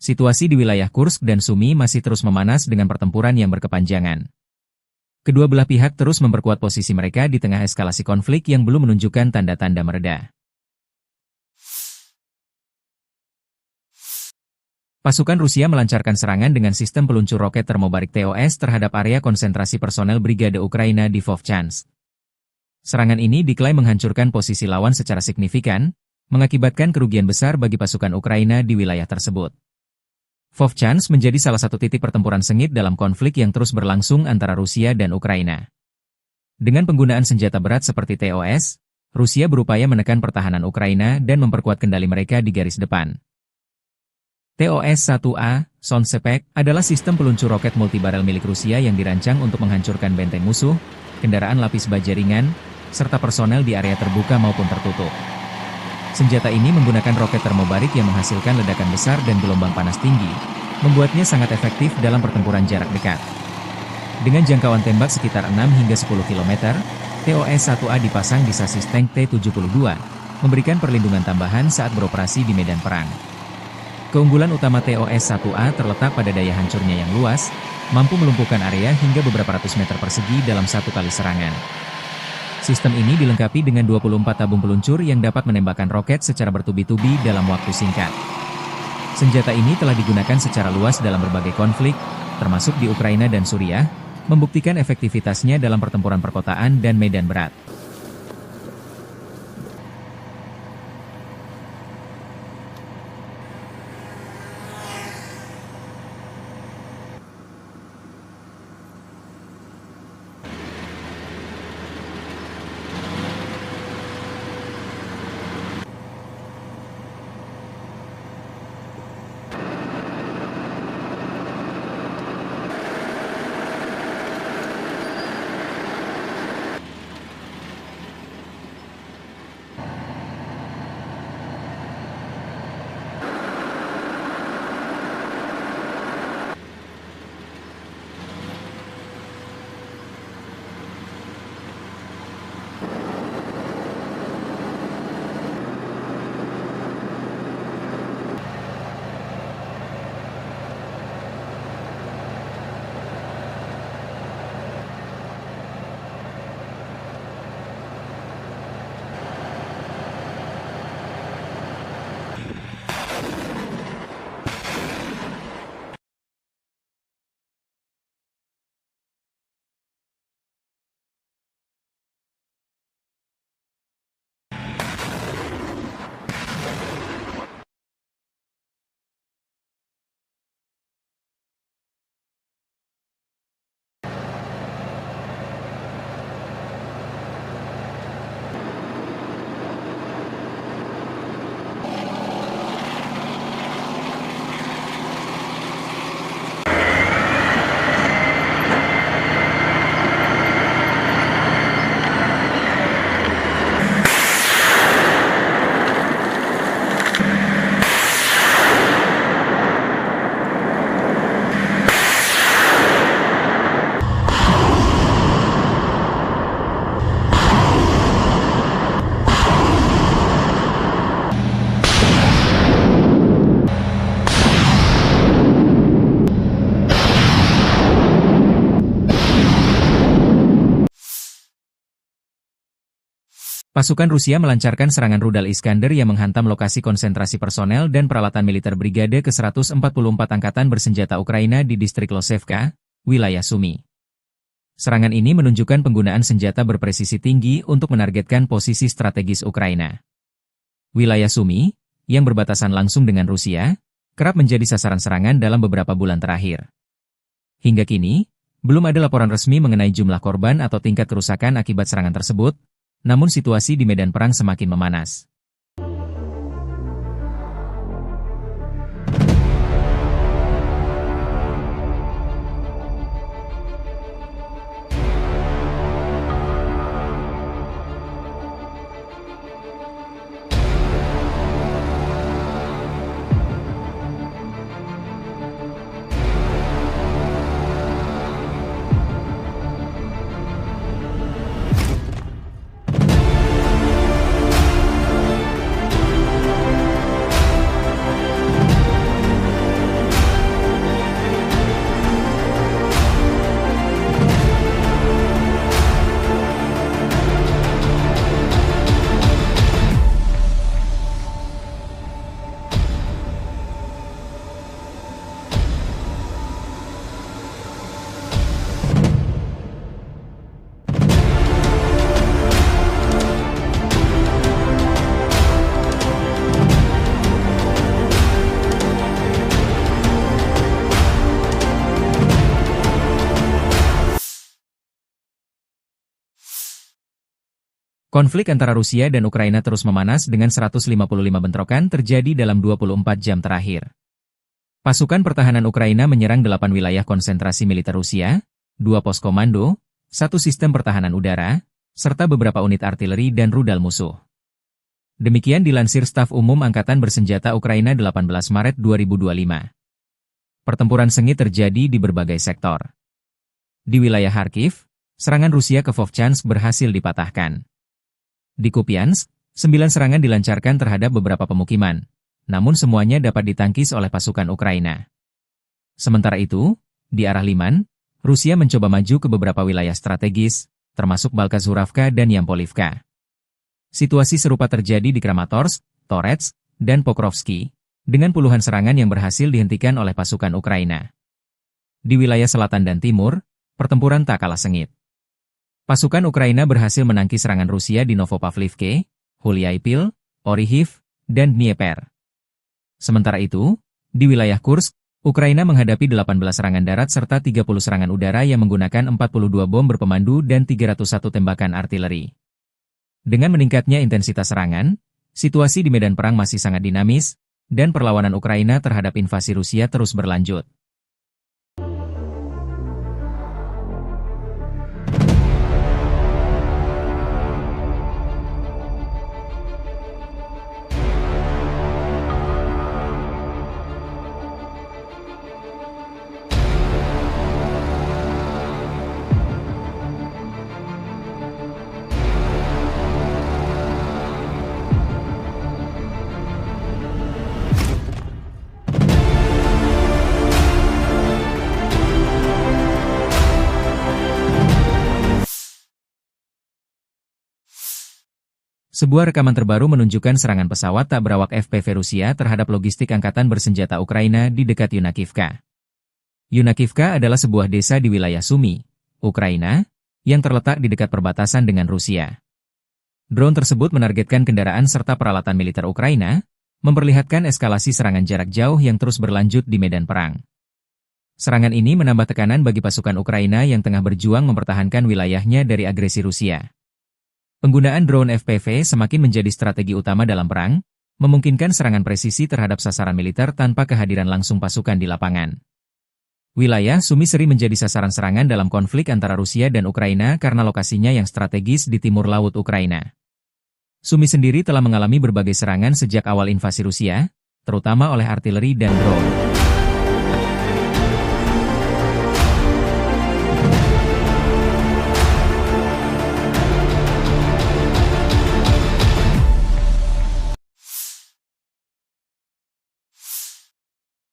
A: Situasi di wilayah Kursk dan Sumy masih terus memanas dengan pertempuran yang berkepanjangan. Kedua belah pihak terus memperkuat posisi mereka di tengah eskalasi konflik yang belum menunjukkan tanda-tanda mereda. Pasukan Rusia melancarkan serangan dengan sistem peluncur roket termobarik TOS terhadap area konsentrasi personel Brigade Ukraina di Vovchansk. Serangan ini diklaim menghancurkan posisi lawan secara signifikan, mengakibatkan kerugian besar bagi pasukan Ukraina di wilayah tersebut. Vovchansk menjadi salah satu titik pertempuran sengit dalam konflik yang terus berlangsung antara Rusia dan Ukraina. Dengan penggunaan senjata berat seperti TOS, Rusia berupaya menekan pertahanan Ukraina dan memperkuat kendali mereka di garis depan. TOS-1A, Sonsepek, adalah sistem peluncur roket multibarel milik Rusia yang dirancang untuk menghancurkan benteng musuh, kendaraan lapis baja ringan, serta personel di area terbuka maupun tertutup. Senjata ini menggunakan roket termobarik yang menghasilkan ledakan besar dan gelombang panas tinggi, membuatnya sangat efektif dalam pertempuran jarak dekat. Dengan jangkauan tembak sekitar 6 hingga 10 km, TOS-1A dipasang di sasis tank T-72, memberikan perlindungan tambahan saat beroperasi di medan perang. Keunggulan utama TOS-1A terletak pada daya hancurnya yang luas, mampu melumpuhkan area hingga beberapa ratus meter persegi dalam satu kali serangan. Sistem ini dilengkapi dengan 24 tabung peluncur yang dapat menembakkan roket secara bertubi-tubi dalam waktu singkat. Senjata ini telah digunakan secara luas dalam berbagai konflik, termasuk di Ukraina dan Suriah, membuktikan efektivitasnya dalam pertempuran perkotaan dan medan berat. Pasukan Rusia melancarkan serangan rudal Iskander yang menghantam lokasi konsentrasi personel dan peralatan militer Brigade ke-144 Angkatan Bersenjata Ukraina di distrik Losevka, wilayah Sumy. Serangan ini menunjukkan penggunaan senjata berpresisi tinggi untuk menargetkan posisi strategis Ukraina. Wilayah Sumy, yang berbatasan langsung dengan Rusia, kerap menjadi sasaran serangan dalam beberapa bulan terakhir. Hingga kini, belum ada laporan resmi mengenai jumlah korban atau tingkat kerusakan akibat serangan tersebut, namun situasi di medan perang semakin memanas. Konflik antara Rusia dan Ukraina terus memanas dengan 155 bentrokan terjadi dalam 24 jam terakhir. Pasukan pertahanan Ukraina menyerang 8 wilayah konsentrasi militer Rusia, 2 pos komando, 1 sistem pertahanan udara, serta beberapa unit artileri dan rudal musuh. Demikian dilansir Staf Umum Angkatan Bersenjata Ukraina 18 Maret 2025. Pertempuran sengit terjadi di berbagai sektor. Di wilayah Kharkiv, serangan Rusia ke Vovchansk berhasil dipatahkan. Di Kupiansk, 9 serangan dilancarkan terhadap beberapa pemukiman, namun semuanya dapat ditangkis oleh pasukan Ukraina. Sementara itu, di arah Liman, Rusia mencoba maju ke beberapa wilayah strategis, termasuk Balkazuravka dan Yampolivka. Situasi serupa terjadi di Kramatorsk, Torets, dan Pokrovsky, dengan puluhan serangan yang berhasil dihentikan oleh pasukan Ukraina. Di wilayah selatan dan timur, pertempuran tak kalah sengit. Pasukan Ukraina berhasil menangkis serangan Rusia di Novopavlivke, Huliaipil, Orihiv, dan Dnieper. Sementara itu, di wilayah Kursk, Ukraina menghadapi 18 serangan darat serta 30 serangan udara yang menggunakan 42 bom berpemandu dan 301 tembakan artileri. Dengan meningkatnya intensitas serangan, situasi di medan perang masih sangat dinamis, dan perlawanan Ukraina terhadap invasi Rusia terus berlanjut. Sebuah rekaman terbaru menunjukkan serangan pesawat tak berawak FPV Rusia terhadap logistik angkatan bersenjata Ukraina di dekat Yunakivka. Yunakivka adalah sebuah desa di wilayah Sumy, Ukraina, yang terletak di dekat perbatasan dengan Rusia. Drone tersebut menargetkan kendaraan serta peralatan militer Ukraina, memperlihatkan eskalasi serangan jarak jauh yang terus berlanjut di medan perang. Serangan ini menambah tekanan bagi pasukan Ukraina yang tengah berjuang mempertahankan wilayahnya dari agresi Rusia. Penggunaan drone FPV semakin menjadi strategi utama dalam perang, memungkinkan serangan presisi terhadap sasaran militer tanpa kehadiran langsung pasukan di lapangan. Wilayah Sumy sering menjadi sasaran serangan dalam konflik antara Rusia dan Ukraina karena lokasinya yang strategis di timur laut Ukraina. Sumy sendiri telah mengalami berbagai serangan sejak awal invasi Rusia, terutama oleh artileri dan drone.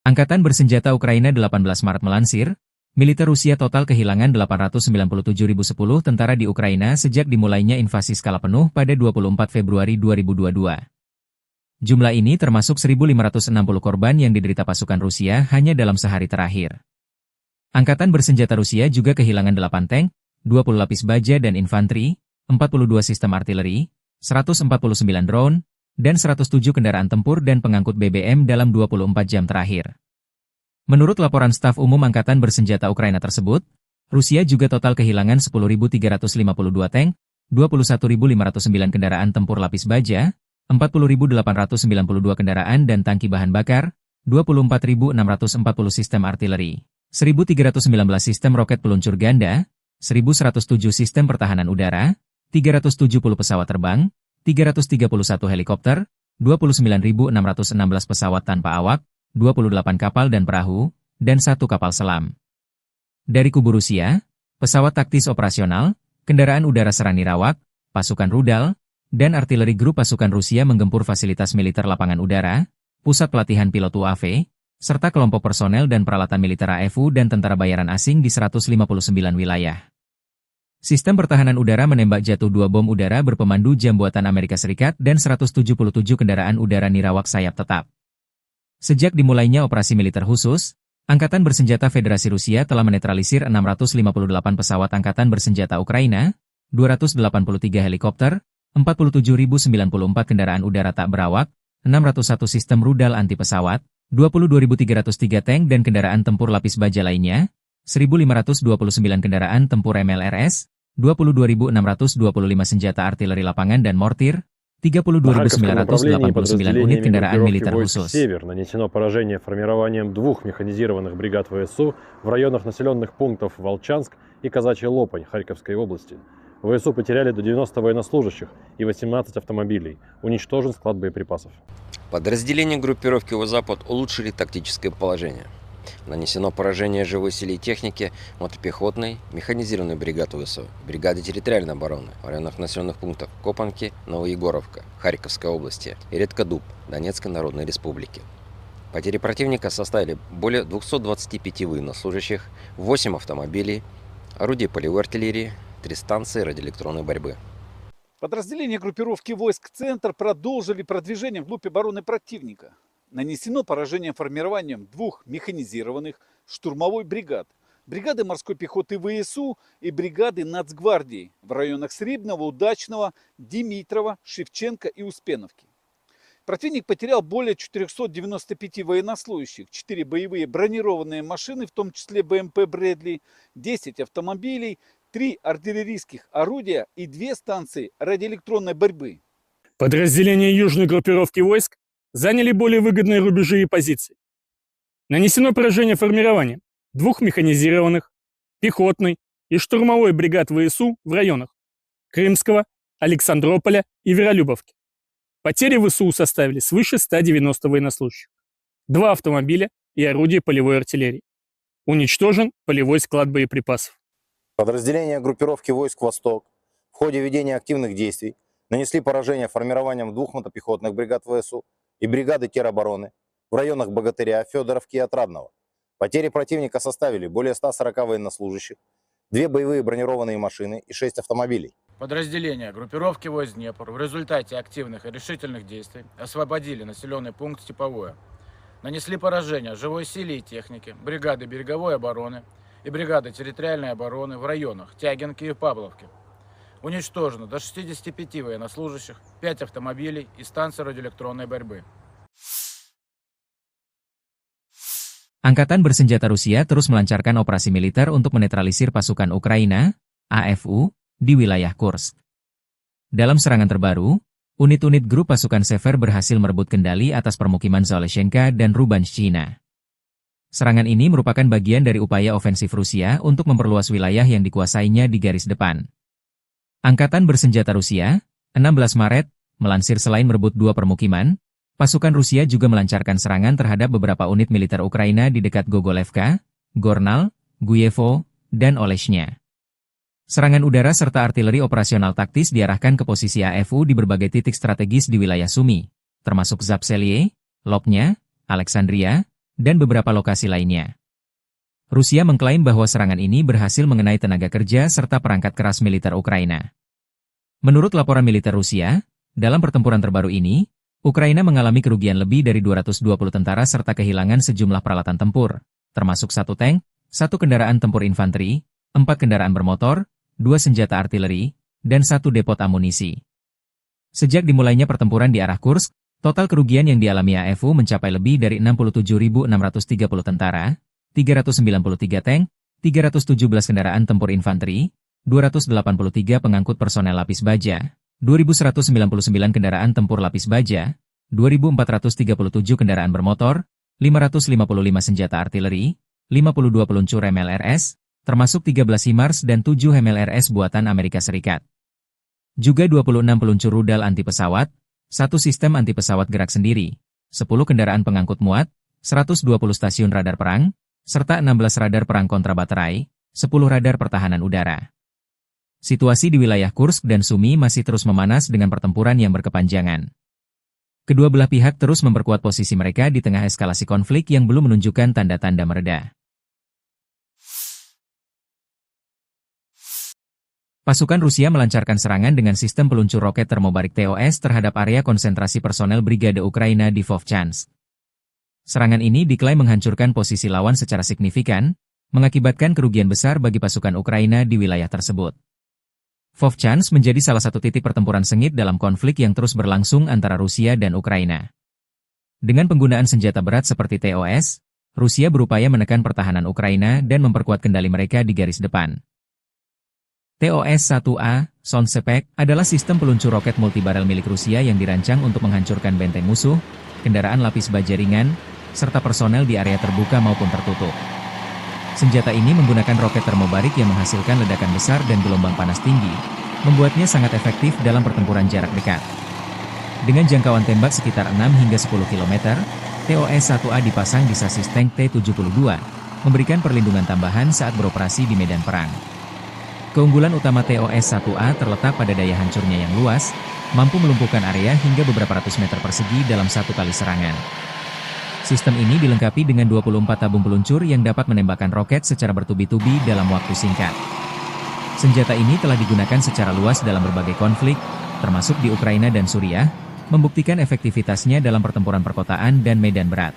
A: Angkatan Bersenjata Ukraina 18 Maret melansir, militer Rusia total kehilangan 897.010 tentara di Ukraina sejak dimulainya invasi skala penuh pada 24 Februari 2022. Jumlah ini termasuk 1.560 korban yang diderita pasukan Rusia hanya dalam sehari terakhir. Angkatan Bersenjata Rusia juga kehilangan 8 tank, 20 lapis baja dan infanteri, 42 sistem artileri, 149 drone, dan 107 kendaraan tempur dan pengangkut BBM dalam 24 jam terakhir. Menurut laporan Staf Umum Angkatan Bersenjata Ukraina tersebut, Rusia juga total kehilangan 10.352 tank, 21.509 kendaraan tempur lapis baja, 40.892 kendaraan dan tangki bahan bakar, 24.640 sistem artileri, 1.319 sistem roket peluncur ganda, 1.107 sistem pertahanan udara, 370 pesawat terbang, 331 helikopter, 29.616 pesawat tanpa awak, 28 kapal dan perahu, dan 1 kapal selam. Dari kubu Rusia, pesawat taktis operasional, kendaraan udara serang nirawak, pasukan rudal, dan artileri grup pasukan Rusia menggempur fasilitas militer lapangan udara, pusat pelatihan pilot UAV, serta kelompok personel dan peralatan militer AFU dan tentara bayaran asing di 159 wilayah. Sistem pertahanan udara menembak jatuh 2 bom udara berpemandu jam buatan Amerika Serikat dan 177 kendaraan udara nirawak sayap tetap. Sejak dimulainya operasi militer khusus, Angkatan Bersenjata Federasi Rusia telah menetralisir 658 pesawat Angkatan Bersenjata Ukraina, 283 helikopter, 47.094 kendaraan udara tak berawak, 601 sistem rudal anti pesawat, 22.303 tank dan kendaraan tempur lapis baja lainnya, 1.529 kendaraan tempur MLRS, 22.625 senjata artileri lapangan dan mortir,
B: На Харьковском направлении
A: 32.989 unit
B: подразделениями
A: kendaraan
B: группировки
A: militer
B: войск
A: khusus.
B: «Север» нанесено поражение формированием 2 механизированных бригад ВСУ в районах населенных пунктов Волчанск и Казачья Лопань Харьковской области. ВСУ потеряли до 90 военнослужащих и 18 автомобилей. Уничтожен склад боеприпасов.
C: Подразделения группировки «Запад» улучшили тактическое положение. Нанесено поражение живой силе и технике мотопехотной, механизированной бригады ВСУ, бригады территориальной обороны в районах населенных пунктов Копанки, Новоегоровка, Харьковской области и Редкодуб, Донецкой Народной Республики. Потери противника составили более 225 военнослужащих, 8 автомобилей, орудий полевой артиллерии, 3 станции радиоэлектронной борьбы.
D: Подразделения группировки войск «Центр» продолжили продвижение вглубь обороны противника. Нанесено поражение формированием 2 механизированных штурмовой бригад, бригады морской пехоты ВСУ и бригады Нацгвардии в районах Сребного, Удачного, Димитрова, Шевченко и Успеновки. Противник потерял более 495 военнослужащих, 4 боевые бронированные машины, в том числе БМП «Брэдли», 10 автомобилей, 3 артиллерийских орудия и 2 станции радиоэлектронной борьбы.
E: Подразделения южной группировки войск заняли более выгодные рубежи и позиции. Нанесено поражение формированием 2 механизированных, пехотной и штурмовой бригад ВСУ в районах Крымского, Александрополя и Веролюбовки. Потери ВСУ составили свыше 190 военнослужащих, 2 автомобиля и орудия полевой артиллерии. Уничтожен полевой склад боеприпасов.
F: Подразделения группировки войск «Восток» в ходе ведения активных действий нанесли поражение формированием 2 мотопехотных бригад ВСУ и бригады теробороны в районах Богатыря, Федоровки и Отрадного. Потери противника составили более 140 военнослужащих, 2 боевые бронированные машины и 6 автомобилей.
G: Подразделения группировки войск Днепр в результате активных и решительных действий освободили населенный пункт Степовое. Нанесли поражение живой силе и технике, бригады береговой обороны и бригады территориальной обороны в районах Тягинки и Павловки. Уничтожено до 65 военнослужащих, 5 автомобилей и станции радиоэлектронной борьбы.
A: Angkatan bersenjata Rusia terus melancarkan operasi militer untuk menetralisir pasukan Ukraina, AFU, di wilayah Kursk. Dalam serangan terbaru, unit-unit grup pasukan Sever berhasil merebut kendali atas permukiman Zaleshenka dan Rubanshchina. Serangan ini merupakan bagian dari upaya ofensif Rusia untuk memperluas wilayah yang dikuasainya di garis depan. Angkatan bersenjata Rusia, 16 Maret, melansir selain merebut 2 permukiman, pasukan Rusia juga melancarkan serangan terhadap beberapa unit militer Ukraina di dekat Gogolevka, Gornal, Guyevo, dan Oleshnya. Serangan udara serta artileri operasional taktis diarahkan ke posisi AFU di berbagai titik strategis di wilayah Sumy, termasuk Zapselye, Lopnya, Alexandria, dan beberapa lokasi lainnya. Rusia mengklaim bahwa serangan ini berhasil mengenai tenaga kerja serta perangkat keras militer Ukraina. Menurut laporan militer Rusia, dalam pertempuran terbaru ini, Ukraina mengalami kerugian lebih dari 220 tentara serta kehilangan sejumlah peralatan tempur, termasuk 1 tank, 1 kendaraan tempur infanteri, 4 kendaraan bermotor, 2 senjata artileri, dan 1 depot amunisi. Sejak dimulainya pertempuran di arah Kursk, total kerugian yang dialami AFU mencapai lebih dari 67.630 tentara, 393 tank, 317 kendaraan tempur infanteri, 283 pengangkut personel lapis baja, 2.199 kendaraan tempur lapis baja, 2.437 kendaraan bermotor, 555 senjata artileri, 52 peluncur MLRS, termasuk 13 HIMARS dan 7 MLRS buatan Amerika Serikat. Juga 26 peluncur rudal anti pesawat, 1 sistem anti pesawat gerak sendiri, 10 kendaraan pengangkut muat, 120 stasiun radar perang, serta 16 radar perang kontrabaterai, 10 radar pertahanan udara. Situasi di wilayah Kursk dan Sumy masih terus memanas dengan pertempuran yang berkepanjangan. Kedua belah pihak terus memperkuat posisi mereka di tengah eskalasi konflik yang belum menunjukkan tanda-tanda mereda. Pasukan Rusia melancarkan serangan dengan sistem peluncur roket termobarik TOS terhadap area konsentrasi personel Brigade Ukraina di Vovchansk. Serangan ini diklaim menghancurkan posisi lawan secara signifikan, mengakibatkan kerugian besar bagi pasukan Ukraina di wilayah tersebut. Vovchansk menjadi salah satu titik pertempuran sengit dalam konflik yang terus berlangsung antara Rusia dan Ukraina. Dengan penggunaan senjata berat seperti TOS, Rusia berupaya menekan pertahanan Ukraina dan memperkuat kendali mereka di garis depan. TOS-1A, Soundspec, adalah sistem peluncur roket multibarel milik Rusia yang dirancang untuk menghancurkan benteng musuh, kendaraan lapis baja ringan, serta personel di area terbuka maupun tertutup. Senjata ini menggunakan roket termobarik yang menghasilkan ledakan besar dan gelombang panas tinggi, membuatnya sangat efektif dalam pertempuran jarak dekat. Dengan jangkauan tembak sekitar 6 hingga 10 km, TOS-1A dipasang di sasis tank T-72, memberikan perlindungan tambahan saat beroperasi di medan perang. Keunggulan utama TOS-1A terletak pada daya hancurnya yang luas, mampu melumpuhkan area hingga beberapa ratus meter persegi dalam satu kali serangan. Sistem ini dilengkapi dengan 24 tabung peluncur yang dapat menembakkan roket secara bertubi-tubi dalam waktu singkat. Senjata ini telah digunakan secara luas dalam berbagai konflik, termasuk di Ukraina dan Suriah, membuktikan efektivitasnya dalam pertempuran perkotaan dan medan berat.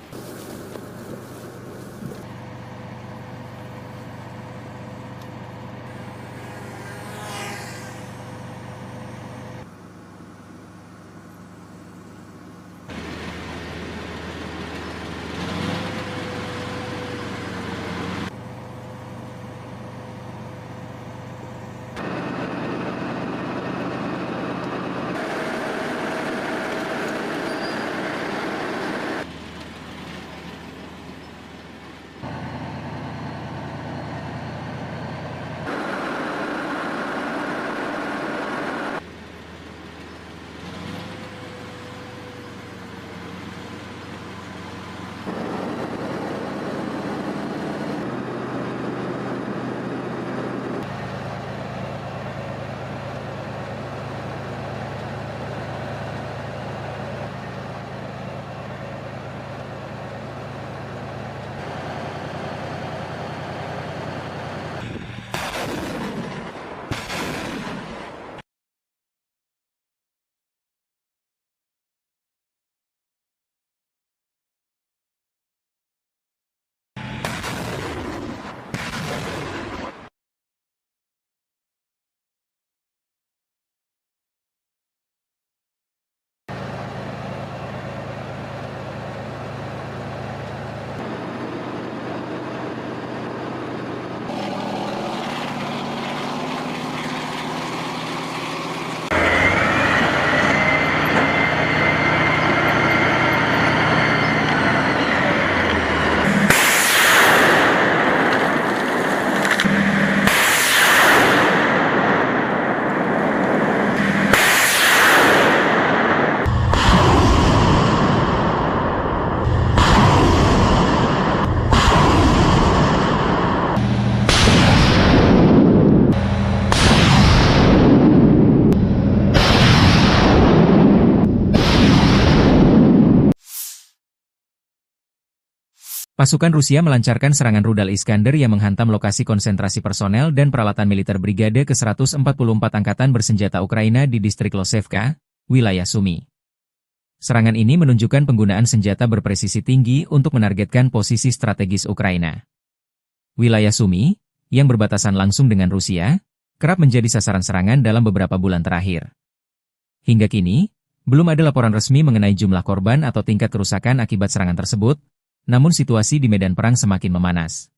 A: Pasukan Rusia melancarkan serangan rudal Iskander yang menghantam lokasi konsentrasi personel dan peralatan militer Brigade ke-144 Angkatan Bersenjata Ukraina di distrik Losevka, wilayah Sumy. Serangan ini menunjukkan penggunaan senjata berpresisi tinggi untuk menargetkan posisi strategis Ukraina. Wilayah Sumy, yang berbatasan langsung dengan Rusia, kerap menjadi sasaran serangan dalam beberapa bulan terakhir. Hingga kini, belum ada laporan resmi mengenai jumlah korban atau tingkat kerusakan akibat serangan tersebut, namun situasi di medan perang semakin memanas.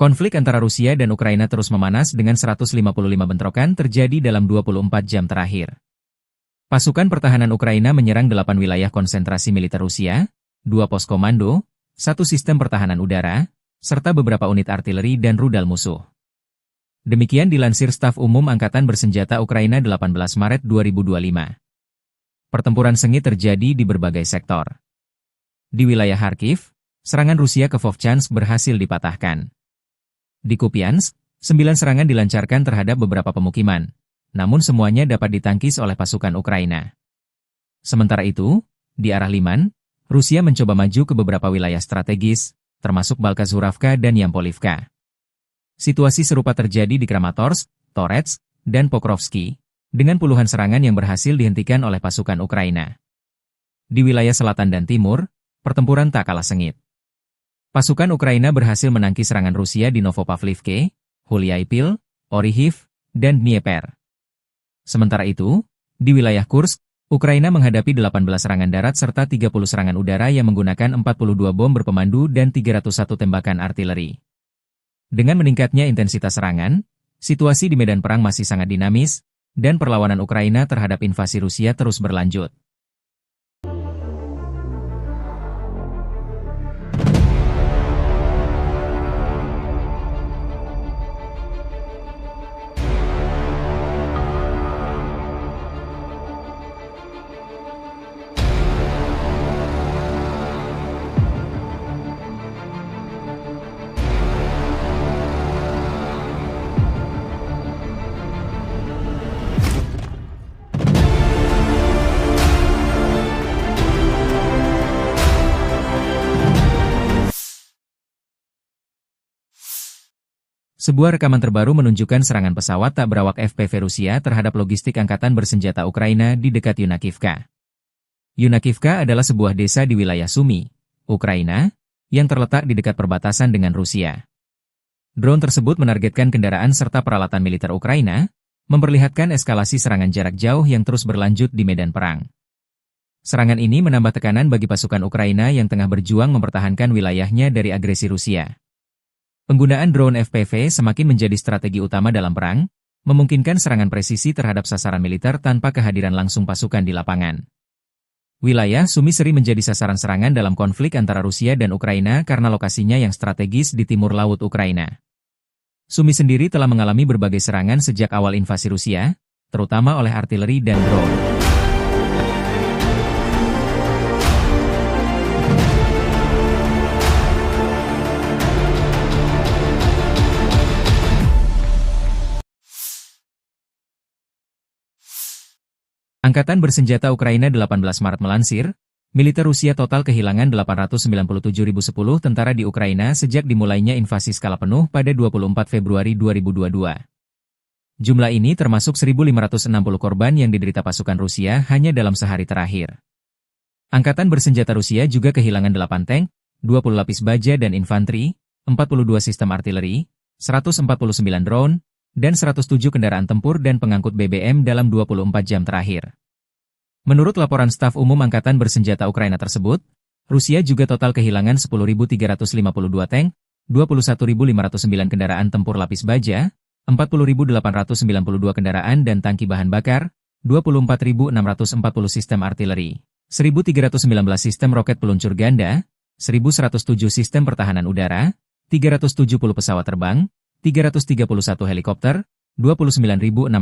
A: Konflik antara Rusia dan Ukraina terus memanas dengan 155 bentrokan terjadi dalam 24 jam terakhir. Pasukan pertahanan Ukraina menyerang 8 wilayah konsentrasi militer Rusia, 2 pos komando, 1 sistem pertahanan udara, serta beberapa unit artileri dan rudal musuh. Demikian dilansir Staf Umum Angkatan Bersenjata Ukraina 18 Maret 2025. Pertempuran sengit terjadi di berbagai sektor. Di wilayah Kharkiv, serangan Rusia ke Vovchansk berhasil dipatahkan. Di Kupiansk, 9 serangan dilancarkan terhadap beberapa pemukiman, namun semuanya dapat ditangkis oleh pasukan Ukraina. Sementara itu, di arah Liman, Rusia mencoba maju ke beberapa wilayah strategis, termasuk Balkazhuravka dan Yampolivka. Situasi serupa terjadi di Kramatorsk, Torets, dan Pokrovsky, dengan puluhan serangan yang berhasil dihentikan oleh pasukan Ukraina. Di wilayah selatan dan timur, pertempuran tak kalah sengit. Pasukan Ukraina berhasil menangkis serangan Rusia di Novopavlivke, Huliaipil, Orihiv, dan Dnieper. Sementara itu, di wilayah Kursk, Ukraina menghadapi 18 serangan darat serta 30 serangan udara yang menggunakan 42 bom berpemandu dan 301 tembakan artileri. Dengan meningkatnya intensitas serangan, situasi di medan perang masih sangat dinamis, dan perlawanan Ukraina terhadap invasi Rusia terus berlanjut. Sebuah rekaman terbaru menunjukkan serangan pesawat tak berawak FPV Rusia terhadap logistik angkatan bersenjata Ukraina di dekat Yunakivka. Yunakivka adalah sebuah desa di wilayah Sumy, Ukraina, yang terletak di dekat perbatasan dengan Rusia. Drone tersebut menargetkan kendaraan serta peralatan militer Ukraina, memperlihatkan eskalasi serangan jarak jauh yang terus berlanjut di medan perang. Serangan ini menambah tekanan bagi pasukan Ukraina yang tengah berjuang mempertahankan wilayahnya dari agresi Rusia. Penggunaan drone FPV semakin menjadi strategi utama dalam perang, memungkinkan serangan presisi terhadap sasaran militer tanpa kehadiran langsung pasukan di lapangan. Wilayah Sumy sering menjadi sasaran serangan dalam konflik antara Rusia dan Ukraina karena lokasinya yang strategis di timur laut Ukraina. Sumy sendiri telah mengalami berbagai serangan sejak awal invasi Rusia, terutama oleh artileri dan drone. Angkatan Bersenjata Ukraina 18 Maret melansir, militer Rusia total kehilangan 897.010 tentara di Ukraina sejak dimulainya invasi skala penuh pada 24 Februari 2022. Jumlah ini termasuk 1.560 korban yang diderita pasukan Rusia hanya dalam sehari terakhir. Angkatan Bersenjata Rusia juga kehilangan 8 tank, 20 lapis baja dan infanteri, 42 sistem artileri, 149 drone, dan 107 kendaraan tempur dan pengangkut BBM dalam 24 jam terakhir. Menurut laporan Staf Umum Angkatan Bersenjata Ukraina tersebut, Rusia juga total kehilangan 10.352 tank, 21.509 kendaraan tempur lapis baja, 40.892 kendaraan dan tangki bahan bakar, 24.640 sistem artileri, 1.319 sistem roket peluncur ganda, 1.107 sistem pertahanan udara, 370 pesawat terbang, 331 helikopter, 29.616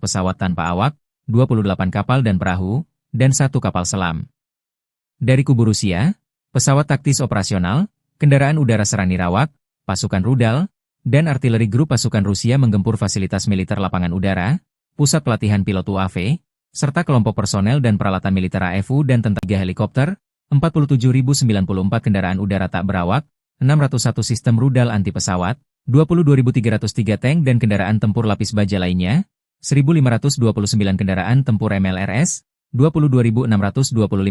A: pesawat tanpa awak, 28 kapal dan perahu, dan 1 kapal selam. Dari kubu Rusia, pesawat taktis operasional, kendaraan udara Serani Rawak, pasukan rudal, dan artileri grup pasukan Rusia menggempur fasilitas militer lapangan udara, pusat pelatihan pilot UAV, serta kelompok personel dan peralatan militer AFU dan tentara helikopter, 47.094 kendaraan udara tak berawak, 601 sistem rudal anti pesawat, 22.303 tank dan kendaraan tempur lapis baja lainnya, 1.529 kendaraan tempur MLRS, 22.625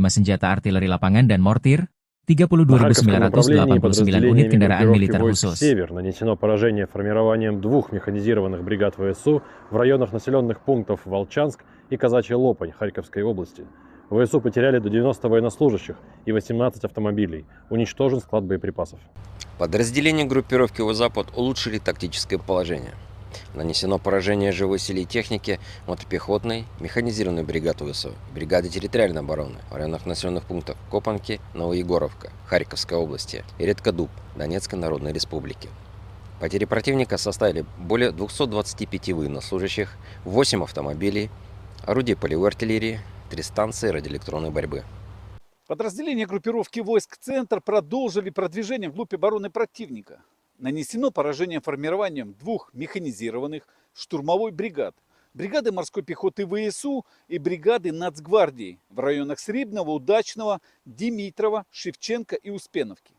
A: senjata artileri lapangan dan mortir, 32.989 unit kendaraan militer khusus.
B: Север нанесено поражение формированием 2 механизированных бригад ВСУ в районах населенных пунктов Волчанск и Казачья Лопань Харьковской области. ВСУ потеряли до 90 военнослужащих и 18 автомобилей. Уничтожен склад боеприпасов.
C: Подразделения группировки «Запад» улучшили тактическое положение. Нанесено поражение живой силе и технике мотопехотной, механизированной бригады ВСУ, бригады территориальной обороны в районах населенных пунктов Копанки, Новоегоровка, Харьковской области и Редкодуб Донецкой Народной Республики. Потери противника составили более 225 военнослужащих, 8 автомобилей, орудий полевой артиллерии, 3 станции радиоэлектронной борьбы.
D: Подразделения группировки войск «Центр» продолжили продвижение вглубь обороны противника. Нанесено поражение формированием 2 механизированных штурмовой бригад, бригады морской пехоты ВСУ и бригады Нацгвардии в районах Срибного, Удачного, Димитрова, Шевченко и Успеновки.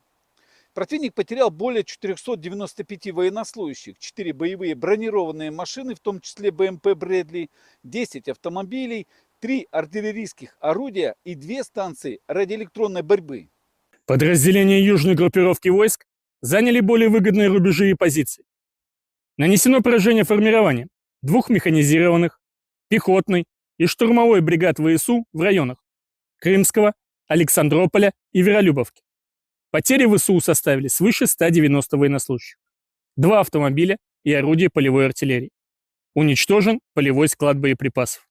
D: Противник потерял более 495 военнослужащих, 4 боевые бронированные машины, в том числе БМП «Брэдли», 10 автомобилей, 3 артиллерийских орудия и 2 станции радиоэлектронной борьбы.
E: Подразделения южной группировки войск заняли более выгодные рубежи и позиции. Нанесено поражение формированием 2 механизированных, пехотной и штурмовой бригад ВСУ в районах Крымского, Александрополя и Веролюбовки. Потери ВСУ составили свыше 190 военнослужащих, 2 автомобиля и орудия полевой артиллерии. Уничтожен полевой склад боеприпасов.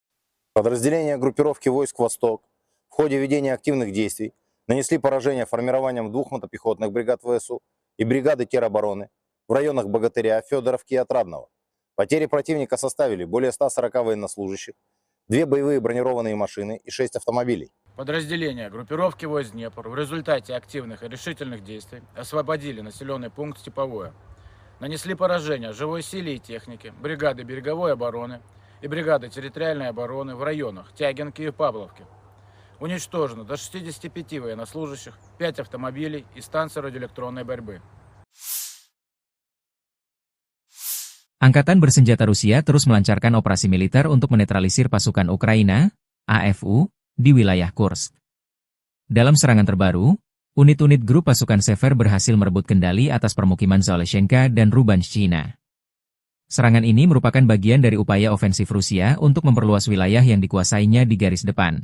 F: Подразделения группировки войск «Восток» в ходе ведения активных действий нанесли поражение формированием 2 мотопехотных бригад ВСУ и бригады теробороны в районах Богатыря, Федоровки и Отрадного. Потери противника составили более 140 военнослужащих, 2 боевые бронированные машины и 6 автомобилей.
G: Подразделения группировки войск Днепр в результате активных и решительных действий освободили населенный пункт Степовое. Нанесли поражение живой силе и технике, бригады береговой обороны и бригады территориальной обороны в районах Тягинки и Павловки. Уничтожено до 65 военнослужащих, 5 автомобилей и станции радиоэлектронной борьбы.
A: Angkatan bersenjata Rusia terus melancarkan operasi militer untuk menetralisir pasukan Ukraina, AFU, di wilayah Kursk. Dalam serangan terbaru, unit-unit grup pasukan Sever berhasil merebut kendali atas permukiman Zaleshenka dan Rubanshchina. Serangan ini merupakan bagian dari upaya ofensif Rusia untuk memperluas wilayah yang dikuasainya di garis depan.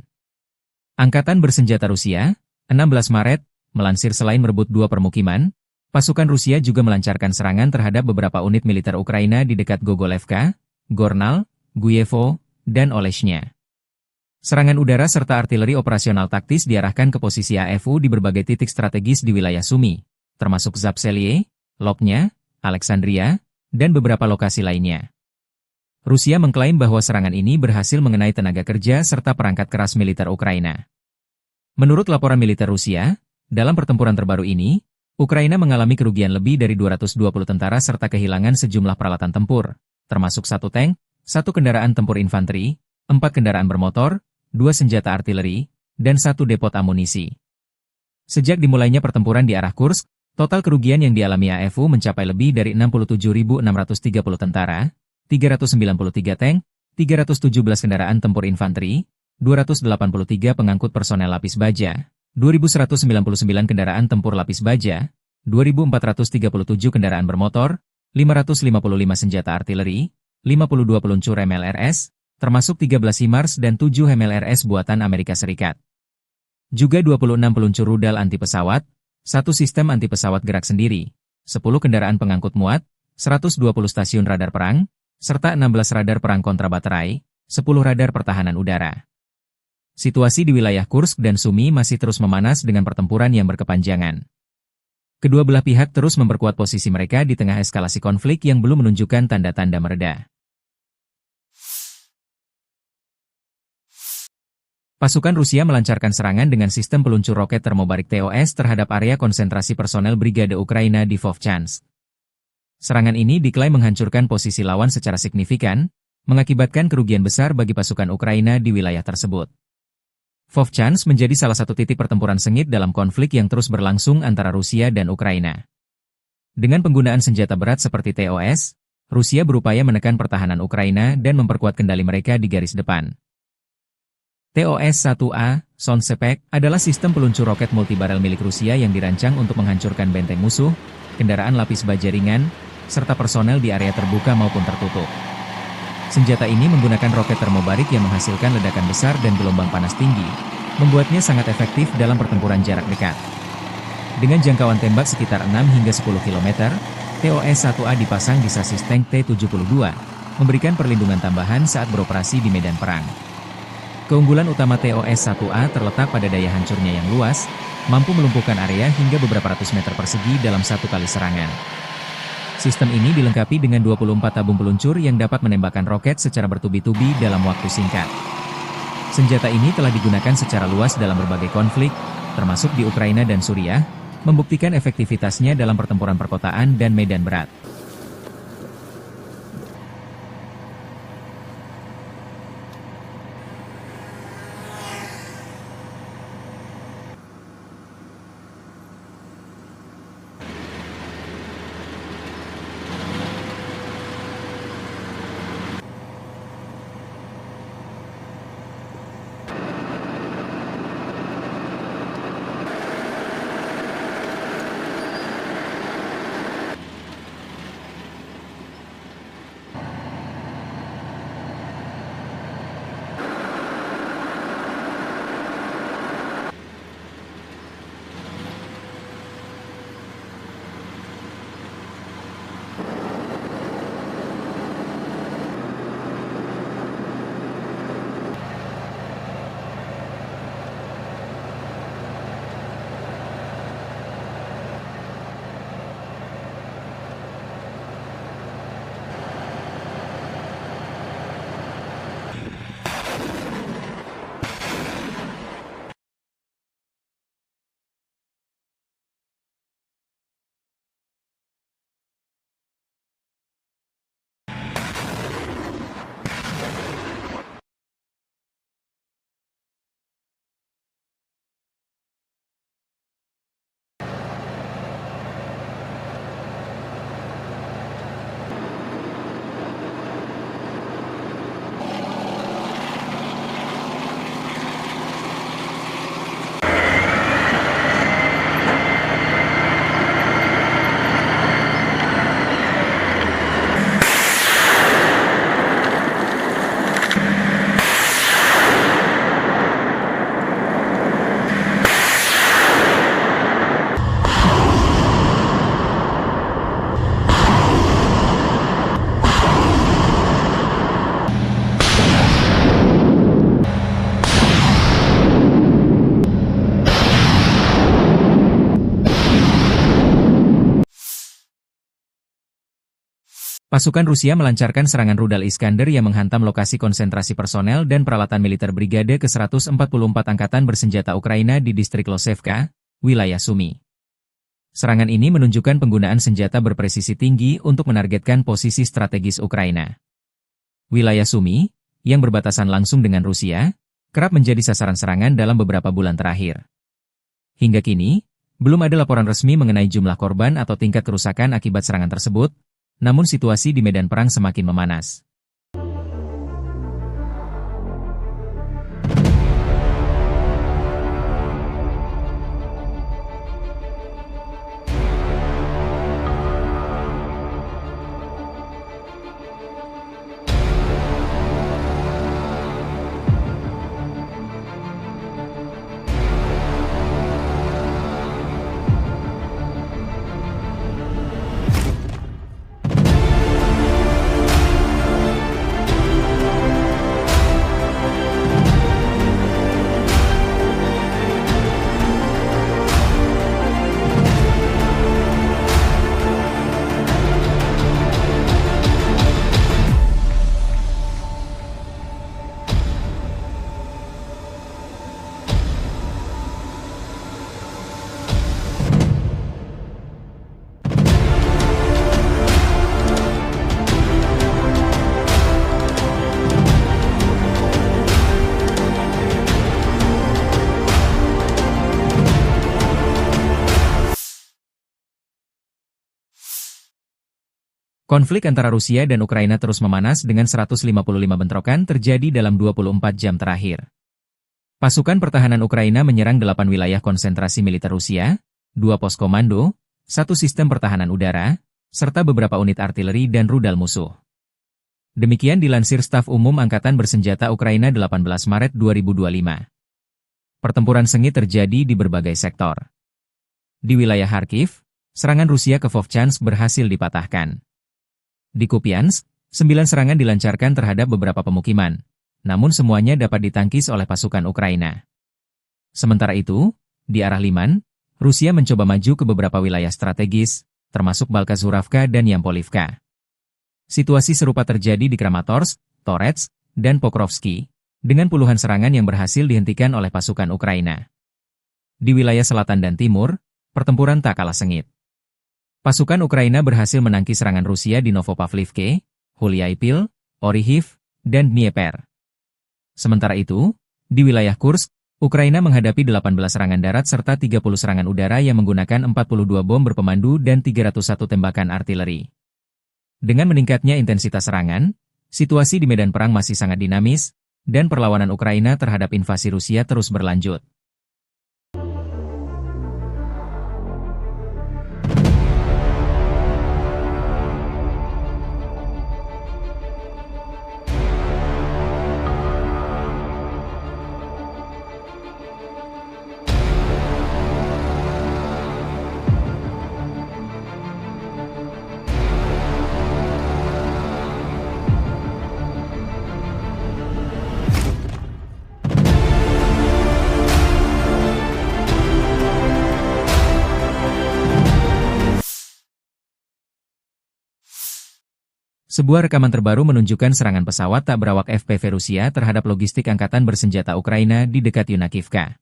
A: Angkatan bersenjata Rusia, 16 Maret, melansir selain merebut 2 permukiman, pasukan Rusia juga melancarkan serangan terhadap beberapa unit militer Ukraina di dekat Gogolevka, Gornal, Guyevo, dan Oleshnya. Serangan udara serta artileri operasional taktis diarahkan ke posisi AFU di berbagai titik strategis di wilayah Sumy, termasuk Zapseliye, Lopnya, Alexandria, dan beberapa lokasi lainnya. Rusia mengklaim bahwa serangan ini berhasil mengenai tenaga kerja serta perangkat keras militer Ukraina. Menurut laporan militer Rusia, dalam pertempuran terbaru ini, Ukraina mengalami kerugian lebih dari 220 tentara serta kehilangan sejumlah peralatan tempur, termasuk 1 tank, 1 kendaraan tempur infanteri, 4 kendaraan bermotor, 2 senjata artileri, dan 1 depot amunisi. Sejak dimulainya pertempuran di arah Kursk, total kerugian yang dialami AFU mencapai lebih dari 67.630 tentara, 393 tank, 317 kendaraan tempur infanteri, 283 pengangkut personel lapis baja, 2.199 kendaraan tempur lapis baja, 2.437 kendaraan bermotor, 555 senjata artileri, 52 peluncur MLRS, termasuk 13 HIMARS dan 7 MLRS buatan Amerika Serikat. Juga 26 peluncur rudal anti pesawat, 1 sistem anti pesawat gerak sendiri, 10 kendaraan pengangkut muat, 120 stasiun radar perang, serta 16 radar perang kontrabaterai, 10 radar pertahanan udara. Situasi di wilayah Kursk dan Sumy masih terus memanas dengan pertempuran yang berkepanjangan. Kedua belah pihak terus memperkuat posisi mereka di tengah eskalasi konflik yang belum menunjukkan tanda-tanda mereda. Pasukan Rusia melancarkan serangan dengan sistem peluncur roket termobarik TOS terhadap area konsentrasi personel Brigade Ukraina di Vovchansk. Serangan ini diklaim menghancurkan posisi lawan secara signifikan, mengakibatkan kerugian besar bagi pasukan Ukraina di wilayah tersebut. Vovchansk menjadi salah satu titik pertempuran sengit dalam konflik yang terus berlangsung antara Rusia dan Ukraina. Dengan penggunaan senjata berat seperti TOS, Rusia berupaya menekan pertahanan Ukraina dan memperkuat kendali mereka di garis depan. TOS-1A, Sonsepek, adalah sistem peluncur roket multibarel milik Rusia yang dirancang untuk menghancurkan benteng musuh, kendaraan lapis baja ringan, serta personel di area terbuka maupun tertutup. Senjata ini menggunakan roket termobarik yang menghasilkan ledakan besar dan gelombang panas tinggi, membuatnya sangat efektif dalam pertempuran jarak dekat. Dengan jangkauan tembak sekitar 6 hingga 10 km, TOS-1A dipasang di sasis tank T-72, memberikan perlindungan tambahan saat beroperasi di medan perang. Keunggulan utama TOS-1A terletak pada daya hancurnya yang luas, mampu melumpuhkan area hingga beberapa ratus meter persegi dalam satu kali serangan. Sistem ini dilengkapi dengan 24 tabung peluncur yang dapat menembakkan roket secara bertubi-tubi dalam waktu singkat. Senjata ini telah digunakan secara luas dalam berbagai konflik, termasuk di Ukraina dan Suriah, membuktikan efektivitasnya dalam pertempuran perkotaan dan medan berat. Pasukan Rusia melancarkan serangan rudal Iskander yang menghantam lokasi konsentrasi personel dan peralatan militer Brigade ke-144 Angkatan Bersenjata Ukraina di distrik Losevka, wilayah Sumy. Serangan ini menunjukkan penggunaan senjata berpresisi tinggi untuk menargetkan posisi strategis Ukraina. Wilayah Sumy, yang berbatasan langsung dengan Rusia, kerap menjadi sasaran serangan dalam beberapa bulan terakhir. Hingga kini, belum ada laporan resmi mengenai jumlah korban atau tingkat kerusakan akibat serangan tersebut, namun situasi di medan perang semakin memanas. Konflik antara Rusia dan Ukraina terus memanas dengan 155 bentrokan terjadi dalam 24 jam terakhir. Pasukan pertahanan Ukraina menyerang 8 wilayah konsentrasi militer Rusia, 2 pos komando, 1 sistem pertahanan udara, serta beberapa unit artileri dan rudal musuh. Demikian dilansir Staf Umum Angkatan Bersenjata Ukraina 18 Maret 2025. Pertempuran sengit terjadi di berbagai sektor. Di wilayah Kharkiv, serangan Rusia ke Vovchansk berhasil dipatahkan. Di Kupiansk, 9 serangan dilancarkan terhadap beberapa pemukiman, namun semuanya dapat ditangkis oleh pasukan Ukraina. Sementara itu, di arah Liman, Rusia mencoba maju ke beberapa wilayah strategis, termasuk Balkazuravka dan Yampolivka. Situasi serupa terjadi di Kramatorsk, Torets, dan Pokrovsky, dengan puluhan serangan yang berhasil dihentikan oleh pasukan Ukraina. Di wilayah selatan dan timur, pertempuran tak kalah sengit. Pasukan Ukraina berhasil menangkis serangan Rusia di Novopavlivke, Huliaipil, Orihiv, dan Dnieper. Sementara itu, di wilayah Kursk, Ukraina menghadapi 18 serangan darat serta 30 serangan udara yang menggunakan 42 bom berpemandu dan 301 tembakan artileri. Dengan meningkatnya intensitas serangan, situasi di medan perang masih sangat dinamis, dan perlawanan Ukraina terhadap invasi Rusia terus berlanjut. Sebuah rekaman terbaru menunjukkan serangan pesawat tak berawak FPV Rusia terhadap logistik angkatan bersenjata Ukraina di dekat Yunakivka.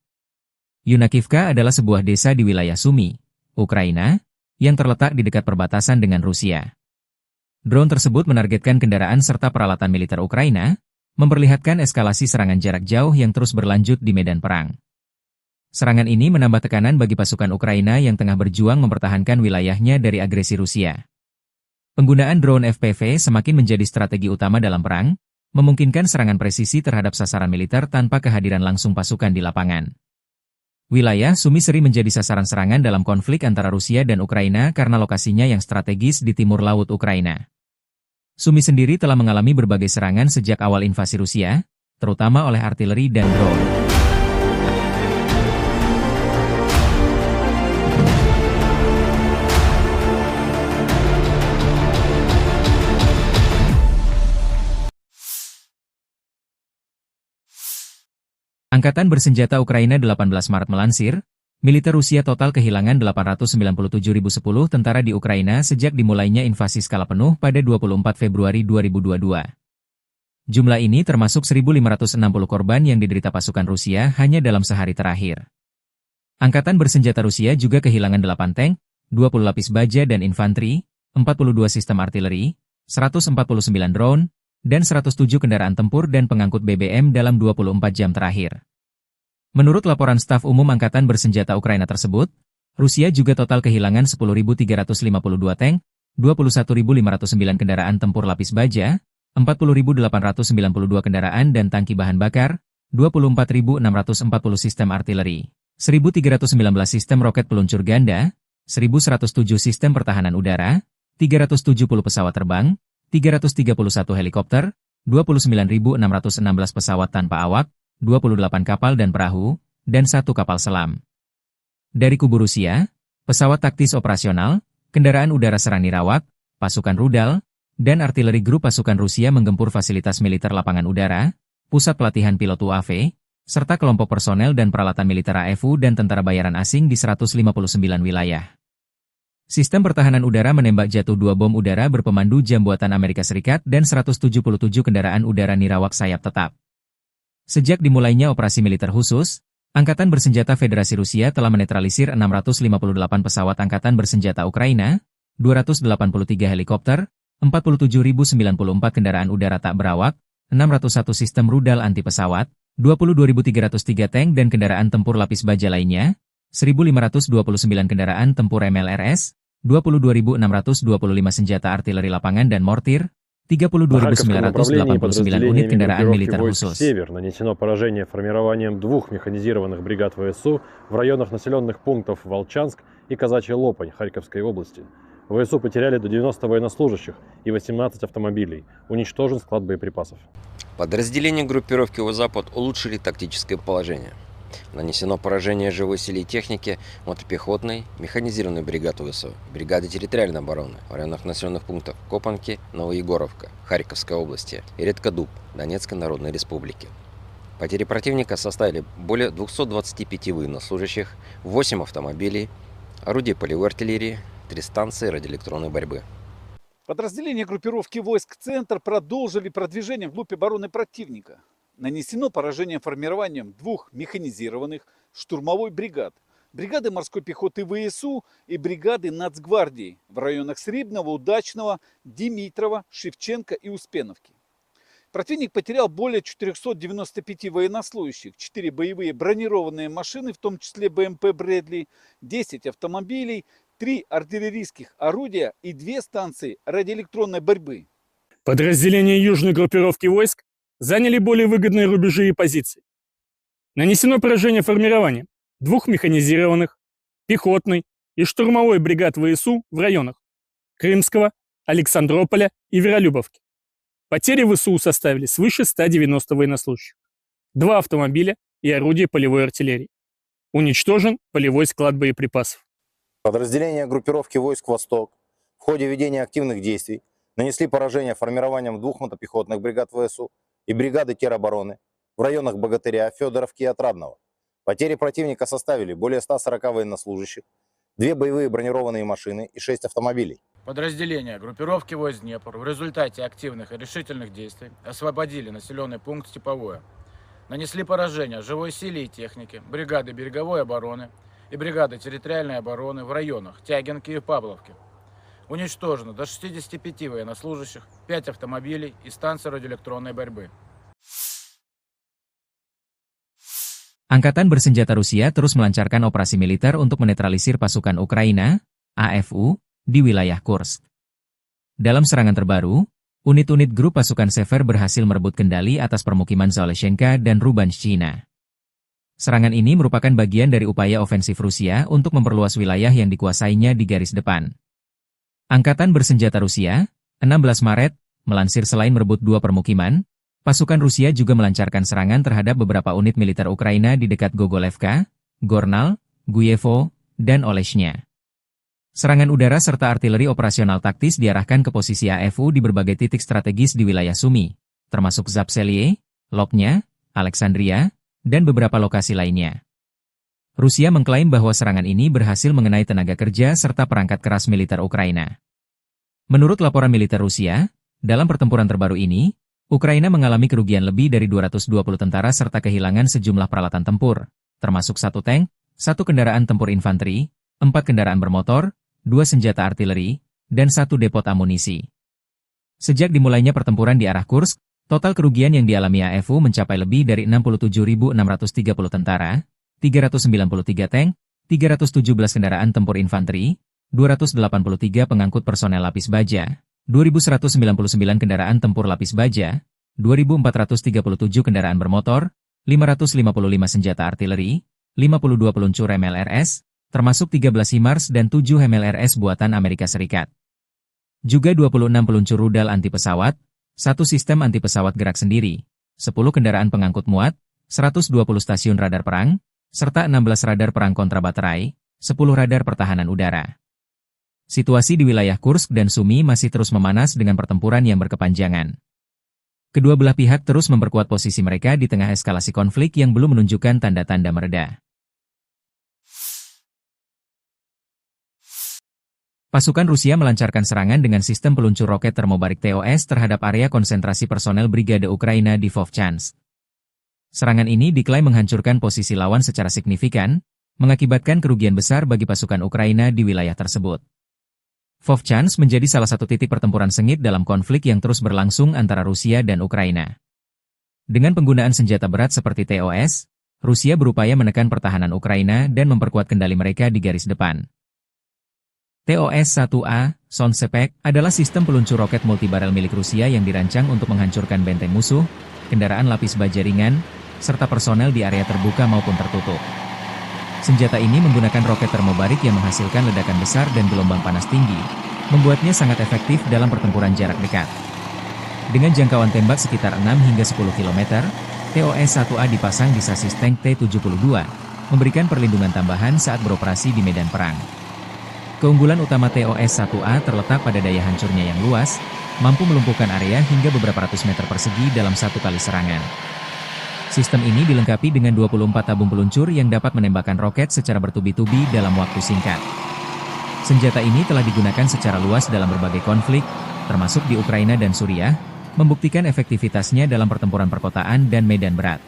A: Yunakivka adalah sebuah desa di wilayah Sumy, Ukraina, yang terletak di dekat perbatasan dengan Rusia. Drone tersebut menargetkan kendaraan serta peralatan militer Ukraina, memperlihatkan eskalasi serangan jarak jauh yang terus berlanjut di medan perang. Serangan ini menambah tekanan bagi pasukan Ukraina yang tengah berjuang mempertahankan wilayahnya dari agresi Rusia. Penggunaan drone FPV semakin menjadi strategi utama dalam perang, memungkinkan serangan presisi terhadap sasaran militer tanpa kehadiran langsung pasukan di lapangan. Wilayah Sumy sering menjadi sasaran serangan dalam konflik antara Rusia dan Ukraina karena lokasinya yang strategis di timur laut Ukraina. Sumy sendiri telah mengalami berbagai serangan sejak awal invasi Rusia, terutama oleh artileri dan drone. Angkatan bersenjata Ukraina 18 Maret melansir, militer Rusia total kehilangan 897.010 tentara di Ukraina sejak dimulainya invasi skala penuh pada 24 Februari 2022. Jumlah ini termasuk 1.560 korban yang diderita pasukan Rusia hanya dalam sehari terakhir. Angkatan bersenjata Rusia juga kehilangan 8 tank, 20 lapis baja dan infanteri, 42 sistem artileri, 149 drone, dan 107 kendaraan tempur dan pengangkut BBM dalam 24 jam terakhir. Menurut laporan staf umum Angkatan Bersenjata Ukraina tersebut, Rusia juga total kehilangan 10.352 tank, 21.509 kendaraan tempur lapis baja, 40.892 kendaraan dan tangki bahan bakar, 24.640 sistem artileri, 1.319 sistem roket peluncur ganda, 1.107 sistem pertahanan udara, 370 pesawat terbang, 331 helikopter, 29.616 pesawat tanpa awak, 28 kapal dan perahu, dan 1 kapal selam. Dari kubu Rusia, pesawat taktis operasional, kendaraan udara serang nirawak, pasukan rudal, dan artileri grup pasukan Rusia menggempur fasilitas militer lapangan udara, pusat pelatihan pilot UAV, serta kelompok personel dan peralatan militer AFU dan tentara bayaran asing di 159 wilayah. Sistem pertahanan udara menembak jatuh 2 bom udara berpemandu jam buatan Amerika Serikat dan 177 kendaraan udara nirawak sayap tetap. Sejak dimulainya operasi militer khusus, Angkatan Bersenjata Federasi Rusia telah menetralisir 658 pesawat Angkatan Bersenjata Ukraina, 283 helikopter, 47.094 kendaraan udara tak berawak, 601 sistem rudal anti pesawat, 22.303 tank dan kendaraan tempur lapis baja lainnya, 1.529 kendaraan tempur MLRS, 22.625 senjata artileri lapangan dan mortir, 32.989 unit kendaraan militer khusus.
B: «Север» нанесено поражение формированием 2 механизированных бригад ВСУ в районах населенных пунктов Волчанск и Казачья Лопань Харьковской области. ВСУ потеряли до 90 военнослужащих и 18 автомобилей. Уничтожен склад боеприпасов.
C: Подразделения группировки «Запад» улучшили тактическое положение. Нанесено поражение живой силе и технике мотопехотной, механизированной бригады ВСУ, бригады территориальной обороны в районах населенных пунктов Копанки, Новоегоровка, Харьковской области и Редкодуб, Донецкой Народной Республики. Потери противника составили более 225 военнослужащих, 8 автомобилей, орудий полевой артиллерии, 3 станции радиоэлектронной борьбы.
D: Подразделения группировки войск «Центр» продолжили продвижение вглубь обороны противника. Нанесено поражение формированием 2 механизированных штурмовой бригад, бригады морской пехоты ВСУ и бригады Нацгвардии в районах Срибного, Удачного, Димитрова, Шевченко и Успеновки. Противник потерял более 495 военнослужащих, 4 боевые бронированные машины, в том числе БМП «Брэдли», 10 автомобилей, 3 артиллерийских орудия и 2 станции радиоэлектронной борьбы.
E: Подразделения южной группировки войск заняли более выгодные рубежи и позиции. Нанесено поражение формированием 2 механизированных, пехотной и штурмовой бригад ВСУ в районах Крымского, Александрополя и Веролюбовки. Потери ВСУ составили свыше 190 военнослужащих, 2 автомобиля и орудия полевой артиллерии. Уничтожен полевой склад боеприпасов.
F: Подразделения группировки войск «Восток» в ходе ведения активных действий нанесли поражение формированием 2 мотопехотных бригад ВСУ и бригады теробороны в районах Богатыря, Федоровки и Отрадного. Потери противника составили более 140 военнослужащих, 2 боевые бронированные машины и 6 автомобилей.
G: Подразделения группировки войск Днепр в результате активных и решительных действий освободили населенный пункт Степовое. Нанесли поражение живой силе и технике, бригады береговой обороны и бригады территориальной обороны в районах Тягинки и Павловки. Уничтожено до 65 военнослужащих, 5 автомобилей и станции радиоэлектронной борьбы.
A: Angkatan bersenjata Rusia terus melancarkan operasi militer untuk menetralisir pasukan Ukraina, AFU, di wilayah Kursk. Dalam serangan terbaru, unit-unit grup pasukan Sever berhasil merebut kendali atas permukiman Zaleshenka dan Rubanshchina. Serangan ini merupakan bagian dari upaya ofensif Rusia untuk memperluas wilayah yang dikuasainya di garis depan. Angkatan bersenjata Rusia, 16 Maret, melansir selain merebut 2 permukiman, pasukan Rusia juga melancarkan serangan terhadap beberapa unit militer Ukraina di dekat Gogolevka, Gornal, Guyevo, dan Oleshnya. Serangan udara serta artileri operasional taktis diarahkan ke posisi AFU di berbagai titik strategis di wilayah Sumy, termasuk Zapseliye, Lopnya, Alexandria, dan beberapa lokasi lainnya. Rusia mengklaim bahwa serangan ini berhasil mengenai tenaga kerja serta perangkat keras militer Ukraina. Menurut laporan militer Rusia, dalam pertempuran terbaru ini, Ukraina mengalami kerugian lebih dari 220 tentara serta kehilangan sejumlah peralatan tempur, termasuk 1 tank, 1 kendaraan tempur infanteri, 4 kendaraan bermotor, 2 senjata artileri, dan 1 depot amunisi. Sejak dimulainya pertempuran di arah Kursk, total kerugian yang dialami AFU mencapai lebih dari 67.630 tentara, 393 tank, 317 kendaraan tempur infanteri, 283 pengangkut personel lapis baja, 2.199 kendaraan tempur lapis baja, 2.437 kendaraan bermotor, 555 senjata artileri, 52 peluncur MLRS, termasuk 13 HIMARS dan 7 MLRS buatan Amerika Serikat. Juga 26 peluncur rudal anti pesawat, 1 sistem anti pesawat gerak sendiri, 10 kendaraan pengangkut muat, 120 stasiun radar perang, serta 16 radar perang kontrabaterai, 10 radar pertahanan udara. Situasi di wilayah Kursk dan Sumy masih terus memanas dengan pertempuran yang berkepanjangan. Kedua belah pihak terus memperkuat posisi mereka di tengah eskalasi konflik yang belum menunjukkan tanda-tanda mereda. Pasukan Rusia melancarkan serangan dengan sistem peluncur roket termobarik TOS terhadap area konsentrasi personel Brigade Ukraina di Vovchansk. Serangan ini diklaim menghancurkan posisi lawan secara signifikan, mengakibatkan kerugian besar bagi pasukan Ukraina di wilayah tersebut. Vovchansk menjadi salah satu titik pertempuran sengit dalam konflik yang terus berlangsung antara Rusia dan Ukraina. Dengan penggunaan senjata berat seperti TOS, Rusia berupaya menekan pertahanan Ukraina dan memperkuat kendali mereka di garis depan. TOS-1A, Sonsepek, adalah sistem peluncur roket multibarel milik Rusia yang dirancang untuk menghancurkan benteng musuh, kendaraan lapis baja ringan, serta personel di area terbuka maupun tertutup. Senjata ini menggunakan roket termobarik yang menghasilkan ledakan besar dan gelombang panas tinggi, membuatnya sangat efektif dalam pertempuran jarak dekat. Dengan jangkauan tembak sekitar 6 hingga 10 km, TOS-1A dipasang di sasis tank T-72, memberikan perlindungan tambahan saat beroperasi di medan perang. Keunggulan utama TOS-1A terletak pada daya hancurnya yang luas, mampu melumpuhkan area hingga beberapa ratus meter persegi dalam satu kali serangan. Sistem ini dilengkapi dengan 24 tabung peluncur yang dapat menembakkan roket secara bertubi-tubi dalam waktu singkat. Senjata ini telah digunakan secara luas dalam berbagai konflik, termasuk di Ukraina dan Suriah, membuktikan efektivitasnya dalam pertempuran perkotaan dan medan berat.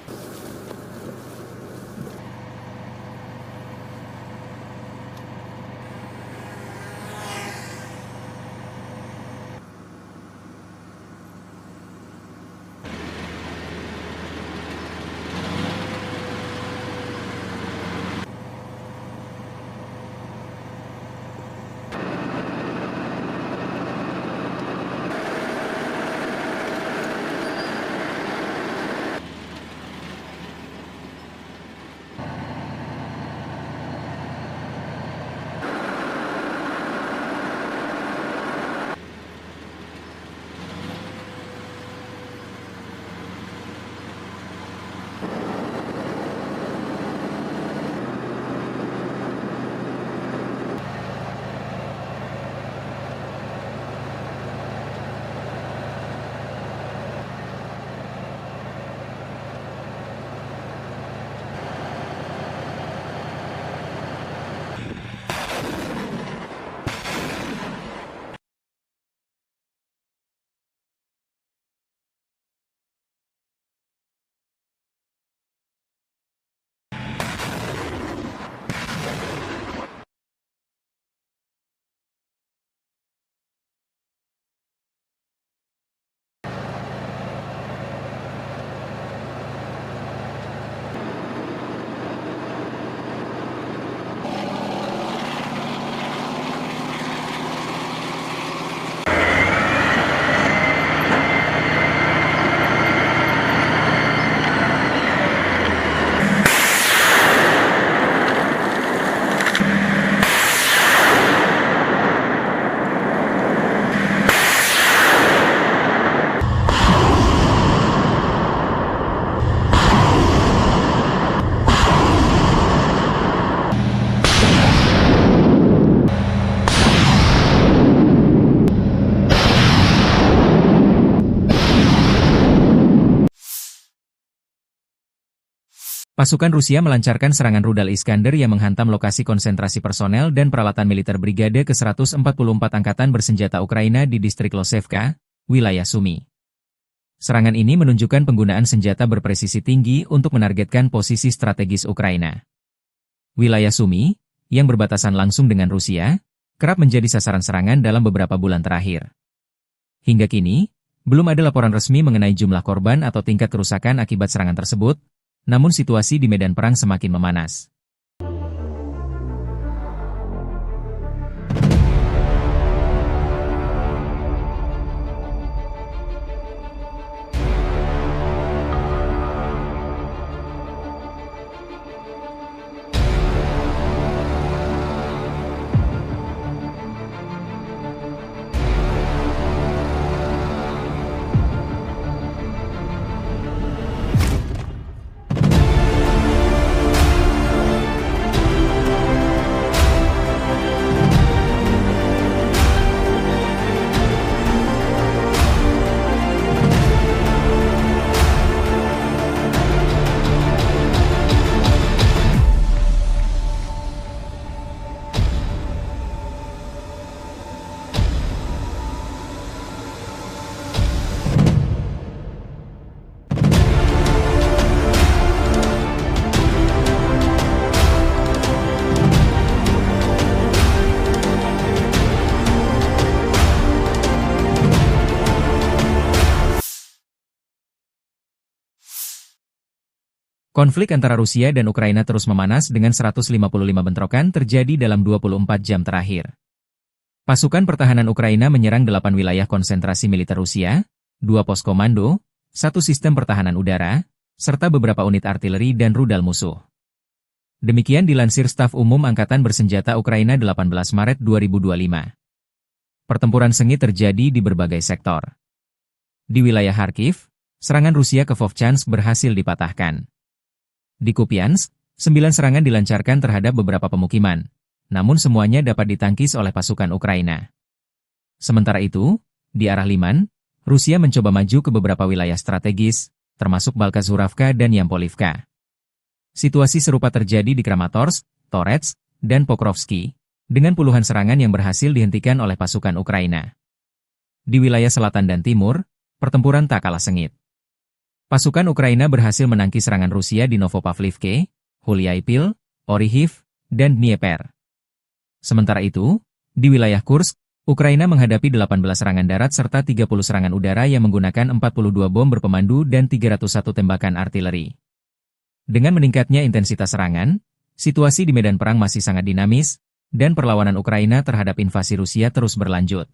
A: Pasukan Rusia melancarkan serangan rudal Iskander yang menghantam lokasi konsentrasi personel dan peralatan militer Brigade ke-144 Angkatan Bersenjata Ukraina di distrik Losevka, wilayah Sumy. Serangan ini menunjukkan penggunaan senjata berpresisi tinggi untuk menargetkan posisi strategis Ukraina. Wilayah Sumy, yang berbatasan langsung dengan Rusia, kerap menjadi sasaran serangan dalam beberapa bulan terakhir. Hingga kini, belum ada laporan resmi mengenai jumlah korban atau tingkat kerusakan akibat serangan tersebut, namun situasi di medan perang semakin memanas. Konflik antara Rusia dan Ukraina terus memanas dengan 155 bentrokan terjadi dalam 24 jam terakhir. Pasukan pertahanan Ukraina menyerang 8 wilayah konsentrasi militer Rusia, 2 pos komando, 1 sistem pertahanan udara, serta beberapa unit artileri dan rudal musuh. Demikian dilansir Staf Umum Angkatan Bersenjata Ukraina 18 Maret 2025. Pertempuran sengit terjadi di berbagai sektor. Di wilayah Kharkiv, serangan Rusia ke Vovchansk berhasil dipatahkan. Di Kupiansk, 9 serangan dilancarkan terhadap beberapa pemukiman, namun semuanya dapat ditangkis oleh pasukan Ukraina. Sementara itu, di arah Liman, Rusia mencoba maju ke beberapa wilayah strategis, termasuk Balkazuravka dan Yampolivka. Situasi serupa terjadi di Kramatorsk, Torets, dan Pokrovsky, dengan puluhan serangan yang berhasil dihentikan oleh pasukan Ukraina. Di wilayah selatan dan timur, pertempuran tak kalah sengit. Pasukan Ukraina berhasil menangkis serangan Rusia di Novopavlivke, Huliaipil, Orihiv, dan Dnieper. Sementara itu, di wilayah Kursk, Ukraina menghadapi 18 serangan darat serta 30 serangan udara yang menggunakan 42 bom berpemandu dan 301 tembakan artileri. Dengan meningkatnya intensitas serangan, situasi di medan perang masih sangat dinamis, dan perlawanan Ukraina terhadap invasi Rusia terus berlanjut.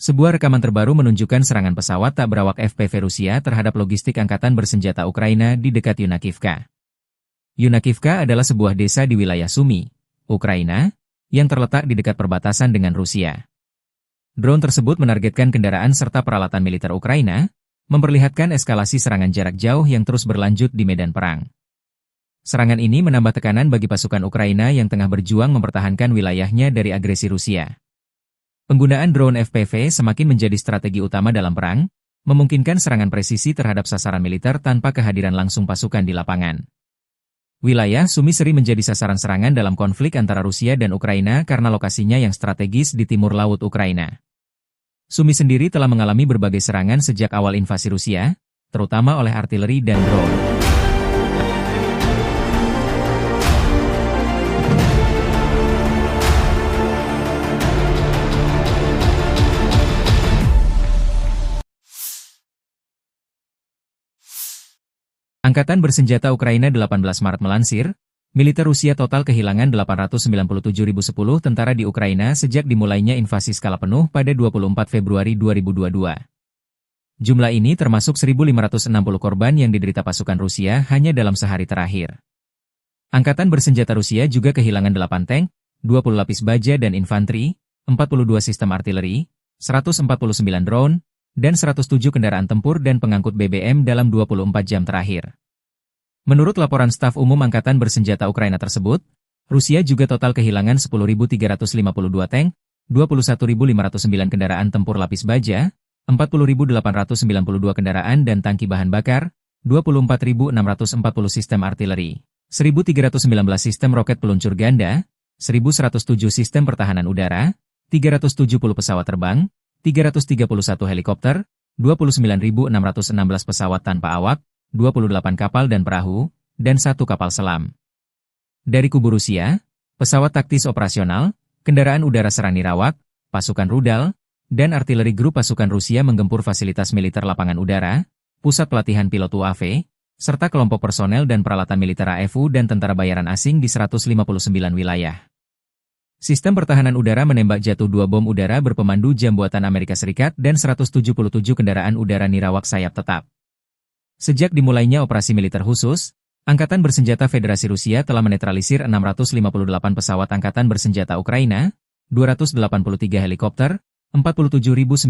A: Sebuah rekaman terbaru menunjukkan serangan pesawat tak berawak FPV Rusia terhadap logistik angkatan bersenjata Ukraina di dekat Yunakivka. Yunakivka adalah sebuah desa di wilayah Sumy, Ukraina, yang terletak di dekat perbatasan dengan Rusia. Drone tersebut menargetkan kendaraan serta peralatan militer Ukraina, memperlihatkan eskalasi serangan jarak jauh yang terus berlanjut di medan perang. Serangan ini menambah tekanan bagi pasukan Ukraina yang tengah berjuang mempertahankan wilayahnya dari agresi Rusia. Penggunaan drone FPV semakin menjadi strategi utama dalam perang, memungkinkan serangan presisi terhadap sasaran militer tanpa kehadiran langsung pasukan di lapangan. Wilayah Sumy sering menjadi sasaran serangan dalam konflik antara Rusia dan Ukraina karena lokasinya yang strategis di timur laut Ukraina. Sumy sendiri telah mengalami berbagai serangan sejak awal invasi Rusia, terutama oleh artileri dan drone. Angkatan bersenjata Ukraina 18 Maret melansir, militer Rusia total kehilangan 897.010 tentara di Ukraina sejak dimulainya invasi skala penuh pada 24 Februari 2022. Jumlah ini termasuk 1.560 korban yang diderita pasukan Rusia hanya dalam sehari terakhir. Angkatan bersenjata Rusia juga kehilangan 8 tank, 20 lapis baja dan infanteri, 42 sistem artileri, 149 drone, dan 107 kendaraan tempur dan pengangkut BBM dalam 24 jam terakhir. Menurut laporan staf umum Angkatan Bersenjata Ukraina tersebut, Rusia juga total kehilangan 10.352 tank, 21.509 kendaraan tempur lapis baja, 40.892 kendaraan dan tangki bahan bakar, 24.640 sistem artileri, 1.319 sistem roket peluncur ganda, 1.107 sistem pertahanan udara, 370 pesawat terbang, 331 helikopter, 29.616 pesawat tanpa awak, 28 kapal dan perahu, dan 1 kapal selam. Dari kubu Rusia, pesawat taktis operasional, kendaraan udara serang nirawak, pasukan rudal, dan artileri grup pasukan Rusia menggempur fasilitas militer lapangan udara, pusat pelatihan pilot UAV, serta kelompok personel dan peralatan militer AFU dan tentara bayaran asing di 159 wilayah. Sistem pertahanan udara menembak jatuh 2 bom udara berpemandu jam buatan Amerika Serikat dan 177 kendaraan udara nirawak sayap tetap. Sejak dimulainya operasi militer khusus, Angkatan Bersenjata Federasi Rusia telah menetralisir 658 pesawat Angkatan Bersenjata Ukraina, 283 helikopter, 47.094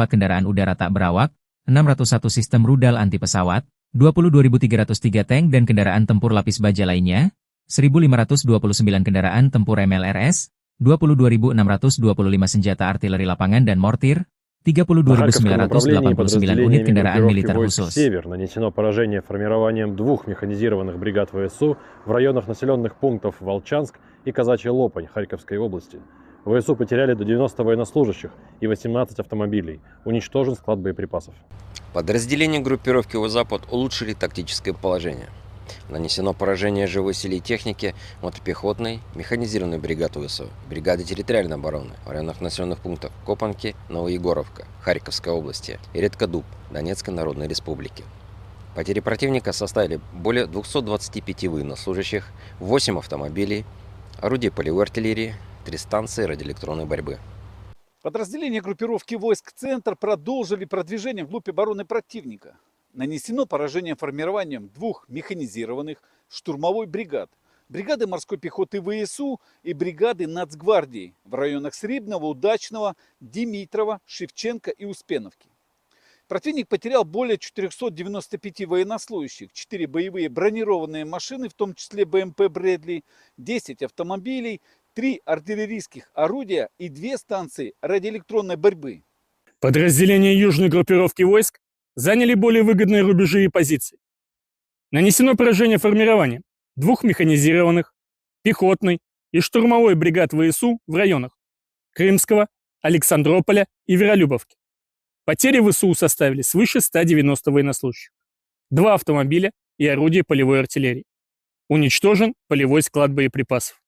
A: kendaraan udara tak berawak, 601 sistem rudal anti pesawat, 22.303 tank dan kendaraan tempur lapis baja lainnya, 1.529 kendaraan tempur MLRS, 22.625 senjata artileri lapangan dan mortir, 32.989 unit kendaraan militer khusus.
B: «Север» нанесено поражение формированием 2 механизированных бригад ВСУ в районах населенных пунктов Волчанск и Казачья Лопань Харьковской области. ВСУ потеряли до 90 военнослужащих и 18 автомобилей. Уничтожен склад боеприпасов.
C: Подразделения группировки «Запад» улучшили тактическое положение. Нанесено поражение живой силе и технике мотопехотной, механизированной бригады ВСУ, бригады территориальной обороны в районах населенных пунктов Копанки, Новоегоровка, Харьковской области и Редкодуб Донецкой Народной Республики. Потери противника составили более 225 военнослужащих, 8 автомобилей, орудий полевой артиллерии, 3 станции радиоэлектронной борьбы.
D: Подразделения группировки войск «Центр» продолжили продвижение вглубь обороны противника. Нанесено поражение формированием 2 механизированных штурмовой бригад, бригады морской пехоты ВСУ и бригады Нацгвардии в районах Срибного, Удачного, Димитрова, Шевченко и Успеновки. Противник потерял более 495 военнослужащих, 4 боевые бронированные машины, в том числе БМП «Брэдли», 10 автомобилей, 3 артиллерийских орудия и 2 станции радиоэлектронной борьбы.
E: Подразделения южной группировки войск заняли более выгодные рубежи и позиции. Нанесено поражение формированием 2 механизированных, пехотной и штурмовой бригад ВСУ в районах Крымского, Александрополя и Веролюбовки. Потери ВСУ составили свыше 190 военнослужащих, 2 автомобиля и орудия полевой артиллерии. Уничтожен полевой склад боеприпасов.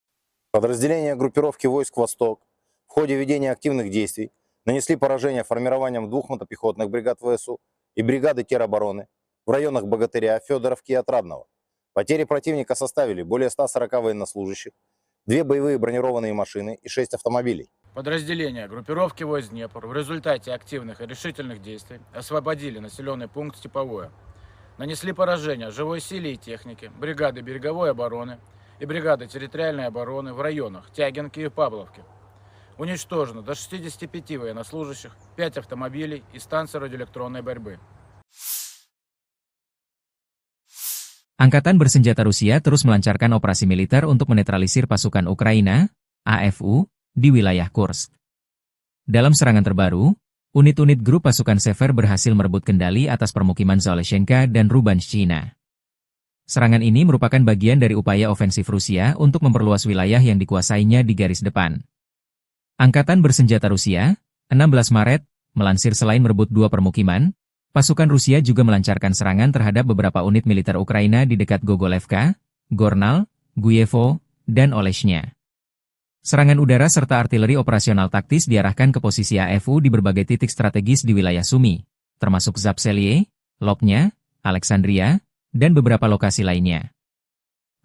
F: Подразделения группировки войск «Восток» в ходе ведения активных действий нанесли поражение формированием 2 мотопехотных бригад ВСУ и бригады теробороны в районах Богатыря, Федоровки и Отрадного. Потери противника составили более 140 военнослужащих, 2 боевые бронированные машины и 6 автомобилей.
G: Подразделения группировки войск Днепр в результате активных и решительных действий освободили населенный пункт Степовое. Нанесли поражение живой силе и технике, бригады береговой обороны и бригады территориальной обороны в районах Тягинки и Павловки. Уничтожено до 65 военнослужащих, 5 автомобилей и станции радиоэлектронной борьбы.
A: Angkatan bersenjata Rusia terus melancarkan operasi militer untuk menetralisir pasukan Ukraina, AFU, di wilayah Kursk. Dalam serangan terbaru, unit-unit grup pasukan Sever berhasil merebut kendali atas permukiman Zaleshenka dan Rubanshchina. Serangan ini merupakan bagian dari upaya ofensif Rusia untuk memperluas wilayah yang dikuasainya di garis depan. Angkatan bersenjata Rusia, 16 Maret, melansir selain merebut 2 permukiman, pasukan Rusia juga melancarkan serangan terhadap beberapa unit militer Ukraina di dekat Gogolevka, Gornal, Guyevo, dan Oleshnya. Serangan udara serta artileri operasional taktis diarahkan ke posisi AFU di berbagai titik strategis di wilayah Sumy, termasuk Zapselye, Lopnya, Alexandria, dan beberapa lokasi lainnya.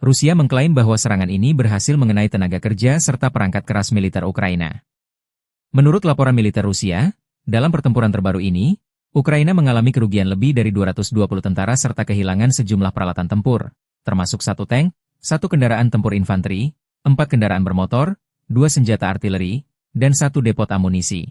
A: Rusia mengklaim bahwa serangan ini berhasil mengenai tenaga kerja serta perangkat keras militer Ukraina. Menurut laporan militer Rusia, dalam pertempuran terbaru ini, Ukraina mengalami kerugian lebih dari 220 tentara serta kehilangan sejumlah peralatan tempur, termasuk 1 tank, 1 kendaraan tempur infanteri, 4 kendaraan bermotor, 2 senjata artileri, dan 1 depot amunisi.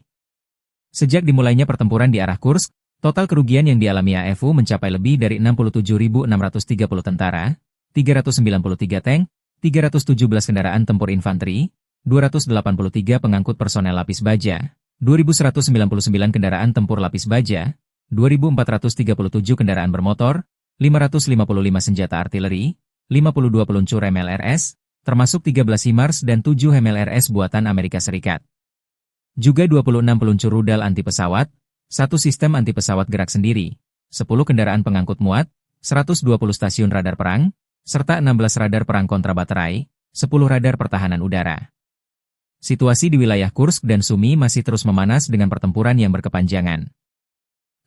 A: Sejak dimulainya pertempuran di arah Kursk, total kerugian yang dialami AFU mencapai lebih dari 67.630 tentara, 393 tank, 317 kendaraan tempur infanteri, 283 pengangkut personel lapis baja, 2.199 kendaraan tempur lapis baja, 2.437 kendaraan bermotor, 555 senjata artileri, 52 peluncur MLRS, termasuk 13 HIMARS dan 7 MLRS buatan Amerika Serikat. Juga 26 peluncur rudal anti pesawat, 1 sistem anti pesawat gerak sendiri, 10 kendaraan pengangkut muat, 120 stasiun radar perang, serta 16 radar perang kontrabaterai, 10 radar pertahanan udara. Situasi di wilayah Kursk dan Sumy masih terus memanas dengan pertempuran yang berkepanjangan.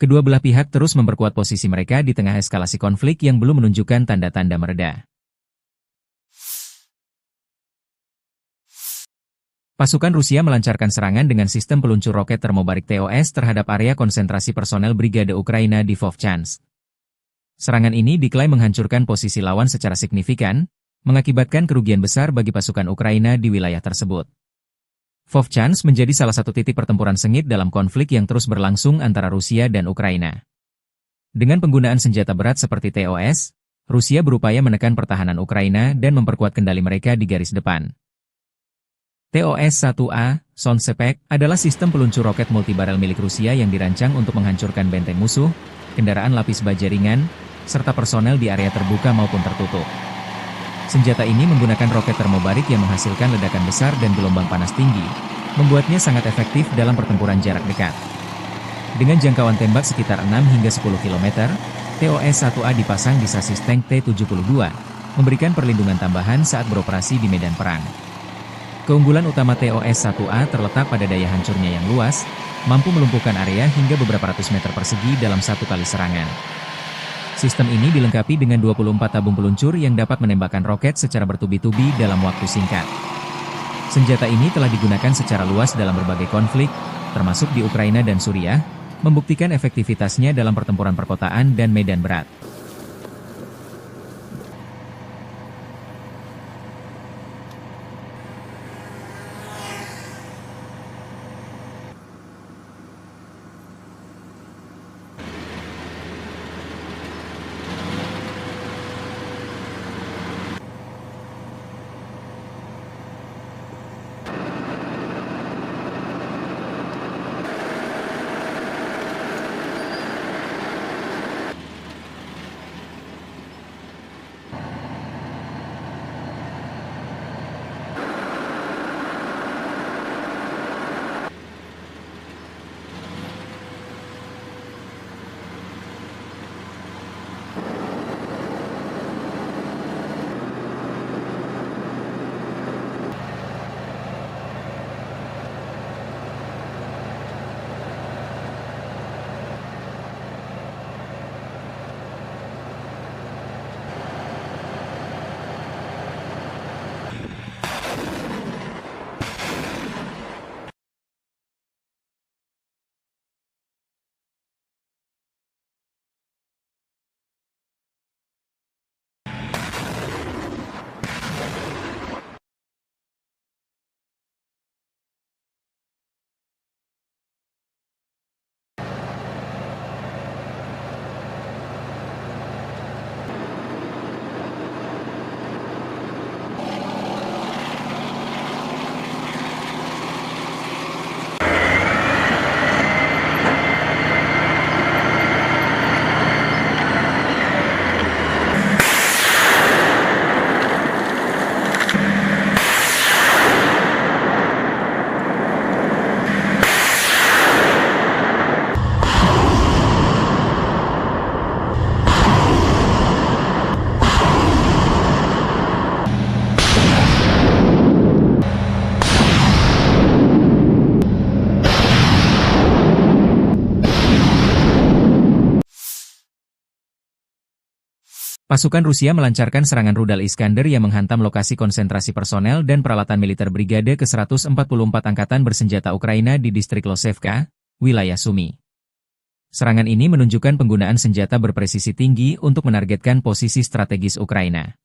A: Kedua belah pihak terus memperkuat posisi mereka di tengah eskalasi konflik yang belum menunjukkan tanda-tanda mereda. Pasukan Rusia melancarkan serangan dengan sistem peluncur roket termobarik TOS terhadap area konsentrasi personel Brigade Ukraina di Vovchansk. Serangan ini diklaim menghancurkan posisi lawan secara signifikan, mengakibatkan kerugian besar bagi pasukan Ukraina di wilayah tersebut. Vovchansk menjadi salah satu titik pertempuran sengit dalam konflik yang terus berlangsung antara Rusia dan Ukraina. Dengan penggunaan senjata berat seperti TOS, Rusia berupaya menekan pertahanan Ukraina dan memperkuat kendali mereka di garis depan. TOS-1A, Sonsepek, adalah sistem peluncur roket multibarel milik Rusia yang dirancang untuk menghancurkan benteng musuh, kendaraan lapis baja ringan, serta personel di area terbuka maupun tertutup. Senjata ini menggunakan roket termobarik yang menghasilkan ledakan besar dan gelombang panas tinggi, membuatnya sangat efektif dalam pertempuran jarak dekat. Dengan jangkauan tembak sekitar 6 hingga 10 km, TOS-1A dipasang di sasis tank T-72, memberikan perlindungan tambahan saat beroperasi di medan perang. Keunggulan utama TOS-1A terletak pada daya hancurnya yang luas, mampu melumpuhkan area hingga beberapa ratus meter persegi dalam satu kali serangan. Sistem ini dilengkapi dengan 24 tabung peluncur yang dapat menembakkan roket secara bertubi-tubi dalam waktu singkat. Senjata ini telah digunakan secara luas dalam berbagai konflik, termasuk di Ukraina dan Suriah, membuktikan efektivitasnya dalam pertempuran perkotaan dan medan berat. Pasukan Rusia melancarkan serangan rudal Iskander yang menghantam lokasi konsentrasi personel dan peralatan militer Brigade ke-144 Angkatan Bersenjata Ukraina di distrik Losevka, wilayah Sumy. Serangan ini menunjukkan penggunaan senjata berpresisi tinggi untuk menargetkan posisi strategis Ukraina.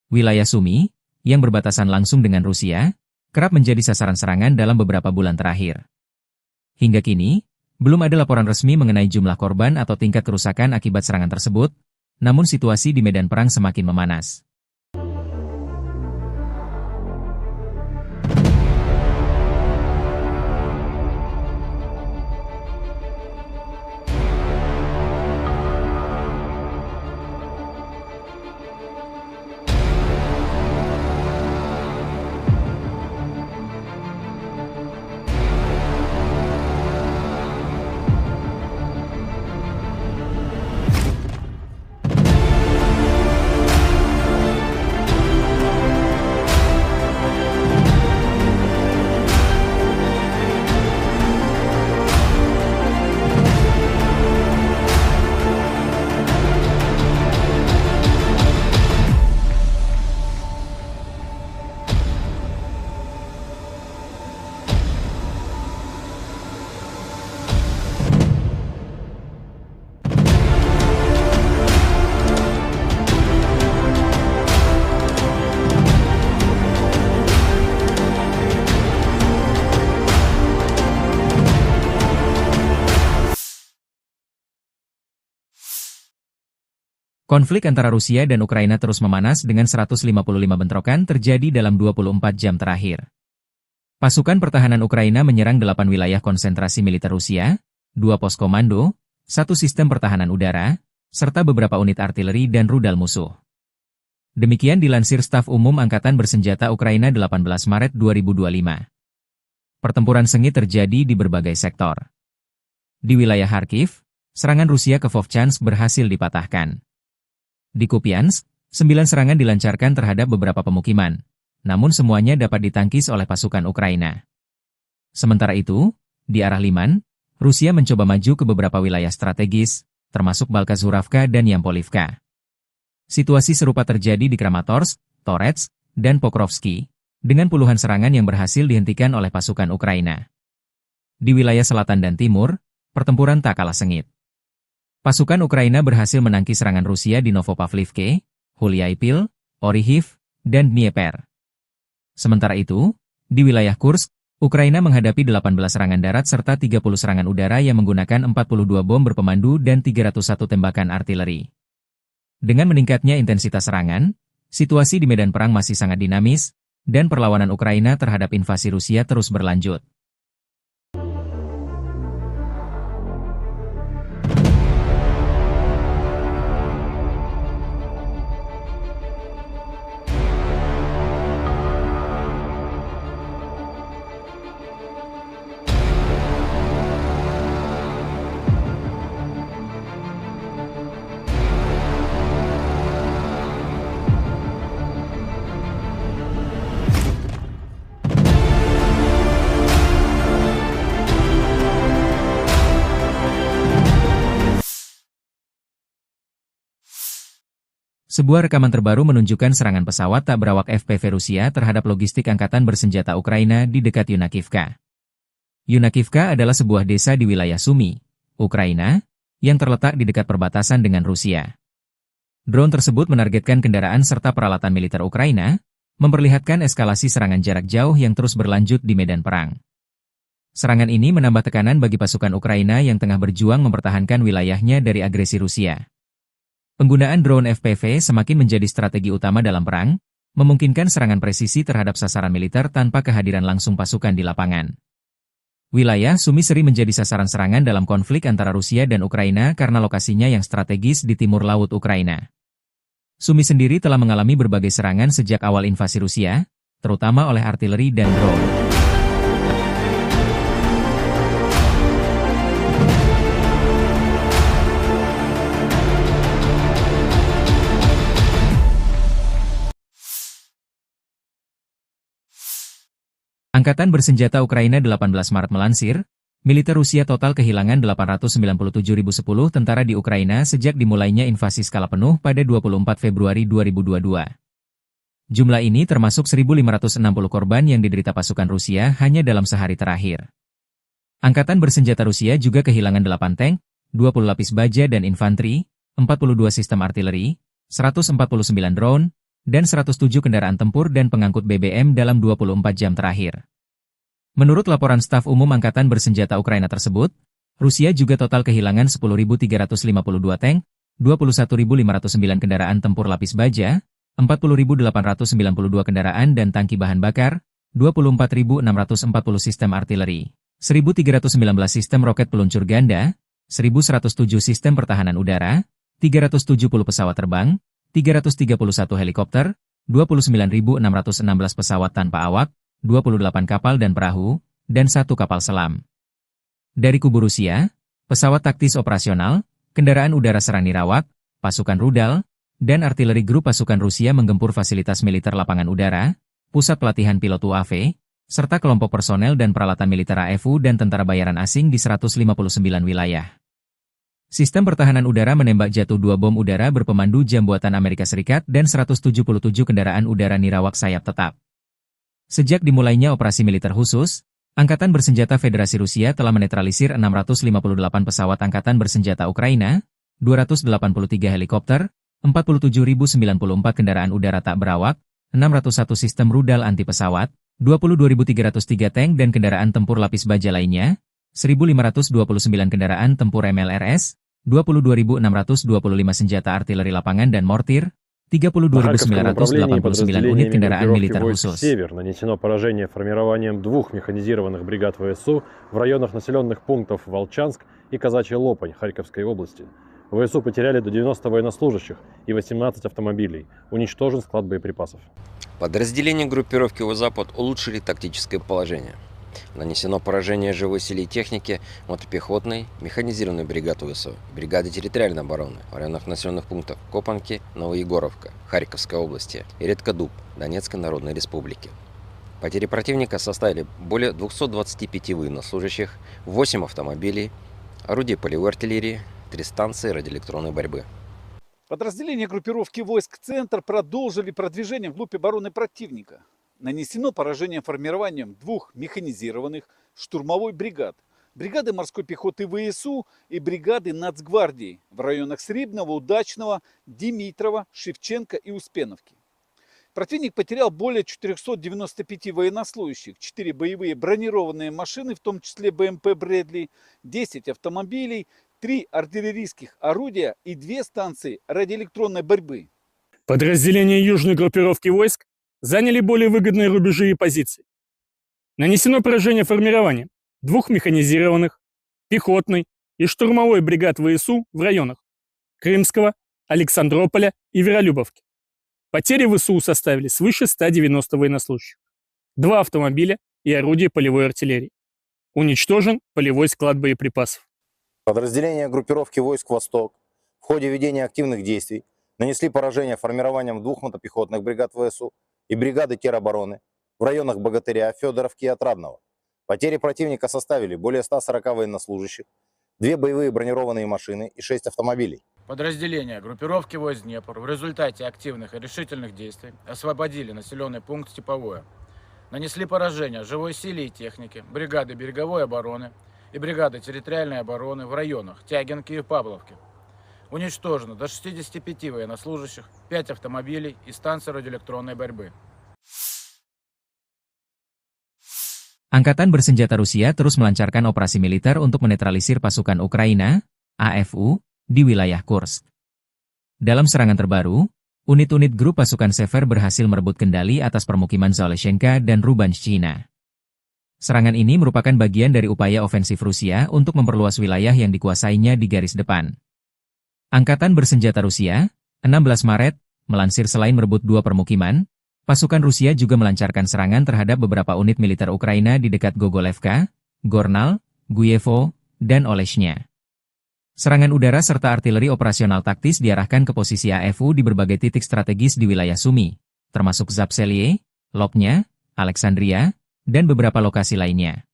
A: Wilayah Sumy, yang berbatasan langsung dengan Rusia, kerap menjadi sasaran serangan dalam beberapa bulan terakhir. Hingga kini, belum ada laporan resmi mengenai jumlah korban atau tingkat kerusakan akibat serangan tersebut, namun situasi di medan perang semakin memanas. Konflik antara Rusia dan Ukraina terus memanas dengan 155 bentrokan terjadi dalam 24 jam terakhir. Pasukan pertahanan Ukraina menyerang 8 wilayah konsentrasi militer Rusia, 2 pos komando, 1 sistem pertahanan udara, serta beberapa unit artileri dan rudal musuh. Demikian dilansir Staf Umum Angkatan Bersenjata Ukraina 18 Maret 2025. Pertempuran sengit terjadi di berbagai sektor. Di wilayah Kharkiv, serangan Rusia ke Vovchansk berhasil dipatahkan. Di Kupiansk, 9 serangan dilancarkan terhadap beberapa pemukiman, namun semuanya dapat ditangkis oleh pasukan Ukraina. Sementara itu, di arah Liman, Rusia mencoba maju ke beberapa wilayah strategis, termasuk Balkazuravka dan Yampolivka. Situasi serupa terjadi di Kramatorsk, Torets, dan Pokrovsky, dengan puluhan serangan yang berhasil dihentikan oleh pasukan Ukraina. Di wilayah selatan dan timur, pertempuran tak kalah sengit. Pasukan Ukraina berhasil menangkis serangan Rusia di Novopavlivke, Huliaipil, Orihiv, dan Dnieper. Sementara itu, di wilayah Kursk, Ukraina menghadapi 18 serangan darat serta 30 serangan udara yang menggunakan 42 bom berpemandu dan 301 tembakan artileri. Dengan meningkatnya intensitas serangan, situasi di medan perang masih sangat dinamis, dan perlawanan Ukraina terhadap invasi Rusia terus berlanjut. Sebuah rekaman terbaru menunjukkan serangan pesawat tak berawak FPV Rusia terhadap logistik angkatan bersenjata Ukraina di dekat Yunakivka. Yunakivka adalah sebuah desa di wilayah Sumy, Ukraina, yang terletak di dekat perbatasan dengan Rusia. Drone tersebut menargetkan kendaraan serta peralatan militer Ukraina, memperlihatkan eskalasi serangan jarak jauh yang terus berlanjut di medan perang. Serangan ini menambah tekanan bagi pasukan Ukraina yang tengah berjuang mempertahankan wilayahnya dari agresi Rusia. Penggunaan drone FPV semakin menjadi strategi utama dalam perang, memungkinkan serangan presisi terhadap sasaran militer tanpa kehadiran langsung pasukan di lapangan. Wilayah Sumy sering menjadi sasaran serangan dalam konflik antara Rusia dan Ukraina karena lokasinya yang strategis di timur laut Ukraina. Sumy sendiri telah mengalami berbagai serangan sejak awal invasi Rusia, terutama oleh artileri dan drone. Angkatan bersenjata Ukraina 18 Maret melansir, militer Rusia total kehilangan 897.010 tentara di Ukraina sejak dimulainya invasi skala penuh pada 24 Februari 2022. Jumlah ini termasuk 1.560 korban yang diderita pasukan Rusia hanya dalam sehari terakhir. Angkatan bersenjata Rusia juga kehilangan 8 tank, 20 lapis baja dan infanteri, 42 sistem artileri, 149 drone, dan 107 kendaraan tempur dan pengangkut BBM dalam 24 jam terakhir. Menurut laporan staf umum Angkatan Bersenjata Ukraina tersebut, Rusia juga total kehilangan 10.352 tank, 21.509 kendaraan tempur lapis baja, 40.892 kendaraan dan tangki bahan bakar, 24.640 sistem artileri, 1.319 sistem roket peluncur ganda, 1.107 sistem pertahanan udara, 370 pesawat terbang, 331 helikopter, 29.616 pesawat tanpa awak, 28 kapal dan perahu, dan 1 kapal selam. Dari kubu Rusia, pesawat taktis operasional, kendaraan udara serang nirawak, pasukan rudal, dan artileri grup pasukan Rusia menggempur fasilitas militer lapangan udara, pusat pelatihan pilot UAV, serta kelompok personel dan peralatan militer AFU dan tentara bayaran asing di 159 wilayah. Sistem pertahanan udara menembak jatuh 2 bom udara berpemandu jam buatan Amerika Serikat dan 177 kendaraan udara nirawak sayap tetap. Sejak dimulainya operasi militer khusus, Angkatan Bersenjata Federasi Rusia telah menetralisir 658 pesawat Angkatan Bersenjata Ukraina, 283 helikopter, 47.094 kendaraan udara tak berawak, 601 sistem rudal anti pesawat, 22.303 tank dan kendaraan tempur lapis baja lainnya, 1.529 kendaraan tempur MLRS, 22.625 senjata artileri lapangan dan mortir, 32.989 unit kendaraan militer khusus.
B: «Север» нанесено поражение формированием 2 механизированных бригад ВСУ в районах населенных пунктов Волчанск и Казачья Лопань Харьковской области. ВСУ потеряли до 90 военнослужащих и 18 автомобилей. Уничтожен склад боеприпасов.
C: Подразделения группировки «Запад» улучшили тактическое положение. Нанесено поражение живой силе и технике мотопехотной, механизированной бригады ВСУ, бригады территориальной обороны в районах населенных пунктов Копанки, Новоегоровка, Харьковской области и Редкодуб, Донецкой Народной Республики. Потери противника составили более 225 военнослужащих, 8 автомобилей, орудий полевой артиллерии, 3 станции радиоэлектронной борьбы.
D: Подразделения группировки войск «Центр» продолжили продвижение вглубь обороны противника. Нанесено поражение формированием 2 механизированных штурмовой бригад, бригады морской пехоты ВСУ и бригады Нацгвардии в районах Срибного, Удачного, Димитрова, Шевченко и Успеновки. Противник потерял более 495 военнослужащих, 4 боевые бронированные машины, в том числе БМП «Брэдли», 10 автомобилей, 3 артиллерийских орудия и 2 станции радиоэлектронной борьбы.
E: Подразделения южной группировки войск заняли более выгодные рубежи и позиции. Нанесено поражение формированием 2 механизированных, пехотной и штурмовой бригад ВСУ в районах Крымского, Александрополя и Веролюбовки. Потери ВСУ составили свыше 190 военнослужащих, 2 автомобиля и орудия полевой артиллерии. Уничтожен полевой склад боеприпасов.
F: Подразделения группировки войск «Восток» в ходе ведения активных действий нанесли поражение формированием 2 мотопехотных бригад ВСУ и бригады теробороны в районах Богатыря, Федоровки и Отрадного. Потери противника составили более 140 военнослужащих, 2 боевые бронированные машины и 6 автомобилей.
G: Подразделения группировки войск Днепр в результате активных и решительных действий освободили населенный пункт Степовое. Нанесли поражение живой силе и технике, бригады береговой обороны и бригады территориальной обороны в районах Тягинки и Павловки. Уничтожено до 65 военнослужащих, 5 автомобилей и станции радиоэлектронной борьбы.
A: Angkatan bersenjata Rusia terus melancarkan operasi militer untuk menetralisir pasukan Ukraina, AFU, di wilayah Kursk. Dalam serangan terbaru, unit-unit grup pasukan Sever berhasil merebut kendali atas permukiman Zaleshenka dan Rubanshchina. Serangan ini merupakan bagian dari upaya ofensif Rusia untuk memperluas wilayah yang dikuasainya di garis depan. Angkatan bersenjata Rusia, 16 Maret, melansir selain merebut 2 permukiman, pasukan Rusia juga melancarkan serangan terhadap beberapa unit militer Ukraina di dekat Gogolevka, Gornal, Guyevo, dan Oleshnya. Serangan udara serta artileri operasional taktis diarahkan ke posisi AFU di berbagai titik strategis di wilayah Sumy, termasuk Zapselye, Lopnya, Alexandria, dan beberapa lokasi lainnya.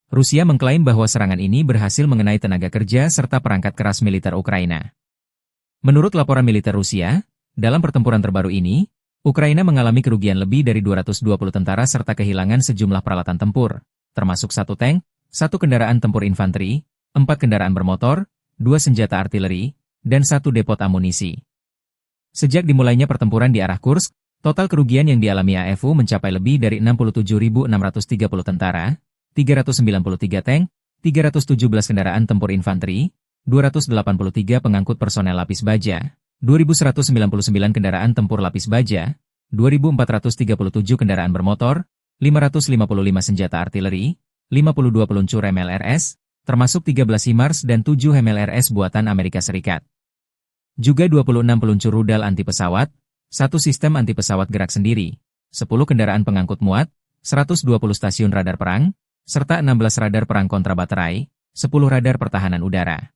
A: Rusia mengklaim bahwa serangan ini berhasil mengenai tenaga kerja serta perangkat keras militer Ukraina. Menurut laporan militer Rusia, dalam pertempuran terbaru ini, Ukraina mengalami kerugian lebih dari 220 tentara serta kehilangan sejumlah peralatan tempur, termasuk 1 tank, 1 kendaraan tempur infanteri, 4 kendaraan bermotor, 2 senjata artileri, dan 1 depot amunisi. Sejak dimulainya pertempuran di arah Kursk, total kerugian yang dialami AFU mencapai lebih dari 67.630 tentara, 393 tank, 317 kendaraan tempur infanteri, 283 pengangkut personel lapis baja, 2.199 kendaraan tempur lapis baja, 2.437 kendaraan bermotor, 555 senjata artileri, 52 peluncur MLRS, termasuk 13 HIMARS dan 7 MLRS buatan Amerika Serikat. Juga 26 peluncur rudal anti pesawat, 1 sistem anti pesawat gerak sendiri, 10 kendaraan pengangkut muat, 120 stasiun radar perang, serta 16 radar perang kontrabaterai, 10 radar pertahanan udara.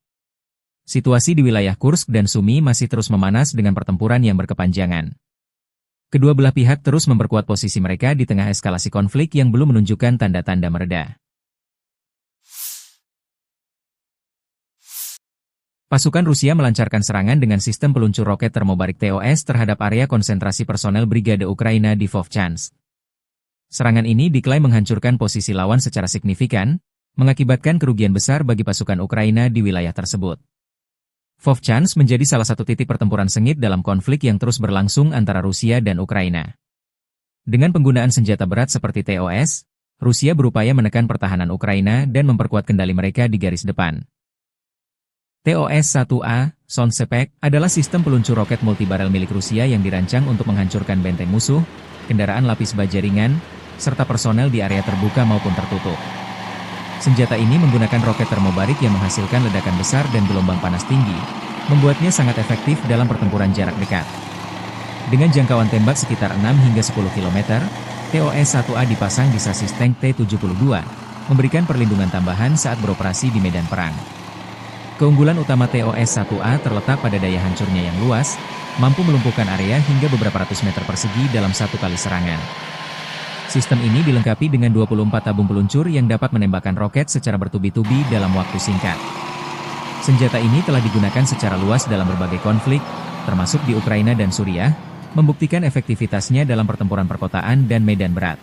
A: Situasi di wilayah Kursk dan Sumy masih terus memanas dengan pertempuran yang berkepanjangan. Kedua belah pihak terus memperkuat posisi mereka di tengah eskalasi konflik yang belum menunjukkan tanda-tanda mereda. Pasukan Rusia melancarkan serangan dengan sistem peluncur roket termobarik TOS terhadap area konsentrasi personel Brigade Ukraina di Vovchansk. Serangan ini diklaim menghancurkan posisi lawan secara signifikan, mengakibatkan kerugian besar bagi pasukan Ukraina di wilayah tersebut. Vovchansk menjadi salah satu titik pertempuran sengit dalam konflik yang terus berlangsung antara Rusia dan Ukraina. Dengan penggunaan senjata berat seperti TOS, Rusia berupaya menekan pertahanan Ukraina dan memperkuat kendali mereka di garis depan. TOS-1A, Sonsepek, adalah sistem peluncur roket multibarel milik Rusia yang dirancang untuk menghancurkan benteng musuh, kendaraan lapis baja ringan, serta personel di area terbuka maupun tertutup. Senjata ini menggunakan roket termobarik yang menghasilkan ledakan besar dan gelombang panas tinggi, membuatnya sangat efektif dalam pertempuran jarak dekat. Dengan jangkauan tembak sekitar 6 hingga 10 km, TOS-1A dipasang di sasis tank T-72, memberikan perlindungan tambahan saat beroperasi di medan perang. Keunggulan utama TOS-1A terletak pada daya hancurnya yang luas, mampu melumpuhkan area hingga beberapa ratus meter persegi dalam satu kali serangan. Sistem ini dilengkapi dengan 24 tabung peluncur yang dapat menembakkan roket secara bertubi-tubi dalam waktu singkat. Senjata ini telah digunakan secara luas dalam berbagai konflik, termasuk di Ukraina dan Suriah, membuktikan efektivitasnya dalam pertempuran perkotaan dan medan berat.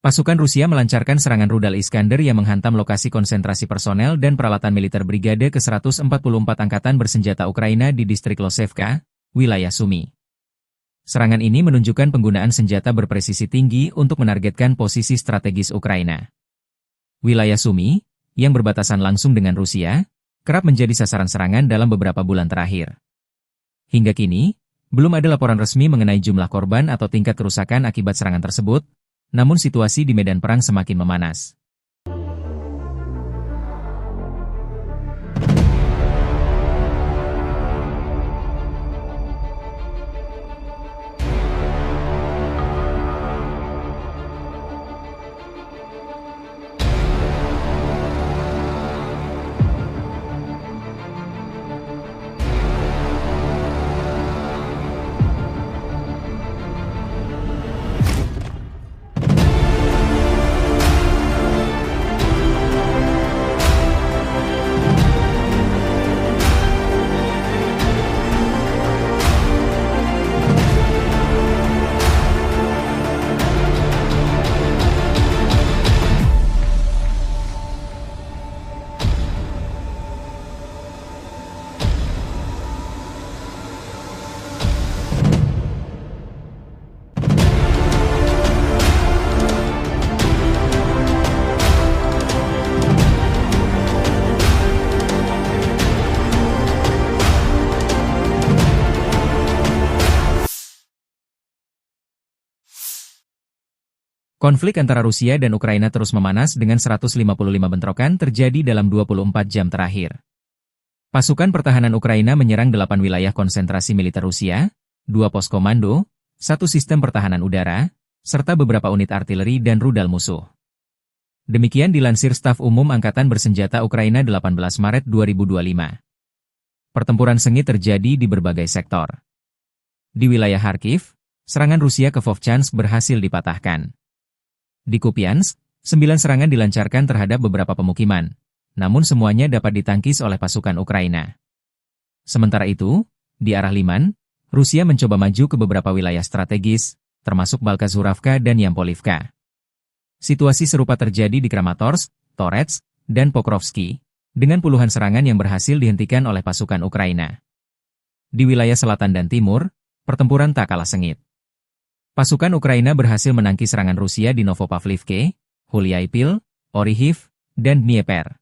A: Pasukan Rusia melancarkan serangan rudal Iskander yang menghantam lokasi konsentrasi personel dan peralatan militer Brigade ke-144 Angkatan Bersenjata Ukraina di distrik Losevka, wilayah Sumy. Serangan ini menunjukkan penggunaan senjata berpresisi tinggi untuk menargetkan posisi strategis Ukraina. Wilayah Sumy, yang berbatasan langsung dengan Rusia, kerap menjadi sasaran serangan dalam beberapa bulan terakhir. Hingga kini, belum ada laporan resmi mengenai jumlah korban atau tingkat kerusakan akibat serangan tersebut, namun situasi di medan perang semakin memanas. Konflik antara Rusia dan Ukraina terus memanas dengan 155 bentrokan terjadi dalam 24 jam terakhir. Pasukan pertahanan Ukraina menyerang 8 wilayah konsentrasi militer Rusia, 2 pos komando, 1 sistem pertahanan udara, serta beberapa unit artileri dan rudal musuh. Demikian dilansir Staf Umum Angkatan Bersenjata Ukraina 18 Maret 2025. Pertempuran sengit terjadi di berbagai sektor. Di wilayah Kharkiv, serangan Rusia ke Vovchansk berhasil dipatahkan. Di Kupiansk, 9 serangan dilancarkan terhadap beberapa pemukiman, namun semuanya dapat ditangkis oleh pasukan Ukraina. Sementara itu, di arah Liman, Rusia mencoba maju ke beberapa wilayah strategis, termasuk Balkazuravka dan Yampolivka. Situasi serupa terjadi di Kramatorsk, Torets, dan Pokrovsky, dengan puluhan serangan yang berhasil dihentikan oleh pasukan Ukraina. Di wilayah selatan dan timur, pertempuran tak kalah sengit. Pasukan Ukraina berhasil menangkis serangan Rusia di Novopavlivke, Huliaipil, Orihiv, dan Dnieper.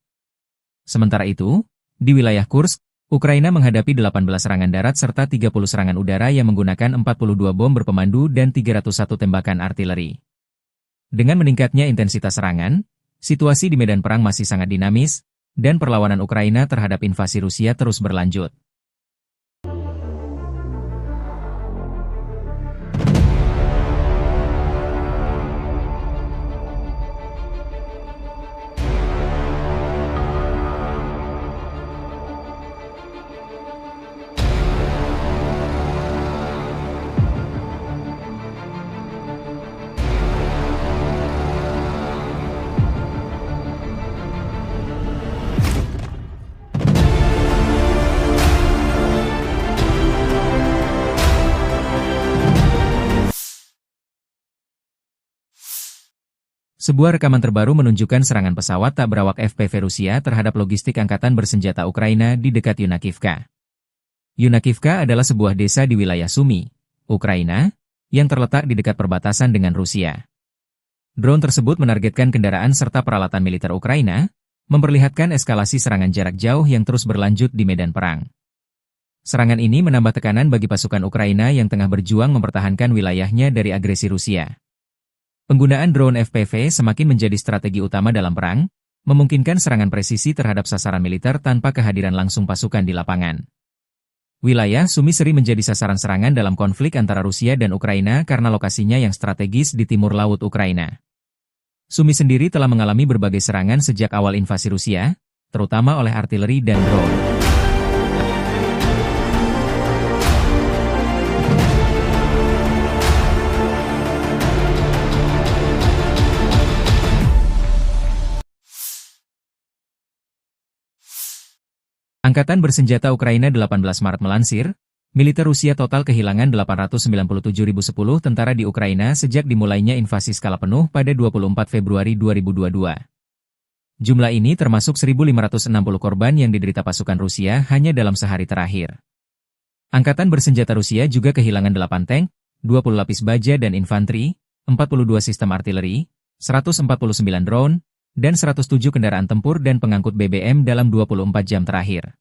A: Sementara itu, di wilayah Kursk, Ukraina menghadapi 18 serangan darat serta 30 serangan udara yang menggunakan 42 bom berpemandu dan 301 tembakan artileri. Dengan meningkatnya intensitas serangan, situasi di medan perang masih sangat dinamis, dan perlawanan Ukraina terhadap invasi Rusia terus berlanjut. Sebuah rekaman terbaru menunjukkan serangan pesawat tak berawak FPV Rusia terhadap logistik angkatan bersenjata Ukraina di dekat Yunakivka. Yunakivka adalah sebuah desa di wilayah Sumy, Ukraina, yang terletak di dekat perbatasan dengan Rusia. Drone tersebut menargetkan kendaraan serta peralatan militer Ukraina, memperlihatkan eskalasi serangan jarak jauh yang terus berlanjut di medan perang. Serangan ini menambah tekanan bagi pasukan Ukraina yang tengah berjuang mempertahankan wilayahnya dari agresi Rusia. Penggunaan drone FPV semakin menjadi strategi utama dalam perang, memungkinkan serangan presisi terhadap sasaran militer tanpa kehadiran langsung pasukan di lapangan. Wilayah Sumy sering menjadi sasaran serangan dalam konflik antara Rusia dan Ukraina karena lokasinya yang strategis di timur laut Ukraina. Sumy sendiri telah mengalami berbagai serangan sejak awal invasi Rusia, terutama oleh artileri dan drone. Angkatan bersenjata Ukraina 18 Maret melansir, militer Rusia total kehilangan 897.010 tentara di Ukraina sejak dimulainya invasi skala penuh pada 24 Februari 2022. Jumlah ini termasuk 1.560 korban yang diderita pasukan Rusia hanya dalam sehari terakhir. Angkatan bersenjata Rusia juga kehilangan 8 tank, 20 lapis baja dan infanteri, 42 sistem artileri, 149 drone, dan 107 kendaraan tempur dan pengangkut BBM dalam 24 jam terakhir.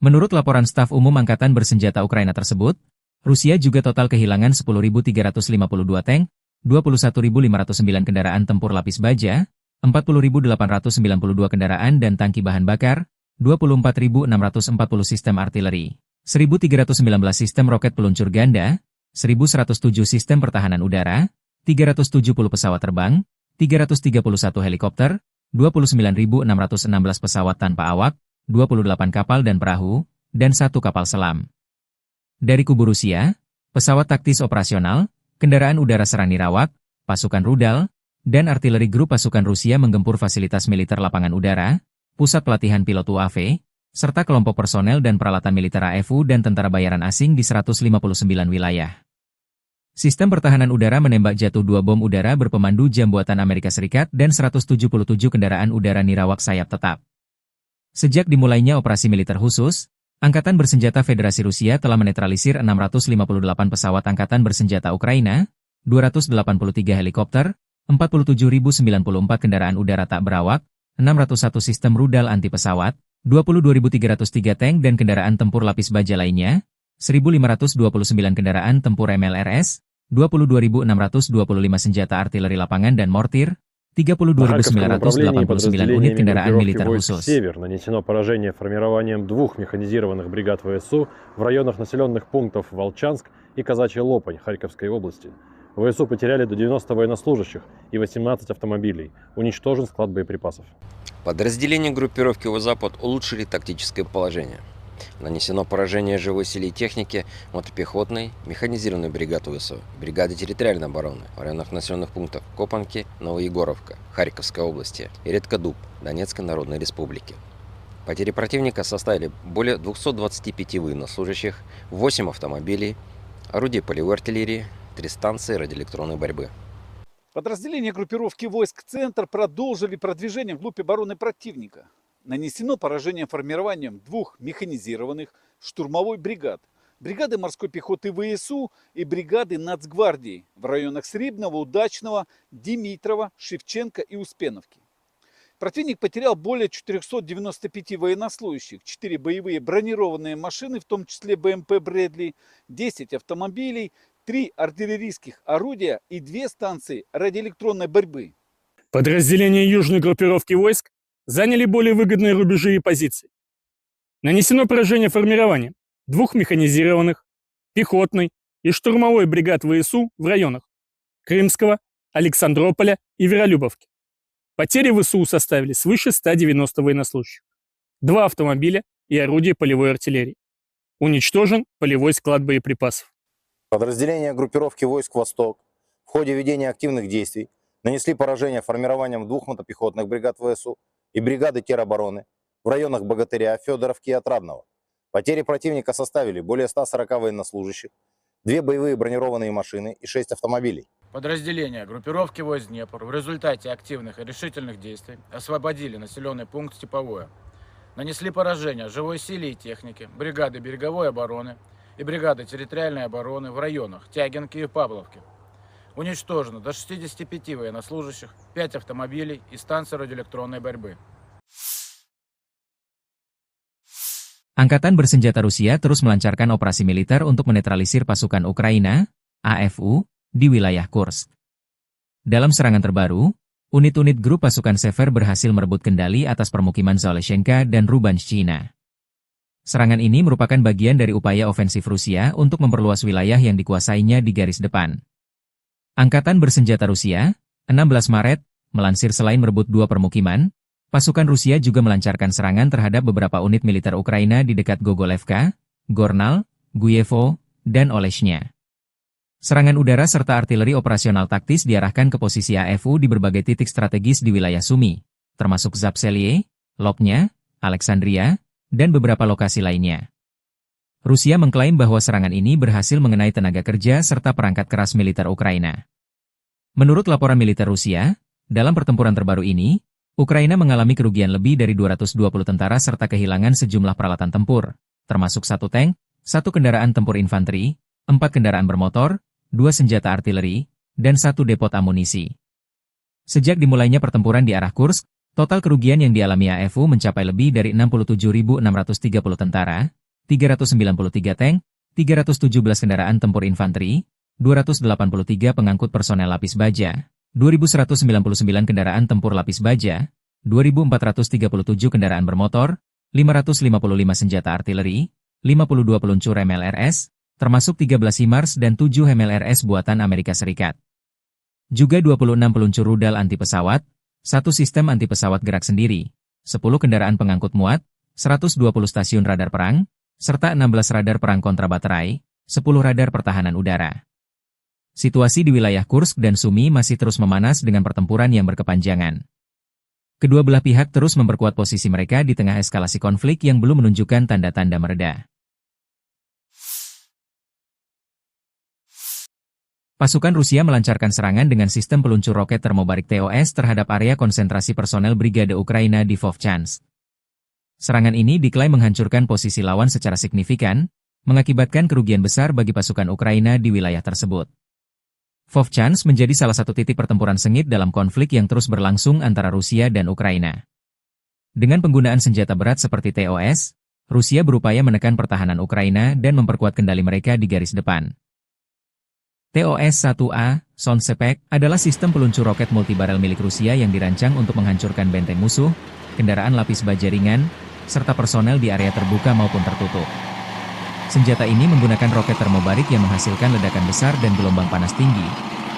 A: Menurut laporan staf umum Angkatan Bersenjata Ukraina tersebut, Rusia juga total kehilangan 10.352 tank, 21.509 kendaraan tempur lapis baja, 40.892 kendaraan dan tangki bahan bakar, 24.640 sistem artileri, 1.319 sistem roket peluncur ganda, 1.107 sistem pertahanan udara, 370 pesawat terbang, 331 helikopter, 29.616 pesawat tanpa awak, 28 kapal dan perahu, dan 1 kapal selam. Dari kubu Rusia, pesawat taktis operasional, kendaraan udara serang nirawak, pasukan rudal, dan artileri grup pasukan Rusia menggempur fasilitas militer lapangan udara, pusat pelatihan pilot UAV, serta kelompok personel dan peralatan militer AFU dan tentara bayaran asing di 159 wilayah. Sistem pertahanan udara menembak jatuh 2 bom udara berpemandu jam buatan Amerika Serikat dan 177 kendaraan udara nirawak sayap tetap. Sejak dimulainya operasi militer khusus, Angkatan Bersenjata Federasi Rusia telah menetralisir 658 pesawat Angkatan Bersenjata Ukraina, 283 helikopter, 47.094 kendaraan udara tak berawak, 601 sistem rudal anti pesawat, 22.303 tank dan kendaraan tempur lapis baja lainnya, 1.529 kendaraan tempur MLRS, 22.625 senjata artileri lapangan dan mortir, 32.989 unit kendaraan militer khusus.
B: «Север» нанесено поражение формированием 2 механизированных бригад ВСУ в районах населенных пунктов Волчанск и Казачья Лопань Харьковской области. ВСУ потеряли до 90 военнослужащих и 18 автомобилей. Уничтожен склад боеприпасов.
C: Подразделения группировки «Запад» улучшили тактическое положение. Нанесено поражение живой силе и технике мотопехотной, механизированной бригады ВСУ, бригады территориальной обороны в районах населенных пунктов Копанки, Новоегоровка, Харьковской области и Редкодуб Донецкой Народной Республики. Потери противника составили более 225 военнослужащих, 8 автомобилей, орудий полевой артиллерии, 3 станции радиоэлектронной борьбы.
D: Подразделения группировки войск «Центр» продолжили продвижение вглубь обороны противника. Нанесено поражение формированием 2 механизированных штурмовой бригад, бригады морской пехоты ВСУ и бригады Нацгвардии в районах Срибного, Удачного, Димитрова, Шевченко и Успеновки. Противник потерял более 495 военнослужащих, 4 боевые бронированные машины, в том числе БМП «Брэдли», 10 автомобилей, 3 артиллерийских орудия и 2 станции радиоэлектронной борьбы.
E: Подразделения южной группировки войск заняли более выгодные рубежи и позиции. Нанесено поражение формированием 2 механизированных, пехотной и штурмовой бригад ВСУ в районах Крымского, Александрополя и Веролюбовки. Потери ВСУ составили свыше 190 военнослужащих, 2 автомобиля и орудия полевой артиллерии. Уничтожен полевой склад боеприпасов.
F: Подразделения группировки войск «Восток» в ходе ведения активных действий нанесли поражение формированием 2 мотопехотных бригад ВСУ и бригады теробороны в районах Богатыря, Федоровки и Отрадного. Потери противника составили более 140 военнослужащих, 2 боевые бронированные машины и 6 автомобилей.
G: Подразделения группировки войск Днепр в результате активных и решительных действий освободили населенный пункт Степовое. Нанесли поражение живой силе и технике, бригады береговой обороны и бригады территориальной обороны в районах Тягинки и Павловки. Уничтожено до 65 военнослужащих, 5 автомобилей и станции радиоэлектронной борьбы.
A: Angkatan bersenjata Rusia terus melancarkan operasi militer untuk menetralisir pasukan Ukraina, AFU, di wilayah Kursk. Dalam serangan terbaru, unit-unit grup pasukan Sever berhasil merebut kendali atas permukiman Zaleshenka dan Rubanshchina. Serangan ini merupakan bagian dari upaya ofensif Rusia untuk memperluas wilayah yang dikuasainya di garis depan. Angkatan bersenjata Rusia, 16 Maret, melansir selain merebut 2 permukiman, pasukan Rusia juga melancarkan serangan terhadap beberapa unit militer Ukraina di dekat Gogolevka, Gornal, Guyevo, dan Oleshnya. Serangan udara serta artileri operasional taktis diarahkan ke posisi AFU di berbagai titik strategis di wilayah Sumy, termasuk Zapseliye, Lopnya, Alexandria, dan beberapa lokasi lainnya. Rusia mengklaim bahwa serangan ini berhasil mengenai tenaga kerja serta perangkat keras militer Ukraina. Menurut laporan militer Rusia, dalam pertempuran terbaru ini, Ukraina mengalami kerugian lebih dari 220 tentara serta kehilangan sejumlah peralatan tempur, termasuk 1 tank, 1 kendaraan tempur infanteri, 4 kendaraan bermotor, 2 senjata artileri, dan 1 depot amunisi. Sejak dimulainya pertempuran di arah Kursk, total kerugian yang dialami AFU mencapai lebih dari 67.630 tentara, 393 tank, 317 kendaraan tempur infanteri, 283 pengangkut personel lapis baja, 2.199 kendaraan tempur lapis baja, 2.437 kendaraan bermotor, 555 senjata artileri, 52 peluncur MLRS, termasuk 13 HIMARS dan 7 MLRS buatan Amerika Serikat. Juga 26 peluncur rudal anti pesawat, 1 sistem anti pesawat gerak sendiri, 10 kendaraan pengangkut muat, 120 stasiun radar perang, serta 16 radar perang kontrabaterai, 10 radar pertahanan udara. Situasi di wilayah Kursk dan Sumy masih terus memanas dengan pertempuran yang berkepanjangan. Kedua belah pihak terus memperkuat posisi mereka di tengah eskalasi konflik yang belum menunjukkan tanda-tanda mereda. Pasukan Rusia melancarkan serangan dengan sistem peluncur roket termobarik TOS terhadap area konsentrasi personel Brigade Ukraina di Vovchansk. Serangan ini diklaim menghancurkan posisi lawan secara signifikan, mengakibatkan kerugian besar bagi pasukan Ukraina di wilayah tersebut. Vovchansk menjadi salah satu titik pertempuran sengit dalam konflik yang terus berlangsung antara Rusia dan Ukraina. Dengan penggunaan senjata berat seperti TOS, Rusia berupaya menekan pertahanan Ukraina dan memperkuat kendali mereka di garis depan. TOS-1A, Sonsepek, adalah sistem peluncur roket multibarel milik Rusia yang dirancang untuk menghancurkan benteng musuh, kendaraan lapis baja ringan, serta personel di area terbuka maupun tertutup. Senjata ini menggunakan roket termobarik yang menghasilkan ledakan besar dan gelombang panas tinggi,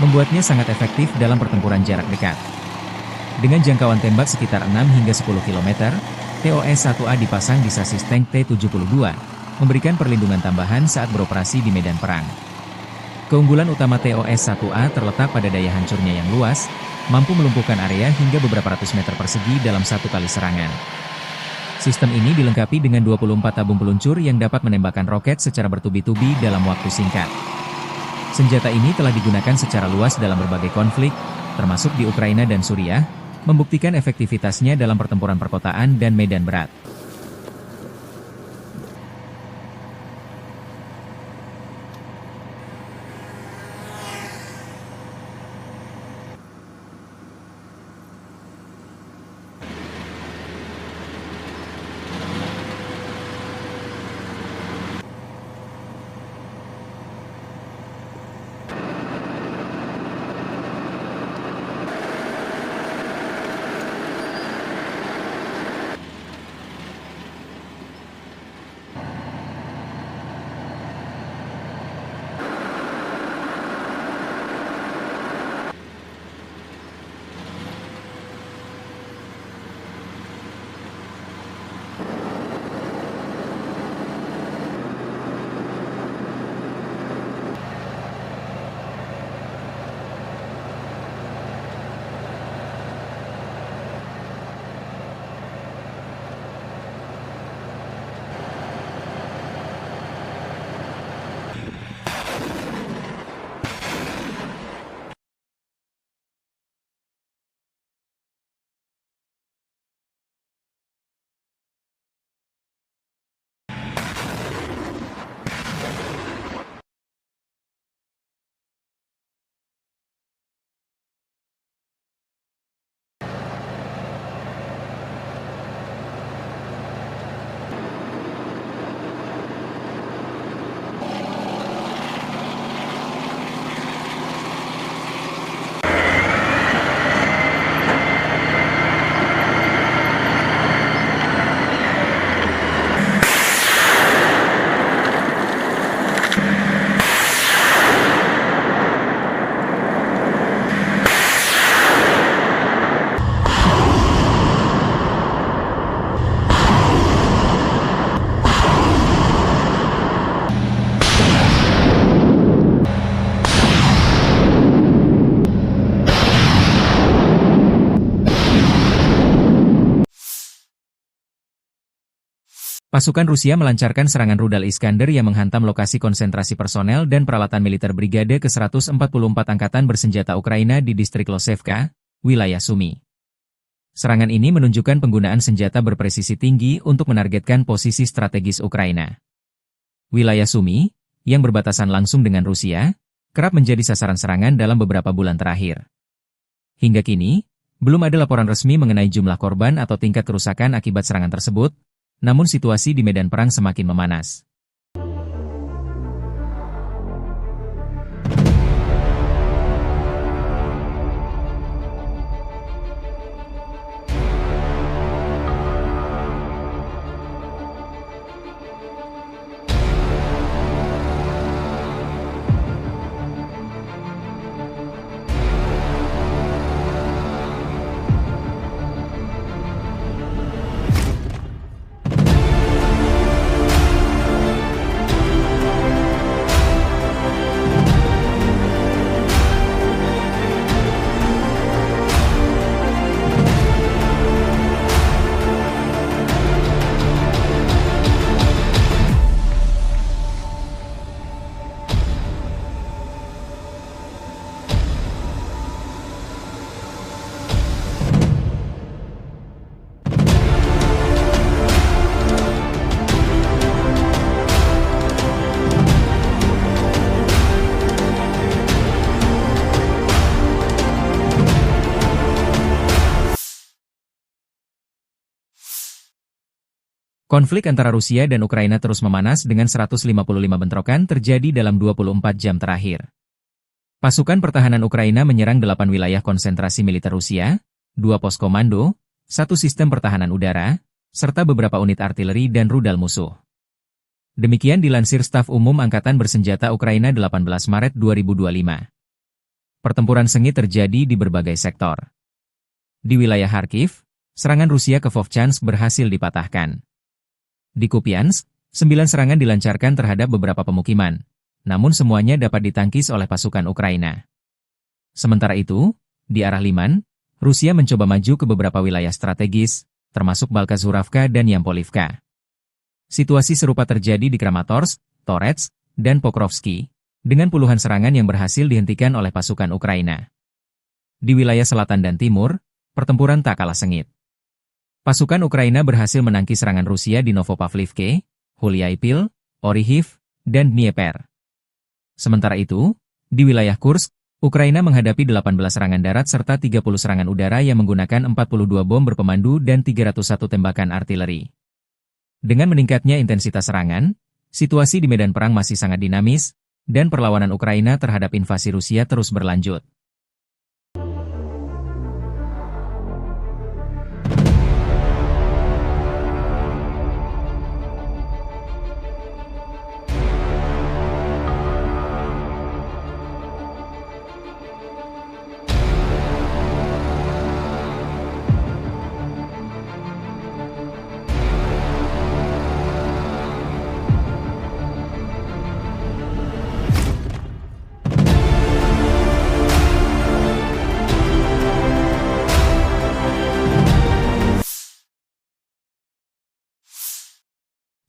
A: membuatnya sangat efektif dalam pertempuran jarak dekat. Dengan jangkauan tembak sekitar 6 hingga 10 km, TOS-1A dipasang di sasis tank T-72, memberikan perlindungan tambahan saat beroperasi di medan perang. Keunggulan utama TOS-1A terletak pada daya hancurnya yang luas, mampu melumpuhkan area hingga beberapa ratus meter persegi dalam satu kali serangan. Sistem ini dilengkapi dengan 24 tabung peluncur yang dapat menembakkan roket secara bertubi-tubi dalam waktu singkat. Senjata ini telah digunakan secara luas dalam berbagai konflik, termasuk di Ukraina dan Suriah, membuktikan efektivitasnya dalam pertempuran perkotaan dan medan berat. Pasukan Rusia melancarkan serangan rudal Iskander yang menghantam lokasi konsentrasi personel dan peralatan militer Brigade ke-144 Angkatan Bersenjata Ukraina di distrik Losevka, wilayah Sumy. Serangan ini menunjukkan penggunaan senjata berpresisi tinggi untuk menargetkan posisi strategis Ukraina. Wilayah Sumy, yang berbatasan langsung dengan Rusia, kerap menjadi sasaran serangan dalam beberapa bulan terakhir. Hingga kini, belum ada laporan resmi mengenai jumlah korban atau tingkat kerusakan akibat serangan tersebut, namun situasi di medan perang semakin memanas. Konflik antara Rusia dan Ukraina terus memanas dengan 155 bentrokan terjadi dalam 24 jam terakhir. Pasukan pertahanan Ukraina menyerang 8 wilayah konsentrasi militer Rusia, 2 pos komando, 1 sistem pertahanan udara, serta beberapa unit artileri dan rudal musuh. Demikian dilansir Staf Umum Angkatan Bersenjata Ukraina 18 Maret 2025. Pertempuran sengit terjadi di berbagai sektor. Di wilayah Kharkiv, serangan Rusia ke Vovchansk berhasil dipatahkan. Di Kupiansk, 9 serangan dilancarkan terhadap beberapa pemukiman, namun semuanya dapat ditangkis oleh pasukan Ukraina. Sementara itu, di arah Liman, Rusia mencoba maju ke beberapa wilayah strategis, termasuk Balkazuravka dan Yampolivka. Situasi serupa terjadi di Kramatorsk, Torets, dan Pokrovsky, dengan puluhan serangan yang berhasil dihentikan oleh pasukan Ukraina. Di wilayah selatan dan timur, pertempuran tak kalah sengit. Pasukan Ukraina berhasil menangkis serangan Rusia di Novopavlivke, Huliaipil, Orihiv, dan Dnieper. Sementara itu, di wilayah Kursk, Ukraina menghadapi 18 serangan darat serta 30 serangan udara yang menggunakan 42 bom berpemandu dan 301 tembakan artileri. Dengan meningkatnya intensitas serangan, situasi di medan perang masih sangat dinamis, dan perlawanan Ukraina terhadap invasi Rusia terus berlanjut.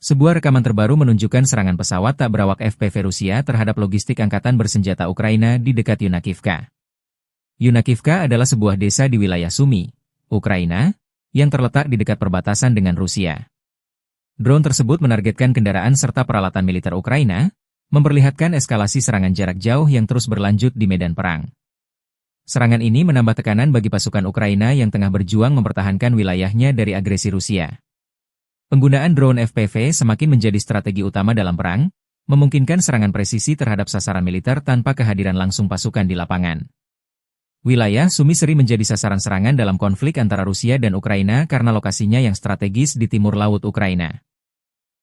A: Sebuah rekaman terbaru menunjukkan serangan pesawat tak berawak FPV Rusia terhadap logistik angkatan bersenjata Ukraina di dekat Yunakivka. Yunakivka adalah sebuah desa di wilayah Sumy, Ukraina, yang terletak di dekat perbatasan dengan Rusia. Drone tersebut menargetkan kendaraan serta peralatan militer Ukraina, memperlihatkan eskalasi serangan jarak jauh yang terus berlanjut di medan perang. Serangan ini menambah tekanan bagi pasukan Ukraina yang tengah berjuang mempertahankan wilayahnya dari agresi Rusia. Penggunaan drone FPV semakin menjadi strategi utama dalam perang, memungkinkan serangan presisi terhadap sasaran militer tanpa kehadiran langsung pasukan di lapangan. Wilayah Sumy sering menjadi sasaran serangan dalam konflik antara Rusia dan Ukraina karena lokasinya yang strategis di timur laut Ukraina.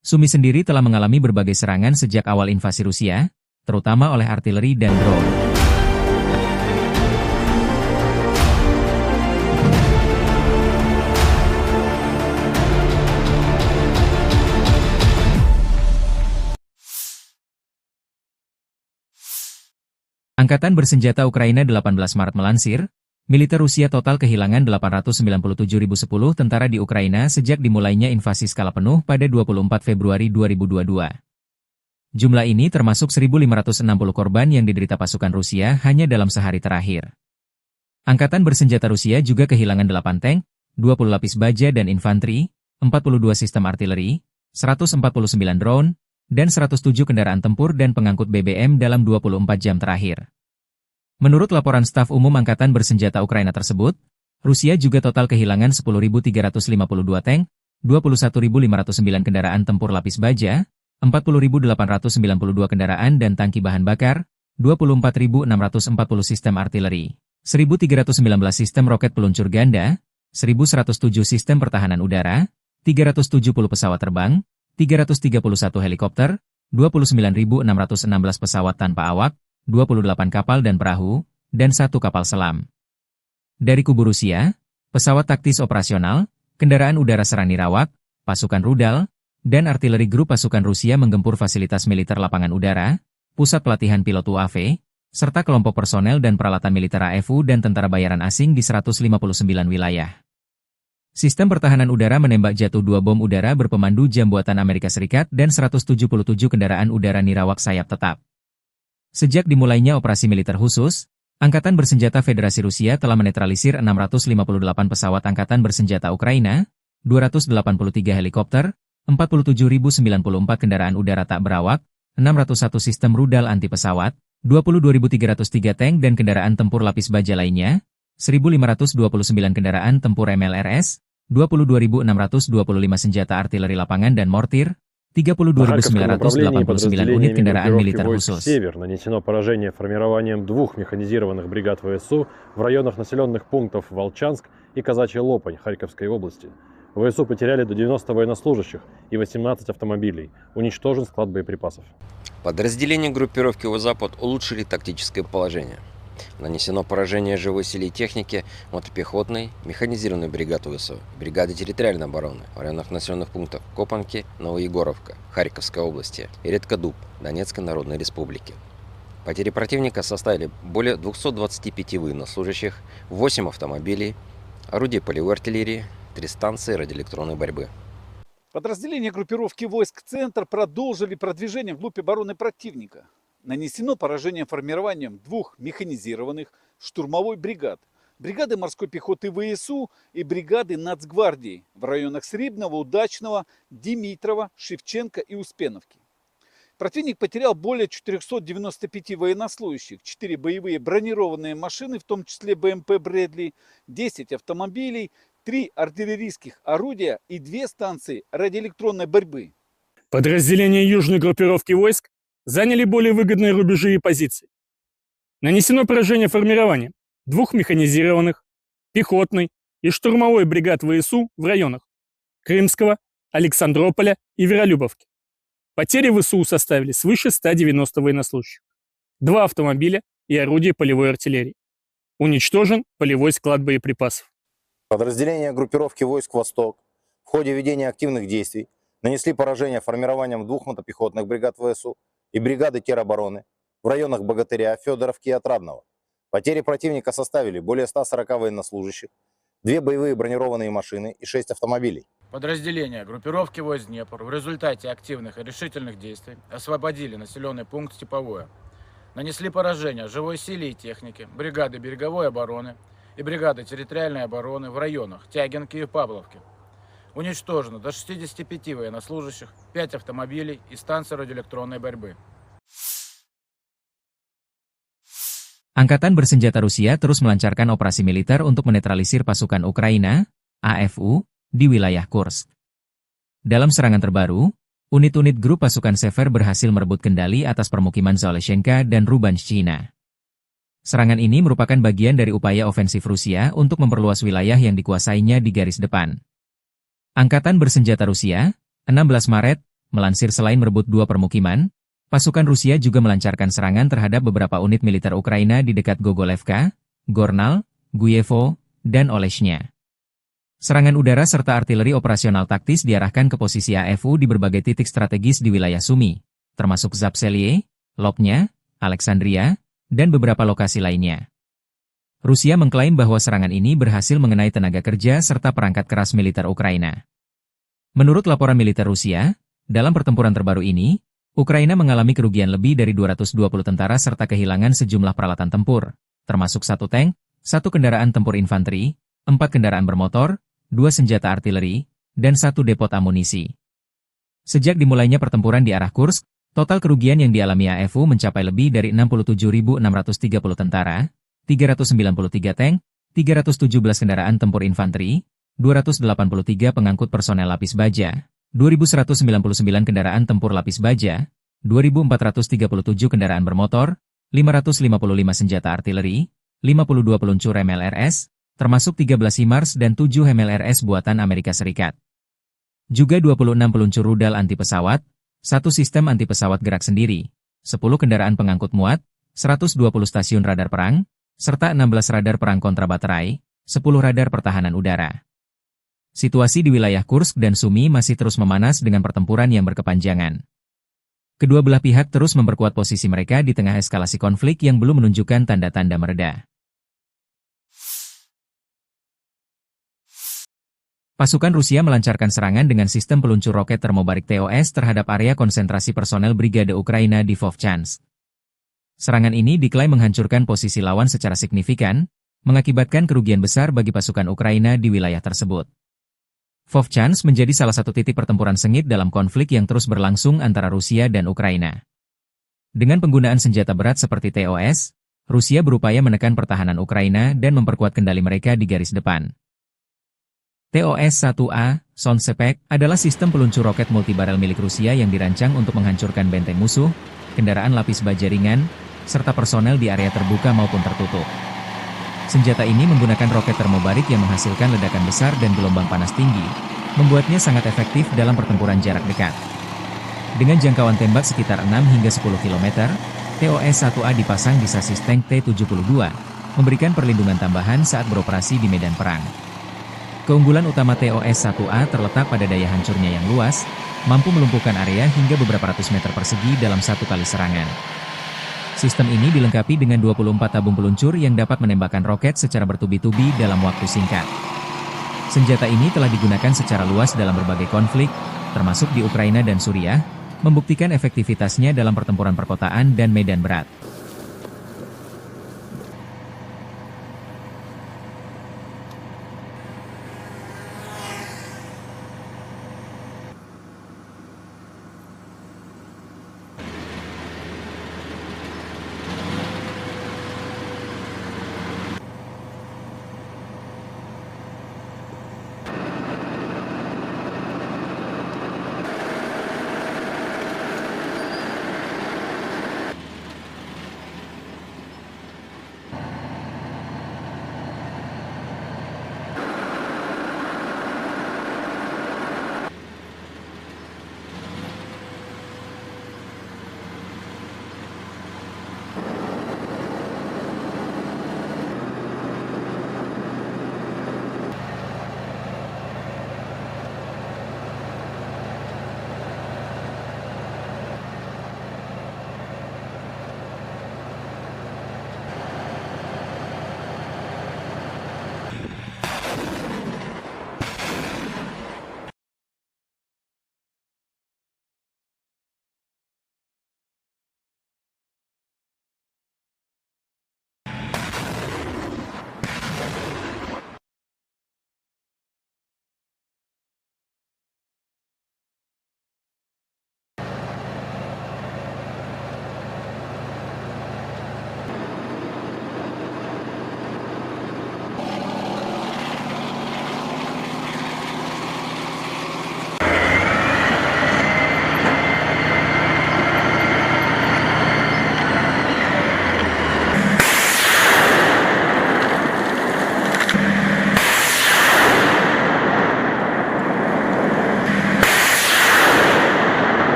A: Sumy sendiri telah mengalami berbagai serangan sejak awal invasi Rusia, terutama oleh artileri dan drone. Angkatan bersenjata Ukraina 18 Maret melansir, militer Rusia total kehilangan 897.010 tentara di Ukraina sejak dimulainya invasi skala penuh pada 24 Februari 2022. Jumlah ini termasuk 1.560 korban yang diderita pasukan Rusia hanya dalam sehari terakhir. Angkatan bersenjata Rusia juga kehilangan 8 tank, 20 lapis baja dan infanteri, 42 sistem artileri, 149 drone, dan 107 kendaraan tempur dan pengangkut BBM dalam 24 jam terakhir. Menurut laporan staf umum Angkatan Bersenjata Ukraina tersebut, Rusia juga total kehilangan 10.352 tank, 21.509 kendaraan tempur lapis baja, 40.892 kendaraan dan tangki bahan bakar, 24.640 sistem artileri, 1.319 sistem roket peluncur ganda, 1.107 sistem pertahanan udara, 370 pesawat terbang, 331 helikopter, 29.616 pesawat tanpa awak, 28 kapal dan perahu, dan 1 kapal selam. Dari kubu Rusia, pesawat taktis operasional, kendaraan udara serang nirawak, pasukan rudal, dan artileri grup pasukan Rusia menggempur fasilitas militer lapangan udara, pusat pelatihan pilot UAV, serta kelompok personel dan peralatan militer AFU dan tentara bayaran asing di 159 wilayah. Sistem pertahanan udara menembak jatuh 2 bom udara berpemandu jam buatan Amerika Serikat dan 177 kendaraan udara nirawak sayap tetap. Sejak dimulainya operasi militer khusus, Angkatan Bersenjata Federasi Rusia telah menetralisir 658 pesawat Angkatan Bersenjata Ukraina, 283 helikopter, 47.094 kendaraan udara tak berawak, 601 sistem rudal anti pesawat, 22.303 tank dan kendaraan tempur lapis baja lainnya, 1.529 kendaraan tempur MLRS, 22.625 senjata artileri lapangan dan mortir, 32.989 unit kendaraan militer khusus.
B: «Север» нанесено поражение формированием 2 механизированных бригад ВСУ в районах населенных пунктов Волчанск и Казачья Лопань Харьковской области. ВСУ потеряли до 90 военнослужащих и 18 автомобилей. Уничтожен склад боеприпасов.
C: Подразделения группировки «Запад» улучшили тактическое положение. Нанесено поражение живой силе и технике мотопехотной, механизированной бригады ВСУ, бригады территориальной обороны в районах населенных пунктов Копанки, Новоегоровка, Харьковской области и Редкодуб, Донецкой Народной Республики. Потери противника составили более 225 военнослужащих, 8 автомобилей, орудий полевой артиллерии, 3 станции радиоэлектронной борьбы.
D: Подразделения группировки войск «Центр» продолжили продвижение вглубь обороны противника. Нанесено поражение формированием 2 механизированных штурмовой бригад, бригады морской пехоты ВСУ и бригады Нацгвардии в районах Срибного, Удачного, Димитрова, Шевченко и Успеновки. Противник потерял более 495 военнослужащих, 4 боевые бронированные машины, в том числе БМП «Брэдли», 10 автомобилей, 3 артиллерийских орудия и 2 станции радиоэлектронной борьбы.
E: Подразделения южной группировки войск заняли более выгодные рубежи и позиции. Нанесено поражение формированием 2 механизированных, пехотной и штурмовой бригад ВСУ в районах Крымского, Александрополя и Веролюбовки. Потери ВСУ составили свыше 190 военнослужащих, 2 автомобиля и орудия полевой артиллерии. Уничтожен полевой склад боеприпасов.
F: Подразделения группировки войск «Восток» в ходе ведения активных действий нанесли поражение формированием 2 мотопехотных бригад ВСУ и бригады теробороны в районах Богатыря, Федоровки и Отрадного. Потери противника составили более 140 военнослужащих, 2 боевые бронированные машины и 6 автомобилей.
G: Подразделения группировки войск Днепр в результате активных и решительных действий освободили населенный пункт Степовое. Нанесли поражение живой силе и технике, бригады береговой обороны и бригады территориальной обороны в районах Тягинки и Павловки. Уничтожено до 65 военнослужащих, 5 автомобилей и станции радиоэлектронной борьбы.
A: Angkatan bersenjata Rusia terus melancarkan operasi militer untuk menetralisir pasukan Ukraina, AFU, di wilayah Kursk. Dalam serangan terbaru, unit-unit grup pasukan Sever berhasil merebut kendali atas permukiman Zaleshenka dan Rubanshchina. Serangan ini merupakan bagian dari upaya ofensif Rusia untuk memperluas wilayah yang dikuasainya di garis depan. Angkatan bersenjata Rusia, 16 Maret, melansir selain merebut 2 permukiman, pasukan Rusia juga melancarkan serangan terhadap beberapa unit militer Ukraina di dekat Gogolevka, Gornal, Guyevo, dan Oleshnya. Serangan udara serta artileri operasional taktis diarahkan ke posisi AFU di berbagai titik strategis di wilayah Sumy, termasuk Zapseliye, Lopnya, Alexandria, dan beberapa lokasi lainnya. Rusia mengklaim bahwa serangan ini berhasil mengenai tenaga kerja serta perangkat keras militer Ukraina. Menurut laporan militer Rusia, dalam pertempuran terbaru ini, Ukraina mengalami kerugian lebih dari 220 tentara serta kehilangan sejumlah peralatan tempur, termasuk 1 tank, 1 kendaraan tempur infanteri, 4 kendaraan bermotor, 2 senjata artileri, dan 1 depot amunisi. Sejak dimulainya pertempuran di arah Kursk, total kerugian yang dialami AFU mencapai lebih dari 67.630 tentara, 393 tank, 317 kendaraan tempur infanteri, 283 pengangkut personel lapis baja, 2.199 kendaraan tempur lapis baja, 2.437 kendaraan bermotor, 555 senjata artileri, 52 peluncur MLRS, termasuk 13 HIMARS dan 7 MLRS buatan Amerika Serikat. Juga 26 peluncur rudal anti pesawat, 1 sistem anti pesawat gerak sendiri, 10 kendaraan pengangkut muat, 120 stasiun radar perang, serta 16 radar perang kontrabaterai, 10 radar pertahanan udara. Situasi di wilayah Kursk dan Sumy masih terus memanas dengan pertempuran yang berkepanjangan. Kedua belah pihak terus memperkuat posisi mereka di tengah eskalasi konflik yang belum menunjukkan tanda-tanda mereda. Pasukan Rusia melancarkan serangan dengan sistem peluncur roket termobarik TOS terhadap area konsentrasi personel Brigade Ukraina di Vovchansk. Serangan ini diklaim menghancurkan posisi lawan secara signifikan, mengakibatkan kerugian besar bagi pasukan Ukraina di wilayah tersebut. Vovchansk menjadi salah satu titik pertempuran sengit dalam konflik yang terus berlangsung antara Rusia dan Ukraina. Dengan penggunaan senjata berat seperti TOS, Rusia berupaya menekan pertahanan Ukraina dan memperkuat kendali mereka di garis depan. TOS-1A, Sonsepek, adalah sistem peluncur roket multibarel milik Rusia yang dirancang untuk menghancurkan benteng musuh, kendaraan lapis baja ringan, serta personel di area terbuka maupun tertutup. Senjata ini menggunakan roket termobarik yang menghasilkan ledakan besar dan gelombang panas tinggi, membuatnya sangat efektif dalam pertempuran jarak dekat. Dengan jangkauan tembak sekitar 6 hingga 10 km, TOS-1A dipasang di sasis tank T-72, memberikan perlindungan tambahan saat beroperasi di medan perang. Keunggulan utama TOS-1A terletak pada daya hancurnya yang luas, mampu melumpuhkan area hingga beberapa ratus meter persegi dalam satu kali serangan. Sistem ini dilengkapi dengan 24 tabung peluncur yang dapat menembakkan roket secara bertubi-tubi dalam waktu singkat. Senjata ini telah digunakan secara luas dalam berbagai konflik, termasuk di Ukraina dan Suriah, membuktikan efektivitasnya dalam pertempuran perkotaan dan medan berat.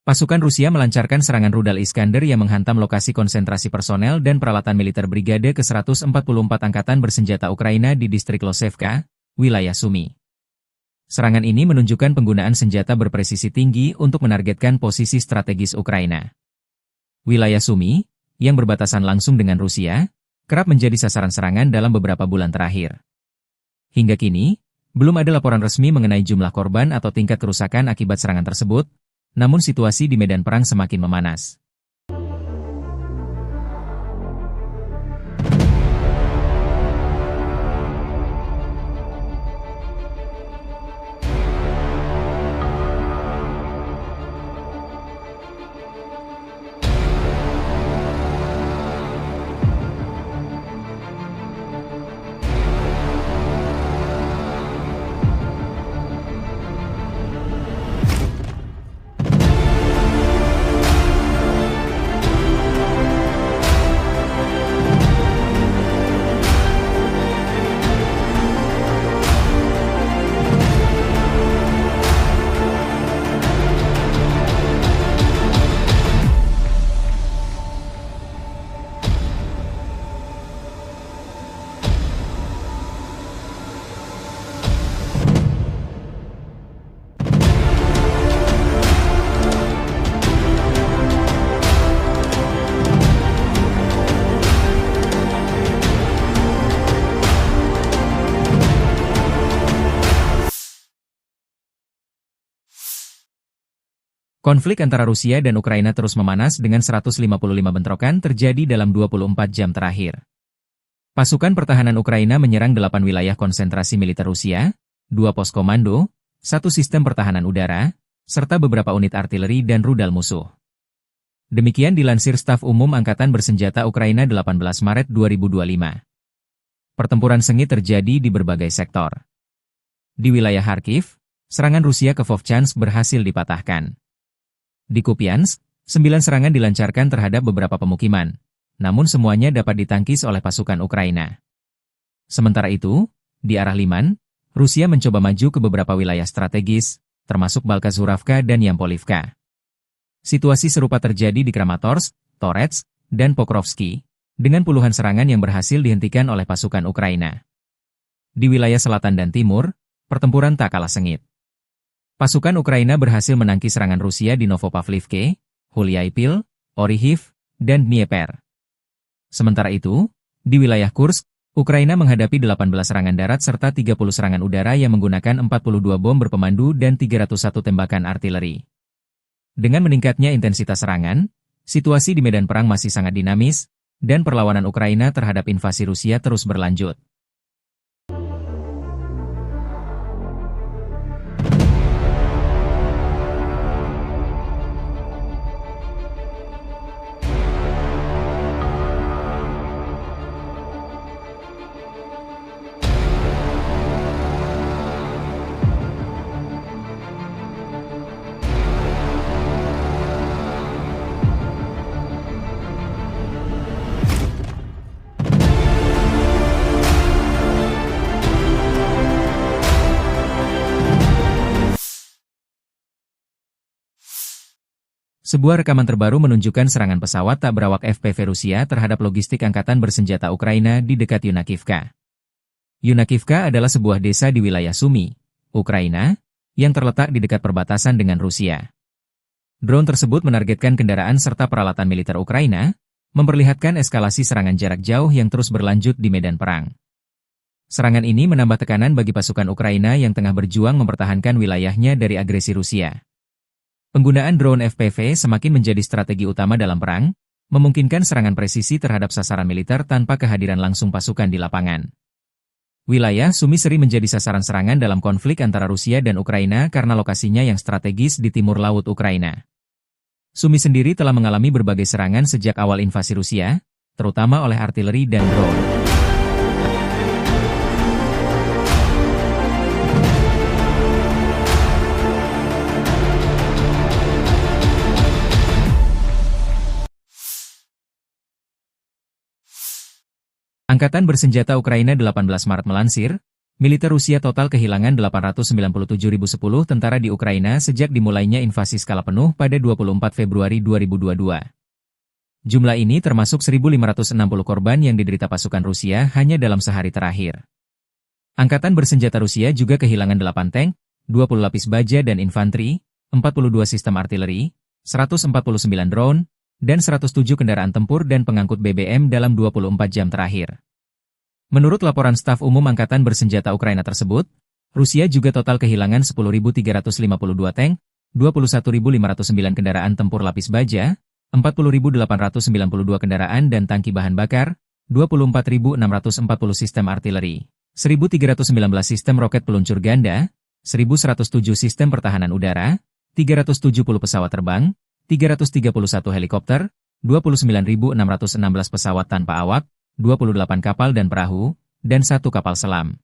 A: Pasukan Rusia melancarkan serangan rudal Iskander yang menghantam lokasi konsentrasi personel dan peralatan militer Brigade ke-144 Angkatan Bersenjata Ukraina di distrik Losevka, wilayah Sumy. Serangan ini menunjukkan penggunaan senjata berpresisi tinggi untuk menargetkan posisi strategis Ukraina. Wilayah Sumy, yang berbatasan langsung dengan Rusia, kerap menjadi sasaran serangan dalam beberapa bulan terakhir. Hingga kini, belum ada laporan resmi mengenai jumlah korban atau tingkat kerusakan akibat serangan tersebut, namun situasi di medan perang semakin memanas. Konflik antara Rusia dan Ukraina terus memanas dengan 155 bentrokan terjadi dalam 24 jam terakhir. Pasukan pertahanan Ukraina menyerang 8 wilayah konsentrasi militer Rusia, 2 pos komando, 1 sistem pertahanan udara, serta beberapa unit artileri dan rudal musuh. Demikian dilansir Staf Umum Angkatan Bersenjata Ukraina 18 Maret 2025. Pertempuran sengit terjadi di berbagai sektor. Di wilayah Kharkiv, serangan Rusia ke Vovchansk berhasil dipatahkan. Di Kupiansk, 9 serangan dilancarkan terhadap beberapa pemukiman, namun semuanya dapat ditangkis oleh pasukan Ukraina. Sementara itu, di arah Liman, Rusia mencoba maju ke beberapa wilayah strategis, termasuk Balkazuravka dan Yampolivka. Situasi serupa terjadi di Kramatorsk, Torets, dan Pokrovsky, dengan puluhan serangan yang berhasil dihentikan oleh pasukan Ukraina. Di wilayah selatan dan timur, pertempuran tak kalah sengit. Pasukan Ukraina berhasil menangkis serangan Rusia di Novopavlivke, Huliaipil, Orihiv, dan Dnieper. Sementara itu, di wilayah Kursk, Ukraina menghadapi 18 serangan darat serta 30 serangan udara yang menggunakan 42 bom berpemandu dan 301 tembakan artileri. Dengan meningkatnya intensitas serangan, situasi di medan perang masih sangat dinamis, dan perlawanan Ukraina terhadap invasi Rusia terus berlanjut. Sebuah rekaman terbaru menunjukkan serangan pesawat tak berawak FPV Rusia terhadap logistik angkatan bersenjata Ukraina di dekat Yunakivka. Yunakivka adalah sebuah desa di wilayah Sumy, Ukraina, yang terletak di dekat perbatasan dengan Rusia. Drone tersebut menargetkan kendaraan serta peralatan militer Ukraina, memperlihatkan eskalasi serangan jarak jauh yang terus berlanjut di medan perang. Serangan ini menambah tekanan bagi pasukan Ukraina yang tengah berjuang mempertahankan wilayahnya dari agresi Rusia. Penggunaan drone FPV semakin menjadi strategi utama dalam perang, memungkinkan serangan presisi terhadap sasaran militer tanpa kehadiran langsung pasukan di lapangan. Wilayah Sumy sering menjadi sasaran serangan dalam konflik antara Rusia dan Ukraina karena lokasinya yang strategis di timur laut Ukraina. Sumy sendiri telah mengalami berbagai serangan sejak awal invasi Rusia, terutama oleh artileri dan drone. Angkatan bersenjata Ukraina 18 Maret melansir, militer Rusia total kehilangan 897.010 tentara di Ukraina sejak dimulainya invasi skala penuh pada 24 Februari 2022. Jumlah ini termasuk 1.560 korban yang diderita pasukan Rusia hanya dalam sehari terakhir. Angkatan bersenjata Rusia juga kehilangan 8 tank, 20 lapis baja dan infanteri, 42 sistem artileri, 149 drone, dan 107 kendaraan tempur dan pengangkut BBM dalam 24 jam terakhir. Menurut laporan staf umum Angkatan Bersenjata Ukraina tersebut, Rusia juga total kehilangan 10.352 tank, 21.509 kendaraan tempur lapis baja, 40.892 kendaraan dan tangki bahan bakar, 24.640 sistem artileri, 1.319 sistem roket peluncur ganda, 1.107 sistem pertahanan udara, 370 pesawat terbang, 331 helikopter, 29.616 pesawat tanpa awak, 28 kapal dan perahu, dan 1 kapal selam.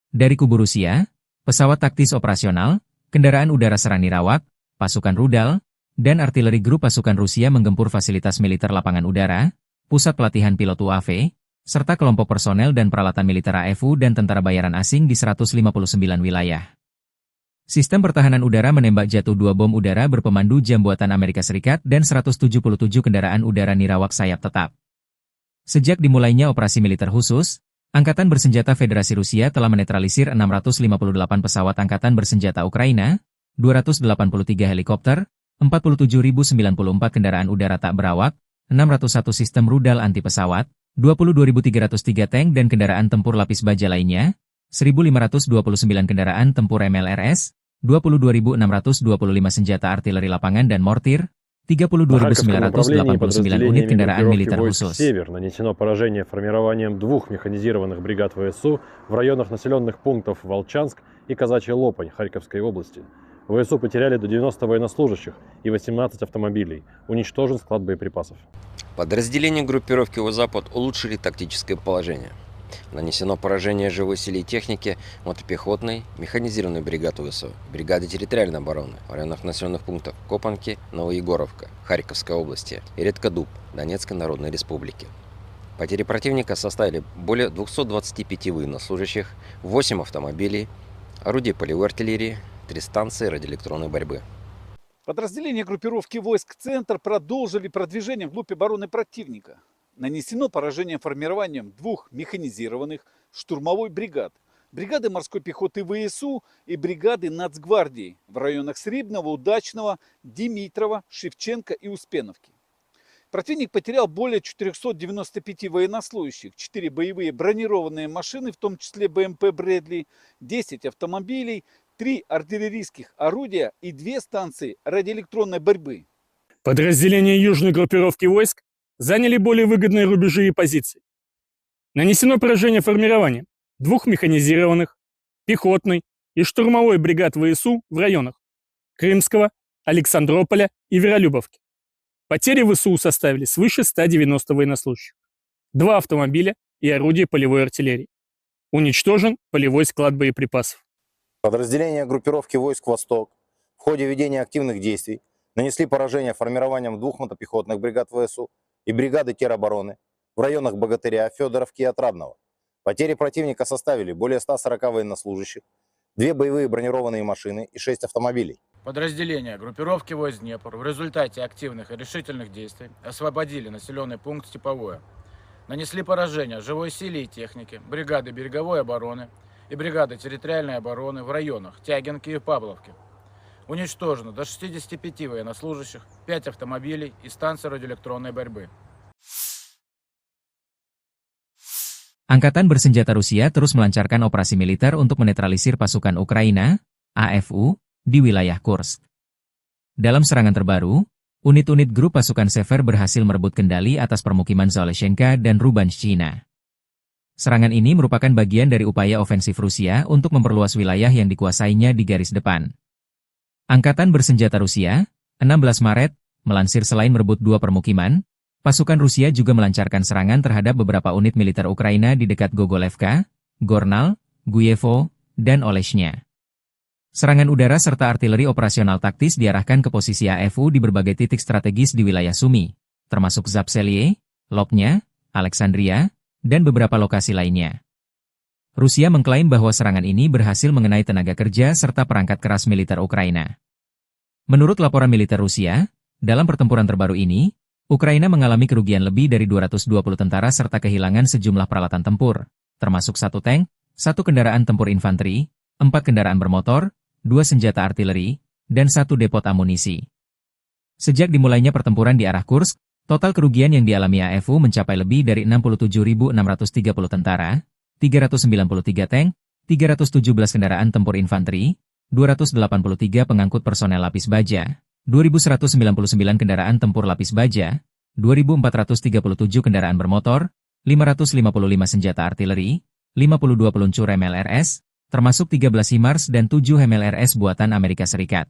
A: Dari kubu Rusia, pesawat taktis operasional, kendaraan udara serang nirawak, pasukan rudal, dan artileri grup pasukan Rusia menggempur fasilitas militer lapangan udara, pusat pelatihan pilot UAV, serta kelompok personel dan peralatan militer AFU dan tentara bayaran asing di 159 wilayah. Sistem pertahanan udara menembak jatuh 2 bom udara berpemandu jam buatan Amerika Serikat dan 177 kendaraan udara nirawak sayap tetap. Sejak dimulainya operasi militer khusus, Angkatan Bersenjata Federasi Rusia telah menetralisir 658 pesawat Angkatan Bersenjata Ukraina, 283 helikopter, 47.094 kendaraan udara tak berawak, 601 sistem rudal anti pesawat, 22.303 tank dan kendaraan tempur lapis baja lainnya, 1.529 kendaraan tempur MLRS, 22.625 senjata artileri lapangan dan mortir, 32.989 unit kendaraan militer khusus.
B: «Север» нанесено поражение формированием 2 механизированных бригад ВСУ в районах населенных пунктов Волчанск и Казачья Лопань Харьковской области. ВСУ потеряли до 90 военнослужащих и 18 автомобилей. Уничтожен склад боеприпасов.
C: Подразделения группировки «Запад» улучшили тактическое положение. Нанесено поражение живой силе и технике мотопехотной, механизированной бригады ВСУ, бригады территориальной обороны в районах населенных пунктов Копанки, Новоегоровка, Харьковской области и Редкодуб, Донецкой Народной Республики. Потери противника составили более 225 военнослужащих, 8 автомобилей, орудий полевой артиллерии, 3 станции радиоэлектронной борьбы.
D: Подразделения группировки войск «Центр» продолжили продвижение вглубь обороны противника. Нанесено поражение формированием 2 механизированных штурмовой бригад, бригады морской пехоты ВСУ и бригады Нацгвардии в районах Срибного, Удачного, Димитрова, Шевченко и Успеновки. Противник потерял более 495 военнослужащих, 4 боевые бронированные машины, в том числе БМП «Брэдли», 10 автомобилей, 3 артиллерийских орудия и 2 станции радиоэлектронной борьбы.
E: Подразделения южной группировки войск заняли более выгодные рубежи и позиции. Нанесено поражение формированием 2 механизированных, пехотной и штурмовой бригад ВСУ в районах Крымского, Александрополя и Веролюбовки. Потери ВСУ составили свыше 190 военнослужащих, 2 автомобиля и орудия полевой артиллерии. Уничтожен полевой склад боеприпасов.
F: Подразделения группировки войск «Восток» в ходе ведения активных действий нанесли поражение формированием 2 мотопехотных бригад ВСУ и бригады теробороны в районах Богатыря, Федоровки и Отрадного. Потери противника составили более 140 военнослужащих, 2 боевые бронированные машины и 6 автомобилей.
G: Подразделения группировки войск Днепр в результате активных и решительных действий освободили населенный пункт Степовое. Нанесли поражение живой силе и технике, бригады береговой обороны и бригады территориальной обороны в районах Тягинки и Павловки. Уничтожено до 65 военнослужащих, 5 автомобилей и станции радиоэлектронной борьбы.
A: Angkatan bersenjata Rusia terus melancarkan operasi militer untuk menetralisir pasukan Ukraina, AFU, di wilayah Kursk. Dalam serangan terbaru, unit-unit grup pasukan Sever berhasil merebut kendali atas permukiman Zaleshenka dan Rubanshchina. Serangan ini merupakan bagian dari upaya ofensif Rusia untuk memperluas wilayah yang dikuasainya di garis depan. Angkatan bersenjata Rusia, 16 Maret, melansir selain merebut 2 permukiman, pasukan Rusia juga melancarkan serangan terhadap beberapa unit militer Ukraina di dekat Gogolevka, Gornal, Guyevo, dan Oleshnya. Serangan udara serta artileri operasional taktis diarahkan ke posisi AFU di berbagai titik strategis di wilayah Sumy, termasuk Zapseliye, Lopnya, Alexandria, dan beberapa lokasi lainnya. Rusia mengklaim bahwa serangan ini berhasil mengenai tenaga kerja serta perangkat keras militer Ukraina. Menurut laporan militer Rusia, dalam pertempuran terbaru ini, Ukraina mengalami kerugian lebih dari 220 tentara serta kehilangan sejumlah peralatan tempur, termasuk 1 tank, 1 kendaraan tempur infanteri, 4 kendaraan bermotor, 2 senjata artileri, dan 1 depot amunisi. Sejak dimulainya pertempuran di arah Kursk, total kerugian yang dialami AFU mencapai lebih dari 67.630 tentara, 393 tank, 317 kendaraan tempur infanteri, 283 pengangkut personel lapis baja, 2.199 kendaraan tempur lapis baja, 2.437 kendaraan bermotor, 555 senjata artileri, 52 peluncur MLRS, termasuk 13 HIMARS dan 7 MLRS buatan Amerika Serikat.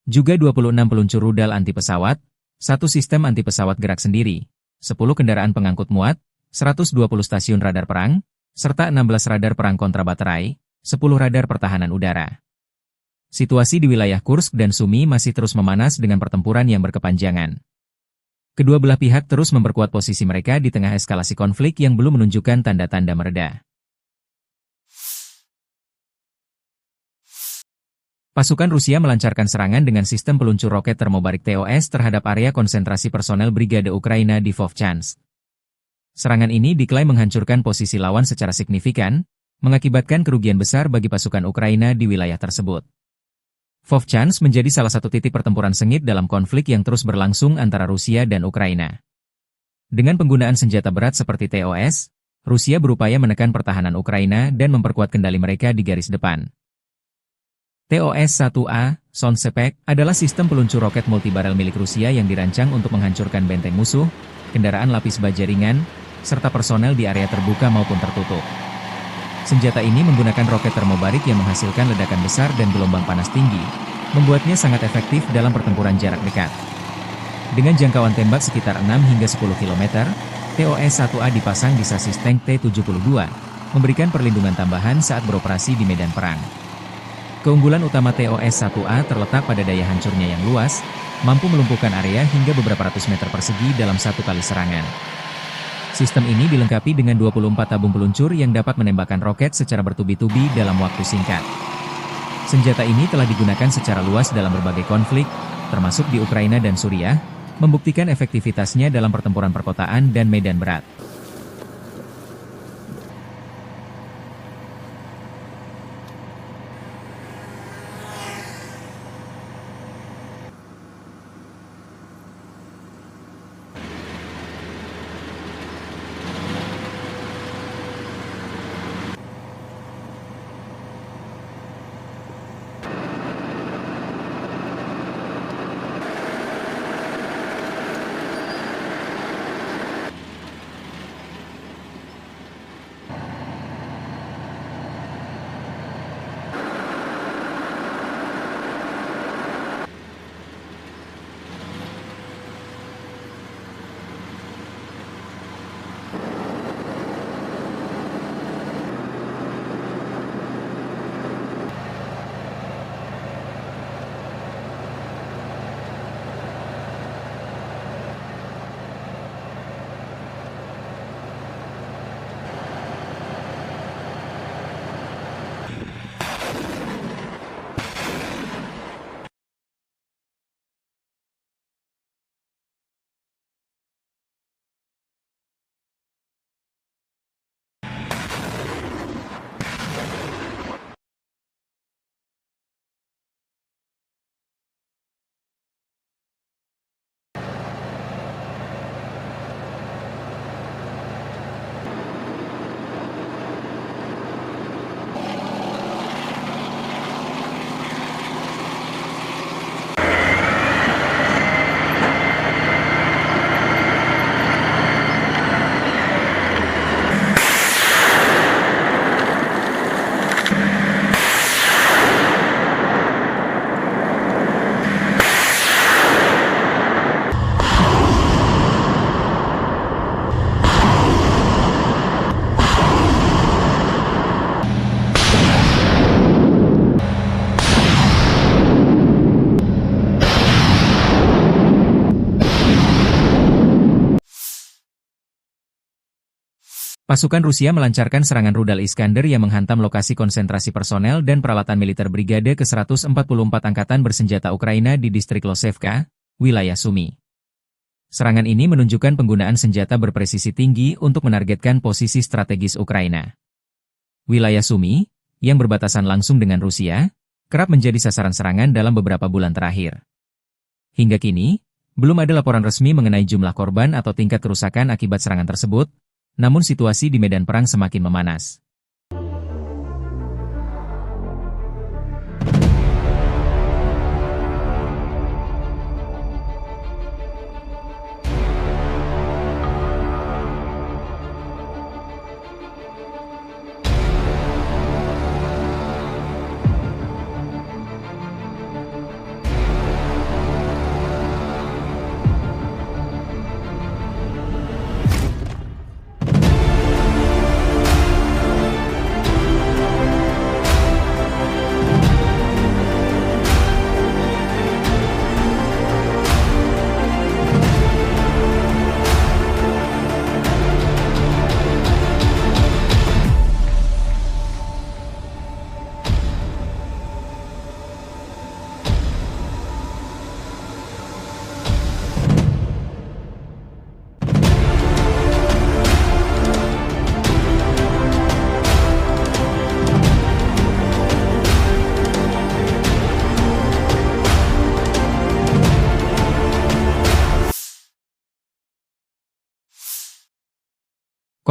A: Juga 26 peluncur rudal anti-pesawat, 1 sistem anti-pesawat gerak sendiri, 10 kendaraan pengangkut muat, 120 stasiun radar perang, serta 16 radar perang kontrabaterai, 10 radar pertahanan udara. Situasi di wilayah Kursk dan Sumy masih terus memanas dengan pertempuran yang berkepanjangan. Kedua belah pihak terus memperkuat posisi mereka di tengah eskalasi konflik yang belum menunjukkan tanda-tanda mereda. Pasukan Rusia melancarkan serangan dengan sistem peluncur roket termobarik TOS terhadap area konsentrasi personel Brigade Ukraina di Vovchansk. Serangan ini diklaim menghancurkan posisi lawan secara signifikan, mengakibatkan kerugian besar bagi pasukan Ukraina di wilayah tersebut. Vovchansk menjadi salah satu titik pertempuran sengit dalam konflik yang terus berlangsung antara Rusia dan Ukraina. Dengan penggunaan senjata berat seperti TOS, Rusia berupaya menekan pertahanan Ukraina dan memperkuat kendali mereka di garis depan. TOS-1A, Sonsepek, adalah sistem peluncur roket multibarel milik Rusia yang dirancang untuk menghancurkan benteng musuh, kendaraan lapis baja ringan, serta personel di area terbuka maupun tertutup. Senjata ini menggunakan roket termobarik yang menghasilkan ledakan besar dan gelombang panas tinggi, membuatnya sangat efektif dalam pertempuran jarak dekat. Dengan jangkauan tembak sekitar 6 hingga 10 km, TOS-1A dipasang di sasis tank T-72, memberikan perlindungan tambahan saat beroperasi di medan perang. Keunggulan utama TOS-1A terletak pada daya hancurnya yang luas, mampu melumpuhkan area hingga beberapa ratus meter persegi dalam satu kali serangan. Sistem ini dilengkapi dengan 24 tabung peluncur yang dapat menembakkan roket secara bertubi-tubi dalam waktu singkat. Senjata ini telah digunakan secara luas dalam berbagai konflik, termasuk di Ukraina dan Suriah, membuktikan efektivitasnya dalam pertempuran perkotaan dan medan berat. Pasukan Rusia melancarkan serangan rudal Iskander yang menghantam lokasi konsentrasi personel dan peralatan militer Brigade ke-144 Angkatan Bersenjata Ukraina di distrik Losevka, wilayah Sumy. Serangan ini menunjukkan penggunaan senjata berpresisi tinggi untuk menargetkan posisi strategis Ukraina. Wilayah Sumy, yang berbatasan langsung dengan Rusia, kerap menjadi sasaran serangan dalam beberapa bulan terakhir. Hingga kini, belum ada laporan resmi mengenai jumlah korban atau tingkat kerusakan akibat serangan tersebut, namun situasi di medan perang semakin memanas.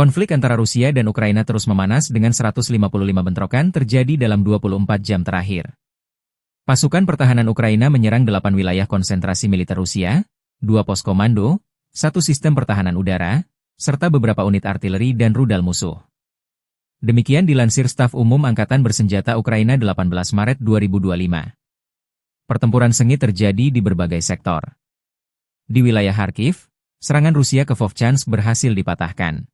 A: Konflik antara Rusia dan Ukraina terus memanas dengan 155 bentrokan terjadi dalam 24 jam terakhir. Pasukan pertahanan Ukraina menyerang 8 wilayah konsentrasi militer Rusia, 2 pos komando, 1 sistem pertahanan udara, serta beberapa unit artileri dan rudal musuh. Demikian dilansir Staf Umum Angkatan Bersenjata Ukraina 18 Maret 2025. Pertempuran sengit terjadi di berbagai sektor. Di wilayah Kharkiv, serangan Rusia ke Vovchansk berhasil dipatahkan.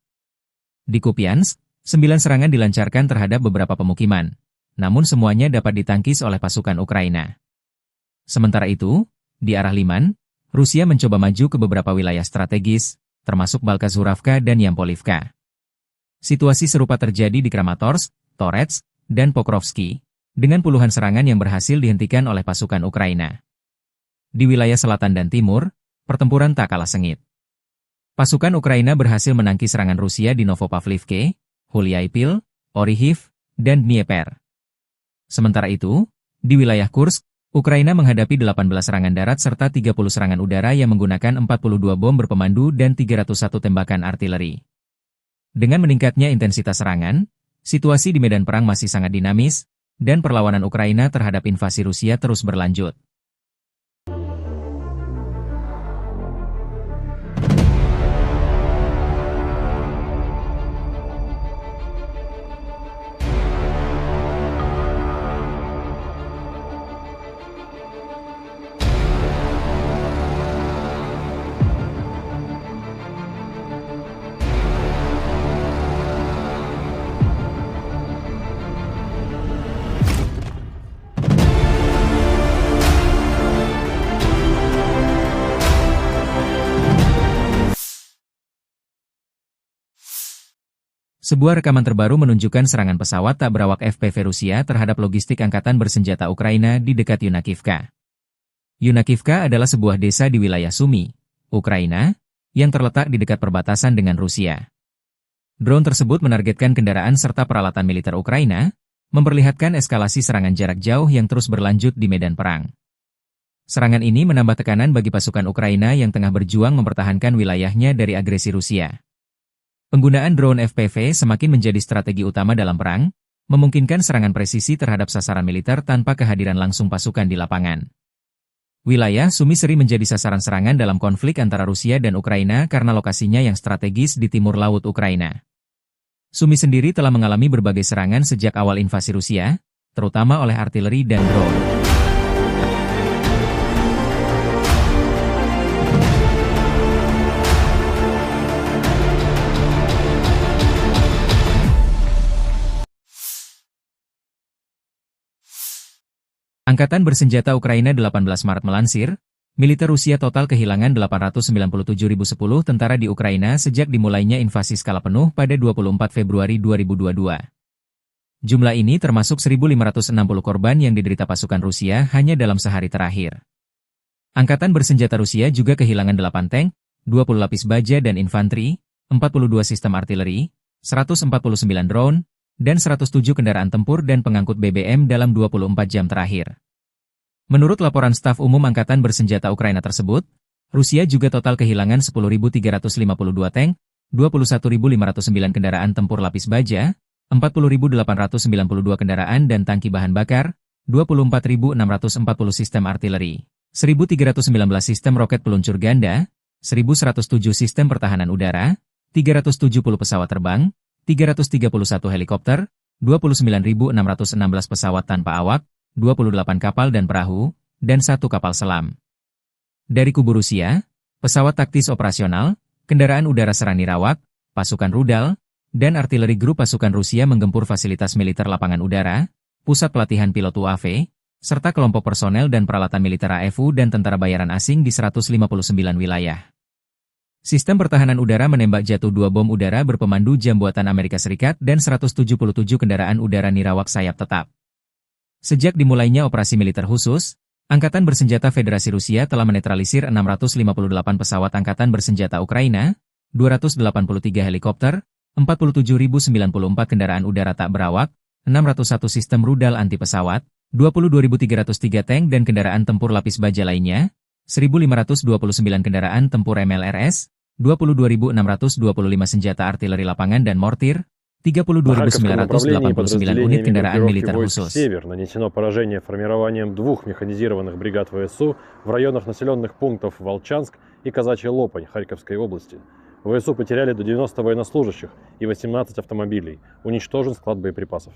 A: Di Kupiansk, 9 serangan dilancarkan terhadap beberapa pemukiman, namun semuanya dapat ditangkis oleh pasukan Ukraina. Sementara itu, di arah Liman, Rusia mencoba maju ke beberapa wilayah strategis, termasuk Balkazuravka dan Yampolivka. Situasi serupa terjadi di Kramatorsk, Torets, dan Pokrovsky, dengan puluhan serangan yang berhasil dihentikan oleh pasukan Ukraina. Di wilayah selatan dan timur, pertempuran tak kalah sengit. Pasukan Ukraina berhasil menangkis serangan Rusia di Novopavlivke, Huliaipil, Orihiv, dan Dnieper. Sementara itu, di wilayah Kursk, Ukraina menghadapi 18 serangan darat serta 30 serangan udara yang menggunakan 42 bom berpemandu dan 301 tembakan artileri. Dengan meningkatnya intensitas serangan, situasi di medan perang masih sangat dinamis, dan perlawanan Ukraina terhadap invasi Rusia terus berlanjut. Sebuah rekaman terbaru menunjukkan serangan pesawat tak berawak FPV Rusia terhadap logistik angkatan bersenjata Ukraina di dekat Yunakivka. Yunakivka adalah sebuah desa di wilayah Sumy, Ukraina, yang terletak di dekat perbatasan dengan Rusia. Drone tersebut menargetkan kendaraan serta peralatan militer Ukraina, memperlihatkan eskalasi serangan jarak jauh yang terus berlanjut di medan perang. Serangan ini menambah tekanan bagi pasukan Ukraina yang tengah berjuang mempertahankan wilayahnya dari agresi Rusia. Penggunaan drone FPV semakin menjadi strategi utama dalam perang, memungkinkan serangan presisi terhadap sasaran militer tanpa kehadiran langsung pasukan di lapangan. Wilayah Sumy sering menjadi sasaran serangan dalam konflik antara Rusia dan Ukraina karena lokasinya yang strategis di timur laut Ukraina. Sumy sendiri telah mengalami berbagai serangan sejak awal invasi Rusia, terutama oleh artileri dan drone. Angkatan bersenjata Ukraina 18 Maret melansir, militer Rusia total kehilangan 897.010 tentara di Ukraina sejak dimulainya invasi skala penuh pada 24 Februari 2022. Jumlah ini termasuk 1.560 korban yang diderita pasukan Rusia hanya dalam sehari terakhir. Angkatan bersenjata Rusia juga kehilangan 8 tank, 20 lapis baja dan infanteri, 42 sistem artileri, 149 drone, dan 107 kendaraan tempur dan pengangkut BBM dalam 24 jam terakhir. Menurut laporan staf umum Angkatan Bersenjata Ukraina tersebut, Rusia juga total kehilangan 10.352 tank, 21.509 kendaraan tempur lapis baja, 40.892 kendaraan dan tangki bahan bakar, 24.640 sistem artileri, 1.319 sistem roket peluncur ganda, 1.107 sistem pertahanan udara, 370 pesawat terbang, 331 helikopter, 29.616 pesawat tanpa awak, 28 kapal dan perahu, dan 1 kapal selam. Dari kubu Rusia, pesawat taktis operasional, kendaraan udara serang nirawak, pasukan rudal, dan artileri grup pasukan Rusia menggempur fasilitas militer lapangan udara, pusat pelatihan pilot UAV, serta kelompok personel dan peralatan militer AFU dan tentara bayaran asing di 159 wilayah. Sistem pertahanan udara menembak jatuh 2 bom udara berpemandu jam buatan Amerika Serikat dan 177 kendaraan udara nirawak sayap tetap. Sejak dimulainya operasi militer khusus, Angkatan Bersenjata Federasi Rusia telah menetralisir 658 pesawat Angkatan Bersenjata Ukraina, 283 helikopter, 47.094 kendaraan udara tak berawak, 601 sistem rudal anti pesawat, 22.303 tank dan kendaraan tempur lapis baja lainnya, 1.529 kendaraan tempur MLRS, 22.625 senjata artileri lapangan dan mortir, 32.989 unit kendaraan militer khusus.
B: «Север» нанесено поражение формированием 2 механизированных бригад ВСУ в районах населенных пунктов Волчанск и Казачья Лопань Харьковской области. ВСУ потеряли до 90 военнослужащих и 18 автомобилей. Уничтожен склад боеприпасов.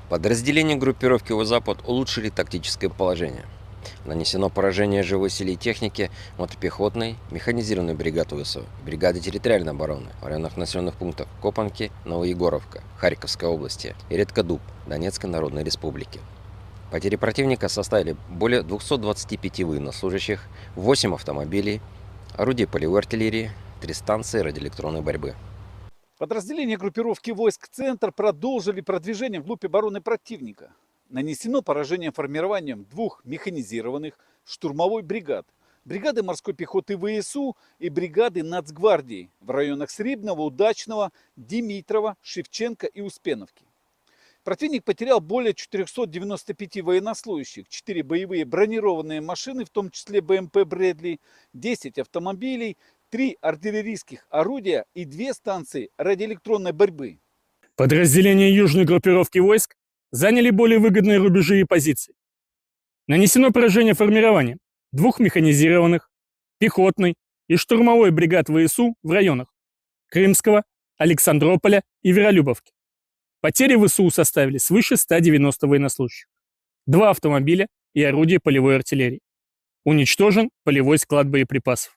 C: Подразделения группировки «Запад» улучшили тактическое положение. Нанесено поражение живой силе и технике мотопехотной, механизированной бригады ВСУ, бригады территориальной обороны в районах населенных пунктов Копанки, Новоегоровка, Харьковской области и Редкодуб, Донецкой Народной Республики. Потери противника составили более 225 военнослужащих, 8 автомобилей, орудий полевой артиллерии, 3 станции радиоэлектронной борьбы.
D: Подразделения группировки войск «Центр» продолжили продвижение вглубь обороны противника. Нанесено поражение формированием 2 механизированных штурмовой бригад, бригады морской пехоты ВСУ и бригады Нацгвардии в районах Срибного, Удачного, Димитрова, Шевченко и Успеновки. Противник потерял более 495 военнослужащих, 4 боевые бронированные машины, в том числе БМП «Брэдли», 10 автомобилей, 3 артиллерийских орудия и 2 станции радиоэлектронной борьбы.
E: Подразделения южной группировки войск заняли более выгодные рубежи и позиции. Нанесено поражение формированием 2 механизированных, пехотной и штурмовой бригад ВСУ в районах Крымского, Александрополя и Веролюбовки. Потери ВСУ составили свыше 190 военнослужащих, 2 автомобиля и орудия полевой артиллерии. Уничтожен полевой склад боеприпасов.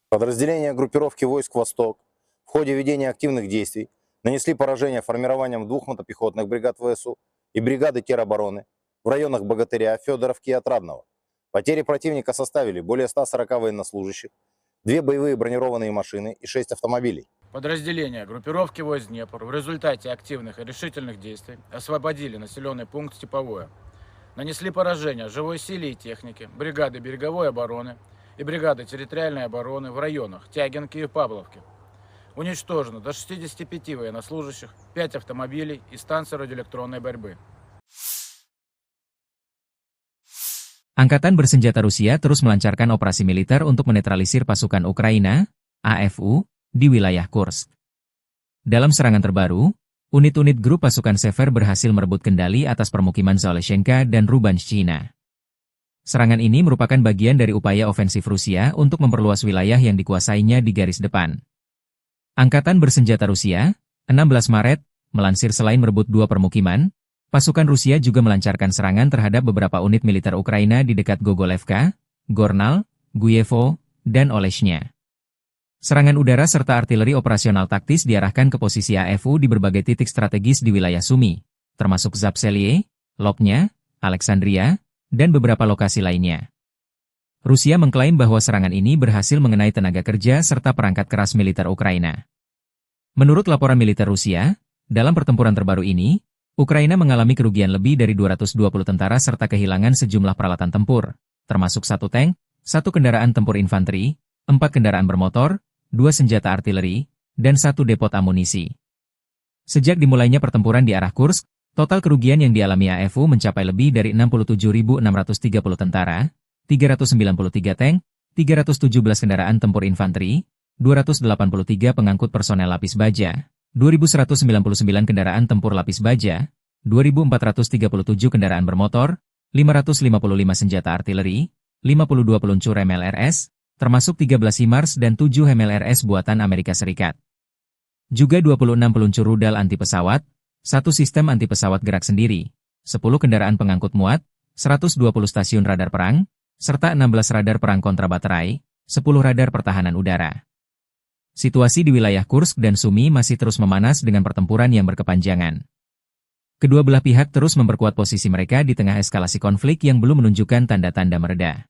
F: Подразделения группировки войск «Восток» в ходе ведения активных действий нанесли поражение формированием 2 мотопехотных бригад ВСУ и бригады теробороны в районах Богатыря, Федоровки и Отрадного. Потери противника составили более 140 военнослужащих, 2 боевые бронированные машины и 6 автомобилей.
G: Подразделения группировки войск Днепр в результате активных и решительных действий освободили населенный пункт Степовое. Нанесли поражение живой силе и технике, бригады береговой обороны и бригады территориальной обороны в районах Тягинки и Павловки. Уничтожено до 65 военнослужащих, 5 автомобилей и станции радиоэлектронной борьбы.
A: Angkatan bersenjata Rusia terus melancarkan operasi militer untuk menetralisir pasukan Ukraina, AFU, di wilayah Kursk. Dalam serangan terbaru, unit-unit grup pasukan Sever berhasil merebut kendali atas permukiman Zaleshenka dan Rubanshchina. Serangan ini merupakan bagian dari upaya ofensif Rusia untuk memperluas wilayah yang dikuasainya di garis depan. Angkatan bersenjata Rusia, 16 Maret, melansir selain merebut 2 permukiman, pasukan Rusia juga melancarkan serangan terhadap beberapa unit militer Ukraina di dekat Gogolevka, Gornal, Guyevo, dan Oleshnya. Serangan udara serta artileri operasional taktis diarahkan ke posisi AFU di berbagai titik strategis di wilayah Sumy, termasuk Zapseliye, Loknya, Alexandria, dan beberapa lokasi lainnya. Rusia mengklaim bahwa serangan ini berhasil mengenai tenaga kerja serta perangkat keras militer Ukraina. Menurut laporan militer Rusia, dalam pertempuran terbaru ini, Ukraina mengalami kerugian lebih dari 220 tentara serta kehilangan sejumlah peralatan tempur, termasuk 1 tank, 1 kendaraan tempur infanteri, 4 kendaraan bermotor, 2 senjata artileri, dan 1 depot amunisi. Sejak dimulainya pertempuran di arah Kursk, total kerugian yang dialami AFU mencapai lebih dari 67.630 tentara, 393 tank, 317 kendaraan tempur infanteri, 283 pengangkut personel lapis baja, 2.199 kendaraan tempur lapis baja, 2.437 kendaraan bermotor, 555 senjata artileri, 52 peluncur MLRS, termasuk 13 HIMARS dan 7 MLRS buatan Amerika Serikat. Juga 26 peluncur rudal anti pesawat, 1 sistem anti pesawat gerak sendiri, 10 kendaraan pengangkut muat, 120 stasiun radar perang, serta 16 radar perang kontrabaterai, 10 radar pertahanan udara. Situasi di wilayah Kursk dan Sumy masih terus memanas dengan pertempuran yang berkepanjangan. Kedua belah pihak terus memperkuat posisi mereka di tengah eskalasi konflik yang belum menunjukkan tanda-tanda mereda.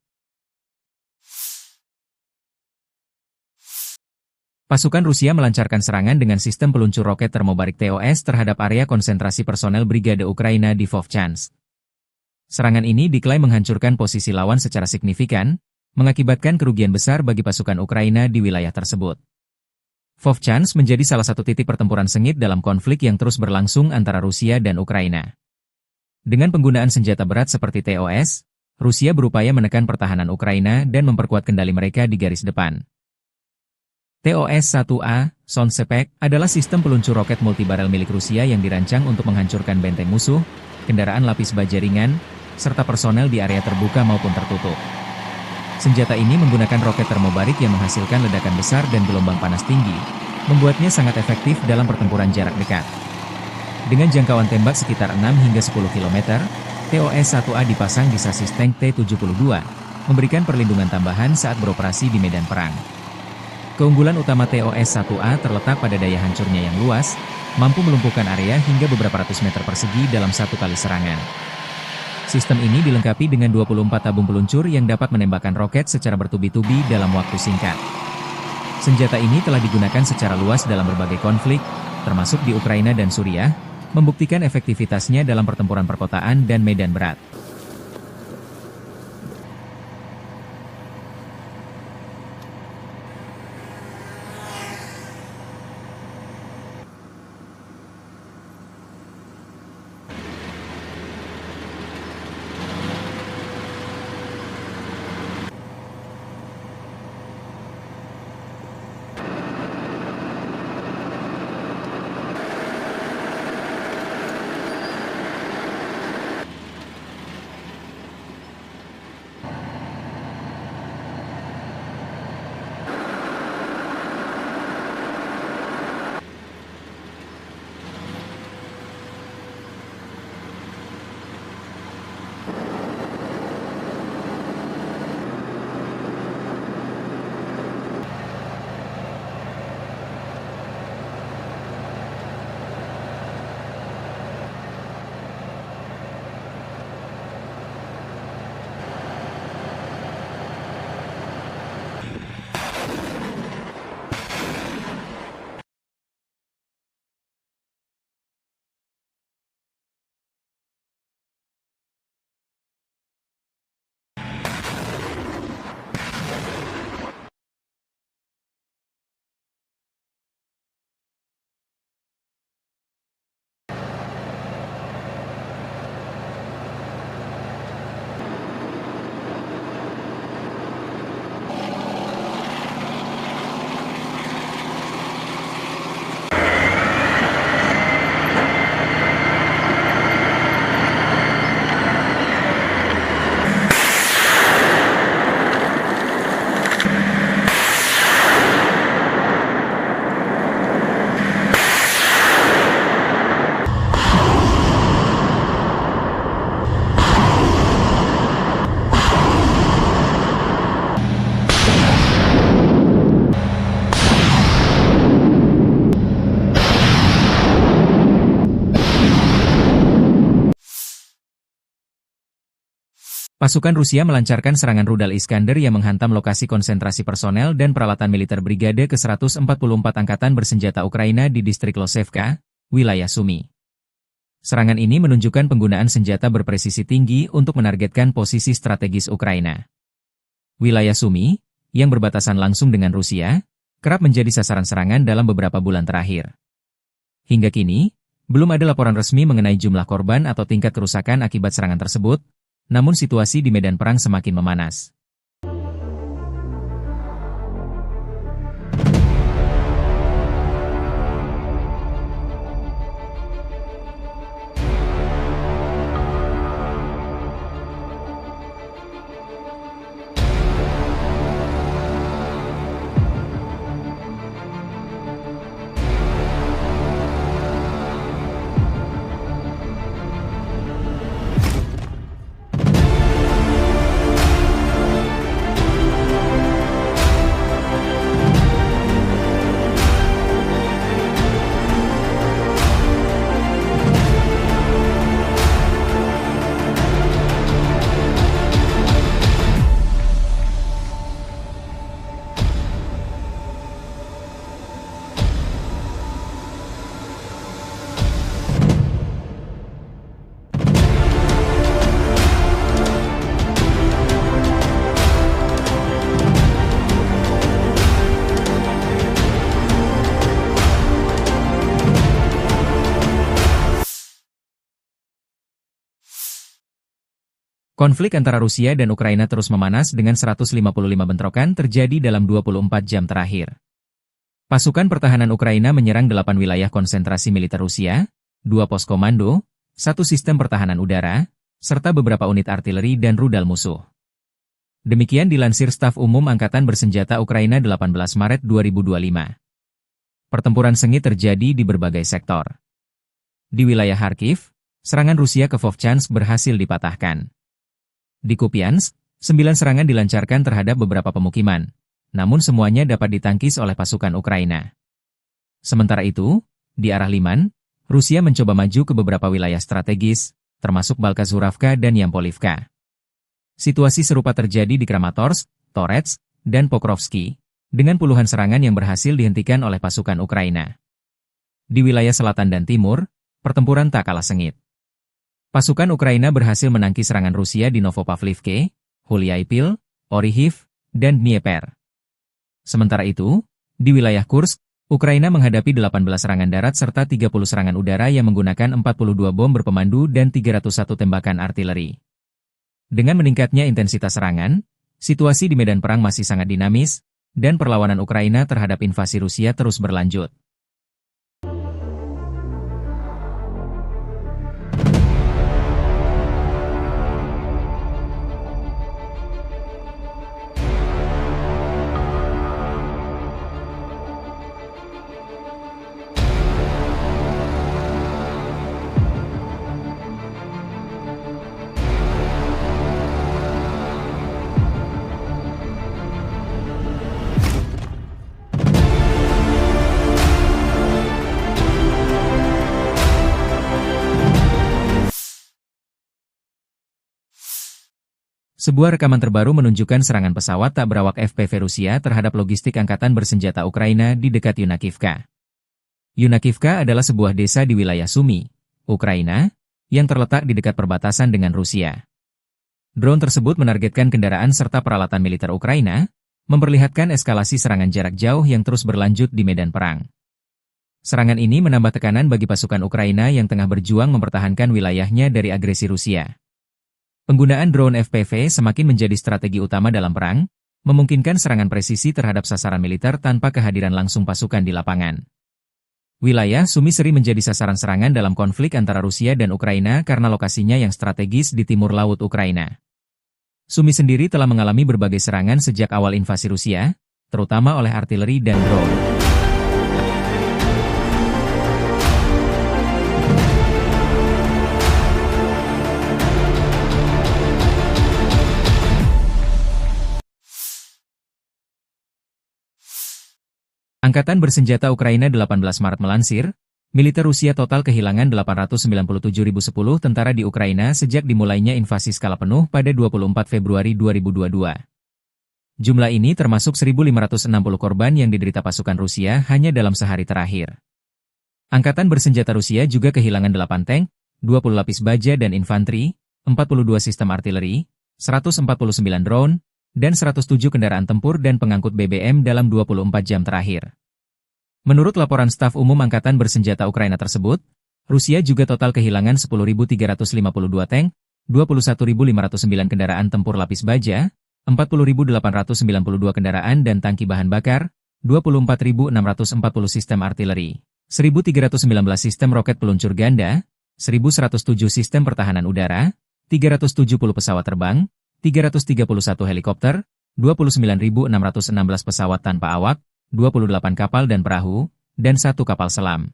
A: Pasukan Rusia melancarkan serangan dengan sistem peluncur roket termobarik TOS terhadap area konsentrasi personel Brigade Ukraina di Vovchansk. Serangan ini diklaim menghancurkan posisi lawan secara signifikan, mengakibatkan kerugian besar bagi pasukan Ukraina di wilayah tersebut. Vovchansk menjadi salah satu titik pertempuran sengit dalam konflik yang terus berlangsung antara Rusia dan Ukraina. Dengan penggunaan senjata berat seperti TOS, Rusia berupaya menekan pertahanan Ukraina dan memperkuat kendali mereka di garis depan. TOS-1A, Sonsepek, adalah sistem peluncur roket multibarel milik Rusia yang dirancang untuk menghancurkan benteng musuh, kendaraan lapis baja ringan, serta personel di area terbuka maupun tertutup. Senjata ini menggunakan roket termobarik yang menghasilkan ledakan besar dan gelombang panas tinggi, membuatnya sangat efektif dalam pertempuran jarak dekat. Dengan jangkauan tembak sekitar 6 hingga 10 km, TOS-1A dipasang di sasis tank T-72, memberikan perlindungan tambahan saat beroperasi di medan perang. Keunggulan utama TOS-1A terletak pada daya hancurnya yang luas, mampu melumpuhkan area hingga beberapa ratus meter persegi dalam satu kali serangan. Sistem ini dilengkapi dengan 24 tabung peluncur yang dapat menembakkan roket secara bertubi-tubi dalam waktu singkat. Senjata ini telah digunakan secara luas dalam berbagai konflik, termasuk di Ukraina dan Suriah, membuktikan efektivitasnya dalam pertempuran perkotaan dan medan berat. Pasukan Rusia melancarkan serangan rudal Iskander yang menghantam lokasi konsentrasi personel dan peralatan militer Brigade ke-144 Angkatan Bersenjata Ukraina di distrik Losevka, wilayah Sumy. Serangan ini menunjukkan penggunaan senjata berpresisi tinggi untuk menargetkan posisi strategis Ukraina. Wilayah Sumy, yang berbatasan langsung dengan Rusia, kerap menjadi sasaran serangan dalam beberapa bulan terakhir. Hingga kini, belum ada laporan resmi mengenai jumlah korban atau tingkat kerusakan akibat serangan tersebut, namun situasi di medan perang semakin memanas. Konflik antara Rusia dan Ukraina terus memanas dengan 155 bentrokan terjadi dalam 24 jam terakhir. Pasukan pertahanan Ukraina menyerang 8 wilayah konsentrasi militer Rusia, 2 pos komando, 1 sistem pertahanan udara, serta beberapa unit artileri dan rudal musuh. Demikian dilansir Staf Umum Angkatan Bersenjata Ukraina 18 Maret 2025. Pertempuran sengit terjadi di berbagai sektor. Di wilayah Kharkiv, serangan Rusia ke Vovchansk berhasil dipatahkan. Di Kupiansk, 9 serangan dilancarkan terhadap beberapa pemukiman, namun semuanya dapat ditangkis oleh pasukan Ukraina. Sementara itu, di arah Liman, Rusia mencoba maju ke beberapa wilayah strategis, termasuk Balkazuravka dan Yampolivka. Situasi serupa terjadi di Kramatorsk, Torets, dan Pokrovsky, dengan puluhan serangan yang berhasil dihentikan oleh pasukan Ukraina. Di wilayah selatan dan timur, pertempuran tak kalah sengit. Pasukan Ukraina berhasil menangkis serangan Rusia di Novopavlivke, Huliaipil, Orihiv, dan Dnieper. Sementara itu, di wilayah Kursk, Ukraina menghadapi 18 serangan darat serta 30 serangan udara yang menggunakan 42 bom berpemandu dan 301 tembakan artileri. Dengan meningkatnya intensitas serangan, situasi di medan perang masih sangat dinamis, dan perlawanan Ukraina terhadap invasi Rusia terus berlanjut. Sebuah rekaman terbaru menunjukkan serangan pesawat tak berawak FPV Rusia terhadap logistik angkatan bersenjata Ukraina di dekat Yunakivka. Yunakivka adalah sebuah desa di wilayah Sumy, Ukraina, yang terletak di dekat perbatasan dengan Rusia. Drone tersebut menargetkan kendaraan serta peralatan militer Ukraina, memperlihatkan eskalasi serangan jarak jauh yang terus berlanjut di medan perang. Serangan ini menambah tekanan bagi pasukan Ukraina yang tengah berjuang mempertahankan wilayahnya dari agresi Rusia. Penggunaan drone FPV semakin menjadi strategi utama dalam perang, memungkinkan serangan presisi terhadap sasaran militer tanpa kehadiran langsung pasukan di lapangan. Wilayah Sumy sering menjadi sasaran serangan dalam konflik antara Rusia dan Ukraina karena lokasinya yang strategis di timur laut Ukraina. Sumy sendiri telah mengalami berbagai serangan sejak awal invasi Rusia, terutama oleh artileri dan drone. Angkatan bersenjata Ukraina 18 Maret melansir, militer Rusia total kehilangan 897.010 tentara di Ukraina sejak dimulainya invasi skala penuh pada 24 Februari 2022. Jumlah ini termasuk 1.560 korban yang diderita pasukan Rusia hanya dalam sehari terakhir. Angkatan bersenjata Rusia juga kehilangan 8 tank, 20 lapis baja dan infanteri, 42 sistem artileri, 149 drone, dan 107 kendaraan tempur dan pengangkut BBM dalam 24 jam terakhir. Menurut laporan staf umum Angkatan Bersenjata Ukraina tersebut, Rusia juga total kehilangan 10.352 tank, 21.509 kendaraan tempur lapis baja, 40.892 kendaraan dan tangki bahan bakar, 24.640 sistem artileri, 1.319 sistem roket peluncur ganda, 1.107 sistem pertahanan udara, 370 pesawat terbang, 331 helikopter, 29.616 pesawat tanpa awak, 28 kapal dan perahu, dan 1 kapal selam.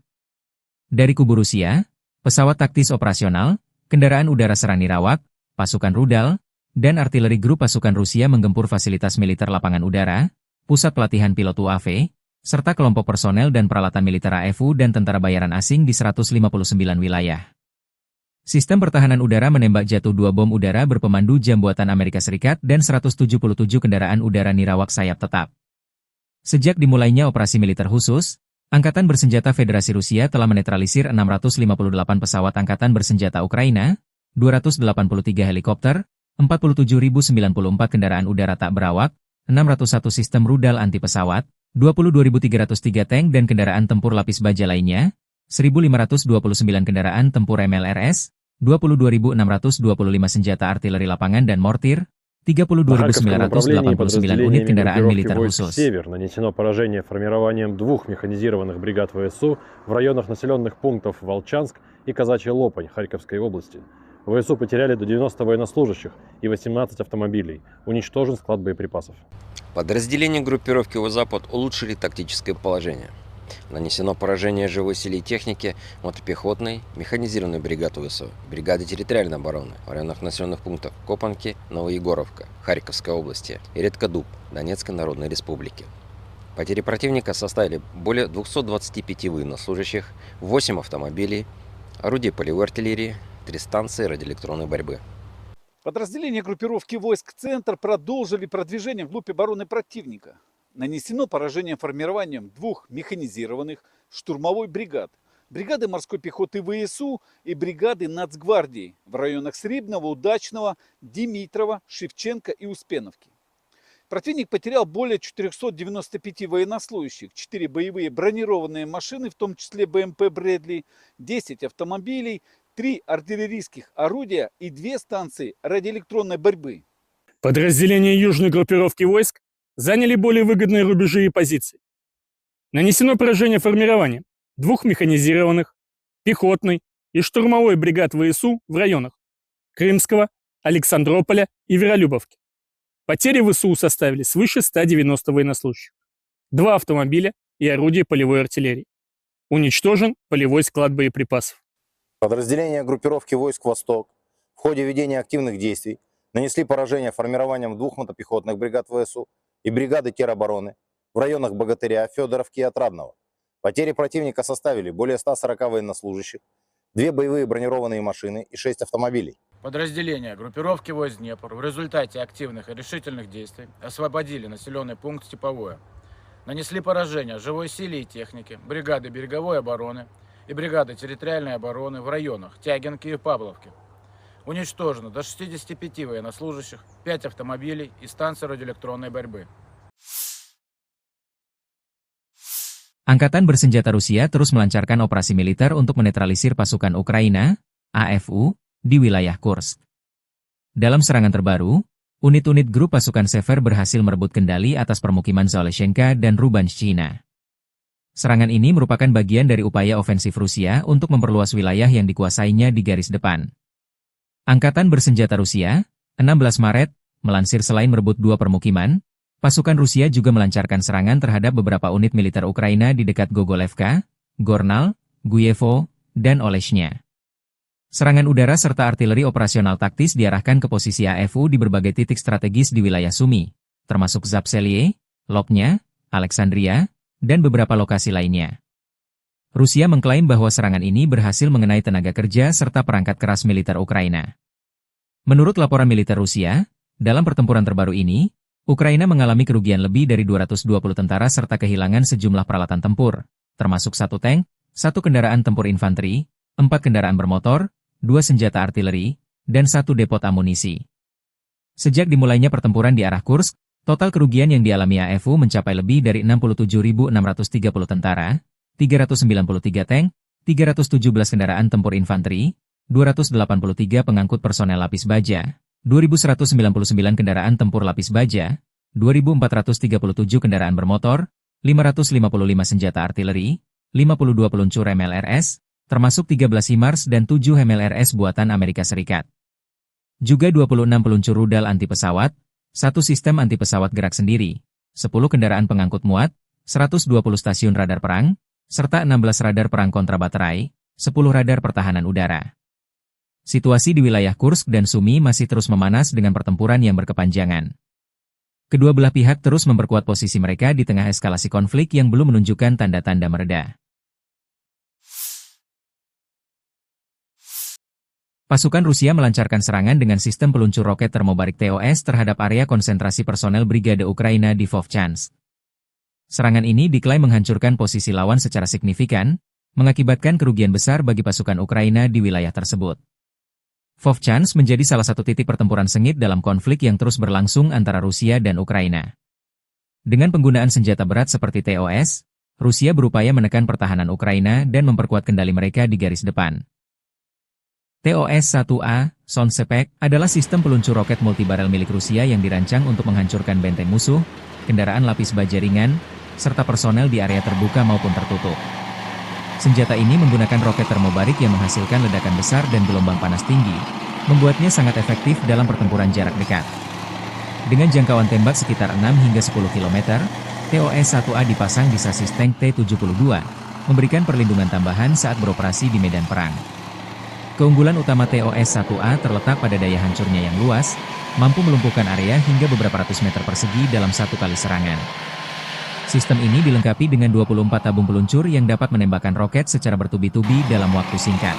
A: Dari kubu Rusia, pesawat taktis operasional, kendaraan udara serang nirawak, pasukan rudal, dan artileri grup pasukan Rusia menggempur fasilitas militer lapangan udara, pusat pelatihan pilot UAV, serta kelompok personel dan peralatan militer AFU dan tentara bayaran asing di 159 wilayah. Sistem pertahanan udara menembak jatuh 2 bom udara berpemandu jam buatan Amerika Serikat dan 177 kendaraan udara nirawak sayap tetap. Sejak dimulainya operasi militer khusus, Angkatan Bersenjata Federasi Rusia telah menetralisir 658 pesawat Angkatan Bersenjata Ukraina, 283 helikopter, 47.094 kendaraan udara tak berawak, 601 sistem rudal anti pesawat, 22.303 tank dan kendaraan tempur lapis baja lainnya, 1.529 kendaraan tempur MLRS, 22.625 senjata artileri lapangan dan mortir, 32.989 unit kendaraan militer khusus.
B: «Север» нанесено поражение формированием 2 механизированных бригад ВСУ в районах населенных пунктов Волчанск и Казачья Лопань Харьковской области. ВСУ потеряли до 90 военнослужащих и 18 автомобилей. Уничтожен склад боеприпасов.
C: Подразделения группировки «Запад» улучшили тактическое положение. Нанесено поражение живой силе и технике мотопехотной, механизированной бригады ВСУ, бригады территориальной обороны в районах населенных пунктов Копанки, Новоегоровка, Харьковской области и Редкодуб, Донецкой Народной Республики. Потери противника составили более 225 военнослужащих, 8 автомобилей, орудий полевой артиллерии, 3 станции радиоэлектронной борьбы.
D: Подразделения группировки войск «Центр» продолжили продвижение вглубь обороны противника. Нанесено поражение формированием 2 механизированных штурмовой бригад, бригады морской пехоты ВСУ и бригады Нацгвардии в районах Срибного, Удачного, Димитрова, Шевченко и Успеновки. Противник потерял более 495 военнослужащих, 4 боевые бронированные машины, в том числе БМП «Брэдли», 10 автомобилей, 3 артиллерийских орудия и 2 станции радиоэлектронной борьбы.
E: Подразделения южной группировки войск заняли более выгодные рубежи и позиции. Нанесено поражение формированием 2 механизированных, пехотной и штурмовой бригад ВСУ в районах Крымского, Александрополя и Веролюбовки. Потери ВСУ составили свыше 190 военнослужащих, 2 автомобиля и орудия полевой артиллерии. Уничтожен полевой склад боеприпасов.
F: Подразделения группировки войск «Восток» в ходе ведения активных действий нанесли поражение формированием 2 мотопехотных бригад ВСУ и бригады теробороны в районах Богатыря, Федоровки и Отрадного. Потери противника составили более 140 военнослужащих, 2 боевые бронированные машины и 6 автомобилей.
G: Подразделения группировки войск Днепр в результате активных и решительных действий освободили населенный пункт Степовое. Нанесли поражение живой силе и технике, бригады береговой обороны и бригады территориальной обороны в районах Тягинки и Павловки. Уничтожено до 65 военнослужащих, 5 автомобилей и станции радиоэлектронной борьбы.
A: Angkatan bersenjata Rusia terus melancarkan operasi militer untuk menetralisir pasukan Ukraina, AFU, di wilayah Kursk. Dalam serangan terbaru, unit-unit grup pasukan Sever berhasil merebut kendali atas permukiman Zaleshenka dan Rubanshchina. Serangan ini merupakan bagian dari upaya ofensif Rusia untuk memperluas wilayah yang dikuasainya di garis depan. Angkatan bersenjata Rusia, 16 Maret, melansir selain merebut 2 permukiman, pasukan Rusia juga melancarkan serangan terhadap beberapa unit militer Ukraina di dekat Gogolevka, Gornal, Guyevo, dan Oleshnya. Serangan udara serta artileri operasional taktis diarahkan ke posisi AFU di berbagai titik strategis di wilayah Sumy, termasuk Zapseliye, Lopnya, Alexandria, dan beberapa lokasi lainnya. Rusia mengklaim bahwa serangan ini berhasil mengenai tenaga kerja serta perangkat keras militer Ukraina. Menurut laporan militer Rusia, dalam pertempuran terbaru ini, Ukraina mengalami kerugian lebih dari 220 tentara serta kehilangan sejumlah peralatan tempur, termasuk 1 tank, 1 kendaraan tempur infanteri, 4 kendaraan bermotor, 2 senjata artileri, dan 1 depot amunisi. Sejak dimulainya pertempuran di arah Kursk, total kerugian yang dialami AFU mencapai lebih dari 67.630 tentara, 393 tank, 317 kendaraan tempur infanteri, 283 pengangkut personel lapis baja, 2.199 kendaraan tempur lapis baja, 2.437 kendaraan bermotor, 555 senjata artileri, 52 peluncur MLRS, termasuk 13 HIMARS dan 7 MLRS buatan Amerika Serikat. Juga 26 peluncur rudal anti-pesawat, 1 sistem anti-pesawat gerak sendiri, 10 kendaraan pengangkut muat, 120 stasiun radar perang, serta 16 radar perang kontrabaterai, 10 radar pertahanan udara. Situasi di wilayah Kursk dan Sumy masih terus memanas dengan pertempuran yang berkepanjangan. Kedua belah pihak terus memperkuat posisi mereka di tengah eskalasi konflik yang belum menunjukkan tanda-tanda mereda. Pasukan Rusia melancarkan serangan dengan sistem peluncur roket termobarik TOS terhadap area konsentrasi personel Brigade Ukraina di Vovchansk. Serangan ini diklaim menghancurkan posisi lawan secara signifikan, mengakibatkan kerugian besar bagi pasukan Ukraina di wilayah tersebut. Vovchansk menjadi salah satu titik pertempuran sengit dalam konflik yang terus berlangsung antara Rusia dan Ukraina. Dengan penggunaan senjata berat seperti TOS, Rusia berupaya menekan pertahanan Ukraina dan memperkuat kendali mereka di garis depan. TOS-1A, Sonsepek, adalah sistem peluncur roket multibarel milik Rusia yang dirancang untuk menghancurkan benteng musuh, kendaraan lapis baja ringan, serta personel di area terbuka maupun tertutup. Senjata ini menggunakan roket termobarik yang menghasilkan ledakan besar dan gelombang panas tinggi, membuatnya sangat efektif dalam pertempuran jarak dekat. Dengan jangkauan tembak sekitar 6 hingga 10 km, TOS-1A dipasang di sasis tank T-72, memberikan perlindungan tambahan saat beroperasi di medan perang. Keunggulan utama TOS-1A terletak pada daya hancurnya yang luas, mampu melumpuhkan area hingga beberapa ratus meter persegi dalam satu kali serangan. Sistem ini dilengkapi dengan 24 tabung peluncur yang dapat menembakkan roket secara bertubi-tubi dalam waktu singkat.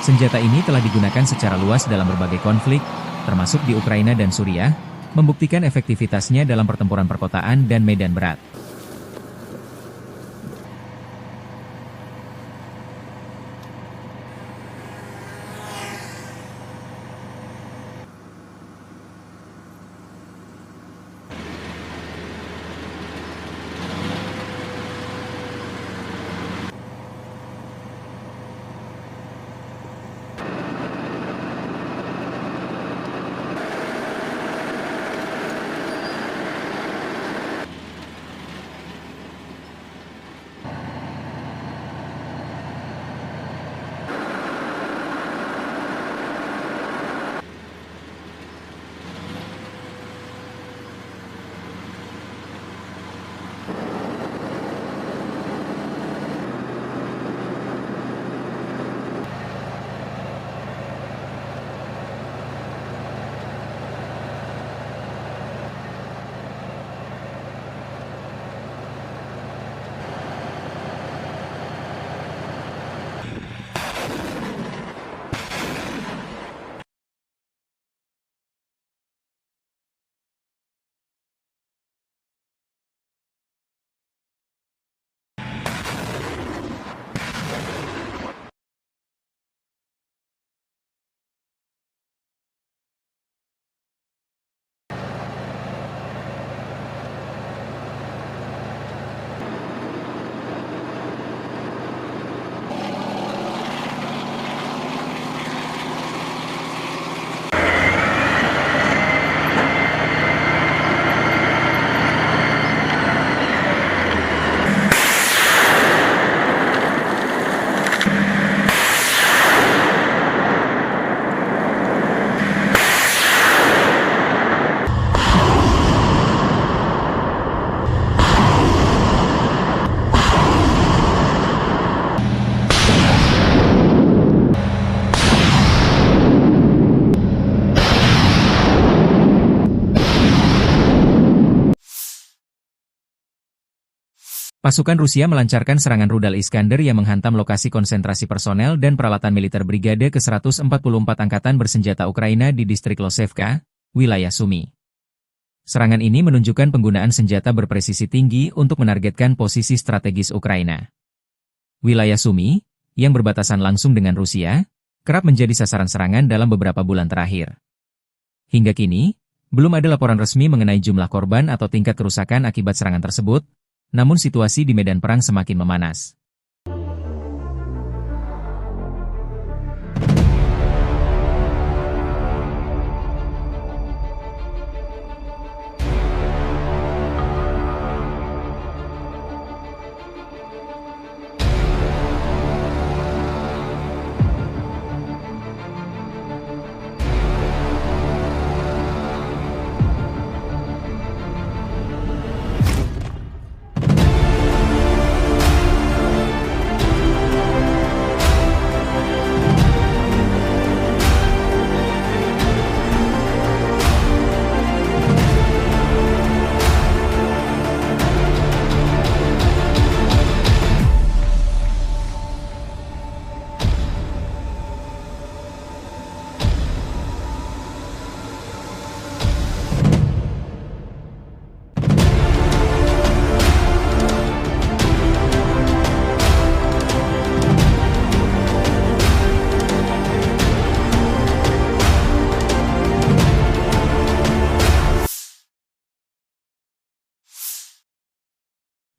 A: Senjata ini telah digunakan secara luas dalam berbagai konflik, termasuk di Ukraina dan Suriah, membuktikan efektivitasnya dalam pertempuran perkotaan dan medan berat. Pasukan Rusia melancarkan serangan rudal Iskander yang menghantam lokasi konsentrasi personel dan peralatan militer Brigade ke-144 Angkatan Bersenjata Ukraina di distrik Losevka, wilayah Sumy. Serangan ini menunjukkan penggunaan senjata berpresisi tinggi untuk menargetkan posisi strategis Ukraina. Wilayah Sumy, yang berbatasan langsung dengan Rusia, kerap menjadi sasaran serangan dalam beberapa bulan terakhir. Hingga kini, belum ada laporan resmi mengenai jumlah korban atau tingkat kerusakan akibat serangan tersebut, namun situasi di medan perang semakin memanas.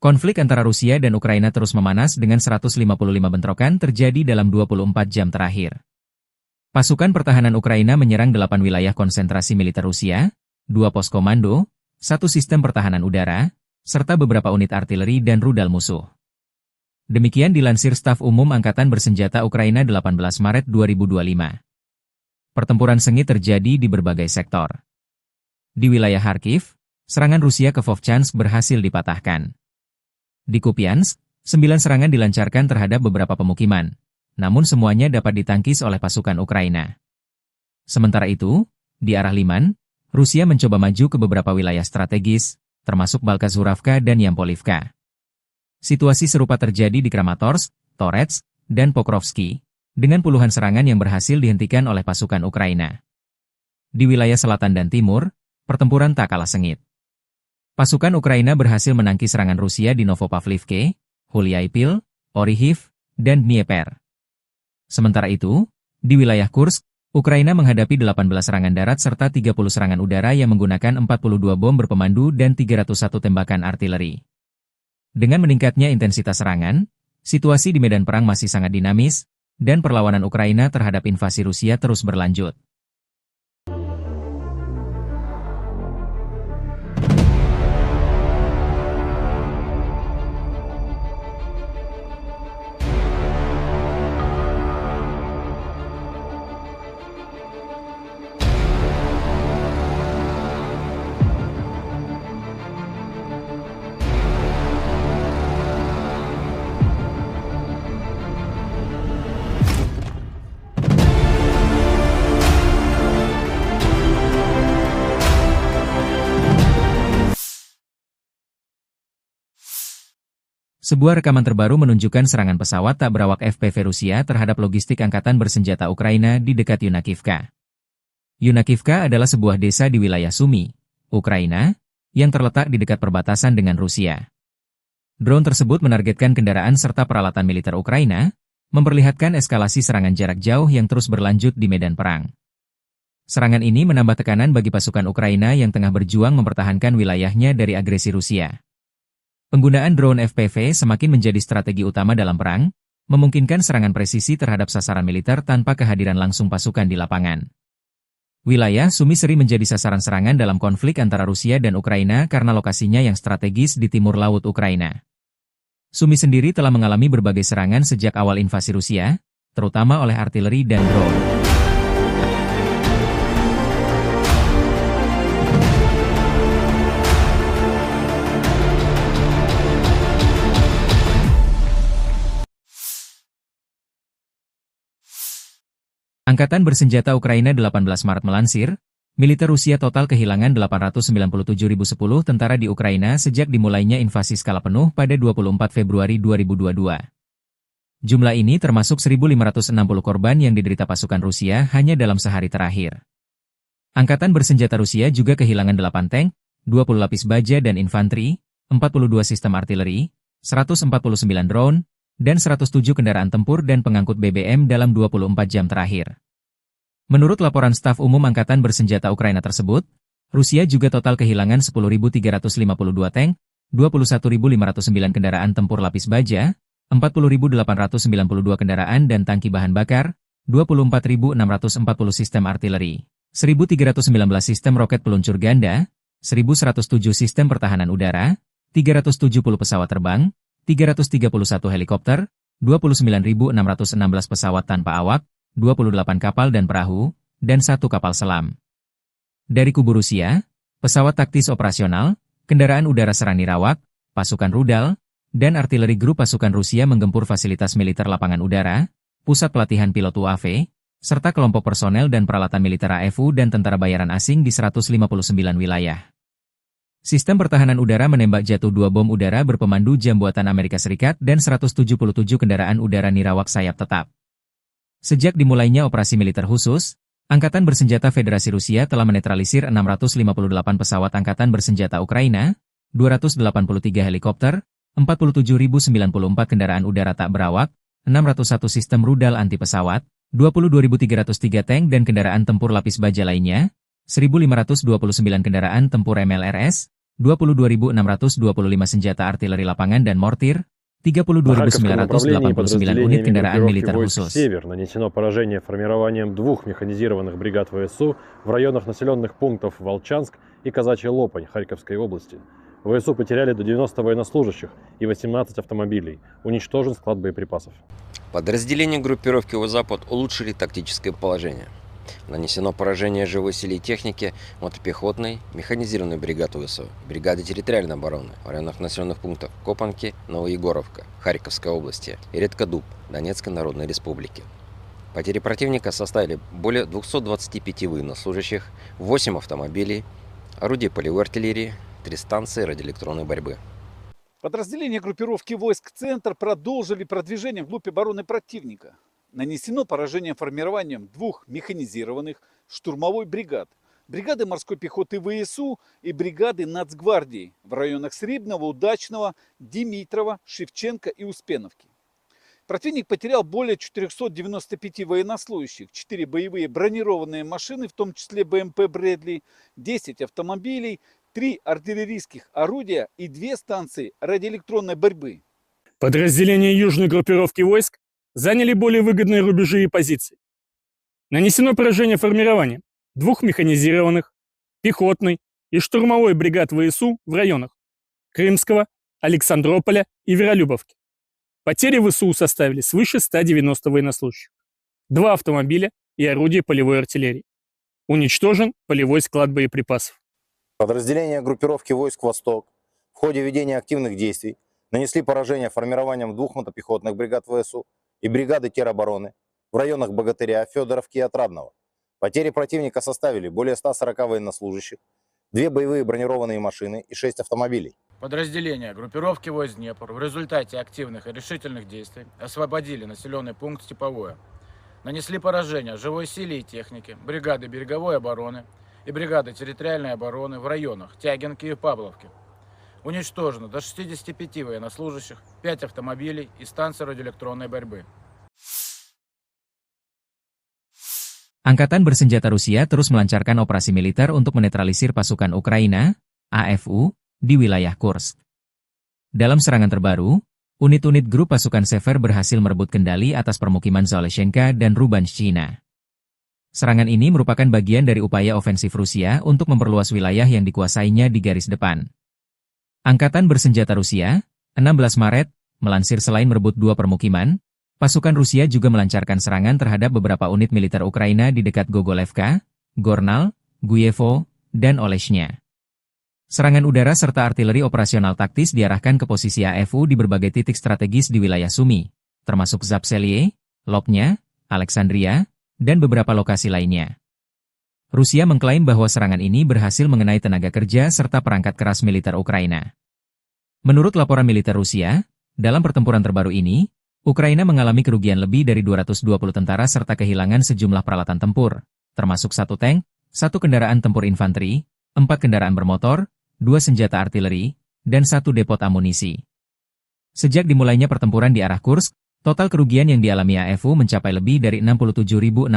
A: Konflik antara Rusia dan Ukraina terus memanas dengan 155 bentrokan terjadi dalam 24 jam terakhir. Pasukan pertahanan Ukraina menyerang 8 wilayah konsentrasi militer Rusia, 2 pos komando, 1 sistem pertahanan udara, serta beberapa unit artileri dan rudal musuh. Demikian dilansir Staf Umum Angkatan Bersenjata Ukraina 18 Maret 2025. Pertempuran sengit terjadi di berbagai sektor. Di wilayah Kharkiv, serangan Rusia ke Vovchansk berhasil dipatahkan. Di Kupiansk, 9 serangan dilancarkan terhadap beberapa pemukiman, namun semuanya dapat ditangkis oleh pasukan Ukraina. Sementara itu, di arah Liman, Rusia mencoba maju ke beberapa wilayah strategis, termasuk Balkazuravka dan Yampolivka. Situasi serupa terjadi di Kramatorsk, Torets, dan Pokrovsky, dengan puluhan serangan yang berhasil dihentikan oleh pasukan Ukraina. Di wilayah selatan dan timur, pertempuran tak kalah sengit. Pasukan Ukraina berhasil menangkis serangan Rusia di Novopavlivke, Huliaipil, Orihiv, dan Dnieper. Sementara itu, di wilayah Kursk, Ukraina menghadapi 18 serangan darat serta 30 serangan udara yang menggunakan 42 bom berpemandu dan 301 tembakan artileri. Dengan meningkatnya intensitas serangan, situasi di medan perang masih sangat dinamis, dan perlawanan Ukraina terhadap invasi Rusia terus berlanjut. Sebuah rekaman terbaru menunjukkan serangan pesawat tak berawak FPV Rusia terhadap logistik angkatan bersenjata Ukraina di dekat Yunakivka. Yunakivka adalah sebuah desa di wilayah Sumy, Ukraina, yang terletak di dekat perbatasan dengan Rusia. Drone tersebut menargetkan kendaraan serta peralatan militer Ukraina, memperlihatkan eskalasi serangan jarak jauh yang terus berlanjut di medan perang. Serangan ini menambah tekanan bagi pasukan Ukraina yang tengah berjuang mempertahankan wilayahnya dari agresi Rusia. Penggunaan drone FPV semakin menjadi strategi utama dalam perang, memungkinkan serangan presisi terhadap sasaran militer tanpa kehadiran langsung pasukan di lapangan. Wilayah Sumy sering menjadi sasaran serangan dalam konflik antara Rusia dan Ukraina karena lokasinya yang strategis di timur laut Ukraina. Sumy sendiri telah mengalami berbagai serangan sejak awal invasi Rusia, terutama oleh artileri dan drone. Angkatan Bersenjata Ukraina 18 Maret melansir, militer Rusia total kehilangan 897.010 tentara di Ukraina sejak dimulainya invasi skala penuh pada 24 Februari 2022. Jumlah ini termasuk 1.560 korban yang diderita pasukan Rusia hanya dalam sehari terakhir. Angkatan Bersenjata Rusia juga kehilangan 8 tank, 20 lapis baja dan infanteri, 42 sistem artileri, 149 drone, dan 107 kendaraan tempur dan pengangkut BBM dalam 24 jam terakhir. Menurut laporan staf umum Angkatan Bersenjata Ukraina tersebut, Rusia juga total kehilangan 10.352 tank, 21.509 kendaraan tempur lapis baja, 40.892 kendaraan dan tangki bahan bakar, 24.640 sistem artileri, 1.319 sistem roket peluncur ganda, 1.107 sistem pertahanan udara, 370 pesawat terbang, 331 helikopter, 29.616 pesawat tanpa awak, 28 kapal dan perahu, dan 1 kapal selam. Dari kubu Rusia, pesawat taktis operasional, kendaraan udara serang nirawak, pasukan rudal, dan artileri grup pasukan Rusia menggempur fasilitas militer lapangan udara, pusat pelatihan pilot UAV, serta kelompok personel dan peralatan militer AFU dan tentara bayaran asing di 159 wilayah. Sistem pertahanan udara menembak jatuh 2 bom udara berpemandu jam buatan Amerika Serikat dan 177 kendaraan udara nirawak sayap tetap. Sejak dimulainya operasi militer khusus, Angkatan Bersenjata Federasi Rusia telah menetralisir 658 pesawat Angkatan Bersenjata Ukraina, 283 helikopter, 47.094 kendaraan udara tak berawak, 601 sistem rudal anti pesawat, 22.303 tank dan kendaraan tempur lapis baja lainnya, 1.529 kendaraan tempur MLRS, 22.625 senjata artileri lapangan dan mortir, 32.989 unit kendaraan militer khusus.
B: «Север» нанесено поражение формированием 2 механизированных бригад ВСУ в районах населенных пунктов Волчанск и Казачья Лопань Харьковской области. ВСУ потеряли до 90 военнослужащих и 18 автомобилей. Уничтожен склад боеприпасов.
C: Подразделения группировки «Запад» улучшили тактическое положение. Нанесено поражение живой силе и технике мотопехотной, механизированной бригады ВСУ, бригады территориальной обороны в районах населенных пунктов Копанки, Новоегоровка, Харьковской области и Редкодуб, Донецкой Народной Республики. Потери противника составили более 225 военнослужащих, 8 автомобилей, орудий полевой артиллерии, 3 станции радиоэлектронной борьбы.
D: Подразделения группировки войск «Центр» продолжили продвижение вглубь обороны противника. Нанесено поражение формированием 2 механизированных штурмовой бригад, бригады морской пехоты ВСУ и бригады Нацгвардии в районах Сребного, Удачного, Димитрова, Шевченко и Успеновки. Противник потерял более 495 военнослужащих, 4 боевые бронированные машины, в том числе БМП «Брэдли», 10 автомобилей, 3 артиллерийских орудия и 2 станции радиоэлектронной борьбы.
E: Подразделения южной группировки войск заняли более выгодные рубежи и позиции. Нанесено поражение формированием 2 механизированных, пехотной и штурмовой бригад ВСУ в районах Крымского, Александрополя и Веролюбовки. Потери ВСУ составили свыше 190 военнослужащих, 2 автомобиля и орудия полевой артиллерии. Уничтожен полевой склад боеприпасов.
F: Подразделения группировки войск «Восток» в ходе ведения активных действий нанесли поражение формированием 2 мотопехотных бригад ВСУ и бригады теробороны в районах Богатыря, Федоровки и Отрадного. Потери противника составили более 140 военнослужащих, 2 боевые бронированные машины и 6 автомобилей.
G: Подразделения группировки войск Днепр в результате активных и решительных действий освободили населенный пункт Степовое. Нанесли поражение живой силе и технике, бригады береговой обороны и бригады территориальной обороны в районах Тягинки и Павловки. Уничтожено до 65 военнослужащих, 5 автомобилей и станции радиоэлектронной борьбы.
A: Angkatan bersenjata Rusia terus melancarkan operasi militer untuk menetralisir pasukan Ukraina, AFU, di wilayah Kursk. Dalam serangan terbaru, unit-unit grup pasukan Sever berhasil merebut kendali atas permukiman Zaleshenka dan Rubanshchina. Serangan ini merupakan bagian dari upaya ofensif Rusia untuk memperluas wilayah yang dikuasainya di garis depan. Angkatan bersenjata Rusia, 16 Maret, melansir selain merebut 2 permukiman, pasukan Rusia juga melancarkan serangan terhadap beberapa unit militer Ukraina di dekat Gogolevka, Gornal, Guyevo, dan Oleshnya. Serangan udara serta artileri operasional taktis diarahkan ke posisi AFU di berbagai titik strategis di wilayah Sumy, termasuk Zapseliye, Lopnya, Alexandria, dan beberapa lokasi lainnya. Rusia mengklaim bahwa serangan ini berhasil mengenai tenaga kerja serta perangkat keras militer Ukraina. Menurut laporan militer Rusia, dalam pertempuran terbaru ini, Ukraina mengalami kerugian lebih dari 220 tentara serta kehilangan sejumlah peralatan tempur, termasuk 1 tank, 1 kendaraan tempur infanteri, 4 kendaraan bermotor, 2 senjata artileri, dan 1 depot amunisi. Sejak dimulainya pertempuran di arah Kursk, total kerugian yang dialami AFU mencapai lebih dari 67.630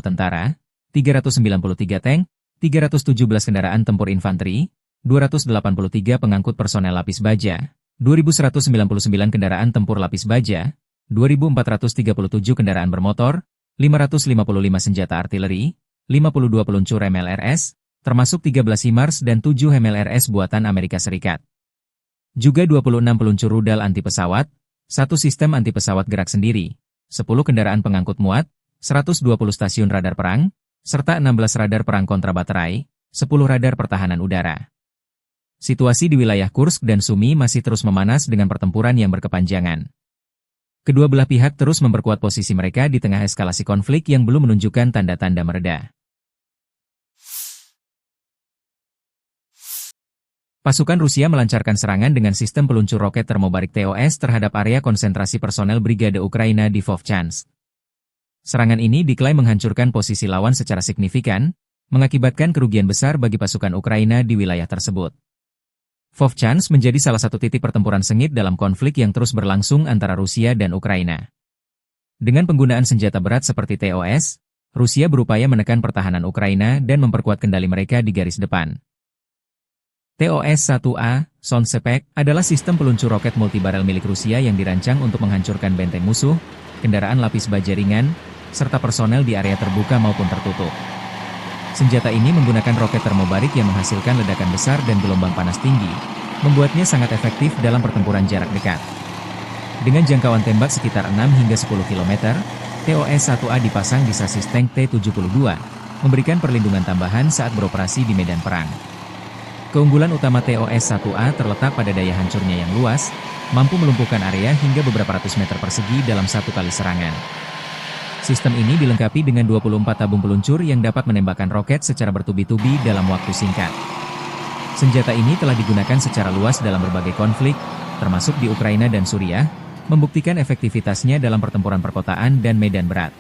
A: tentara, 393 tank, 317 kendaraan tempur infanteri, 283 pengangkut personel lapis baja, 2.199 kendaraan tempur lapis baja, 2.437 kendaraan bermotor, 555 senjata artileri, 52 peluncur MLRS, termasuk 13 HIMARS dan 7 MLRS buatan Amerika Serikat. Juga 26 peluncur rudal anti pesawat, 1 sistem anti pesawat gerak sendiri, 10 kendaraan pengangkut muat, 120 stasiun radar perang, serta 16 radar perang kontrabaterai, 10 radar pertahanan udara. Situasi di wilayah Kursk dan Sumy masih terus memanas dengan pertempuran yang berkepanjangan. Kedua belah pihak terus memperkuat posisi mereka di tengah eskalasi konflik yang belum menunjukkan tanda-tanda mereda. Pasukan Rusia melancarkan serangan dengan sistem peluncur roket termobarik TOS terhadap area konsentrasi personel Brigade Ukraina di Vovchansk. Serangan ini diklaim menghancurkan posisi lawan secara signifikan, mengakibatkan kerugian besar bagi pasukan Ukraina di wilayah tersebut. Vovchansk menjadi salah satu titik pertempuran sengit dalam konflik yang terus berlangsung antara Rusia dan Ukraina. Dengan penggunaan senjata berat seperti TOS, Rusia berupaya menekan pertahanan Ukraina dan memperkuat kendali mereka di garis depan. TOS-1A, Sonsepek, adalah sistem peluncur roket multibarel milik Rusia yang dirancang untuk menghancurkan benteng musuh, kendaraan lapis baja ringan, serta personel di area terbuka maupun tertutup. Senjata ini menggunakan roket termobarik yang menghasilkan ledakan besar dan gelombang panas tinggi, membuatnya sangat efektif dalam pertempuran jarak dekat. Dengan jangkauan tembak sekitar 6 hingga 10 km, TOS-1A dipasang di sasis tank T-72, memberikan perlindungan tambahan saat beroperasi di medan perang. Keunggulan utama TOS-1A terletak pada daya hancurnya yang luas, mampu melumpuhkan area hingga beberapa ratus meter persegi dalam satu kali serangan. Sistem ini dilengkapi dengan 24 tabung peluncur yang dapat menembakkan roket secara bertubi-tubi dalam waktu singkat. Senjata ini telah digunakan secara luas dalam berbagai konflik, termasuk di Ukraina dan Suriah, membuktikan efektivitasnya dalam pertempuran perkotaan dan medan berat.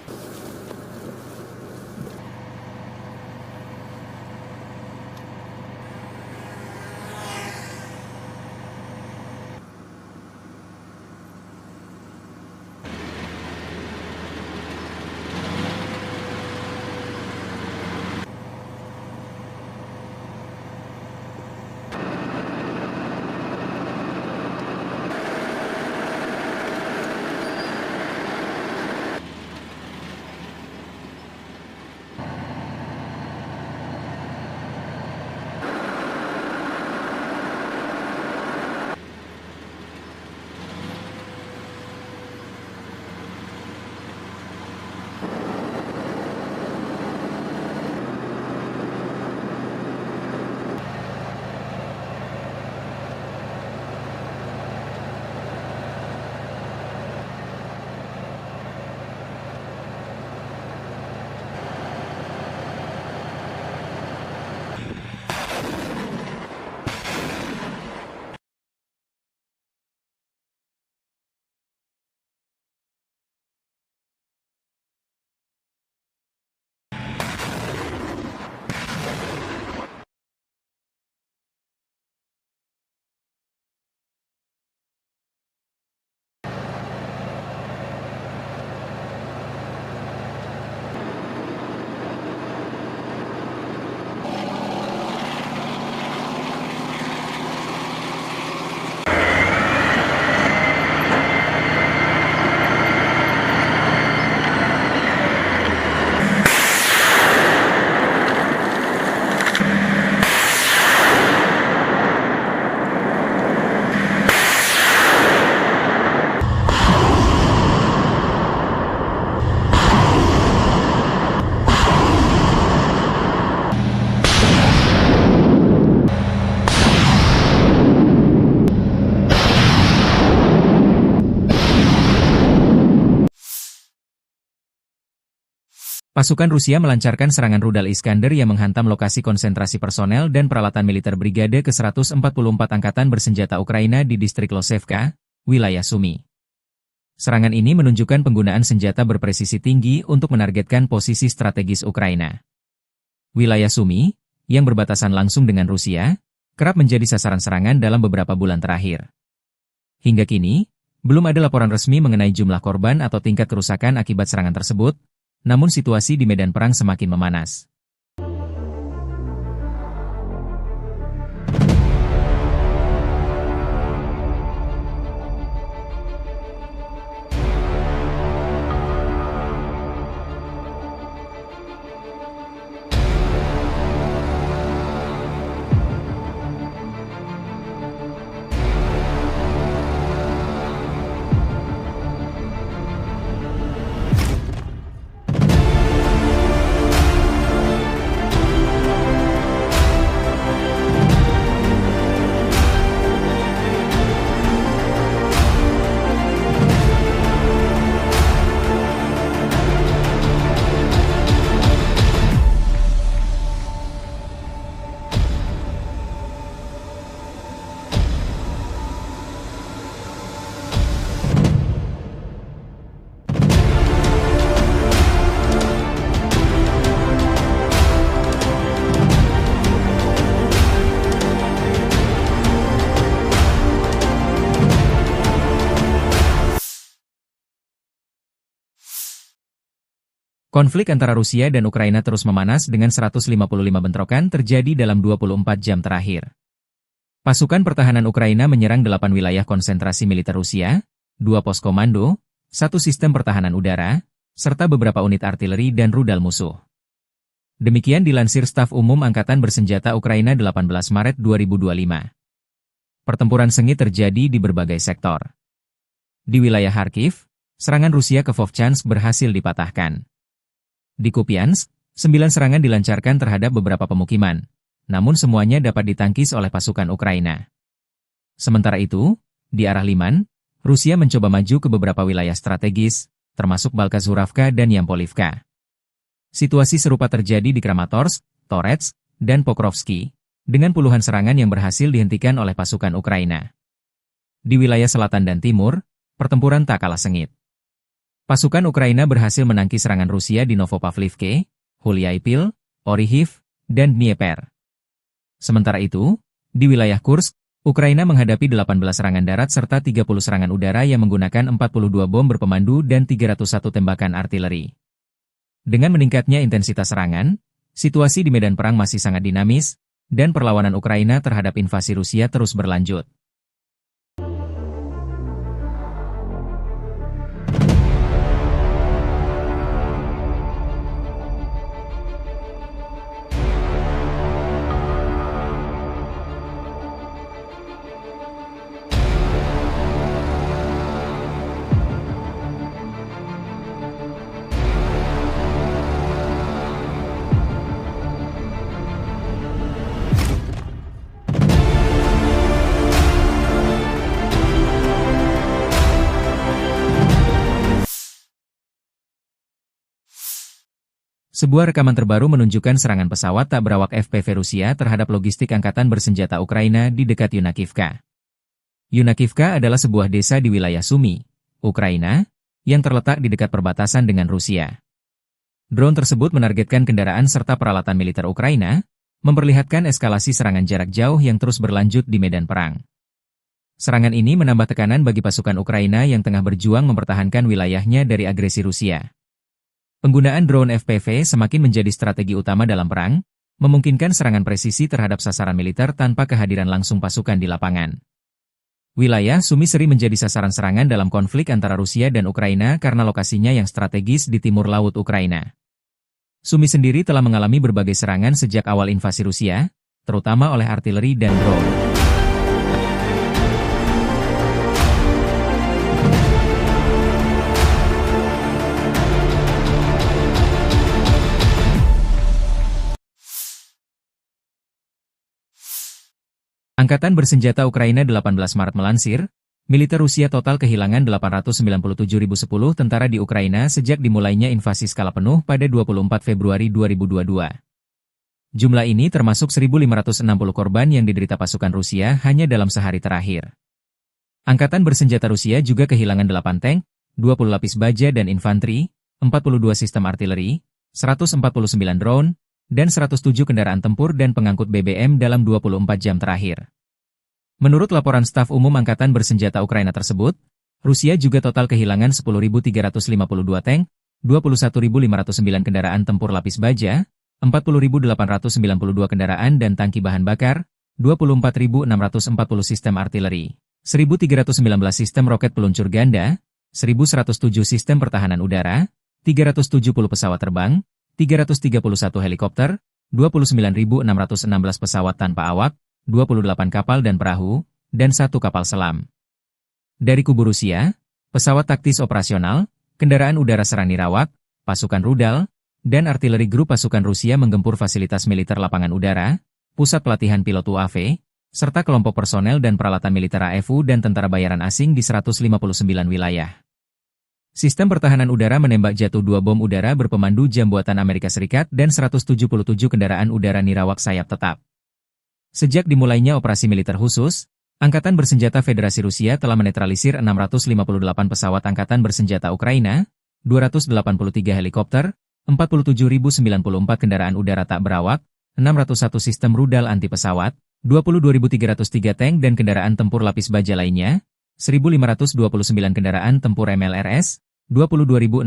A: Pasukan Rusia melancarkan serangan rudal Iskander yang menghantam lokasi konsentrasi personel dan peralatan militer Brigade ke-144 Angkatan Bersenjata Ukraina di distrik Losevka, wilayah Sumy. Serangan ini menunjukkan penggunaan senjata berpresisi tinggi untuk menargetkan posisi strategis Ukraina. Wilayah Sumy, yang berbatasan langsung dengan Rusia, kerap menjadi sasaran serangan dalam beberapa bulan terakhir. Hingga kini, belum ada laporan resmi mengenai jumlah korban atau tingkat kerusakan akibat serangan tersebut, namun situasi di medan perang semakin memanas. Konflik antara Rusia dan Ukraina terus memanas dengan 155 bentrokan terjadi dalam 24 jam terakhir. Pasukan pertahanan Ukraina menyerang 8 wilayah konsentrasi militer Rusia, 2 pos komando, 1 sistem pertahanan udara, serta beberapa unit artileri dan rudal musuh. Demikian dilansir Staf Umum Angkatan Bersenjata Ukraina 18 Maret 2025. Pertempuran sengit terjadi di berbagai sektor. Di wilayah Kharkiv, serangan Rusia ke Vovchansk berhasil dipatahkan. Di Kupiansk, 9 serangan dilancarkan terhadap beberapa pemukiman, namun semuanya dapat ditangkis oleh pasukan Ukraina. Sementara itu, di arah Liman, Rusia mencoba maju ke beberapa wilayah strategis, termasuk Balkazuravka dan Yampolivka. Situasi serupa terjadi di Kramatorsk, Torets, dan Pokrovsky, dengan puluhan serangan yang berhasil dihentikan oleh pasukan Ukraina. Di wilayah selatan dan timur, pertempuran tak kalah sengit. Pasukan Ukraina berhasil menangkis serangan Rusia di Novopavlivke, Huliaipil, Orihiv, dan Dnieper. Sementara itu, di wilayah Kursk, Ukraina menghadapi 18 serangan darat serta 30 serangan udara yang menggunakan 42 bom berpemandu dan 301 tembakan artileri. Dengan meningkatnya intensitas serangan, situasi di medan perang masih sangat dinamis, dan perlawanan Ukraina terhadap invasi Rusia terus berlanjut. Sebuah rekaman terbaru menunjukkan serangan pesawat tak berawak FPV Rusia terhadap logistik angkatan bersenjata Ukraina di dekat Yunakivka. Yunakivka adalah sebuah desa di wilayah Sumy, Ukraina, yang terletak di dekat perbatasan dengan Rusia. Drone tersebut menargetkan kendaraan serta peralatan militer Ukraina, memperlihatkan eskalasi serangan jarak jauh yang terus berlanjut di medan perang. Serangan ini menambah tekanan bagi pasukan Ukraina yang tengah berjuang mempertahankan wilayahnya dari agresi Rusia. Penggunaan drone FPV semakin menjadi strategi utama dalam perang, memungkinkan serangan presisi terhadap sasaran militer tanpa kehadiran langsung pasukan di lapangan. Wilayah Sumy sering menjadi sasaran serangan dalam konflik antara Rusia dan Ukraina karena lokasinya yang strategis di timur laut Ukraina. Sumy sendiri telah mengalami berbagai serangan sejak awal invasi Rusia, terutama oleh artileri dan drone. Angkatan bersenjata Ukraina 18 Maret melansir, militer Rusia total kehilangan 897.010 tentara di Ukraina sejak dimulainya invasi skala penuh pada 24 Februari 2022. Jumlah ini termasuk 1.560 korban yang diderita pasukan Rusia hanya dalam sehari terakhir. Angkatan bersenjata Rusia juga kehilangan 8 tank, 20 lapis baja dan infanteri, 42 sistem artileri, 149 drone, dan 107 kendaraan tempur dan pengangkut BBM dalam 24 jam terakhir. Menurut laporan staf umum Angkatan Bersenjata Ukraina tersebut, Rusia juga total kehilangan 10.352 tank, 21.509 kendaraan tempur lapis baja, 40.892 kendaraan dan tangki bahan bakar, 24.640 sistem artileri, 1.319 sistem roket peluncur ganda, 1.107 sistem pertahanan udara, 370 pesawat terbang, 331 helikopter, 29.616 pesawat tanpa awak, 28 kapal dan perahu, dan 1 kapal selam. Dari kubu Rusia, pesawat taktis operasional, kendaraan udara serang nirawak, pasukan rudal, dan artileri grup pasukan Rusia menggempur fasilitas militer lapangan udara, pusat pelatihan pilot UAV, serta kelompok personel dan peralatan militer AFU dan tentara bayaran asing di 159 wilayah. Sistem pertahanan udara menembak jatuh 2 bom udara berpemandu jam buatan Amerika Serikat dan 177 kendaraan udara nirawak sayap tetap. Sejak dimulainya operasi militer khusus, Angkatan Bersenjata Federasi Rusia telah menetralisir 658 pesawat Angkatan Bersenjata Ukraina, 283 helikopter, 47.094 kendaraan udara tak berawak, 601 sistem rudal anti pesawat, 22.303 tank dan kendaraan tempur lapis baja lainnya, 1.529 kendaraan tempur MLRS, 22.625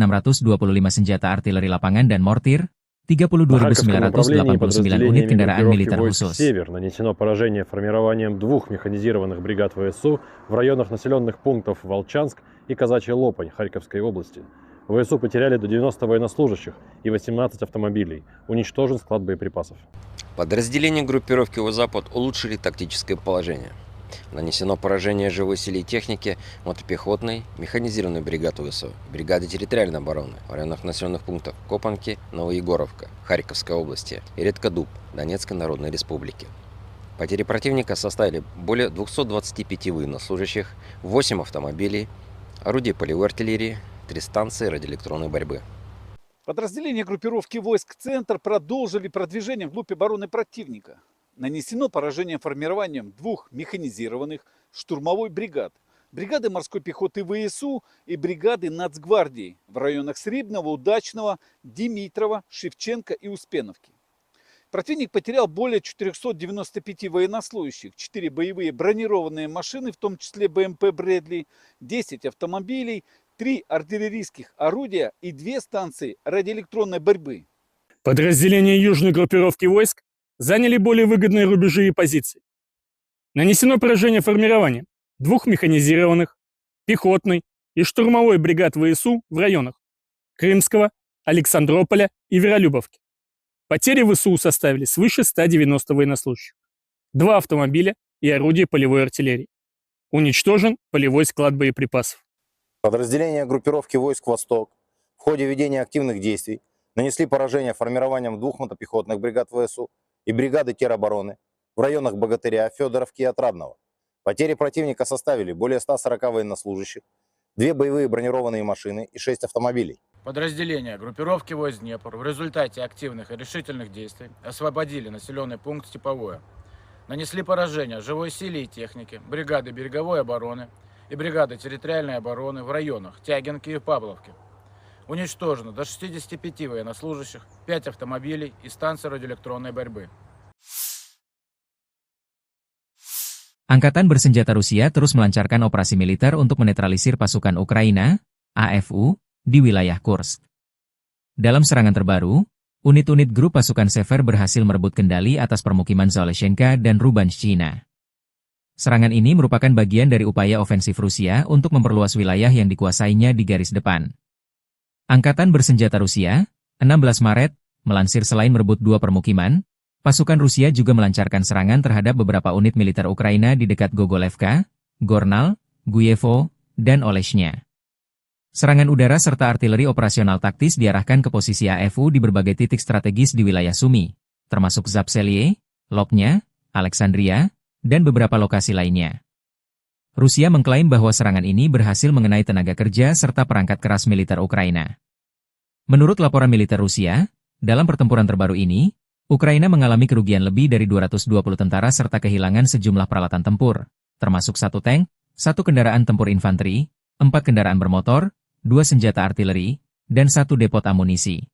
A: senjata artileri lapangan dan mortir, 32.989 unit kendaraan militer khusus.
B: «Север» нанесено поражение формированием 2 механизированных бригад ВСУ в районах населенных пунктов Волчанск и Казачья Лопань Харьковской области. ВСУ потеряли до 90 военнослужащих и 18 автомобилей. Уничтожен склад боеприпасов.
C: Подразделения группировки «Запад» улучшили тактическое положение. Нанесено поражение живой силе и технике мотопехотной, механизированной бригады ВСУ, бригады территориальной обороны в районах населенных пунктов Копанки, Новоегоровка, Харьковской области и Редкодуб, Донецкой Народной Республики. Потери противника составили более 225 военнослужащих, 8 автомобилей, орудий полевой артиллерии, 3 станции радиоэлектронной борьбы.
D: Подразделения группировки войск «Центр» продолжили продвижение вглубь обороны противника. Нанесено поражение формированием 2 механизированных штурмовой бригад, бригады морской пехоты ВСУ и бригады Нацгвардии в районах Срибного, Удачного, Димитрова, Шевченко и Успеновки. Противник потерял более 495 военнослужащих, 4 боевые бронированные машины, в том числе БМП «Брэдли», 10 автомобилей, 3 артиллерийских орудия и 2 станции радиоэлектронной борьбы.
E: Подразделения южной группировки войск заняли более выгодные рубежи и позиции. Нанесено поражение формированием 2 механизированных, пехотной и штурмовой бригад ВСУ в районах Крымского, Александрополя и Веролюбовки. Потери ВСУ составили свыше 190 военнослужащих, 2 автомобиля и орудия полевой артиллерии. Уничтожен полевой склад боеприпасов.
F: Подразделения группировки войск «Восток» в ходе ведения активных действий нанесли поражение формированием 2 мотопехотных бригад ВСУ и бригады теробороны в районах Богатыря, Федоровки и Отрадного. Потери противника составили более 140 военнослужащих, 2 боевые бронированные машины и 6 автомобилей.
G: Подразделения группировки войск Днепр в результате активных и решительных действий освободили населенный пункт Степовое. Нанесли поражение живой силе и технике, бригады береговой обороны и бригады территориальной обороны в районах Тягинки и Павловки. Уничтожено до 65 военнослужащих, 5 автомобилей и станции радиоэлектронной борьбы.
A: Angkatan bersenjata Rusia terus melancarkan operasi militer untuk menetralisir pasukan Ukraina, AFU, di wilayah Kursk. Dalam serangan terbaru, unit-unit grup pasukan Sever berhasil merebut kendali atas permukiman Zaleshenka dan Rubanshchina. Serangan ini merupakan bagian dari upaya ofensif Rusia untuk memperluas wilayah yang dikuasainya di garis depan. Angkatan bersenjata Rusia, 16 Maret, melansir selain merebut 2 permukiman, pasukan Rusia juga melancarkan serangan terhadap beberapa unit militer Ukraina di dekat Gogolevka, Gornal, Guyevo, dan Oleshnya. Serangan udara serta artileri operasional taktis diarahkan ke posisi AFU di berbagai titik strategis di wilayah Sumy, termasuk Zapseliye, Lopnya, Alexandria, dan beberapa lokasi lainnya. Rusia mengklaim bahwa serangan ini berhasil mengenai tenaga kerja serta perangkat keras militer Ukraina. Menurut laporan militer Rusia, dalam pertempuran terbaru ini, Ukraina mengalami kerugian lebih dari 220 tentara serta kehilangan sejumlah peralatan tempur, termasuk 1 tank, 1 kendaraan tempur infanteri, 4 kendaraan bermotor, 2 senjata artileri, dan 1 depot amunisi.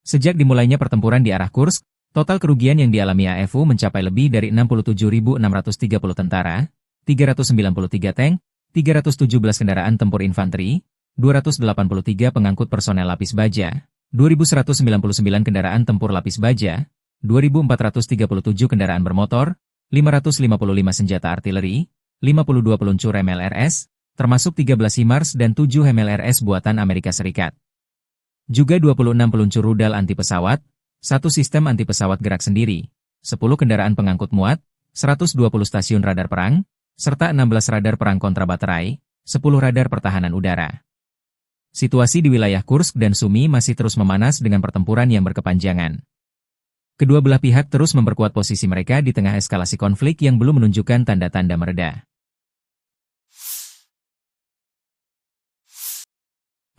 A: Sejak dimulainya pertempuran di arah Kursk, total kerugian yang dialami AFU mencapai lebih dari 67.630 tentara, 393 tank, 317 kendaraan tempur infanteri, 283 pengangkut personel lapis baja, 2.199 kendaraan tempur lapis baja, 2.437 kendaraan bermotor, 555 senjata artileri, 52 peluncur MLRS, termasuk 13 HIMARS dan 7 MLRS buatan Amerika Serikat. Juga 26 peluncur rudal anti-pesawat, 1 sistem anti-pesawat gerak sendiri, 10 kendaraan pengangkut muat, 120 stasiun radar perang, serta 16 radar perang kontrabaterai, 10 radar pertahanan udara. Situasi di wilayah Kursk dan Sumy masih terus memanas dengan pertempuran yang berkepanjangan. Kedua belah pihak terus memperkuat posisi mereka di tengah eskalasi konflik yang belum menunjukkan tanda-tanda mereda.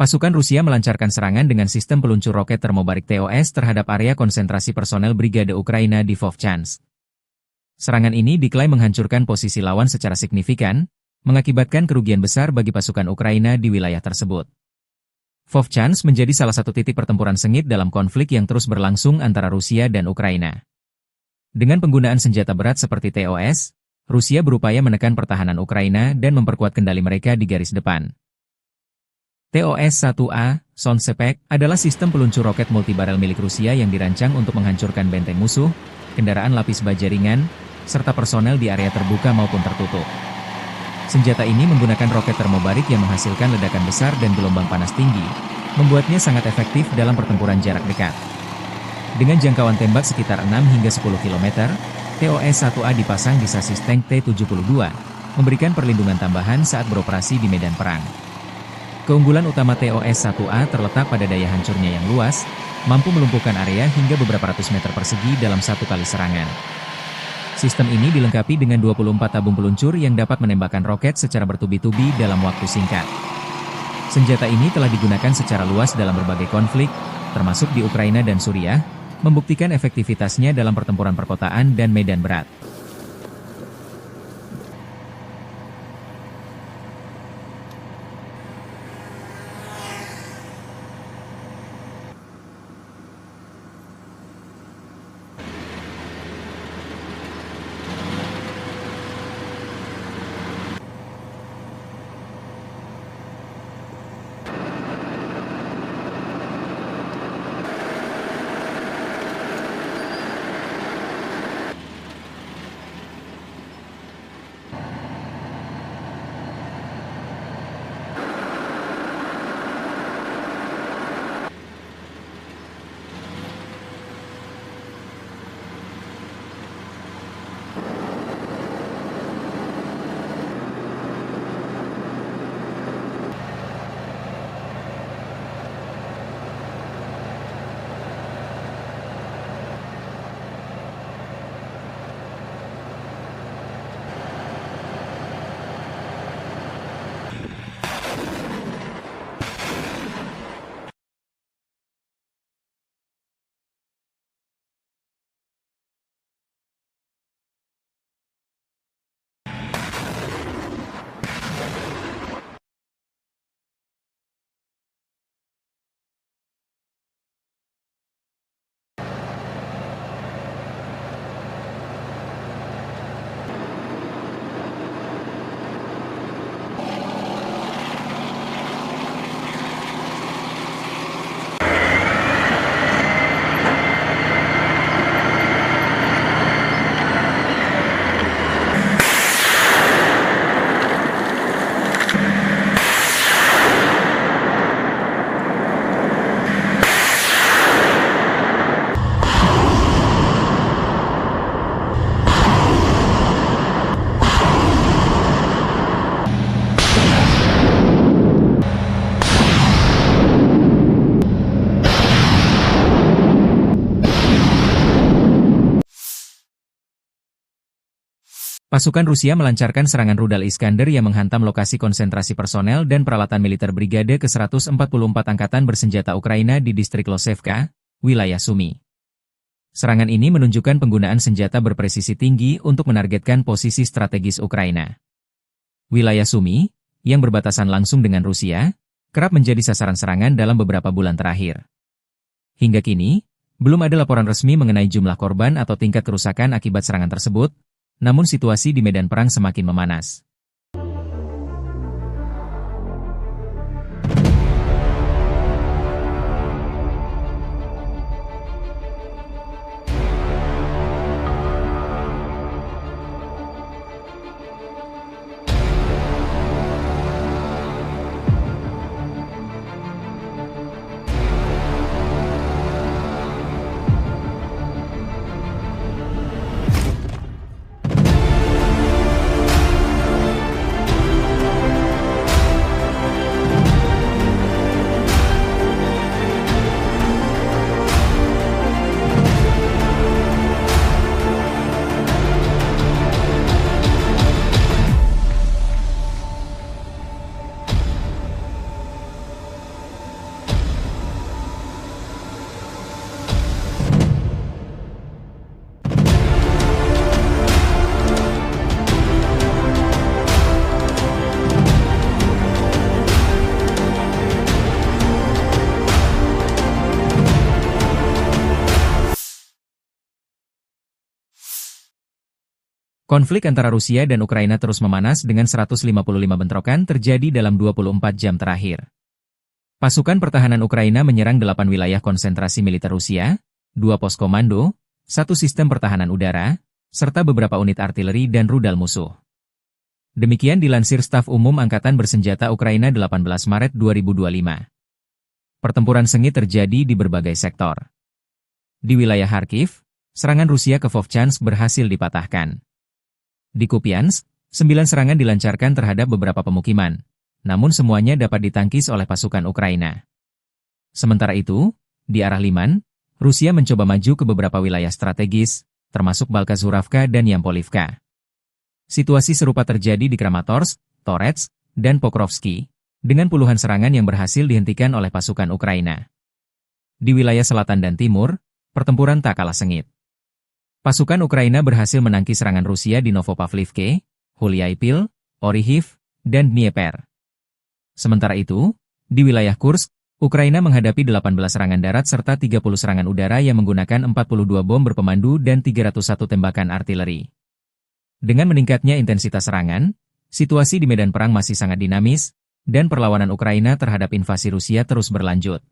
A: Pasukan Rusia melancarkan serangan dengan sistem peluncur roket termobarik TOS terhadap area konsentrasi personel Brigade Ukraina di Vovchansk. Serangan ini diklaim menghancurkan posisi lawan secara signifikan, mengakibatkan kerugian besar bagi pasukan Ukraina di wilayah tersebut. Vovchansk menjadi salah satu titik pertempuran sengit dalam konflik yang terus berlangsung antara Rusia dan Ukraina. Dengan penggunaan senjata berat seperti TOS, Rusia berupaya menekan pertahanan Ukraina dan memperkuat kendali mereka di garis depan. TOS-1A, Sonsepek, adalah sistem peluncur roket multibarel milik Rusia yang dirancang untuk menghancurkan benteng musuh, kendaraan lapis baja ringan, serta personel di area terbuka maupun tertutup. Senjata ini menggunakan roket termobarik yang menghasilkan ledakan besar dan gelombang panas tinggi, membuatnya sangat efektif dalam pertempuran jarak dekat. Dengan jangkauan tembak sekitar 6 hingga 10 km, TOS-1A dipasang di sasis tank T-72, memberikan perlindungan tambahan saat beroperasi di medan perang. Keunggulan utama TOS-1A terletak pada daya hancurnya yang luas, mampu melumpuhkan area hingga beberapa ratus meter persegi dalam satu kali serangan. Sistem ini dilengkapi dengan 24 tabung peluncur yang dapat menembakkan roket secara bertubi-tubi dalam waktu singkat. Senjata ini telah digunakan secara luas dalam berbagai konflik, termasuk di Ukraina dan Suriah, membuktikan efektivitasnya dalam pertempuran perkotaan dan medan berat. Pasukan Rusia melancarkan serangan rudal Iskander yang menghantam lokasi konsentrasi personel dan peralatan militer Brigade ke-144 Angkatan Bersenjata Ukraina di distrik Losevka, wilayah Sumy. Serangan ini menunjukkan penggunaan senjata berpresisi tinggi untuk menargetkan posisi strategis Ukraina. Wilayah Sumy, yang berbatasan langsung dengan Rusia, kerap menjadi sasaran serangan dalam beberapa bulan terakhir. Hingga kini, belum ada laporan resmi mengenai jumlah korban atau tingkat kerusakan akibat serangan tersebut, namun situasi di medan perang semakin memanas. Konflik antara Rusia dan Ukraina terus memanas dengan 155 bentrokan terjadi dalam 24 jam terakhir. Pasukan pertahanan Ukraina menyerang 8 wilayah konsentrasi militer Rusia, 2 pos komando, 1 sistem pertahanan udara, serta beberapa unit artileri dan rudal musuh. Demikian dilansir Staf Umum Angkatan Bersenjata Ukraina 18 Maret 2025. Pertempuran sengit terjadi di berbagai sektor. Di wilayah Kharkiv, serangan Rusia ke Vovchansk berhasil dipatahkan. Di Kupiansk, 9 serangan dilancarkan terhadap beberapa pemukiman, namun semuanya dapat ditangkis oleh pasukan Ukraina. Sementara itu, di arah Liman, Rusia mencoba maju ke beberapa wilayah strategis, termasuk Balkazuravka dan Yampolivka. Situasi serupa terjadi di Kramatorsk, Torets, dan Pokrovsky, dengan puluhan serangan yang berhasil dihentikan oleh pasukan Ukraina. Di wilayah selatan dan timur, pertempuran tak kalah sengit. Pasukan Ukraina berhasil menangkis serangan Rusia di Novopavlivke, Huliaipil, Orihiv, dan Dnieper. Sementara itu, di wilayah Kursk, Ukraina menghadapi 18 serangan darat serta 30 serangan udara yang menggunakan 42 bom berpemandu dan 301 tembakan artileri. Dengan meningkatnya intensitas serangan, situasi di medan perang masih sangat dinamis, dan perlawanan Ukraina terhadap invasi Rusia terus berlanjut.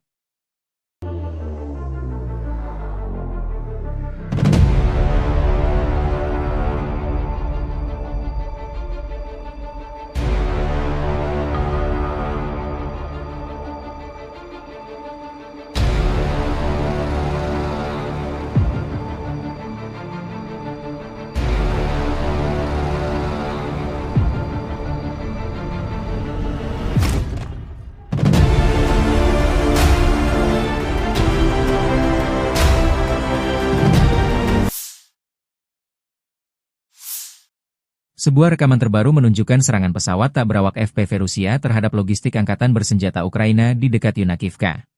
A: Sebuah rekaman terbaru menunjukkan serangan pesawat tak berawak FPV Rusia terhadap logistik angkatan bersenjata Ukraina di dekat Yunakivka.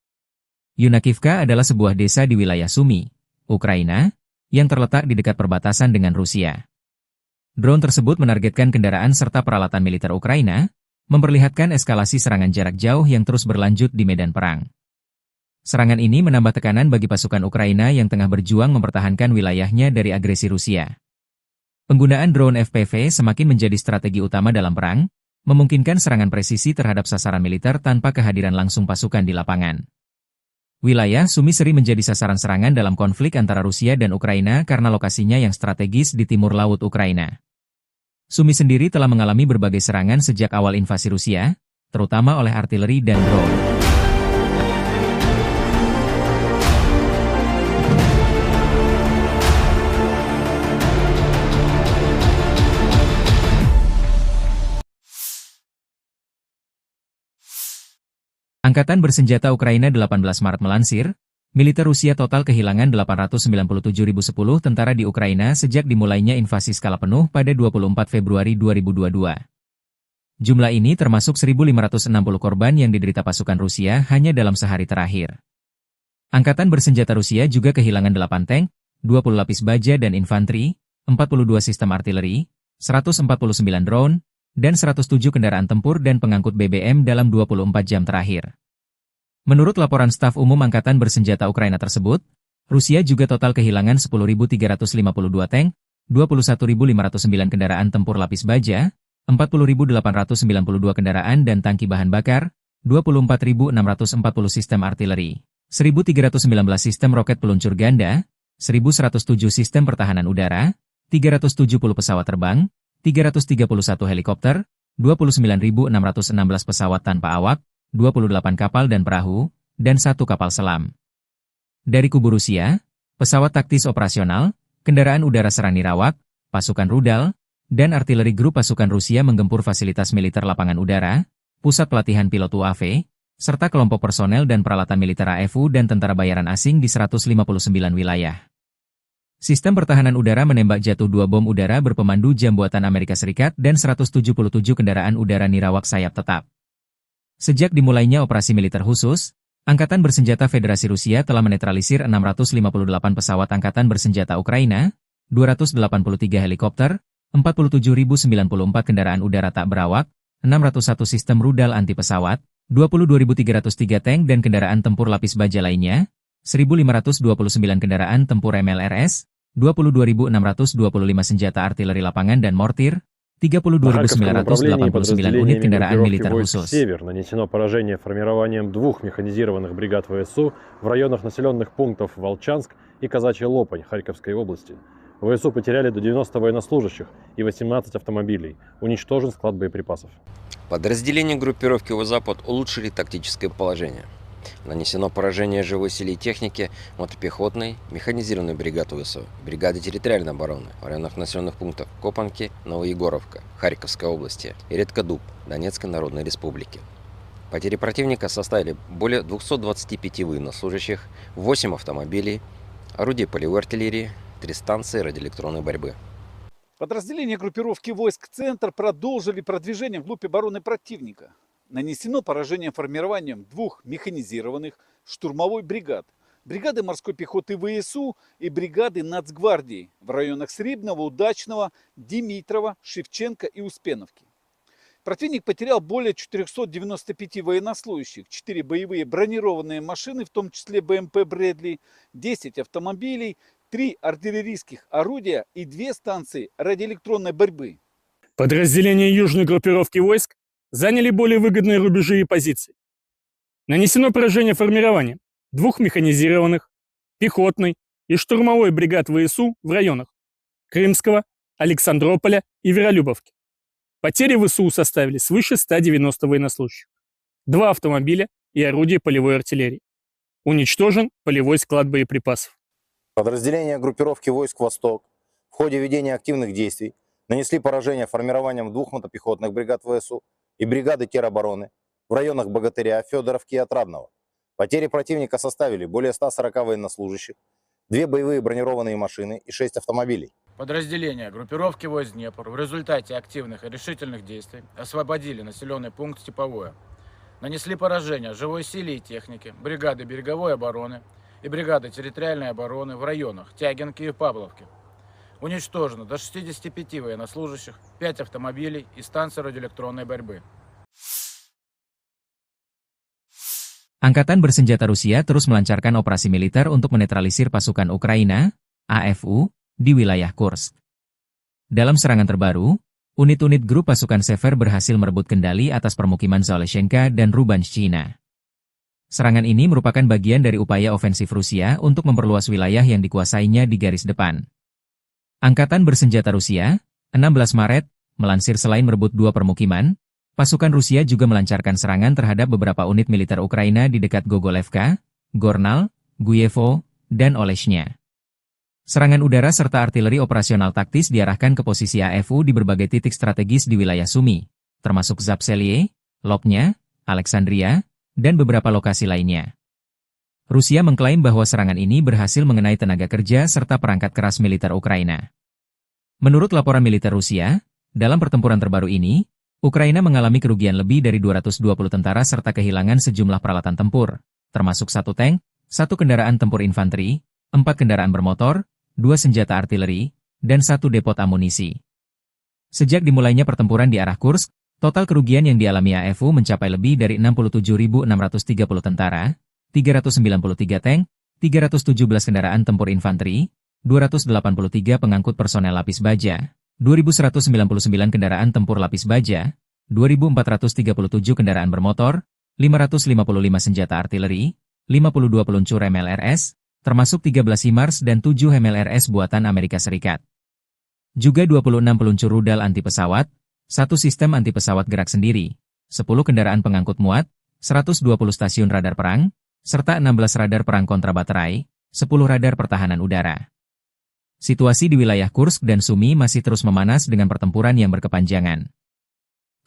A: Yunakivka adalah sebuah desa di wilayah Sumy, Ukraina, yang terletak di dekat perbatasan dengan Rusia. Drone tersebut menargetkan kendaraan serta peralatan militer Ukraina, memperlihatkan eskalasi serangan jarak jauh yang terus berlanjut di medan perang. Serangan ini menambah tekanan bagi pasukan Ukraina yang tengah berjuang mempertahankan wilayahnya dari agresi Rusia. Penggunaan drone FPV semakin menjadi strategi utama dalam perang, memungkinkan serangan presisi terhadap sasaran militer tanpa kehadiran langsung pasukan di lapangan. Wilayah Sumy sering menjadi sasaran serangan dalam konflik antara Rusia dan Ukraina karena lokasinya yang strategis di timur laut Ukraina. Sumy sendiri telah mengalami berbagai serangan sejak awal invasi Rusia, terutama oleh artileri dan drone. Angkatan Bersenjata Ukraina 18 Maret melansir, militer Rusia total kehilangan 897.010 tentara di Ukraina sejak dimulainya invasi skala penuh pada 24 Februari 2022. Jumlah ini termasuk 1.560 korban yang diderita pasukan Rusia hanya dalam sehari terakhir. Angkatan Bersenjata Rusia juga kehilangan 8 tank, 20 lapis baja dan infanteri, 42 sistem artileri, 149 drone, dan 107 kendaraan tempur dan pengangkut BBM dalam 24 jam terakhir. Menurut laporan staf umum Angkatan Bersenjata Ukraina tersebut, Rusia juga total kehilangan 10.352 tank, 21.509 kendaraan tempur lapis baja, 40.892 kendaraan dan tangki bahan bakar, 24.640 sistem artileri, 1.319 sistem roket peluncur ganda, 1.107 sistem pertahanan udara, 370 pesawat terbang, 331 helikopter, 29.616 pesawat tanpa awak, 28 kapal dan perahu, dan 1 kapal selam. Dari kubu Rusia, pesawat taktis operasional, kendaraan udara serang nirawak, pasukan rudal, dan artileri grup pasukan Rusia menggempur fasilitas militer lapangan udara, pusat pelatihan pilot UAV, serta kelompok personel dan peralatan militer AFU dan tentara bayaran asing di 159 wilayah. Sistem pertahanan udara menembak jatuh 2 bom udara berpemandu jam buatan Amerika Serikat dan 177 kendaraan udara nirawak sayap tetap. Sejak dimulainya operasi militer khusus, Angkatan Bersenjata Federasi Rusia telah menetralisir 658 pesawat Angkatan Bersenjata Ukraina, 283 helikopter, 47.094 kendaraan udara tak berawak, 601 sistem rudal anti pesawat, 22.303 tank dan kendaraan tempur lapis baja lainnya, 1.529 kendaraan tempur MLRS, 22.625 senjata artileri lapangan dan mortir, 32.989 unit kendaraan militer khusus.
B: «Север» нанесено поражение формированием 2 механизированных бригад ВСУ в районах населенных пунктов Волчанск и Казачья Лопань Харьковской области. ВСУ потеряли до 90 военнослужащих и 18 автомобилей. Уничтожен склад боеприпасов.
C: Подразделения группировки «Запад» улучшили тактическое положение. Нанесено поражение живой силе и технике мотопехотной, механизированной бригады ВСУ, бригады территориальной обороны в районах населенных пунктов Копанки, Новоегоровка, Харьковской области и Редкодуб, Донецкой Народной Республики. Потери противника составили более 225 военнослужащих, 8 автомобилей, орудий полевой артиллерии, 3 станции радиоэлектронной борьбы.
D: Подразделения группировки войск «Центр» продолжили продвижение вглубь обороны противника. Нанесено поражение формированием 2 механизированных штурмовой бригад, бригады морской пехоты ВСУ и бригады Нацгвардии в районах Срибного, Удачного, Димитрова, Шевченко и Успеновки. Противник потерял более 495 военнослужащих, 4 боевые бронированные машины, в том числе БМП «Брэдли», 10 автомобилей, 3 артиллерийских орудия и 2 станции радиоэлектронной борьбы.
E: Подразделения южной группировки войск заняли более выгодные рубежи и позиции. Нанесено поражение формированием 2 механизированных, пехотной и штурмовой бригад ВСУ в районах Крымского, Александрополя и Веролюбовки. Потери ВСУ составили свыше 190 военнослужащих, 2 автомобиля и орудия полевой артиллерии. Уничтожен полевой склад боеприпасов.
F: Подразделения группировки войск «Восток» в ходе ведения активных действий нанесли поражение формированием 2 мотопехотных бригад ВСУ и бригады теробороны в районах Богатыря, Федоровки и Отрадного. Потери противника составили более 140 военнослужащих, 2 боевые бронированные машины и 6 автомобилей.
G: Подразделения группировки войск Днепр в результате активных и решительных действий освободили населенный пункт Степовое. Нанесли поражение живой силе и технике, бригады береговой обороны и бригады территориальной обороны в районах Тягинки и Павловки. Уничтожено до 65 военнослужащих, 5 автомобилей и станции радиоэлектронной борьбы.
A: Angkatan bersenjata Rusia terus melancarkan operasi militer untuk menetralisir pasukan Ukraina, AFU, di wilayah Kursk. Dalam serangan terbaru, unit-unit grup pasukan Sever berhasil merebut kendali atas permukiman Zaleshenka dan Rubanshchina. Serangan ini merupakan bagian dari upaya ofensif Rusia untuk memperluas wilayah yang dikuasainya di garis depan. Angkatan bersenjata Rusia, 16 Maret, melansir selain merebut 2 permukiman, pasukan Rusia juga melancarkan serangan terhadap beberapa unit militer Ukraina di dekat Gogolevka, Gornal, Guyevo, dan Oleshnya. Serangan udara serta artileri operasional taktis diarahkan ke posisi AFU di berbagai titik strategis di wilayah Sumy, termasuk Zapselye, Lopnya, Alexandria, dan beberapa lokasi lainnya. Rusia mengklaim bahwa serangan ini berhasil mengenai tenaga kerja serta perangkat keras militer Ukraina. Menurut laporan militer Rusia, dalam pertempuran terbaru ini, Ukraina mengalami kerugian lebih dari 220 tentara serta kehilangan sejumlah peralatan tempur, termasuk 1 tank, 1 kendaraan tempur infanteri, 4 kendaraan bermotor, 2 senjata artileri, dan 1 depot amunisi. Sejak dimulainya pertempuran di arah Kursk, total kerugian yang dialami AFU mencapai lebih dari 67.630 tentara, 393 tank, 317 kendaraan tempur infanteri, 283 pengangkut personel lapis baja, 2.199 kendaraan tempur lapis baja, 2.437 kendaraan bermotor, 555 senjata artileri, 52 peluncur MLRS, termasuk 13 HIMARS dan 7 MLRS buatan Amerika Serikat. Juga 26 peluncur rudal anti pesawat, 1 sistem anti pesawat gerak sendiri, 10 kendaraan pengangkut muat, 120 stasiun radar perang, serta 16 radar perang kontrabaterai, 10 radar pertahanan udara. Situasi di wilayah Kursk dan Sumy masih terus memanas dengan pertempuran yang berkepanjangan.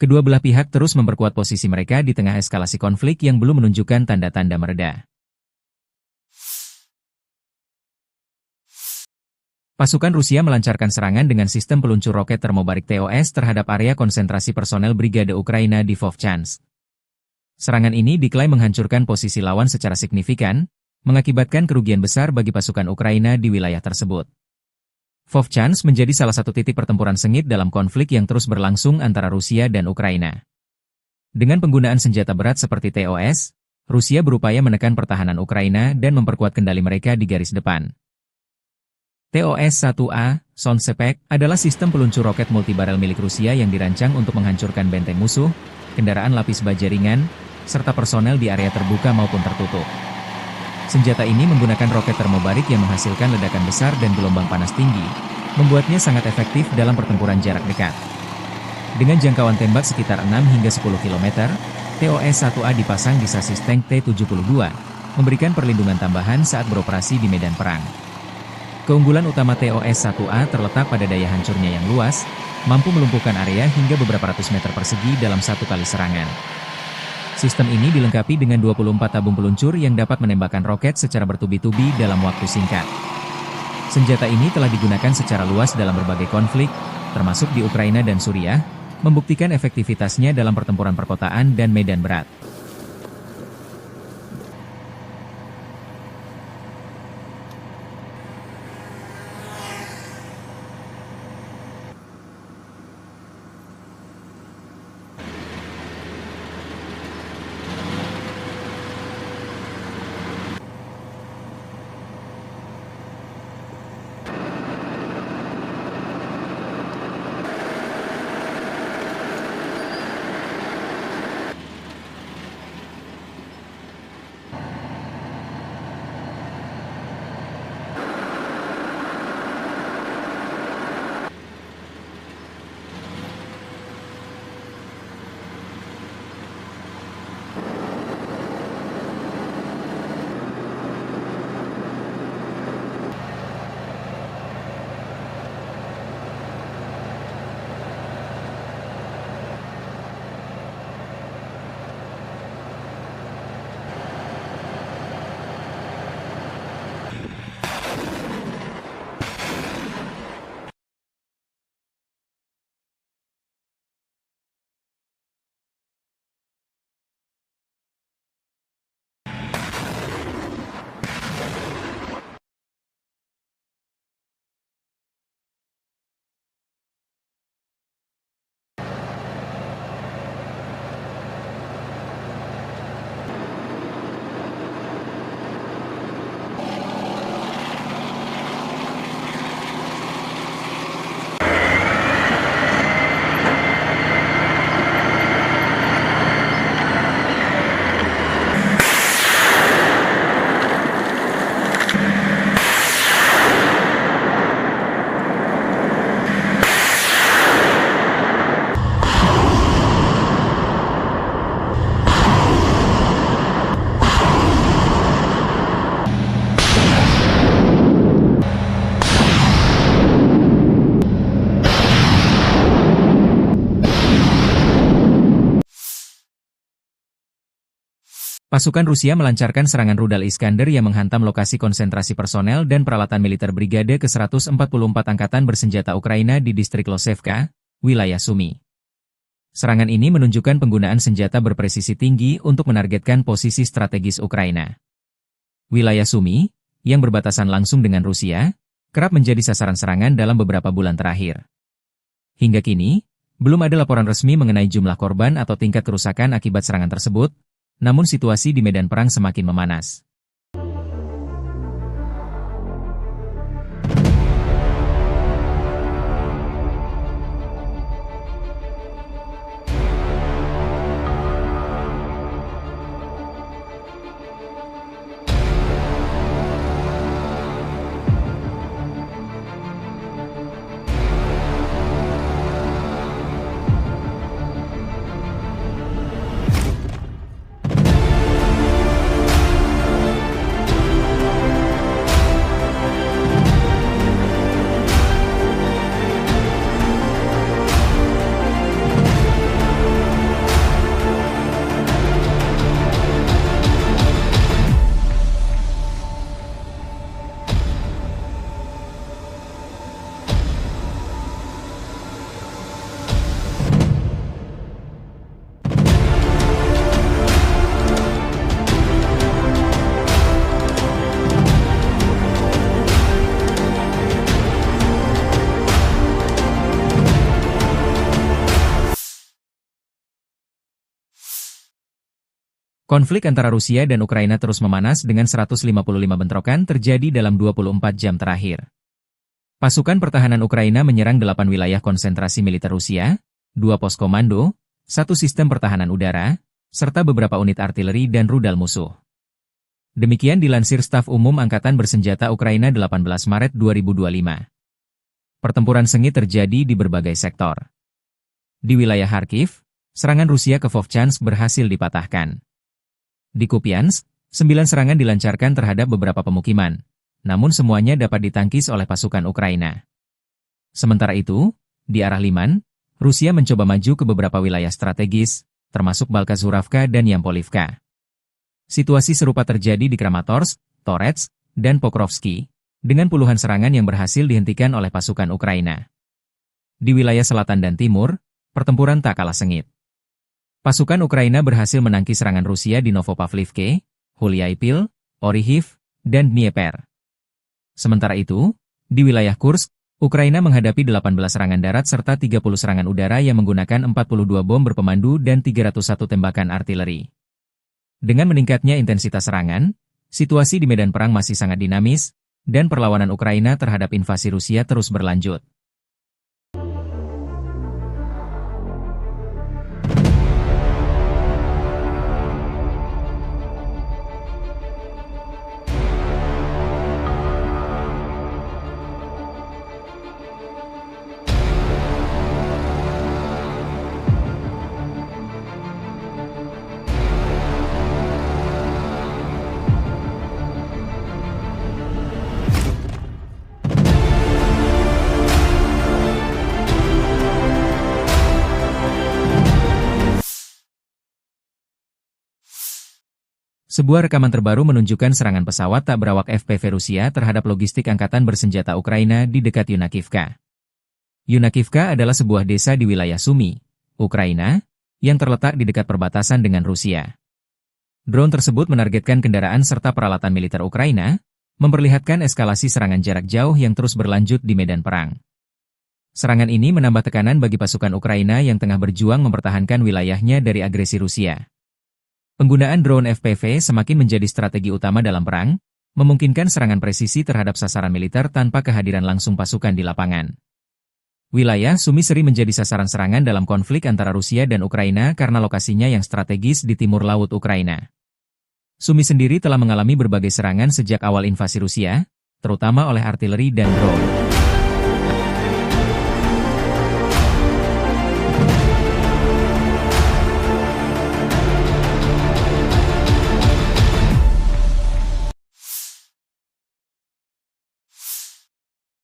A: Kedua belah pihak terus memperkuat posisi mereka di tengah eskalasi konflik yang belum menunjukkan tanda-tanda mereda. Pasukan Rusia melancarkan serangan dengan sistem peluncur roket termobarik TOS terhadap area konsentrasi personel Brigade Ukraina di Vovchansk. Serangan ini diklaim menghancurkan posisi lawan secara signifikan, mengakibatkan kerugian besar bagi pasukan Ukraina di wilayah tersebut. Vovchansk menjadi salah satu titik pertempuran sengit dalam konflik yang terus berlangsung antara Rusia dan Ukraina. Dengan penggunaan senjata berat seperti TOS, Rusia berupaya menekan pertahanan Ukraina dan memperkuat kendali mereka di garis depan. TOS-1A, Sonsepek, adalah sistem peluncur roket multibarel milik Rusia yang dirancang untuk menghancurkan benteng musuh, kendaraan lapis baja ringan, serta personel di area terbuka maupun tertutup. Senjata ini menggunakan roket termobarik yang menghasilkan ledakan besar dan gelombang panas tinggi, membuatnya sangat efektif dalam pertempuran jarak dekat. Dengan jangkauan tembak sekitar 6 hingga 10 km, TOS-1A dipasang di sasis tank T-72, memberikan perlindungan tambahan saat beroperasi di medan perang. Keunggulan utama TOS-1A terletak pada daya hancurnya yang luas, mampu melumpuhkan area hingga beberapa ratus meter persegi dalam satu kali serangan. Sistem ini dilengkapi dengan 24 tabung peluncur yang dapat menembakkan roket secara bertubi-tubi dalam waktu singkat. Senjata ini telah digunakan secara luas dalam berbagai konflik, termasuk di Ukraina dan Suriah, membuktikan efektivitasnya dalam pertempuran perkotaan dan medan berat. Pasukan Rusia melancarkan serangan rudal Iskander yang menghantam lokasi konsentrasi personel dan peralatan militer Brigade ke-144 Angkatan Bersenjata Ukraina di distrik Losevka, wilayah Sumy. Serangan ini menunjukkan penggunaan senjata berpresisi tinggi untuk menargetkan posisi strategis Ukraina. Wilayah Sumy, yang berbatasan langsung dengan Rusia, kerap menjadi sasaran serangan dalam beberapa bulan terakhir. Hingga kini, belum ada laporan resmi mengenai jumlah korban atau tingkat kerusakan akibat serangan tersebut, namun situasi di medan perang semakin memanas. Konflik antara Rusia dan Ukraina terus memanas dengan 155 bentrokan terjadi dalam 24 jam terakhir. Pasukan pertahanan Ukraina menyerang 8 wilayah konsentrasi militer Rusia, 2 pos komando, 1 sistem pertahanan udara, serta beberapa unit artileri dan rudal musuh. Demikian dilansir Staf Umum Angkatan Bersenjata Ukraina 18 Maret 2025. Pertempuran sengit terjadi di berbagai sektor. Di wilayah Kharkiv, serangan Rusia ke Vovchansk berhasil dipatahkan. Di Kupiansk, 9 serangan dilancarkan terhadap beberapa pemukiman, namun semuanya dapat ditangkis oleh pasukan Ukraina. Sementara itu, di arah Liman, Rusia mencoba maju ke beberapa wilayah strategis, termasuk Balkazuravka dan Yampolivka. Situasi serupa terjadi di Kramatorsk, Torets, dan Pokrovsky, dengan puluhan serangan yang berhasil dihentikan oleh pasukan Ukraina. Di wilayah selatan dan timur, pertempuran tak kalah sengit. Pasukan Ukraina berhasil menangkis serangan Rusia di Novopavlivke, Huliaipil, Orihiv, dan Dnieper. Sementara itu, di wilayah Kursk, Ukraina menghadapi 18 serangan darat serta 30 serangan udara yang menggunakan 42 bom berpemandu dan 301 tembakan artileri. Dengan meningkatnya intensitas serangan, situasi di medan perang masih sangat dinamis, dan perlawanan Ukraina terhadap invasi Rusia terus berlanjut. Sebuah rekaman terbaru menunjukkan serangan pesawat tak berawak FPV Rusia terhadap logistik angkatan bersenjata Ukraina di dekat Yunakivka. Yunakivka adalah sebuah desa di wilayah Sumy, Ukraina, yang terletak di dekat perbatasan dengan Rusia. Drone tersebut menargetkan kendaraan serta peralatan militer Ukraina, memperlihatkan eskalasi serangan jarak jauh yang terus berlanjut di medan perang. Serangan ini menambah tekanan bagi pasukan Ukraina yang tengah berjuang mempertahankan wilayahnya dari agresi Rusia. Penggunaan drone FPV semakin menjadi strategi utama dalam perang, memungkinkan serangan presisi terhadap sasaran militer tanpa kehadiran langsung pasukan di lapangan. Wilayah Sumy sering menjadi sasaran serangan dalam konflik antara Rusia dan Ukraina karena lokasinya yang strategis di timur laut Ukraina. Sumy sendiri telah mengalami berbagai serangan sejak awal invasi Rusia, terutama oleh artileri dan drone.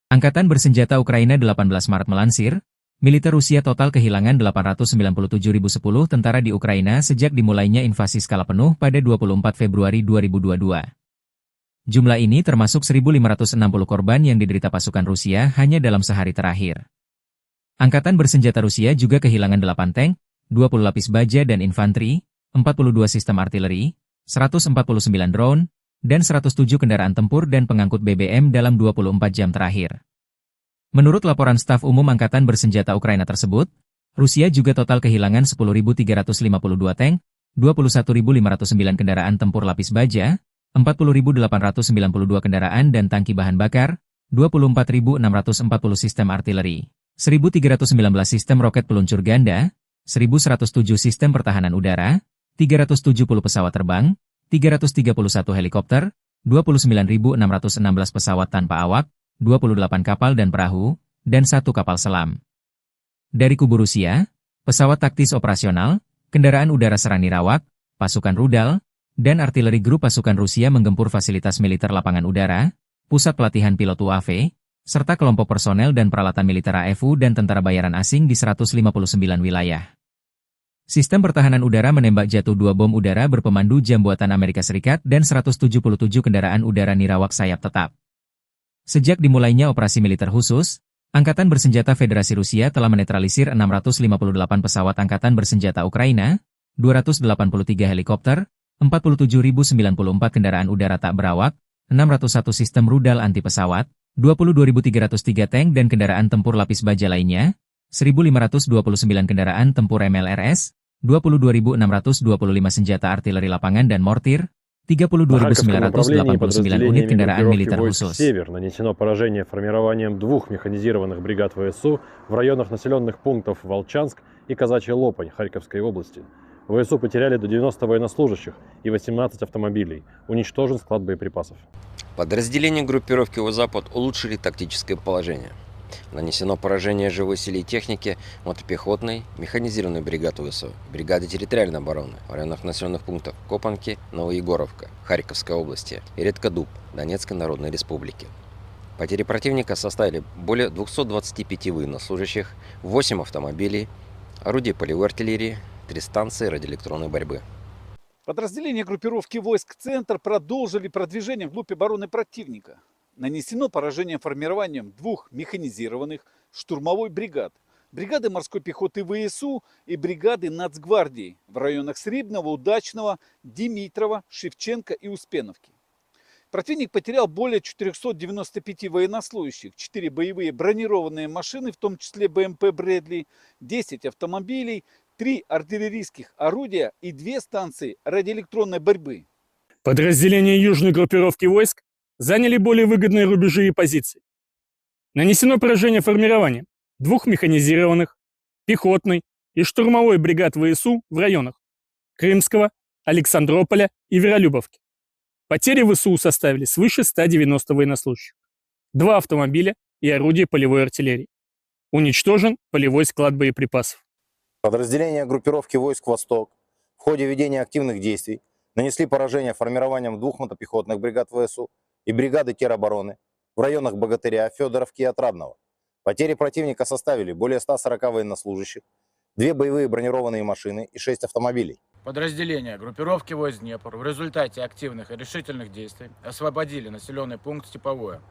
A: Angkatan bersenjata Ukraina 18 Maret melansir, militer Rusia total kehilangan 897.010 tentara di Ukraina sejak dimulainya invasi skala penuh pada 24 Februari 2022. Jumlah ini termasuk 1.560 korban yang diderita pasukan Rusia hanya dalam sehari terakhir. Angkatan bersenjata Rusia juga kehilangan 8 tank, 20 lapis baja dan infanteri, 42 sistem artileri, 149 drone, dan 107 kendaraan tempur dan pengangkut BBM dalam 24 jam terakhir. Menurut laporan staf umum Angkatan Bersenjata Ukraina tersebut, Rusia juga total kehilangan 10.352 tank, 21.509 kendaraan tempur lapis baja, 40.892 kendaraan dan tangki bahan bakar, 24.640 sistem artileri, 1.319 sistem roket peluncur ganda, 1.107 sistem pertahanan udara, 370 pesawat terbang, 331 helikopter, 29.616 pesawat tanpa awak, 28 kapal dan perahu, dan 1 kapal selam. Dari kubu Rusia, pesawat taktis operasional, kendaraan udara serang nirawak, pasukan rudal, dan artileri grup pasukan Rusia menggempur fasilitas militer lapangan udara, pusat pelatihan pilot UAV, serta kelompok personel dan peralatan militer AFU dan tentara bayaran asing di 159 wilayah. Sistem pertahanan udara menembak jatuh 2 bom udara berpemandu jam buatan Amerika Serikat dan 177 kendaraan udara nirawak sayap tetap. Sejak dimulainya operasi militer khusus, Angkatan Bersenjata Federasi Rusia telah menetralisir 658 pesawat Angkatan Bersenjata Ukraina, 283 helikopter, 47.094 kendaraan udara tak berawak, 601 sistem rudal anti pesawat, 22.303 tank dan kendaraan tempur lapis baja lainnya, 1.529 kendaraan tempur MLRS, 22.625 senjata artileri lapangan dan mortir, 32.989 unit kendaraan militer khusus.
B: «Север» нанесено поражение формированием 2 механизированных бригад ВСУ в районах населенных пунктов Волчанск и Казачья Лопань Харьковской области. ВСУ потеряли до 90 военнослужащих и 18 автомобилей. Уничтожен склад боеприпасов.
C: Подразделения группировки «Запад» улучшили тактическое положение. Нанесено поражение живой силе и технике мотопехотной, механизированной бригады ВСУ, бригады территориальной обороны в районах населенных пунктов Копанки, Новоегоровка, Харьковской области и Редкодуб Донецкой Народной Республики. Потери противника составили более 225 военнослужащих, 8 автомобилей, орудий полевой артиллерии, 3 станции радиоэлектронной борьбы.
D: Подразделения группировки войск «Центр» продолжили продвижение вглубь обороны противника. Нанесено поражение формированием 2 механизированных штурмовой бригад, бригады морской пехоты ВСУ и бригады Нацгвардии в районах Срибного, Удачного, Димитрова, Шевченко и Успеновки. Противник потерял более 495 военнослужащих, 4 боевые бронированные машины, в том числе БМП «Брэдли», 10 автомобилей, 3 артиллерийских орудия и 2 станции радиоэлектронной борьбы.
E: Подразделения южной группировки войск заняли более выгодные рубежи и позиции. Нанесено поражение формированием 2 механизированных, пехотной и штурмовой бригад ВСУ в районах Крымского, Александрополя и Веролюбовки. Потери ВСУ составили свыше 190 военнослужащих, 2 автомобиля и орудия полевой артиллерии. Уничтожен полевой склад боеприпасов.
F: Подразделения группировки войск «Восток» в ходе ведения активных действий нанесли поражение формированием 2 мотопехотных бригад ВСУ и бригады теробороны в районах Богатыря, Федоровки и Отрадного. Потери противника составили более 140 военнослужащих, 2 боевые бронированные машины и 6 автомобилей.
G: Подразделения группировки войск Днепр в результате активных и решительных действий освободили населенный пункт Степовое.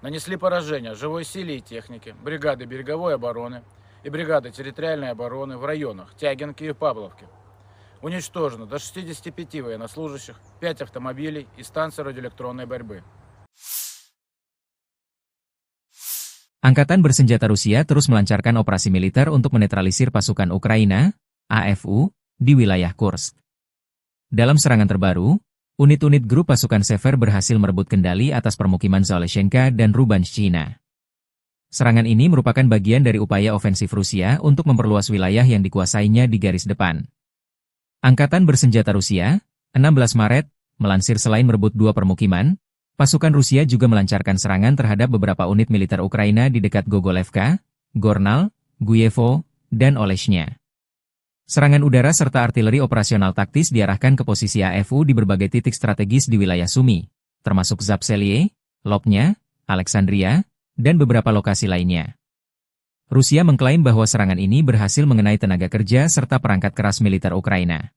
G: Нанесли поражение живой силе и технике, бригады береговой обороны и бригады территориальной обороны в районах Тягинки и Павловки. Уничтожено до 65 военнослужащих, 5 автомобилей и станции радиоэлектронной борьбы.
A: Angkatan bersenjata Rusia terus melancarkan operasi militer untuk menetralisir pasukan Ukraina, AFU, di wilayah Kursk. Dalam serangan terbaru, unit-unit grup pasukan Sever berhasil merebut kendali atas permukiman Zaleshenka dan Rubanshchina. Serangan ini merupakan bagian dari upaya ofensif Rusia untuk memperluas wilayah yang dikuasainya di garis depan. Angkatan bersenjata Rusia, 16 Maret, melansir selain merebut 2 permukiman, pasukan Rusia juga melancarkan serangan terhadap beberapa unit militer Ukraina di dekat Gogolevka, Gornal, Guyevo, dan Oleshnya. Serangan udara serta artileri operasional taktis diarahkan ke posisi AFU di berbagai titik strategis di wilayah Sumy, termasuk Zapseliye, Lopnya, Alexandria, dan beberapa lokasi lainnya. Rusia mengklaim bahwa serangan ini berhasil mengenai tenaga kerja serta perangkat keras militer Ukraina.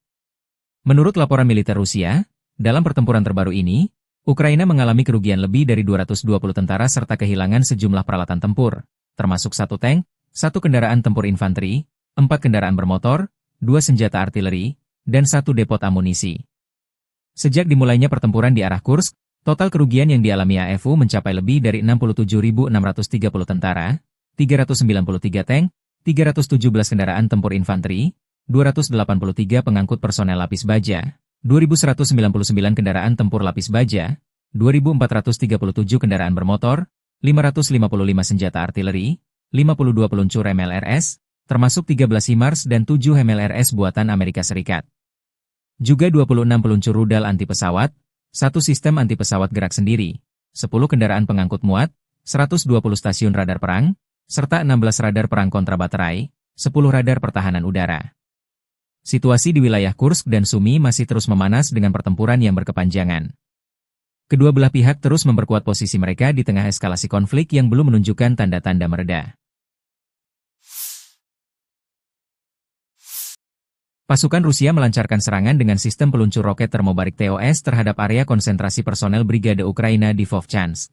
A: Menurut laporan militer Rusia, dalam pertempuran terbaru ini, Ukraina mengalami kerugian lebih dari 220 tentara serta kehilangan sejumlah peralatan tempur, termasuk 1 tank, 1 kendaraan tempur infanteri, 4 kendaraan bermotor, 2 senjata artileri, dan 1 depot amunisi. Sejak dimulainya pertempuran di arah Kursk, total kerugian yang dialami AFU mencapai lebih dari 67.630 tentara, 393 tank, 317 kendaraan tempur infanteri, 283 pengangkut personel lapis baja, 2.199 kendaraan tempur lapis baja, 2.437 kendaraan bermotor, 555 senjata artileri, 52 peluncur MLRS, termasuk 13 HIMARS dan 7 MLRS buatan Amerika Serikat. Juga 26 peluncur rudal anti pesawat, 1 sistem anti pesawat gerak sendiri, 10 kendaraan pengangkut muat, 120 stasiun radar perang, serta 16 radar perang kontrabaterai, 10 radar pertahanan udara. Situasi di wilayah Kursk dan Sumy masih terus memanas dengan pertempuran yang berkepanjangan. Kedua belah pihak terus memperkuat posisi mereka di tengah eskalasi konflik yang belum menunjukkan tanda-tanda mereda. Pasukan Rusia melancarkan serangan dengan sistem peluncur roket termobarik TOS terhadap area konsentrasi personel Brigade Ukraina di Vovchansk.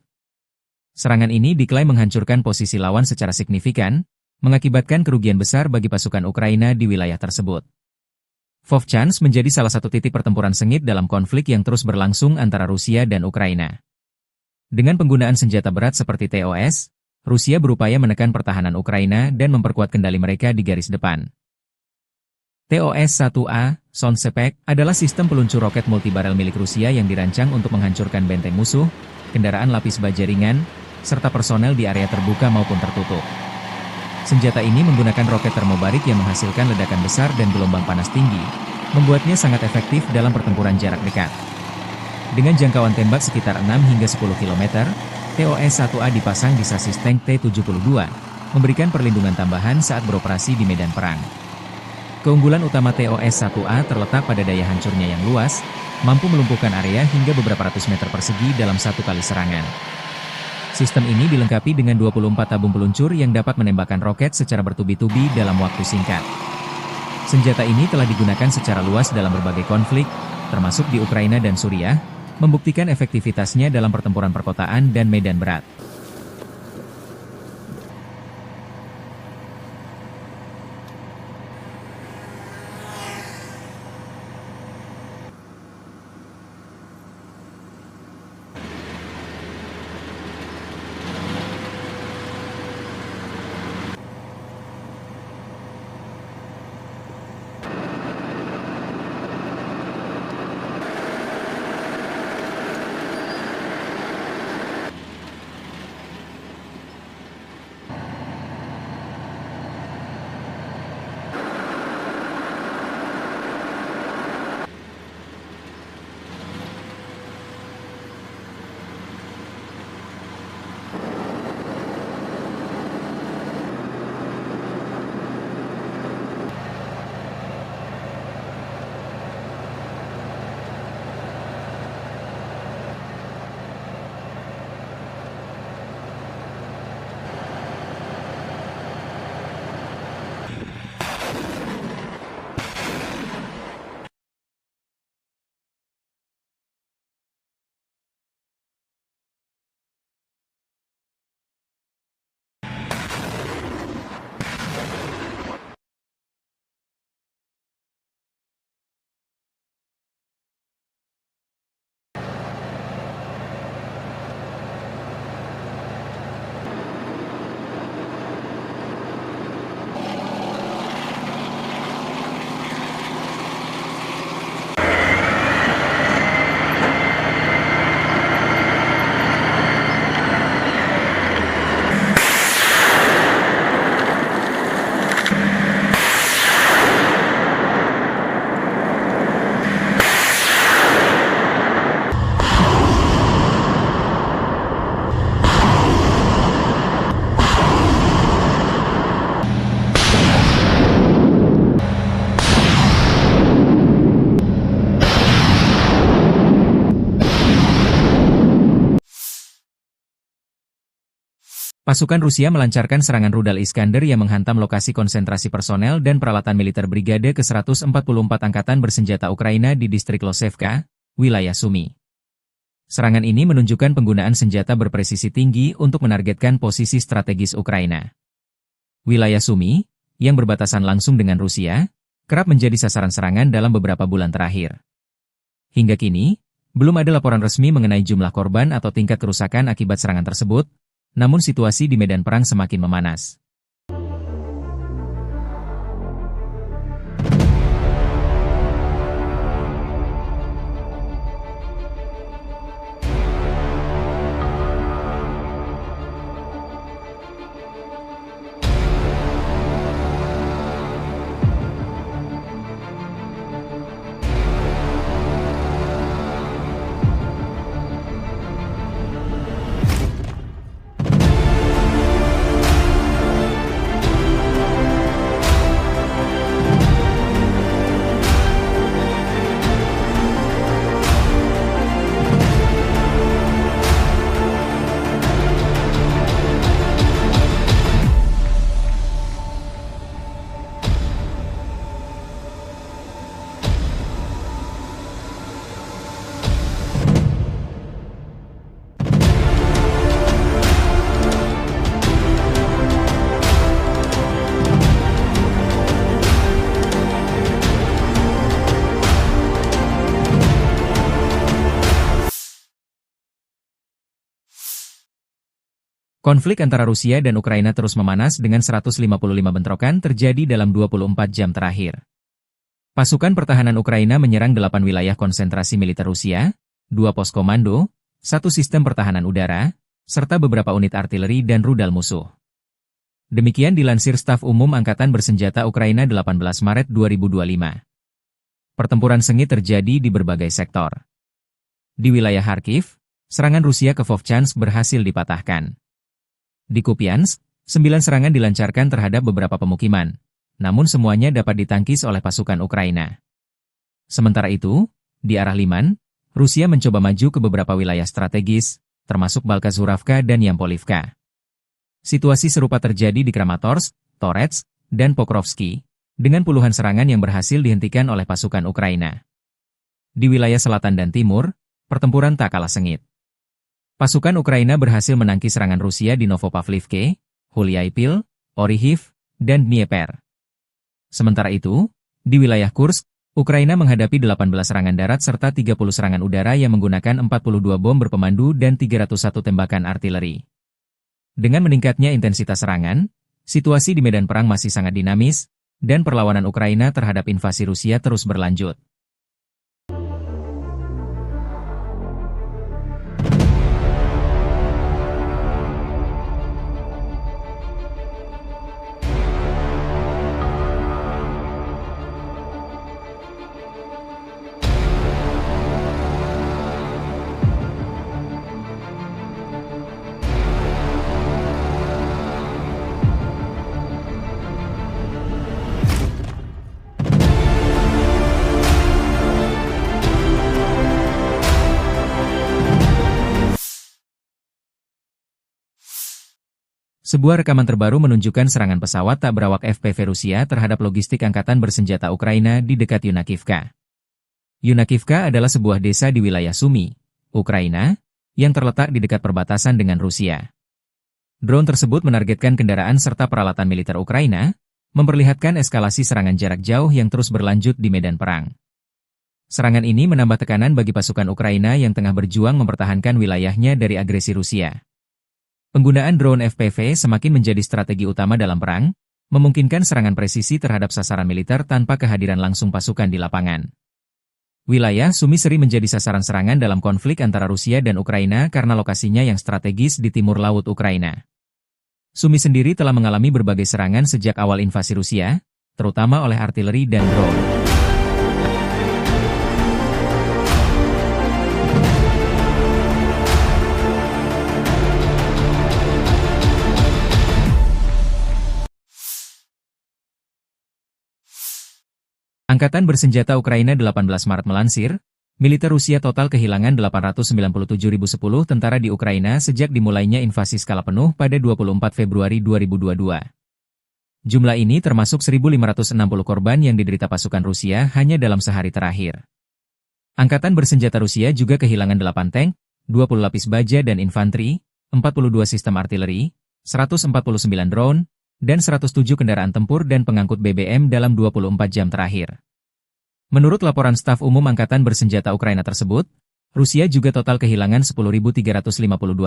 A: Serangan ini diklaim menghancurkan posisi lawan secara signifikan, mengakibatkan kerugian besar bagi pasukan Ukraina di wilayah tersebut. Vovchansk menjadi salah satu titik pertempuran sengit dalam konflik yang terus berlangsung antara Rusia dan Ukraina. Dengan penggunaan senjata berat seperti TOS, Rusia berupaya menekan pertahanan Ukraina dan memperkuat kendali mereka di garis depan. TOS-1A, Sonsepek, adalah sistem peluncur roket multibarel milik Rusia yang dirancang untuk menghancurkan benteng musuh, kendaraan lapis baja ringan, serta personel di area terbuka maupun tertutup. Senjata ini menggunakan roket termobarik yang menghasilkan ledakan besar dan gelombang panas tinggi, membuatnya sangat efektif dalam pertempuran jarak dekat. Dengan jangkauan tembak sekitar 6 hingga 10 km, TOS-1A dipasang di sasis tank T-72, memberikan perlindungan tambahan saat beroperasi di medan perang. Keunggulan utama TOS-1A terletak pada daya hancurnya yang luas, mampu melumpuhkan area hingga beberapa ratus meter persegi dalam satu kali serangan. Sistem ini dilengkapi dengan 24 tabung peluncur yang dapat menembakkan roket secara bertubi-tubi dalam waktu singkat. Senjata ini telah digunakan secara luas dalam berbagai konflik, termasuk di Ukraina dan Suriah, membuktikan efektivitasnya dalam pertempuran perkotaan dan medan berat. Pasukan Rusia melancarkan serangan rudal Iskander yang menghantam lokasi konsentrasi personel dan peralatan militer Brigade ke-144 Angkatan Bersenjata Ukraina di distrik Losevka, wilayah Sumy. Serangan ini menunjukkan penggunaan senjata berpresisi tinggi untuk menargetkan posisi strategis Ukraina. Wilayah Sumy, yang berbatasan langsung dengan Rusia, kerap menjadi sasaran serangan dalam beberapa bulan terakhir. Hingga kini, belum ada laporan resmi mengenai jumlah korban atau tingkat kerusakan akibat serangan tersebut, namun situasi di medan perang semakin memanas. Konflik antara Rusia dan Ukraina terus memanas dengan 155 bentrokan terjadi dalam 24 jam terakhir. Pasukan pertahanan Ukraina menyerang 8 wilayah konsentrasi militer Rusia, 2 pos komando, 1 sistem pertahanan udara, serta beberapa unit artileri dan rudal musuh. Demikian dilansir Staf Umum Angkatan Bersenjata Ukraina 18 Maret 2025. Pertempuran sengit terjadi di berbagai sektor. Di wilayah Kharkiv, serangan Rusia ke Vovchansk berhasil dipatahkan. Di Kupiansk, 9 serangan dilancarkan terhadap beberapa pemukiman, namun semuanya dapat ditangkis oleh pasukan Ukraina. Sementara itu, di arah Liman, Rusia mencoba maju ke beberapa wilayah strategis, termasuk Balkazuravka dan Yampolivka. Situasi serupa terjadi di Kramatorsk, Torets, dan Pokrovsky, dengan puluhan serangan yang berhasil dihentikan oleh pasukan Ukraina. Di wilayah selatan dan timur, pertempuran tak kalah sengit. Pasukan Ukraina berhasil menangkis serangan Rusia di Novopavlivke, Huliaipil, Orihiv, dan Dnieper. Sementara itu, di wilayah Kursk, Ukraina menghadapi 18 serangan darat serta 30 serangan udara yang menggunakan 42 bom berpemandu dan 301 tembakan artileri. Dengan meningkatnya intensitas serangan, situasi di medan perang masih sangat dinamis, dan perlawanan Ukraina terhadap invasi Rusia terus berlanjut. Sebuah rekaman terbaru menunjukkan serangan pesawat tak berawak FPV Rusia terhadap logistik angkatan bersenjata Ukraina di dekat Yunakivka. Yunakivka adalah sebuah desa di wilayah Sumy, Ukraina, yang terletak di dekat perbatasan dengan Rusia. Drone tersebut menargetkan kendaraan serta peralatan militer Ukraina, memperlihatkan eskalasi serangan jarak jauh yang terus berlanjut di medan perang. Serangan ini menambah tekanan bagi pasukan Ukraina yang tengah berjuang mempertahankan wilayahnya dari agresi Rusia. Penggunaan drone FPV semakin menjadi strategi utama dalam perang, memungkinkan serangan presisi terhadap sasaran militer tanpa kehadiran langsung pasukan di lapangan. Wilayah Sumy sering menjadi sasaran serangan dalam konflik antara Rusia dan Ukraina karena lokasinya yang strategis di timur laut Ukraina. Sumy sendiri telah mengalami berbagai serangan sejak awal invasi Rusia, terutama oleh artileri dan drone. Angkatan bersenjata Ukraina 18 Maret melansir, militer Rusia total kehilangan 897.010 tentara di Ukraina sejak dimulainya invasi skala penuh pada 24 Februari 2022. Jumlah ini termasuk 1.560 korban yang diderita pasukan Rusia hanya dalam sehari terakhir. Angkatan bersenjata Rusia juga kehilangan 8 tank, 20 lapis baja dan infanteri, 42 sistem artileri, 149 drone, dan 107 kendaraan tempur dan pengangkut BBM dalam 24 jam terakhir. Menurut laporan staf umum Angkatan Bersenjata Ukraina tersebut, Rusia juga total kehilangan 10.352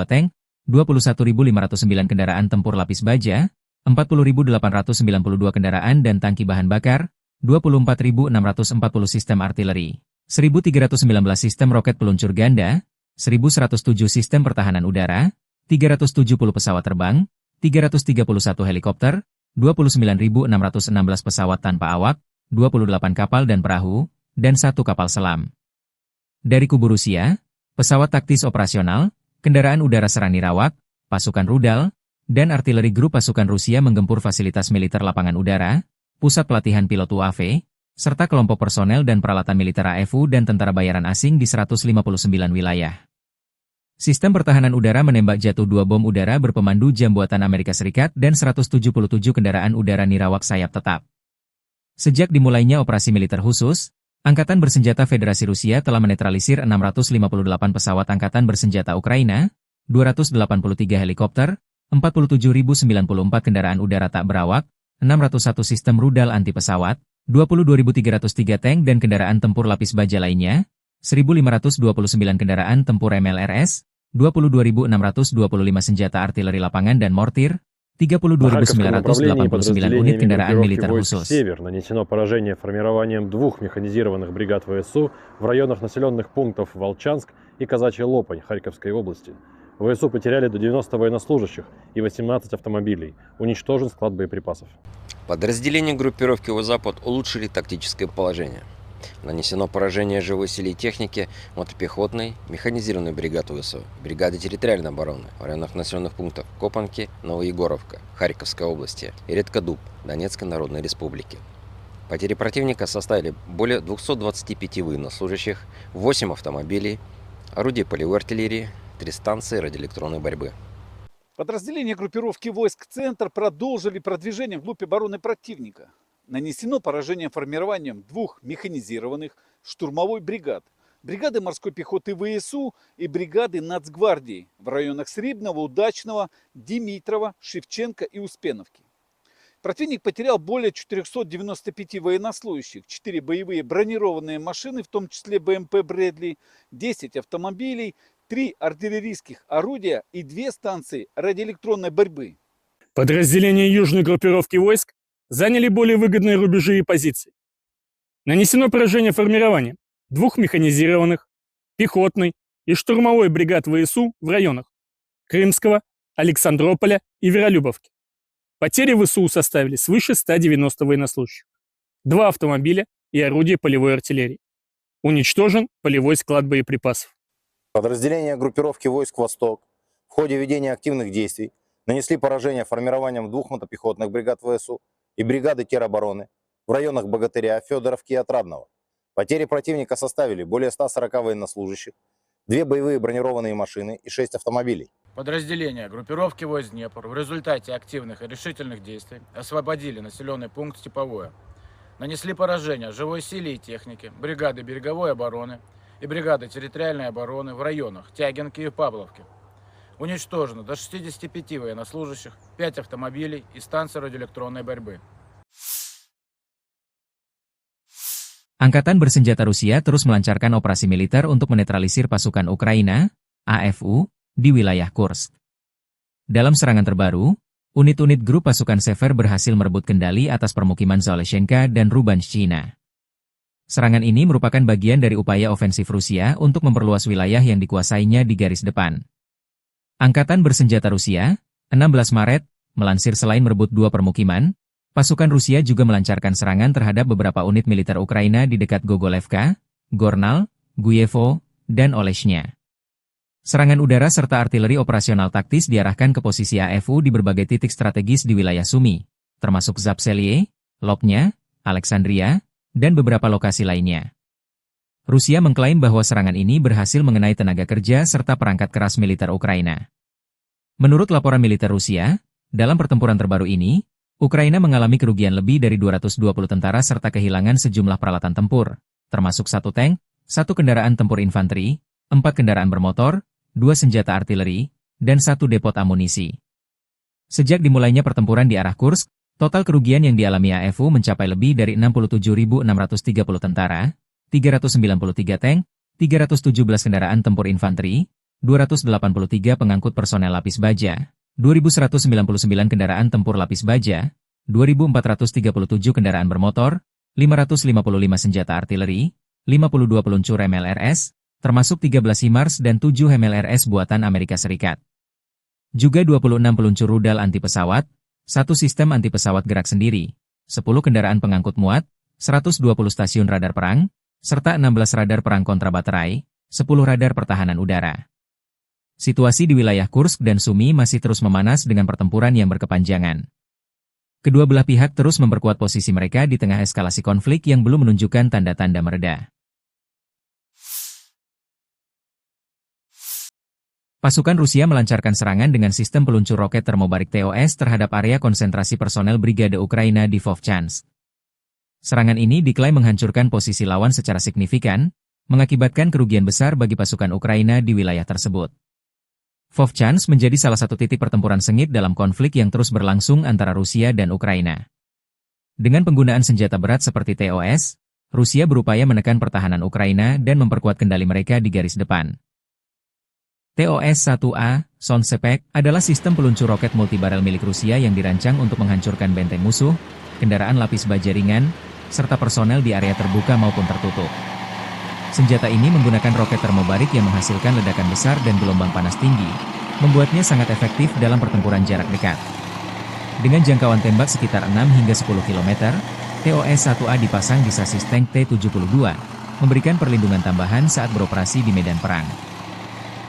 A: tank, 21.509 kendaraan tempur lapis baja, 40.892 kendaraan dan tangki bahan bakar, 24.640 sistem artileri, 1.319 sistem roket peluncur ganda, 1.107 sistem pertahanan udara, 370 pesawat terbang, 331 helikopter, 29.616 pesawat tanpa awak, 28 kapal dan perahu, dan 1 kapal selam. Dari kubu Rusia, pesawat taktis operasional, kendaraan udara serang nirawak, pasukan rudal, dan artileri grup pasukan Rusia menggempur fasilitas militer lapangan udara, pusat pelatihan pilot UAV, serta kelompok personel dan peralatan militer AFU dan tentara bayaran asing di 159 wilayah. Sistem pertahanan udara menembak jatuh 2 bom udara berpemandu jam buatan Amerika Serikat dan 177 kendaraan udara nirawak sayap tetap. Sejak dimulainya operasi militer khusus, Angkatan Bersenjata Federasi Rusia telah menetralisir 658 pesawat Angkatan Bersenjata Ukraina, 283 helikopter, 47.094 kendaraan udara tak berawak, 601 sistem rudal anti pesawat, 22.303 tank dan kendaraan tempur lapis baja lainnya, 1.529 kendaraan tempur MLRS, 22.625 senjata artileri lapangan dan mortir, 32.989 unit kendaraan militer khusus.
B: «Север» нанесено поражение формированием 2 механизированных бригад ВСУ в районах населенных пунктов Волчанск и Казачья Лопань Харьковской области. ВСУ потеряли до 90 военнослужащих и 18 автомобилей. Уничтожен склад боеприпасов.
C: Подразделения группировки «Запад» улучшили тактическое положение. Нанесено поражение живой силе и технике мотопехотной, механизированной бригады ВСУ, бригады территориальной обороны в районах населенных пунктов Копанки, Новоегоровка, Харьковской области и Редкодуб, Донецкой Народной Республики. Потери противника составили более 225 военнослужащих, 8 автомобилей, орудий полевой артиллерии, 3 станции радиоэлектронной борьбы.
D: Подразделения группировки войск «Центр» продолжили продвижение вглубь обороны противника. Нанесено поражение формированием 2 механизированных штурмовой бригад, бригады морской пехоты ВСУ и бригады Нацгвардии в районах Срибного, Удачного, Димитрова, Шевченко и Успеновки. Противник потерял более 495 военнослужащих, 4 боевые бронированные машины, в том числе БМП «Брэдли», 10 автомобилей, 3 артиллерийских орудия и 2 станции радиоэлектронной борьбы.
E: Подразделения южной группировки войск заняли более выгодные рубежи и позиции. Нанесено поражение формированием 2 механизированных, пехотной и штурмовой бригад ВСУ в районах Крымского, Александрополя и Веролюбовки. Потери ВСУ составили свыше 190 военнослужащих, 2 автомобиля и орудия полевой артиллерии. Уничтожен полевой склад боеприпасов.
F: Подразделения группировки войск «Восток» в ходе ведения активных действий нанесли поражение формированием 2 мотопехотных бригад ВСУ и бригады теробороны в районах Богатыря, Федоровки и Отрадного. Потери противника составили более 140 военнослужащих, 2 боевые бронированные машины и 6 автомобилей.
G: Подразделения группировки войск Днепр в результате активных и решительных действий освободили населенный пункт Степовое. Нанесли поражение живой силе и технике, бригады береговой обороны и бригады территориальной обороны в районах Тягинки и Павловки. Уничтожено до 65 военнослужащих, 5 автомобилей и станции радиоэлектронной борьбы.
A: Angkatan bersenjata Rusia terus melancarkan operasi militer untuk menetralisir pasukan Ukraina, AFU, di wilayah Kursk. Dalam serangan terbaru, unit-unit grup pasukan Sever berhasil merebut kendali atas permukiman Zaleshenka dan Rubanshchina. Serangan ini merupakan bagian dari upaya ofensif Rusia untuk memperluas wilayah yang dikuasainya di garis depan. Angkatan bersenjata Rusia, 16 Maret, melansir selain merebut 2 permukiman, pasukan Rusia juga melancarkan serangan terhadap beberapa unit militer Ukraina di dekat Gogolevka, Gornal, Guyevo, dan Oleshnya. Serangan udara serta artileri operasional taktis diarahkan ke posisi AFU di berbagai titik strategis di wilayah Sumy, termasuk Zapseliye, Lopnya, Alexandria, dan beberapa lokasi lainnya. Rusia mengklaim bahwa serangan ini berhasil mengenai tenaga kerja serta perangkat keras militer Ukraina. Menurut laporan militer Rusia, dalam pertempuran terbaru ini, Ukraina mengalami kerugian lebih dari 220 tentara serta kehilangan sejumlah peralatan tempur, termasuk 1 tank, 1 kendaraan tempur infanteri, 4 kendaraan bermotor, 2 senjata artileri, dan 1 depot amunisi. Sejak dimulainya pertempuran di arah Kursk, total kerugian yang dialami AFU mencapai lebih dari 67.630 tentara, 393 tank, 317 kendaraan tempur infanteri, 283 pengangkut personel lapis baja, 2.199 kendaraan tempur lapis baja, 2.437 kendaraan bermotor, 555 senjata artileri, 52 peluncur MLRS, termasuk 13 HIMARS dan 7 MLRS buatan Amerika Serikat. Juga 26 peluncur rudal anti pesawat, 1 sistem anti pesawat gerak sendiri, 10 kendaraan pengangkut muat, 120 stasiun radar perang, serta 16 radar perang kontrabaterai, 10 radar pertahanan udara. Situasi di wilayah Kursk dan Sumy masih terus memanas dengan pertempuran yang berkepanjangan. Kedua belah pihak terus memperkuat posisi mereka di tengah eskalasi konflik yang belum menunjukkan tanda-tanda mereda. Pasukan Rusia melancarkan serangan dengan sistem peluncur roket termobarik TOS terhadap area konsentrasi personel Brigade Ukraina di Vovchansk. Serangan ini diklaim menghancurkan posisi lawan secara signifikan, mengakibatkan kerugian besar bagi pasukan Ukraina di wilayah tersebut. Vovchansk menjadi salah satu titik pertempuran sengit dalam konflik yang terus berlangsung antara Rusia dan Ukraina. Dengan penggunaan senjata berat seperti TOS, Rusia berupaya menekan pertahanan Ukraina dan memperkuat kendali mereka di garis depan. TOS-1A, Sonsepek, adalah sistem peluncur roket multibarel milik Rusia yang dirancang untuk menghancurkan benteng musuh, kendaraan lapis baja ringan, serta personel di area terbuka maupun tertutup. Senjata ini menggunakan roket termobarik yang menghasilkan ledakan besar dan gelombang panas tinggi, membuatnya sangat efektif dalam pertempuran jarak dekat. Dengan jangkauan tembak sekitar 6 hingga 10 km, TOS-1A dipasang di sasis tank T-72, memberikan perlindungan tambahan saat beroperasi di medan perang.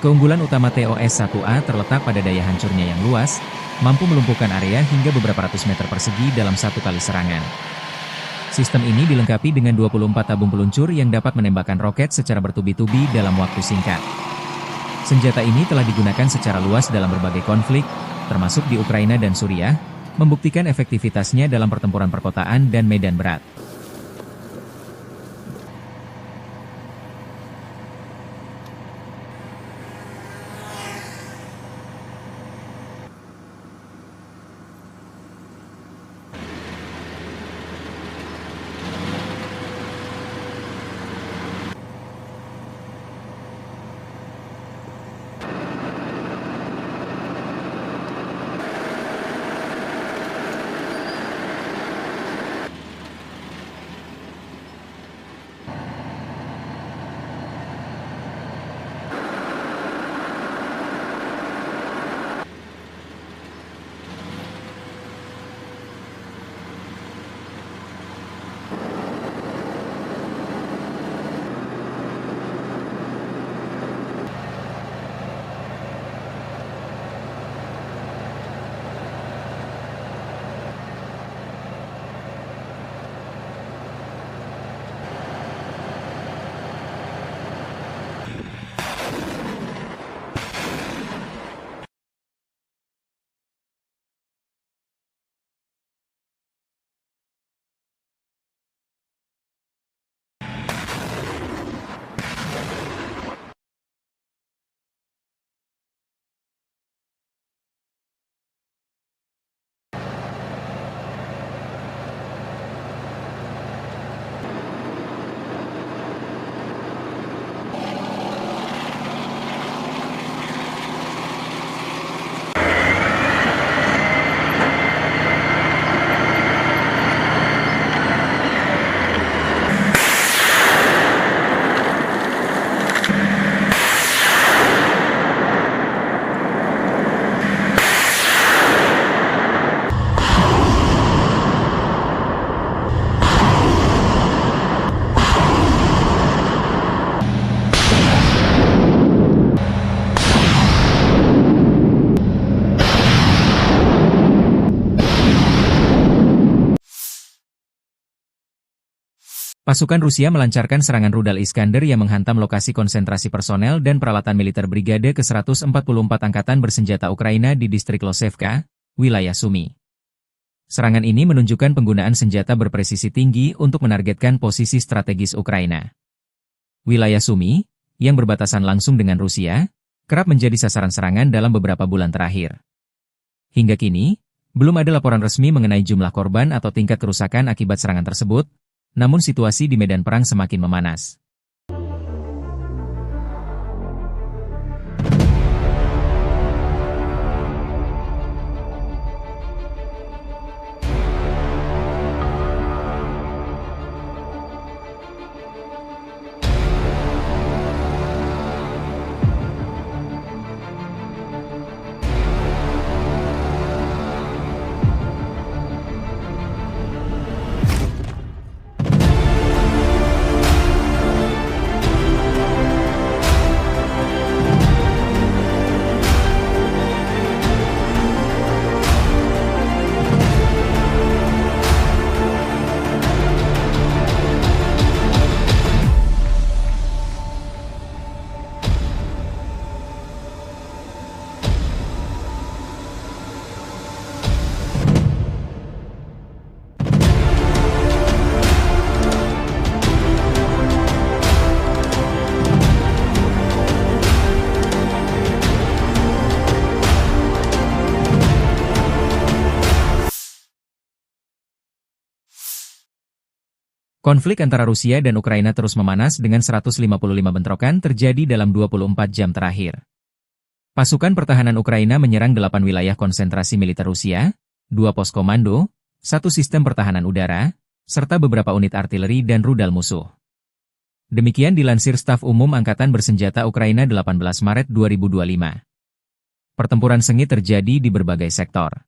A: Keunggulan utama TOS-1A terletak pada daya hancurnya yang luas, mampu melumpuhkan area hingga beberapa ratus meter persegi dalam satu kali serangan. Sistem ini dilengkapi dengan 24 tabung peluncur yang dapat menembakkan roket secara bertubi-tubi dalam waktu singkat. Senjata ini telah digunakan secara luas dalam berbagai konflik, termasuk di Ukraina dan Suriah, membuktikan efektivitasnya dalam pertempuran perkotaan dan medan berat. Pasukan Rusia melancarkan serangan rudal Iskander yang menghantam lokasi konsentrasi personel dan peralatan militer Brigade ke-144 Angkatan Bersenjata Ukraina di distrik Losevka, wilayah Sumy. Serangan ini menunjukkan penggunaan senjata berpresisi tinggi untuk menargetkan posisi strategis Ukraina. Wilayah Sumy, yang berbatasan langsung dengan Rusia, kerap menjadi sasaran serangan dalam beberapa bulan terakhir. Hingga kini, belum ada laporan resmi mengenai jumlah korban atau tingkat kerusakan akibat serangan tersebut, namun situasi di medan perang semakin memanas. Konflik antara Rusia dan Ukraina terus memanas dengan 155 bentrokan terjadi dalam 24 jam terakhir. Pasukan pertahanan Ukraina menyerang 8 wilayah konsentrasi militer Rusia, 2 pos komando, 1 sistem pertahanan udara, serta beberapa unit artileri dan rudal musuh. Demikian dilansir Staf Umum Angkatan Bersenjata Ukraina 18 Maret 2025. Pertempuran sengit terjadi di berbagai sektor.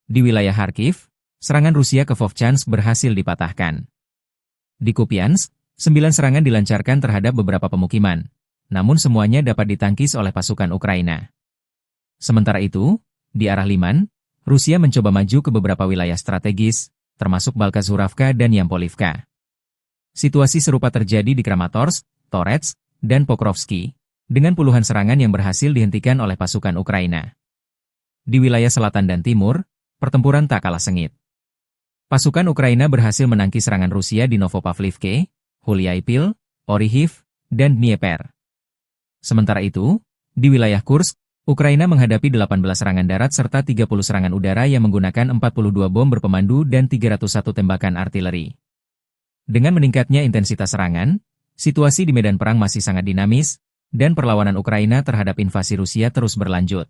A: Di wilayah Kharkiv, serangan Rusia ke Vovchansk berhasil dipatahkan. Di Kupiansk, 9 serangan dilancarkan terhadap beberapa pemukiman, namun semuanya dapat ditangkis oleh pasukan Ukraina. Sementara itu, di arah Liman, Rusia mencoba maju ke beberapa wilayah strategis, termasuk Balkazuravka dan Yampolivka. Situasi serupa terjadi di Kramatorsk, Torets, dan Pokrovsky, dengan puluhan serangan yang berhasil dihentikan oleh pasukan Ukraina. Di wilayah selatan dan timur, pertempuran tak kalah sengit. Pasukan Ukraina berhasil menangkis serangan Rusia di Novopavlivke, Huliaipil, Orihiv, dan Dnieper. Sementara itu, di wilayah Kursk, Ukraina menghadapi 18 serangan darat serta 30 serangan udara yang menggunakan 42 bom berpemandu dan 301 tembakan artileri. Dengan meningkatnya intensitas serangan, situasi di medan perang masih sangat dinamis, dan perlawanan Ukraina terhadap invasi Rusia terus berlanjut.